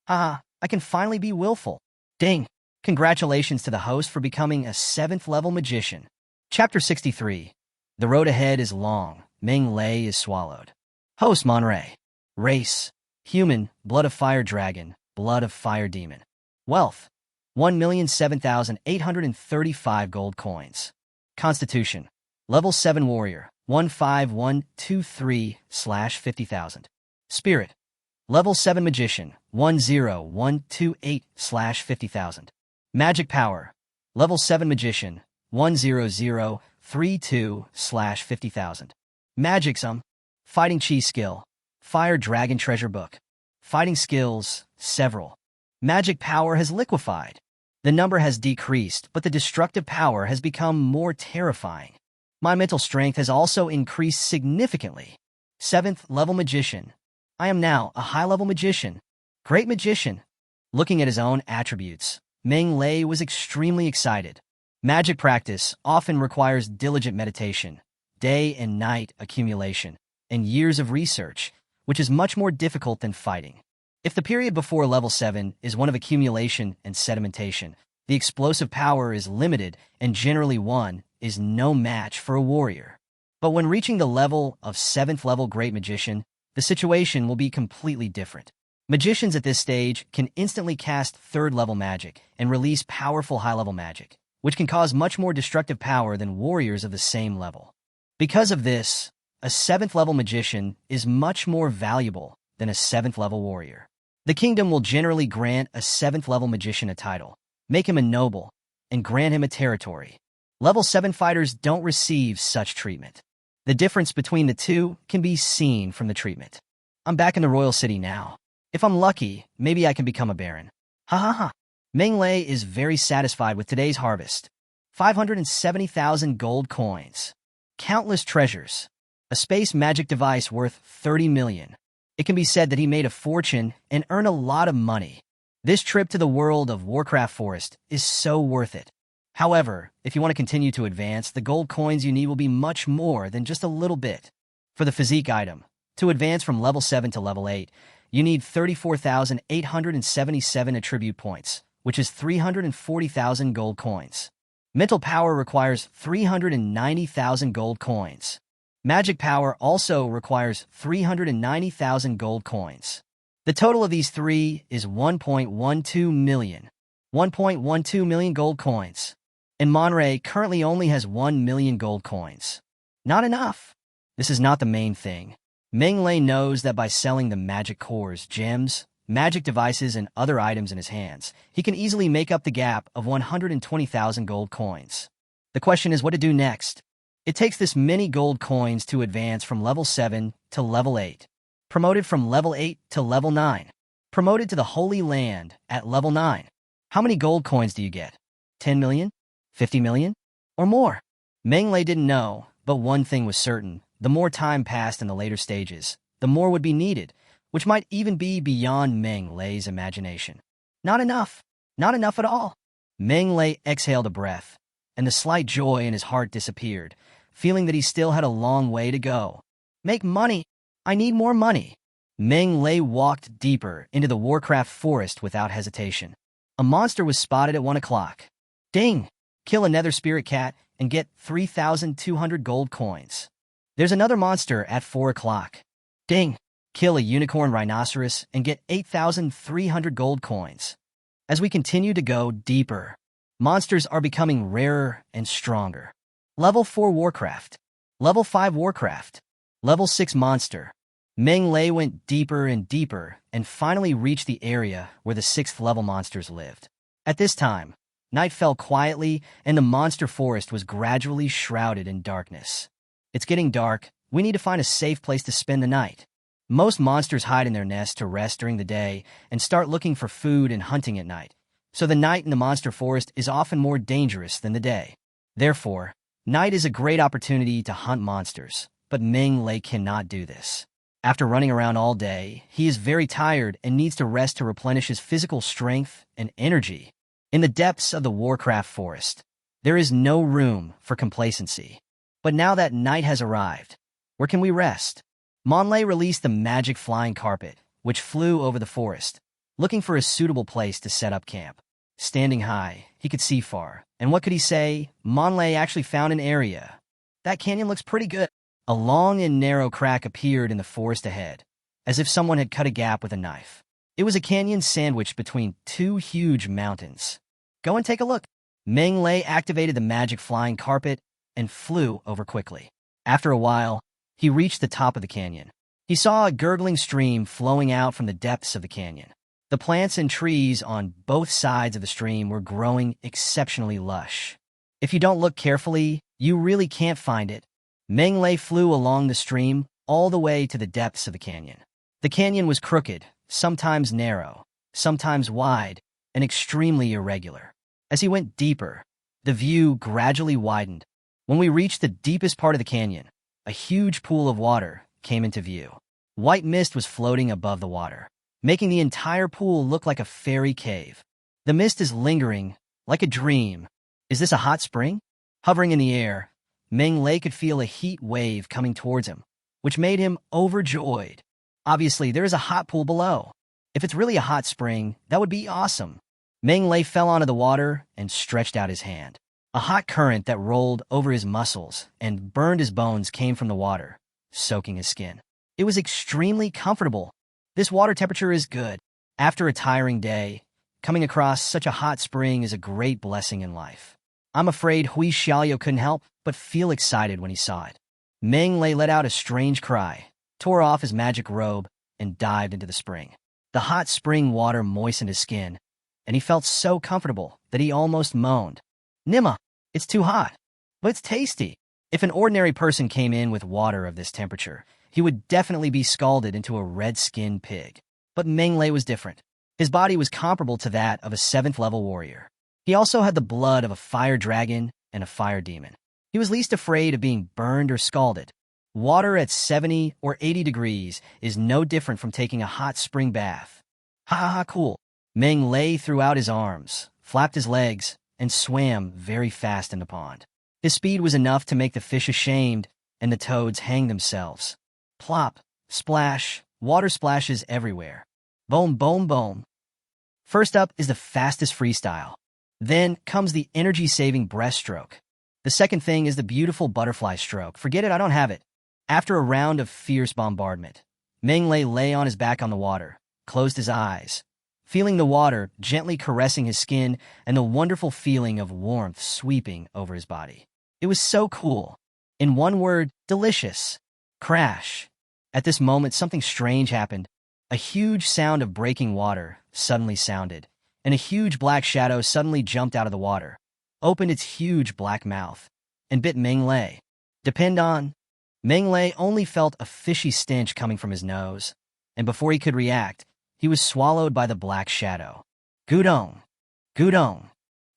I can finally be willful. Ding! Congratulations to the host for becoming a 7th level magician. Chapter 63. The road ahead is long. Meng Lei is swallowed. Host Monray. Race. Human. Blood of fire dragon. Blood of fire demon. Wealth. 1,007,835 gold coins. Constitution. Level 7 warrior. 15123/50,000. Spirit. Level 7 magician. 10128/50,000. Magic power. Level 7 magician. 10032/50,000. Magic sum. Fighting chi skill. Fire dragon treasure book. Fighting skills. Several. Magic power has liquefied. The number has decreased, but the destructive power has become more terrifying. My mental strength has also increased significantly. 7th level magician. I am now a high-level magician. Great magician. Looking at his own attributes, Meng Lei was extremely excited. Magic practice often requires diligent meditation, day and night accumulation, and years of research, which is much more difficult than fighting. If the period before level 7 is one of accumulation and sedimentation, the explosive power is limited and generally one is no match for a warrior. But when reaching the level of 7th level Great Magician, the situation will be completely different. Magicians at this stage can instantly cast 3rd level magic and release powerful high-level magic, which can cause much more destructive power than warriors of the same level. Because of this, a 7th level magician is much more valuable than a 7th level warrior. The kingdom will generally grant a 7th level magician a title, make him a noble, and grant him a territory. Level 7 fighters don't receive such treatment. The difference between the two can be seen from the treatment. I'm back in the royal city now. If I'm lucky, maybe I can become a baron. Ha ha ha. Meng Lei is very satisfied with today's harvest. 570,000 gold coins. Countless treasures. A space magic device worth 30 million. It can be said that he made a fortune and earned a lot of money. This trip to the world of Warcraft Forest is so worth it. However, if you want to continue to advance, the gold coins you need will be much more than just a little bit. For the physique item, to advance from level 7 to level 8, you need 34,877 attribute points, which is 340,000 gold coins. Mental power requires 390,000 gold coins. Magic power also requires 390,000 gold coins. The total of these three is 1.12 million. 1.12 million gold coins. And Monterey currently only has 1 million gold coins. Not enough. This is not the main thing. Meng Lei knows that by selling the magic cores, gems, magic devices, and other items in his hands, he can easily make up the gap of 120,000 gold coins. The question is what to do next. It takes this many gold coins to advance from level 7 to level 8. Promoted from level 8 to level 9. Promoted to the Holy Land at level 9. How many gold coins do you get? 10 million? 50 million? Or more? Meng Lei didn't know, but one thing was certain. The more time passed in the later stages, the more would be needed, which might even be beyond Meng Lei's imagination. Not enough. Not enough at all. Meng Lei exhaled a breath, and the slight joy in his heart disappeared, feeling that he still had a long way to go. Make money. I need more money. Meng Lei walked deeper into the Warcraft forest without hesitation. A monster was spotted at 1 o'clock. Ding! Kill a nether spirit cat and get 3,200 gold coins. There's another monster at 4 o'clock. Ding! Kill a unicorn rhinoceros and get 8,300 gold coins. As we continue to go deeper, monsters are becoming rarer and stronger. Level 4 Warcraft. Level 5 Warcraft. Level 6 monster. Meng Lei went deeper and deeper and finally reached the area where the 6th level monsters lived. At this time, night fell quietly and the monster forest was gradually shrouded in darkness. It's getting dark. We need to find a safe place to spend the night. Most monsters hide in their nests to rest during the day and start looking for food and hunting at night, so the night in the monster forest is often more dangerous than the day. Therefore, night is a great opportunity to hunt monsters, but Meng Lei cannot do this. After running around all day, he is very tired and needs to rest to replenish his physical strength and energy. In the depths of the Warcraft forest, there is no room for complacency. But now that night has arrived, where can we rest? Monlay released the magic flying carpet, which flew over the forest, looking for a suitable place to set up camp. Standing high, he could see far, and what could he say? Monlay actually found an area. That canyon looks pretty good. A long and narrow crack appeared in the forest ahead, as if someone had cut a gap with a knife. It was a canyon sandwiched between two huge mountains. Go and take a look. Meng Lei activated the magic flying carpet and flew over quickly. After a while, he reached the top of the canyon. He saw a gurgling stream flowing out from the depths of the canyon. The plants and trees on both sides of the stream were growing exceptionally lush. If you don't look carefully, you really can't find it. Meng Lei flew along the stream all the way to the depths of the canyon. The canyon was crooked, sometimes narrow, sometimes wide, and extremely irregular. As he went deeper, the view gradually widened. When we reached the deepest part of the canyon, a huge pool of water came into view. White mist was floating above the water, making the entire pool look like a fairy cave. The mist is lingering, like a dream. Is this a hot spring? Hovering in the air, Meng Lei could feel a heat wave coming towards him, which made him overjoyed. Obviously, there is a hot pool below. If it's really a hot spring, that would be awesome. Meng Lei fell onto the water and stretched out his hand. A hot current that rolled over his muscles and burned his bones came from the water, soaking his skin. It was extremely comfortable. This water temperature is good. After a tiring day, coming across such a hot spring is a great blessing in life. I'm afraid Hui Xiaoliu couldn't help but feel excited when he saw it. Meng Lei let out a strange cry, tore off his magic robe, and dived into the spring. The hot spring water moistened his skin, and he felt so comfortable that he almost moaned. Nima, it's too hot, but it's tasty. If an ordinary person came in with water of this temperature, he would definitely be scalded into a red-skinned pig. But Meng Lei was different. His body was comparable to that of a 7th-level warrior. He also had the blood of a fire dragon and a fire demon. He was least afraid of being burned or scalded. Water at 70 or 80 degrees is no different from taking a hot spring bath. Ha ha ha, cool. Meng Lei threw out his arms, flapped his legs, and swam very fast in the pond. His speed was enough to make the fish ashamed, and the toads hang themselves. Plop, splash, water splashes everywhere. Boom, boom, boom. First up is the fastest freestyle. Then comes the energy-saving breaststroke. The second thing is the beautiful butterfly stroke. Forget it, I don't have it. After a round of fierce bombardment, Meng Lei lay on his back on the water, closed his eyes, feeling the water gently caressing his skin and the wonderful feeling of warmth sweeping over his body. It was so cool. In one word, delicious. Crash. At this moment, something strange happened. A huge sound of breaking water suddenly sounded, and a huge black shadow suddenly jumped out of the water, opened its huge black mouth, and bit Meng Lei. Meng Lei only felt a fishy stench coming from his nose, and before he could react, he was swallowed by the black shadow. Gudong! Gudong!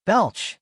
Belch!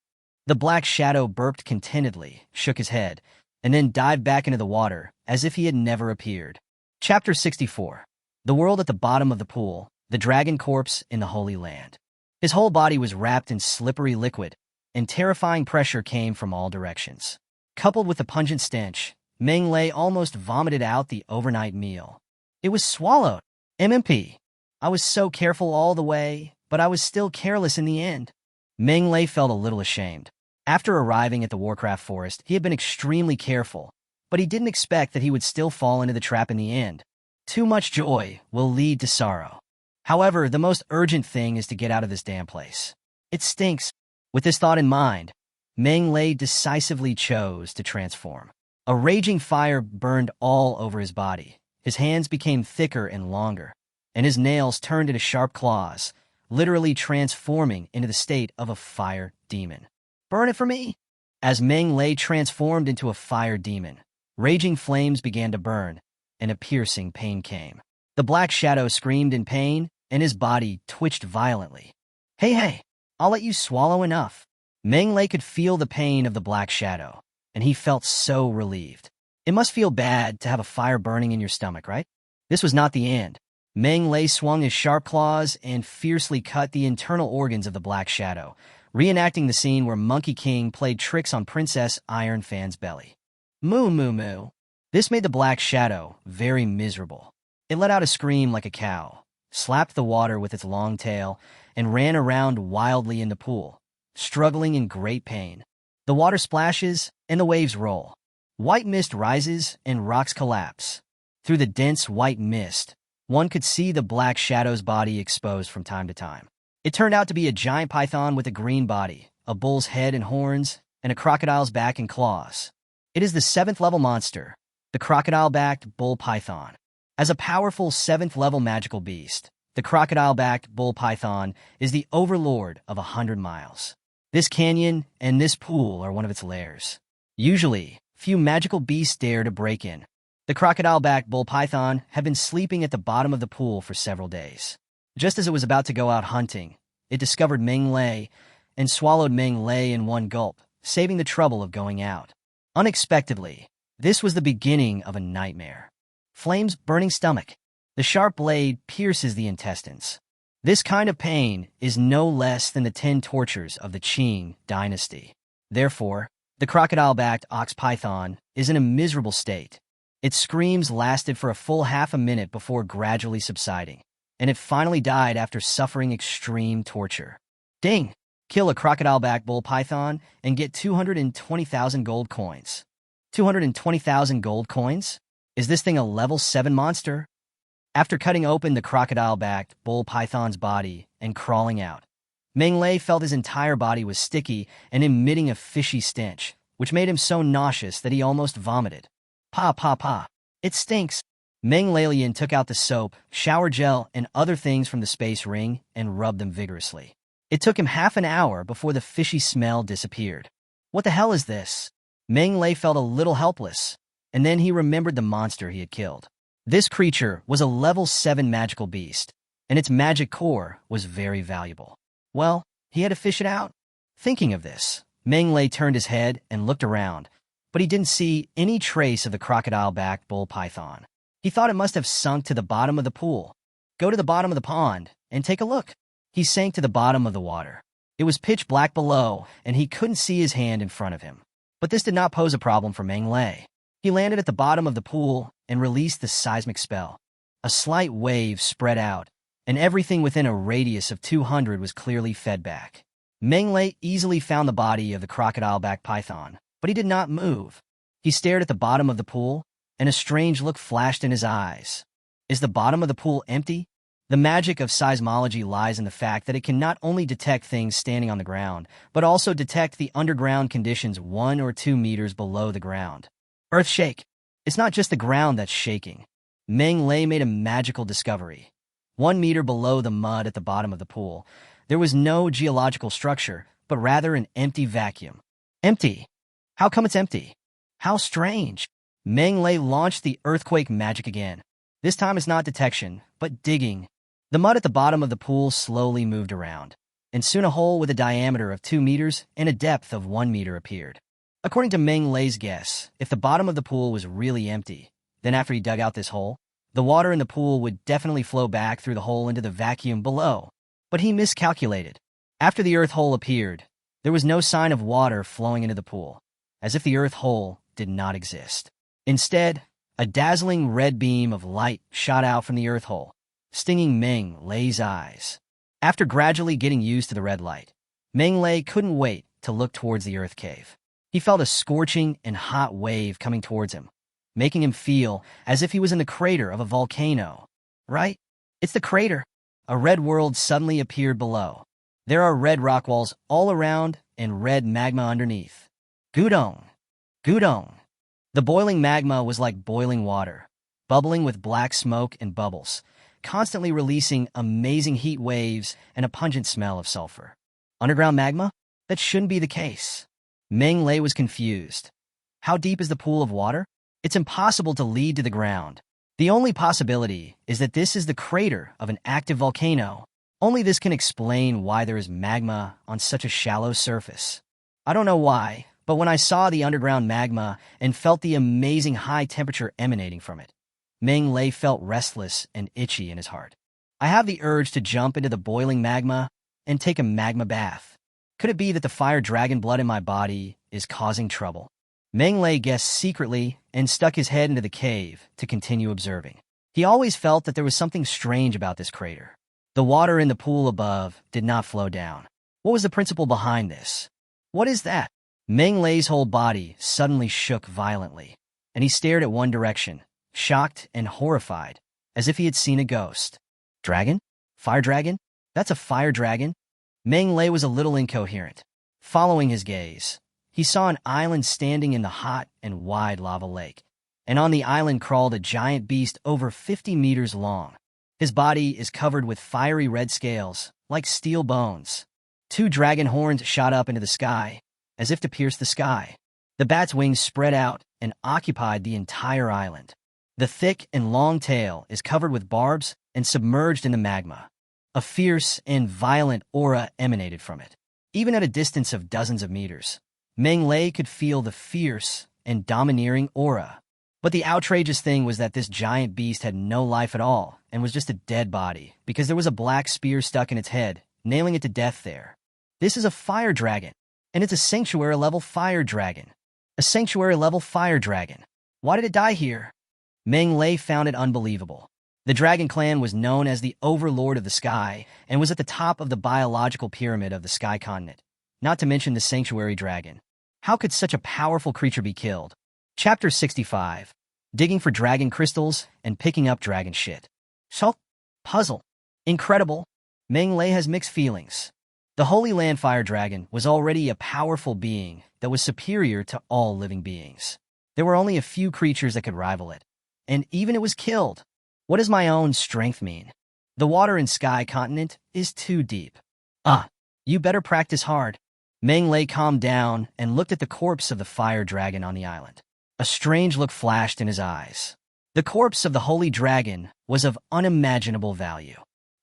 The black shadow burped contentedly, shook his head, and then dived back into the water as if he had never appeared. Chapter 64. The world at the bottom of the pool, the dragon corpse in the Holy Land. His whole body was wrapped in slippery liquid, and terrifying pressure came from all directions. Coupled with the pungent stench, Meng Lei almost vomited out the overnight meal. It was swallowed. MMP. I was so careful all the way, but I was still careless in the end. Meng Lei felt a little ashamed. After arriving at the Warcraft forest, he had been extremely careful, but he didn't expect that he would still fall into the trap in the end. Too much joy will lead to sorrow. However, the most urgent thing is to get out of this damn place. It stinks. With this thought in mind, Meng Lei decisively chose to transform. A raging fire burned all over his body. His hands became thicker and longer, and his nails turned into sharp claws, literally transforming into the state of a fire demon. Burn it for me! As Meng Lei transformed into a fire demon, raging flames began to burn, and a piercing pain came. The black shadow screamed in pain, and his body twitched violently. Hey, I'll let you swallow enough. Meng Lei could feel the pain of the black shadow, and he felt so relieved. It must feel bad to have a fire burning in your stomach, right? This was not the end. Meng Lei swung his sharp claws and fiercely cut the internal organs of the black shadow, reenacting the scene where Monkey King played tricks on Princess Iron Fan's belly. Moo, moo, moo. This made the black shadow very miserable. It let out a scream like a cow, slapped the water with its long tail, and ran around wildly in the pool, struggling in great pain. The water splashes, and the waves roll. White mist rises, and rocks collapse. Through the dense white mist, one could see the black shadow's body exposed from time to time. It turned out to be a giant python with a green body, a bull's head and horns, and a crocodile's back and claws. It is the 7th-level monster, the crocodile-backed bull python. As a powerful 7th-level magical beast, the crocodile-backed bull python is the overlord of 100 miles. This canyon and this pool are one of its lairs. Usually, few magical beasts dare to break in. The crocodile-backed bull python had been sleeping at the bottom of the pool for several days. Just as it was about to go out hunting, it discovered Meng Lei and swallowed Meng Lei in one gulp, saving the trouble of going out. Unexpectedly, this was the beginning of a nightmare. Flames, burning stomach. The sharp blade pierces the intestines. This kind of pain is no less than the 10 tortures of the Qing dynasty. Therefore, the crocodile-backed ox python is in a miserable state. Its screams lasted for a full half a minute before gradually subsiding, and it finally died after suffering extreme torture. Ding! Kill a crocodile-backed bull python and get 220,000 gold coins. 220,000 gold coins? Is this thing a level 7 monster? After cutting open the crocodile-backed bull python's body and crawling out, Meng Lei felt his entire body was sticky and emitting a fishy stench, which made him so nauseous that he almost vomited. Pa pa pa. It stinks. Meng Lei took out the soap, shower gel, and other things from the space ring and rubbed them vigorously. It took him half an hour before the fishy smell disappeared. What the hell is this? Meng Lei felt a little helpless, and then he remembered the monster he had killed. This creature was a level 7 magical beast, and its magic core was very valuable. Well, he had to fish it out. Thinking of this, Meng Lei turned his head and looked around, but he didn't see any trace of the crocodile-backed bull python. He thought it must have sunk to the bottom of the pool. Go to the bottom of the pond and take a look. He sank to the bottom of the water. It was pitch black below, and he couldn't see his hand in front of him. But this did not pose a problem for Meng Lei. He landed at the bottom of the pool and released the seismic spell. A slight wave spread out, and everything within a radius of 200 was clearly fed back. Meng Lei easily found the body of the crocodile-backed python, but he did not move. He stared at the bottom of the pool, and a strange look flashed in his eyes. Is the bottom of the pool empty? The magic of seismology lies in the fact that it can not only detect things standing on the ground, but also detect the underground conditions 1 or 2 meters below the ground. Earth shake. It's not just the ground that's shaking. Meng Lei made a magical discovery. 1 meter below the mud at the bottom of the pool, there was no geological structure, but rather an empty vacuum. Empty. How come it's empty? How strange. Meng Lei launched the earthquake magic again. This time it's not detection, but digging. The mud at the bottom of the pool slowly moved around, and soon a hole with a diameter of 2 meters and a depth of 1 meter appeared. According to Meng Lei's guess, if the bottom of the pool was really empty, then after he dug out this hole, the water in the pool would definitely flow back through the hole into the vacuum below. But he miscalculated. After the earth hole appeared, there was no sign of water flowing into the pool, as if the earth hole did not exist. Instead, a dazzling red beam of light shot out from the earth hole, stinging Meng Lei's eyes. After gradually getting used to the red light, Meng Lei couldn't wait to look towards the earth cave. He felt a scorching and hot wave coming towards him, making him feel as if he was in the crater of a volcano. Right? It's the crater. A red world suddenly appeared below. There are red rock walls all around and red magma underneath. Gudong. Gudong. The boiling magma was like boiling water, bubbling with black smoke and bubbles, constantly releasing amazing heat waves and a pungent smell of sulfur. Underground magma? That shouldn't be the case. Meng Lei was confused. How deep is the pool of water? It's impossible to lead to the ground. The only possibility is that this is the crater of an active volcano. Only this can explain why there is magma on such a shallow surface. I don't know why, but when I saw the underground magma and felt the amazing high temperature emanating from it, Meng Lei felt restless and itchy in his heart. I have the urge to jump into the boiling magma and take a magma bath. Could it be that the fire dragon blood in my body is causing trouble? Meng Lei guessed secretly and stuck his head into the cave to continue observing. He always felt that there was something strange about this crater. The water in the pool above did not flow down. What was the principle behind this? What is that? Meng Lei's whole body suddenly shook violently, and he stared at one direction, shocked and horrified, as if he had seen a ghost. Dragon? Fire dragon? That's a fire dragon? Meng Lei was a little incoherent. Following his gaze, he saw an island standing in the hot and wide lava lake, and on the island crawled a giant beast over 50 meters long. His body is covered with fiery red scales, like steel bones. 2 dragon horns shot up into the sky, as if to pierce the sky. The bat's wings spread out and occupied the entire island. The thick and long tail is covered with barbs and submerged in the magma. A fierce and violent aura emanated from it. Even at a distance of dozens of meters, Meng Lei could feel the fierce and domineering aura. But the outrageous thing was that this giant beast had no life at all and was just a dead body because there was a black spear stuck in its head, nailing it to death there. This is a fire dragon, and it's a sanctuary-level fire dragon. A sanctuary-level fire dragon. Why did it die here? Meng Lei found it unbelievable. The dragon clan was known as the Overlord of the Sky and was at the top of the biological pyramid of the Sky Continent, not to mention the sanctuary dragon. How could such a powerful creature be killed? Chapter 65. Digging for dragon crystals and picking up dragon shit. So, puzzle. Incredible. Meng Lei has mixed feelings. The Holy Land Fire Dragon was already a powerful being that was superior to all living beings. There were only a few creatures that could rival it, and even it was killed. What does my own strength mean? The water in Sky Continent is too deep. You better practice hard. Meng Lei calmed down and looked at the corpse of the fire dragon on the island. A strange look flashed in his eyes. The corpse of the holy dragon was of unimaginable value.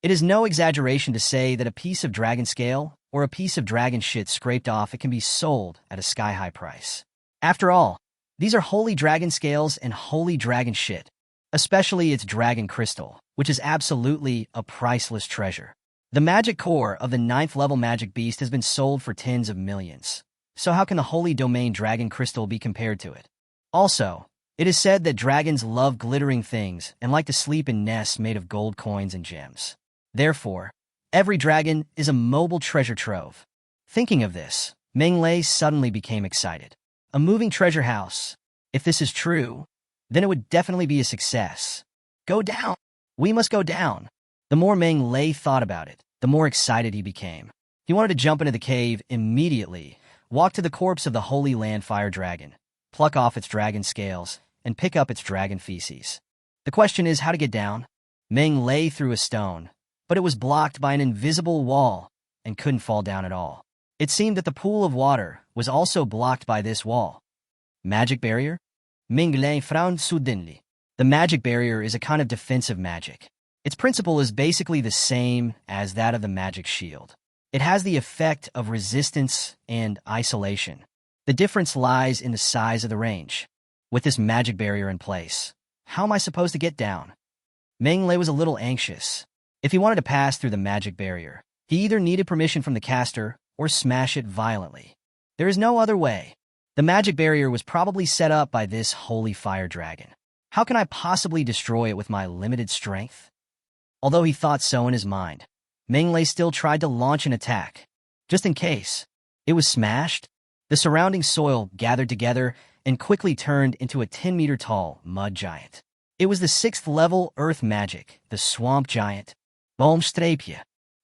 It is no exaggeration to say that a piece of dragon scale or a piece of dragon shit scraped off it can be sold at a sky-high price. After all, these are holy dragon scales and holy dragon shit. Especially its dragon crystal, which is absolutely a priceless treasure. The magic core of the 9th level magic beast has been sold for tens of millions. So how can the holy domain dragon crystal be compared to it? Also, it is said that dragons love glittering things and like to sleep in nests made of gold coins and gems. Therefore, every dragon is a mobile treasure trove. Thinking of this, Meng Lei suddenly became excited. A moving treasure house. If this is true, then it would definitely be a success. Go down. We must go down. The more Meng Lei thought about it, the more excited he became. He wanted to jump into the cave immediately, walk to the corpse of the Holy Land Fire Dragon, pluck off its dragon scales, and pick up its dragon feces. The question is how to get down. Meng Lei threw a stone, but it was blocked by an invisible wall and couldn't fall down at all. It seemed that the pool of water was also blocked by this wall. Magic barrier? Meng Lei frowned suddenly. The magic barrier is a kind of defensive magic. Its principle is basically the same as that of the magic shield. It has the effect of resistance and isolation. The difference lies in the size of the range. With this magic barrier in place, how am I supposed to get down? Meng Lei was a little anxious. If he wanted to pass through the magic barrier, he either needed permission from the caster or smash it violently. There is no other way. The magic barrier was probably set up by this holy fire dragon. How can I possibly destroy it with my limited strength? Although he thought so in his mind, Meng Lei still tried to launch an attack. Just in case. It was smashed. The surrounding soil gathered together and quickly turned into a 10-meter-tall mud giant. It was the 6th level earth magic, the swamp giant. Boomstrapia.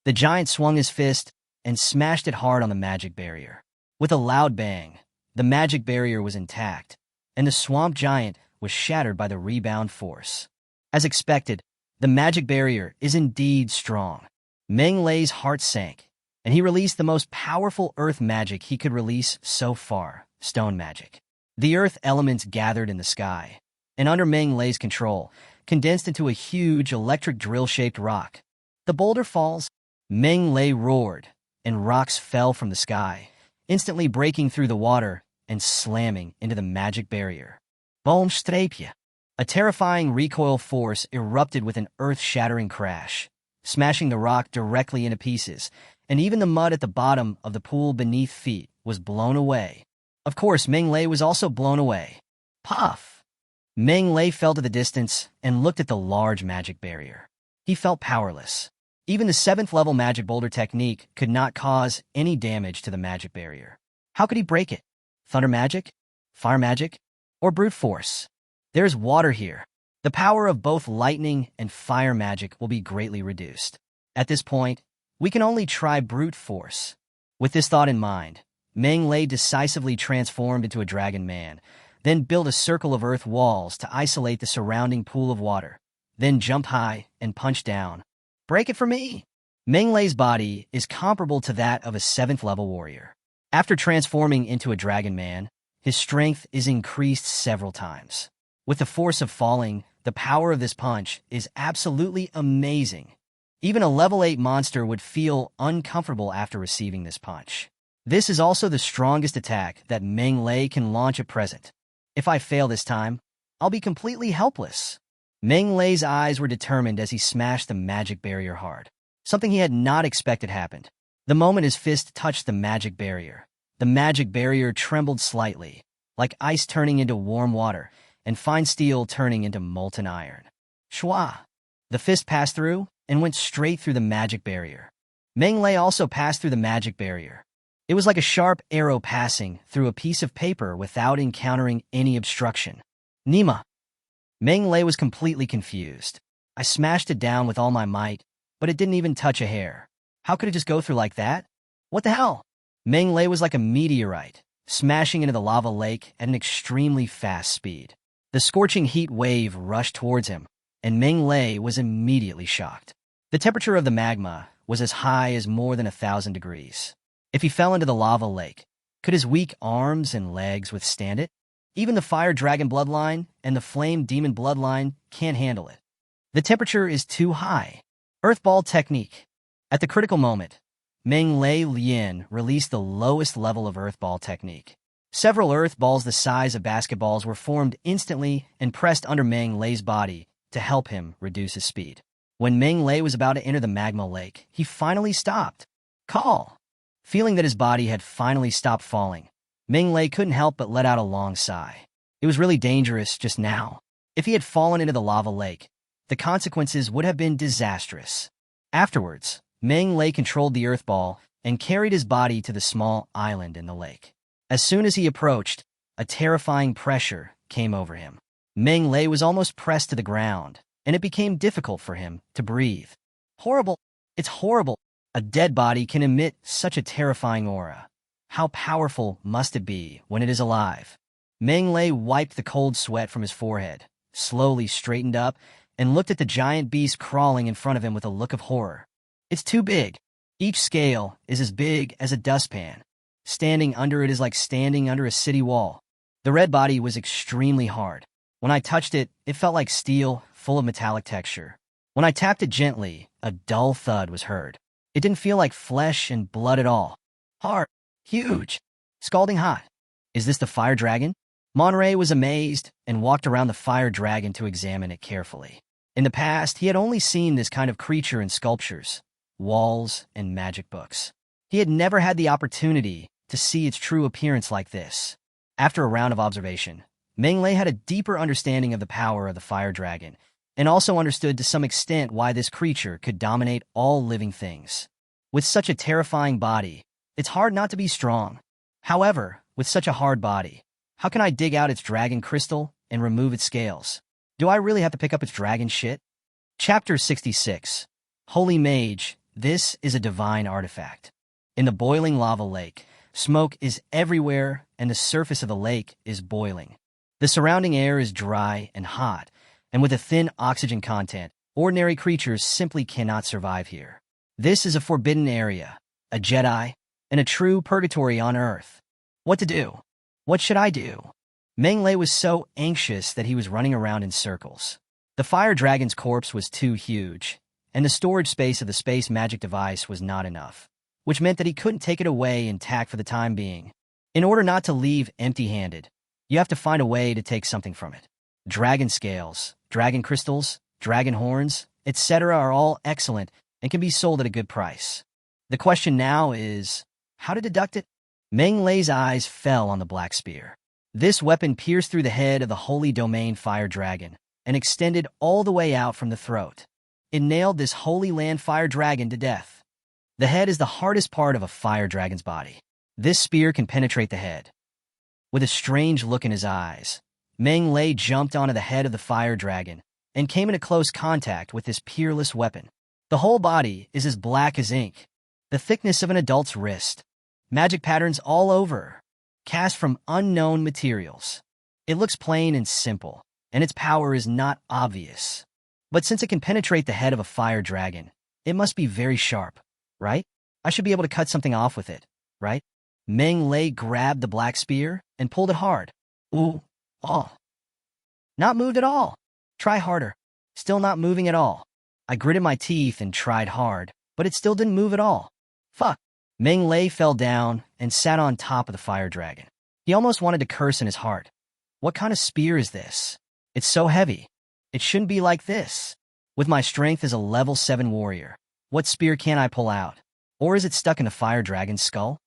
The giant swung his fist and smashed it hard on the magic barrier. With a loud bang, the magic barrier was intact, and the swamp giant was shattered by the rebound force. As expected, the magic barrier is indeed strong. Meng Lei's heart sank, and he released the most powerful earth magic he could release so far, stone magic. The earth elements gathered in the sky, and under Meng Lei's control, condensed into a huge electric drill-shaped rock. The boulder falls. Meng Lei roared, and rocks fell from the sky, instantly breaking through the water and slamming into the magic barrier. Boomstrapia. A terrifying recoil force erupted with an earth-shattering crash, smashing the rock directly into pieces, and even the mud at the bottom of the pool beneath feet was blown away. Of course, Meng Lei was also blown away. Puff! Meng Lei fell to the distance and looked at the large magic barrier. He felt powerless. Even the 7th level magic boulder technique could not cause any damage to the magic barrier. How could he break it? Thunder magic? Fire magic? Or brute force? There's water here. The power of both lightning and fire magic will be greatly reduced. At this point, we can only try brute force. With this thought in mind, Meng Lei decisively transformed into a dragon man, then built a circle of earth walls to isolate the surrounding pool of water, then jumped high and punched down. Break it for me! Meng Lei's body is comparable to that of a 7th level warrior. After transforming into a dragon man, his strength is increased several times. With the force of falling, the power of this punch is absolutely amazing. Even a level 8 monster would feel uncomfortable after receiving this punch. This is also the strongest attack that Meng Lei can launch at present. If I fail this time, I'll be completely helpless. Meng Lei's eyes were determined as he smashed the magic barrier hard. Something he had not expected happened. The moment his fist touched the magic barrier, the magic barrier trembled slightly, like ice turning into warm water and fine steel turning into molten iron. Shwa! The fist passed through and went straight through the magic barrier. Meng Lei also passed through the magic barrier. It was like a sharp arrow passing through a piece of paper without encountering any obstruction. Nima! Meng Lei was completely confused. I smashed it down with all my might, but it didn't even touch a hair. How could it just go through like that? What the hell? Meng Lei was like a meteorite, smashing into the lava lake at an extremely fast speed. The scorching heat wave rushed towards him, and Meng Lei was immediately shocked. The temperature of the magma was as high as more than 1,000 degrees. If he fell into the lava lake, could his weak arms and legs withstand it? Even the fire dragon bloodline and the flame demon bloodline can't handle it. The temperature is too high. Earthball technique. At the critical moment, Meng Lei Lian released the lowest level of Earthball technique. Several earth balls the size of basketballs were formed instantly and pressed under Meng Lei's body to help him reduce his speed. When Meng Lei was about to enter the magma lake, he finally stopped. Call! Feeling that his body had finally stopped falling, Meng Lei couldn't help but let out a long sigh. It was really dangerous just now. If he had fallen into the lava lake, the consequences would have been disastrous. Afterwards, Meng Lei controlled the earth ball and carried his body to the small island in the lake. As soon as he approached, a terrifying pressure came over him. Meng Lei was almost pressed to the ground, and it became difficult for him to breathe. Horrible! It's horrible! A dead body can emit such a terrifying aura. How powerful must it be when it is alive? Meng Lei wiped the cold sweat from his forehead, slowly straightened up, and looked at the giant beast crawling in front of him with a look of horror. It's too big. Each scale is as big as a dustpan. Standing under it is like standing under a city wall. The red body was extremely hard. When I touched it, it felt like steel, full of metallic texture. When I tapped it gently, a dull thud was heard. It didn't feel like flesh and blood at all. Hard, huge, scalding hot. Is this the fire dragon? Monterey was amazed and walked around the fire dragon to examine it carefully. In the past, he had only seen this kind of creature in sculptures, walls, and magic books. He had never had the opportunity to see its true appearance like this. After a round of observation, Meng Lei had a deeper understanding of the power of the fire dragon, and also understood to some extent why this creature could dominate all living things. With such a terrifying body, it's hard not to be strong. However, with such a hard body, how can I dig out its dragon crystal and remove its scales? Do I really have to pick up its dragon shit? Chapter 66. Holy Mage, this is a divine artifact. In the boiling lava lake, smoke is everywhere and the surface of the lake is boiling. The surrounding air is dry and hot, and with a thin oxygen content, ordinary creatures simply cannot survive here. This is a forbidden area, a Jedi, and a true purgatory on Earth. What to do? What should I do? Meng Lei was so anxious that he was running around in circles. The fire dragon's corpse was too huge, and the storage space of the space magic device was not enough, which meant that he couldn't take it away intact for the time being. In order not to leave empty-handed, you have to find a way to take something from it. Dragon scales, dragon crystals, dragon horns, etc. are all excellent and can be sold at a good price. The question now is, how to deduct it? Meng Lei's eyes fell on the black spear. This weapon pierced through the head of the Holy Domain fire dragon and extended all the way out from the throat. It nailed this Holy Land fire dragon to death. The head is the hardest part of a fire dragon's body. This spear can penetrate the head. With a strange look in his eyes, Meng Lei jumped onto the head of the fire dragon and came into close contact with this peerless weapon. The whole body is as black as ink, the thickness of an adult's wrist. Magic patterns all over, cast from unknown materials. It looks plain and simple, and its power is not obvious. But since it can penetrate the head of a fire dragon, it must be very sharp, right? I should be able to cut something off with it, right? Meng Lei grabbed the black spear and pulled it hard. Ooh, oh. Not moved at all. Try harder. Still not moving at all. I gritted my teeth and tried hard, but it still didn't move at all. Fuck. Meng Lei fell down and sat on top of the fire dragon. He almost wanted to curse in his heart. What kind of spear is this? It's so heavy. It shouldn't be like this. With my strength as a level 7 warrior, what spear can I pull out? Or is it stuck in the fire dragon's skull?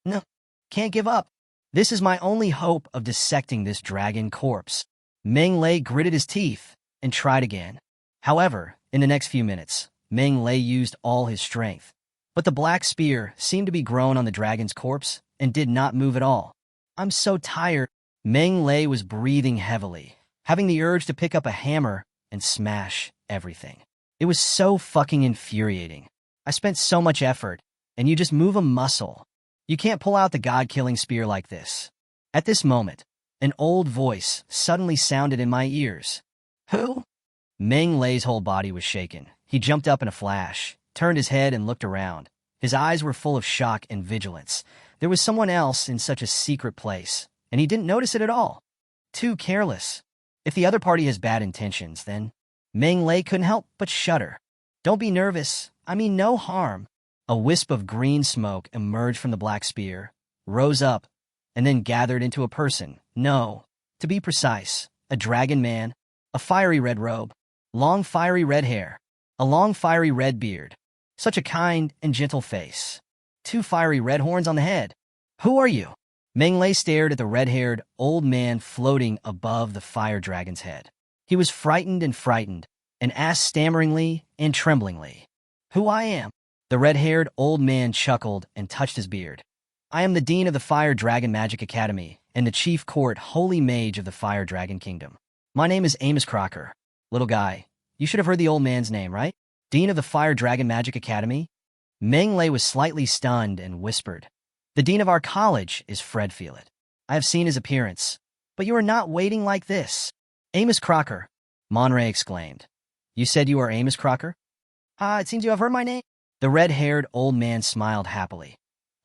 No, can't give up. This is my only hope of dissecting this dragon corpse. Meng Lei gritted his teeth and tried again. However, in the next few minutes, Meng Lei used all his strength. But the black spear seemed to be grown on the dragon's corpse and did not move at all. I'm so tired. Meng Lei was breathing heavily, having the urge to pick up a hammer and smash everything. It was so fucking infuriating. I spent so much effort, and you just move a muscle. You can't pull out the god-killing spear like this. At this moment, an old voice suddenly sounded in my ears. Who? Meng Lei's whole body was shaken. He jumped up in a flash, turned his head and looked around. His eyes were full of shock and vigilance. There was someone else in such a secret place, and he didn't notice it at all. Too careless. If the other party has bad intentions, then Meng Lei couldn't help but shudder. Don't be nervous. I mean no harm. A wisp of green smoke emerged from the black spear, rose up, and then gathered into a person. No, to be precise, a dragon man, a fiery red robe, long fiery red hair, a long fiery red beard, such a kind and gentle face, 2 fiery red horns on the head. Who are you? Meng Lei stared at the red-haired old man floating above the fire dragon's head. He was frightened and asked stammeringly and tremblingly, Who I am? The red-haired old man chuckled and touched his beard. I am the Dean of the Fire Dragon Magic Academy and the Chief Court Holy Mage of the Fire Dragon Kingdom. My name is Amos Crocker. Little guy, you should have heard the old man's name, right? Dean of the Fire Dragon Magic Academy? Meng Lei was slightly stunned and whispered, The dean of our college is Fred Feelit. I have seen his appearance, but you are not waiting like this. Amos Crocker, Monray exclaimed. You said you are Amos Crocker? It seems you have heard my name. The red-haired old man smiled happily.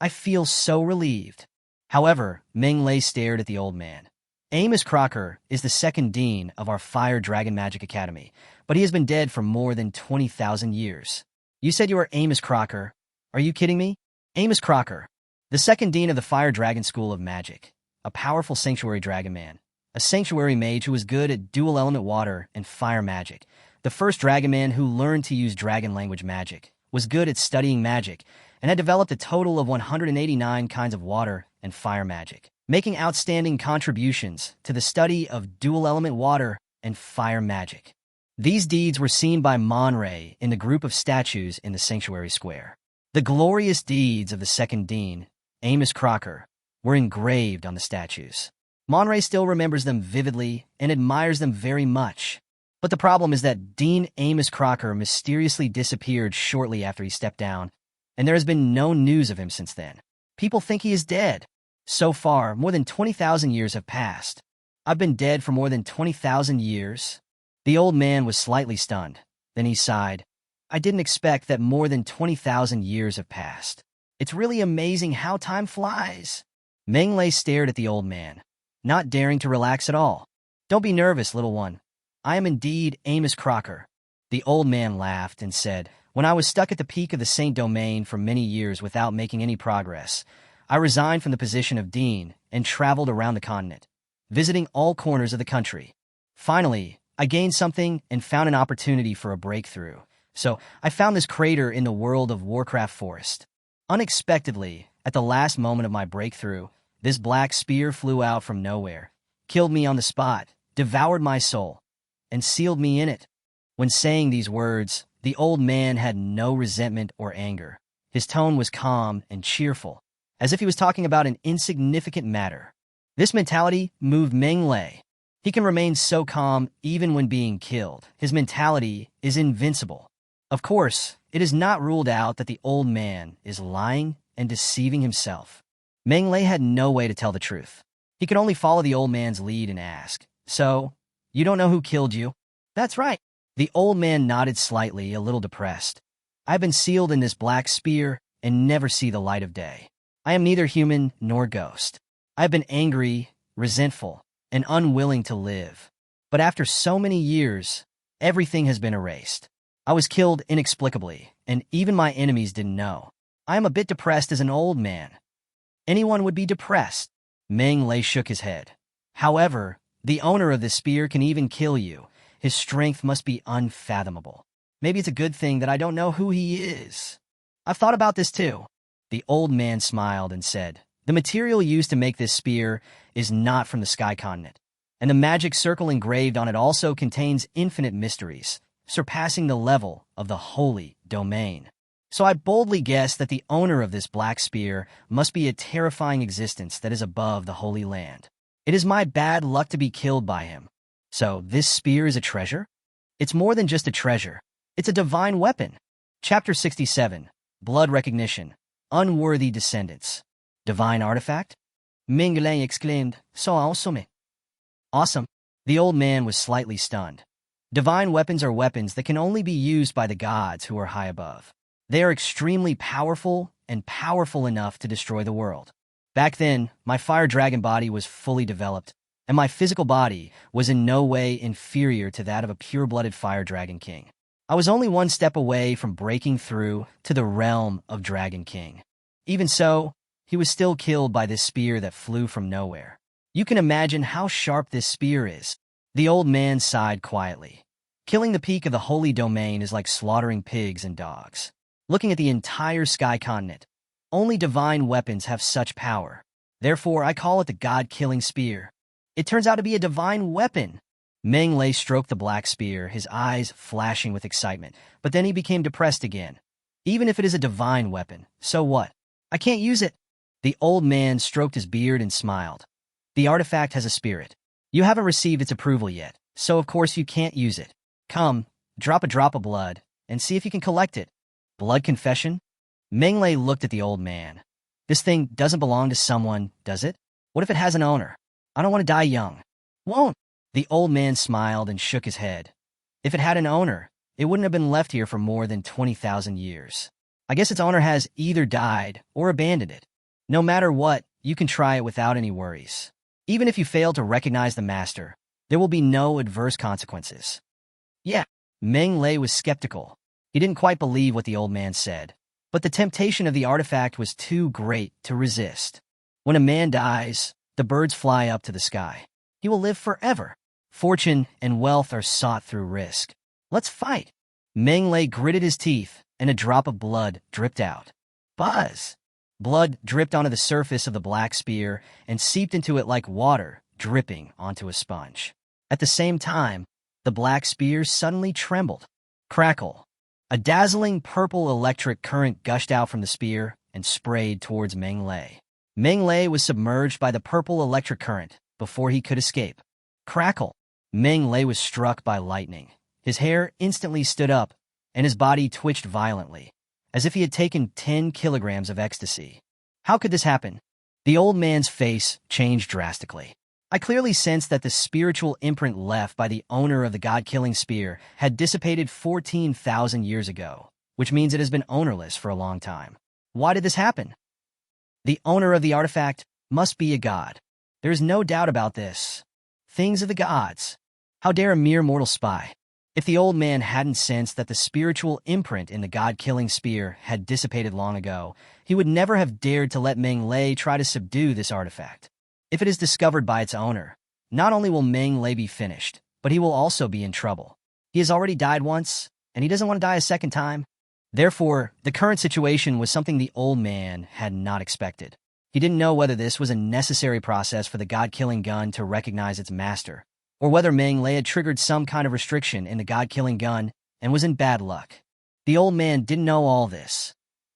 I feel so relieved. However, Meng Lei stared at the old man. Amos Crocker is the second dean of our Fire Dragon Magic Academy, but he has been dead for more than 20,000 years. You said you are Amos Crocker. Are you kidding me? Amos Crocker, the second dean of the Fire Dragon School of Magic, a powerful sanctuary dragon man, a sanctuary mage who was good at dual element water and fire magic, the first dragon man who learned to use dragon language magic, was good at studying magic, and had developed a total of 189 kinds of water and fire magic, making outstanding contributions to the study of dual element water and fire magic. These deeds were seen by Monray in the group of statues in the sanctuary square. The glorious deeds of the second dean, Amos Crocker, were engraved on the statues. Monray still remembers them vividly and admires them very much. But the problem is that Dean Amos Crocker mysteriously disappeared shortly after he stepped down, and there has been no news of him since then. People think he is dead. So far, more than 20,000 years have passed. I've been dead for more than 20,000 years. The old man was slightly stunned. Then he sighed. I didn't expect that more than 20,000 years have passed. It's really amazing how time flies. Meng Lei stared at the old man, not daring to relax at all. Don't be nervous, little one. I am indeed Amos Crocker. The old man laughed and said, When I was stuck at the peak of the Saint Domain for many years without making any progress, I resigned from the position of dean and traveled around the continent, visiting all corners of the country. Finally, I gained something and found an opportunity for a breakthrough. So I found this crater in the world of Warcraft forest. Unexpectedly, at the last moment of my breakthrough, this black spear flew out from nowhere, killed me on the spot, devoured my soul, and sealed me in it. When saying these words, the old man had no resentment or anger. His tone was calm and cheerful, as if he was talking about an insignificant matter. This mentality moved Meng Lei. He can remain so calm even when being killed. His mentality is invincible. Of course, it is not ruled out that the old man is lying and deceiving himself. Meng Lei had no way to tell the truth. He could only follow the old man's lead and ask, So, you don't know who killed you? That's right. The old man nodded slightly, a little depressed. I've been sealed in this black spear and never see the light of day. I am neither human nor ghost. I've been angry, resentful, and unwilling to live. But after so many years, everything has been erased. I was killed inexplicably, and even my enemies didn't know. I am a bit depressed as an old man. Anyone would be depressed. Meng Lei shook his head. However, the owner of this spear can even kill you. His strength must be unfathomable. Maybe it's a good thing that I don't know who he is. I've thought about this too. The old man smiled and said, the material used to make this spear is not from the sky continent, and the magic circle engraved on it also contains infinite mysteries, surpassing the level of the holy domain. So I boldly guess that the owner of this black spear must be a terrifying existence that is above the Holy Land. It is my bad luck to be killed by him. So this spear is a treasure? It's more than just a treasure. It's a divine weapon. Chapter 67, Blood Recognition, Unworthy Descendants. Divine artifact? Meng Lei exclaimed, so awesome. Awesome. The old man was slightly stunned. Divine weapons are weapons that can only be used by the gods who are high above. They are extremely powerful and powerful enough to destroy the world. Back then, my fire dragon body was fully developed, and my physical body was in no way inferior to that of a pure-blooded fire dragon king. I was only one step away from breaking through to the realm of Dragon King. Even so, he was still killed by this spear that flew from nowhere. You can imagine how sharp this spear is. The old man sighed quietly. Killing the peak of the holy domain is like slaughtering pigs and dogs. Looking at the entire sky continent, only divine weapons have such power. Therefore, I call it the god-killing spear. It turns out to be a divine weapon. Meng Lei stroked the black spear, his eyes flashing with excitement, but then he became depressed again. Even if it is a divine weapon, so what? I can't use it. The old man stroked his beard and smiled. The artifact has a spirit. You haven't received its approval yet, so of course you can't use it. Come, drop a drop of blood, and see if you can collect it. Blood confession? Meng Lei looked at the old man. This thing doesn't belong to someone, does it? What if it has an owner? I don't want to die young. Won't. The old man smiled and shook his head. If it had an owner, it wouldn't have been left here for more than 20,000 years. I guess its owner has either died or abandoned it. No matter what, you can try it without any worries. Even if you fail to recognize the master, there will be no adverse consequences. Yeah, Meng Lei was skeptical. He didn't quite believe what the old man said, but the temptation of the artifact was too great to resist. When a man dies, the birds fly up to the sky. He will live forever. Fortune and wealth are sought through risk. Let's fight. Meng Lei gritted his teeth, and a drop of blood dripped out. Buzz! Blood dripped onto the surface of the black spear and seeped into it like water dripping onto a sponge. At the same time, the black spear suddenly trembled. Crackle! A dazzling purple electric current gushed out from the spear and sprayed towards Meng Lei. Meng Lei was submerged by the purple electric current before he could escape. Crackle! Meng Lei was struck by lightning. His hair instantly stood up, and his body twitched violently, as if he had taken 10 kilograms of ecstasy. How could this happen? The old man's face changed drastically. I clearly sensed that the spiritual imprint left by the owner of the god-killing spear had dissipated 14,000 years ago, which means it has been ownerless for a long time. Why did this happen? The owner of the artifact must be a god. There is no doubt about this. Things of the gods. How dare a mere mortal spy? If the old man hadn't sensed that the spiritual imprint in the god-killing spear had dissipated long ago, he would never have dared to let Meng Lei try to subdue this artifact. If it is discovered by its owner, not only will Meng Lei be finished, but he will also be in trouble. He has already died once, and he doesn't want to die a second time. Therefore, the current situation was something the old man had not expected. He didn't know whether this was a necessary process for the god-killing gun to recognize its master, or whether Meng Lei had triggered some kind of restriction in the god-killing gun and was in bad luck. The old man didn't know all this.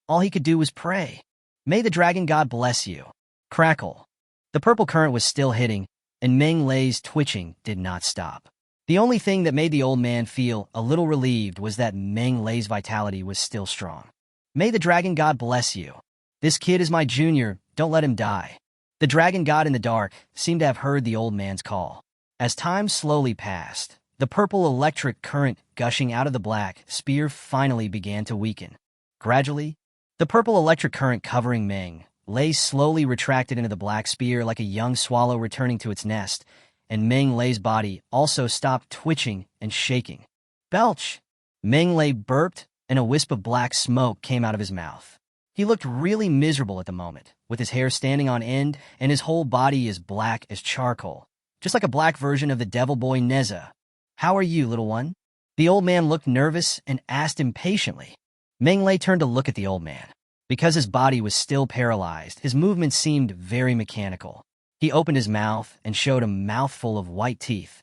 All he could do was pray. May the dragon god bless you. Crackle. The purple current was still hitting, and Meng Lei's twitching did not stop. The only thing that made the old man feel a little relieved was that Meng Lei's vitality was still strong. May the dragon god bless you. This kid is my junior, don't let him die. The dragon god in the dark seemed to have heard the old man's call. As time slowly passed, the purple electric current gushing out of the black spear finally began to weaken. Gradually, the purple electric current covering Meng Lei slowly retracted into the black spear like a young swallow returning to its nest, and Meng Lei's body also stopped twitching and shaking. Belch! Meng Lei burped, and a wisp of black smoke came out of his mouth. He looked really miserable at the moment, with his hair standing on end and his whole body as black as charcoal, just like a black version of the devil boy Neza. "How are you, little one?" The old man looked nervous and asked impatiently. Meng Lei turned to look at the old man. Because his body was still paralyzed, his movements seemed very mechanical. He opened his mouth and showed a mouthful of white teeth.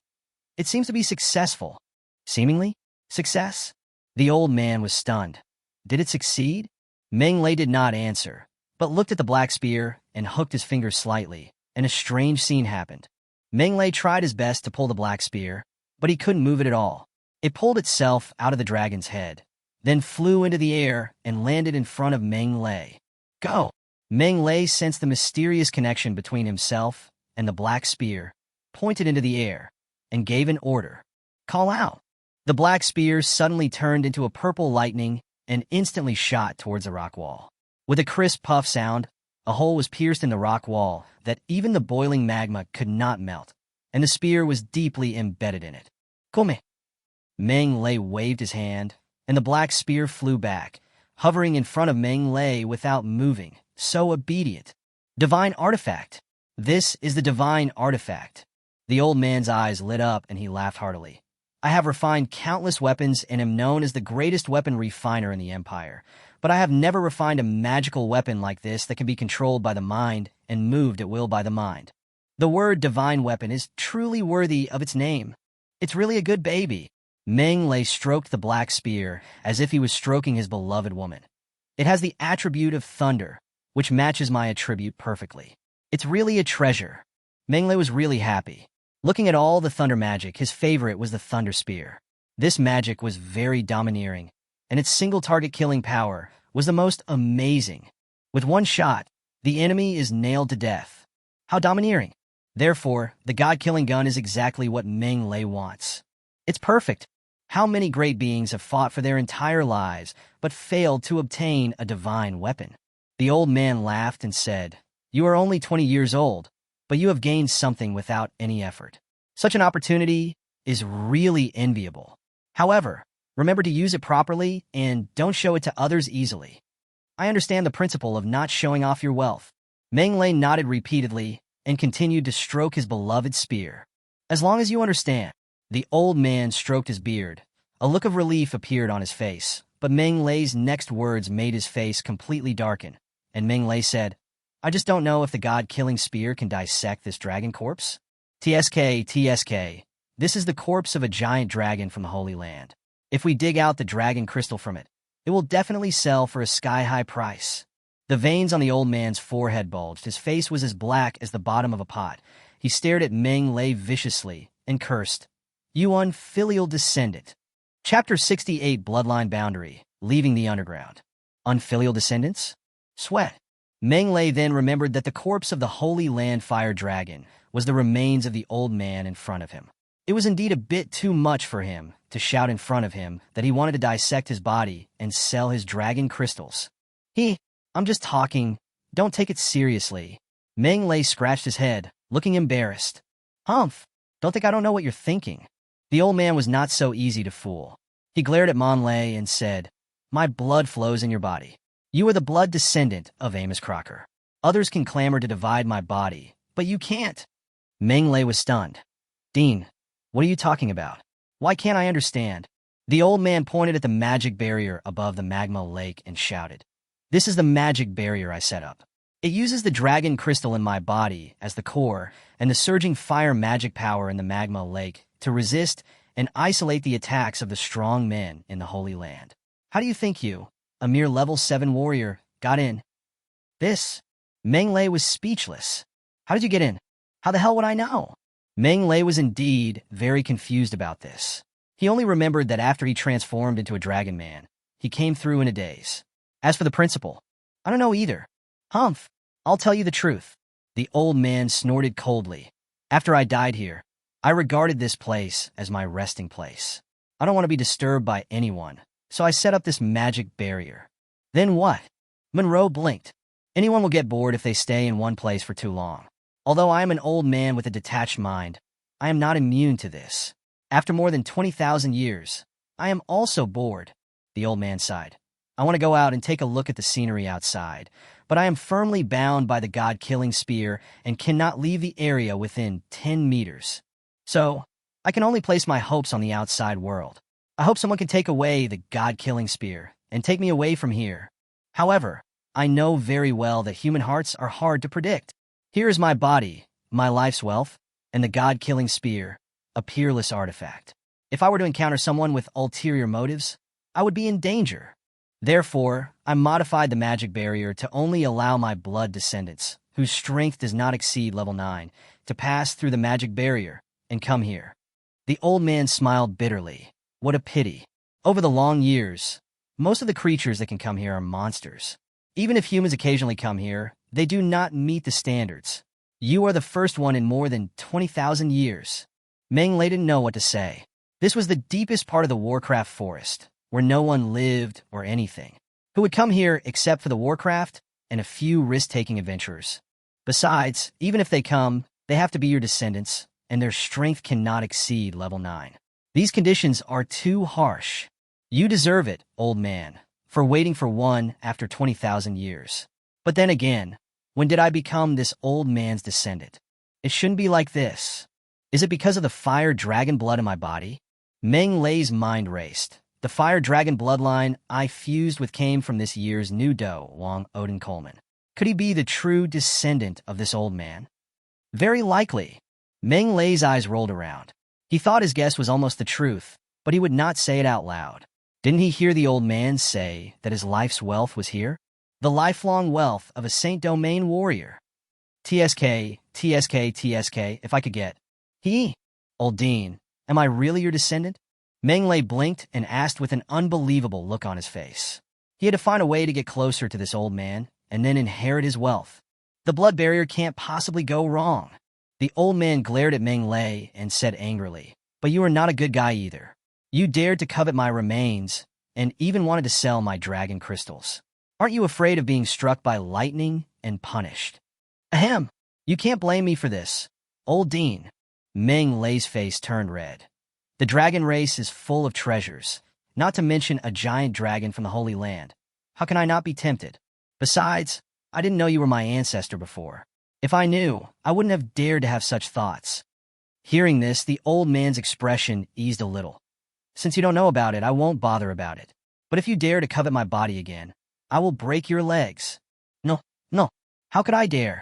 "It seems to be successful." "Seemingly? Success?" The old man was stunned. "Did it succeed?" Meng Lei did not answer, but looked at the black spear and hooked his finger slightly, and a strange scene happened. Meng Lei tried his best to pull the black spear, but he couldn't move it at all. It pulled itself out of the dragon's head, then flew into the air and landed in front of Meng Lei. "Go!" Meng Lei sensed the mysterious connection between himself and the black spear, pointed into the air, and gave an order. "Call out!" The black spear suddenly turned into a purple lightning and instantly shot towards the rock wall. With a crisp puff sound, a hole was pierced in the rock wall that even the boiling magma could not melt, and the spear was deeply embedded in it. "Come!" Meng Lei waved his hand, and the black spear flew back, hovering in front of Meng Lei without moving, so obedient. "Divine artifact! This is the divine artifact." The old man's eyes lit up and he laughed heartily. "I have refined countless weapons and am known as the greatest weapon refiner in the Empire, but I have never refined a magical weapon like this that can be controlled by the mind and moved at will by the mind. The word divine weapon is truly worthy of its name. It's really a good baby." Meng Lei stroked the black spear as if he was stroking his beloved woman. "It has the attribute of thunder, which matches my attribute perfectly. It's really a treasure." Meng Lei was really happy. Looking at all the thunder magic, his favorite was the thunder spear. This magic was very domineering, and its single-target killing power was the most amazing. With one shot, the enemy is nailed to death. How domineering! Therefore, the god-killing gun is exactly what Meng Lei wants. It's perfect. How many great beings have fought for their entire lives but failed to obtain a divine weapon? The old man laughed and said, "You are only 20 years old, but you have gained something without any effort. Such an opportunity is really enviable. However, remember to use it properly and don't show it to others easily. I understand the principle of not showing off your wealth." Meng Lei nodded repeatedly and continued to stroke his beloved spear. "As long as you understand." The old man stroked his beard. A look of relief appeared on his face, but Meng Lei's next words made his face completely darken, and Meng Lei said, "I just don't know if the god-killing spear can dissect this dragon corpse." TSK. This is the corpse of a giant dragon from the Holy Land. If we dig out the dragon crystal from it, it will definitely sell for a sky-high price." The veins on the old man's forehead bulged. His face was as black as the bottom of a pot. He stared at Meng Lei viciously and cursed, "You unfilial descendant." Chapter 68, Bloodline Boundary, Leaving the Underground. Unfilial descendants? Sweat. Meng Lei then remembered that the corpse of the Holy Land Fire Dragon was the remains of the old man in front of him. It was indeed a bit too much for him to shout in front of him that he wanted to dissect his body and sell his dragon crystals. "I'm just talking. Don't take it seriously." Meng Lei scratched his head, looking embarrassed. "Humph, don't think I don't know what you're thinking." The old man was not so easy to fool. He glared at Mon Lei and said, "My blood flows in your body. You are the blood descendant of Amos Crocker. Others can clamor to divide my body, but you can't." Meng Lei was stunned. "Dean, what are you talking about? Why can't I understand?" The old man pointed at the magic barrier above the magma lake and shouted, "This is the magic barrier I set up. It uses the dragon crystal in my body as the core and the surging fire magic power in the magma lake to resist and isolate the attacks of the strong men in the Holy Land. How do you think you, a mere level 7 warrior, got in?" "This?" Meng Lei was speechless. "How did you get in? How the hell would I know?" Meng Lei was indeed very confused about this. He only remembered that after he transformed into a dragon man, he came through in a daze. As for the principal, "I don't know either." "Humph, I'll tell you the truth." The old man snorted coldly. "After I died here, I regarded this place as my resting place. I don't want to be disturbed by anyone, so I set up this magic barrier." "Then what?" Monroe blinked. "Anyone will get bored if they stay in one place for too long. Although I am an old man with a detached mind, I am not immune to this. After more than 20,000 years, I am also bored, the old man sighed. I want to go out and take a look at the scenery outside, but I am firmly bound by the god-killing spear and cannot leave the area within 10 meters. So, I can only place my hopes on the outside world. I hope someone can take away the god-killing spear and take me away from here. However, I know very well that human hearts are hard to predict. Here is my body, my life's wealth, and the god-killing spear, a peerless artifact. If I were to encounter someone with ulterior motives, I would be in danger. Therefore, I modified the magic barrier to only allow my blood descendants, whose strength does not exceed level 9, to pass through the magic barrier and come here. The old man smiled bitterly. What a pity. Over the long years, most of the creatures that can come here are monsters. Even if humans occasionally come here, they do not meet the standards. You are the first one in more than 20,000 years. Meng Lei didn't know what to say. This was the deepest part of the Warcraft forest, where no one lived or anything. Who would come here except for the Warcraft and a few risk-taking adventurers? Besides, even if they come, they have to be your descendants, and their strength cannot exceed level 9. These conditions are too harsh. You deserve it, old man, for waiting for one after 20,000 years. But then again, when did I become this old man's descendant? It shouldn't be like this. Is it because of the fire dragon blood in my body? Meng Lei's mind raced. The fire dragon bloodline I fused with came from this year's new doe, Wang Odin Coleman. Could he be the true descendant of this old man? Very likely. Meng Lei's eyes rolled around. He thought his guess was almost the truth, but he would not say it out loud. Didn't he hear the old man say that his life's wealth was here? The lifelong wealth of a Saint Domain warrior. TSK, if I could get. Old Dean, am I really your descendant? Meng Lei blinked and asked with an unbelievable look on his face. He had to find a way to get closer to this old man and then inherit his wealth. The blood barrier can't possibly go wrong. The old man glared at Meng Lei and said angrily, but you are not a good guy either. You dared to covet my remains and even wanted to sell my dragon crystals. Aren't you afraid of being struck by lightning and punished? Ahem, you can't blame me for this. Old Dean. Meng Lei's face turned red. The dragon race is full of treasures, not to mention a giant dragon from the Holy Land. How can I not be tempted? Besides, I didn't know you were my ancestor before. If I knew, I wouldn't have dared to have such thoughts. Hearing this, the old man's expression eased a little. Since you don't know about it, I won't bother about it. But if you dare to covet my body again, I will break your legs. No. How could I dare?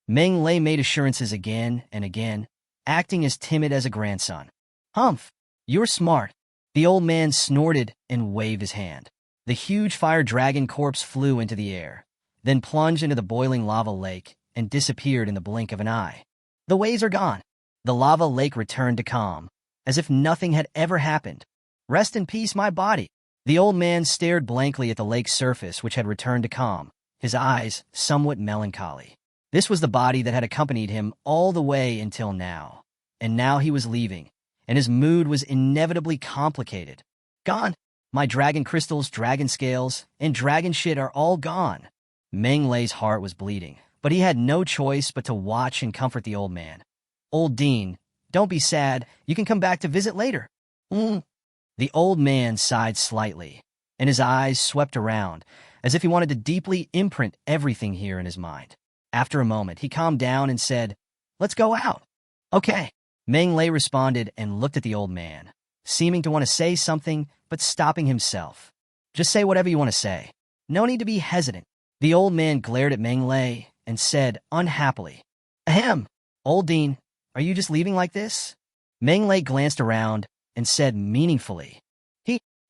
Meng Lei made assurances again and again, acting as timid as a grandson. Humph, you're smart. The old man snorted and waved his hand. The huge fire dragon corpse flew into the air, then plunged into the boiling lava lake and disappeared in the blink of an eye. The waves are gone. The lava lake returned to calm, as if nothing had ever happened. Rest in peace, my body. The old man stared blankly at the lake's surface, which had returned to calm, his eyes somewhat melancholy. This was the body that had accompanied him all the way until now. And now he was leaving, and his mood was inevitably complicated. Gone. My dragon crystals, dragon scales, and dragon shit are all gone. Meng Lei's heart was bleeding, but he had no choice but to watch and comfort the old man. Old Dean, don't be sad. You can come back to visit later. The old man sighed slightly, and his eyes swept around, as if he wanted to deeply imprint everything here in his mind. After a moment, he calmed down and said, "Let's go out." Okay. Meng Lei responded and looked at the old man, seeming to want to say something, but stopping himself. Just say whatever you want to say. No need to be hesitant. The old man glared at Meng Lei and said unhappily, Ahem, Old Dean, are you just leaving like this? Meng Lei glanced around and said meaningfully,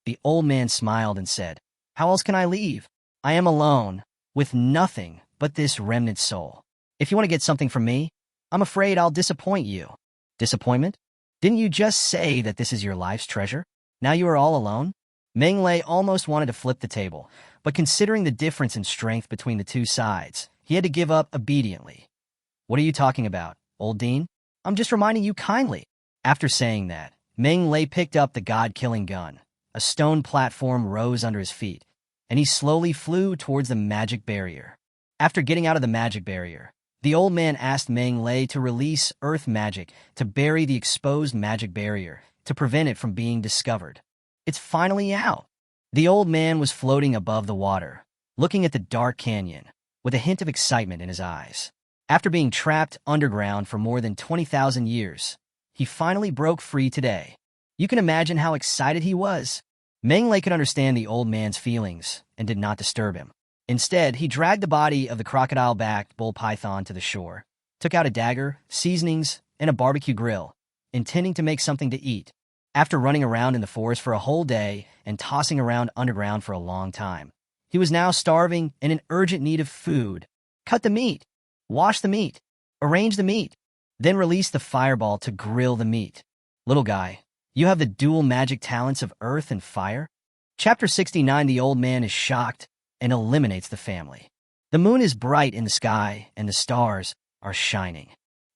The old man smiled and said, How else can I leave? I am alone, with nothing but this remnant soul. If you want to get something from me, I'm afraid I'll disappoint you. Disappointment? Didn't you just say that this is your life's treasure? Now you are all alone? Meng Lei almost wanted to flip the table, but considering the difference in strength between the two sides, he had to give up obediently. What are you talking about, Old Dean? I'm just reminding you kindly. After saying that, Meng Lei picked up the god-killing gun. A stone platform rose under his feet, and he slowly flew towards the magic barrier. After getting out of the magic barrier, the old man asked Meng Lei to release earth magic to bury the exposed magic barrier to prevent it from being discovered. It's finally out. The old man was floating above the water, looking at the dark canyon, with a hint of excitement in his eyes. After being trapped underground for more than 20,000 years, he finally broke free today. You can imagine how excited he was. Meng Lei could understand the old man's feelings and did not disturb him. Instead, he dragged the body of the crocodile-backed bull python to the shore, took out a dagger, seasonings, and a barbecue grill, intending to make something to eat. After running around in the forest for a whole day and tossing around underground for a long time, he was now starving and in urgent need of food. Cut the meat, wash the meat, arrange the meat, then release the fireball to grill the meat. Little guy, you have the dual magic talents of earth and fire? Chapter 69. The old man is shocked and eliminates the family. The moon is bright in the sky and the stars are shining.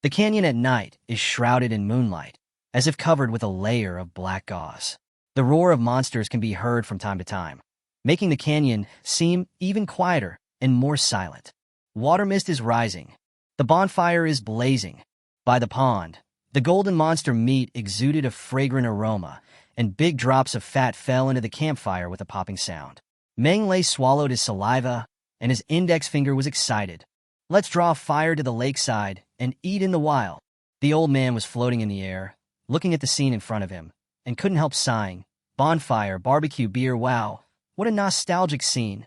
The canyon at night is shrouded in moonlight, as if covered with a layer of black gauze. The roar of monsters can be heard from time to time, making the canyon seem even quieter and more silent. Water mist is rising. The bonfire is blazing. By the pond, the golden monster meat exuded a fragrant aroma, and big drops of fat fell into the campfire with a popping sound. Meng Lei swallowed his saliva, and his index finger was excited. Let's draw fire to the lakeside and eat in the wild. The old man was floating in the air, looking at the scene in front of him, and couldn't help sighing. Bonfire, barbecue, beer, wow, what a nostalgic scene.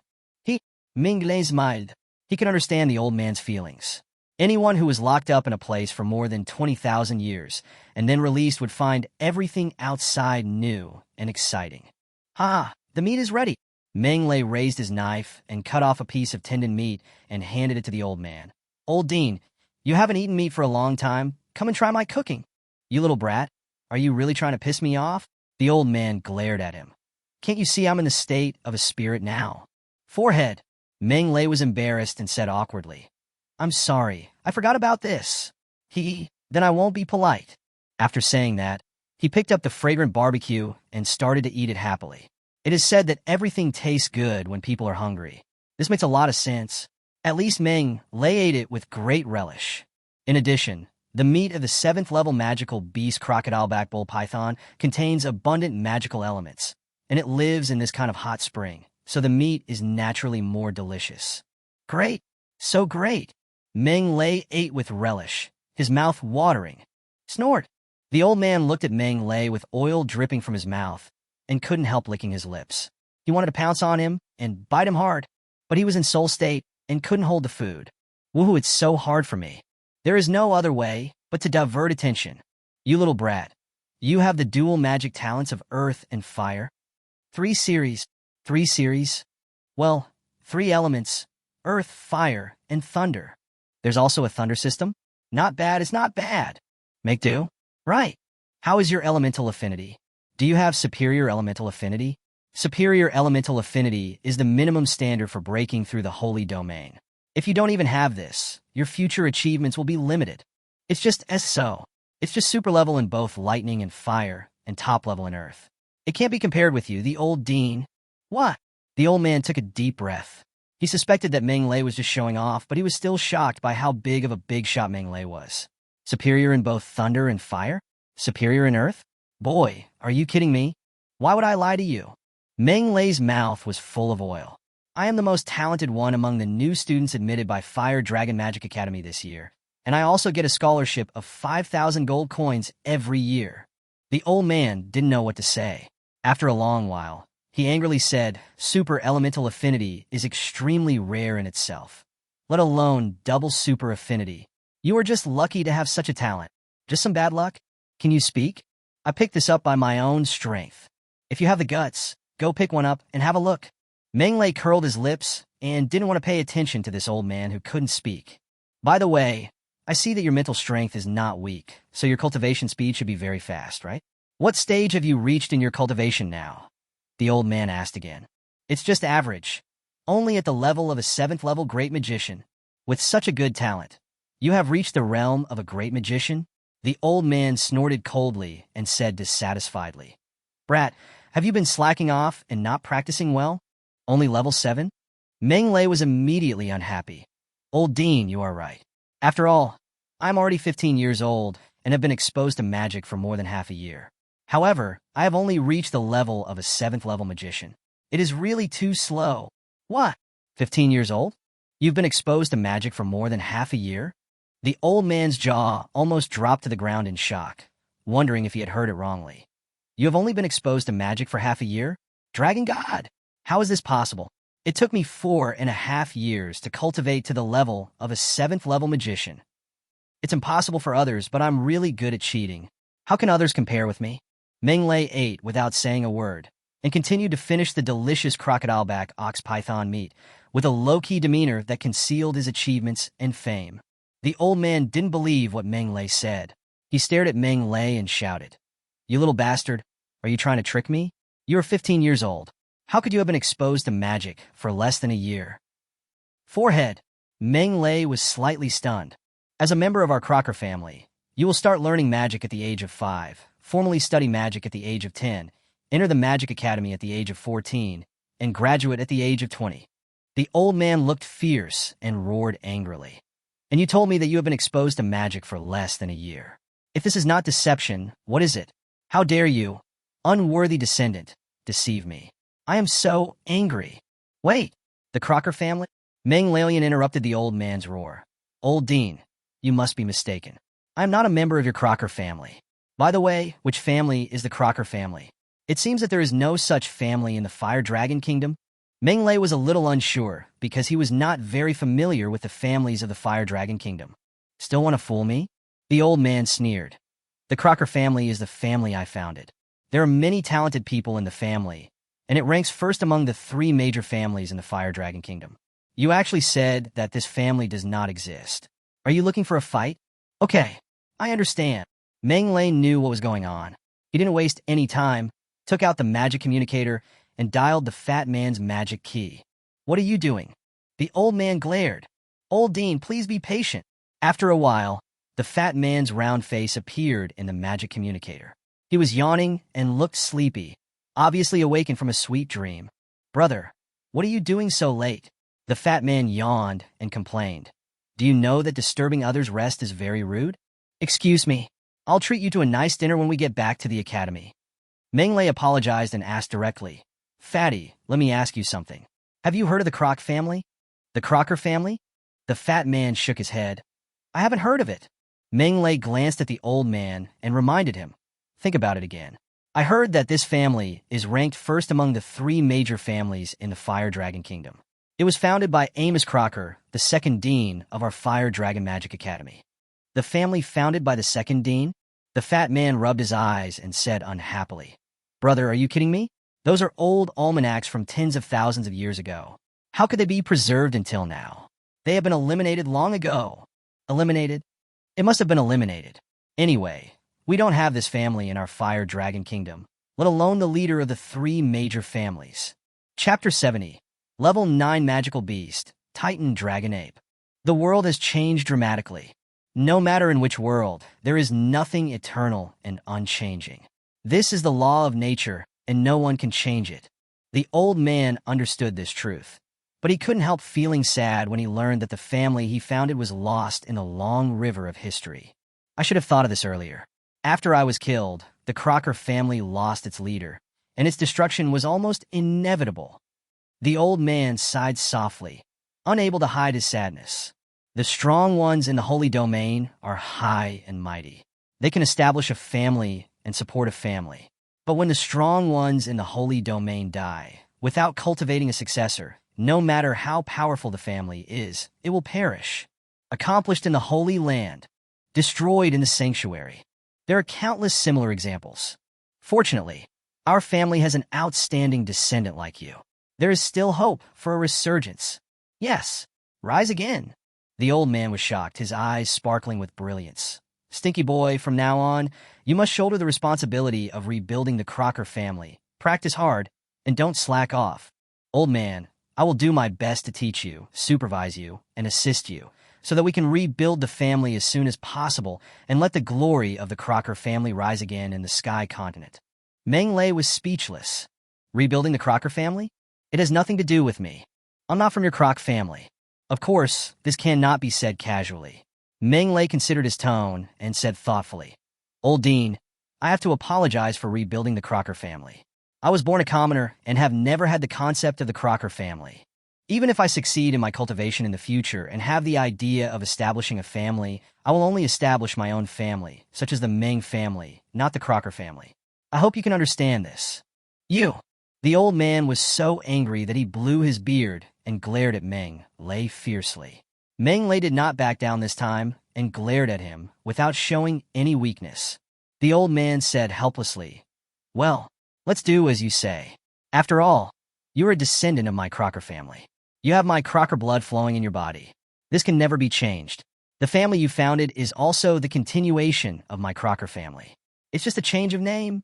Meng Lei smiled. He could understand the old man's feelings. Anyone who was locked up in a place for more than 20,000 years and then released would find everything outside new and exciting. The meat is ready. Meng Lei raised his knife and cut off a piece of tendon meat and handed it to the old man. Old Dean, you haven't eaten meat for a long time. Come and try my cooking. You little brat, are you really trying to piss me off? The old man glared at him. Can't you see I'm in the state of a spirit now? Forehead. Meng Lei was embarrassed and said awkwardly, I'm sorry, I forgot about this. Then I won't be polite. After saying that, he picked up the fragrant barbecue and started to eat it happily. It is said that everything tastes good when people are hungry. This makes a lot of sense. At least Meng Lei ate it with great relish. In addition, the meat of the 7th level magical beast crocodile-back bull python contains abundant magical elements, and it lives in this kind of hot spring, so the meat is naturally more delicious. Great! So great! Meng Lei ate with relish, his mouth watering. Snort! The old man looked at Meng Lei with oil dripping from his mouth and couldn't help licking his lips. He wanted to pounce on him and bite him hard, but he was in soul state and couldn't hold the food. Woohoo, it's so hard for me. There is no other way but to divert attention. You little brat, you have the dual magic talents of earth and fire. 3 series. Well, 3 elements, earth, fire, and thunder. There's also a thunder system? Not bad, it's not bad. Make do? Right. How is your elemental affinity? Do you have superior elemental affinity? Superior elemental affinity is the minimum standard for breaking through the holy domain. If you don't even have this, your future achievements will be limited. It's just super level in both lightning and fire, and top level in earth. It can't be compared with you, the old Dean. What? The old man took a deep breath. He suspected that Meng Lei was just showing off, but he was still shocked by how big of a big shot Meng Lei was. Superior in both thunder and fire? Superior in earth? Boy, are you kidding me? Why would I lie to you? Meng Lei's mouth was full of oil. I am the most talented one among the new students admitted by Fire Dragon Magic Academy this year, and I also get a scholarship of 5,000 gold coins every year. The old man didn't know what to say. After a long while, he angrily said, super elemental affinity is extremely rare in itself, let alone double super affinity. You are just lucky to have such a talent. Just some bad luck? Can you speak? I picked this up by my own strength. If you have the guts, go pick one up and have a look. Meng Lei curled his lips and didn't want to pay attention to this old man who couldn't speak. By the way, I see that your mental strength is not weak, so your cultivation speed should be very fast, right? What stage have you reached in your cultivation now? The old man asked again. It's just average. Only at the level of a 7th level great magician. With such a good talent, you have reached the realm of a great magician? The old man snorted coldly and said dissatisfiedly, Brat, have you been slacking off and not practicing well? Only level 7? Meng Lei was immediately unhappy. Old Dean, you are right. After all, I'm already 15 years old and have been exposed to magic for more than half a year. However, I have only reached the level of a 7th level magician. It is really too slow. What? 15 years old? You've been exposed to magic for more than half a year? The old man's jaw almost dropped to the ground in shock, wondering if he had heard it wrongly. You have only been exposed to magic for half a year? Dragon God! How is this possible? It took me 4.5 years to cultivate to the level of a 7th level magician. It's impossible for others, but I'm really good at cheating. How can others compare with me? Meng Lei ate without saying a word, and continued to finish the delicious crocodile-back ox-python meat with a low-key demeanor that concealed his achievements and fame. The old man didn't believe what Meng Lei said. He stared at Meng Lei and shouted, "You little bastard, are you trying to trick me? You are 15 years old. How could you have been exposed to magic for less than a year?" Forehead. Meng Lei was slightly stunned. As a member of our Crocker family, you will start learning magic at the age of 5, formally study magic at the age of 10, enter the Magic Academy at the age of 14, and graduate at the age of 20. The old man looked fierce and roared angrily. And you told me that you have been exposed to magic for less than a year. If this is not deception, what is it? How dare you, unworthy descendant, deceive me? I am so angry. Wait, the Crocker family? Meng Lei interrupted the old man's roar. Old Dean, you must be mistaken. I am not a member of your Crocker family. By the way, which family is the Crocker family? It seems that there is no such family in the Fire Dragon Kingdom. Meng Lei was a little unsure because he was not very familiar with the families of the Fire Dragon Kingdom. Still want to fool me? The old man sneered. The Crocker family is the family I founded. There are many talented people in the family, and it ranks first among the 3 major families in the Fire Dragon Kingdom. You actually said that this family does not exist. Are you looking for a fight? Okay, I understand. Meng Lei knew what was going on. He didn't waste any time, took out the magic communicator, and dialed the fat man's magic key. What are you doing? The old man glared. Old Dean, please be patient. After a while, the fat man's round face appeared in the magic communicator. He was yawning and looked sleepy, obviously awakened from a sweet dream. Brother, what are you doing so late? The fat man yawned and complained. Do you know that disturbing others' rest is very rude? Excuse me. I'll treat you to a nice dinner when we get back to the academy. Meng Lei apologized and asked directly, Fatty, let me ask you something. Have you heard of the Croc family? The Crocker family? The fat man shook his head. I haven't heard of it. Meng Lei glanced at the old man and reminded him. Think about it again. I heard that this family is ranked first among the 3 major families in the Fire Dragon Kingdom. It was founded by Amos Crocker, the 2nd Dean of our Fire Dragon Magic Academy. The family founded by the 2nd Dean? The fat man rubbed his eyes and said unhappily, Brother, are you kidding me? Those are old almanacs from tens of thousands of years ago. How could they be preserved until now? They have been eliminated long ago. Eliminated? It must have been eliminated. Anyway, we don't have this family in our Fire Dragon Kingdom, let alone the leader of the 3 major families. Chapter 70. Level 9 Magical Beast, Titan Dragon Ape. The world has changed dramatically. No matter in which world, there is nothing eternal and unchanging. This is the law of nature, and no one can change it. The old man understood this truth, but he couldn't help feeling sad when he learned that the family he founded was lost in the long river of history. I should have thought of this earlier. After I was killed, the Crocker family lost its leader, and its destruction was almost inevitable. The old man sighed softly, unable to hide his sadness. The strong ones in the holy domain are high and mighty. They can establish a family and support a family. But when the strong ones in the holy domain die, without cultivating a successor, no matter how powerful the family is, it will perish. Accomplished in the Holy Land, destroyed in the sanctuary. There are countless similar examples. Fortunately, our family has an outstanding descendant like you. There is still hope for a resurgence. Yes, rise again. The old man was shocked, his eyes sparkling with brilliance. Stinky boy, from now on, you must shoulder the responsibility of rebuilding the Crocker family. Practice hard, and don't slack off. Old man, I will do my best to teach you, supervise you, and assist you, so that we can rebuild the family as soon as possible and let the glory of the Crocker family rise again in the Sky Continent. Meng Lei was speechless. Rebuilding the Crocker family? It has nothing to do with me. I'm not from your Croc family. Of course, this cannot be said casually. Meng Lei considered his tone and said thoughtfully, Old Dean, I have to apologize for rebuilding the Crocker family. I was born a commoner and have never had the concept of the Crocker family. Even if I succeed in my cultivation in the future and have the idea of establishing a family, I will only establish my own family, such as the Meng family, not the Crocker family. I hope you can understand this. You! The old man was so angry that he blew his beard and glared at Meng Lei fiercely. Meng Lei did not back down this time and glared at him without showing any weakness. The old man said helplessly, "Well, let's do as you say. After all, you are a descendant of my Crocker family. You have my Crocker blood flowing in your body. This can never be changed. The family you founded is also the continuation of my Crocker family. It's just a change of name."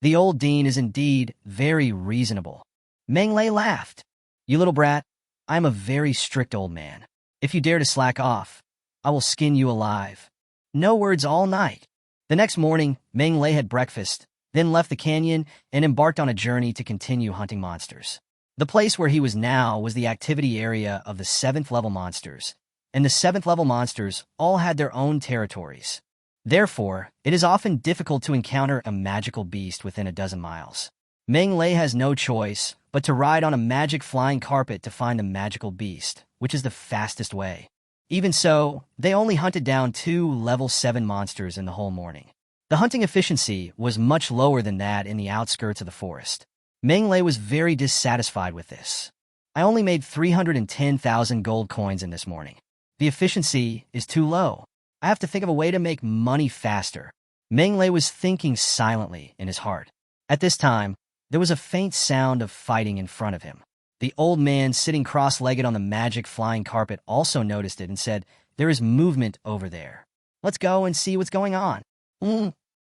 The old dean is indeed very reasonable. Meng Lei laughed. "You little brat, I am a very strict old man. If you dare to slack off, I will skin you alive." No words all night. The next morning, Meng Lei had breakfast, then left the canyon and embarked on a journey to continue hunting monsters. The place where he was now was the activity area of the 7th level monsters, and the 7th level monsters all had their own territories. Therefore, it is often difficult to encounter a magical beast within a dozen miles. Meng Lei has no choice but to ride on a magic flying carpet to find the magical beast, which is the fastest way. Even so, they only hunted down 2 level 7 monsters in the whole morning. The hunting efficiency was much lower than that in the outskirts of the forest. Meng Lei was very dissatisfied with this. "I only made 310,000 gold coins in this morning. The efficiency is too low. I have to think of a way to make money faster." Meng Lei was thinking silently in his heart. At this time, there was a faint sound of fighting in front of him. The old man sitting cross-legged on the magic flying carpet also noticed it and said, "There is movement over there. Let's go and see what's going on."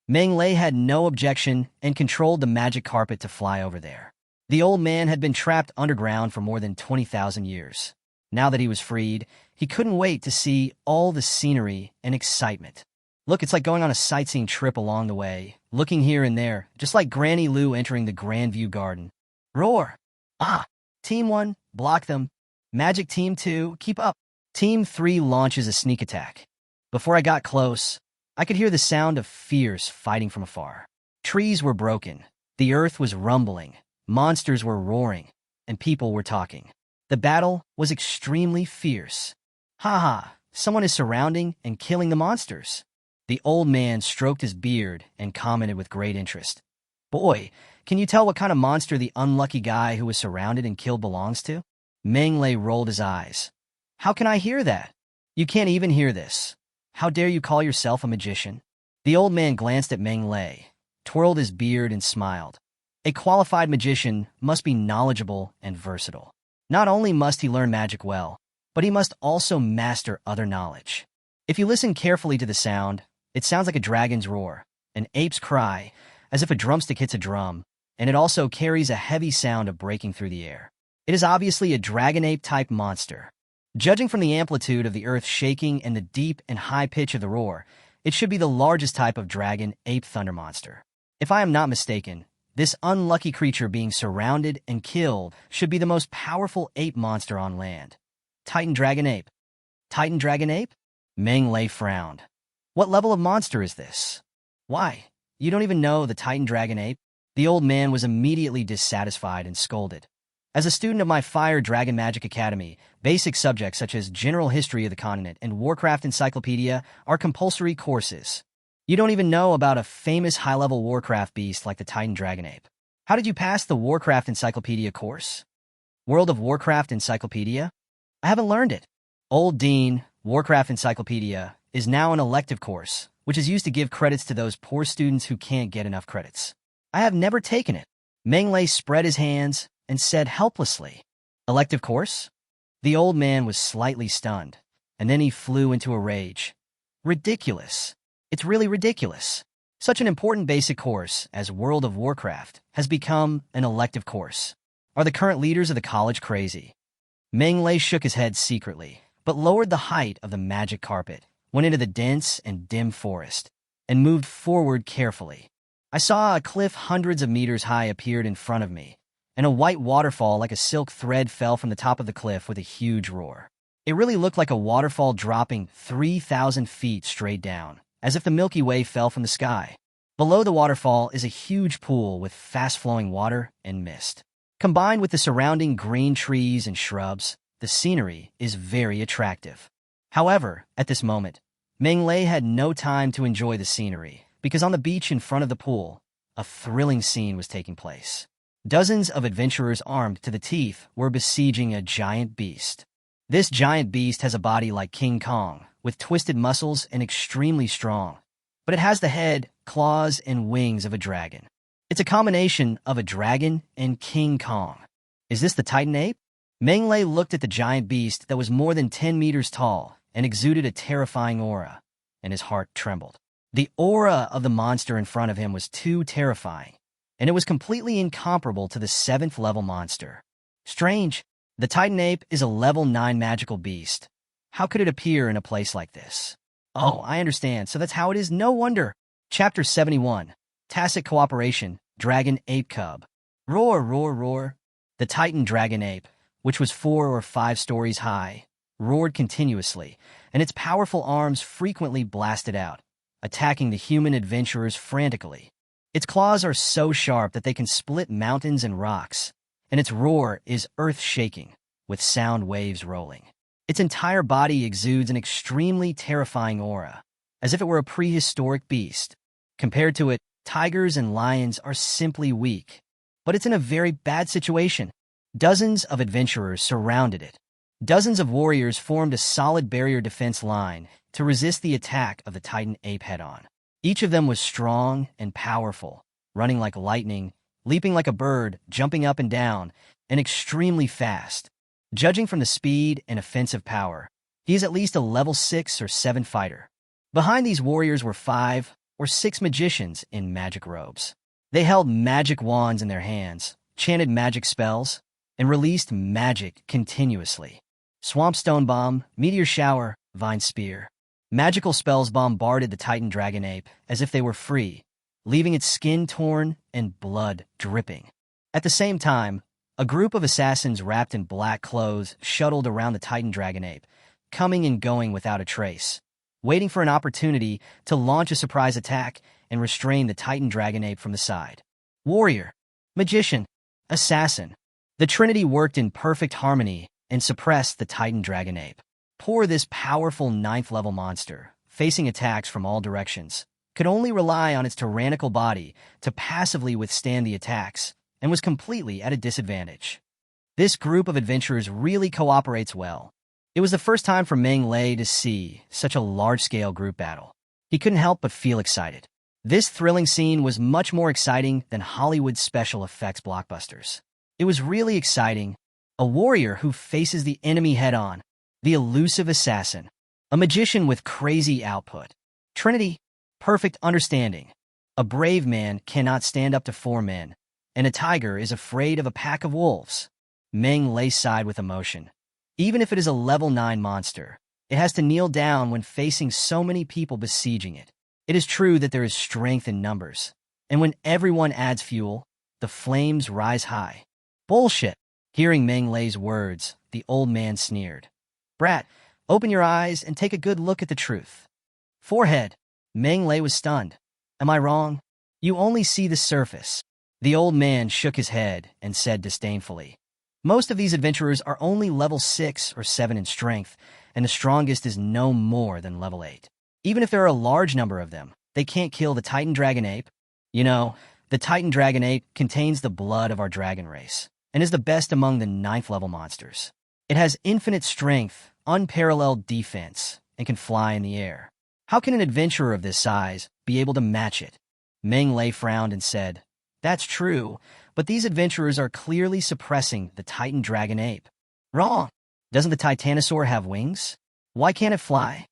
Meng Lei had no objection and controlled the magic carpet to fly over there. The old man had been trapped underground for more than 20,000 years. Now that he was freed, he couldn't wait to see all the scenery and excitement. Look, it's like going on a sightseeing trip along the way, looking here and there, just like Granny Lou entering the Grandview Garden. Roar! Ah! Team 1, block them. Magic Team 2, keep up. Team 3 launches a sneak attack. Before I got close, I could hear the sound of fierce fighting from afar. Trees were broken, the earth was rumbling, monsters were roaring, and people were talking. The battle was extremely fierce. "Ha! Someone is surrounding and killing the monsters." The old man stroked his beard and commented with great interest. "Boy, can you tell what kind of monster the unlucky guy who was surrounded and killed belongs to?" Meng Lei rolled his eyes. "How can I hear that? You can't even hear this. How dare you call yourself a magician?" The old man glanced at Meng Lei, twirled his beard and smiled. A qualified magician must be knowledgeable and versatile. Not only must he learn magic well, but he must also master other knowledge. If you listen carefully to the sound, it sounds like a dragon's roar, an ape's cry, as if a drumstick hits a drum, and it also carries a heavy sound of breaking through the air. It is obviously a dragon-ape-type monster. Judging from the amplitude of the earth shaking and the deep and high pitch of the roar, it should be the largest type of dragon-ape thunder monster. If I am not mistaken, this unlucky creature being surrounded and killed should be the most powerful ape monster on land. Titan Dragon Ape. Titan Dragon Ape? Meng Lei frowned. What level of monster is this? Why, you don't even know the Titan Dragon Ape? The old man was immediately dissatisfied and scolded. As a student of my Fire Dragon Magic Academy, basic subjects such as General History of the Continent and Warcraft Encyclopedia are compulsory courses. You don't even know about a famous high-level Warcraft beast like the Titan Dragon Ape. How did you pass the Warcraft Encyclopedia course? World of Warcraft Encyclopedia? I haven't learned it. Old Dean, Warcraft Encyclopedia, is now an elective course, which is used to give credits to those poor students who can't get enough credits. I have never taken it. Meng Lei spread his hands and said helplessly, "Elective course?" The old man was slightly stunned, and then he flew into a rage. Ridiculous. It's really ridiculous. Such an important basic course as World of Warcraft has become an elective course. Are the current leaders of the college crazy? Meng Lei shook his head secretly, but lowered the height of the magic carpet, went into the dense and dim forest, and moved forward carefully. I saw a cliff hundreds of meters high appeared in front of me, and a white waterfall like a silk thread fell from the top of the cliff with a huge roar. It really looked like a waterfall dropping 3,000 feet straight down, as if the Milky Way fell from the sky. Below the waterfall is a huge pool with fast-flowing water and mist. Combined with the surrounding green trees and shrubs, the scenery is very attractive. However, at this moment, Meng Lei had no time to enjoy the scenery, because on the beach in front of the pool, a thrilling scene was taking place. Dozens of adventurers armed to the teeth were besieging a giant beast. This giant beast has a body like King Kong, with twisted muscles and extremely strong, but it has the head, claws, and wings of a dragon. It's a combination of a dragon and King Kong. Is this the Titan ape? Meng Lei looked at the giant beast that was more than 10 meters tall and exuded a terrifying aura, and his heart trembled. The aura of the monster in front of him was too terrifying, and it was completely incomparable to the 7th level monster. Strange, the Titan ape is a level 9 magical beast. How could it appear in a place like this? Oh, I understand, so that's how it is, no wonder. Chapter 71, Tacit Cooperation, Dragon Ape Cub. Roar, roar, roar. The Titan dragon ape, which was 4 or 5 stories high, roared continuously, and its powerful arms frequently blasted out, attacking the human adventurers frantically. Its claws are so sharp that they can split mountains and rocks, and its roar is earth-shaking, with sound waves rolling. Its entire body exudes an extremely terrifying aura, as if it were a prehistoric beast. Compared to it, tigers and lions are simply weak, but it's in a very bad situation. Dozens of adventurers surrounded it. Dozens of warriors formed a solid barrier defense line to resist the attack of the Titan ape head-on. Each of them was strong and powerful, running like lightning, leaping like a bird, jumping up and down, and extremely fast. Judging from the speed and offensive power, he is at least a level 6 or 7 fighter. Behind these warriors were 5 or 6 magicians in magic robes. They held magic wands in their hands, chanted magic spells, and released magic continuously. Swamp Stone Bomb, Meteor Shower, Vine Spear. Magical spells bombarded the Titan dragon ape as if they were free, leaving its skin torn and blood dripping. At the same time, a group of assassins wrapped in black clothes shuttled around the Titan dragon ape, coming and going without a trace, waiting for an opportunity to launch a surprise attack and restrain the Titan dragon ape from the side. Warrior, magician, assassin. The Trinity worked in perfect harmony and suppressed the Titan dragon ape. Poor this powerful 9th level monster, facing attacks from all directions, could only rely on its tyrannical body to passively withstand the attacks, and was completely at a disadvantage. This group of adventurers really cooperates well. It was the first time for Meng Lei to see such a large-scale group battle. He couldn't help but feel excited. This thrilling scene was much more exciting than Hollywood special effects blockbusters. It was really exciting. A warrior who faces the enemy head-on, the elusive assassin, a magician with crazy output. Trinity, perfect understanding. A brave man cannot stand up to 4 men, and a tiger is afraid of a pack of wolves. Meng Lei sighed with emotion. Even if it is a level 9 monster, it has to kneel down when facing so many people besieging it. It is true that there is strength in numbers, and when everyone adds fuel, the flames rise high. Bullshit! Hearing Meng Lei's words, the old man sneered. Brat, open your eyes and take a good look at the truth. Forehead. Meng Lei was stunned. Am I wrong? You only see the surface. The old man shook his head and said disdainfully. Most of these adventurers are only level 6 or 7 in strength, and the strongest is no more than level 8. Even if there are a large number of them, they can't kill the Titan dragon ape. You know, the Titan dragon ape contains the blood of our dragon race, and is the best among the 9th level monsters. It has infinite strength, unparalleled defense, and can fly in the air. How can an adventurer of this size be able to match it? Meng Lei frowned and said, That's true, but these adventurers are clearly suppressing the Titan dragon ape. Wrong. Doesn't the Titanosaur have wings? Why can't it fly?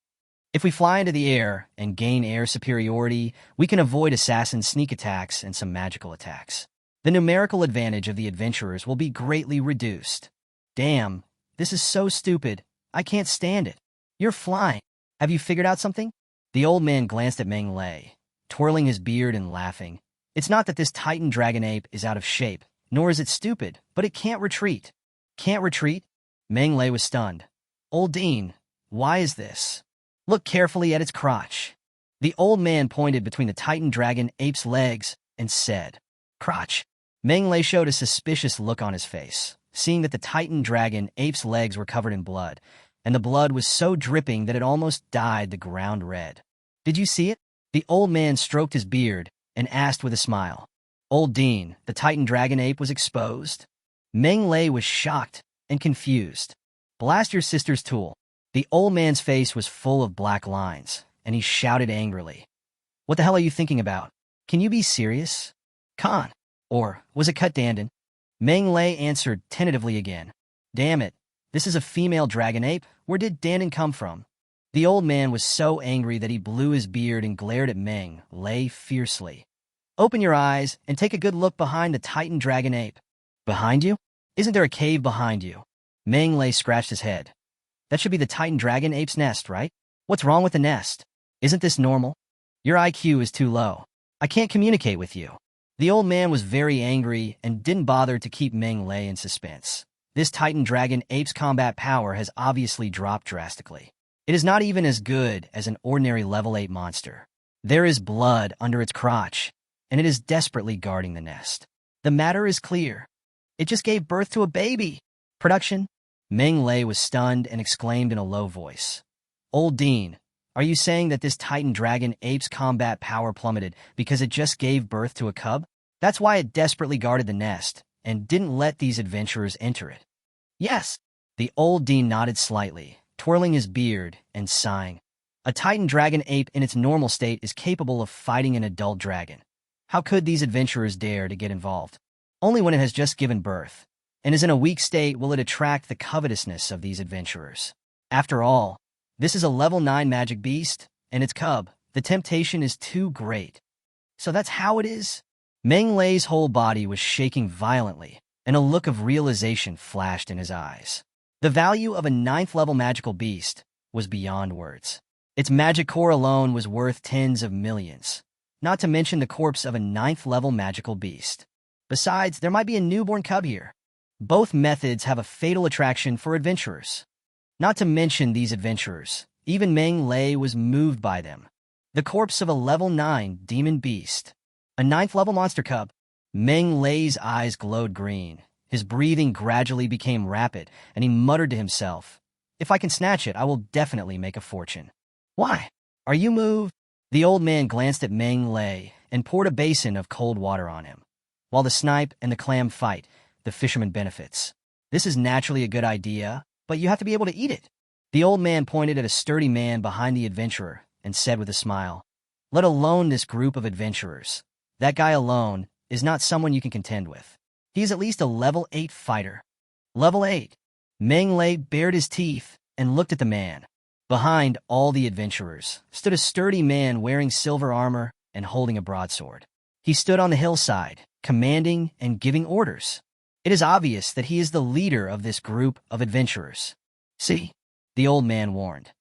If we fly into the air and gain air superiority, we can avoid assassin sneak attacks and some magical attacks. The numerical advantage of the adventurers will be greatly reduced. Damn, this is so stupid. I can't stand it. You're flying. Have you figured out something? The old man glanced at Meng Lei, twirling his beard and laughing. It's not that this Titan dragon ape is out of shape, nor is it stupid, but it can't retreat. Can't retreat? Meng Lei was stunned. Old Dean, why is this? Look carefully at its crotch. The old man pointed between the Titan dragon ape's legs and said, "Crotch." Meng Lei showed a suspicious look on his face, seeing that the Titan dragon ape's legs were covered in blood, and the blood was so dripping that it almost dyed the ground red. "Did you see it?" The old man stroked his beard and asked with a smile. "Old Dean, the Titan dragon ape was exposed?" Meng Lei was shocked and confused. "Blast your sister's tool." The old man's face was full of black lines, and he shouted angrily. "What the hell are you thinking about? Can you be serious? Khan. Or was it Cut Dandan?" Meng Lei answered tentatively again. "Damn it, this is a female dragon ape. Where did Dandan come from?" The old man was so angry that he blew his beard and glared at Meng Lei fiercely. "Open your eyes and take a good look behind the Titan dragon ape." "Behind you? Isn't there a cave behind you?" Meng Lei scratched his head. "That should be the Titan dragon ape's nest, right? What's wrong with the nest? Isn't this normal? Your IQ is too low. I can't communicate with you." The old man was very angry and didn't bother to keep Meng Lei in suspense. This Titan dragon ape's combat power has obviously dropped drastically. It is not even as good as an ordinary level 8 monster. There is blood under its crotch, and it is desperately guarding the nest. The matter is clear. It just gave birth to a baby. Production? Meng Lei was stunned and exclaimed in a low voice. "Old Dean, are you saying that this Titan dragon ape's combat power plummeted because it just gave birth to a cub? That's why it desperately guarded the nest and didn't let these adventurers enter it?" "Yes." The old Dean nodded slightly, twirling his beard and sighing. "A Titan dragon ape in its normal state is capable of fighting an adult dragon. How could these adventurers dare to get involved? Only when it has just given birth, and is in a weak state will it attract the covetousness of these adventurers. After all, this is a level 9 magic beast, and its cub. The temptation is too great." "So that's how it is?" Meng Lei's whole body was shaking violently, and a look of realization flashed in his eyes. The value of a 9th level magical beast was beyond words. Its magic core alone was worth tens of millions, not to mention the corpse of a 9th level magical beast. Besides, there might be a newborn cub here. Both methods have a fatal attraction for adventurers. Not to mention these adventurers, even Meng Lei was moved by them. The corpse of a level 9 demon beast. A 9th level monster cub. Meng Lei's eyes glowed green. His breathing gradually became rapid, and he muttered to himself, "If I can snatch it, I will definitely make a fortune." "Why? Are you moved?" The old man glanced at Meng Lei and poured a basin of cold water on him. "While the snipe and the clam fight, the fisherman benefits. This is naturally a good idea, but you have to be able to eat it." The old man pointed at a sturdy man behind the adventurer and said with a smile, "Let alone this group of adventurers. That guy alone is not someone you can contend with. He is at least a level 8 fighter." "Level 8? Meng Lei bared his teeth and looked at the man. Behind all the adventurers stood a sturdy man wearing silver armor and holding a broadsword. He stood on the hillside, commanding and giving orders. It is obvious that he is the leader of this group of adventurers. "See," the old man warned.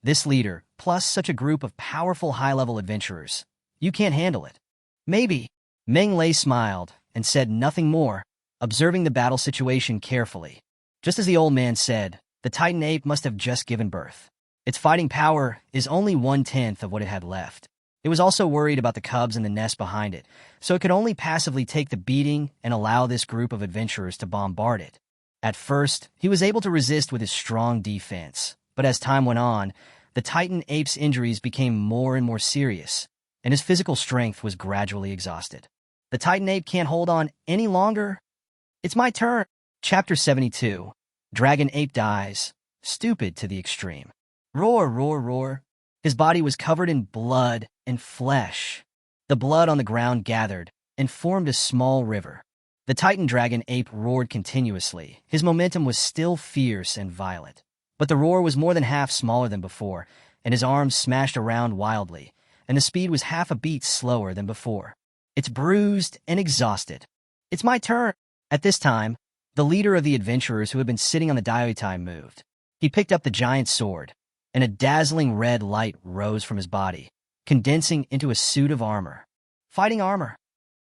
"This leader, plus such a group of powerful high-level adventurers, you can't handle it." "Maybe." Meng Lei smiled and said nothing more, observing the battle situation carefully. Just as the old man said, the Titan ape must have just given birth. Its fighting power is only 1/10 of what it had left. It was also worried about the cubs and the nest behind it, so it could only passively take the beating and allow this group of adventurers to bombard it. At first, he was able to resist with his strong defense, but as time went on, the Titan ape's injuries became more and more serious, and his physical strength was gradually exhausted. The Titan ape can't hold on any longer. It's my turn. Chapter 72. Dragon Ape Dies. Stupid to the extreme. Roar, roar, roar. His body was covered in blood and flesh. The blood on the ground gathered and formed a small river. The Titan dragon ape roared continuously. His momentum was still fierce and violent, but the roar was more than half smaller than before, and his arms smashed around wildly, and the speed was half a beat slower than before. It's bruised and exhausted. It's my turn. At this time, the leader of the adventurers who had been sitting on the Daitai moved. He picked up the giant sword, and a dazzling red light rose from his body, condensing into a suit of armor. Fighting armor.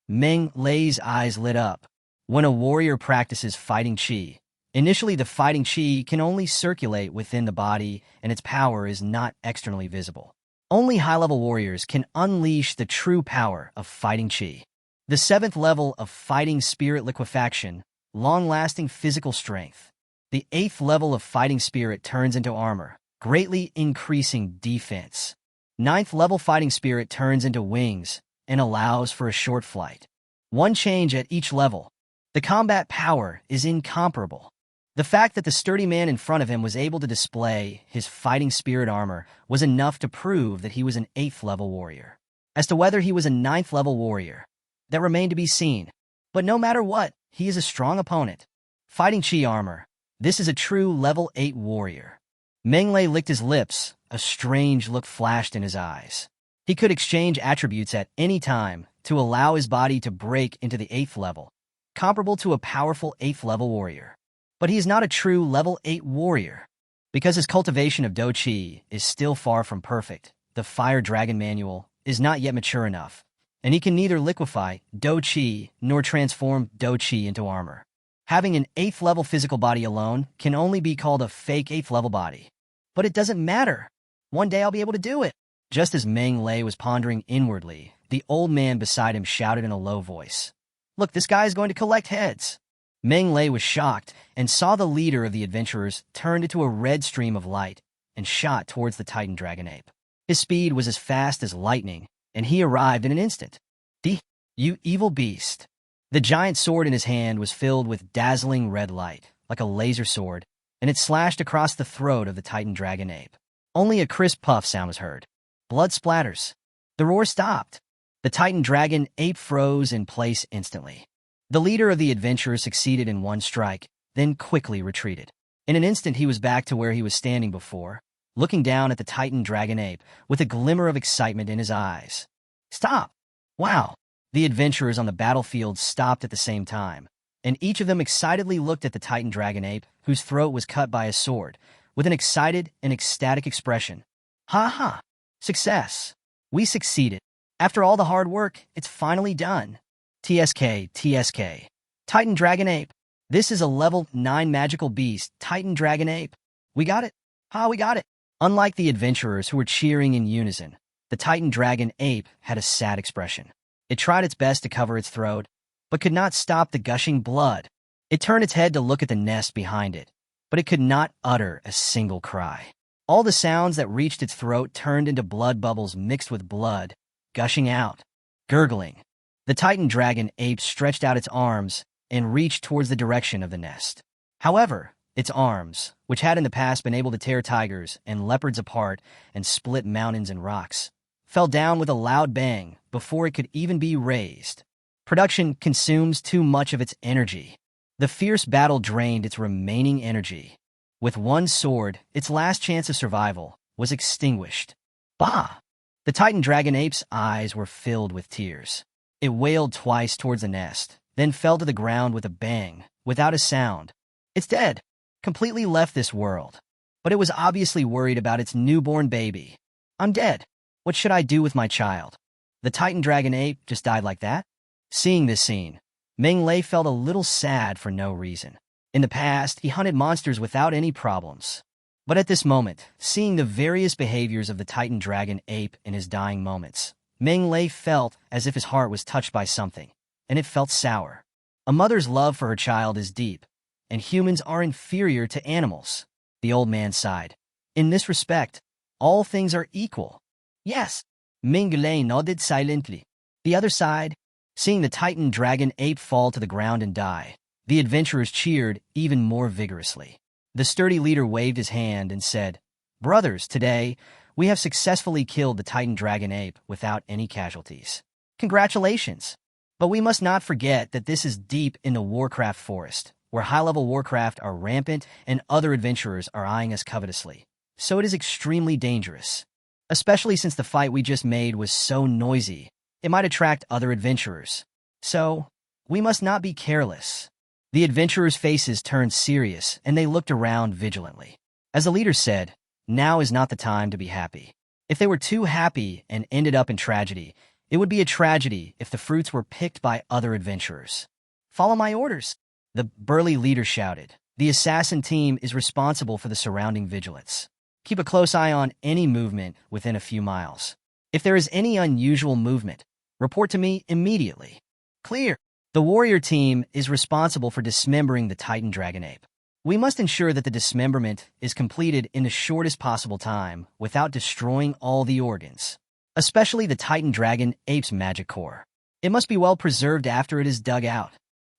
Meng Lei's eyes lit up. When a warrior practices fighting chi, initially the fighting chi can only circulate within the body and its power is not externally visible. Only high-level warriors can unleash the true power of fighting chi. The 7th level of fighting spirit liquefaction, long-lasting physical strength. The 8th level of fighting spirit turns into armor, greatly increasing defense. 9th level fighting spirit turns into wings and allows for a short flight. One change at each level. The combat power is incomparable. The fact that the sturdy man in front of him was able to display his fighting spirit armor was enough to prove that he was an 8th level warrior. As to whether he was a 9th level warrior, that remained to be seen. But no matter what, he is a strong opponent. Fighting chi armor. This is a true level 8 warrior. Menglei licked his lips. A strange look flashed in his eyes. He could exchange attributes at any time to allow his body to break into the 8th level, comparable to a powerful 8th level warrior. But he is not a true level 8 warrior. Because his cultivation of Do Chi is still far from perfect, the Fire Dragon Manual is not yet mature enough, and he can neither liquefy Do Chi nor transform Do Chi into armor. Having an 8th level physical body alone can only be called a fake 8th level body. But it doesn't matter. One day I'll be able to do it. Just as Menglei was pondering inwardly, the old man beside him shouted in a low voice, "Look, this guy is going to collect heads." Menglei was shocked and saw the leader of the adventurers turned into a red stream of light and shot towards the Titan Dragon Ape. His speed was as fast as lightning, and he arrived in an instant. You evil beast. The giant sword in his hand was filled with dazzling red light, like a laser sword, and it slashed across the throat of the Titan Dragon Ape. Only a crisp puff sound was heard. Blood splatters. The roar stopped. The Titan Dragon Ape froze in place instantly. The leader of the adventurers succeeded in one strike, then quickly retreated. In an instant he was back to where he was standing before, looking down at the Titan Dragon Ape with a glimmer of excitement in his eyes. Stop! Wow! The adventurers on the battlefield stopped at the same time, and each of them excitedly looked at the Titan Dragon Ape, whose throat was cut by a sword, with an excited and ecstatic expression. Ha ha! Success! We succeeded. After all the hard work, it's finally done. TSK. Titan Dragon Ape. This is a level 9 magical beast, Titan Dragon Ape. We got it. We got it. Unlike the adventurers who were cheering in unison, the Titan Dragon Ape had a sad expression. It tried its best to cover its throat, but could not stop the gushing blood. It turned its head to look at the nest behind it, but it could not utter a single cry. All the sounds that reached its throat turned into blood bubbles mixed with blood, gushing out. Gurgling. The Titan Dragon Ape stretched out its arms and reached towards the direction of the nest. However, its arms, which had in the past been able to tear tigers and leopards apart and split mountains and rocks, fell down with a loud bang before it could even be raised. Production consumes too much of its energy. The fierce battle drained its remaining energy. With one sword, its last chance of survival was extinguished. Bah! The Titan Dragon Ape's eyes were filled with tears. It wailed twice towards the nest, then fell to the ground with a bang, without a sound. It's dead. Completely left this world. But it was obviously worried about its newborn baby. I'm dead. What should I do with my child? The Titan Dragon Ape just died like that? Seeing this scene, Menglei felt a little sad for no reason. In the past, he hunted monsters without any problems. But at this moment, seeing the various behaviors of the Titan Dragon Ape in his dying moments, Menglei felt as if his heart was touched by something, and it felt sour. A mother's love for her child is deep, and humans are inferior to animals. The old man sighed. In this respect, all things are equal. Yes, Menglei nodded silently. The other side, seeing the Titan Dragon Ape fall to the ground and die, the adventurers cheered even more vigorously. The sturdy leader waved his hand and said, "Brothers, today, we have successfully killed the Titan Dragon Ape without any casualties. Congratulations! But we must not forget that this is deep in the Warcraft forest, where high-level Warcraft are rampant and other adventurers are eyeing us covetously. So it is extremely dangerous. Especially since the fight we just made was so noisy, it might attract other adventurers. So, we must not be careless." The adventurers' faces turned serious, and they looked around vigilantly. As the leader said, now is not the time to be happy. If they were too happy and ended up in tragedy, it would be a tragedy if the fruits were picked by other adventurers. Follow my orders, the burly leader shouted. The assassin team is responsible for the surrounding vigilance. Keep a close eye on any movement within a few miles. If there is any unusual movement, report to me immediately. Clear. The warrior team is responsible for dismembering the Titan dragon ape. We must ensure that the dismemberment is completed in the shortest possible time without destroying all the organs, especially the Titan dragon ape's magic core. It must be well preserved after it is dug out.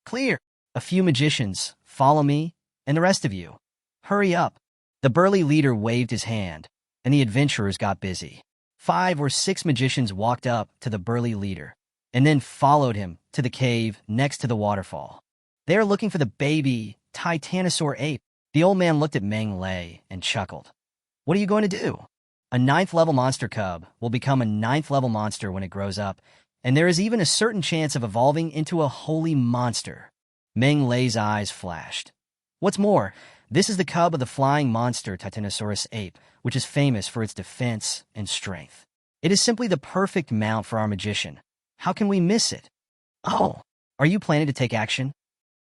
Clear. A few magicians, follow me, and the rest of you, hurry up. The burly leader waved his hand, and the adventurers got busy. 5 or 6 magicians walked up to the burly leader, and then followed him to the cave next to the waterfall. They are looking for the baby Titanosaur ape. The old man looked at Meng Lei and chuckled. What are you going to do? A 9th-level monster cub will become a 9th-level monster when it grows up, and there is even a certain chance of evolving into a holy monster. Meng Lei's eyes flashed. What's more, this is the cub of the flying monster Titanosaurus ape, which is famous for its defense and strength. It is simply the perfect mount for our magician. How can we miss it? Oh, are you planning to take action?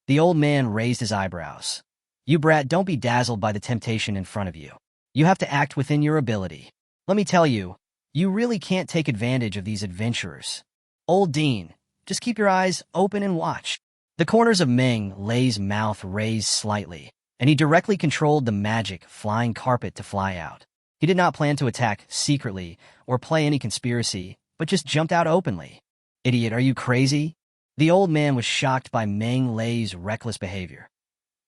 The old man raised his eyebrows. You brat, don't be dazzled by the temptation in front of you. You have to act within your ability. Let me tell you, you really can't take advantage of these adventurers. Old Dean, just keep your eyes open and watch. The corners of Meng Lei's mouth raised slightly, and he directly controlled the magic flying carpet to fly out. He did not plan to attack secretly or play any conspiracy, but just jumped out openly. Idiot, are you crazy? The old man was shocked by Meng Lei's reckless behavior.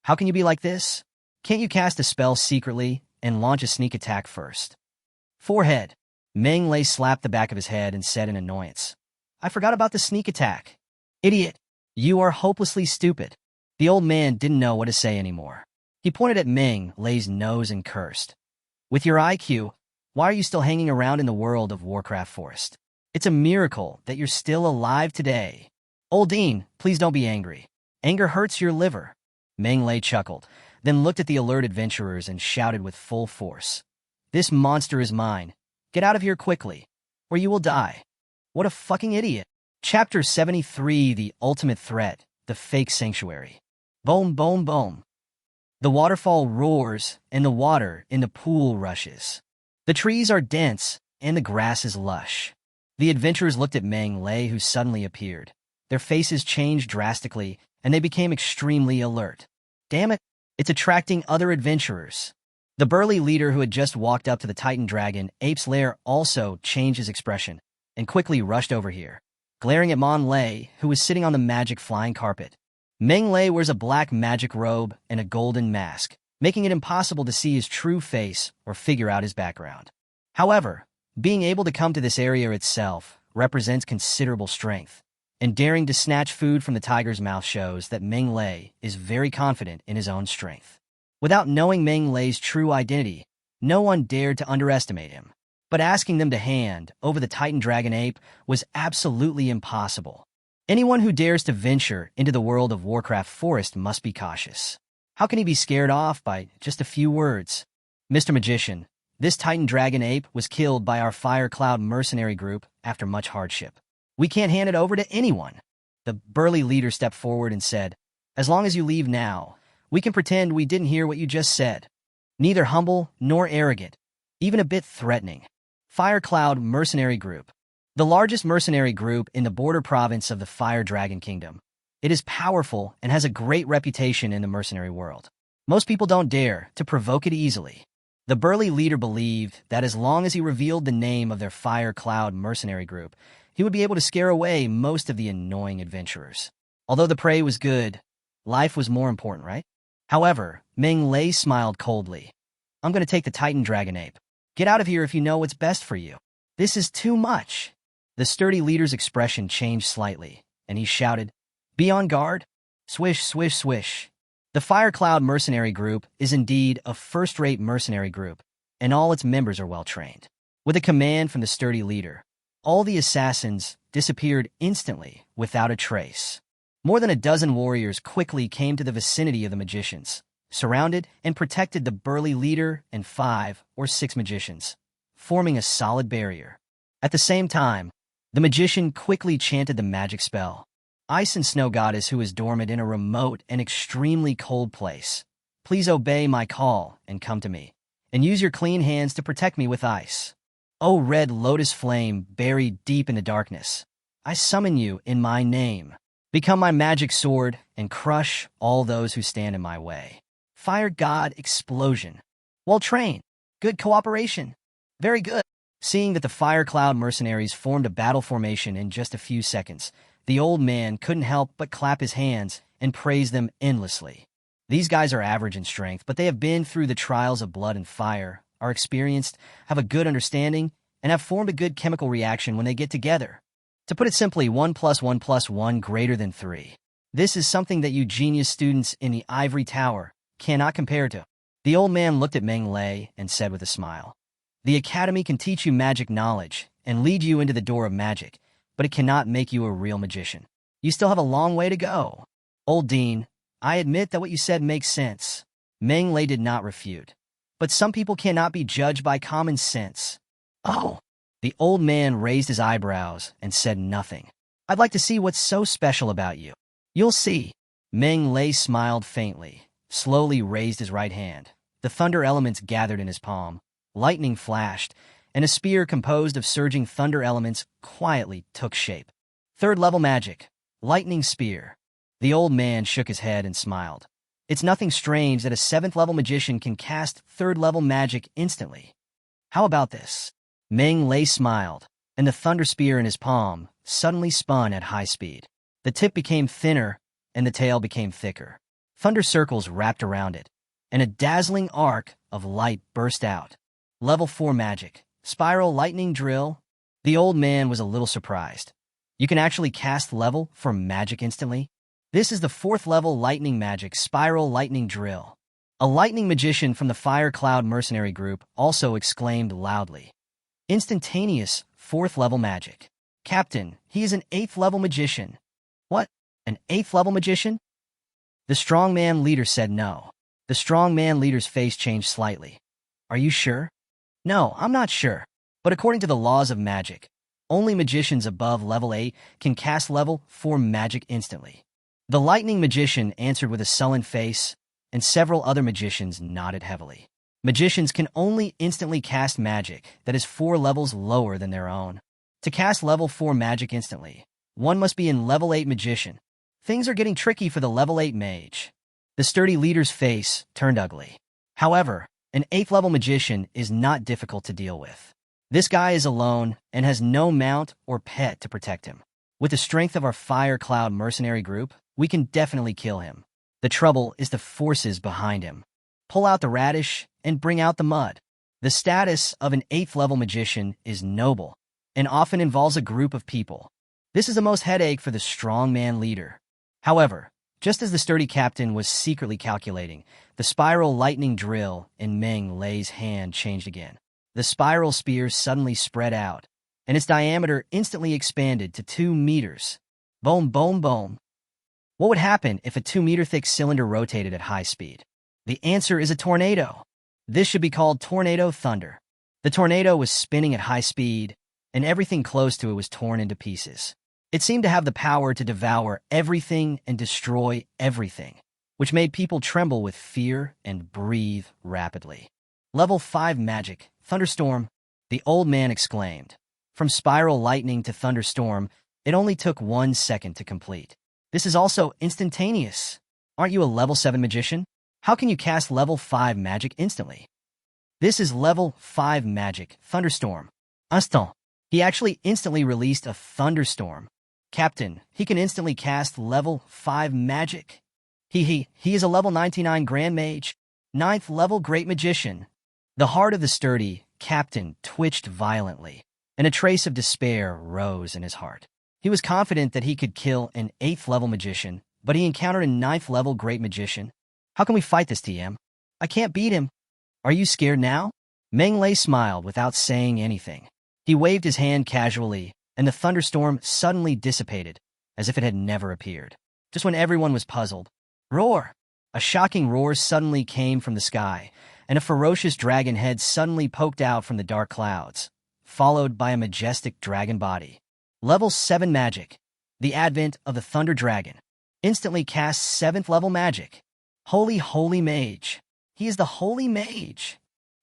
How can you be like this? Can't you cast a spell secretly and launch a sneak attack first? Forehead. Meng Lei slapped the back of his head and said in annoyance, I forgot about the sneak attack. Idiot, you are hopelessly stupid. The old man didn't know what to say anymore. He pointed at Meng Lei's nose and cursed. With your IQ, why are you still hanging around in the world of Warcraft Forest? It's a miracle that you're still alive today. Old Dean, please don't be angry. Anger hurts your liver. Meng Lei chuckled, then looked at the alert adventurers and shouted with full force. This monster is mine. Get out of here quickly, or you will die. What a fucking idiot. Chapter 73, The Ultimate Threat, The Fake Sanctuary. Boom, boom, boom. The waterfall roars, and the water in the pool rushes. The trees are dense, and the grass is lush. The adventurers looked at Meng Lei, who suddenly appeared. Their faces changed drastically, and they became extremely alert. Damn it, it's attracting other adventurers. The burly leader who had just walked up to the Titan Dragon ape's lair also changed his expression, and quickly rushed over here, glaring at Meng Lei, who was sitting on the magic flying carpet. Meng Lei wears a black magic robe and a golden mask, making it impossible to see his true face or figure out his background. However, being able to come to this area itself represents considerable strength, and daring to snatch food from the tiger's mouth shows that Meng Lei is very confident in his own strength. Without knowing Meng Lei's true identity, no one dared to underestimate him. But asking them to hand over the Titan Dragon ape was absolutely impossible. Anyone who dares to venture into the world of Warcraft Forest must be cautious. How can he be scared off by just a few words? Mr. Magician, this Titan Dragon ape was killed by our Fire Cloud mercenary group after much hardship. We can't hand it over to anyone. The burly leader stepped forward and said, As long as you leave now, we can pretend we didn't hear what you just said. Neither humble nor arrogant, even a bit threatening. Fire Cloud mercenary group. The largest mercenary group in the border province of the Fire Dragon Kingdom. It is powerful and has a great reputation in the mercenary world. Most people don't dare to provoke it easily. The burly leader believed that as long as he revealed the name of their Fire Cloud mercenary group, he would be able to scare away most of the annoying adventurers. Although the prey was good, life was more important, right? However, Meng Lei smiled coldly. I'm going to take the Titan Dragon ape. Get out of here if you know what's best for you. This is too much. The sturdy leader's expression changed slightly, and he shouted, Be on guard. Swish, swish, swish. The Fire Cloud mercenary group is indeed a first-rate mercenary group, and all its members are well-trained. With a command from the sturdy leader, all the assassins disappeared instantly without a trace. More than a dozen warriors quickly came to the vicinity of the magicians, surrounded and protected the burly leader and 5 or 6 magicians, forming a solid barrier. At the same time, the magician quickly chanted the magic spell. Ice and Snow Goddess, who is dormant in a remote and extremely cold place, please obey my call and come to me. and use your clean hands to protect me with ice. O red lotus flame buried deep in the darkness, I summon you in my name. Become my magic sword and crush all those who stand in my way. Fire god explosion. Well trained. Good cooperation. Very good. Seeing that the Fire Cloud mercenaries formed a battle formation in just a few seconds, the old man couldn't help but clap his hands and praise them endlessly. These guys are average in strength, but they have been through the trials of blood and fire, are experienced, have a good understanding, and have formed a good chemical reaction when they get together. To put it simply, 1 + 1 + 1 greater than 3. This is something that you genius students in the Ivory Tower cannot compare to. The old man looked at Meng Lei and said with a smile, the academy can teach you magic knowledge and lead you into the door of magic, but it cannot make you a real magician. You still have a long way to go. Old Dean, I admit that what you said makes sense. Meng Lei did not refute. But some people cannot be judged by common sense. Oh. The old man raised his eyebrows and said nothing. I'd like to see what's so special about you. You'll see. Meng Lei smiled faintly, slowly raised his right hand. The thunder elements gathered in his palm. Lightning flashed, and a spear composed of surging thunder elements quietly took shape. Third-level magic. Lightning spear. The old man shook his head and smiled. It's nothing strange that a 7th-level magician can cast 3rd-level magic instantly. How about this? Meng Lei smiled, and the thunder spear in his palm suddenly spun at high speed. The tip became thinner, and the tail became thicker. Thunder circles wrapped around it, and a dazzling arc of light burst out. Level 4 magic. Spiral lightning drill. The old man was a little surprised. You can actually cast level 4 magic instantly? This is the 4th-level lightning magic spiral lightning drill. A lightning magician from the Fire Cloud mercenary group also exclaimed loudly. Instantaneous 4th-level magic. Captain, he is an 8th-level magician. What? An 8th-level magician? The strongman leader said no. The strongman leader's face changed slightly. Are you sure? No, I'm not sure. But according to the laws of magic, only magicians above level 8 can cast level 4 magic instantly. The lightning magician answered with a sullen face, and several other magicians nodded heavily. Magicians can only instantly cast magic that is 4 levels lower than their own. To cast level 4 magic instantly, one must be in level 8 magician. Things are getting tricky for the level 8 mage. The sturdy leader's face turned ugly. However, an 8th-level magician is not difficult to deal with. This guy is alone and has no mount or pet to protect him. With the strength of our Fire Cloud mercenary group, we can definitely kill him. The trouble is the forces behind him. Pull out the radish and bring out the mud. The status of an 8th-level magician is noble and often involves a group of people. This is the most headache for the strongman leader. However, just as the sturdy captain was secretly calculating, the spiral lightning drill in Meng Lei's hand changed again. The spiral spear suddenly spread out, and its diameter instantly expanded to 2 meters. Boom, boom, boom. What would happen if a 2-meter-thick cylinder rotated at high speed? The answer is a tornado. This should be called tornado thunder. The tornado was spinning at high speed, and everything close to it was torn into pieces. It seemed to have the power to devour everything and destroy everything, which made people tremble with fear and breathe rapidly. Level 5 magic, thunderstorm, the old man exclaimed. From spiral lightning to thunderstorm, it only took 1 second to complete. This is also instantaneous. Aren't you a level 7 magician? How can you cast level 5 magic instantly? This is level 5 magic, thunderstorm. Instant. He actually instantly released a thunderstorm. Captain, he can instantly cast level 5 magic. He is a level 99 Grand Mage, 9th level Great Magician. The heart of the sturdy captain twitched violently, and a trace of despair rose in his heart. He was confident that he could kill an 8th level magician, but he encountered a 9th level Great Magician. How can we fight this, TM? I can't beat him. Are you scared now? Meng Lei smiled without saying anything. He waved his hand casually, and the thunderstorm suddenly dissipated, as if it had never appeared. Just when everyone was puzzled, roar! A shocking roar suddenly came from the sky, and a ferocious dragon head suddenly poked out from the dark clouds, followed by a majestic dragon body. Level 7 magic. The advent of the Thunder Dragon. Instantly casts 7th level magic. Holy Mage. He is the Holy Mage.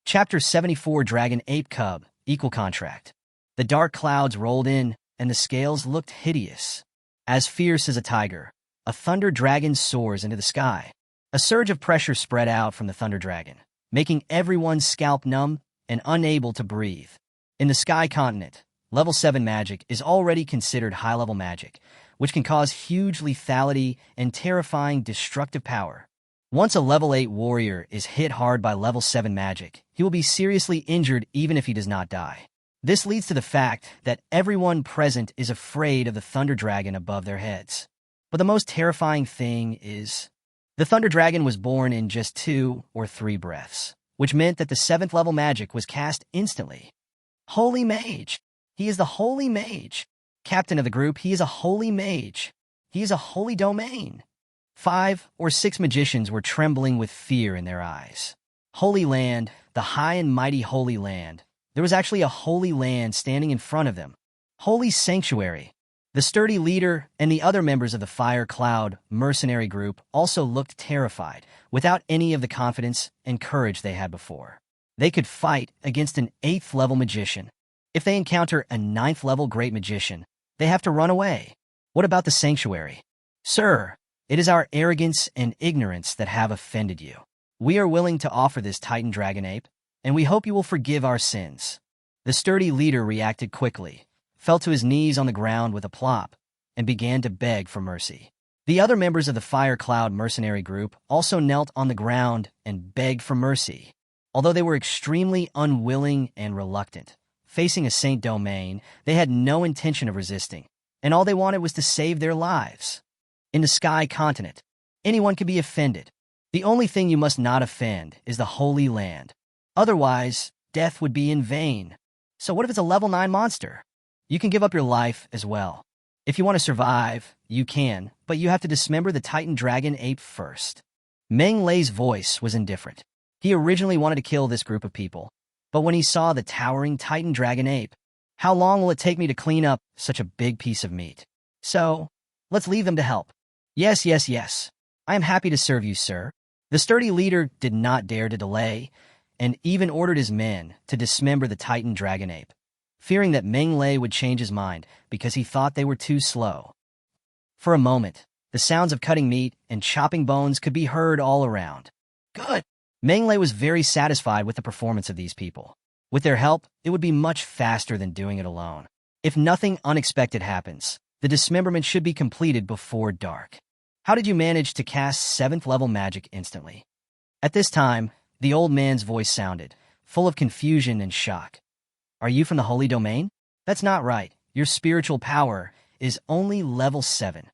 Chapter 74 Dragon Ape Cub, Equal Contract. The dark clouds rolled in, and the scales looked hideous. As fierce as a tiger, a thunder dragon soars into the sky. A surge of pressure spread out from the thunder dragon, making everyone's scalp numb and unable to breathe. In the Sky Continent, level 7 magic is already considered high-level magic, which can cause huge lethality and terrifying destructive power. Once a level 8 warrior is hit hard by level 7 magic, he will be seriously injured even if he does not die. This leads to the fact that everyone present is afraid of the Thunder Dragon above their heads. But the most terrifying thing is, the Thunder Dragon was born in just 2 or 3 breaths, which meant that the 7th level magic was cast instantly. Holy Mage! He is the Holy Mage! Captain of the group, he is a Holy Mage! He is a Holy Domain! 5 or 6 magicians were trembling with fear in their eyes. Holy Land, the high and mighty Holy Land. There was actually a Holy Land standing in front of them. Holy Sanctuary. The sturdy leader and the other members of the Fire Cloud mercenary group also looked terrified, without any of the confidence and courage they had before. They could fight against an 8th level magician. If they encounter a 9th level great magician, they have to run away. What about the Sanctuary? Sir, it is our arrogance and ignorance that have offended you. We are willing to offer this Titan Dragon Ape, and we hope you will forgive our sins. The sturdy leader reacted quickly, fell to his knees on the ground with a plop, and began to beg for mercy. The other members of the Fire Cloud mercenary group also knelt on the ground and begged for mercy. Although they were extremely unwilling and reluctant, facing a Saint Domain, they had no intention of resisting, and all they wanted was to save their lives. In the Sky Continent, anyone can be offended. The only thing you must not offend is the Holy Land. Otherwise, death would be in vain. So what if it's a level 9 monster? You can give up your life as well. If you want to survive, you can, but you have to dismember the Titan Dragon Ape first. Meng Lei's voice was indifferent. He originally wanted to kill this group of people, but when he saw the towering Titan Dragon Ape, how long will it take me to clean up such a big piece of meat? So, let's leave them to help. Yes. I am happy to serve you, sir. The sturdy leader did not dare to delay, and even ordered his men to dismember the Titan Dragon Ape, fearing that Meng Lei would change his mind because he thought they were too slow. For a moment, the sounds of cutting meat and chopping bones could be heard all around. Good! Meng Lei was very satisfied with the performance of these people. With their help, it would be much faster than doing it alone. If nothing unexpected happens, the dismemberment should be completed before dark. How did you manage to cast 7th level magic instantly? At this time, the old man's voice sounded, full of confusion and shock. Are you from the Holy Domain? That's not right. Your spiritual power is only level 7.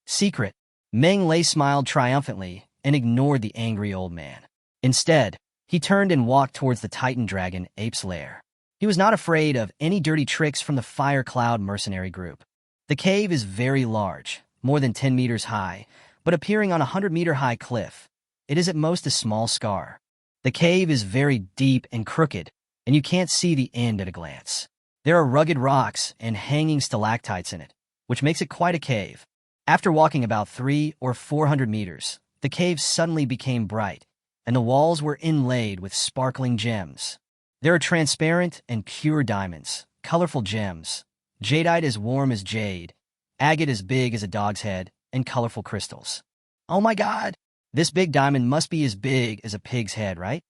Secret. Meng Lei smiled triumphantly and ignored the angry old man. Instead, he turned and walked towards the Titan Dragon Ape's lair. He was not afraid of any dirty tricks from the Fire Cloud mercenary group. The cave is very large, more than 10 meters high, but appearing on a 100-meter-high cliff. It is at most a small scar. The cave is very deep and crooked, and you can't see the end at a glance. There are rugged rocks and hanging stalactites in it, which makes it quite a cave. After walking about 300 or 400 meters, the cave suddenly became bright, and the walls were inlaid with sparkling gems. There are transparent and pure diamonds, colorful gems, jadeite as warm as jade, agate as big as a dog's head, and colorful crystals. Oh my god! This big diamond must be as big as a pig's head, right?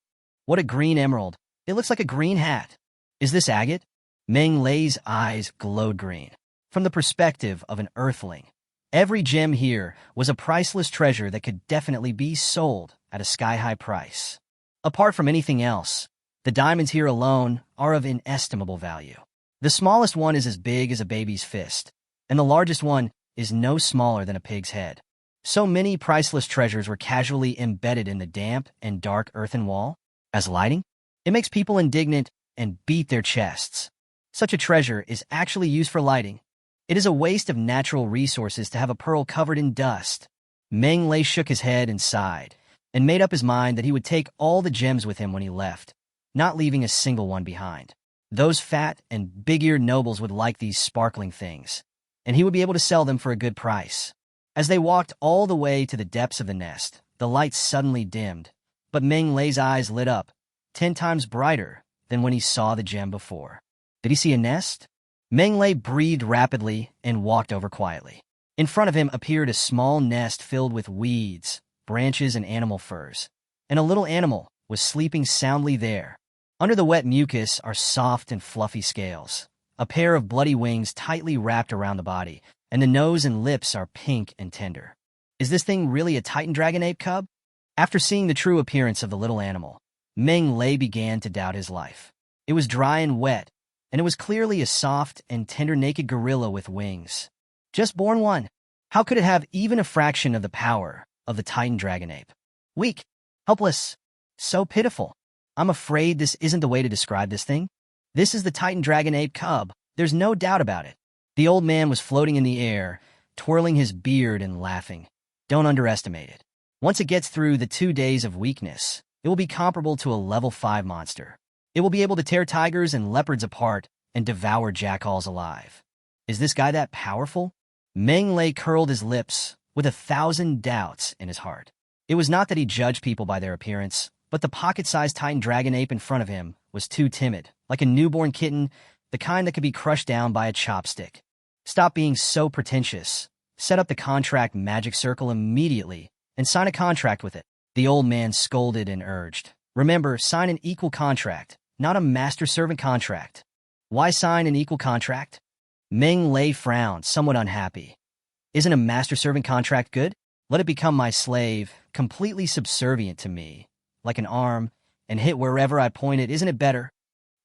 What a green emerald. It looks like a green hat. Is this agate? Meng Lei's eyes glowed green. From the perspective of an earthling, every gem here was a priceless treasure that could definitely be sold at a sky-high price. Apart from anything else, the diamonds here alone are of inestimable value. The smallest one is as big as a baby's fist, and the largest one is no smaller than a pig's head. So many priceless treasures were casually embedded in the damp and dark earthen wall. As lighting, it makes people indignant and beat their chests. Such a treasure is actually used for lighting. It is a waste of natural resources to have a pearl covered in dust. Meng Lei shook his head and sighed, and made up his mind that he would take all the gems with him when he left, not leaving a single one behind. Those fat and big-eared nobles would like these sparkling things, and he would be able to sell them for a good price. As they walked all the way to the depths of the nest, the lights suddenly dimmed, but Meng Lei's eyes lit up, 10 times brighter than when he saw the gem before. Did he see a nest? Meng Lei breathed rapidly and walked over quietly. In front of him appeared a small nest filled with weeds, branches, and animal furs, and a little animal was sleeping soundly there. Under the wet mucus are soft and fluffy scales, a pair of bloody wings tightly wrapped around the body, and the nose and lips are pink and tender. Is this thing really a Titan dragon ape cub? After seeing the true appearance of the little animal, Meng Lei began to doubt his life. It was dry and wet, and it was clearly a soft and tender naked gorilla with wings. Just born one. How could it have even a fraction of the power of the Titan dragon ape? Weak, helpless, so pitiful. I'm afraid this isn't the way to describe this thing. This is the Titan dragon ape cub. There's no doubt about it. The old man was floating in the air, twirling his beard and laughing. Don't underestimate it. Once it gets through the 2 days of weakness, it will be comparable to a level 5 monster. It will be able to tear tigers and leopards apart and devour jackals alive. Is this guy that powerful? Meng Lei curled his lips with 1,000 doubts in his heart. It was not that he judged people by their appearance, but the pocket-sized Titan dragon ape in front of him was too timid, like a newborn kitten, the kind that could be crushed down by a chopstick. Stop being so pretentious. Set up the contract magic circle immediately and sign a contract with it. The old man scolded and urged. Remember, sign an equal contract, not a master-servant contract. Why sign an equal contract? Meng Lei frowned, somewhat unhappy. Isn't a master-servant contract good? Let it become my slave, completely subservient to me, like an arm, and hit wherever I point it. Isn't it better?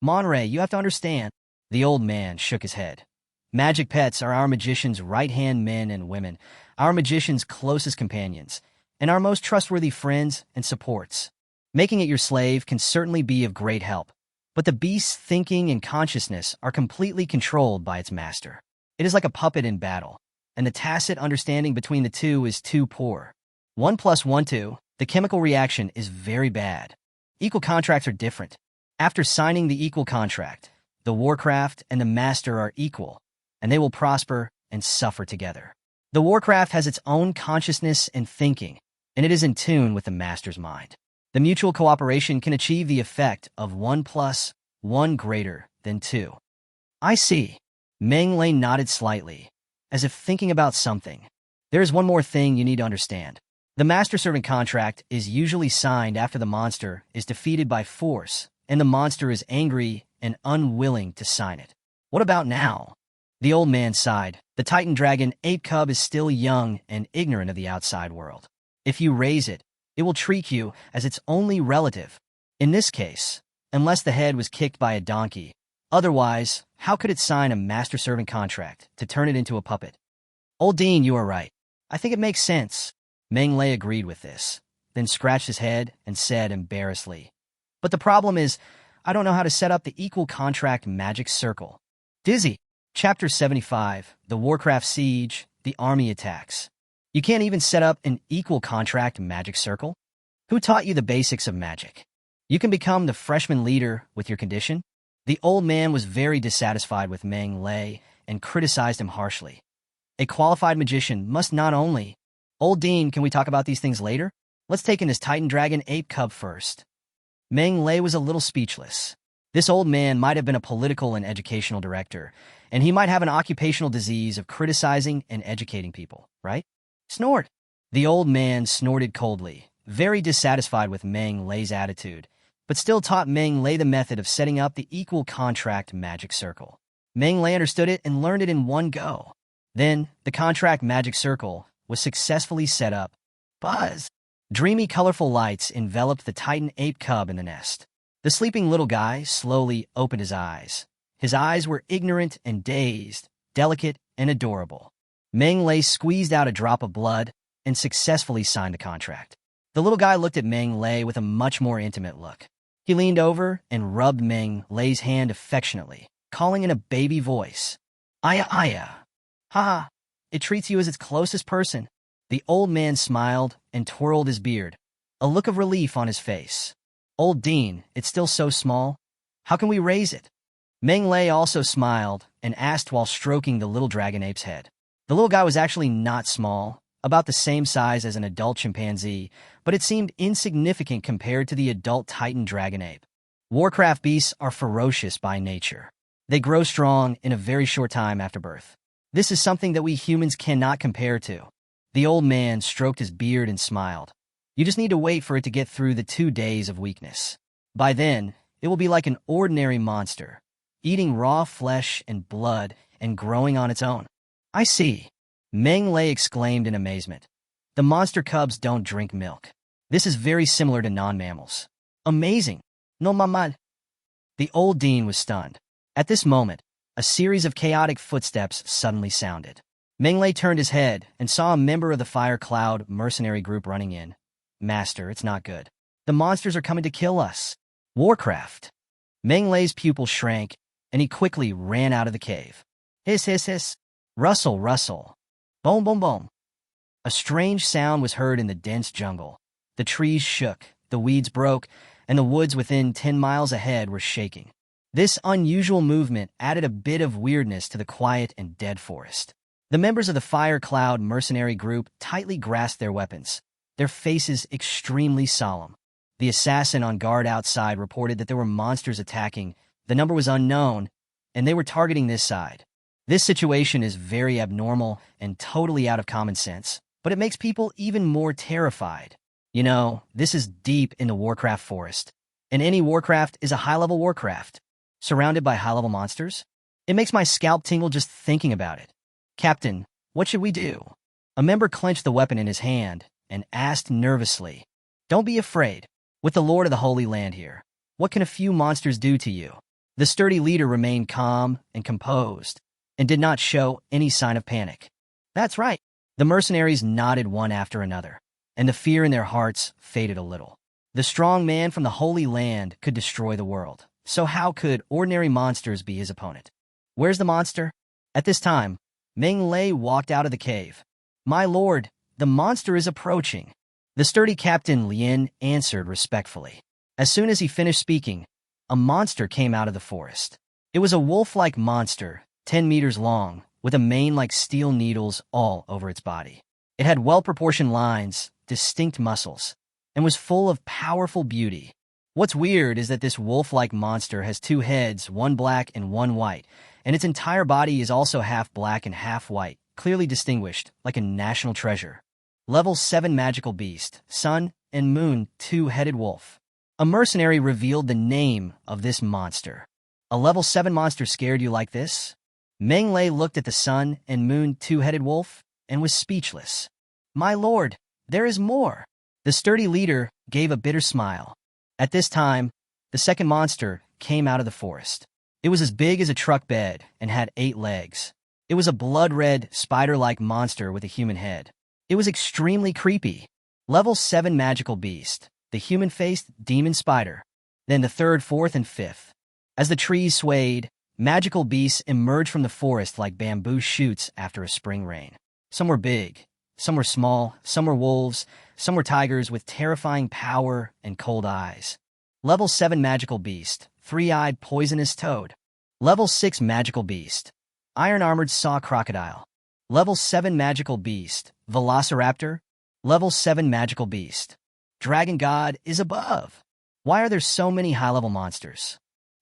Monrey, you have to understand. The old man shook his head. Magic pets are our magician's right-hand men and women, our magician's closest companions, and our most trustworthy friends and supports. Making it your slave can certainly be of great help, but the beast's thinking and consciousness are completely controlled by its master. It is like a puppet in battle, and the tacit understanding between the two is too poor. 1 + 1 2, the chemical reaction is very bad. Equal contracts are different. After signing the equal contract, the Warcraft and the master are equal, and they will prosper and suffer together. The Warcraft has its own consciousness and thinking, and it is in tune with the master's mind. The mutual cooperation can achieve the effect of 1 + 1 greater than 2. I see. Meng Lei nodded slightly, as if thinking about something. There is one more thing you need to understand. The master-servant contract is usually signed after the monster is defeated by force, and the monster is angry and unwilling to sign it. What about now? The old man sighed. The Titan dragon ape cub is still young and ignorant of the outside world. If you raise it, it will treat you as its only relative. In this case, unless the head was kicked by a donkey. Otherwise, how could it sign a master-servant contract to turn it into a puppet? Old Dean, you are right. I think it makes sense. Meng Lei agreed with this, then scratched his head and said embarrassedly, but the problem is, I don't know how to set up the equal contract magic circle. Dizzy. Chapter 75, The Warcraft Siege, The Army Attacks. You can't even set up an equal contract magic circle? Who taught you the basics of magic? You can become the freshman leader with your condition? The old man was very dissatisfied with Meng Lei and criticized him harshly. A qualified magician must not only... Old Dean, can we talk about these things later? Let's take in this Titan dragon ape cub first. Meng Lei was a little speechless. This old man might have been a political and educational director, and he might have an occupational disease of criticizing and educating people, right? Snort. The old man snorted coldly, very dissatisfied with Meng Lei's attitude, but still taught Meng Lei the method of setting up the equal contract magic circle. Meng Lei understood it and learned it in one go. Then, the contract magic circle was successfully set up. Buzz! Dreamy, colorful lights enveloped the Titan ape cub in the nest. The sleeping little guy slowly opened his eyes. His eyes were ignorant and dazed, delicate and adorable. Meng Lei squeezed out a drop of blood and successfully signed the contract. The little guy looked at Meng Lei with a much more intimate look. He leaned over and rubbed Meng Lei's hand affectionately, calling in a baby voice. Aya, aya. Ha! It treats you as its closest person. The old man smiled and twirled his beard, a look of relief on his face. Old Dean, it's still so small. How can we raise it? Meng Lei also smiled and asked while stroking the little dragon ape's head. The little guy was actually not small, about the same size as an adult chimpanzee, but it seemed insignificant compared to the adult Titan dragon ape. Warcraft beasts are ferocious by nature. They grow strong in a very short time after birth. This is something that we humans cannot compare to. The old man stroked his beard and smiled. You just need to wait for it to get through the 2 days of weakness. By then, it will be like an ordinary monster, eating raw flesh and blood and growing on its own. I see. Meng Lei exclaimed in amazement. The monster cubs don't drink milk. This is very similar to non-mammals. Amazing. No mamad. The old dean was stunned. At this moment, a series of chaotic footsteps suddenly sounded. Meng Lei turned his head and saw a member of the Fire Cloud mercenary group running in. Master, it's not good. The monsters are coming to kill us. Warcraft. Meng Lei's pupil shrank, and he quickly ran out of the cave. Hiss, hiss, hiss. Rustle, rustle. Boom, boom, boom. A strange sound was heard in the dense jungle. The trees shook, the weeds broke, and the woods within 10 miles ahead were shaking. This unusual movement added a bit of weirdness to the quiet and dead forest. The members of the Fire Cloud mercenary group tightly grasped their weapons, their faces extremely solemn. The assassin on guard outside reported that there were monsters attacking. The number was unknown, and they were targeting this side. This situation is very abnormal and totally out of common sense, but it makes people even more terrified. You know, this is deep in the Warcraft forest, and any Warcraft is a high-level Warcraft, surrounded by high-level monsters. It makes my scalp tingle just thinking about it. Captain, what should we do? A member clenched the weapon in his hand and asked nervously. Don't be afraid. With the Lord of the Holy Land here, what can a few monsters do to you? The sturdy leader remained calm and composed and did not show any sign of panic. That's right. The mercenaries nodded one after another, and the fear in their hearts faded a little. The strong man from the Holy Land could destroy the world, so how could ordinary monsters be his opponent? Where's the monster? At this time, Meng Lei walked out of the cave. My lord, the monster is approaching. The sturdy Captain Lien answered respectfully. As soon as he finished speaking, a monster came out of the forest. It was a wolf-like monster, 10 meters long, with a mane like steel needles all over its body. It had well-proportioned lines, distinct muscles, and was full of powerful beauty. What's weird is that this wolf-like monster has 2 heads, one black and one white, and its entire body is also half black and half white, clearly distinguished, like a national treasure. Level 7 magical beast, sun and moon, 2-headed wolf. A mercenary revealed the name of this monster. A level 7 monster scared you like this? Meng Lei looked at the sun and moon 2-headed wolf and was speechless. My lord, there is more. The sturdy leader gave a bitter smile. At this time, the second monster came out of the forest. It was as big as a truck bed and had 8 legs. It was a blood-red, spider-like monster with a human head. It was extremely creepy. Level 7 magical beast, the human-faced demon spider. Then the 3rd, 4th, and 5th. As the trees swayed, magical beasts emerged from the forest like bamboo shoots after a spring rain. Some were big, some were small, some were wolves, some were tigers with terrifying power and cold eyes. Level 7 magical beast, 3-eyed poisonous toad. Level 6 magical beast, iron-armored saw crocodile. Level 7 magical beast, velociraptor. Level 7 magical beast, dragon god is above. Why are there so many high-level monsters?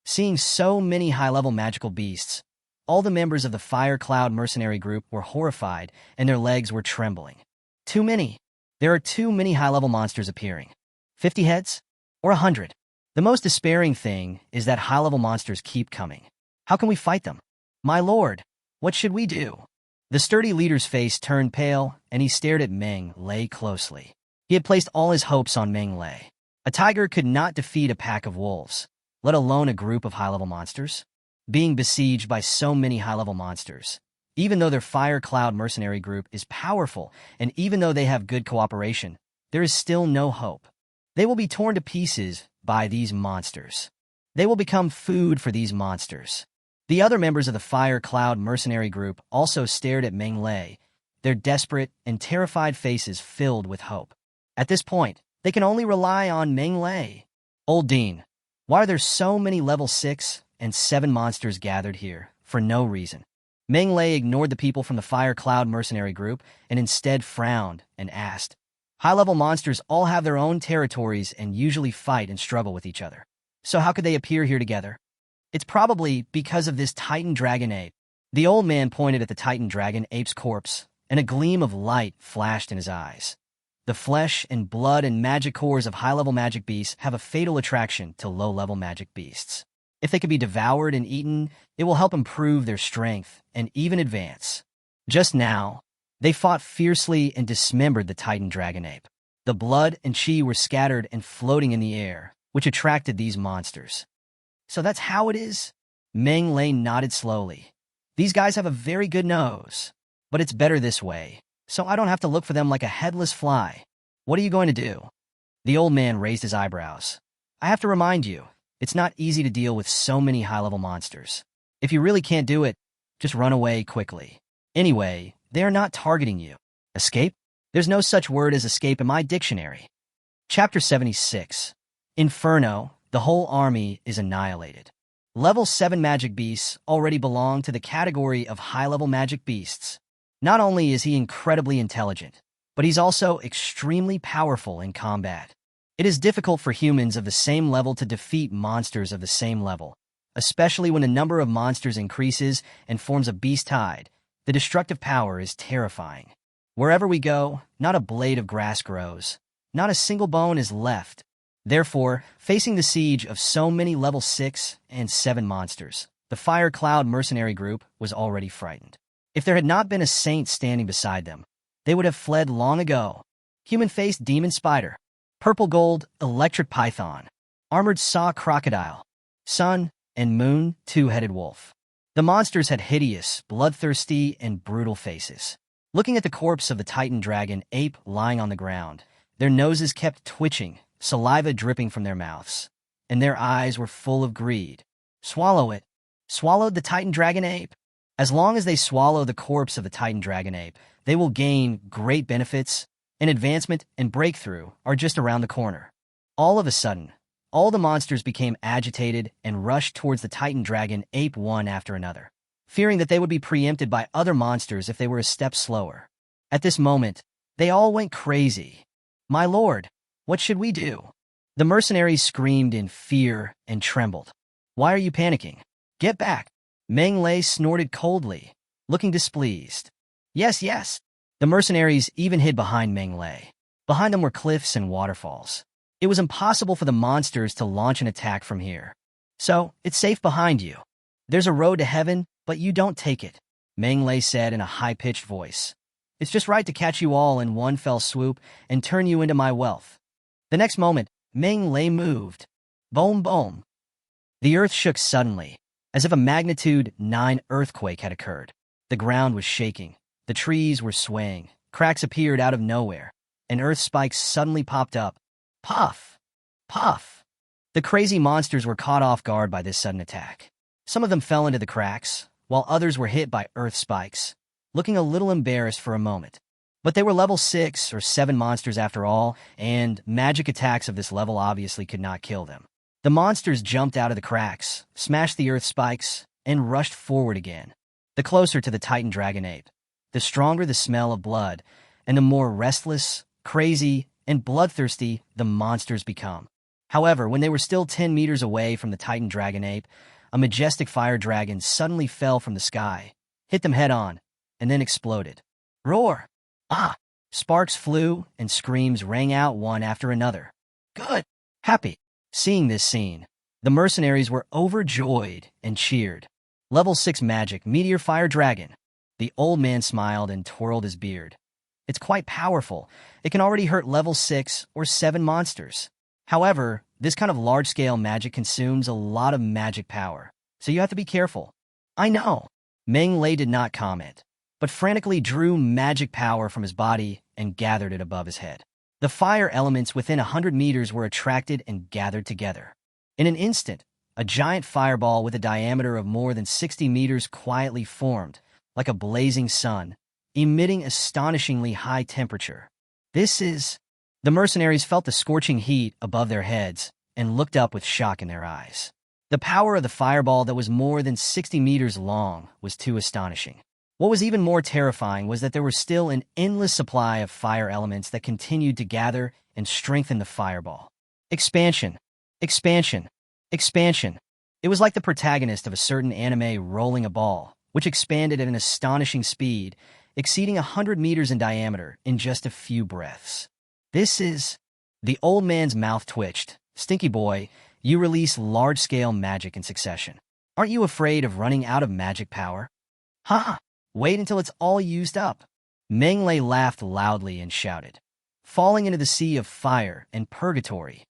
Seeing so many high-level magical beasts, all the members of the Fire Cloud mercenary group were horrified and their legs were trembling. Too many. There are too many high-level monsters appearing. 50 heads? Or 100? The most despairing thing is that high-level monsters keep coming. How can we fight them? My lord, what should we do? The sturdy leader's face turned pale, and he stared at Meng Lei closely. He had placed all his hopes on Meng Lei. A tiger could not defeat a pack of wolves, let alone a group of high-level monsters. Being besieged by so many high-level monsters, even though their Fire Cloud mercenary group is powerful, and even though they have good cooperation, there is still no hope. They will be torn to pieces by these monsters. They will become food for these monsters. The other members of the Fire Cloud mercenary group also stared at Meng Lei, their desperate and terrified faces filled with hope. At this point, they can only rely on Meng Lei. Old Dean, why are there so many level 6 and 7 monsters gathered here for no reason? Meng Lei ignored the people from the Fire Cloud mercenary group and instead frowned and asked, high-level monsters all have their own territories and usually fight and struggle with each other. So how could they appear here together? It's probably because of this Titan dragon ape. The old man pointed at the Titan dragon ape's corpse, and a gleam of light flashed in his eyes. The flesh and blood and magic cores of high-level magic beasts have a fatal attraction to low-level magic beasts. If they can be devoured and eaten, it will help improve their strength and even advance. Just now, they fought fiercely and dismembered the Titan dragon ape. The blood and chi were scattered and floating in the air, which attracted these monsters. So that's how it is? Meng Lei nodded slowly. These guys have a very good nose, but it's better this way, so I don't have to look for them like a headless fly. What are you going to do? The old man raised his eyebrows. I have to remind you, it's not easy to deal with so many high-level monsters. If you really can't do it, just run away quickly. Anyway, they are not targeting you. Escape? There's no such word as escape in my dictionary. Chapter 76. Inferno, the whole army is annihilated. Level 7 magic beasts already belong to the category of high-level magic beasts. Not only is he incredibly intelligent, but he's also extremely powerful in combat. It is difficult for humans of the same level to defeat monsters of the same level, especially when the number of monsters increases and forms a beast tide. The destructive power is terrifying. Wherever we go, not a blade of grass grows. Not a single bone is left. Therefore, facing the siege of so many level 6 and 7 monsters, the Fire Cloud mercenary group was already frightened. If there had not been a saint standing beside them, they would have fled long ago. Human-faced demon spider, purple gold electric python, armored saw crocodile, sun and moon two-headed wolf. The monsters had hideous, bloodthirsty, and brutal faces. Looking at the corpse of the Titan dragon ape lying on the ground, their noses kept twitching, saliva dripping from their mouths, and their eyes were full of greed. Swallow it. Swallowed the Titan dragon ape. As long as they swallow the corpse of the Titan dragon ape, they will gain great benefits, and advancement and breakthrough are just around the corner. All of a sudden, all the monsters became agitated and rushed towards the Titan dragon ape one after another, fearing that they would be preempted by other monsters if they were a step slower. At this moment, they all went crazy. My lord, what should we do? The mercenaries screamed in fear and trembled. Why are you panicking? Get back. Meng Lei snorted coldly, looking displeased. Yes. The mercenaries even hid behind Meng Lei. Behind them were cliffs and waterfalls. It was impossible for the monsters to launch an attack from here. So, it's safe behind you. There's a road to heaven, but you don't take it, Meng Lei said in a high-pitched voice. It's just right to catch you all in one fell swoop and turn you into my wealth. The next moment, Meng Lei moved. Boom, boom. The earth shook suddenly, as if a magnitude 9 earthquake had occurred. The ground was shaking. The trees were swaying. Cracks appeared out of nowhere, and earth spikes suddenly popped up. Puff! Puff! The crazy monsters were caught off guard by this sudden attack. Some of them fell into the cracks, while others were hit by earth spikes, looking a little embarrassed for a moment. But they were level 6 or 7 monsters after all, and magic attacks of this level obviously could not kill them. The monsters jumped out of the cracks, smashed the earth spikes, and rushed forward again. The closer to the Titan dragon ape, the stronger the smell of blood, and the more restless, crazy, and bloodthirsty the monsters become. However, when they were still 10 meters away from the Titan dragon ape, a majestic fire dragon suddenly fell from the sky, hit them head-on, and then exploded. Roar! Ah! Sparks flew, and screams rang out one after another. Good! Happy! Seeing this scene, the mercenaries were overjoyed and cheered. Level 6 magic, meteor fire dragon. The old man smiled and twirled his beard. It's quite powerful. It can already hurt level 6 or 7 monsters. However, this kind of large-scale magic consumes a lot of magic power, so you have to be careful. I know. Meng Lei did not comment, but frantically drew magic power from his body and gathered it above his head. The fire elements within 100 meters were attracted and gathered together. In an instant, a giant fireball with a diameter of more than 60 meters quietly formed, like a blazing sun, emitting astonishingly high temperature. The mercenaries felt the scorching heat above their heads and looked up with shock in their eyes. The power of the fireball that was more than 60 meters long was too astonishing. What was even more terrifying was that there was still an endless supply of fire elements that continued to gather and strengthen the fireball. Expansion. Expansion. Expansion. It was like the protagonist of a certain anime rolling a ball, which expanded at an astonishing speed, exceeding 100 meters in diameter in just a few breaths. This is... The old man's mouth twitched. Stinky boy, you release large-scale magic in succession. Aren't you afraid of running out of magic power? Ha! Wait until it's all used up. Menglei laughed loudly and shouted, falling into the sea of fire and purgatory.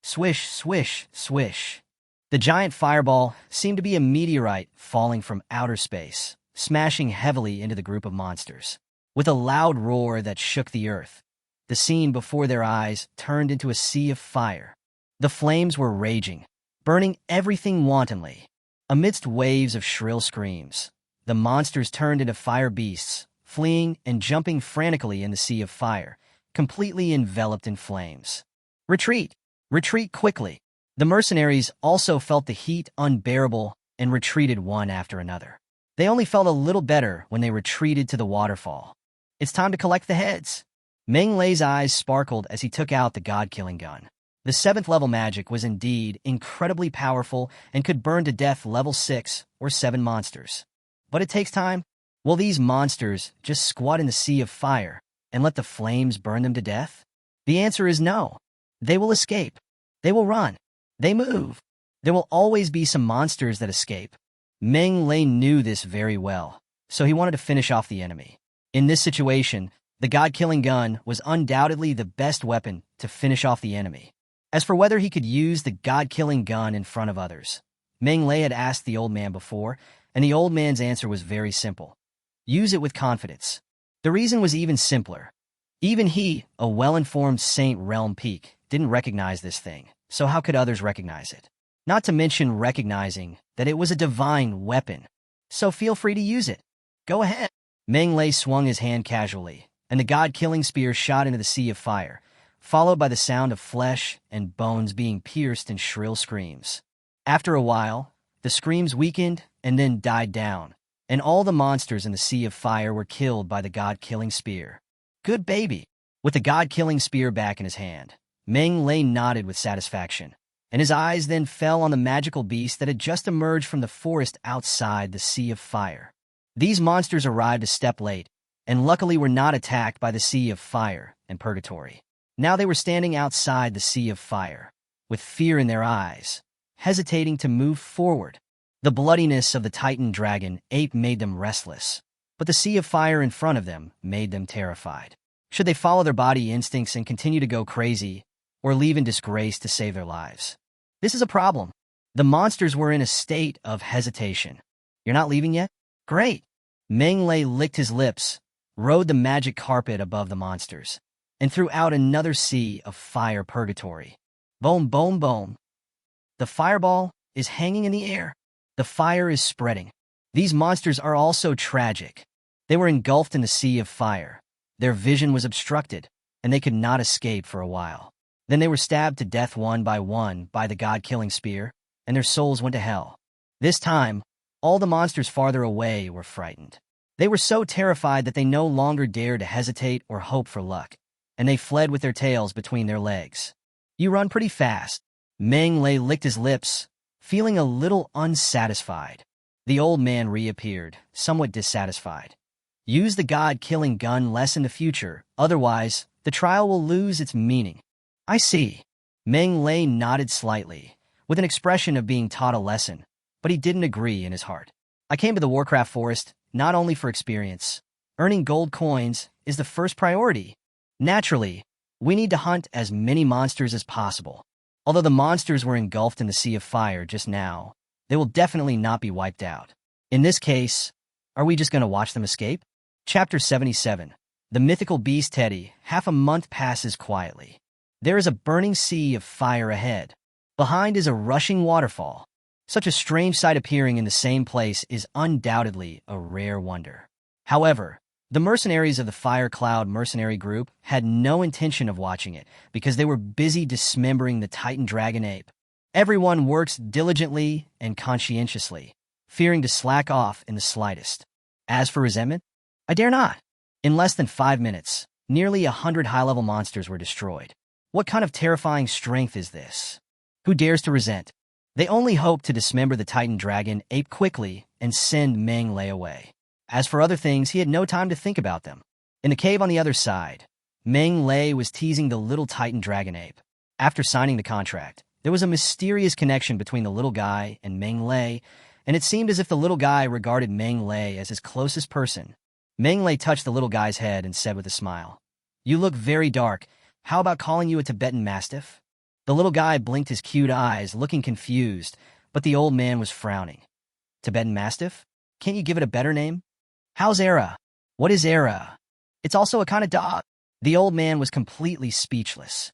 Swish, swish, swish. The giant fireball seemed to be a meteorite falling from outer space, smashing heavily into the group of monsters. With a loud roar that shook the earth, the scene before their eyes turned into a sea of fire. The flames were raging, burning everything wantonly. Amidst waves of shrill screams, the monsters turned into fire beasts, fleeing and jumping frantically in the sea of fire, completely enveloped in flames. Retreat! Retreat quickly! The mercenaries also felt the heat unbearable and retreated one after another. They only felt a little better when they retreated to the waterfall. It's time to collect the heads. Menglei's eyes sparkled as he took out the god-killing gun. The 7th level magic was indeed incredibly powerful and could burn to death level 6 or 7 monsters. But it takes time. Will these monsters just squat in the sea of fire and let the flames burn them to death? The answer is no. They will escape. They will run. They move. There will always be some monsters that escape. Menglei knew this very well, so he wanted to finish off the enemy. In this situation, the god-killing gun was undoubtedly the best weapon to finish off the enemy. As for whether he could use the god-killing gun in front of others, Menglei had asked the old man before, and the old man's answer was very simple. Use it with confidence. The reason was even simpler. Even he, a well-informed Saint Realm Peak, didn't recognize this thing, so how could others recognize it? Not to mention recognizing that it was a divine weapon. So feel free to use it. Go ahead. Menglei swung his hand casually, and the god-killing spear shot into the sea of fire, followed by the sound of flesh and bones being pierced in shrill screams. After a while, the screams weakened and then died down, and all the monsters in the sea of fire were killed by the god-killing spear. Good baby. With the god-killing spear back in his hand, Menglei nodded with satisfaction, and his eyes then fell on the magical beast that had just emerged from the forest outside the sea of fire. These monsters arrived a step late, and luckily were not attacked by the sea of fire and purgatory. Now they were standing outside the sea of fire, with fear in their eyes, hesitating to move forward. The bloodiness of the Titan dragon ape made them restless, but the sea of fire in front of them made them terrified. Should they follow their body instincts and continue to go crazy, or leave in disgrace to save their lives? This is a problem. The monsters were in a state of hesitation. You're not leaving yet? Great. Menglei licked his lips, rode the magic carpet above the monsters, and threw out another sea of fire purgatory. Boom, boom, boom. The fireball is hanging in the air. The fire is spreading. These monsters are also tragic. They were engulfed in the sea of fire. Their vision was obstructed, and they could not escape for a while. Then they were stabbed to death one by the god-killing spear, and their souls went to hell. This time, all the monsters farther away were frightened. They were so terrified that they no longer dared to hesitate or hope for luck, and they fled with their tails between their legs. You run pretty fast. Menglei licked his lips, feeling a little unsatisfied. The old man reappeared, somewhat dissatisfied. Use the god-killing gun less in the future, otherwise, the trial will lose its meaning. I see. Menglei nodded slightly, with an expression of being taught a lesson, but he didn't agree in his heart. I came to the Warcraft forest not only for experience. Earning gold coins is the first priority. Naturally, we need to hunt as many monsters as possible. Although the monsters were engulfed in the sea of fire just now, they will definitely not be wiped out. In this case, are we just going to watch them escape? Chapter 77. The mythical beast Teddy. Half a month passes quietly. There is a burning sea of fire ahead. Behind is a rushing waterfall. Such a strange sight appearing in the same place is undoubtedly a rare wonder. However, the mercenaries of the Fire Cloud mercenary group had no intention of watching it because they were busy dismembering the Titan dragon ape. Everyone works diligently and conscientiously, fearing to slack off in the slightest. As for resentment, I dare not. In less than 5 minutes, nearly 100 high-level monsters were destroyed. What kind of terrifying strength is this? Who dares to resent? They only hoped to dismember the Titan dragon ape quickly and send Meng Lei away. As for other things, he had no time to think about them. In the cave on the other side, Meng Lei was teasing the little Titan dragon ape. After signing the contract, there was a mysterious connection between the little guy and Meng Lei, and it seemed as if the little guy regarded Meng Lei as his closest person. Meng Lei touched the little guy's head and said with a smile, "You look very dark. How about calling you a Tibetan Mastiff?" The little guy blinked his cute eyes, looking confused, but the old man was frowning. "Tibetan Mastiff? Can't you give it a better name?" "How's Era?" "What is Era?" "It's also a kind of dog." The old man was completely speechless.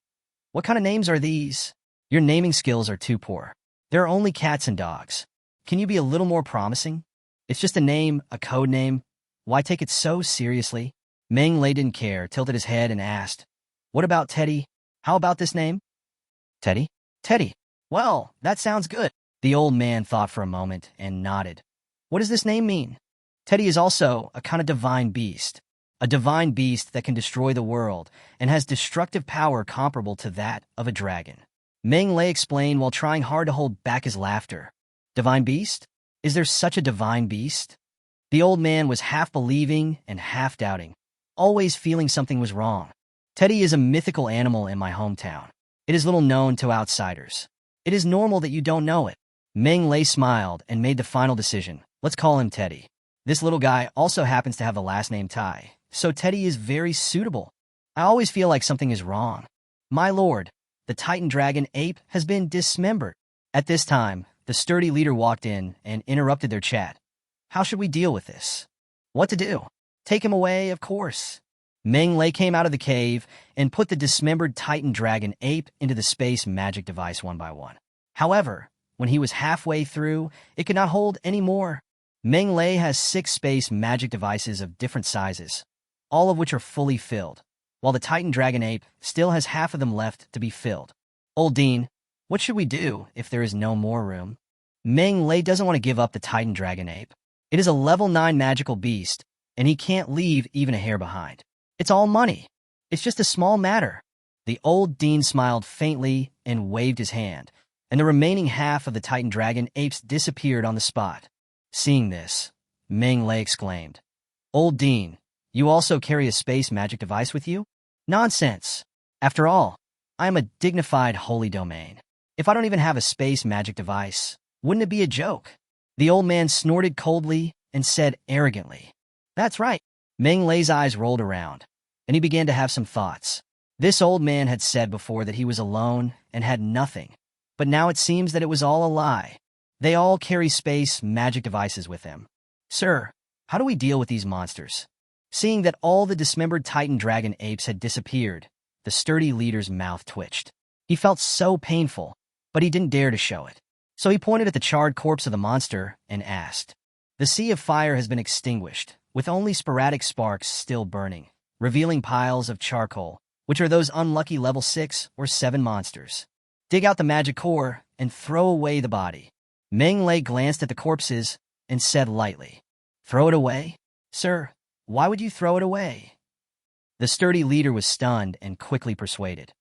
"What kind of names are these?" "Your naming skills are too poor. There are only cats and dogs. Can you be a little more promising?" "It's just a name, a code name. Why take it so seriously?" Meng Lei didn't care, tilted his head and asked, "What about Teddy? How about this name?" "Teddy? Teddy. Well, that sounds good." The old man thought for a moment and nodded. "What does this name mean?" "Teddy is also a kind of divine beast. A divine beast that can destroy the world and has destructive power comparable to that of a dragon." Meng Lei explained while trying hard to hold back his laughter. "Divine beast? Is there such a divine beast?" The old man was half believing and half doubting, always feeling something was wrong. "Teddy is a mythical animal in my hometown. It is little known to outsiders. It is normal that you don't know it." Meng Lei smiled and made the final decision. "Let's call him Teddy. This little guy also happens to have the last name Tai, so Teddy is very suitable. I always feel like something is wrong. My lord, the Titan dragon ape has been dismembered." At this time, the sturdy leader walked in and interrupted their chat. "How should we deal with this?" "What to do? Take him away, of course." Meng Lei came out of the cave and put the dismembered Titan dragon ape into the space magic device one by one. However, when he was halfway through, it could not hold any more. Meng Lei has 6 space magic devices of different sizes, all of which are fully filled, while the Titan dragon ape still has half of them left to be filled. "Old Dean, what should we do if there is no more room?" Meng Lei doesn't want to give up the Titan dragon ape. It is a level 9 magical beast, and he can't leave even a hair behind. It's all money. It's just a small matter. The old Dean smiled faintly and waved his hand, and the remaining half of the Titan dragon apes disappeared on the spot. Seeing this, Meng Lei exclaimed, "Old Dean, you also carry a space magic device with you?" "Nonsense. After all, I am a dignified holy domain. If I don't even have a space magic device, wouldn't it be a joke?" The old man snorted coldly and said arrogantly, "That's right." Meng Lei's eyes rolled around, and he began to have some thoughts. This old man had said before that he was alone and had nothing, but now it seems that it was all a lie. They all carry space magic devices with them. "Sir, how do we deal with these monsters?" Seeing that all the dismembered Titan dragon apes had disappeared, the sturdy leader's mouth twitched. He felt so painful, but he didn't dare to show it. So he pointed at the charred corpse of the monster and asked. The sea of fire has been extinguished, with only sporadic sparks still burning, revealing piles of charcoal, which are those unlucky level 6 or 7 monsters. "Dig out the magic core and throw away the body." Meng Lei glanced at the corpses and said lightly, "Throw it away? Sir, why would you throw it away?" The sturdy leader was stunned and quickly persuaded.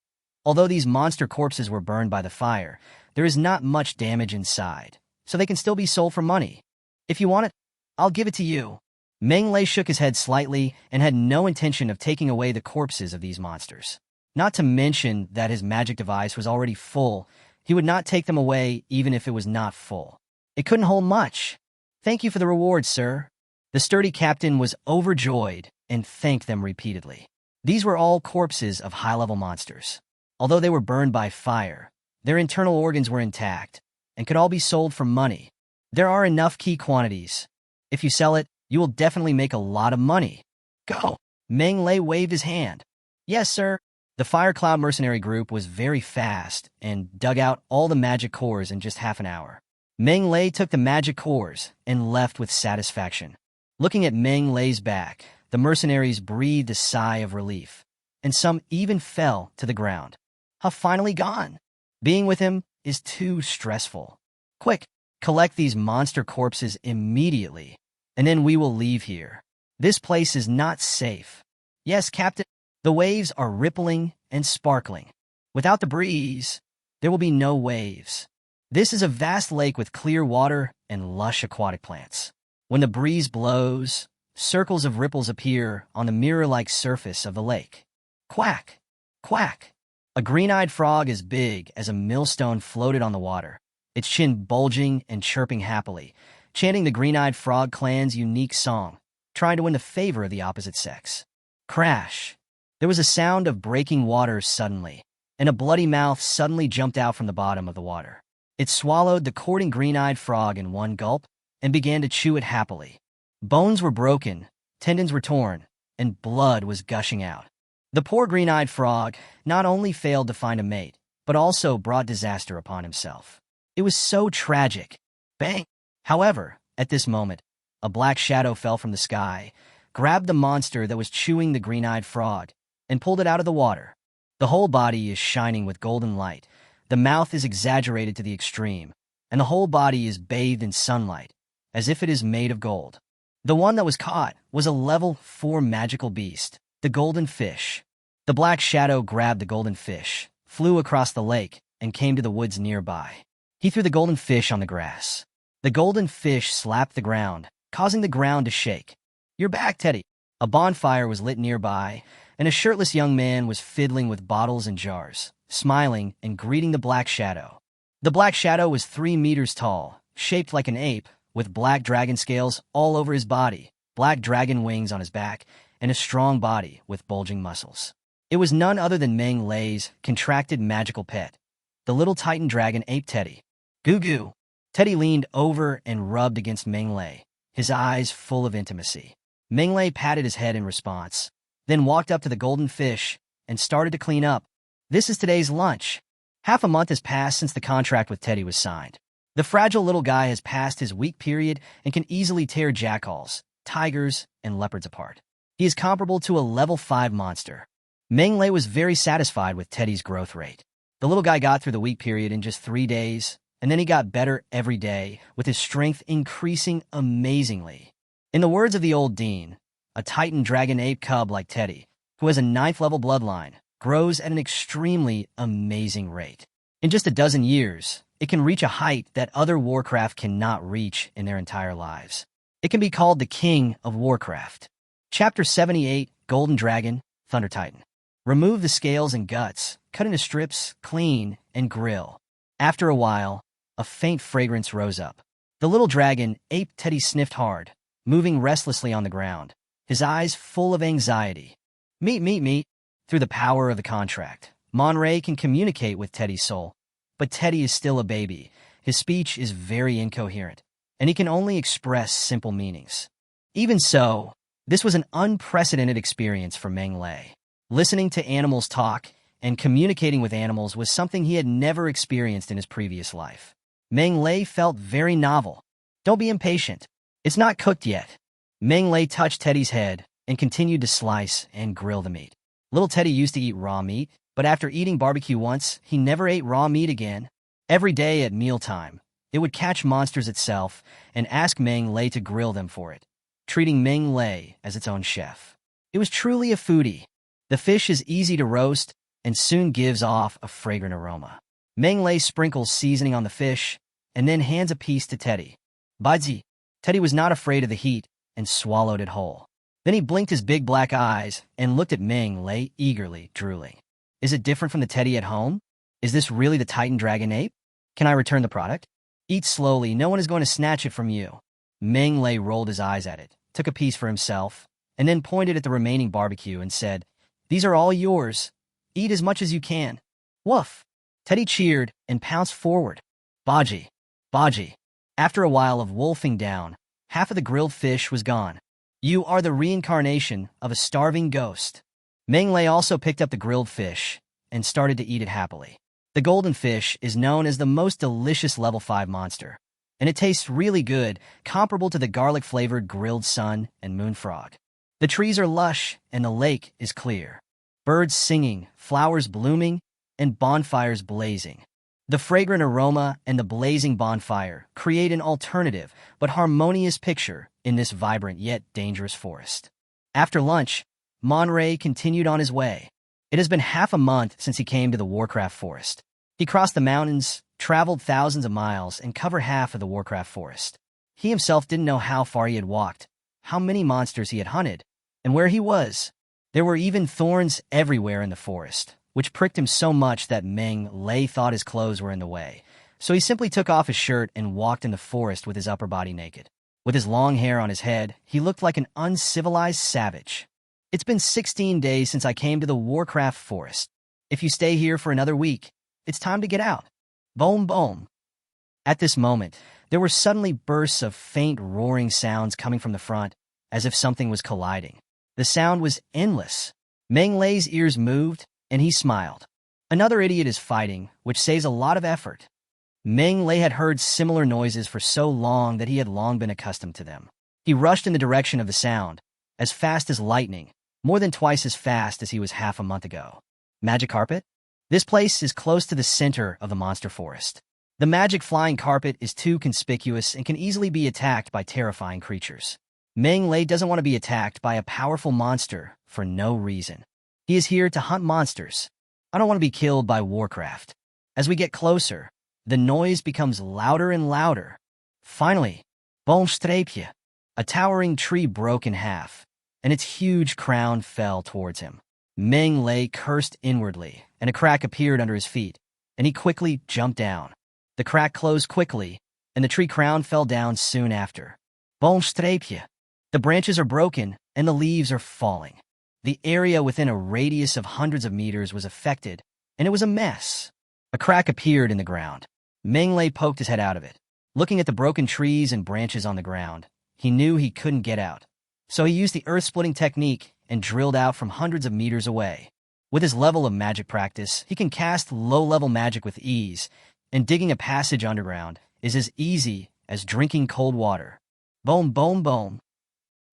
Although these monster corpses were burned by the fire, there is not much damage inside, so they can still be sold for money. "If you want it, I'll give it to you." Meng Lei shook his head slightly and had no intention of taking away the corpses of these monsters. Not to mention that his magic device was already full, he would not take them away even if it was not full. It couldn't hold much. "Thank you for the reward, sir." The sturdy captain was overjoyed and thanked them repeatedly. These were all corpses of high-level monsters. Although they were burned by fire, their internal organs were intact and could all be sold for money. There are enough key quantities. If you sell it, you will definitely make a lot of money. "Go!" Meng Lei waved his hand. "Yes, sir." The Fire Cloud mercenary group was very fast and dug out all the magic cores in just half an hour. Meng Lei took the magic cores and left with satisfaction. Looking at Meng Lei's back, the mercenaries breathed a sigh of relief, and some even fell to the ground. "I've finally gone. Being with him is too stressful. Quick, collect these monster corpses immediately, and then we will leave here. This place is not safe." "Yes, Captain." The waves are rippling and sparkling. Without the breeze, there will be no waves. This is a vast lake with clear water and lush aquatic plants. When the breeze blows, circles of ripples appear on the mirror-like surface of the lake. Quack! Quack! A green-eyed frog as big as a millstone floated on the water, its chin bulging and chirping happily, chanting the green-eyed frog clan's unique song, trying to win the favor of the opposite sex. Crash! There was a sound of breaking water suddenly, and a bloody mouth suddenly jumped out from the bottom of the water. It swallowed the courting green-eyed frog in one gulp and began to chew it happily. Bones were broken, tendons were torn, and blood was gushing out. The poor green-eyed frog not only failed to find a mate, but also brought disaster upon himself. It was so tragic. Bang! However, at this moment, a black shadow fell from the sky, grabbed the monster that was chewing the green-eyed frog, and pulled it out of the water. The whole body is shining with golden light, the mouth is exaggerated to the extreme, and the whole body is bathed in sunlight, as if it is made of gold. The one that was caught was a level 4 magical beast, the golden fish. The black shadow grabbed the golden fish, flew across the lake, and came to the woods nearby. He threw the golden fish on the grass. The golden fish slapped the ground, causing the ground to shake. "You're back, Teddy." A bonfire was lit nearby, and a shirtless young man was fiddling with bottles and jars, smiling and greeting the black shadow. The black shadow was 3 meters tall, shaped like an ape, with black dragon scales all over his body, black dragon wings on his back, and a strong body with bulging muscles. It was none other than Meng Lei's contracted magical pet, the little titan dragon ape Teddy. Goo goo. Teddy leaned over and rubbed against Meng Lei, his eyes full of intimacy. Meng Lei patted his head in response, then walked up to the golden fish and started to clean up. "This is today's lunch." Half a month has passed since the contract with Teddy was signed. The fragile little guy has passed his weak period and can easily tear jackals, tigers, and leopards apart. He is comparable to a level 5 monster. Meng Lei was very satisfied with Teddy's growth rate. The little guy got through the weak period in just 3 days, and then he got better every day, with his strength increasing amazingly. In the words of the old dean, a titan dragon ape cub like Teddy, who has a 9th level bloodline, grows at an extremely amazing rate. In just a dozen years, it can reach a height that other Warcraft cannot reach in their entire lives. It can be called the King of Warcraft. Chapter 78, Golden Dragon, Thunder Titan. Remove the scales and guts, cut into strips, clean, and grill. After a while, a faint fragrance rose up. The little dragon, ape Teddy, sniffed hard, moving restlessly on the ground, his eyes full of anxiety. Meat. Through the power of the contract, Monray can communicate with Teddy's soul, but Teddy is still a baby. His speech is very incoherent, and he can only express simple meanings. Even so, this was an unprecedented experience for Meng Lei. Listening to animals talk and communicating with animals was something he had never experienced in his previous life. Meng Lei felt very novel. "Don't be impatient. It's not cooked yet." Meng Lei touched Teddy's head and continued to slice and grill the meat. Little Teddy used to eat raw meat, but after eating barbecue once, he never ate raw meat again. Every day at mealtime, it would catch monsters itself and ask Meng Lei to grill them for it, treating Meng Lei as its own chef. It was truly a foodie. The fish is easy to roast and soon gives off a fragrant aroma. Meng Lei sprinkles seasoning on the fish and then hands a piece to Teddy. "Baizi." Teddy was not afraid of the heat and swallowed it whole. Then he blinked his big black eyes and looked at Meng Lei eagerly, drooling. "Is it different from the Teddy at home? Is this really the Titan Dragon Ape? Can I return the product?" "Eat slowly, no one is going to snatch it from you." Meng Lei rolled his eyes at it, took a piece for himself, and then pointed at the remaining barbecue and said, "These are all yours. Eat as much as you can." Woof! Teddy cheered and pounced forward. Baji. After a while of wolfing down, half of the grilled fish was gone. "You are the reincarnation of a starving ghost." Meng Lei also picked up the grilled fish and started to eat it happily. The golden fish is known as the most delicious level 5 monster, and it tastes really good, comparable to the garlic-flavored grilled sun and moon frog. The trees are lush and the lake is clear. Birds singing, flowers blooming, and bonfires blazing. The fragrant aroma and the blazing bonfire create an alternative but harmonious picture in this vibrant yet dangerous forest. After lunch, Monray continued on his way. It has been half a month since he came to the Warcraft forest. He crossed the mountains, traveled thousands of miles, and covered half of the Warcraft forest. He himself didn't know how far he had walked, how many monsters he had hunted, and where he was. There were even thorns everywhere in the forest, which pricked him so much that Meng Lei thought his clothes were in the way. So he simply took off his shirt and walked in the forest with his upper body naked. With his long hair on his head, he looked like an uncivilized savage. It's been 16 days since I came to the Warcraft forest. If you stay here for another week, it's time to get out. Boom, boom. At this moment, there were suddenly bursts of faint roaring sounds coming from the front, as if something was colliding. The sound was endless. Meng Lei's ears moved, and he smiled. Another idiot is fighting, which saves a lot of effort. Meng Lei had heard similar noises for so long that he had long been accustomed to them. He rushed in the direction of the sound, as fast as lightning, more than twice as fast as he was half a month ago. Magic carpet? This place is close to the center of the monster forest. The magic flying carpet is too conspicuous and can easily be attacked by terrifying creatures. Meng Lei doesn't want to be attacked by a powerful monster for no reason. He is here to hunt monsters. I don't want to be killed by Warcraft. As we get closer, the noise becomes louder and louder. Finally, boomstrapje, a towering tree broke in half, and its huge crown fell towards him. Meng Lei cursed inwardly, and a crack appeared under his feet, and he quickly jumped down. The crack closed quickly, and the tree crown fell down soon after. Boomstrapje. The branches are broken, and the leaves are falling. The area within a radius of hundreds of meters was affected, and it was a mess. A crack appeared in the ground. Meng Lei poked his head out of it. Looking at the broken trees and branches on the ground, he knew he couldn't get out. So he used the earth-splitting technique and drilled out from hundreds of meters away. With his level of magic practice, he can cast low-level magic with ease, and digging a passage underground is as easy as drinking cold water. Boom, boom, boom.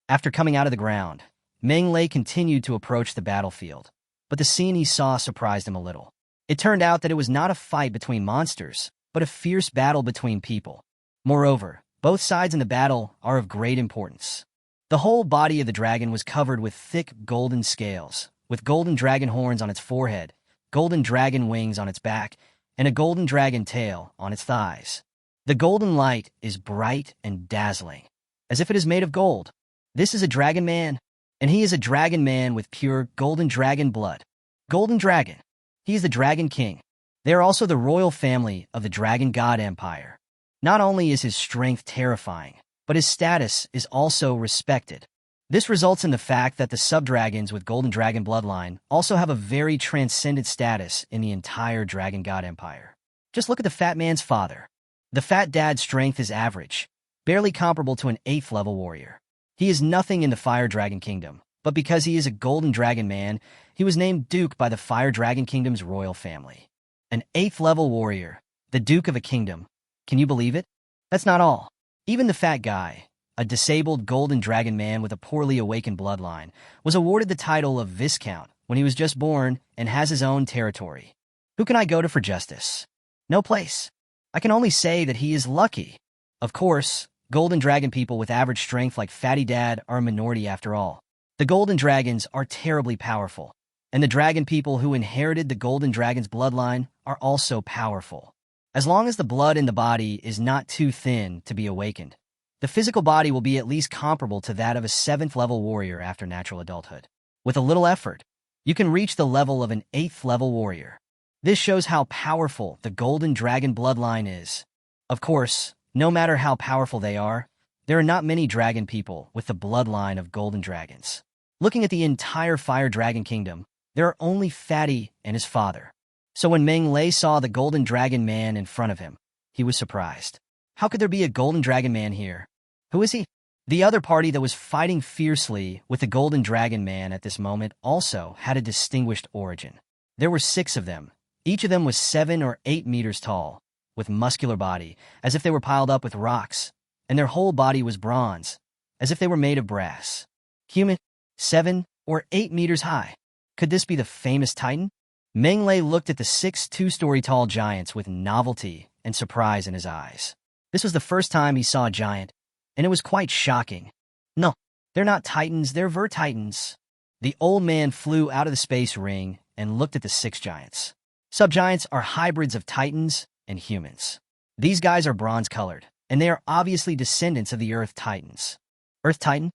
After coming out of the ground, Meng Lei continued to approach the battlefield, but the scene he saw surprised him a little. It turned out that it was not a fight between monsters, but a fierce battle between people. Moreover, both sides in the battle are of great importance. The whole body of the dragon was covered with thick golden scales, with golden dragon horns on its forehead, golden dragon wings on its back, and a golden dragon tail on its thighs. The golden light is bright and dazzling, as if it is made of gold. This is a dragon man, and he is a dragon man with pure golden dragon blood. Golden dragon. He is the dragon king. They are also the royal family of the dragon god empire. Not only is his strength terrifying, but his status is also respected. This results in the fact that the subdragons with golden dragon bloodline also have a very transcendent status in the entire dragon god empire. Just look at the fat man's father. The fat dad's strength is average, barely comparable to an 8th level warrior. He is nothing in the Fire Dragon Kingdom, but because he is a golden dragon man, he was named Duke by the Fire Dragon Kingdom's royal family. An 8th level warrior, the Duke of a kingdom. Can you believe it? That's not all. Even the fat guy, a disabled golden dragon man with a poorly awakened bloodline, was awarded the title of Viscount when he was just born and has his own territory. Who can I go to for justice? No place. I can only say that he is lucky. Of course, golden dragon people with average strength like Fatty Dad are a minority after all. The golden dragons are terribly powerful, and the dragon people who inherited the golden dragon's bloodline are also powerful. As long as the blood in the body is not too thin to be awakened, the physical body will be at least comparable to that of a 7th level warrior after natural adulthood. With a little effort, you can reach the level of an 8th level warrior. This shows how powerful the golden dragon bloodline is. Of course, no matter how powerful they are, there are not many dragon people with the bloodline of golden dragons. Looking at the entire Fire Dragon Kingdom, there are only Fatty and his father. So when Meng Lei saw the golden dragon man in front of him, he was surprised. How could there be a golden dragon man here? Who is he? The other party that was fighting fiercely with the golden dragon man at this moment also had a distinguished origin. There were 6 of them. Each of them was 7 or 8 meters tall, with muscular body, as if they were piled up with rocks, and their whole body was bronze, as if they were made of brass. Human, 7 or 8 meters high. Could this be the famous Titan? Meng Lei looked at the 6 two-story tall giants with novelty and surprise in his eyes. This was the first time he saw a giant, and it was quite shocking. No, they're not Titans, they're Ver-Titans. The old man flew out of the space ring and looked at the 6 giants. Subgiants are hybrids of Titans, and humans. These guys are bronze-colored, and they are obviously descendants of the Earth Titans. Earth Titan?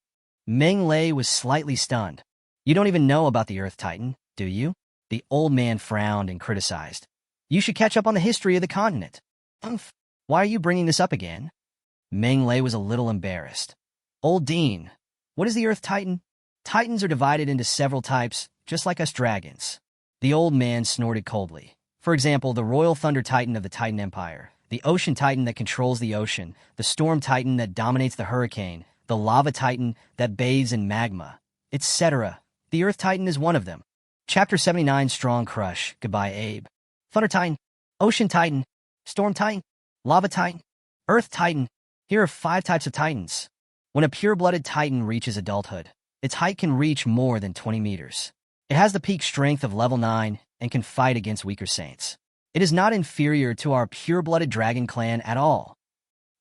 Meng Lei was slightly stunned. You don't even know about the Earth Titan, do you? The old man frowned and criticized. You should catch up on the history of the continent. Umph. Why are you bringing this up again? Meng Lei was a little embarrassed. Old Dean, what is the Earth Titan? Titans are divided into several types, just like us dragons. The old man snorted coldly. For example, the Royal Thunder Titan of the Titan Empire, the Ocean Titan that controls the ocean, the Storm Titan that dominates the hurricane, the Lava Titan that bathes in magma, etc. The Earth Titan is one of them. Chapter 79, Strong Crush. Goodbye, Abe. Thunder Titan, Ocean Titan, Storm Titan, Lava Titan, Earth Titan. Here are 5 types of Titans. When a pure-blooded Titan reaches adulthood, its height can reach more than 20 meters. It has the peak strength of level 9 and can fight against weaker saints. It is not inferior to our pure-blooded dragon clan at all.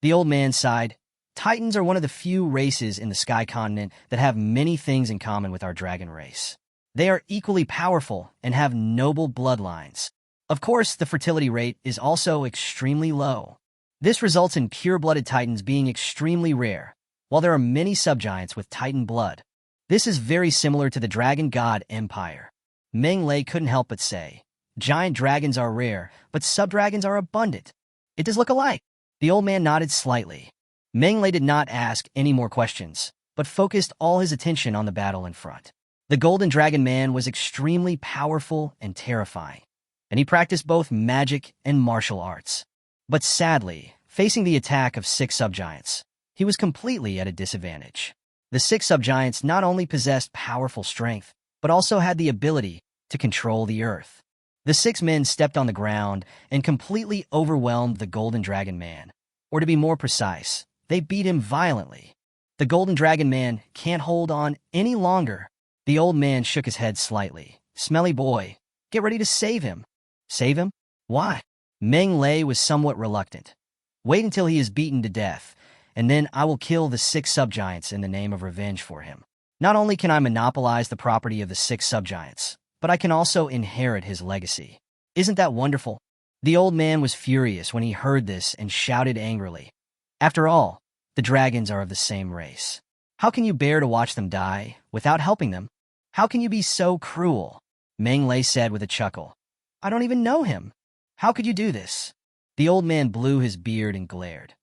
The old man sighed. Titans are one of the few races in the Sky Continent that have many things in common with our dragon race. They are equally powerful and have noble bloodlines. Of course, the fertility rate is also extremely low. This results in pure-blooded Titans being extremely rare, while there are many subgiants with Titan blood. This is very similar to the Dragon God Empire. Meng Lei couldn't help but say, giant dragons are rare, but subdragons are abundant. It does look alike. The old man nodded slightly. Meng Lei did not ask any more questions, but focused all his attention on the battle in front. The Golden Dragon Man was extremely powerful and terrifying, and he practiced both magic and martial arts. But sadly, facing the attack of 6 subgiants, he was completely at a disadvantage. The 6 subgiants not only possessed powerful strength, but also had the ability to control the earth. The 6 men stepped on the ground and completely overwhelmed the Golden Dragon Man. Or to be more precise, they beat him violently. The Golden Dragon Man can't hold on any longer. The old man shook his head slightly. Smelly boy, get ready to save him. Save him? Why? Meng Lei was somewhat reluctant. Wait until he is beaten to death, and then I will kill the 6 subgiants in the name of revenge for him. Not only can I monopolize the property of the 6 subgiants, but I can also inherit his legacy. Isn't that wonderful? The old man was furious when he heard this and shouted angrily. After all, the dragons are of the same race. How can you bear to watch them die without helping them? How can you be so cruel? Meng Lei said with a chuckle. I don't even know him. How could you do this? The old man blew his beard and glared.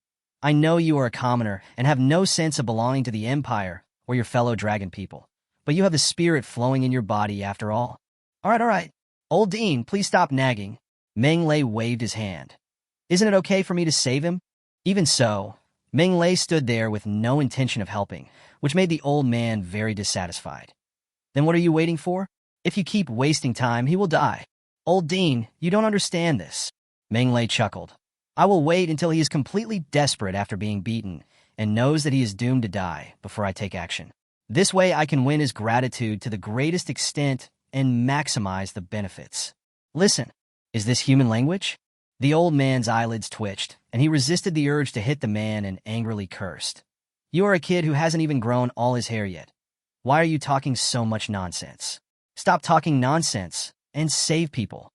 I know you are a commoner and have no sense of belonging to the Empire or your fellow dragon people, but you have the spirit flowing in your body after all. All right. Old Dean, please stop nagging. Meng Lei waved his hand. Isn't it okay for me to save him? Even so, Meng Lei stood there with no intention of helping, which made the old man very dissatisfied. Then what are you waiting for? If you keep wasting time, he will die. Old Dean, you don't understand this. Meng Lei chuckled. I will wait until he is completely desperate after being beaten and knows that he is doomed to die before I take action. This way I can win his gratitude to the greatest extent and maximize the benefits. Listen, is this human language? The old man's eyelids twitched, and he resisted the urge to hit the man and angrily cursed. You are a kid who hasn't even grown all his hair yet. Why are you talking so much nonsense? Stop talking nonsense and save people.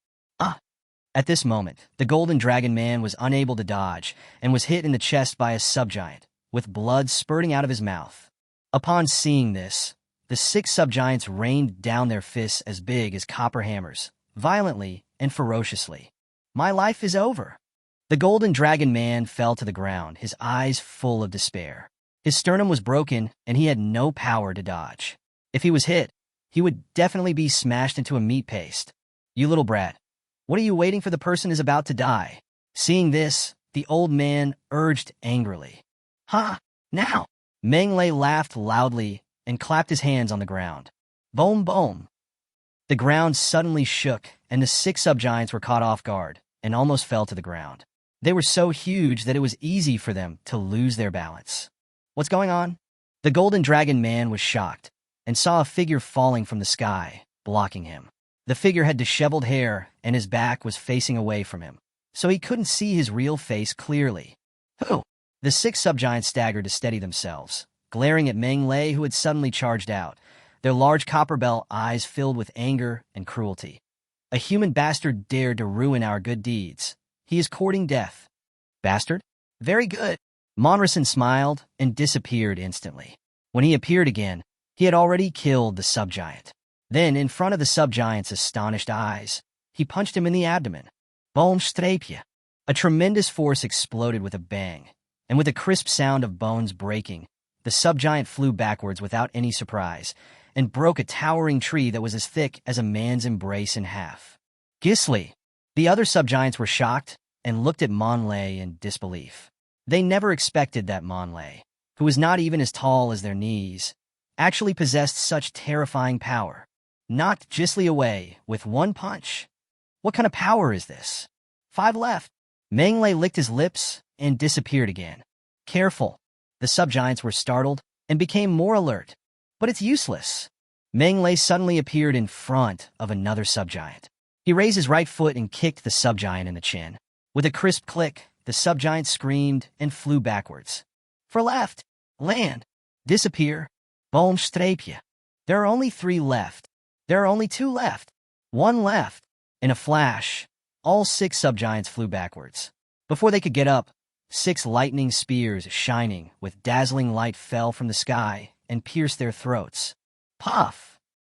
At this moment, the Golden Dragon Man was unable to dodge and was hit in the chest by a subgiant, with blood spurting out of his mouth. Upon seeing this, the 6 subgiants rained down their fists as big as copper hammers, violently and ferociously. My life is over. The Golden Dragon Man fell to the ground, his eyes full of despair. His sternum was broken, and he had no power to dodge. If he was hit, he would definitely be smashed into a meat paste. You little brat, what are you waiting for? The person is about to die. Seeing this, the old man urged angrily. Now! Meng Lei laughed loudly and clapped his hands on the ground. Boom, boom. The ground suddenly shook, and the 6 subgiants were caught off guard and almost fell to the ground. They were so huge that it was easy for them to lose their balance. What's going on? The Golden Dragon Man was shocked and saw a figure falling from the sky, blocking him. The figure had disheveled hair and his back was facing away from him, so he couldn't see his real face clearly. Who? The 6 subgiants staggered to steady themselves, glaring at Meng Lei, who had suddenly charged out, their large copper bell eyes filled with anger and cruelty. A human bastard dared to ruin our good deeds. He is courting death. Bastard? Very good. Monrison smiled and disappeared instantly. When he appeared again, he had already killed the subgiant. Then, in front of the subgiant's astonished eyes, he punched him in the abdomen. Boomstrapje. A tremendous force exploded with a bang, and with a crisp sound of bones breaking, the subgiant flew backwards without any surprise, and broke a towering tree that was as thick as a man's embrace in half. Gisli. The other subgiants were shocked and looked at Monlay in disbelief. They never expected that Monlay, who was not even as tall as their knees, actually possessed such terrifying power. Knocked Gisli away with one punch. What kind of power is this? 5 left. Manglay licked his lips and disappeared again. Careful. The subgiants were startled and became more alert. But it's useless. Manglay suddenly appeared in front of another subgiant. He raised his right foot and kicked the subgiant in the chin. With a crisp click, the subgiant screamed and flew backwards. For left. Land. Disappear. Boomstrapje. There are only 3 left. There are only 2 left. 1 left. In a flash, all 6 subgiants flew backwards. Before they could get up, 6 lightning spears shining with dazzling light fell from the sky and pierced their throats. Puff!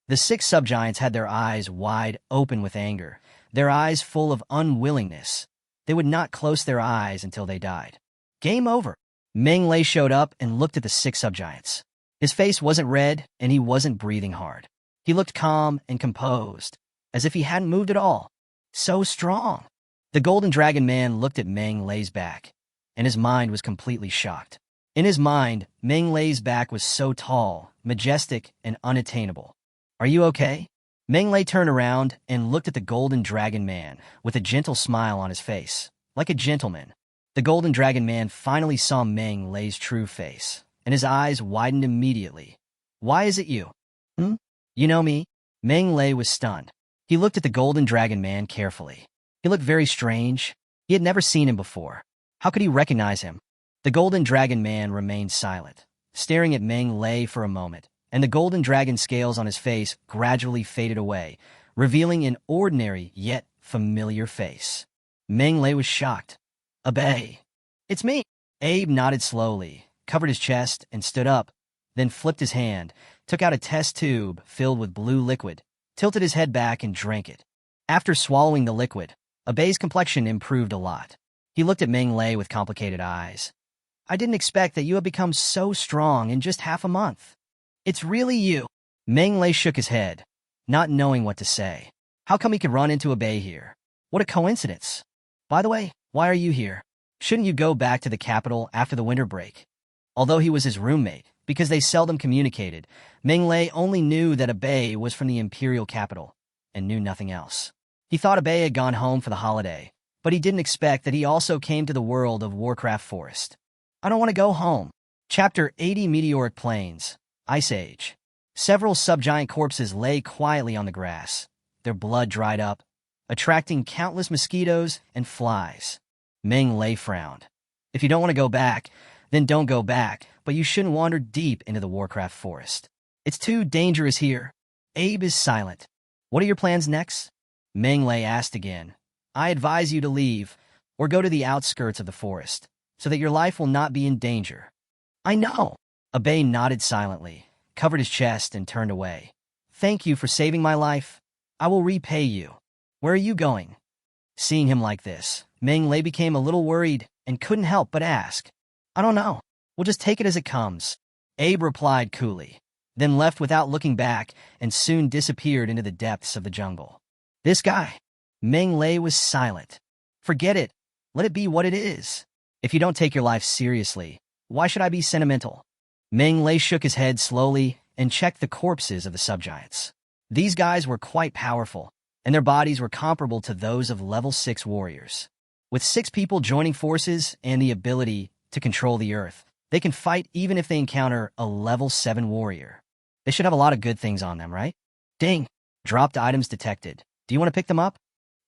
The 6 subgiants had their eyes wide open with anger, their eyes full of unwillingness. They would not close their eyes until they died. Game over. Manglay showed up and looked at the 6 subgiants. His face wasn't red, and he wasn't breathing hard. He looked calm and composed, as if he hadn't moved at all. So strong. The Golden Dragon Man looked at Manglay's back, and his mind was completely shocked. In his mind, Manglay's back was so tall, majestic, and unattainable. Are you okay? Manglay turned around and looked at the Golden Dragon Man with a gentle smile on his face, like a gentleman. The Golden Dragon Man finally saw Manglay's true face, and his eyes widened immediately. Why is it you? You know me? Manglay was stunned. He looked at the Golden Dragon Man carefully. He looked very strange. He had never seen him before. How could he recognize him? The Golden Dragon Man remained silent, staring at Manglay for a moment, and the Golden Dragon scales on his face gradually faded away, revealing an ordinary yet familiar face. Manglay was shocked. Abe. It's me. Abe nodded slowly, covered his chest, and stood up, then flipped his hand, took out a test tube filled with blue liquid, tilted his head back and drank it. After swallowing the liquid, Abe's complexion improved a lot. He looked at Manglay with complicated eyes. I didn't expect that you had become so strong in just half a month. It's really you. Manglay shook his head, not knowing what to say. How come he could run into Abe here? What a coincidence. By the way, why are you here? Shouldn't you go back to the capital after the winter break? Although he was his roommate, because they seldom communicated, Manglay only knew that Abe was from the imperial capital, and knew nothing else. He thought Abe had gone home for the holiday, but he didn't expect that he also came to the world of Warcraft Forest. I don't want to go home. Chapter 80 Meteoric Plains, Ice Age. Several subgiant corpses lay quietly on the grass, their blood dried up, attracting countless mosquitoes and flies. Manglay frowned. If you don't want to go back, then don't go back, but you shouldn't wander deep into the Warcraft Forest. It's too dangerous here. Abe is silent. What are your plans next? Manglay asked again. I advise you to leave, or go to the outskirts of the forest, so that your life will not be in danger. I know. Abe nodded silently, covered his chest, and turned away. Thank you for saving my life. I will repay you. Where are you going? Seeing him like this, Manglay became a little worried and couldn't help but ask. I don't know. We'll just take it as it comes. Abe replied coolly, then left without looking back and soon disappeared into the depths of the jungle. This guy. Manglay was silent. Forget it. Let it be what it is. If you don't take your life seriously, why should I be sentimental? Manglay shook his head slowly and checked the corpses of the subgiants. These guys were quite powerful, and their bodies were comparable to those of level 6 warriors. With 6 people joining forces and the ability to control the earth, they can fight even if they encounter a level 7 warrior. They should have a lot of good things on them, right? Ding! Dropped items detected. Do you want to pick them up?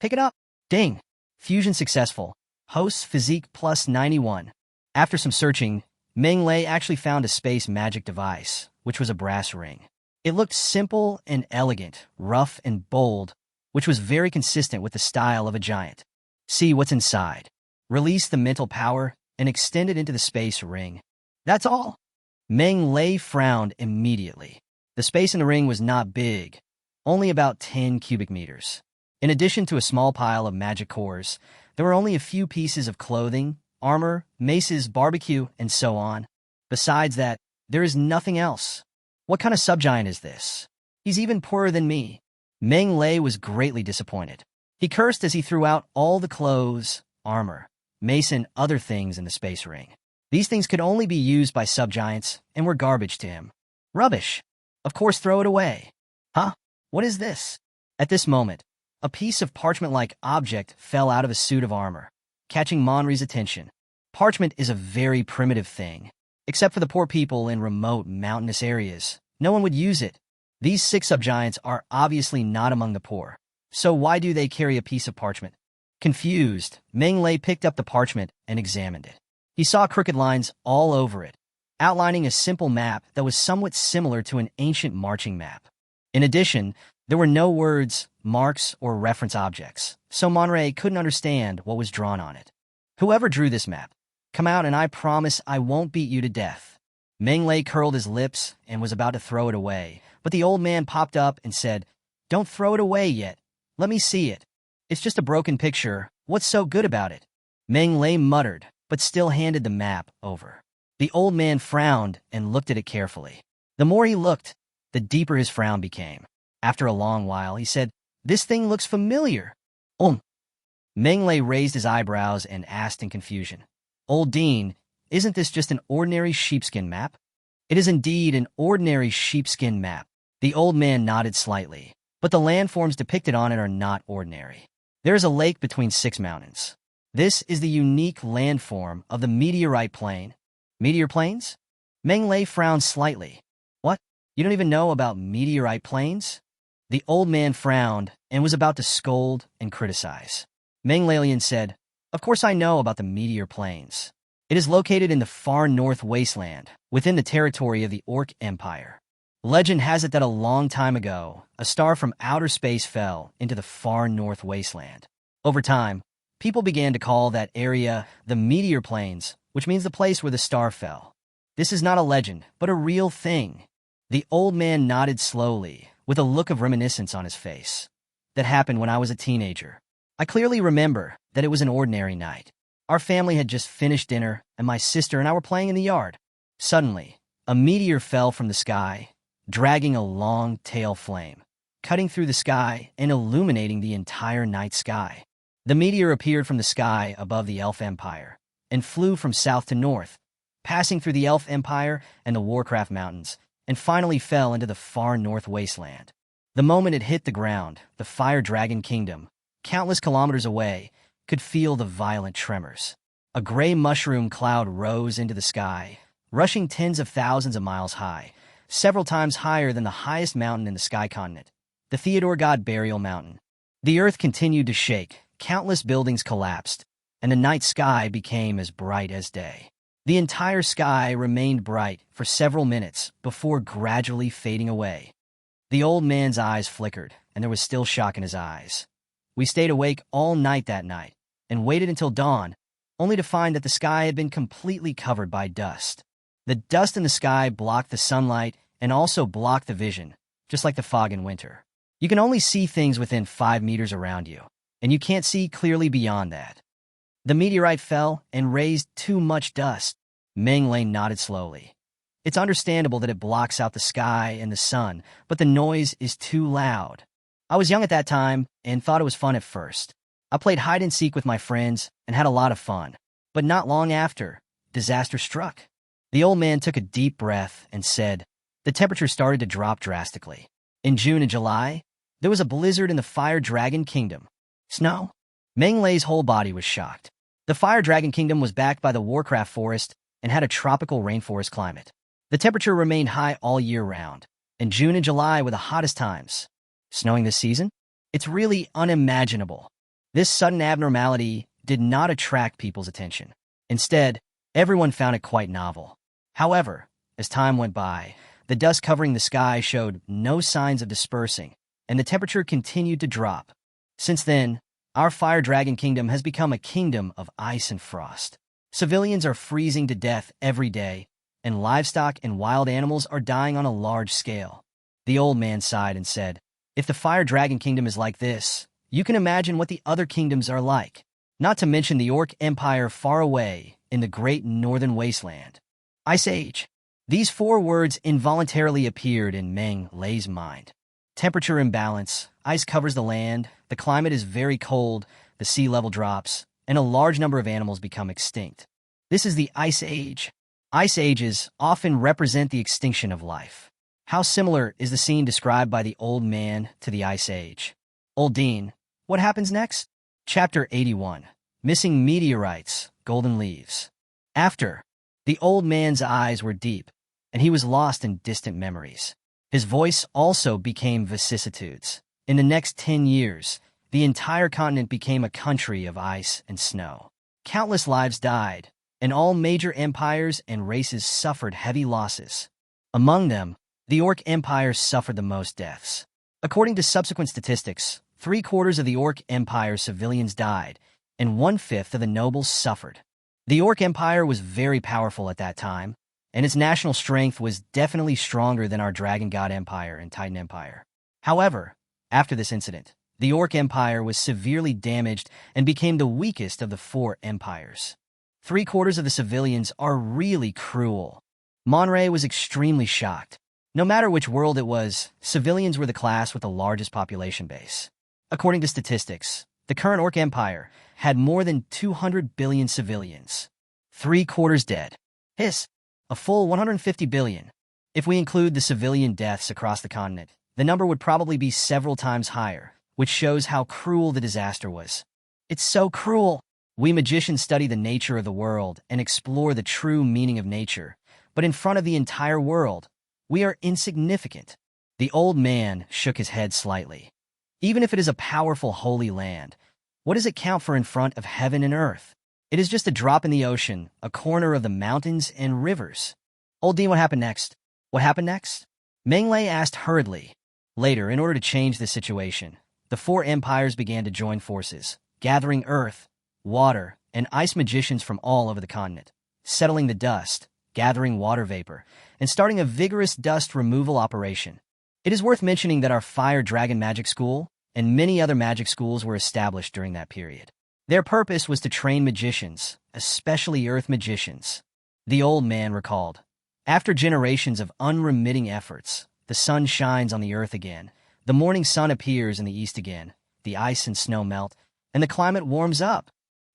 Pick it up. Ding! Fusion successful. Host's physique plus 91. After some searching, Manglay actually found a space magic device, which was a brass ring. It looked simple and elegant, rough and bold, which was very consistent with the style of a giant. see what's inside, release the mental power, and extend it into the space ring. That's all. Meng Lei frowned immediately. The space in the ring was not big, only about 10 cubic meters. In addition to a small pile of magic cores, there were only a few pieces of clothing, armor, maces, barbecue, and so on. Besides that, there is nothing else. What kind of subgiant is this? He's even poorer than me. Meng Lei was greatly disappointed. He cursed as he threw out all the clothes, armor, mace, and other things in the space ring. These things could only be used by subgiants and were garbage to him. Rubbish. Of course, throw it away. Huh? What is this? At this moment, a piece of parchment-like object fell out of a suit of armor, catching Monri's attention. Parchment is a very primitive thing. Except for the poor people in remote mountainous areas, no one would use it. These 6 subgiants are obviously not among the poor. So why do they carry a piece of parchment? Confused, Meng Lei picked up the parchment and examined it. He saw crooked lines all over it, outlining a simple map that was somewhat similar to an ancient marching map. In addition, there were no words, marks, or reference objects, so Monre couldn't understand what was drawn on it. Whoever drew this map, come out and I promise I won't beat you to death. Meng Lei curled his lips and was about to throw it away, but the old man popped up and said, "Don't throw it away yet. Let me see it. It's just a broken picture. What's so good about it?" Meng Lei muttered, but still handed the map over. The old man frowned and looked at it carefully. The more he looked, the deeper his frown became. After a long while, he said, "This thing looks familiar." Meng Lei raised his eyebrows and asked in confusion, "Old Dean, isn't this just an ordinary sheepskin map?" "It is indeed an ordinary sheepskin map." The old man nodded slightly, but the landforms depicted on it are not ordinary. There is a lake between 6 mountains. This is the unique landform of the meteorite plain. Meteor plains? Meng Lei frowned slightly. What? You don't even know about meteorite plains? The old man frowned and was about to scold and criticize. Meng Lei said, "Of course I know about the meteor plains. It is located in the far north wasteland, within the territory of the Orc Empire. Legend has it that a long time ago, a star from outer space fell into the far north wasteland. Over time, people began to call that area the meteor plains, which means the place where the star fell. This is not a legend, but a real thing." The old man nodded slowly, with a look of reminiscence on his face. "That happened when I was a teenager. I clearly remember that it was an ordinary night. Our family had just finished dinner, and my sister and I were playing in the yard. Suddenly, a meteor fell from the sky, dragging a long tail flame, cutting through the sky and illuminating the entire night sky. The meteor appeared from the sky above the Elf Empire and flew from south to north, passing through the Elf Empire and the Warcraft Mountains, and finally fell into the far north wasteland. The moment it hit the ground, the Fire Dragon Kingdom, countless kilometers away, could feel the violent tremors. A gray mushroom cloud rose into the sky, rushing tens of thousands of miles high, several times higher than the highest mountain in the sky continent, the Theodore God Burial Mountain. The earth continued to shake, countless buildings collapsed, and the night sky became as bright as day. The entire sky remained bright for several minutes before gradually fading away. The old man's eyes flickered, and there was still shock in his eyes. We stayed awake all night that night and waited until dawn, only to find that the sky had been completely covered by dust. The dust in the sky blocked the sunlight and also blocked the vision, just like the fog in winter. You can only see things within 5 meters around you, and you can't see clearly beyond that. The meteorite fell and raised too much dust. Meng Lei nodded slowly. It's understandable that it blocks out the sky and the sun, but the noise is too loud. I was young at that time and thought it was fun at first. I played hide-and-seek with my friends and had a lot of fun. But not long after, disaster struck. The old man took a deep breath and said, the temperature started to drop drastically. In June and July, there was a blizzard in the Fire Dragon Kingdom. Snow? Meng Lei's whole body was shocked. The Fire Dragon Kingdom was backed by the Warcraft forest and had a tropical rainforest climate. The temperature remained high all year round, and June and July were the hottest times. Snowing this season? It's really unimaginable. This sudden abnormality did not attract people's attention. Instead, everyone found it quite novel. However, as time went by, the dust covering the sky showed no signs of dispersing, and the temperature continued to drop. Since then, Our fire dragon kingdom has become a kingdom of ice and frost. Civilians are freezing to death every day, and livestock and wild animals are dying on a large scale. The old man sighed and said, "If the fire dragon kingdom is like this, you can imagine what the other kingdoms are like. Not to mention the Orc Empire far away in the great northern wasteland." Ice Age. These four words involuntarily appeared in Meng Lei's mind. Temperature imbalance, ice covers the land, the climate is very cold, the sea level drops, and a large number of animals become extinct. This is the Ice Age. Ice ages often represent the extinction of life. How similar is the scene described by the old man to the Ice Age? Old Dean, what happens next? Chapter 81. Missing Meteorites, Golden Leaves. After, the old man's eyes were deep, and he was lost in distant memories. His voice also became vicissitudes. In the next 10 years, the entire continent became a country of ice and snow. Countless lives died, and all major empires and races suffered heavy losses. Among them, the Orc Empire suffered the most deaths. According to subsequent statistics, 3/4 of the Orc Empire's civilians died, and 1/5 of the nobles suffered. The Orc Empire was very powerful at that time, and its national strength was definitely stronger than our Dragon God Empire and Titan Empire. However, after this incident, the Orc Empire was severely damaged and became the weakest of the four empires. 3/4 of the civilians are really cruel. Monray was extremely shocked. No matter which world it was, civilians were the class with the largest population base. According to statistics, the current Orc Empire had more than 200 billion civilians. 3/4 dead. Hiss. A full 150 billion. If we include the civilian deaths across the continent, the number would probably be several times higher, which shows how cruel the disaster was. It's so cruel. We magicians study the nature of the world and explore the true meaning of nature, but in front of the entire world, we are insignificant. The old man shook his head slightly. Even if it is a powerful holy land, what does it count for in front of heaven and earth? It is just a drop in the ocean, a corner of the mountains and rivers. Old Dean, what happened next? What happened next? Meng Lei asked hurriedly. Later, in order to change the situation, the four empires began to join forces, gathering earth, water, and ice magicians from all over the continent, settling the dust, gathering water vapor, and starting a vigorous dust removal operation. It is worth mentioning that our Fire Dragon Magic School and many other magic schools were established during that period. Their purpose was to train magicians, especially earth magicians. The old man recalled. After generations of unremitting efforts, the sun shines on the earth again, the morning sun appears in the east again, the ice and snow melt, and the climate warms up.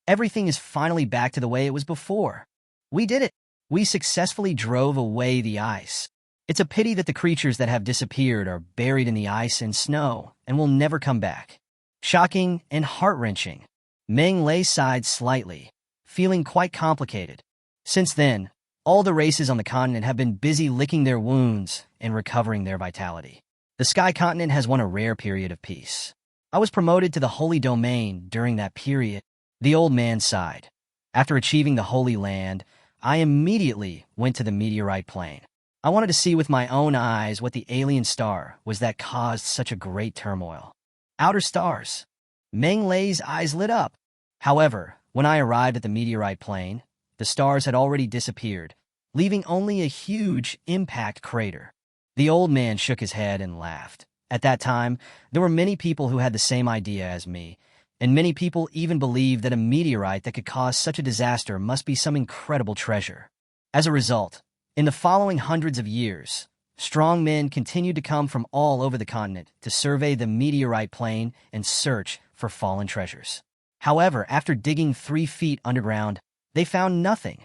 Everything is finally back to the way it was before. We did it. We successfully drove away the ice. It's a pity that the creatures that have disappeared are buried in the ice and snow and will never come back. Shocking and heart-wrenching. Meng Lei sighed slightly, feeling quite complicated. Since then, all the races on the continent have been busy licking their wounds and recovering their vitality. The Sky Continent has won a rare period of peace. I was promoted to the Holy Domain during that period. The old man sighed. After achieving the Holy Land, I immediately went to the meteorite plain. I wanted to see with my own eyes what the alien star was that caused such a great turmoil. Outer stars. Meng Lei's eyes lit up. However, when I arrived at the meteorite plain, the stars had already disappeared, leaving only a huge impact crater. The old man shook his head and laughed. At that time, there were many people who had the same idea as me, and many people even believed that a meteorite that could cause such a disaster must be some incredible treasure. As a result, in the following hundreds of years, strong men continued to come from all over the continent to survey the meteorite plain and search for fallen treasures. However, after digging 3 feet underground, they found nothing.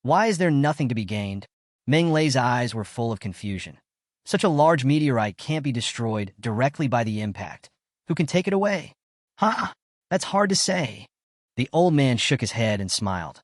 Why is there nothing to be gained? Meng Lei's eyes were full of confusion. Such a large meteorite can't be destroyed directly by the impact. Who can take it away? That's hard to say. The old man shook his head and smiled.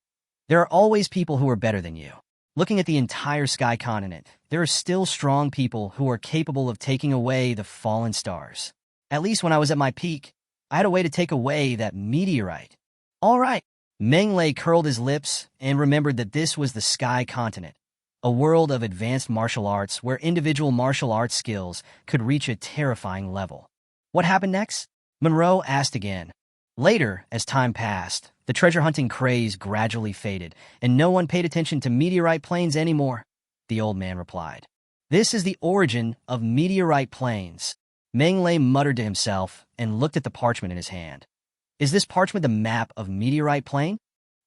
There are always people who are better than you. Looking at the entire Sky Continent, there are still strong people who are capable of taking away the fallen stars. At least when I was at my peak, I had a way to take away that meteorite. All right. Meng Lei curled his lips and remembered that this was the Sky Continent, a world of advanced martial arts where individual martial arts skills could reach a terrifying level. What happened next? Monroe asked again. Later, as time passed, the treasure hunting craze gradually faded, and no one paid attention to meteorite plains anymore, the old man replied. This is the origin of meteorite plains. Meng muttered to himself and looked at the parchment in his hand. Is this parchment the map of meteorite plain?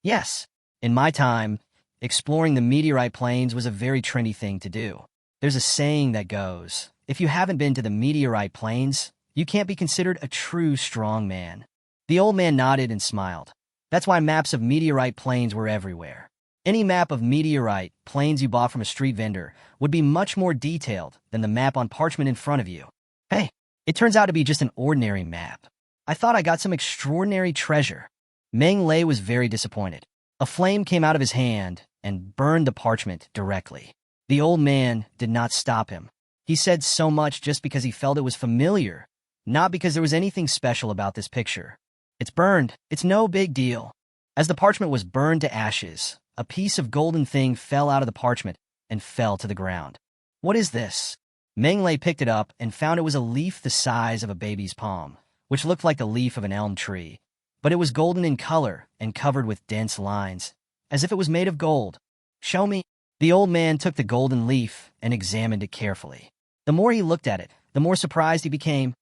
Yes. In my time, exploring the meteorite plains was a very trendy thing to do. There's a saying that goes, if you haven't been to the meteorite plains, you can't be considered a true strong man. The old man nodded and smiled. That's why maps of meteorite plains were everywhere. Any map of meteorite plains you bought from a street vendor would be much more detailed than the map on parchment in front of you. Hey, it turns out to be just an ordinary map. I thought I got some extraordinary treasure. Meng was very disappointed. A flame came out of his hand and burned the parchment directly. The old man did not stop him. He said so much just because he felt it was familiar, not because there was anything special about this picture. It's burned. It's no big deal. As the parchment was burned to ashes, a piece of golden thing fell out of the parchment and fell to the ground. What is this? Meng picked it up and found it was a leaf the size of a baby's palm, which looked like the leaf of an elm tree, but it was golden in color and covered with dense lines, as if it was made of gold. Show me. The old man took the golden leaf and examined it carefully. The more he looked at it, the more surprised he became.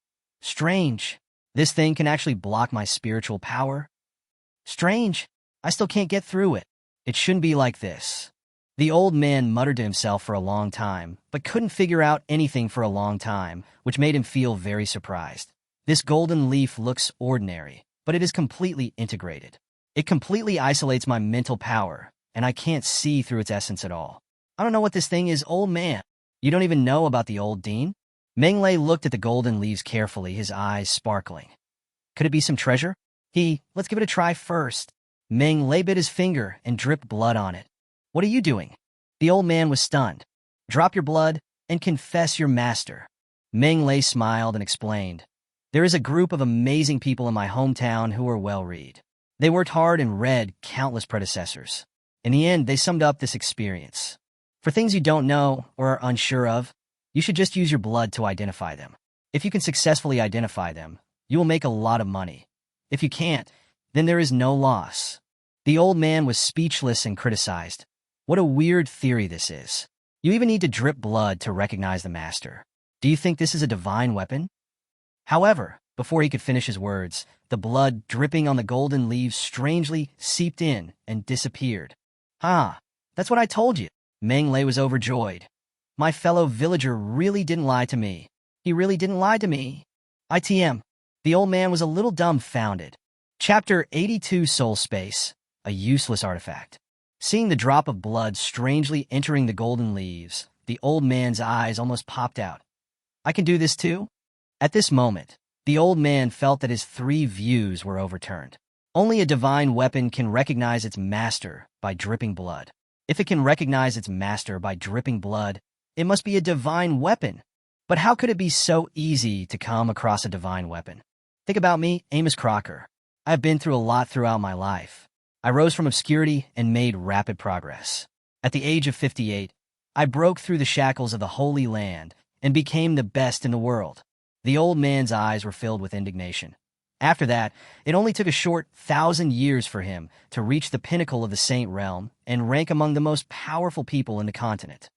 Strange. This thing can actually block my spiritual power? Strange. I still can't get through it. It shouldn't be like this. The old man muttered to himself for a long time, but couldn't figure out anything for a long time, which made him feel very surprised. This golden leaf looks ordinary, but it is completely integrated. It completely isolates my mental power, and I can't see through its essence at all. I don't know what this thing is, old man. You don't even know about the old dean? Meng looked at the golden leaves carefully, his eyes sparkling. Could it be some treasure? Let's give it a try first. Meng bit his finger and dripped blood on it. What are you doing? The old man was stunned. Drop your blood and confess your master. Meng smiled and explained. There is a group of amazing people in my hometown who are well-read. They worked hard and read countless predecessors. In the end, they summed up this experience. For things you don't know or are unsure of, you should just use your blood to identify them. If you can successfully identify them, you will make a lot of money. If you can't, then there is no loss. The old man was speechless and criticized. What a weird theory this is. You even need to drip blood to recognize the master. Do you think this is a divine weapon? However, before he could finish his words, the blood dripping on the golden leaves strangely seeped in and disappeared. That's what I told you. Meng was overjoyed. My fellow villager really didn't lie to me. He really didn't lie to me. ITM. The old man was a little dumbfounded. Chapter 82 Soul Space, a useless artifact. Seeing the drop of blood strangely entering the golden leaves, the old man's eyes almost popped out. I can do this too? At this moment, the old man felt that his 3 views were overturned. Only a divine weapon can recognize its master by dripping blood. If it can recognize its master by dripping blood, it must be a divine weapon. But how could it be so easy to come across a divine weapon? Think about me, Amos Crocker. I've been through a lot throughout my life. I rose from obscurity and made rapid progress. At the age of 58, I broke through the shackles of the Holy Land and became the best in the world. The old man's eyes were filled with indignation. After that, it only took a short 1,000 years for him to reach the pinnacle of the Saint Realm and rank among the most powerful people in the continent.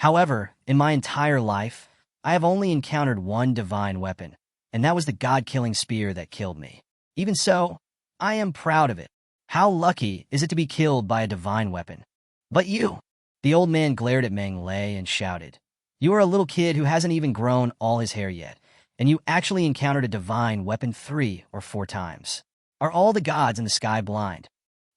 However, in my entire life, I have only encountered one divine weapon, and that was the god-killing spear that killed me. Even so, I am proud of it. How lucky is it to be killed by a divine weapon? But you! The old man glared at Meng and shouted. You are a little kid who hasn't even grown all his hair yet, and you actually encountered a divine weapon 3 or 4 times. Are all the gods in the sky blind?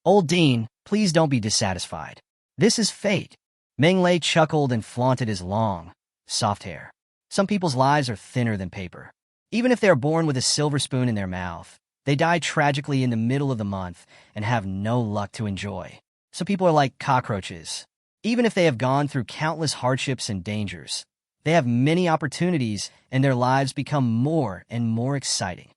Old Dean, please don't be dissatisfied. This is fate. Meng chuckled and flaunted his long, soft hair. Some people's lives are thinner than paper. Even if they are born with a silver spoon in their mouth, they die tragically in the middle of the month and have no luck to enjoy. Some people are like cockroaches. Even if they have gone through countless hardships and dangers, they have many opportunities and their lives become more and more exciting.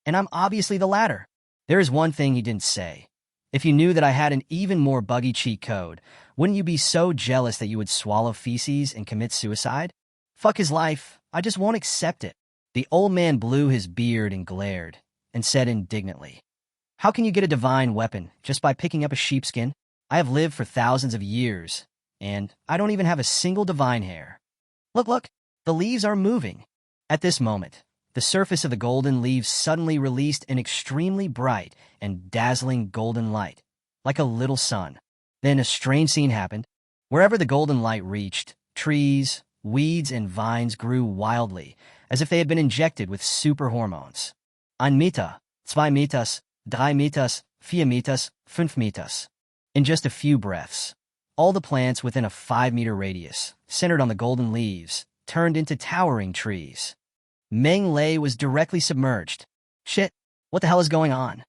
And I'm obviously the latter. There is one thing he didn't say. If you knew that I had an even more buggy cheat code, wouldn't you be so jealous that you would swallow feces and commit suicide? Fuck his life. I just won't accept it. The old man blew his beard and glared, and said indignantly, How can you get a divine weapon just by picking up a sheepskin? I have lived for thousands of years, and I don't even have a single divine hair. Look, look, the leaves are moving. At this moment, the surface of the golden leaves suddenly released an extremely bright and dazzling golden light, like a little sun. Then a strange scene happened. Wherever the golden light reached, trees, weeds, and vines grew wildly, as if they had been injected with super hormones. Ein Meter, zwei Meters, drei Meters, vier Meters, fünf Meters. In just a few breaths, all the plants within a 5-meter radius, centered on the golden leaves, turned into towering trees. Meng Lei was directly submerged. Shit, what the hell is going on?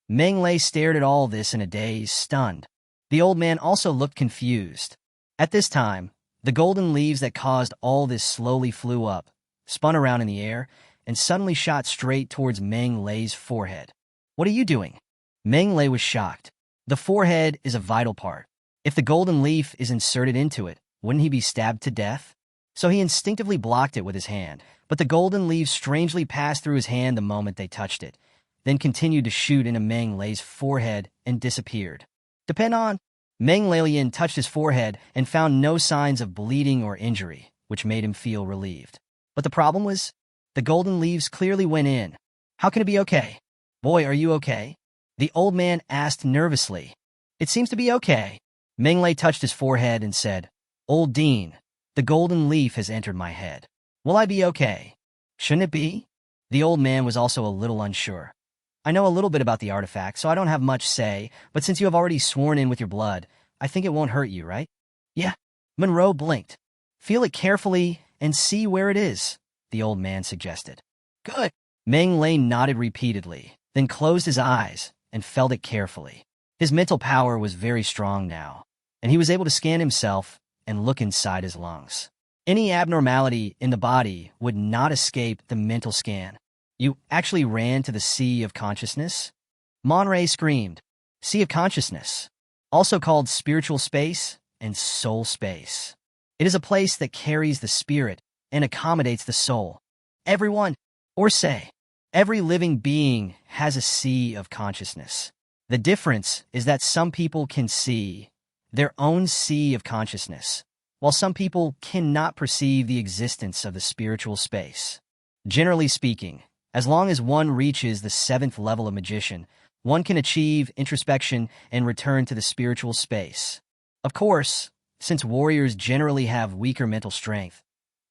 Meng Lei stared at all this in a daze, stunned. The old man also looked confused. At this time, the golden leaves that caused all this slowly flew up, spun around in the air, and suddenly shot straight towards Meng Lei's forehead. What are you doing? Meng Lei was shocked. The forehead is a vital part. If the golden leaf is inserted into it, wouldn't he be stabbed to death? So he instinctively blocked it with his hand, but the golden leaves strangely passed through his hand the moment they touched it, then continued to shoot into Meng Lei's forehead and disappeared. Depend on. Meng Lei touched his forehead and found no signs of bleeding or injury, which made him feel relieved. But the problem was, the golden leaves clearly went in. How can it be okay? Boy, are you okay? The old man asked nervously. It seems to be okay. Meng Lei touched his forehead and said, Old Dean, the golden leaf has entered my head. Will I be okay? Shouldn't it be? The old man was also a little unsure. I know a little bit about the artifact, so I don't have much say, but since you have already sworn in with your blood, I think it won't hurt you, right? Yeah. Monroe blinked. Feel it carefully and see where it is, the old man suggested. Good. Meng Lei nodded repeatedly, then closed his eyes and felt it carefully. His mental power was very strong now, and he was able to scan himself and look inside his lungs. Any abnormality in the body would not escape the mental scan. You actually ran to the Sea of Consciousness? Monray screamed. Sea of Consciousness, also called spiritual space and soul space. It is a place that carries the spirit and accommodates the soul. Everyone, or say, every living being has a sea of consciousness. The difference is that some people can see their own sea of consciousness, while some people cannot perceive the existence of the spiritual space. Generally speaking, as long as one reaches the 7th level of magician, one can achieve introspection and return to the spiritual space. Of course, since warriors generally have weaker mental strength,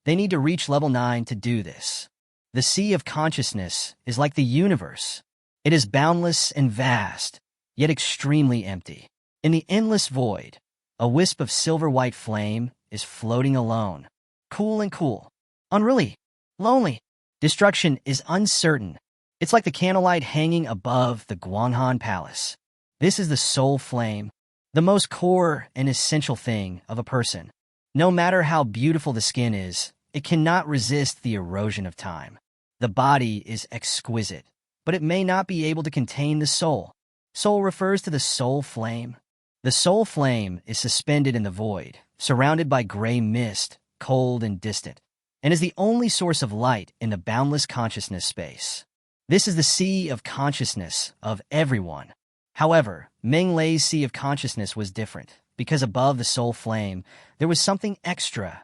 they need to reach level 9 to do this. The Sea of Consciousness is like the universe. It is boundless and vast, yet extremely empty. In the endless void, a wisp of silver-white flame is floating alone, cool and cool, unruly, lonely. Destruction is uncertain. It's like the candlelight hanging above the Guanghan Palace. This is the soul flame, the most core and essential thing of a person. No matter how beautiful the skin is, it cannot resist the erosion of time. The body is exquisite, but it may not be able to contain the soul. Soul refers to the soul flame. The soul flame is suspended in the void, surrounded by gray mist, cold and distant, and is the only source of light in the boundless consciousness space. This is the sea of consciousness of everyone. However, Meng Lei's sea of consciousness was different, because above the soul flame, there was something extra.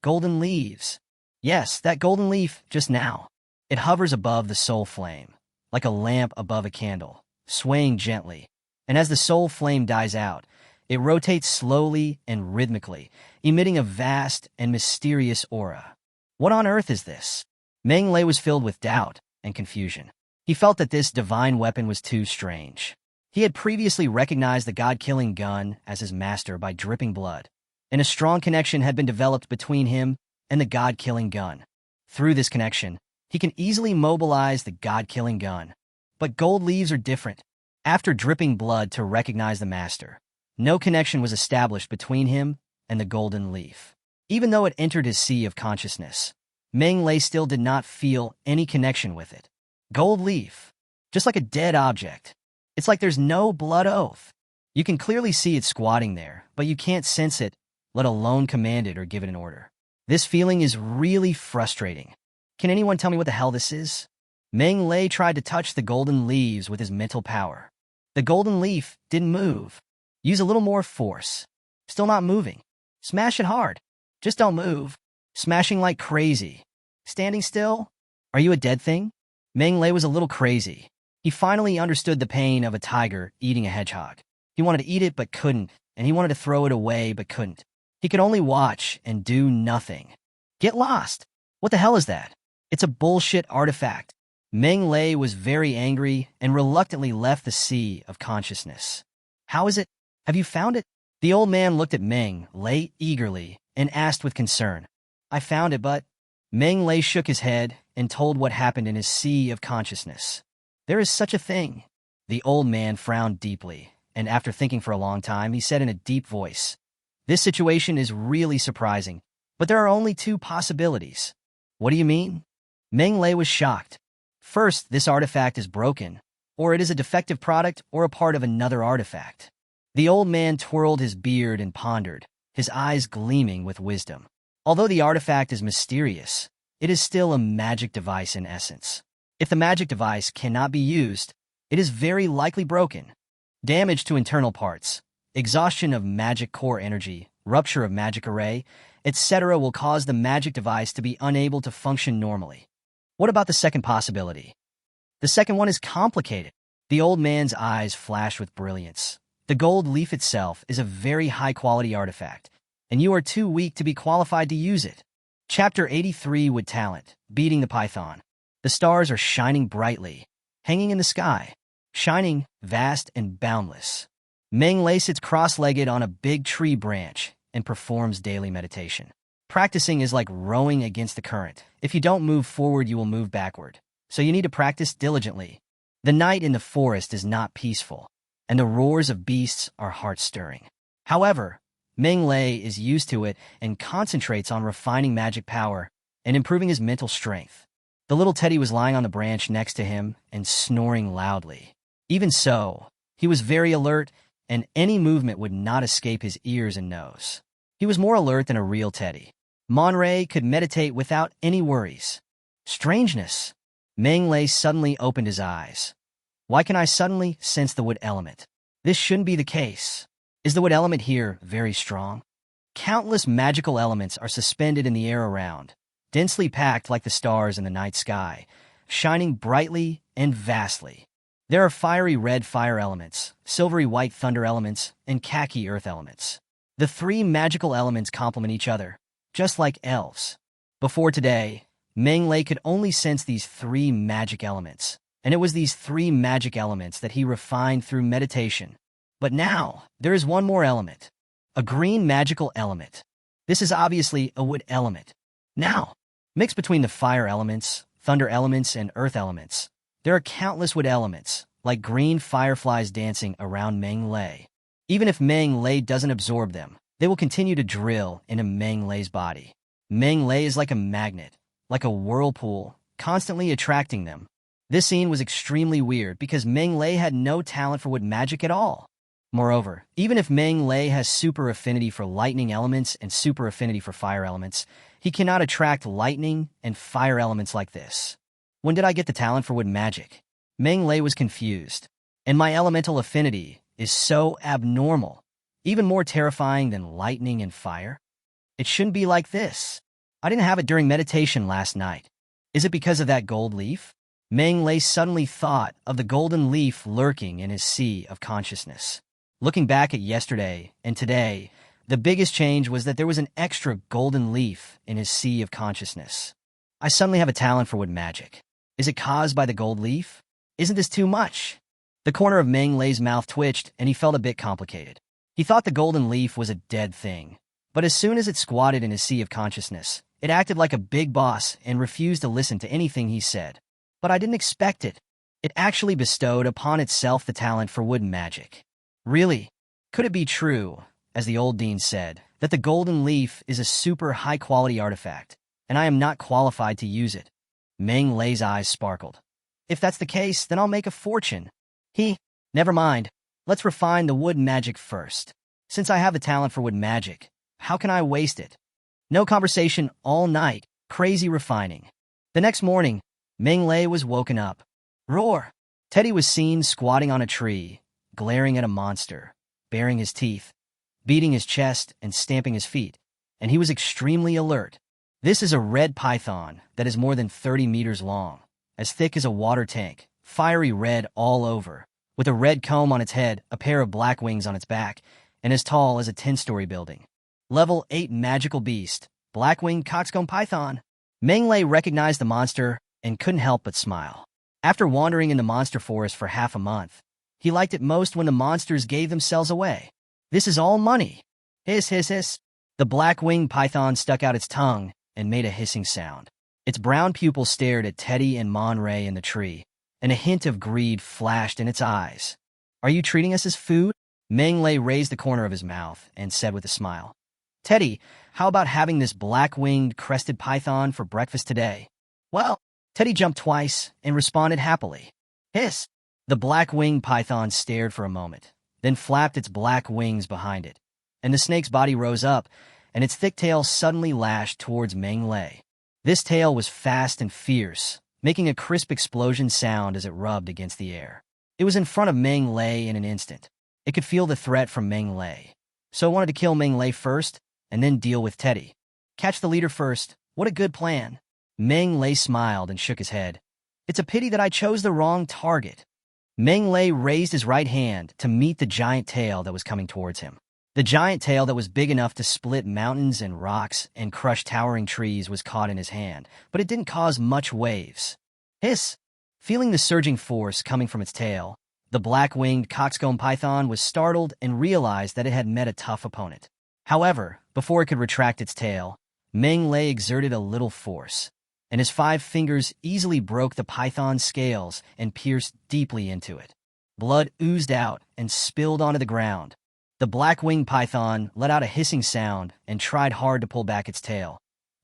Golden leaves. Yes, that golden leaf just now. It hovers above the soul flame, like a lamp above a candle, swaying gently. And as the soul flame dies out, it rotates slowly and rhythmically, emitting a vast and mysterious aura. What on earth is this? Meng Lei was filled with doubt and confusion. He felt that this divine weapon was too strange. He had previously recognized the god-killing gun as his master by dripping blood, and a strong connection had been developed between him and the god-killing gun. Through this connection, he can easily mobilize the god-killing gun. But gold leaves are different. After dripping blood to recognize the master, no connection was established between him and the golden leaf. Even though it entered his sea of consciousness, Meng Lei still did not feel any connection with it. Gold leaf, just like a dead object. It's like there's no blood oath. You can clearly see it squatting there, but you can't sense it, let alone command it or give it an order. This feeling is really frustrating. Can anyone tell me what the hell this is? Meng Lei tried to touch the golden leaves with his mental power, The golden leaf didn't move. Use a little more force. Still not moving. Smash it hard. Just don't move. Smashing like crazy. Standing still? Are you a dead thing? Meng Lei was a little crazy. He finally understood the pain of a tiger eating a hedgehog. He wanted to eat it but couldn't, and he wanted to throw it away but couldn't. He could only watch and do nothing. Get lost. What the hell is that? It's a bullshit artifact. Meng Lei was very angry and reluctantly left the sea of consciousness. How is it? Have you found it? The old man looked at Meng Lei eagerly and asked with concern. I found it, but... Meng Lei shook his head and told what happened in his sea of consciousness. There is such a thing. The old man frowned deeply, and after thinking for a long time, he said in a deep voice, This situation is really surprising, but there are only two possibilities. What do you mean? Meng Lei was shocked. First, this artifact is broken, or it is a defective product or a part of another artifact. The old man twirled his beard and pondered, his eyes gleaming with wisdom. Although the artifact is mysterious, it is still a magic device in essence. If the magic device cannot be used, it is very likely broken. Damage to internal parts, exhaustion of magic core energy, rupture of magic array, etc. will cause the magic device to be unable to function normally. What about the second possibility? The second one is complicated. The old man's eyes flashed with brilliance. The gold leaf itself is a very high-quality artifact, and you are too weak to be qualified to use it. Chapter 83 with talent, beating the python. The stars are shining brightly, hanging in the sky, shining, vast, and boundless. Meng Lei sits cross-legged on a big tree branch and performs daily meditation. Practicing is like rowing against the current. If you don't move forward, you will move backward. So you need to practice diligently. The night in the forest is not peaceful, and the roars of beasts are heart-stirring. However, Meng Lei is used to it and concentrates on refining magic power and improving his mental strength. The little teddy was lying on the branch next to him and snoring loudly. Even so, he was very alert, and any movement would not escape his ears and nose. He was more alert than a real teddy. Monray could meditate without any worries. Strangeness. Meng Lei suddenly opened his eyes. Why can I suddenly sense the wood element? This shouldn't be the case. Is the wood element here very strong? Countless magical elements are suspended in the air around, densely packed like the stars in the night sky, shining brightly and vastly. There are fiery red fire elements, silvery white thunder elements, and khaki earth elements. The three magical elements complement each other, just like elves. Before today, Meng Lei could only sense these three magic elements, and it was these three magic elements that he refined through meditation. But now, there is one more element, a green magical element. This is obviously a wood element. Now, mixed between the fire elements, thunder elements, and earth elements, there are countless wood elements, like green fireflies dancing around Meng Lei. Even if Meng Lei doesn't absorb them, they will continue to drill into Meng Lei's body. Meng Lei is like a magnet, like a whirlpool, constantly attracting them. This scene was extremely weird because Meng Lei had no talent for wood magic at all. Moreover, even if Meng Lei has super affinity for lightning elements and super affinity for fire elements, he cannot attract lightning and fire elements like this. When did I get the talent for wood magic? Meng Lei was confused. And my elemental affinity is so abnormal, even more terrifying than lightning and fire. It shouldn't be like this. I didn't have it during meditation last night. Is it because of that gold leaf? Meng Lei suddenly thought of the golden leaf lurking in his sea of consciousness. Looking back at yesterday and today, the biggest change was that there was an extra golden leaf in his sea of consciousness. I suddenly have a talent for wood magic. Is it caused by the gold leaf? Isn't this too much? The corner of Meng Lei's mouth twitched, and he felt a bit complicated. He thought the golden leaf was a dead thing, but as soon as it squatted in his sea of consciousness, it acted like a big boss and refused to listen to anything he said. But I didn't expect it. It actually bestowed upon itself the talent for wood magic. Really? Could it be true, as the old dean said, that the golden leaf is a super high-quality artifact, and I am not qualified to use it? Meng Lei's eyes sparkled. If that's the case, then I'll make a fortune. Never mind. Let's refine the wood magic first. Since I have the talent for wood magic, how can I waste it? No conversation all night, crazy refining. The next morning, Meng Lei was woken up. Roar! Teddy was seen squatting on a tree, glaring at a monster, baring his teeth, beating his chest, and stamping his feet, and he was extremely alert. This is a red python that is more than 30 meters long, as thick as a water tank, fiery red all over, with a red comb on its head, a pair of black wings on its back, and as tall as a 10-story building. Level 8 Magical Beast, Black-Winged Coxcomb Python. Meng Lei recognized the monster and couldn't help but smile. After wandering in the monster forest for half a month, he liked it most when the monsters gave themselves away. This is all money. Hiss, hiss, hiss. The black-winged python stuck out its tongue and made a hissing sound. Its brown pupils stared at Teddy and Mon Ray in the tree, and a hint of greed flashed in its eyes. Are you treating us as food? Meng Lei raised the corner of his mouth and said with a smile. Teddy, how about having this black-winged crested python for breakfast today? Well, Teddy jumped twice and responded happily. Hiss! The black-winged python stared for a moment, then flapped its black wings behind it, and the snake's body rose up, and its thick tail suddenly lashed towards Meng Lei. This tail was fast and fierce, making a crisp explosion sound as it rubbed against the air. It was in front of Meng Lei in an instant. It could feel the threat from Meng Lei, so it wanted to kill Meng Lei first, and then deal with Teddy. Catch the leader first. What a good plan. Meng Lei smiled and shook his head. It's a pity that I chose the wrong target. Meng Lei raised his right hand to meet the giant tail that was coming towards him. The giant tail that was big enough to split mountains and rocks and crush towering trees was caught in his hand, but it didn't cause much waves. Hiss! Feeling the surging force coming from its tail, the black-winged coxcomb python was startled and realized that it had met a tough opponent. However, before it could retract its tail, Meng Lei exerted a little force, and his 5 fingers easily broke the python's scales and pierced deeply into it. Blood oozed out and spilled onto the ground. The black-winged python let out a hissing sound and tried hard to pull back its tail,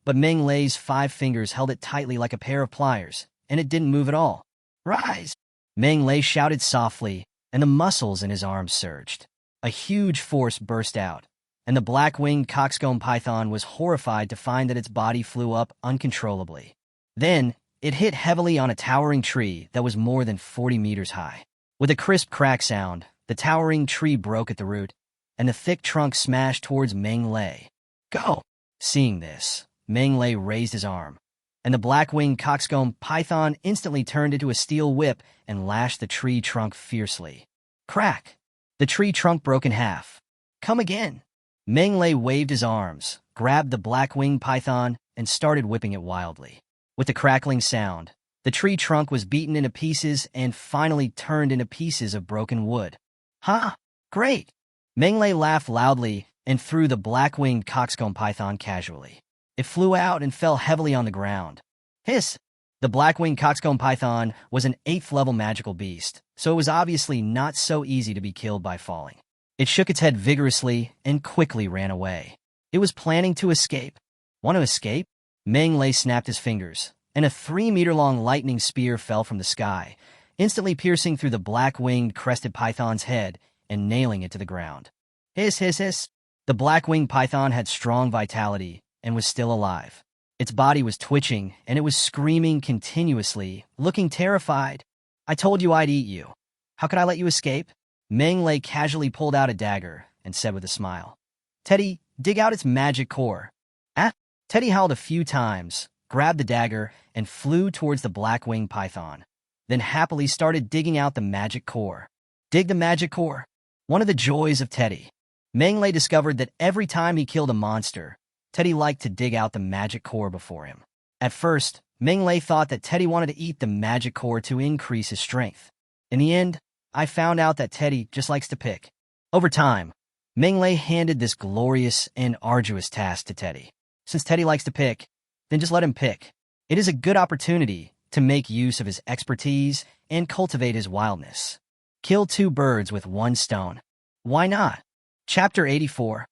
but Meng Lei's 5 fingers held it tightly like a pair of pliers, and it didn't move at all. Rise! Meng Lei shouted softly, and the muscles in his arms surged. A huge force burst out, and the black-winged coxcomb python was horrified to find that its body flew up uncontrollably. Then, it hit heavily on a towering tree that was more than 40 meters high. With a crisp crack sound, the towering tree broke at the root, and the thick trunk smashed towards Meng Lei. Go! Seeing this, Meng Lei raised his arm, and the black-winged coxcomb python instantly turned into a steel whip and lashed the tree trunk fiercely. Crack! The tree trunk broke in half. Come again! Meng Lei waved his arms, grabbed the black-winged python, and started whipping it wildly. With a crackling sound, the tree trunk was beaten into pieces and finally turned into pieces of broken wood. Ha! Great! Meng Lei laughed loudly and threw the black-winged coxcomb python casually. It flew out and fell heavily on the ground. Hiss! The black-winged coxcomb python was an 8th-level magical beast, so it was obviously not so easy to be killed by falling. It shook its head vigorously and quickly ran away. It was planning to escape. Want to escape? Meng Lei snapped his fingers, and a 3-meter-long lightning spear fell from the sky, instantly piercing through the black-winged crested python's head and nailing it to the ground. Hiss, hiss, hiss. The black-winged python had strong vitality and was still alive. Its body was twitching, and it was screaming continuously, looking terrified. I told you I'd eat you. How could I let you escape? Meng Lei casually pulled out a dagger and said with a smile, Teddy, dig out its magic core. Ah! Teddy howled a few times, grabbed the dagger, and flew towards the black-winged python, then happily started digging out the magic core. Dig the magic core. One of the joys of Teddy. Meng Lei discovered that every time he killed a monster, Teddy liked to dig out the magic core before him. At first, Meng Lei thought that Teddy wanted to eat the magic core to increase his strength. In the end, I found out that Teddy just likes to pick. Over time, Meng Lei handed this glorious and arduous task to Teddy. Since Teddy likes to pick, then just let him pick. It is a good opportunity to make use of his expertise and cultivate his wildness. Kill 2 birds with 1 stone. Why not? Chapter 84.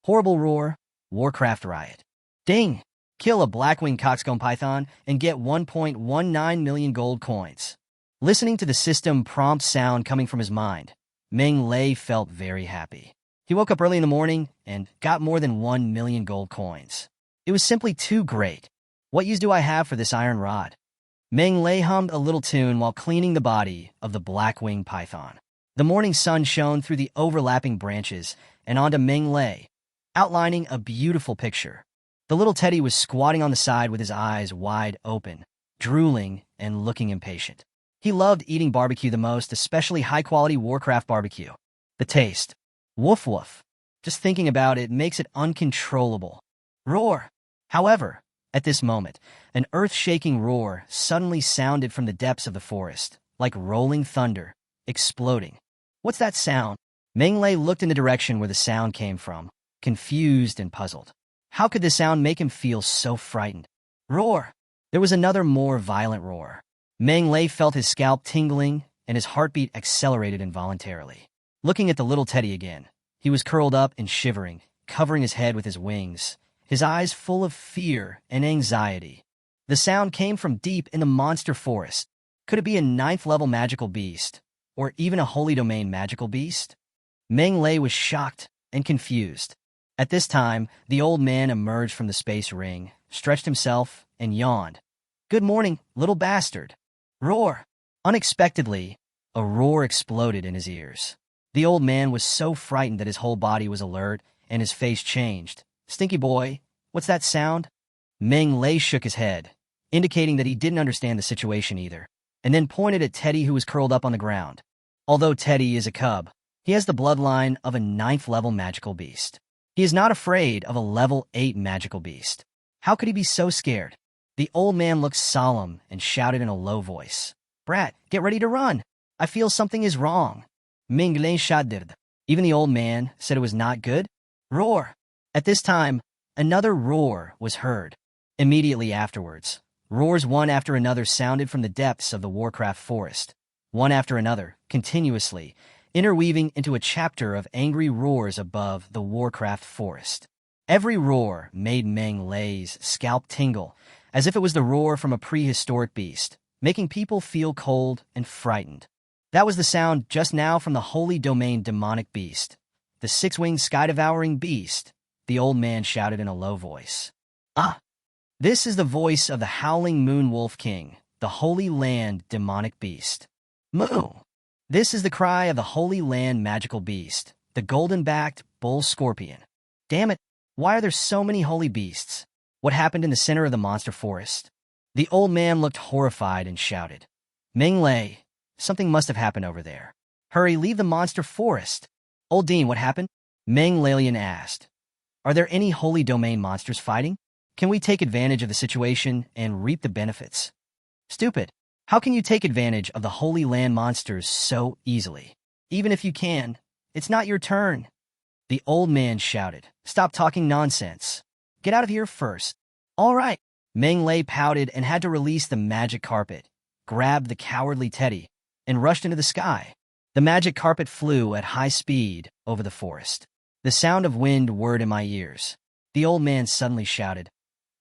Horrible Roar, Warcraft Riot. Ding! Kill a black-winged coxcomb python and get 1.19 million gold coins. Listening to the system prompt sound coming from his mind, Meng Lei felt very happy. He woke up early in the morning and got more than 1 million gold coins. It was simply too great. What use do I have for this iron rod? Meng Lei hummed a little tune while cleaning the body of the black-winged python. The morning sun shone through the overlapping branches and onto Meng Lei, outlining a beautiful picture. The little teddy was squatting on the side with his eyes wide open, drooling and looking impatient. He loved eating barbecue the most, especially high-quality Warcraft barbecue. The taste. Woof woof. Just thinking about it makes it uncontrollable. Roar. However, at this moment, an earth-shaking roar suddenly sounded from the depths of the forest, like rolling thunder, exploding. What's that sound? Meng Lei looked in the direction where the sound came from, confused and puzzled. How could the sound make him feel so frightened? Roar! There was another more violent roar. Meng Lei felt his scalp tingling and his heartbeat accelerated involuntarily. Looking at the little teddy again, he was curled up and shivering, covering his head with his wings, his eyes full of fear and anxiety. The sound came from deep in the monster forest. Could it be a 9th-level magical beast, or even a Holy Domain magical beast? Meng Lei was shocked and confused. At this time, the old man emerged from the space ring, stretched himself, and yawned. "Good morning, little bastard." Roar! Unexpectedly, a roar exploded in his ears. The old man was so frightened that his whole body was alert and his face changed. "Stinky boy, what's that sound?" Meng Lei shook his head, indicating that he didn't understand the situation either, and then pointed at Teddy, who was curled up on the ground. Although Teddy is a cub, he has the bloodline of a 9th-level magical beast. He is not afraid of a level 8 magical beast. How could he be so scared? The old man looked solemn and shouted in a low voice, "Brat, get ready to run. I feel something is wrong." Meng Lei shuddered. Even the old man said it was not good. Roar! At this time, another roar was heard. Immediately afterwards, roars one after another sounded from the depths of the Warcraft forest, one after another, continuously, interweaving into a chapter of angry roars above the Warcraft forest. Every roar made Meng Lei's scalp tingle, as if it was the roar from a prehistoric beast, making people feel cold and frightened. That was the sound just now from the Holy Domain demonic beast, the 6-winged sky-devouring beast, the old man shouted in a low voice. "Ah! This is the voice of the Howling Moon Wolf King, the Holy Land demonic beast. Moo! This is the cry of the Holy Land magical beast, the golden-backed bull scorpion. Damn it, why are there so many holy beasts? What happened in the center of the monster forest?" The old man looked horrified and shouted, "Meng Lei, something must have happened over there. Hurry, leave the monster forest." "Old Dean, what happened?" Meng Lei asked. "Are there any Holy Domain monsters fighting? Can we take advantage of the situation and reap the benefits?" "Stupid. How can you take advantage of the Holy Land monsters so easily? Even if you can, it's not your turn." The old man shouted, "Stop talking nonsense. Get out of here first." "All right." Meng Lei pouted and had to release the magic carpet, grabbed the cowardly Teddy, and rushed into the sky. The magic carpet flew at high speed over the forest. The sound of wind whirred in my ears. The old man suddenly shouted,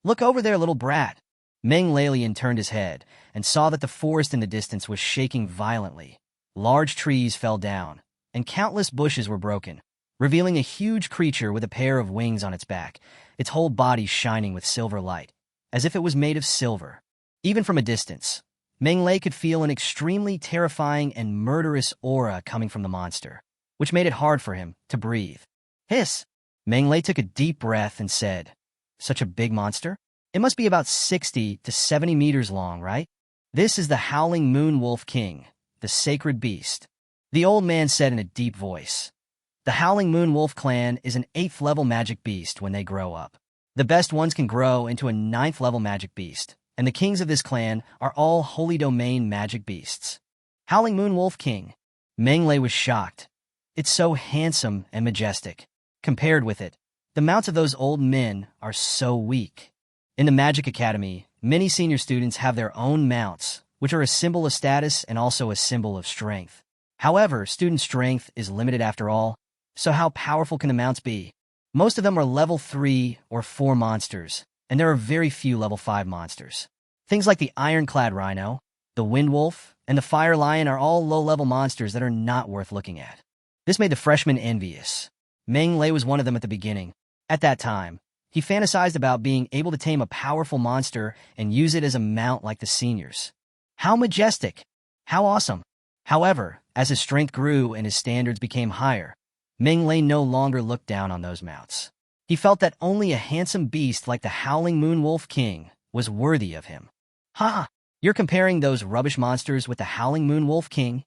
"Look over there, little brat." Meng Lei turned his head and saw that the forest in the distance was shaking violently. Large trees fell down, and countless bushes were broken, revealing a huge creature with a pair of wings on its back, its whole body shining with silver light, as if it was made of silver. Even from a distance, Meng Lei could feel an extremely terrifying and murderous aura coming from the monster, which made it hard for him to breathe. "Hiss!" Meng Lei took a deep breath and said, "Such a big monster? It must be about 60 to 70 meters long, right? This is the Howling Moon Wolf King, the sacred beast." The old man said in a deep voice, "The Howling Moon Wolf clan is an 8th-level magic beast when they grow up. The best ones can grow into a 9th-level magic beast, and the kings of this clan are all Holy Domain magic beasts." Howling Moon Wolf King. Meng Lei was shocked. It's so handsome and majestic. Compared with it, the mounts of those old men are so weak. In the Magic Academy, many senior students have their own mounts, which are a symbol of status and also a symbol of strength. However, student strength is limited after all, so how powerful can the mounts be? Most of them are level 3 or 4 monsters, and there are very few level 5 monsters. Things like the ironclad rhino, the wind wolf, and the fire lion are all low-level monsters that are not worth looking at. This made the freshmen envious. Meng Lei was one of them at the beginning. At that time, he fantasized about being able to tame a powerful monster and use it as a mount like the seniors. How majestic! How awesome! However, as his strength grew and his standards became higher, Meng Lei no longer looked down on those mounts. He felt that only a handsome beast like the Howling Moon Wolf King was worthy of him. Ha! You're comparing those rubbish monsters with the Howling Moon Wolf King?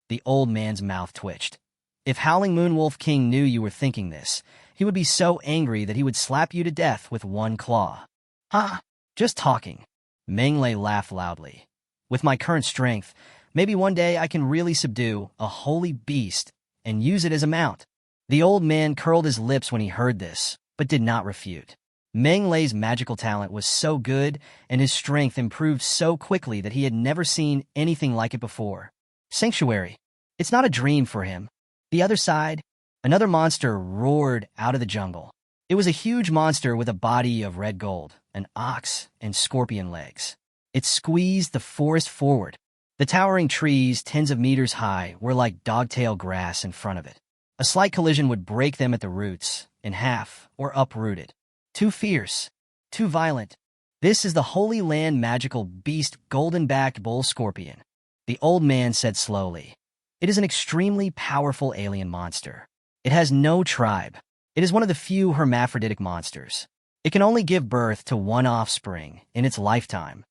The old man's mouth twitched. If Howling Moon Wolf King knew you were thinking this, he would be so angry that he would slap you to death with one claw. Ha! Just talking. Meng Lei laughed loudly. With my current strength, maybe one day I can really subdue a holy beast and use it as a mount. The old man curled his lips when he heard this, but did not refute. Meng Lei's magical talent was so good, and his strength improved so quickly that he had never seen anything like it before. Sanctuary. It's not a dream for him. The other side, another monster roared out of the jungle. It was a huge monster with a body of red gold, an ox, and scorpion legs. It squeezed the forest forward. The towering trees, tens of meters high, were like dogtail grass in front of it. A slight collision would break them at the roots, in half, or uprooted. Too fierce, too violent. This is the Holy Land magical beast golden-backed bull scorpion, the old man said slowly. It is an extremely powerful alien monster. It has no tribe. It is one of the few hermaphroditic monsters. It can only give birth to one offspring in its lifetime.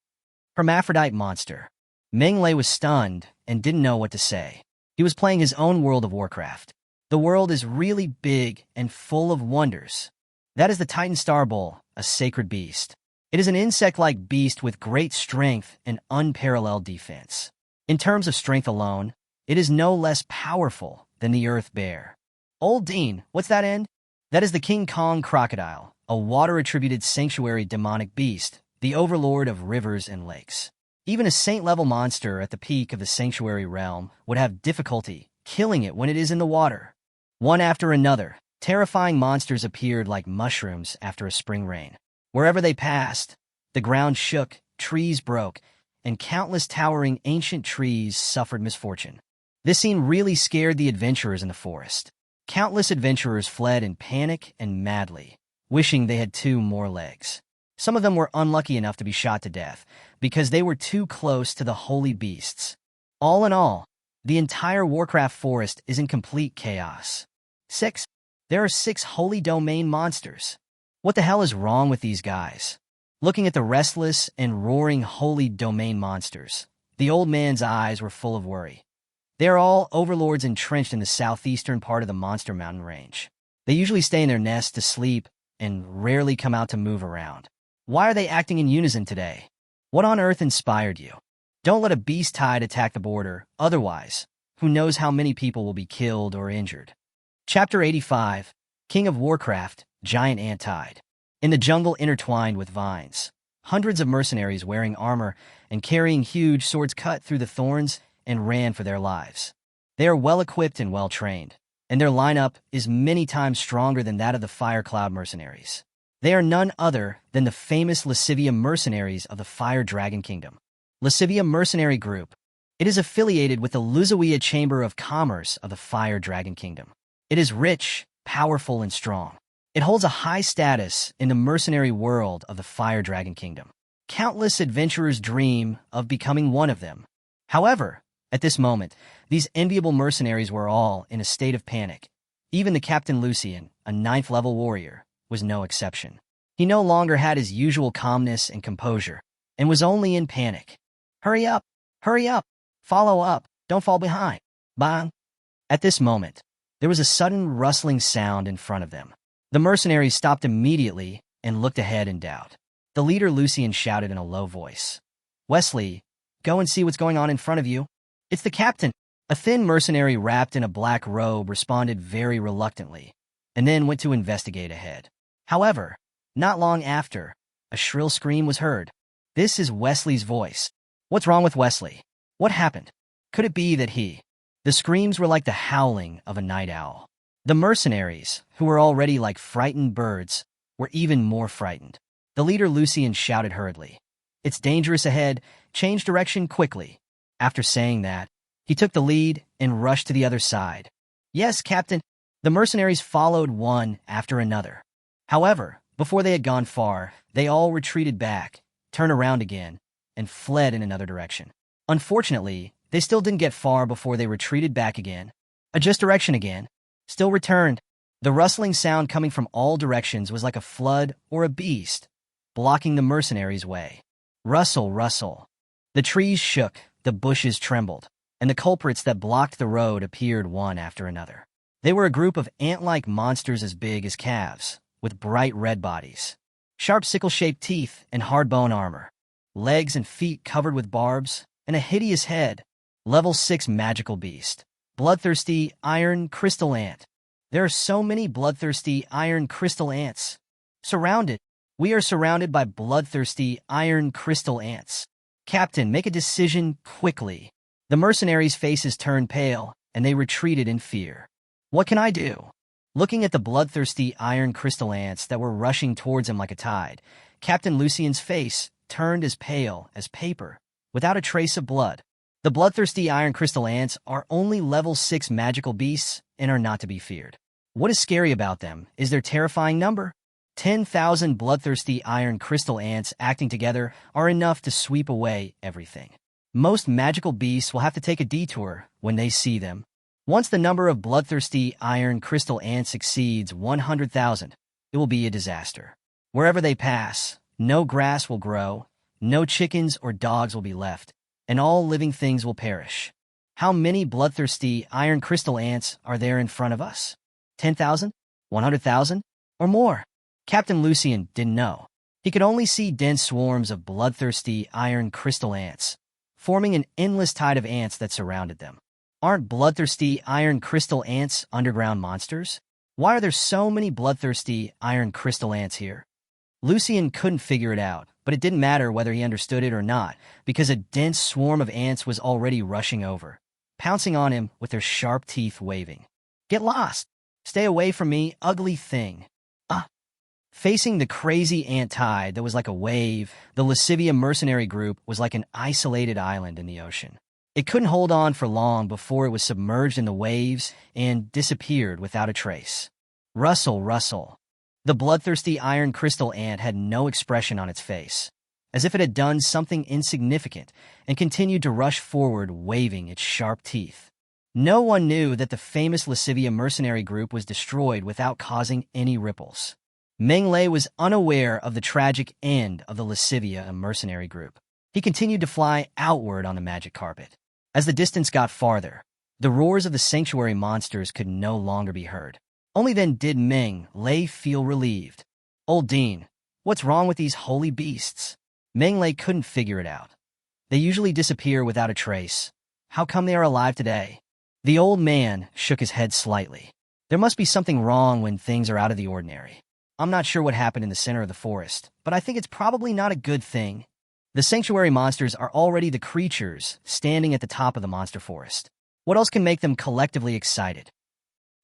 Hermaphrodite monster. Meng Lei was stunned and didn't know what to say. He was playing his own world of Warcraft. The world is really big and full of wonders. That is the Titan Star Bull, a sacred beast. It is an insect-like beast with great strength and unparalleled defense. In terms of strength alone, it is no less powerful than the Earth Bear. Old Dean, what's that end? That is the King Kong crocodile, a water-attributed sanctuary demonic beast, the overlord of rivers and lakes. Even a saint-level monster at the peak of the sanctuary realm would have difficulty killing it when it is in the water. One after another, terrifying monsters appeared like mushrooms after a spring rain. Wherever they passed, the ground shook, trees broke, and countless towering ancient trees suffered misfortune. This scene really scared the adventurers in the forest. Countless adventurers fled in panic and madly, wishing they had 2 more legs. Some of them were unlucky enough to be shot to death because they were too close to the holy beasts. All in all, the entire Warcraft forest is in complete chaos. 6. There are 6 holy domain monsters. What the hell is wrong with these guys? Looking at the restless and roaring holy domain monsters, the old man's eyes were full of worry. They are all overlords entrenched in the southeastern part of the Monster Mountain range. They usually stay in their nests to sleep and rarely come out to move around. Why are they acting in unison today? What on earth inspired you? Don't let a beast tide attack the border, otherwise, who knows how many people will be killed or injured. Chapter 85, King of Warcraft, Giant Ant Tide. In the jungle intertwined with vines, hundreds of mercenaries wearing armor and carrying huge swords cut through the thorns and ran for their lives. They are well-equipped and well-trained, and their lineup is many times stronger than that of the Fire Cloud mercenaries. They are none other than the famous Lascivia mercenaries of the Fire Dragon Kingdom. Lascivia Mercenary Group. It is affiliated with the Luzawiya Chamber of Commerce of the Fire Dragon Kingdom. It is rich, powerful, and strong. It holds a high status in the mercenary world of the Fire Dragon Kingdom. Countless adventurers dream of becoming one of them. However, at this moment, these enviable mercenaries were all in a state of panic. Even the Captain Lucian, a 9th-level warrior, was no exception. He no longer had his usual calmness and composure, and was only in panic. Hurry up! Hurry up! Follow up! Don't fall behind! Bang! At this moment, there was a sudden rustling sound in front of them. The mercenaries stopped immediately and looked ahead in doubt. The leader Lucian shouted in a low voice, "Wesley, go and see what's going on in front of you." "It's the captain." A thin mercenary wrapped in a black robe responded very reluctantly, and then went to investigate ahead. However, not long after, a shrill scream was heard. This is Wesley's voice. What's wrong with Wesley? What happened? Could it be that he... The screams were like the howling of a night owl. The mercenaries, who were already like frightened birds, were even more frightened. The leader Lucian shouted hurriedly, "It's dangerous ahead. Change direction quickly." After saying that, he took the lead and rushed to the other side. "Yes, Captain." The mercenaries followed one after another. However, before they had gone far, they all retreated back, turned around again, and fled in another direction. Unfortunately, They still didn't get far before they retreated back again. Adjust direction again. Still returned. The rustling sound coming from all directions was like a flood or a beast, blocking the mercenaries' way. Rustle, rustle. The trees shook, the bushes trembled, and the culprits that blocked the road appeared one after another. They were a group of ant-like monsters as big as calves, with bright red bodies, sharp sickle-shaped teeth, and hard bone armor, legs and feet covered with barbs, and a hideous head. Level 6 magical beast. Bloodthirsty iron crystal ant. There are so many bloodthirsty iron crystal ants. Surrounded. We are surrounded by bloodthirsty iron crystal ants. Captain, make a decision quickly. The mercenaries' faces turned pale, and they retreated in fear. What can I do? Looking at the bloodthirsty iron crystal ants that were rushing towards him like a tide, Captain Lucien's face turned as pale as paper, without a trace of blood. The bloodthirsty iron crystal ants are only level 6 magical beasts and are not to be feared. What is scary about them is their terrifying number. 10,000 bloodthirsty iron crystal ants acting together are enough to sweep away everything. Most magical beasts will have to take a detour when they see them. Once the number of bloodthirsty iron crystal ants exceeds 100,000, it will be a disaster. Wherever they pass, no grass will grow, no chickens or dogs will be left, and all living things will perish. How many bloodthirsty iron crystal ants are there in front of us? 10,000? 100,000? Or more? Captain Lucien didn't know. He could only see dense swarms of bloodthirsty iron crystal ants, forming an endless tide of ants that surrounded them. Aren't bloodthirsty iron crystal ants underground monsters? Why are there so many bloodthirsty iron crystal ants here? Lucien couldn't figure it out, but it didn't matter whether he understood it or not, because a dense swarm of ants was already rushing over, pouncing on him with their sharp teeth waving. Get lost! Stay away from me, ugly thing! Facing the crazy ant tide that was like a wave, the Lascivia mercenary group was like an isolated island in the ocean. It couldn't hold on for long before it was submerged in the waves and disappeared without a trace. Rustle, rustle. The bloodthirsty iron crystal ant had no expression on its face, as if it had done something insignificant, and continued to rush forward, waving its sharp teeth. No one knew that the famous Lascivia mercenary group was destroyed without causing any ripples. Menglai was unaware of the tragic end of the Lascivia mercenary group. He continued to fly outward on the magic carpet. As the distance got farther, the roars of the sanctuary monsters could no longer be heard. Only then did Menglai feel relieved. Old Dean, what's wrong with these holy beasts? Menglai couldn't figure it out. They usually disappear without a trace. How come they are alive today? The old man shook his head slightly. There must be something wrong when things are out of the ordinary. I'm not sure what happened in the center of the forest, but I think it's probably not a good thing. The sanctuary monsters are already the creatures standing at the top of the monster forest. What else can make them collectively excited?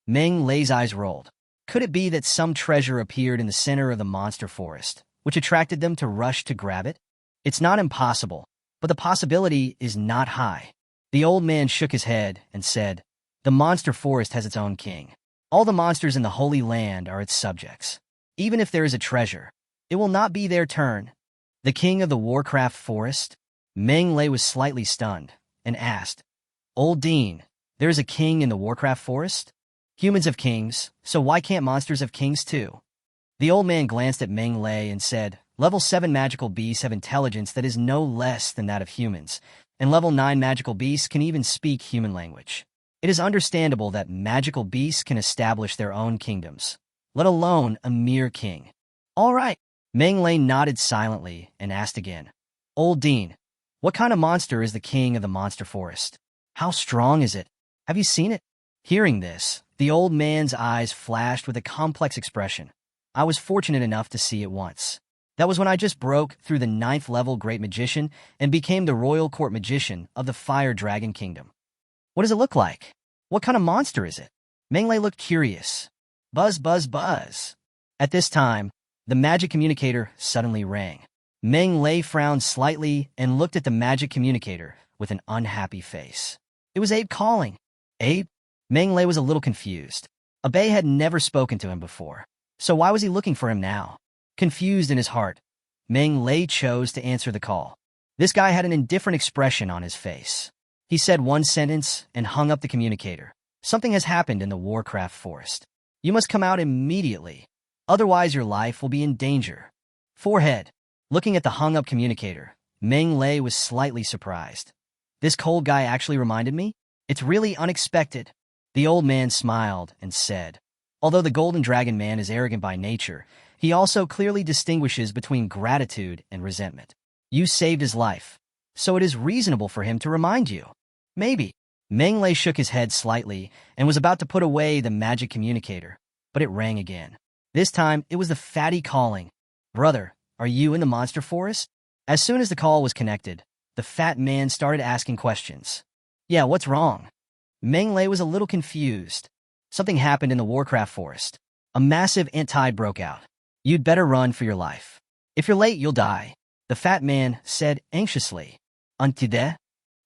Menglai's eyes rolled. Could it be that some treasure appeared in the center of the monster forest, which attracted them to rush to grab it? It's not impossible, but the possibility is not high. The old man shook his head and said, "The monster forest has its own king. All the monsters in the Holy Land are its subjects. Even if there is a treasure, it will not be their turn." The king of the Warcraft forest? Menglai was slightly stunned and asked, "Old Dean, there is a king in the Warcraft forest? Humans have kings, so why can't monsters have kings too?" The old man glanced at Menglai and said, "Level 7 magical beasts have intelligence that is no less than that of humans, and level 9 magical beasts can even speak human language. It is understandable that magical beasts can establish their own kingdoms, let alone a mere king." "All right." Menglai nodded silently and asked again, "Old Dean, what kind of monster is the king of the monster forest? How strong is it? Have you seen it?" Hearing this, the old man's eyes flashed with a complex expression. "I was fortunate enough to see it once. That was when I just broke through the 9th level Great Magician and became the Royal Court Magician of the Fire Dragon Kingdom." "What does it look like? What kind of monster is it?" Menglai looked curious. Buzz, buzz, buzz. At this time, the magic communicator suddenly rang. Menglai frowned slightly and looked at the magic communicator with an unhappy face. It was Abe calling. Abe? Menglai was a little confused. Abe had never spoken to him before, so why was he looking for him now? Confused in his heart, Menglai chose to answer the call. This guy had an indifferent expression on his face. He said one sentence and hung up the communicator. Something has happened in the Warcraft forest. You must come out immediately. Otherwise your life will be in danger. Forehead. Looking at the hung-up communicator, Meng Lei was slightly surprised. This cold guy actually reminded me? It's really unexpected. The old man smiled and said, although the Golden Dragon Man is arrogant by nature, he also clearly distinguishes between gratitude and resentment. You saved his life, so it is reasonable for him to remind you. Maybe. Meng Lei shook his head slightly and was about to put away the magic communicator, but it rang again. This time, it was the fatty calling. Brother, are you in the monster forest? As soon as the call was connected, the fat man started asking questions. Yeah, what's wrong? Meng Lei was a little confused. Something happened in the Warcraft forest. A massive ant tide broke out. You'd better run for your life. If you're late, you'll die. The fat man said anxiously. Antide?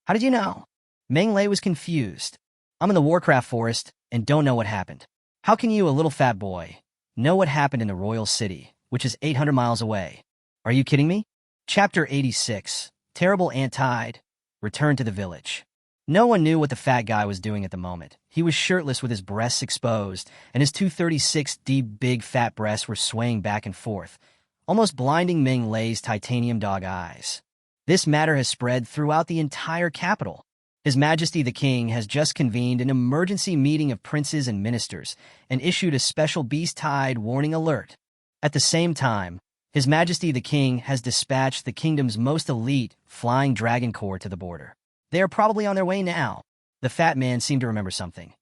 How did you know? Meng Lei was confused. I'm in the Warcraft forest and don't know what happened. How can you, a little fat boy, know what happened in the royal city, which is 800 miles away? Are you kidding me? Chapter 86. Terrible ant tide. Return to the village. No one knew what the fat guy was doing at the moment. He was shirtless with his breasts exposed, and his 236 deep big fat breasts were swaying back and forth, almost blinding Meng Lei's titanium dog eyes. This matter has spread throughout the entire capital. His Majesty the King has just convened an emergency meeting of princes and ministers and issued a special beast tide warning alert. At the same time, His Majesty the King has dispatched the kingdom's most elite flying dragon corps to the border. They are probably on their way now. The fat man seemed to remember something.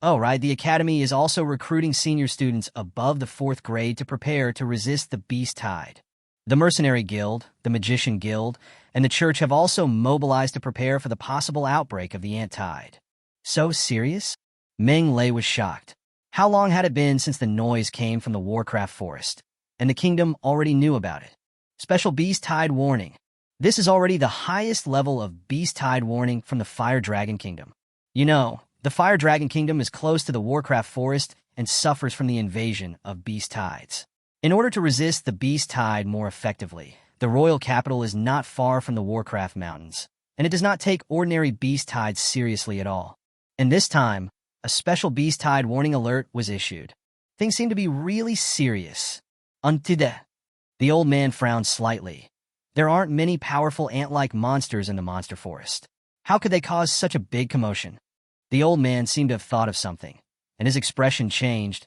Oh, right, the academy is also recruiting senior students above the 4th grade to prepare to resist the beast tide. The Mercenary Guild, the Magician Guild, and the Church have also mobilized to prepare for the possible outbreak of the ant tide. So serious? Meng Lei was shocked. How long had it been since the noise came from the Warcraft forest? And the kingdom already knew about it. Special beast tide warning. This is already the highest level of beast tide warning from the Fire Dragon Kingdom. You know, the Fire Dragon Kingdom is close to the Warcraft forest and suffers from the invasion of beast tides. In order to resist the beast tide more effectively, the royal capital is not far from the Warcraft mountains, and it does not take ordinary beast tides seriously at all. And this time, a special beast tide warning alert was issued. Things seem to be really serious. Untide. The old man frowned slightly. There aren't many powerful ant-like monsters in the monster forest. How could they cause such a big commotion? The old man seemed to have thought of something, and his expression changed.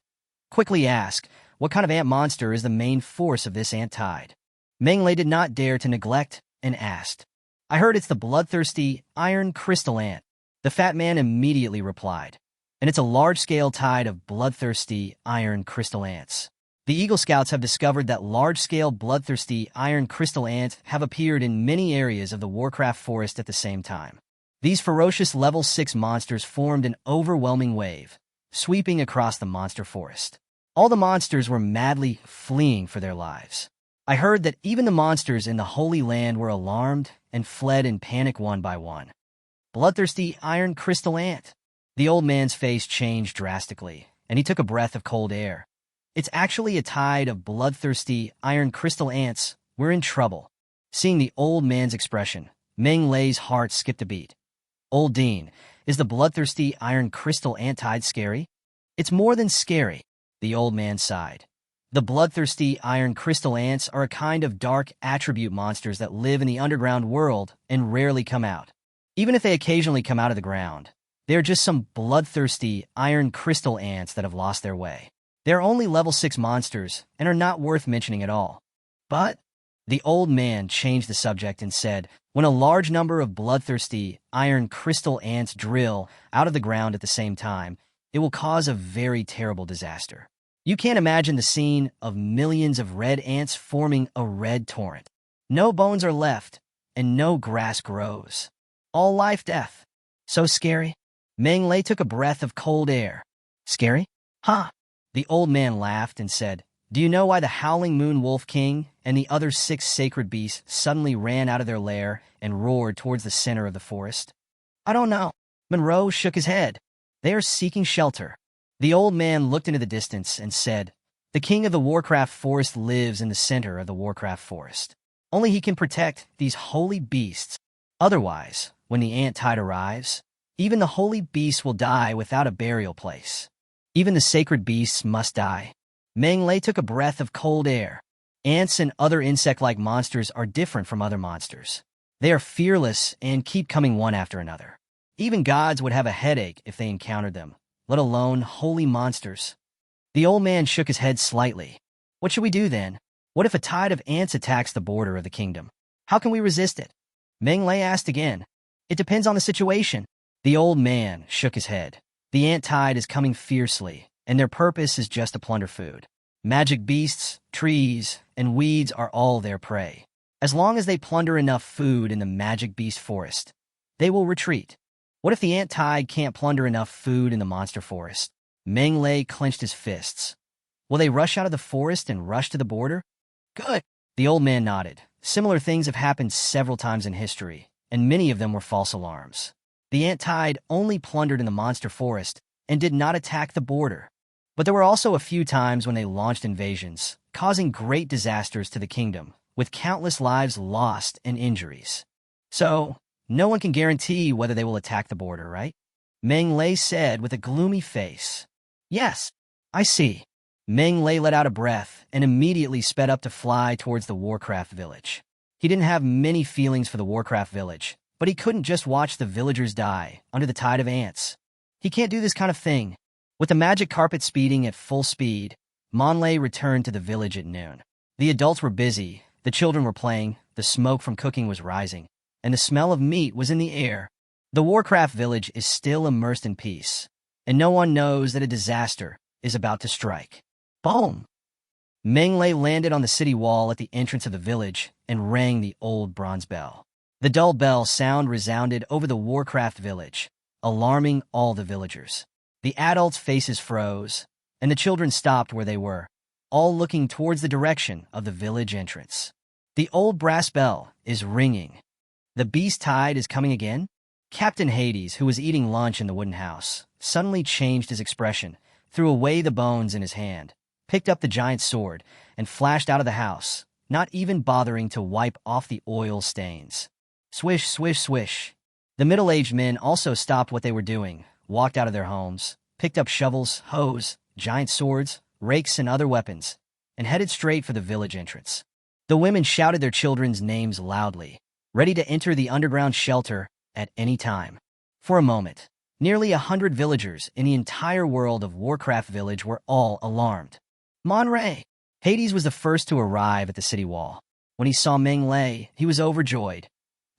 Quickly asked, what kind of ant monster is the main force of this ant tide? Meng Lei did not dare to neglect and asked. I heard it's the bloodthirsty iron crystal ant. The fat man immediately replied. And it's a large-scale tide of bloodthirsty iron crystal ants. The Eagle Scouts have discovered that large-scale bloodthirsty iron crystal ants have appeared in many areas of the Warcraft forest at the same time. These ferocious level 6 monsters formed an overwhelming wave, sweeping across the monster forest. All the monsters were madly fleeing for their lives. I heard that even the monsters in the Holy Land were alarmed and fled in panic one by one. Bloodthirsty iron crystal ant. The old man's face changed drastically, and he took a breath of cold air. It's actually a tide of bloodthirsty iron crystal ants. We're in trouble. Seeing the old man's expression, Meng Lei's heart skipped a beat. Old Dean, is the bloodthirsty iron crystal ant tide scary? It's more than scary. The old man sighed. The bloodthirsty iron crystal ants are a kind of dark attribute monsters that live in the underground world and rarely come out. Even if they occasionally come out of the ground, they are just some bloodthirsty iron crystal ants that have lost their way. They're only level 6 monsters and are not worth mentioning at all. But the old man changed the subject and said, when a large number of bloodthirsty iron crystal ants drill out of the ground at the same time, it will cause a very terrible disaster. You can't imagine the scene of millions of red ants forming a red torrent. No bones are left, and no grass grows. All life-death. So scary. Meng Lei took a breath of cold air. Scary? Huh? The old man laughed and said, do you know why the Howling Moon Wolf King and the other 6 sacred beasts suddenly ran out of their lair and roared towards the center of the forest? I don't know. Monroe shook his head. They are seeking shelter. The old man looked into the distance and said, the king of the Warcraft forest lives in the center of the Warcraft forest. Only he can protect these holy beasts. Otherwise, when the ant tide arrives, even the holy beasts will die without a burial place. Even the sacred beasts must die. Meng Lei took a breath of cold air. Ants and other insect-like monsters are different from other monsters. They are fearless and keep coming one after another. Even gods would have a headache if they encountered them, let alone holy monsters. The old man shook his head slightly. What should we do then? What if a tide of ants attacks the border of the kingdom? How can we resist it? Meng Lei asked again. It depends on the situation. The old man shook his head. The ant tide is coming fiercely, and their purpose is just to plunder food. Magic beasts, trees, and weeds are all their prey. As long as they plunder enough food in the magic beast forest, they will retreat. What if the ant tide can't plunder enough food in the monster forest? Meng Lei clenched his fists. Will they rush out of the forest and rush to the border? Good. The old man nodded. Similar things have happened several times in history, and many of them were false alarms. The ant tide only plundered in the monster forest and did not attack the border. But there were also a few times when they launched invasions, causing great disasters to the kingdom, with countless lives lost and injuries. So, no one can guarantee whether they will attack the border, right? Meng Lei said with a gloomy face. Yes, I see. Meng Lei let out a breath and immediately sped up to fly towards the Warcraft village. He didn't have many feelings for the Warcraft village, but he couldn't just watch the villagers die under the tide of ants. He can't do this kind of thing. With the magic carpet speeding at full speed, Monlay returned to the village at noon. The adults were busy, the children were playing, the smoke from cooking was rising, and the smell of meat was in the air. The Warcraft village is still immersed in peace, and no one knows that a disaster is about to strike. Boom! Meng Lei landed on the city wall at the entrance of the village and rang the old bronze bell. The dull bell sound resounded over the Warcraft village, alarming all the villagers. The adults' faces froze, and the children stopped where they were, all looking towards the direction of the village entrance. The old brass bell is ringing. The beast tide is coming again? Captain Hades, who was eating lunch in the wooden house, suddenly changed his expression, threw away the bones in his hand, picked up the giant sword, and flashed out of the house, not even bothering to wipe off the oil stains. Swish, swish, swish. The middle-aged men also stopped what they were doing, walked out of their homes, picked up shovels, hoes, giant swords, rakes, and other weapons, and headed straight for the village entrance. The women shouted their children's names loudly, ready to enter the underground shelter at any time. For a moment, nearly 100 villagers in the entire world of Warcraft village were all alarmed. Monray! Hades was the first to arrive at the city wall. When he saw Meng Lei, he was overjoyed.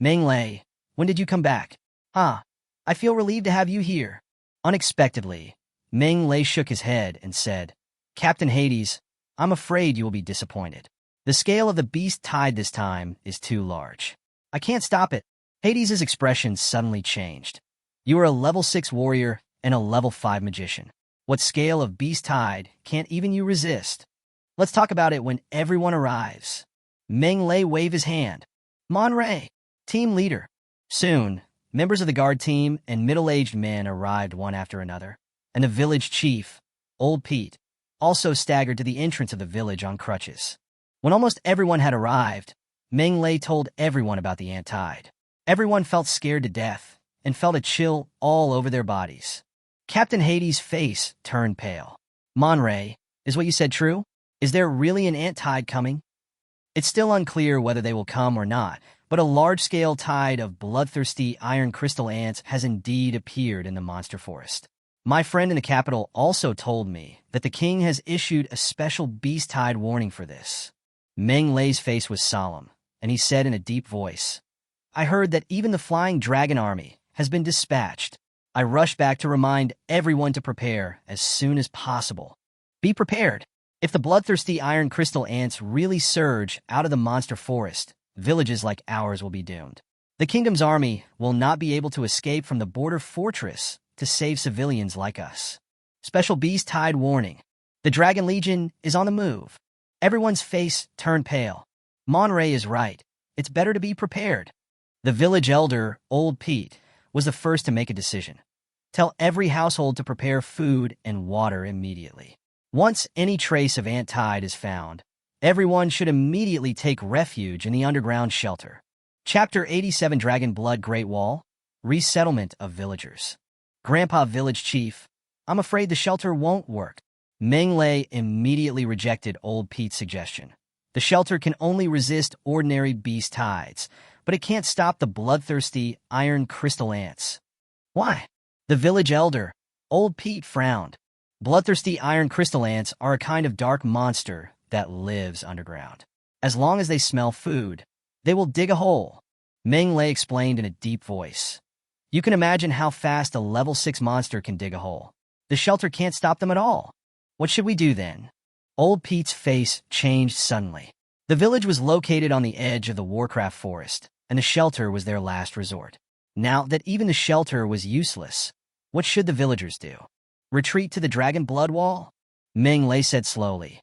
Meng Lei, when did you come back? I feel relieved to have you here. Unexpectedly, Meng Lei shook his head and said, Captain Hades, I'm afraid you will be disappointed. The scale of the beast tide this time is too large. I can't stop it. Hades' expression suddenly changed. You are a level 6 warrior and a level 5 magician. What scale of beast tide can't even you resist? Let's talk about it when everyone arrives. Meng Lei waved his hand. Monray, team leader. Soon, members of the guard team and middle-aged men arrived one after another, and the village chief, Old Pete, also staggered to the entrance of the village on crutches. When almost everyone had arrived, Meng Lei told everyone about the ant tide. Everyone felt scared to death and felt a chill all over their bodies. Captain Hades' face turned pale. Monray, is what you said true? Is there really an ant tide coming? It's still unclear whether they will come or not, but a large-scale tide of bloodthirsty iron crystal ants has indeed appeared in the monster forest. My friend in the capital also told me that the king has issued a special beast tide warning for this. Meng Lei's face was solemn, and he said in a deep voice, I heard that even the flying dragon army has been dispatched. I rushed back to remind everyone to prepare as soon as possible. Be prepared. If the bloodthirsty iron crystal ants really surge out of the monster forest, villages like ours will be doomed. The kingdom's army will not be able to escape from the border fortress to save civilians like us. Special beast tide warning. The Dragon Legion is on the move. Everyone's face turned pale. Monray is right. It's better to be prepared. The village elder, Old Pete, was the first to make a decision. Tell every household to prepare food and water immediately. Once any trace of ant tide is found, everyone should immediately take refuge in the underground shelter. Chapter 87 Dragon Blood Great Wall. Resettlement of villagers. Grandpa Village Chief, I'm afraid the shelter won't work. Meng Lei immediately rejected Old Pete's suggestion. The shelter can only resist ordinary beast tides, but it can't stop the bloodthirsty iron crystal ants. Why? The village elder, Old Pete, frowned. Bloodthirsty iron crystal ants are a kind of dark monster that lives underground. As long as they smell food, they will dig a hole. Meng Lei explained in a deep voice. You can imagine how fast a level 6 monster can dig a hole. The shelter can't stop them at all. What should we do then? Old Pete's face changed suddenly. The village was located on the edge of the Warcraft forest, and the shelter was their last resort. Now that even the shelter was useless, what should the villagers do? Retreat to the Dragon Blood Wall? Meng Lei said slowly.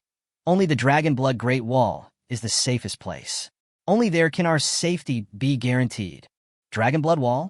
Only the Dragon Blood Great Wall is the safest place. Only there can our safety be guaranteed. Dragon Blood Wall?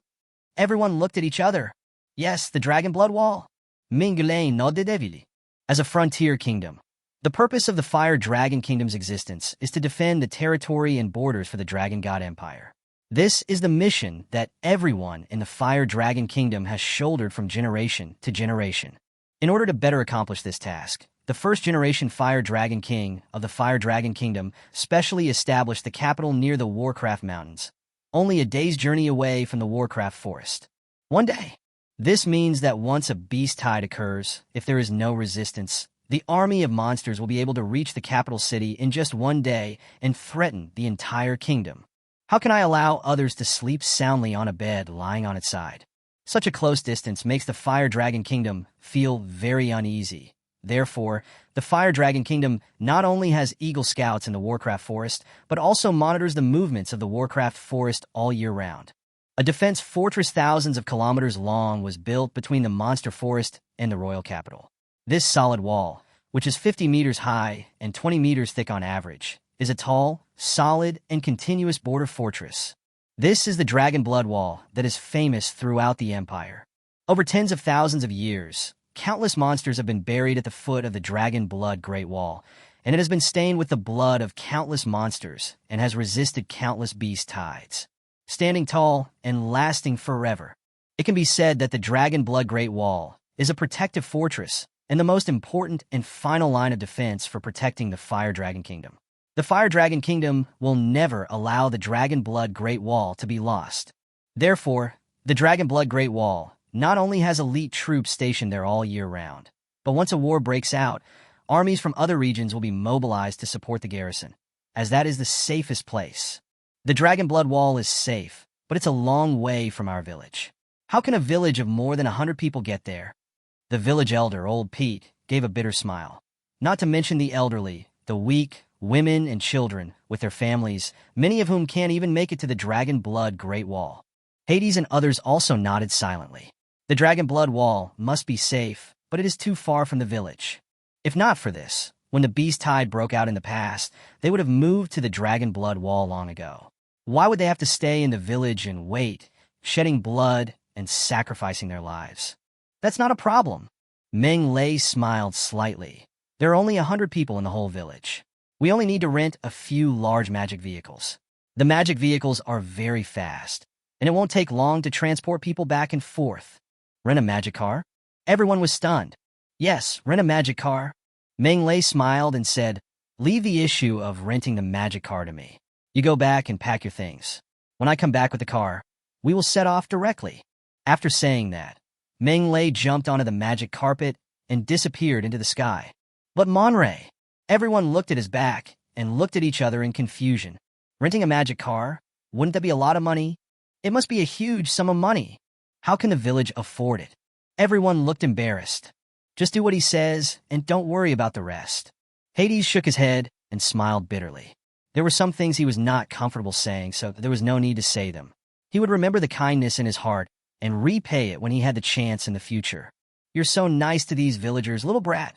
Everyone looked at each other. Yes, the Dragon Blood Wall. Ming Lei nodded heavily. As a frontier kingdom, the purpose of the Fire Dragon Kingdom's existence is to defend the territory and borders for the Dragon God Empire. This is the mission that everyone in the Fire Dragon Kingdom has shouldered from generation to generation. In order to better accomplish this task, the first-generation Fire Dragon King of the Fire Dragon Kingdom specially established the capital near the Warcraft Mountains, only a day's journey away from the Warcraft forest. One day. This means that once a beast tide occurs, if there is no resistance, the army of monsters will be able to reach the capital city in just one day and threaten the entire kingdom. How can I allow others to sleep soundly on a bed lying on its side? Such a close distance makes the Fire Dragon Kingdom feel very uneasy. Therefore, the Fire Dragon Kingdom not only has Eagle Scouts in the Warcraft forest, but also monitors the movements of the Warcraft forest all year round. A defense fortress thousands of kilometers long was built between the monster forest and the royal capital. This solid wall, which is 50 meters high and 20 meters thick on average, is a tall, solid, and continuous border fortress. This is the Dragon Blood Wall that is famous throughout the Empire. Over tens of thousands of years, countless monsters have been buried at the foot of the Dragon Blood Great Wall, and it has been stained with the blood of countless monsters and has resisted countless beast tides. Standing tall and lasting forever, it can be said that the Dragon Blood Great Wall is a protective fortress and the most important and final line of defense for protecting the Fire Dragon Kingdom. The Fire Dragon Kingdom will never allow the Dragon Blood Great Wall to be lost. Therefore, the Dragon Blood Great Wall not only has elite troops stationed there all year round, but once a war breaks out, armies from other regions will be mobilized to support the garrison, as that is the safest place. The Dragon Blood Wall is safe, but it's a long way from our village. How can a village of more than 100 people get there? The village elder, Old Pete, gave a bitter smile. Not to mention the elderly, the weak, women and children with their families, many of whom can't even make it to the Dragon Blood Great Wall. Hades and others also nodded silently. The Dragon Blood Wall must be safe, but it is too far from the village. If not for this, when the beast tide broke out in the past, they would have moved to the Dragon Blood Wall long ago. Why would they have to stay in the village and wait, shedding blood and sacrificing their lives? That's not a problem. Meng Lei smiled slightly. There are only 100 people in the whole village. We only need to rent a few large magic vehicles. The magic vehicles are very fast, and it won't take long to transport people back and forth. Rent a magic car? Everyone was stunned. Yes, rent a magic car. Meng Lei smiled and said, leave the issue of renting the magic car to me. You go back and pack your things. When I come back with the car, we will set off directly. After saying that, Meng Lei jumped onto the magic carpet and disappeared into the sky. But Monray, everyone looked at his back and looked at each other in confusion. Renting a magic car? Wouldn't that be a lot of money? It must be a huge sum of money. How can the village afford it? Everyone looked embarrassed. Just do what he says and don't worry about the rest. Hades shook his head and smiled bitterly. There were some things he was not comfortable saying, so there was no need to say them. He would remember the kindness in his heart and repay it when he had the chance in the future. You're so nice to these villagers, little brat.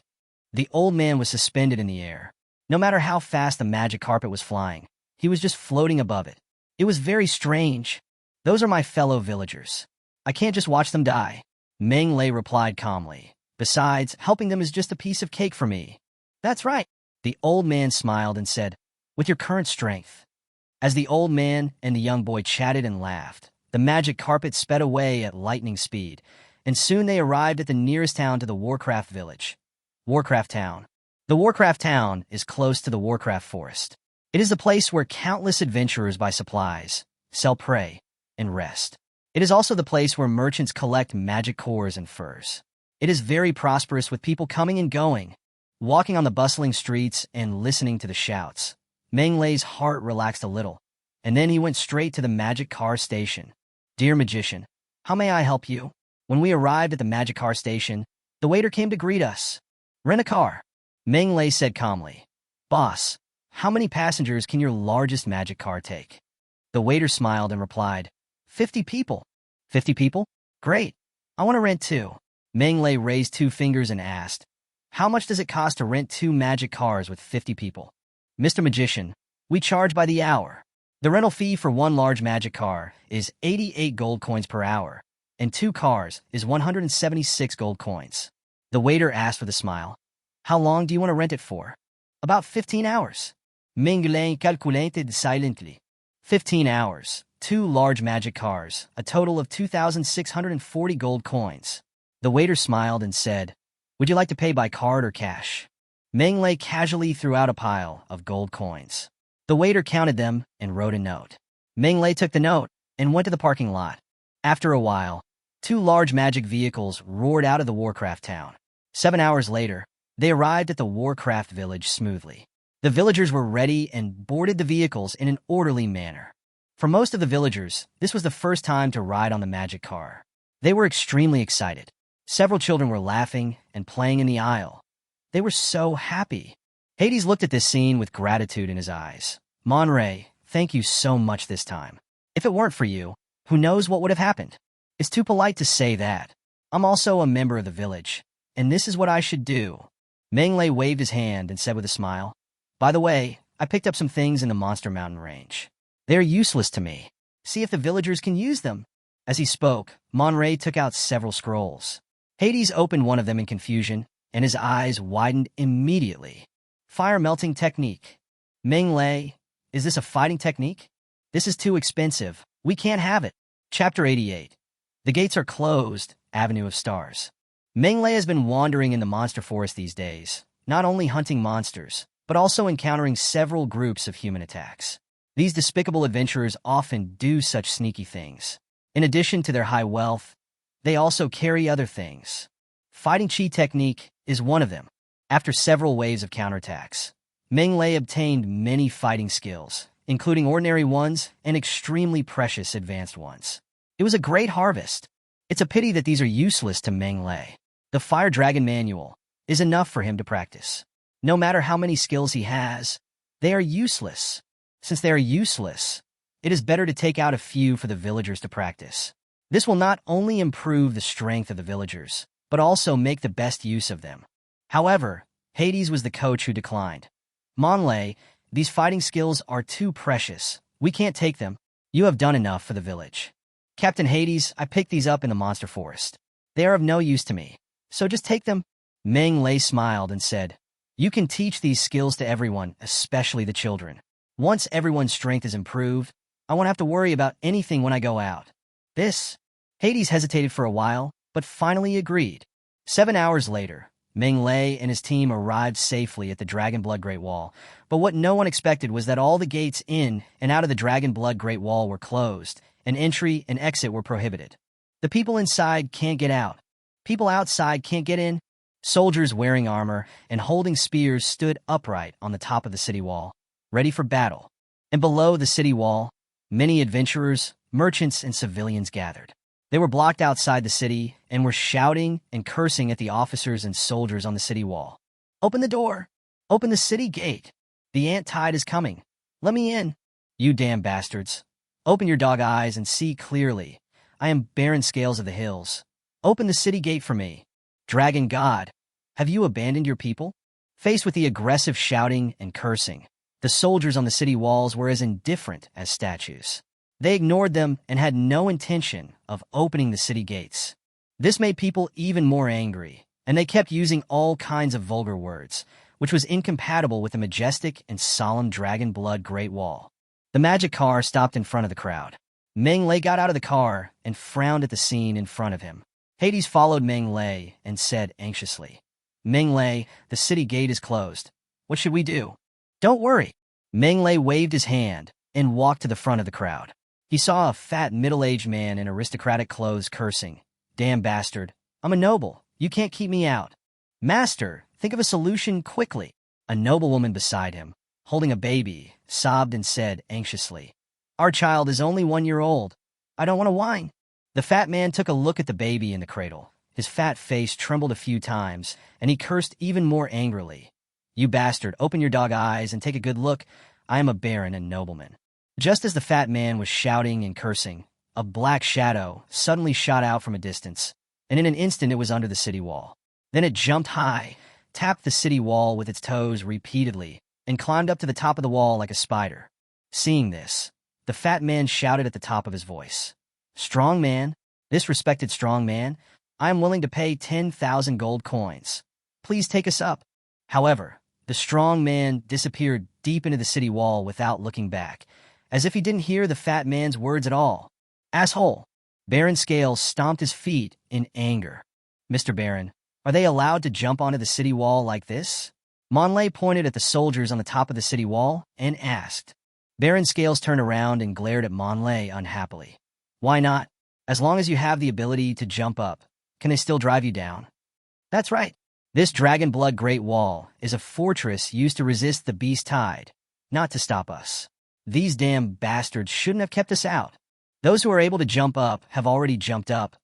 The old man was suspended in the air. No matter how fast the magic carpet was flying, he was just floating above it. It was very strange. Those are my fellow villagers. I can't just watch them die. Meng Lei replied calmly. Besides, helping them is just a piece of cake for me. That's right. The old man smiled and said, with your current strength. As the old man and the young boy chatted and laughed, The magic carpet sped away at lightning speed, and soon they arrived at the nearest town to the Warcraft village. Warcraft Town. The Warcraft Town is close to the Warcraft forest. It is the place where countless adventurers buy supplies, sell prey, and rest. It is also the place where merchants collect magic cores and furs. It is very prosperous with people coming and going, walking on the bustling streets and listening to the shouts. Meng Lei's heart relaxed a little, and then he went straight to the magic car station. "Dear magician, how may I help you?" When we arrived at the magic car station, the waiter came to greet us. "Rent a car," Meng Lei said calmly. "Boss, how many passengers can your largest magic car take?" The waiter smiled and replied, 50 people. 50 people? Great. I want to rent 2. Meng Lei raised 2 fingers and asked, "How much does it cost to rent 2 magic cars with 50 people?" "Mr. Magician, we charge by the hour. The rental fee for 1 large magic car is 88 gold coins per hour, and 2 cars is 176 gold coins." The waiter asked with a smile, "How long do you want to rent it for?" "About 15 hours. Meng Lei calculated silently. 15 hours, 2 large magic cars, a total of 2,640 gold coins. The waiter smiled and said, "Would you like to pay by card or cash?" Meng Lei casually threw out a pile of gold coins. The waiter counted them and wrote a note. Meng Lei took the note and went to the parking lot. After a while, 2 large magic vehicles roared out of the Warcraft town. 7 hours later, they arrived at the Warcraft village smoothly. The villagers were ready and boarded the vehicles in an orderly manner. For most of the villagers, this was the first time to ride on the magic car. They were extremely excited. Several children were laughing and playing in the aisle. They were so happy. Hades looked at this scene with gratitude in his eyes. "Monray, thank you so much this time. If it weren't for you, who knows what would have happened? It's too polite to say that. I'm also a member of the village, and this is what I should do." Meng Lei waved his hand and said with a smile, "By the way, I picked up some things in the Monster Mountain range. They are useless to me. See if the villagers can use them." As he spoke, Monray took out several scrolls. Hades opened one of them in confusion, and his eyes widened immediately. "Fire melting technique. Meng Lei, is this a fighting technique? This is too expensive. We can't have it." Chapter 88. The gates are closed, Avenue of Stars. Meng Lei has been wandering in the monster forest these days, not only hunting monsters, but also encountering several groups of human attacks. These despicable adventurers often do such sneaky things. In addition to their high wealth, they also carry other things. Fighting chi technique is one of them. After several waves of counterattacks, Meng Lei obtained many fighting skills, including ordinary ones and extremely precious advanced ones. It was a great harvest. It's a pity that these are useless to Meng Lei. The Fire Dragon Manual is enough for him to practice. No matter how many skills he has, they are useless. Since they are useless, it is better to take out a few for the villagers to practice. This will not only improve the strength of the villagers, but also make the best use of them. However, Hades was the coach who declined. "Monlay, these fighting skills are too precious. We can't take them. You have done enough for the village." "Captain Hades, I picked these up in the monster forest. They are of no use to me, so just take them." Meng Lei smiled and said, "You can teach these skills to everyone, especially the children. Once everyone's strength is improved, I won't have to worry about anything when I go out." This? Hades hesitated for a while, but finally agreed. 7 hours later, Meng Lei and his team arrived safely at the Dragon Blood Great Wall, but what no one expected was that all the gates in and out of the Dragon Blood Great Wall were closed, and entry and exit were prohibited. The people inside can't get out. People outside can't get in. Soldiers wearing armor and holding spears stood upright on the top of the city wall, ready for battle. And below the city wall, many adventurers, merchants, and civilians gathered. They were blocked outside the city and were shouting and cursing at the officers and soldiers on the city wall. "Open the door! Open the city gate! The ant tide is coming! Let me in! You damn bastards! Open your dog eyes and see clearly. I am Baron Scales of the Hills. Open the city gate for me. Dragon God, have you abandoned your people?" Faced with the aggressive shouting and cursing, the soldiers on the city walls were as indifferent as statues. They ignored them and had no intention of opening the city gates. This made people even more angry, and they kept using all kinds of vulgar words, which was incompatible with the majestic and solemn Dragon Blood Great Wall. The magic car stopped in front of the crowd. Meng Lei got out of the car and frowned at the scene in front of him. Hades followed Meng Lei and said anxiously, Meng Lei, the city gate is closed. What should we do? Don't worry. Meng Lei waved his hand and walked to the front of the crowd. He saw a fat middle-aged man in aristocratic clothes cursing, Damn bastard. I'm a noble. You can't keep me out. Master, think of a solution quickly. A noblewoman beside him, holding a baby, sobbed and said anxiously, Our child is only 1 year old. I don't want to whine. The fat man took a look at the baby in the cradle. His fat face trembled a few times, and he cursed even more angrily. You bastard, open your dog eyes and take a good look. I am a baron and nobleman. Just as the fat man was shouting and cursing, a black shadow suddenly shot out from a distance, and in an instant it was under the city wall. Then it jumped high, tapped the city wall with its toes repeatedly, and climbed up to the top of the wall like a spider. Seeing this, the fat man shouted at the top of his voice, Strong man, this respected strong man, I am willing to pay 10,000 gold coins. Please take us up. However, the strong man disappeared deep into the city wall without looking back, as if he didn't hear the fat man's words at all. Asshole! Baron Scales stomped his feet in anger. Mr. Baron, are they allowed to jump onto the city wall like this? Monlay pointed at the soldiers on the top of the city wall and asked. Baron Scales turned around and glared at Monlay unhappily. Why not? As long as you have the ability to jump up, can they still drive you down? That's right. This Dragon Blood Great Wall is a fortress used to resist the beast tide, not to stop us. These damn bastards shouldn't have kept us out. Those who are able to jump up have already jumped up,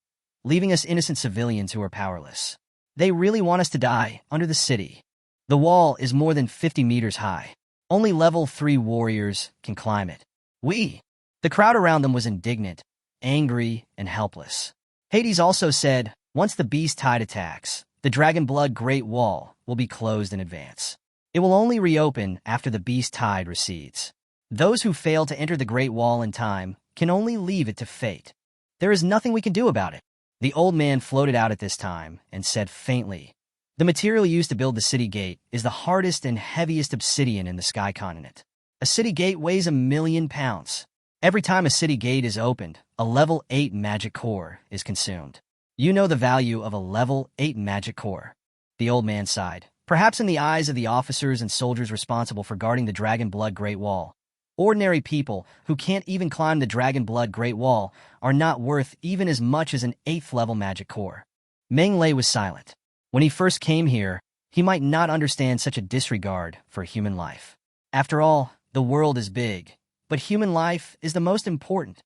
leaving us innocent civilians who are powerless. They really want us to die under the city. The wall is more than 50 meters high. Only level 3 warriors can climb it. The crowd around them was indignant, angry, and helpless. Hades also said, once the beast tide attacks, the Dragon Blood Great Wall will be closed in advance. It will only reopen after the beast tide recedes. Those who fail to enter the Great Wall in time can only leave it to fate. There is nothing we can do about it. The old man floated out at this time and said faintly, the material used to build the city gate is the hardest and heaviest obsidian in the sky continent. A city gate weighs 1,000,000 pounds. Every time a city gate is opened, a level 8 magic core is consumed. You know the value of a level 8 magic core. The old man sighed. Perhaps in the eyes of the officers and soldiers responsible for guarding the Dragon Blood Great Wall, ordinary people who can't even climb the Dragon Blood Great Wall are not worth even as much as an 8th level magic core. Meng Lei was silent. When he first came here, he might not understand such a disregard for human life. After all, the world is big, but human life is the most important.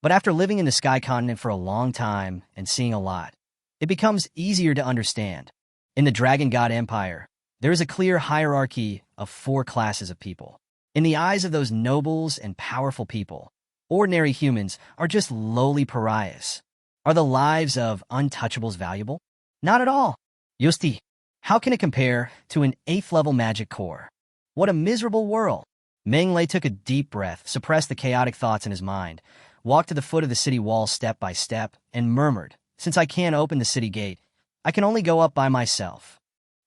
But after living in the Sky Continent for a long time and seeing a lot, it becomes easier to understand. In the Dragon God Empire, there is a clear hierarchy of 4 classes of people. In the eyes of those nobles and powerful people, ordinary humans are just lowly pariahs. Are the lives of untouchables valuable? Not at all. Yusti, how can it compare to an 8th level magic core? What a miserable world. Meng Lei took a deep breath, suppressed the chaotic thoughts in his mind, walked to the foot of the city wall step by step, and murmured, Since I can't open the city gate, I can only go up by myself.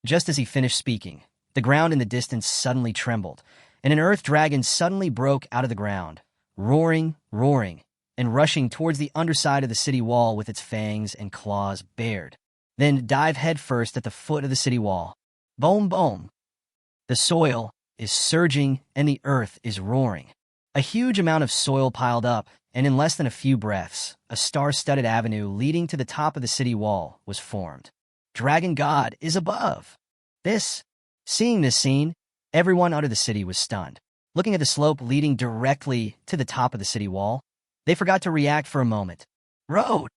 Just as he finished speaking, the ground in the distance suddenly trembled, and an earth dragon suddenly broke out of the ground, roaring, and rushing towards the underside of the city wall with its fangs and claws bared. Then dive headfirst at the foot of the city wall. Boom, boom. The soil is surging and the earth is roaring. A huge amount of soil piled up, and in less than a few breaths, a star-studded avenue leading to the top of the city wall was formed. Dragon God is above. Seeing this scene, everyone under the city was stunned. Looking at the slope leading directly to the top of the city wall, they forgot to react for a moment. Road!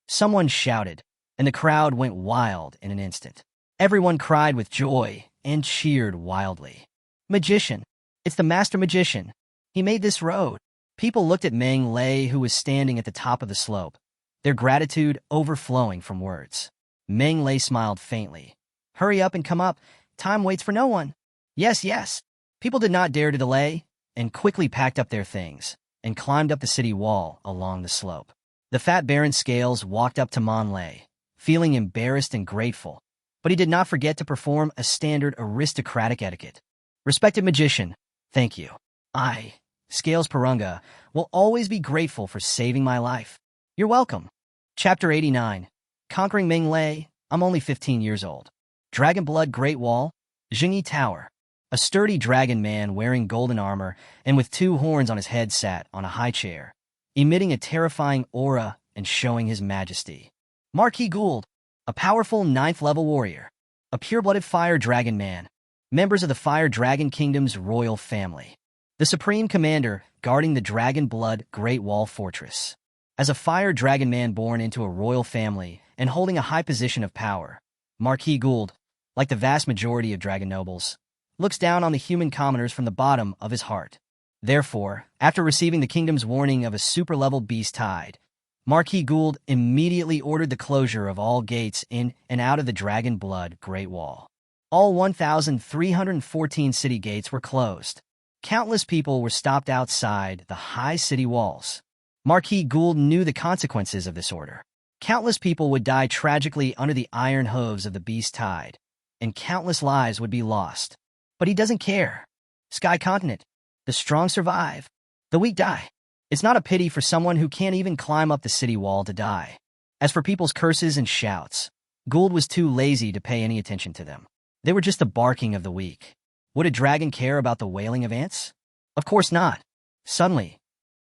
Someone shouted, and the crowd went wild in an instant. Everyone cried with joy and cheered wildly. Magician! It's the master magician! He made this road! People looked at Meng Lei, who was standing at the top of the slope, their gratitude overflowing from words. Meng Lei smiled faintly. Hurry up and come up. Time waits for no one. Yes. People did not dare to delay, and quickly packed up their things, and climbed up the city wall along the slope. The fat Baron Scales walked up to Monlay, feeling embarrassed and grateful, but he did not forget to perform a standard aristocratic etiquette. Respected magician, thank you. I Scales Purunga, will always be grateful for saving my life. You're welcome. Chapter 89. Conquering Menglei. I'm only 15 years old. Dragon Blood Great Wall. Jingyi Tower. A sturdy dragon man wearing golden armor and with 2 horns on his head sat on a high chair, emitting a terrifying aura and showing his majesty. Marquis Gould, a powerful 9th-level warrior. A pure-blooded fire dragon man. Members of the Fire Dragon Kingdom's royal family. The supreme commander guarding the Dragon Blood Great Wall Fortress. As a fire dragon man born into a royal family and holding a high position of power, Marquis Gould, like the vast majority of dragon nobles, looks down on the human commoners from the bottom of his heart. Therefore, after receiving the kingdom's warning of a super-level beast tide, Marquis Gould immediately ordered the closure of all gates in and out of the Dragon Blood Great Wall. All 1,314 city gates were closed. Countless people were stopped outside the high city walls. Marquis Gould knew the consequences of this order. Countless people would die tragically under the iron hooves of the beast tide, and countless lives would be lost. But he doesn't care. Sky Continent. The strong survive. The weak die. It's not a pity for someone who can't even climb up the city wall to die. As for people's curses and shouts, Gould was too lazy to pay any attention to them. They were just the barking of the weak. Would a dragon care about the wailing of ants? Of course not. Suddenly,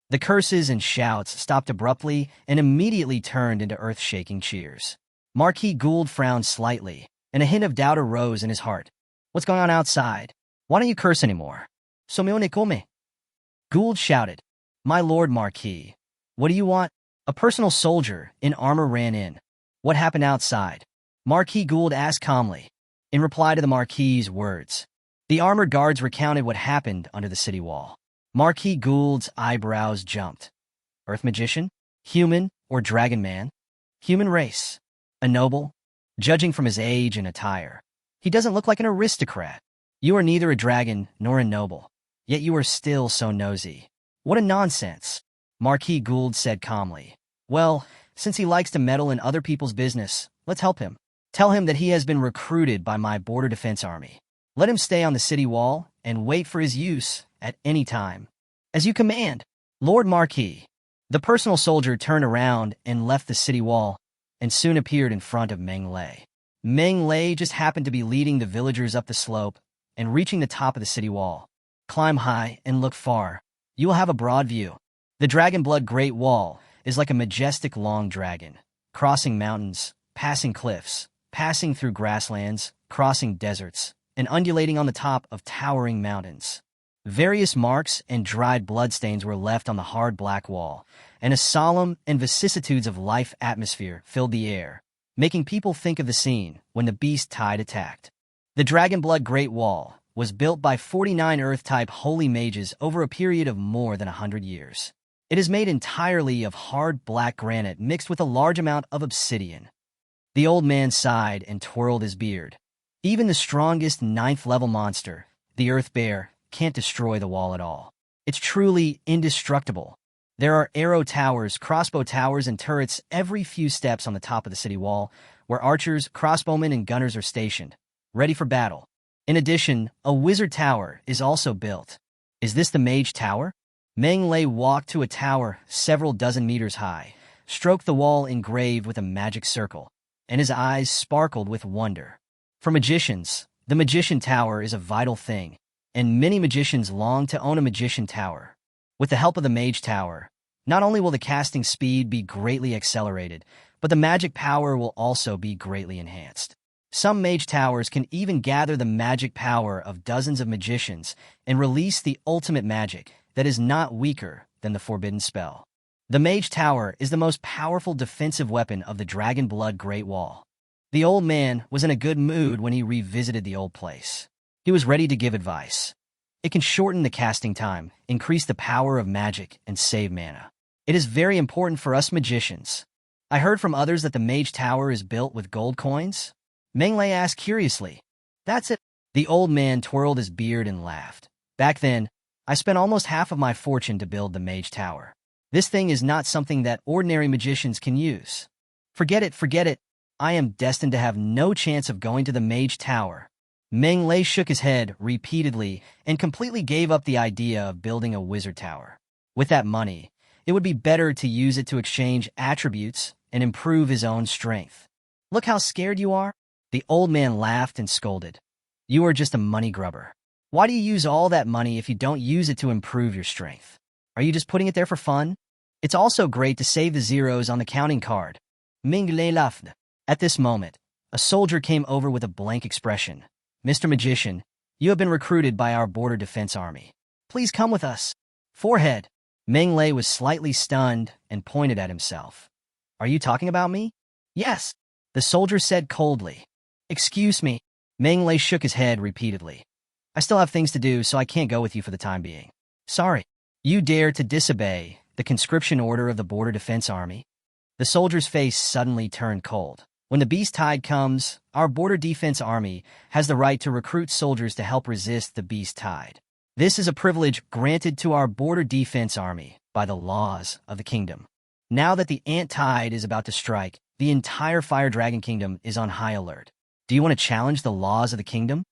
the curses and shouts stopped abruptly and immediately turned into earth-shaking cheers. Marquis Gould frowned slightly, and a hint of doubt arose in his heart. What's going on outside? Why don't you curse anymore? Someone come. Gould shouted. My lord Marquis, what do you want? A personal soldier in armor ran in. What happened outside? Marquis Gould asked calmly. In reply to the Marquis's words, the armored guards recounted what happened under the city wall. Marquis Gould's eyebrows jumped. Earth magician? Human or dragon man? Human race. A noble? Judging from his age and attire, he doesn't look like an aristocrat. You are neither a dragon nor a noble, yet you are still so nosy. What a nonsense, Marquis Gould said calmly. Well, since he likes to meddle in other people's business, let's help him. Tell him that he has been recruited by my border defense army. Let him stay on the city wall and wait for his use at any time. As you command, Lord Marquis. The personal soldier turned around and left the city wall and soon appeared in front of Menglei. Menglei just happened to be leading the villagers up the slope and reaching the top of the city wall. Climb high and look far. You will have a broad view. The Dragon Blood Great Wall is like a majestic long dragon, crossing mountains, passing cliffs, passing through grasslands, crossing deserts, and undulating on the top of towering mountains. Various marks and dried bloodstains were left on the hard black wall, and a solemn and vicissitudes of life atmosphere filled the air, making people think of the scene when the beast tide attacked. The Dragon Blood Great Wall was built by 49 Earth-type holy mages over a period of more than 100 years. It is made entirely of hard black granite mixed with a large amount of obsidian. The old man sighed and twirled his beard. Even the strongest 9th-level monster, the Earth Bear, can't destroy the wall at all. It's truly indestructible. There are arrow towers, crossbow towers, and turrets every few steps on the top of the city wall, where archers, crossbowmen, and gunners are stationed, ready for battle. In addition, a wizard tower is also built. Is this the Mage Tower? Menglei walked to a tower several dozen meters high, stroked the wall engraved with a magic circle, and his eyes sparkled with wonder. For magicians, the Magician Tower is a vital thing, and many magicians long to own a Magician Tower. With the help of the Mage Tower, not only will the casting speed be greatly accelerated, but the magic power will also be greatly enhanced. Some mage towers can even gather the magic power of dozens of magicians and release the ultimate magic that is not weaker than the forbidden spell. The Mage Tower is the most powerful defensive weapon of the Dragon Blood Great Wall. The old man was in a good mood when he revisited the old place. He was ready to give advice. It can shorten the casting time, increase the power of magic, and save mana. It is very important for us magicians. I heard from others that the Mage Tower is built with gold coins. Menglei asked curiously. That's it. The old man twirled his beard and laughed. Back then, I spent almost half of my fortune to build the Mage Tower. This thing is not something that ordinary magicians can use. Forget it, forget it. I am destined to have no chance of going to the Mage Tower. Meng Lei shook his head repeatedly and completely gave up the idea of building a wizard tower. With that money, it would be better to use it to exchange attributes and improve his own strength. Look how scared you are. The old man laughed and scolded. You are just a money grubber. Why do you use all that money if you don't use it to improve your strength? Are you just putting it there for fun? It's also great to save the zeros on the counting card. Meng Lei laughed. At this moment, a soldier came over with a blank expression. Mr. Magician, you have been recruited by our border defense army. Please come with us. Forehead. Meng Lei was slightly stunned and pointed at himself. Are you talking about me? Yes, the soldier said coldly. Excuse me. Meng Lei shook his head repeatedly. I still have things to do, so I can't go with you for the time being. Sorry. You dare to disobey the conscription order of the border defense army? The soldier's face suddenly turned cold. When the beast tide comes, our border defense army has the right to recruit soldiers to help resist the beast tide. This is a privilege granted to our border defense army by the laws of the kingdom. Now that the ant tide is about to strike, the entire Fire Dragon Kingdom is on high alert. Do you want to challenge the laws of the kingdom?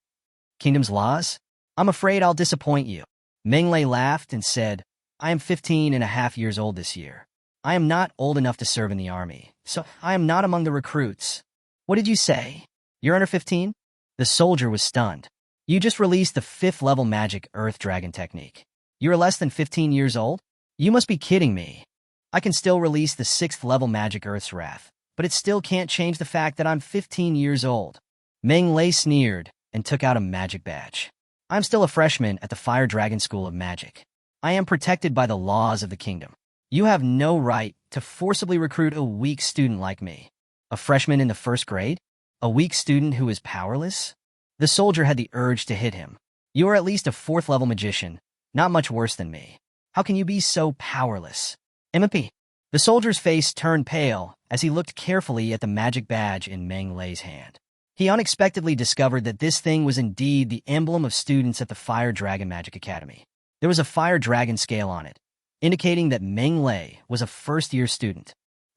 Kingdom's laws? I'm afraid I'll disappoint you. Meng Lei laughed and said, I am 15 and a half years old this year. I am not old enough to serve in the army, so I am not among the recruits. What did you say? You're under 15? The soldier was stunned. You just released the 5th level magic Earth Dragon technique. You're less than 15 years old? You must be kidding me. I can still release the 6th level magic Earth's Wrath, but it still can't change the fact that I'm 15 years old. Meng Lei sneered and took out a magic badge. I'm still a freshman at the Fire Dragon School of Magic. I am protected by the laws of the kingdom. You have no right to forcibly recruit a weak student like me. A freshman in the 1st grade? A weak student who is powerless? The soldier had the urge to hit him. You are at least a 4th level magician, not much worse than me. How can you be so powerless? MP. The soldier's face turned pale as he looked carefully at the magic badge in Meng Lei's hand. He unexpectedly discovered that this thing was indeed the emblem of students at the Fire Dragon Magic Academy. There was a Fire Dragon scale on it, indicating that Meng Lei was a first-year student.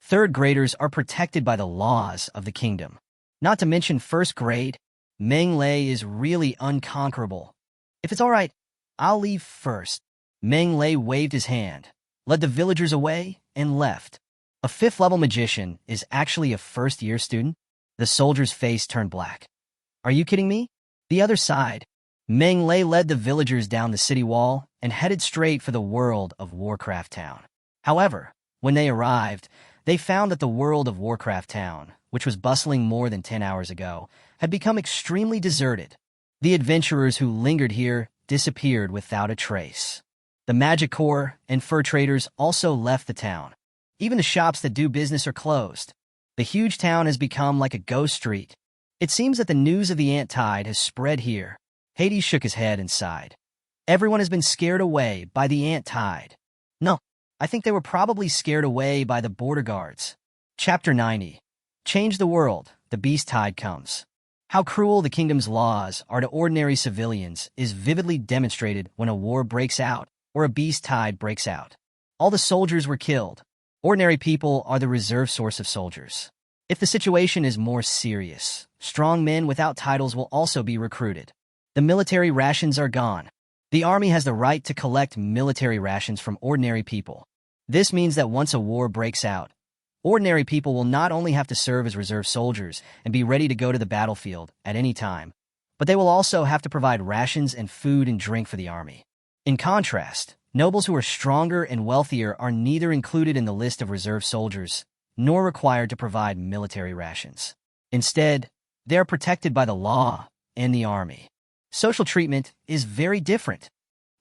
3rd graders are protected by the laws of the kingdom. Not to mention 1st grade, Meng Lei is really unconquerable. If it's all right, I'll leave first. Meng Lei waved his hand, led the villagers away, and left. A 5th level magician is actually a first-year student? The soldier's face turned black. Are you kidding me? The other side. Meng Lei led the villagers down the city wall and headed straight for the world of Warcraft Town. However, when they arrived, they found that the world of Warcraft Town, which was bustling more than 10 hours ago, had become extremely deserted. The adventurers who lingered here disappeared without a trace. The magic corps and fur traders also left the town. Even the shops that do business are closed. The huge town has become like a ghost street. It seems that the news of the ant tide has spread here. Hades shook his head and sighed. Everyone has been scared away by the ant tide. No, I think they were probably scared away by the border guards. Chapter 90. Change the world, the beast tide comes. How cruel the kingdom's laws are to ordinary civilians is vividly demonstrated when a war breaks out or a beast tide breaks out. All the soldiers were killed. Ordinary people are the reserve source of soldiers. If the situation is more serious, strong men without titles will also be recruited. The military rations are gone. The army has the right to collect military rations from ordinary people. This means that once a war breaks out, ordinary people will not only have to serve as reserve soldiers and be ready to go to the battlefield at any time, but they will also have to provide rations and food and drink for the army. In contrast, nobles who are stronger and wealthier are neither included in the list of reserve soldiers nor required to provide military rations. Instead, they are protected by the law and the army. Social treatment is very different.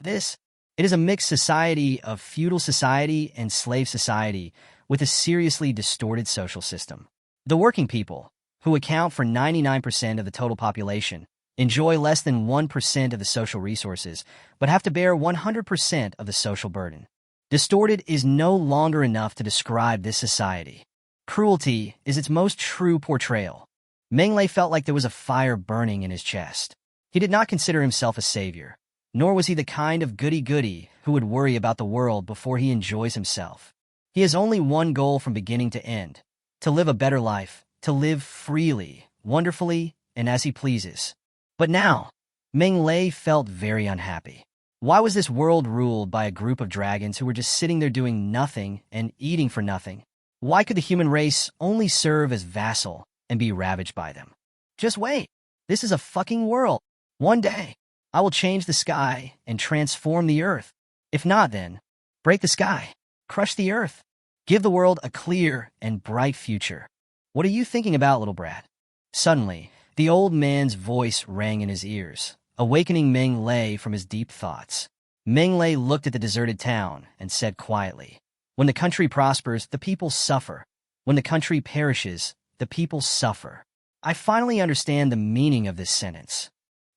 It is a mixed society of feudal society and slave society with a seriously distorted social system. The working people, who account for 99% of the total population, enjoy less than 1% of the social resources, but have to bear 100% of the social burden. Distorted is no longer enough to describe this society. Cruelty is its most true portrayal. Meng Lei felt like there was a fire burning in his chest. He did not consider himself a savior, nor was he the kind of goody-goody who would worry about the world before he enjoys himself. He has only one goal from beginning to end: to live a better life, to live freely, wonderfully, and as he pleases. But now, Meng Lei felt very unhappy. Why was this world ruled by a group of dragons who were just sitting there doing nothing and eating for nothing? Why could the human race only serve as vassal and be ravaged by them? Just wait. This is a fucking world. One day, I will change the sky and transform the earth. If not, then, break the sky, crush the earth, give the world a clear and bright future. What are you thinking about, little brat? Suddenly, the old man's voice rang in his ears, awakening Meng Lei from his deep thoughts. Meng Lei looked at the deserted town and said quietly, "When the country prospers, the people suffer. When the country perishes, the people suffer." I finally understand the meaning of this sentence.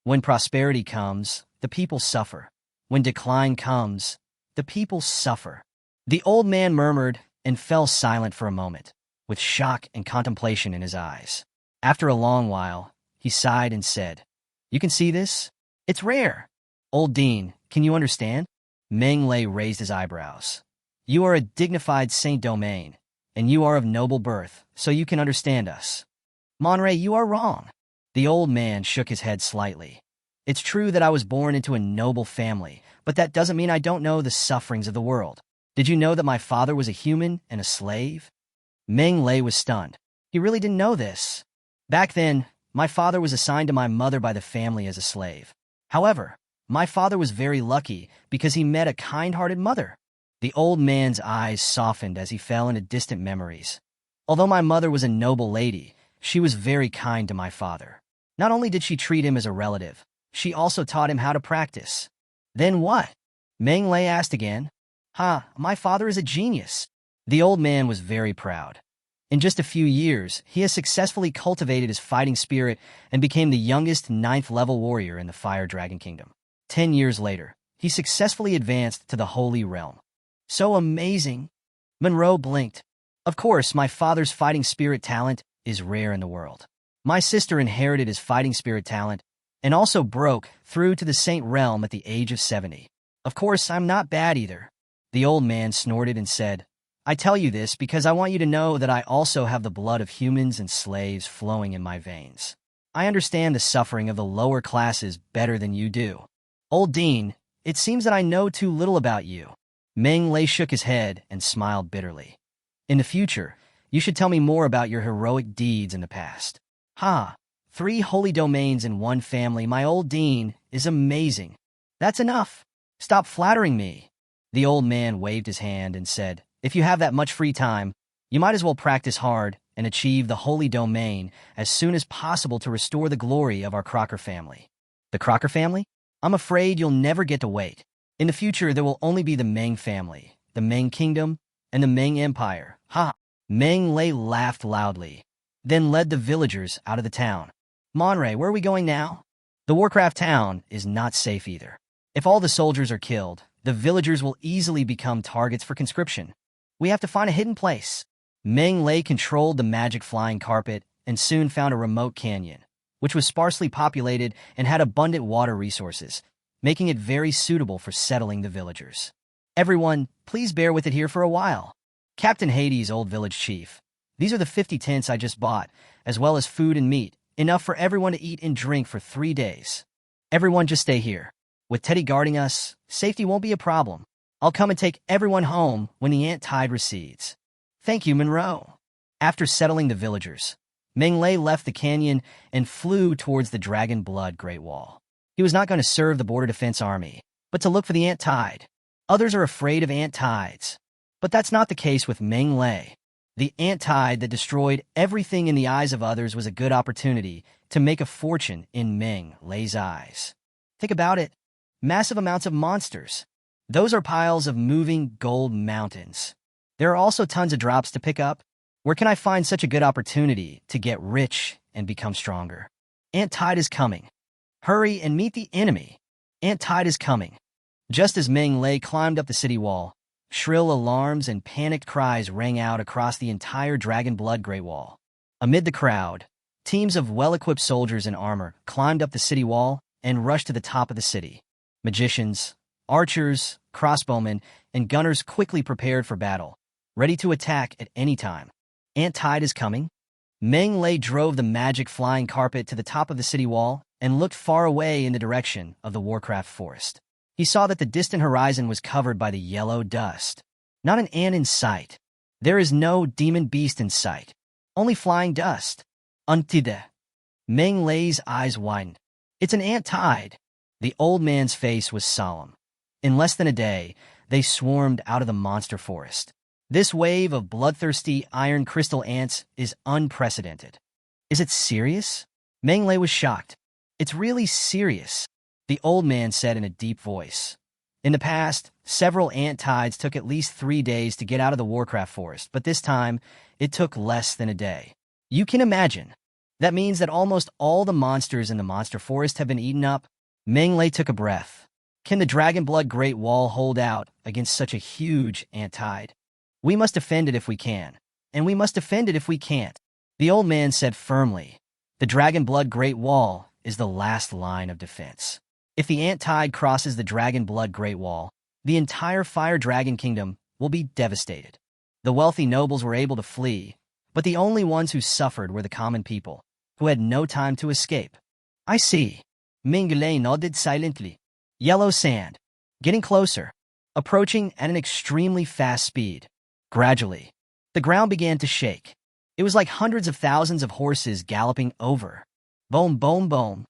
When prosperity comes, the people suffer. When decline comes, the people suffer. The old man murmured and fell silent for a moment, with shock and contemplation in his eyes. After a long while, he sighed and said, "You can see this? It's rare. Old Dean, can you understand?" Meng Lei raised his eyebrows. "You are a dignified Saint Domain, and you are of noble birth, so you can understand us." "Monray, you are wrong." The old man shook his head slightly. "It's true that I was born into a noble family, but that doesn't mean I don't know the sufferings of the world. Did you know that my father was a human and a slave?" Meng Lei was stunned. He really didn't know this. "Back then, my father was assigned to my mother by the family as a slave. However, my father was very lucky because he met a kind-hearted mother." The old man's eyes softened as he fell into distant memories. "Although my mother was a noble lady, she was very kind to my father. Not only did she treat him as a relative, she also taught him how to practice." "Then what?" Meng Lei asked again. My father is a genius." The old man was very proud. In just a few years, he has successfully cultivated his fighting spirit and became the youngest 9th-level warrior in the Fire Dragon Kingdom. 10 years later, he successfully advanced to the Holy Realm. "So amazing." Monroe blinked. "Of course, my father's fighting spirit talent is rare in the world. My sister inherited his fighting spirit talent and also broke through to the Saint Realm at the age of 70. Of course, I'm not bad either." The old man snorted and said, "I tell you this because I want you to know that I also have the blood of humans and slaves flowing in my veins. I understand the suffering of the lower classes better than you do. Old Dean, it seems that I know too little about you." Meng Lei shook his head and smiled bitterly. "In the future, you should tell me more about your heroic deeds in the past." 3 holy domains in one family, my old Dean, is amazing." "That's enough. Stop flattering me." The old man waved his hand and said, "If you have that much free time, you might as well practice hard and achieve the holy domain as soon as possible to restore the glory of our Crocker family." "The Crocker family? I'm afraid you'll never get to wait. In the future, there will only be the Meng family, the Meng Kingdom, and the Meng Empire." Meng Lei laughed loudly, then led the villagers out of the town. "Monray, where are we going now?" "The Warcraft town is not safe either. If all the soldiers are killed, the villagers will easily become targets for conscription. We have to find a hidden place." Meng Lei controlled the magic flying carpet and soon found a remote canyon, which was sparsely populated and had abundant water resources, making it very suitable for settling the villagers. "Everyone, please bear with it here for a while. Captain Hades, old village chief. These are the 50 tents I just bought, as well as food and meat, enough for everyone to eat and drink for 3 days. Everyone just stay here. With Teddy guarding us, safety won't be a problem. I'll come and take everyone home when the ant tide recedes." "Thank you, Monroe." After settling the villagers, Meng Lei left the canyon and flew towards the Dragon Blood Great Wall. He was not going to serve the Border Defense Army, but to look for the ant tide. Others are afraid of ant tides, but that's not the case with Meng Lei. The ant tide that destroyed everything in the eyes of others was a good opportunity to make a fortune in Meng Lei's eyes. Think about it. Massive amounts of monsters. Those are piles of moving gold mountains. There are also tons of drops to pick up. Where can I find such a good opportunity to get rich and become stronger? Ant tide is coming. Hurry and meet the enemy. Ant tide is coming. Just as Meng Lei climbed up the city wall, shrill alarms and panicked cries rang out across the entire Dragon Blood Great Wall. Amid the crowd, teams of well-equipped soldiers in armor climbed up the city wall and rushed to the top of the city. Magicians, archers, crossbowmen, and gunners quickly prepared for battle, ready to attack at any time. Ant tide is coming? Meng Lei drove the magic flying carpet to the top of the city wall and looked far away in the direction of the Warcraft forest. He saw that the distant horizon was covered by the yellow dust. Not an ant in sight. There is no demon beast in sight. Only flying dust. Untide. Meng Lei's eyes widened. It's an ant tide. The old man's face was solemn. In less than a day, they swarmed out of the monster forest. This wave of bloodthirsty iron crystal ants is unprecedented. Is it serious? Meng Lei was shocked. It's really serious, the old man said in a deep voice. In the past, several ant tides took at least 3 days to get out of the Warcraft forest, but this time, it took less than a day. You can imagine. That means that almost all the monsters in the monster forest have been eaten up. Meng Lei took a breath. Can the Dragonblood Great Wall hold out against such a huge ant tide? We must defend it if we can, and we must defend it if we can't, the old man said firmly. The Dragonblood Great Wall is the last line of defense. If the ant tide crosses the Dragonblood Great Wall, the entire Fire Dragon Kingdom will be devastated. The wealthy nobles were able to flee, but the only ones who suffered were the common people, who had no time to escape. I see. Meng Lei nodded silently. Yellow sand. Getting closer. Approaching at an extremely fast speed. Gradually, the ground began to shake. It was like hundreds of thousands of horses galloping over. Boom, boom, boom.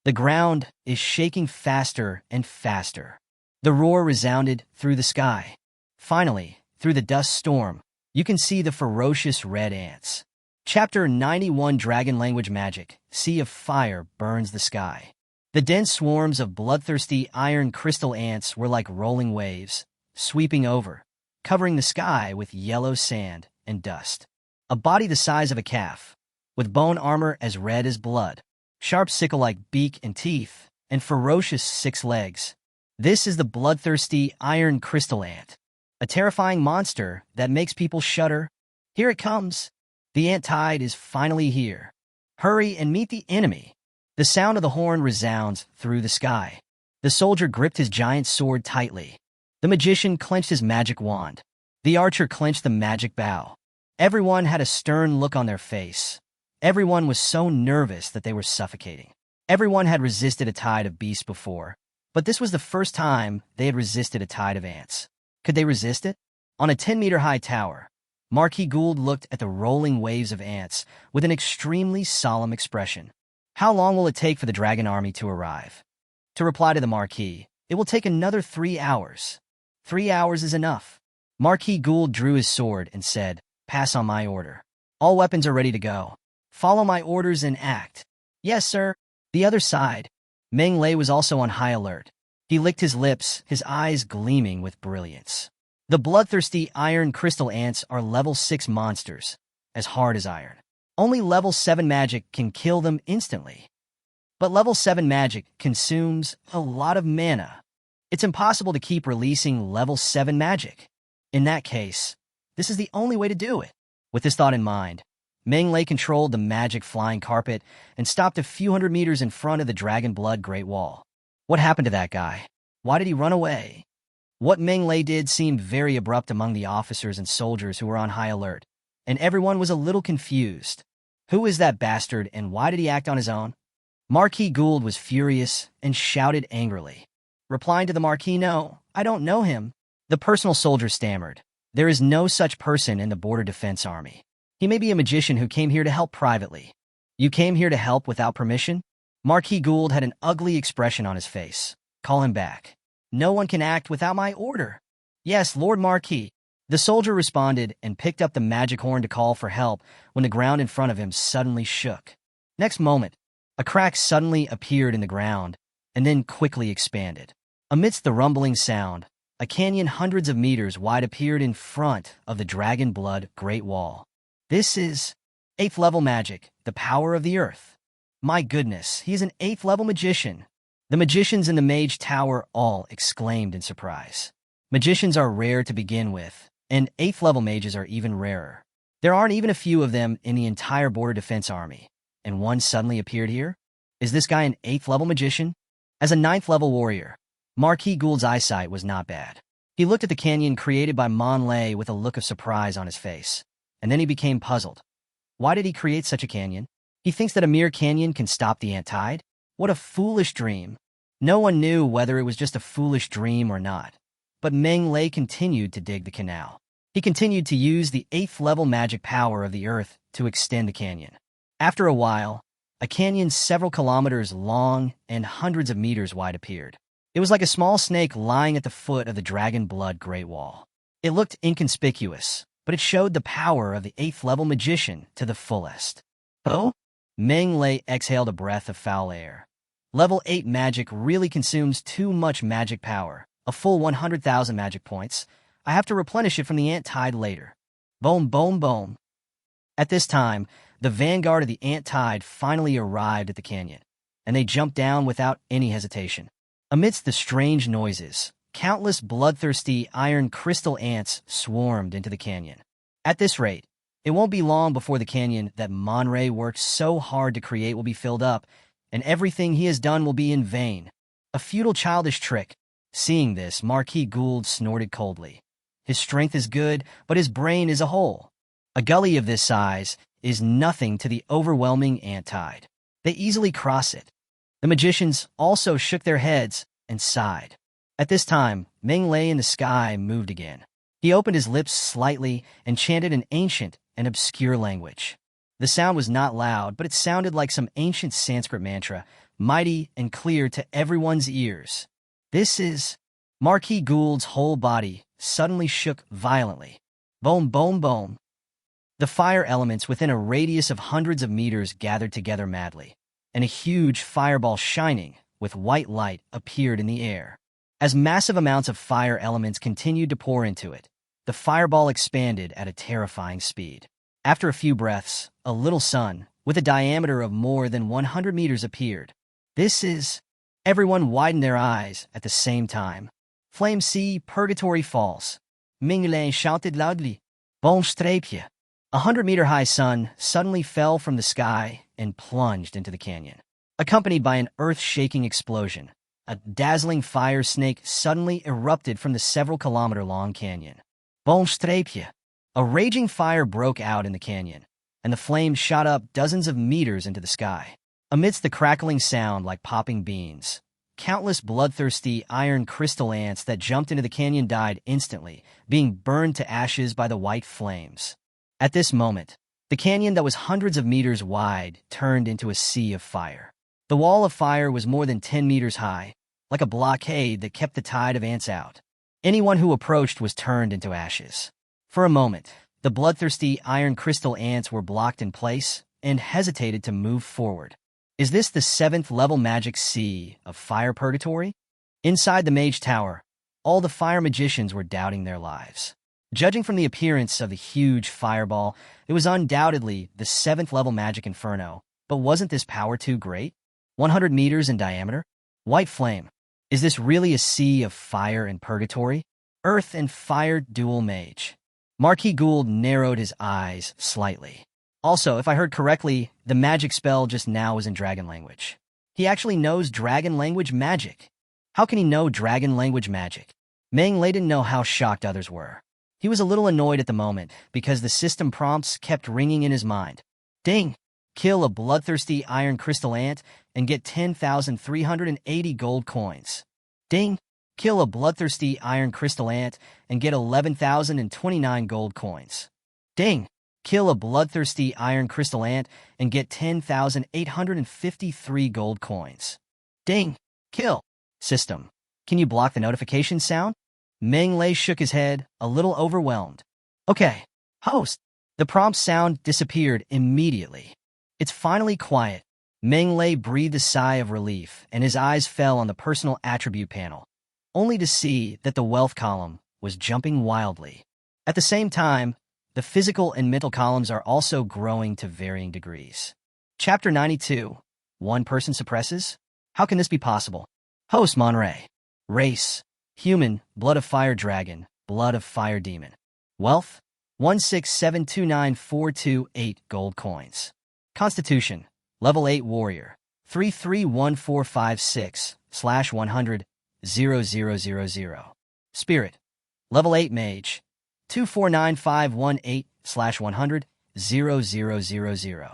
The ground is shaking faster and faster. The roar resounded through the sky. Finally, through the dust storm, you can see the ferocious red ants. Chapter 91 Dragon Language Magic, Sea of Fire burns the sky. The dense swarms of bloodthirsty iron crystal ants were like rolling waves, sweeping over, covering the sky with yellow sand and dust. A body the size of a calf, with bone armor as red as blood, sharp sickle-like beak and teeth, and ferocious 6 legs. This is the bloodthirsty iron crystal ant, a terrifying monster that makes people shudder. Here it comes. The ant tide is finally here. Hurry and meet the enemy. The sound of the horn resounds through the sky. The soldier gripped his giant sword tightly. The magician clenched his magic wand. The archer clenched the magic bow. Everyone had a stern look on their face. Everyone was so nervous that they were suffocating. Everyone had resisted a tide of beasts before, but this was the first time they had resisted a tide of ants. Could they resist it? On a 10-meter-high tower, Marquis Gould looked at the rolling waves of ants with an extremely solemn expression. How long will it take for the dragon army to arrive? To reply to the Marquis, it will take another 3 hours. 3 hours is enough. Marquis Gould drew his sword and said, "Pass on my order. All weapons are ready to go. Follow my orders and act." "Yes, sir." The other side, Meng Lei was also on high alert. He licked his lips, his eyes gleaming with brilliance. The bloodthirsty iron crystal ants are level 6 monsters, as hard as iron. Only level 7 magic can kill them instantly. But level 7 magic consumes a lot of mana. It's impossible to keep releasing level 7 magic. In that case, this is the only way to do it. With this thought in mind, Meng Lei controlled the magic flying carpet and stopped a few hundred meters in front of the Dragonblood Great Wall. What happened to that guy? Why did he run away? What Meng Lei did seemed very abrupt among the officers and soldiers who were on high alert, and everyone was a little confused. Who is that bastard and why did he act on his own? Marquis Gould was furious and shouted angrily. Replying to the Marquis, "No, I don't know him." The personal soldier stammered. "There is no such person in the Border Defense Army. He may be a magician who came here to help privately." "You came here to help without permission?" Marquis Gould had an ugly expression on his face. "Call him back." "No one can act without my order." "Yes, Lord Marquis." The soldier responded and picked up the magic horn to call for help when the ground in front of him suddenly shook. Next moment, a crack suddenly appeared in the ground and then quickly expanded. Amidst the rumbling sound, a canyon hundreds of meters wide appeared in front of the Dragonblood Great Wall. This is 8th level magic, the power of the earth. My goodness, he is an 8th level magician. The magicians in the Mage Tower all exclaimed in surprise. Magicians are rare to begin with, and 8th level mages are even rarer. There aren't even a few of them in the entire Border Defense Army, and one suddenly appeared here? Is this guy an 8th level magician? As a 9th level warrior, Marquis Gould's eyesight was not bad. He looked at the canyon created by Mon Lei with a look of surprise on his face, and then he became puzzled. Why did he create such a canyon? He thinks that a mere canyon can stop the ant tide? What a foolish dream. No one knew whether it was just a foolish dream or not. But Meng Lei continued to dig the canal. He continued to use the 8th level magic power of the earth to extend the canyon. After a while, a canyon several kilometers long and hundreds of meters wide appeared. It was like a small snake lying at the foot of the Dragon Blood Great Wall. It looked inconspicuous, but it showed the power of the 8th level magician to the fullest. Oh? Meng Lei exhaled a breath of foul air. Level 8 magic really consumes too much magic power, a full 100,000 magic points. I have to replenish it from the ant tide later. Boom, boom, boom. At this time, the vanguard of the ant tide finally arrived at the canyon, and they jumped down without any hesitation. Amidst the strange noises, countless bloodthirsty iron crystal ants swarmed into the canyon. At this rate, it won't be long before the canyon that Monray worked so hard to create will be filled up, and everything he has done will be in vain. A futile childish trick. Seeing this, Marquis Gould snorted coldly. His strength is good, but his brain is a hole. A gully of this size is nothing to the overwhelming ant tide. They easily cross it. The magicians also shook their heads and sighed. At this time, Meng Lei in the sky moved again. He opened his lips slightly and chanted an ancient and obscure language. The sound was not loud, but it sounded like some ancient Sanskrit mantra, mighty and clear to everyone's ears. This is... Marquis Gould's whole body suddenly shook violently. Boom, boom, boom. The fire elements within a radius of hundreds of meters gathered together madly, and a huge fireball shining with white light appeared in the air. As massive amounts of fire elements continued to pour into it, the fireball expanded at a terrifying speed. After a few breaths, a little sun, with a diameter of more than 100 meters appeared. This is... Everyone widened their eyes at the same time. Flame sea, purgatory falls. Meng Lei shouted loudly. Bon streepje. 100-meter-high sun suddenly fell from the sky and plunged into the canyon. Accompanied by an earth-shaking explosion, a dazzling fire snake suddenly erupted from the several-kilometer-long canyon. Bon streepje. A raging fire broke out in the canyon, and the flames shot up dozens of meters into the sky. Amidst the crackling sound like popping beans, countless bloodthirsty iron crystal ants that jumped into the canyon died instantly, being burned to ashes by the white flames. At this moment, the canyon that was hundreds of meters wide turned into a sea of fire. The wall of fire was more than 10 meters high, like a blockade that kept the tide of ants out. Anyone who approached was turned into ashes. For a moment, the bloodthirsty iron crystal ants were blocked in place and hesitated to move forward. Is this the 7th level magic sea of fire purgatory? Inside the mage tower, all the fire magicians were doubting their lives. Judging from the appearance of the huge fireball, it was undoubtedly the 7th level magic inferno, but wasn't this power too great? 100 meters in diameter? White flame. Is this really a sea of fire and purgatory? Earth and fire dual mage. Marquis Gould narrowed his eyes slightly. Also, if I heard correctly, the magic spell just now was in dragon language. He actually knows dragon language magic. How can he know dragon language magic? Meng Lei didn't know how shocked others were. He was a little annoyed at the moment because the system prompts kept ringing in his mind. Ding! Kill a bloodthirsty iron crystal ant and get 10,380 gold coins. Ding! Kill a bloodthirsty iron crystal ant and get 11,029 gold coins. Ding! Kill a bloodthirsty iron crystal ant and get 10,853 gold coins. Ding! Kill! System. Can you block the notification sound? Meng Lei shook his head, a little overwhelmed. Okay, host. The prompt sound disappeared immediately. It's finally quiet. Meng Lei breathed a sigh of relief, and his eyes fell on the personal attribute panel, only to see that the wealth column was jumping wildly. At the same time, the physical and mental columns are also growing to varying degrees. Chapter 92. One person suppresses? How can this be possible? Host Monray. Race. Human, blood of fire dragon, blood of fire demon. Wealth, 16729,428 gold coins. Constitution, level 8 warrior, 331456/100,0000. Spirit, level 8 mage, 249518/100,0000. 100,000.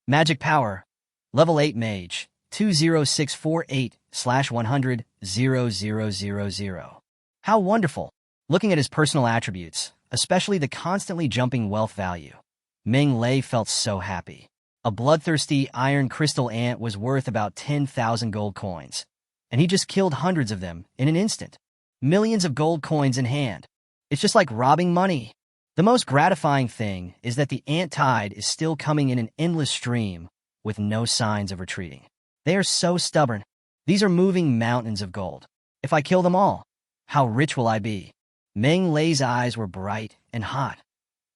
Magic power, level 8 mage, 20648/100,000. How wonderful! Looking at his personal attributes, especially the constantly jumping wealth value, Ming Lei felt so happy. A bloodthirsty iron crystal ant was worth about 10,000 gold coins, and he just killed hundreds of them in an instant. Millions of gold coins in hand. It's just like robbing money. The most gratifying thing is that the ant tide is still coming in an endless stream with no signs of retreating. They are so stubborn. These are moving mountains of gold. If I kill them all, how rich will I be? Meng Lei's eyes were bright and hot.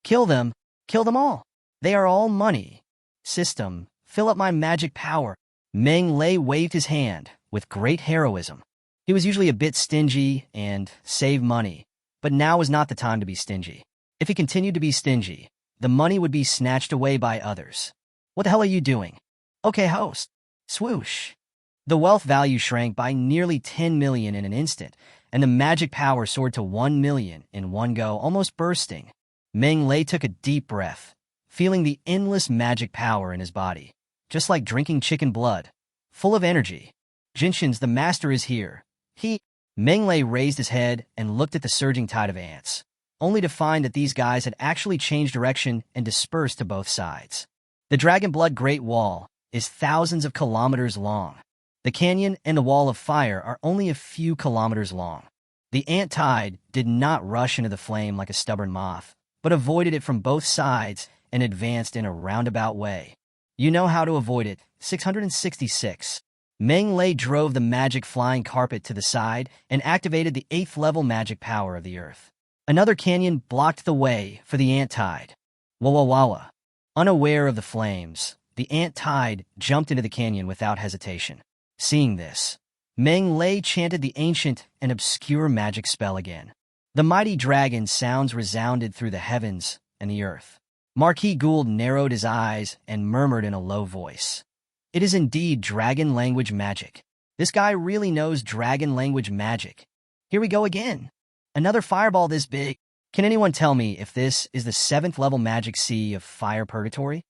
Kill them all. They are all money. System, fill up my magic power. Meng Lei waved his hand with great heroism. He was usually a bit stingy and save money, but now was not the time to be stingy. If he continued to be stingy, the money would be snatched away by others. What the hell are you doing? Okay, host. Swoosh. The wealth value shrank by nearly 10 million in an instant, and the magic power soared to 1 million in one go, almost bursting. Meng Lei took a deep breath, feeling the endless magic power in his body, just like drinking chicken blood, full of energy. Jinshin's the master is here. Meng Lei raised his head and looked at the surging tide of ants, only to find that these guys had actually changed direction and dispersed to both sides. The Dragon Blood Great Wall is thousands of kilometers long. The canyon and the wall of fire are only a few kilometers long. The ant tide did not rush into the flame like a stubborn moth, but avoided it from both sides and advanced in a roundabout way. You know how to avoid it. 666. Meng Lei drove the magic flying carpet to the side and activated the 8th level magic power of the earth. Another canyon blocked the way for the ant tide. Wawawawa. Unaware of the flames, the ant tide jumped into the canyon without hesitation. Seeing this, Meng Lei chanted the ancient and obscure magic spell again. The mighty dragon sounds resounded through the heavens and the earth. Marquis Gould narrowed his eyes and murmured in a low voice. It is indeed dragon language magic. This guy really knows dragon language magic. Here we go again. Another fireball this big. Can anyone tell me if this is the 7th level magic sea of fire purgatory?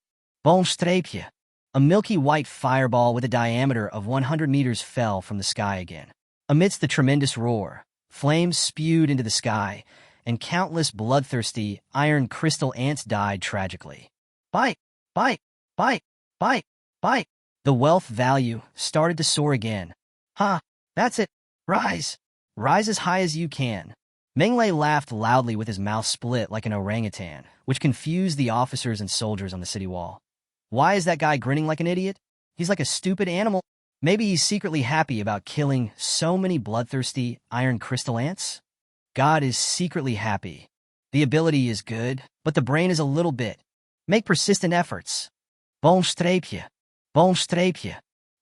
Bonstrapia. A milky white fireball with a diameter of 100 meters fell from the sky again. Amidst the tremendous roar, flames spewed into the sky, and countless bloodthirsty iron crystal ants died tragically. Bite! Bite! Bite! Bite! Bite! The wealth value started to soar again. Ha! That's it! Rise! Rise as high as you can. Meng Lei laughed loudly with his mouth split like an orangutan, which confused the officers and soldiers on the city wall. Why is that guy grinning like an idiot? He's like a stupid animal. Maybe he's secretly happy about killing so many bloodthirsty iron crystal ants? God is secretly happy. The ability is good, but the brain is a little bit. Make persistent efforts. Bonstrapia. Bonstrapia.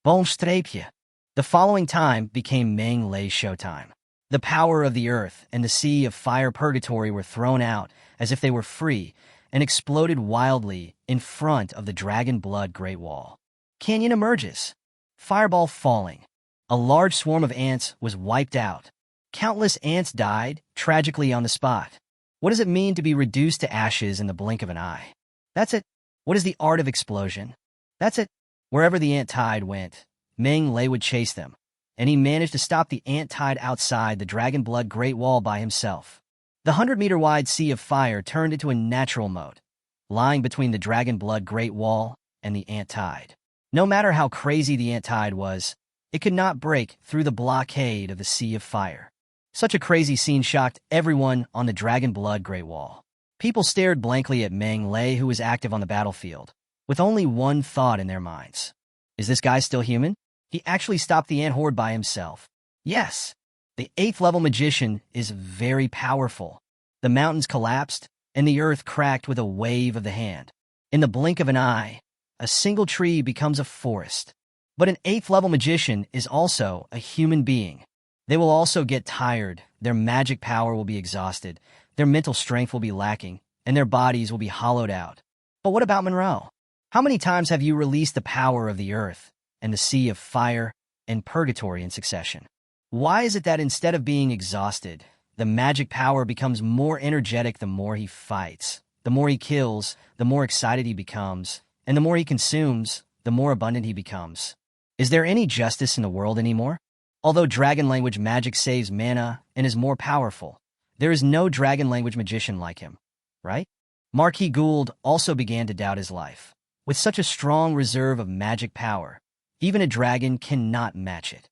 Bonstrapia. The following time became Meng Lei's showtime. The power of the earth and the sea of fire purgatory were thrown out as if they were free and exploded wildly in front of the Dragon Blood Great Wall. Canyon emerges. Fireball falling. A large swarm of ants was wiped out. Countless ants died, tragically on the spot. What does it mean to be reduced to ashes in the blink of an eye? That's it. What is the art of explosion? That's it. Wherever the ant tide went, Meng Lei would chase them, and he managed to stop the ant tide outside the Dragon Blood Great Wall by himself. The 100-meter-wide sea of fire turned into a natural moat, lying between the Dragon Blood Great Wall and the ant tide. No matter how crazy the ant tide was, it could not break through the blockade of the sea of fire. Such a crazy scene shocked everyone on the Dragon Blood Great Wall. People stared blankly at Meng Lei, who was active on the battlefield, with only one thought in their minds. Is this guy still human? He actually stopped the ant horde by himself. Yes, the 8th level magician is very powerful. The mountains collapsed, and the earth cracked with a wave of the hand. In the blink of an eye, a single tree becomes a forest. But an 8th level magician is also a human being. They will also get tired, their magic power will be exhausted, their mental strength will be lacking, and their bodies will be hollowed out. But what about Monroe? How many times have you released the power of the earth and the sea of fire and purgatory in succession? Why is it that instead of being exhausted, the magic power becomes more energetic the more he fights? the more he kills, the more excited he becomes, and the more he consumes, the more abundant he becomes. Is there any justice in the world anymore? Although dragon language magic saves mana and is more powerful, there is no dragon language magician like him, right? Marquis Gould also began to doubt his life. With such a strong reserve of magic power, even a dragon cannot match it.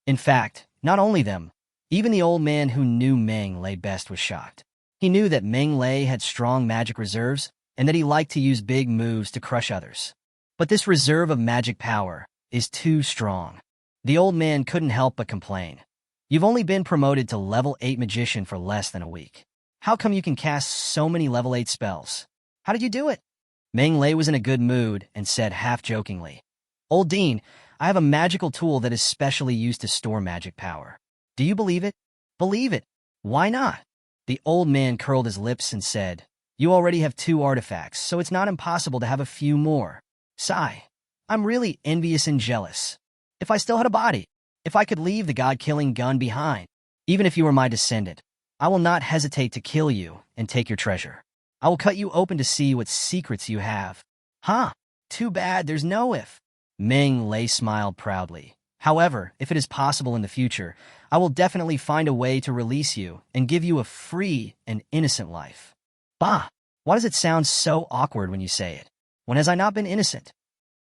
In fact, not only them, even the old man who knew Meng Lei best was shocked. He knew that Meng Lei had strong magic reserves and that he liked to use big moves to crush others. But this reserve of magic power is too strong. The old man couldn't help but complain. You've only been promoted to level 8 magician for less than a week. How come you can cast so many level 8 spells? How did you do it? Meng Lei was in a good mood and said half-jokingly, Old Dean, I have a magical tool that is specially used to store magic power. Do you believe it? Believe it. Why not? The old man curled his lips and said, You already have 2 artifacts, so it's not impossible to have a few more. Sigh. I'm really envious and jealous. If I still had a body, if I could leave the god-killing gun behind, even if you were my descendant, I will not hesitate to kill you and take your treasure. I will cut you open to see what secrets you have. Huh? Too bad there's no if. Meng Lei smiled proudly. However, if it is possible in the future, I will definitely find a way to release you and give you a free and innocent life. Bah! Why does it sound so awkward when you say it? When has I not been innocent?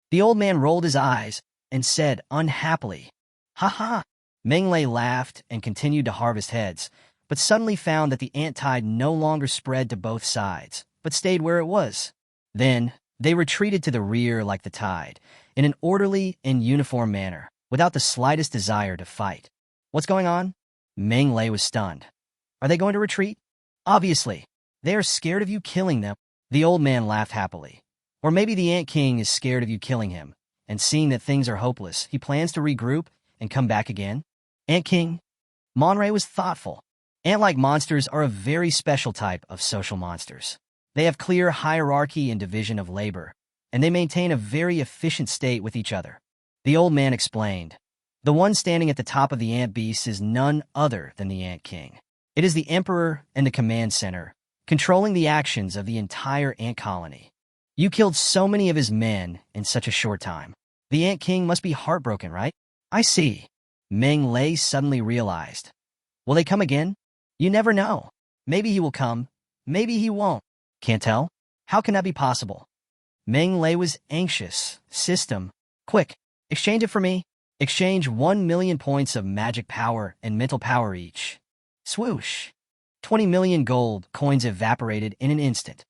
The old man rolled his eyes and said unhappily, Ha ha! Meng Lei laughed and continued to harvest heads, but suddenly found that the ant tide no longer spread to both sides, but stayed where it was. Then, they retreated to the rear like the tide, in an orderly and uniform manner, without the slightest desire to fight. What's going on? Meng Lei was stunned. Are they going to retreat? Obviously. They are scared of you killing them. The old man laughed happily. Or maybe the Ant King is scared of you killing him, and seeing that things are hopeless, he plans to regroup and come back again? Ant King? Monray was thoughtful. Ant-like monsters are a very special type of social monsters. They have clear hierarchy and division of labor, and they maintain a very efficient state with each other. The old man explained. The one standing at the top of the ant beast is none other than the Ant King. It is the emperor and the command center, controlling the actions of the entire ant colony. You killed so many of his men in such a short time. The Ant King must be heartbroken, right? I see. Meng Lei suddenly realized. Will they come again? You never know. Maybe he will come. Maybe he won't. Can't tell? How can that be possible? Meng Lei was anxious. System. Quick. Exchange it for me. Exchange 1 million points of magic power and mental power each. Swoosh. 20 million gold coins evaporated in an instant.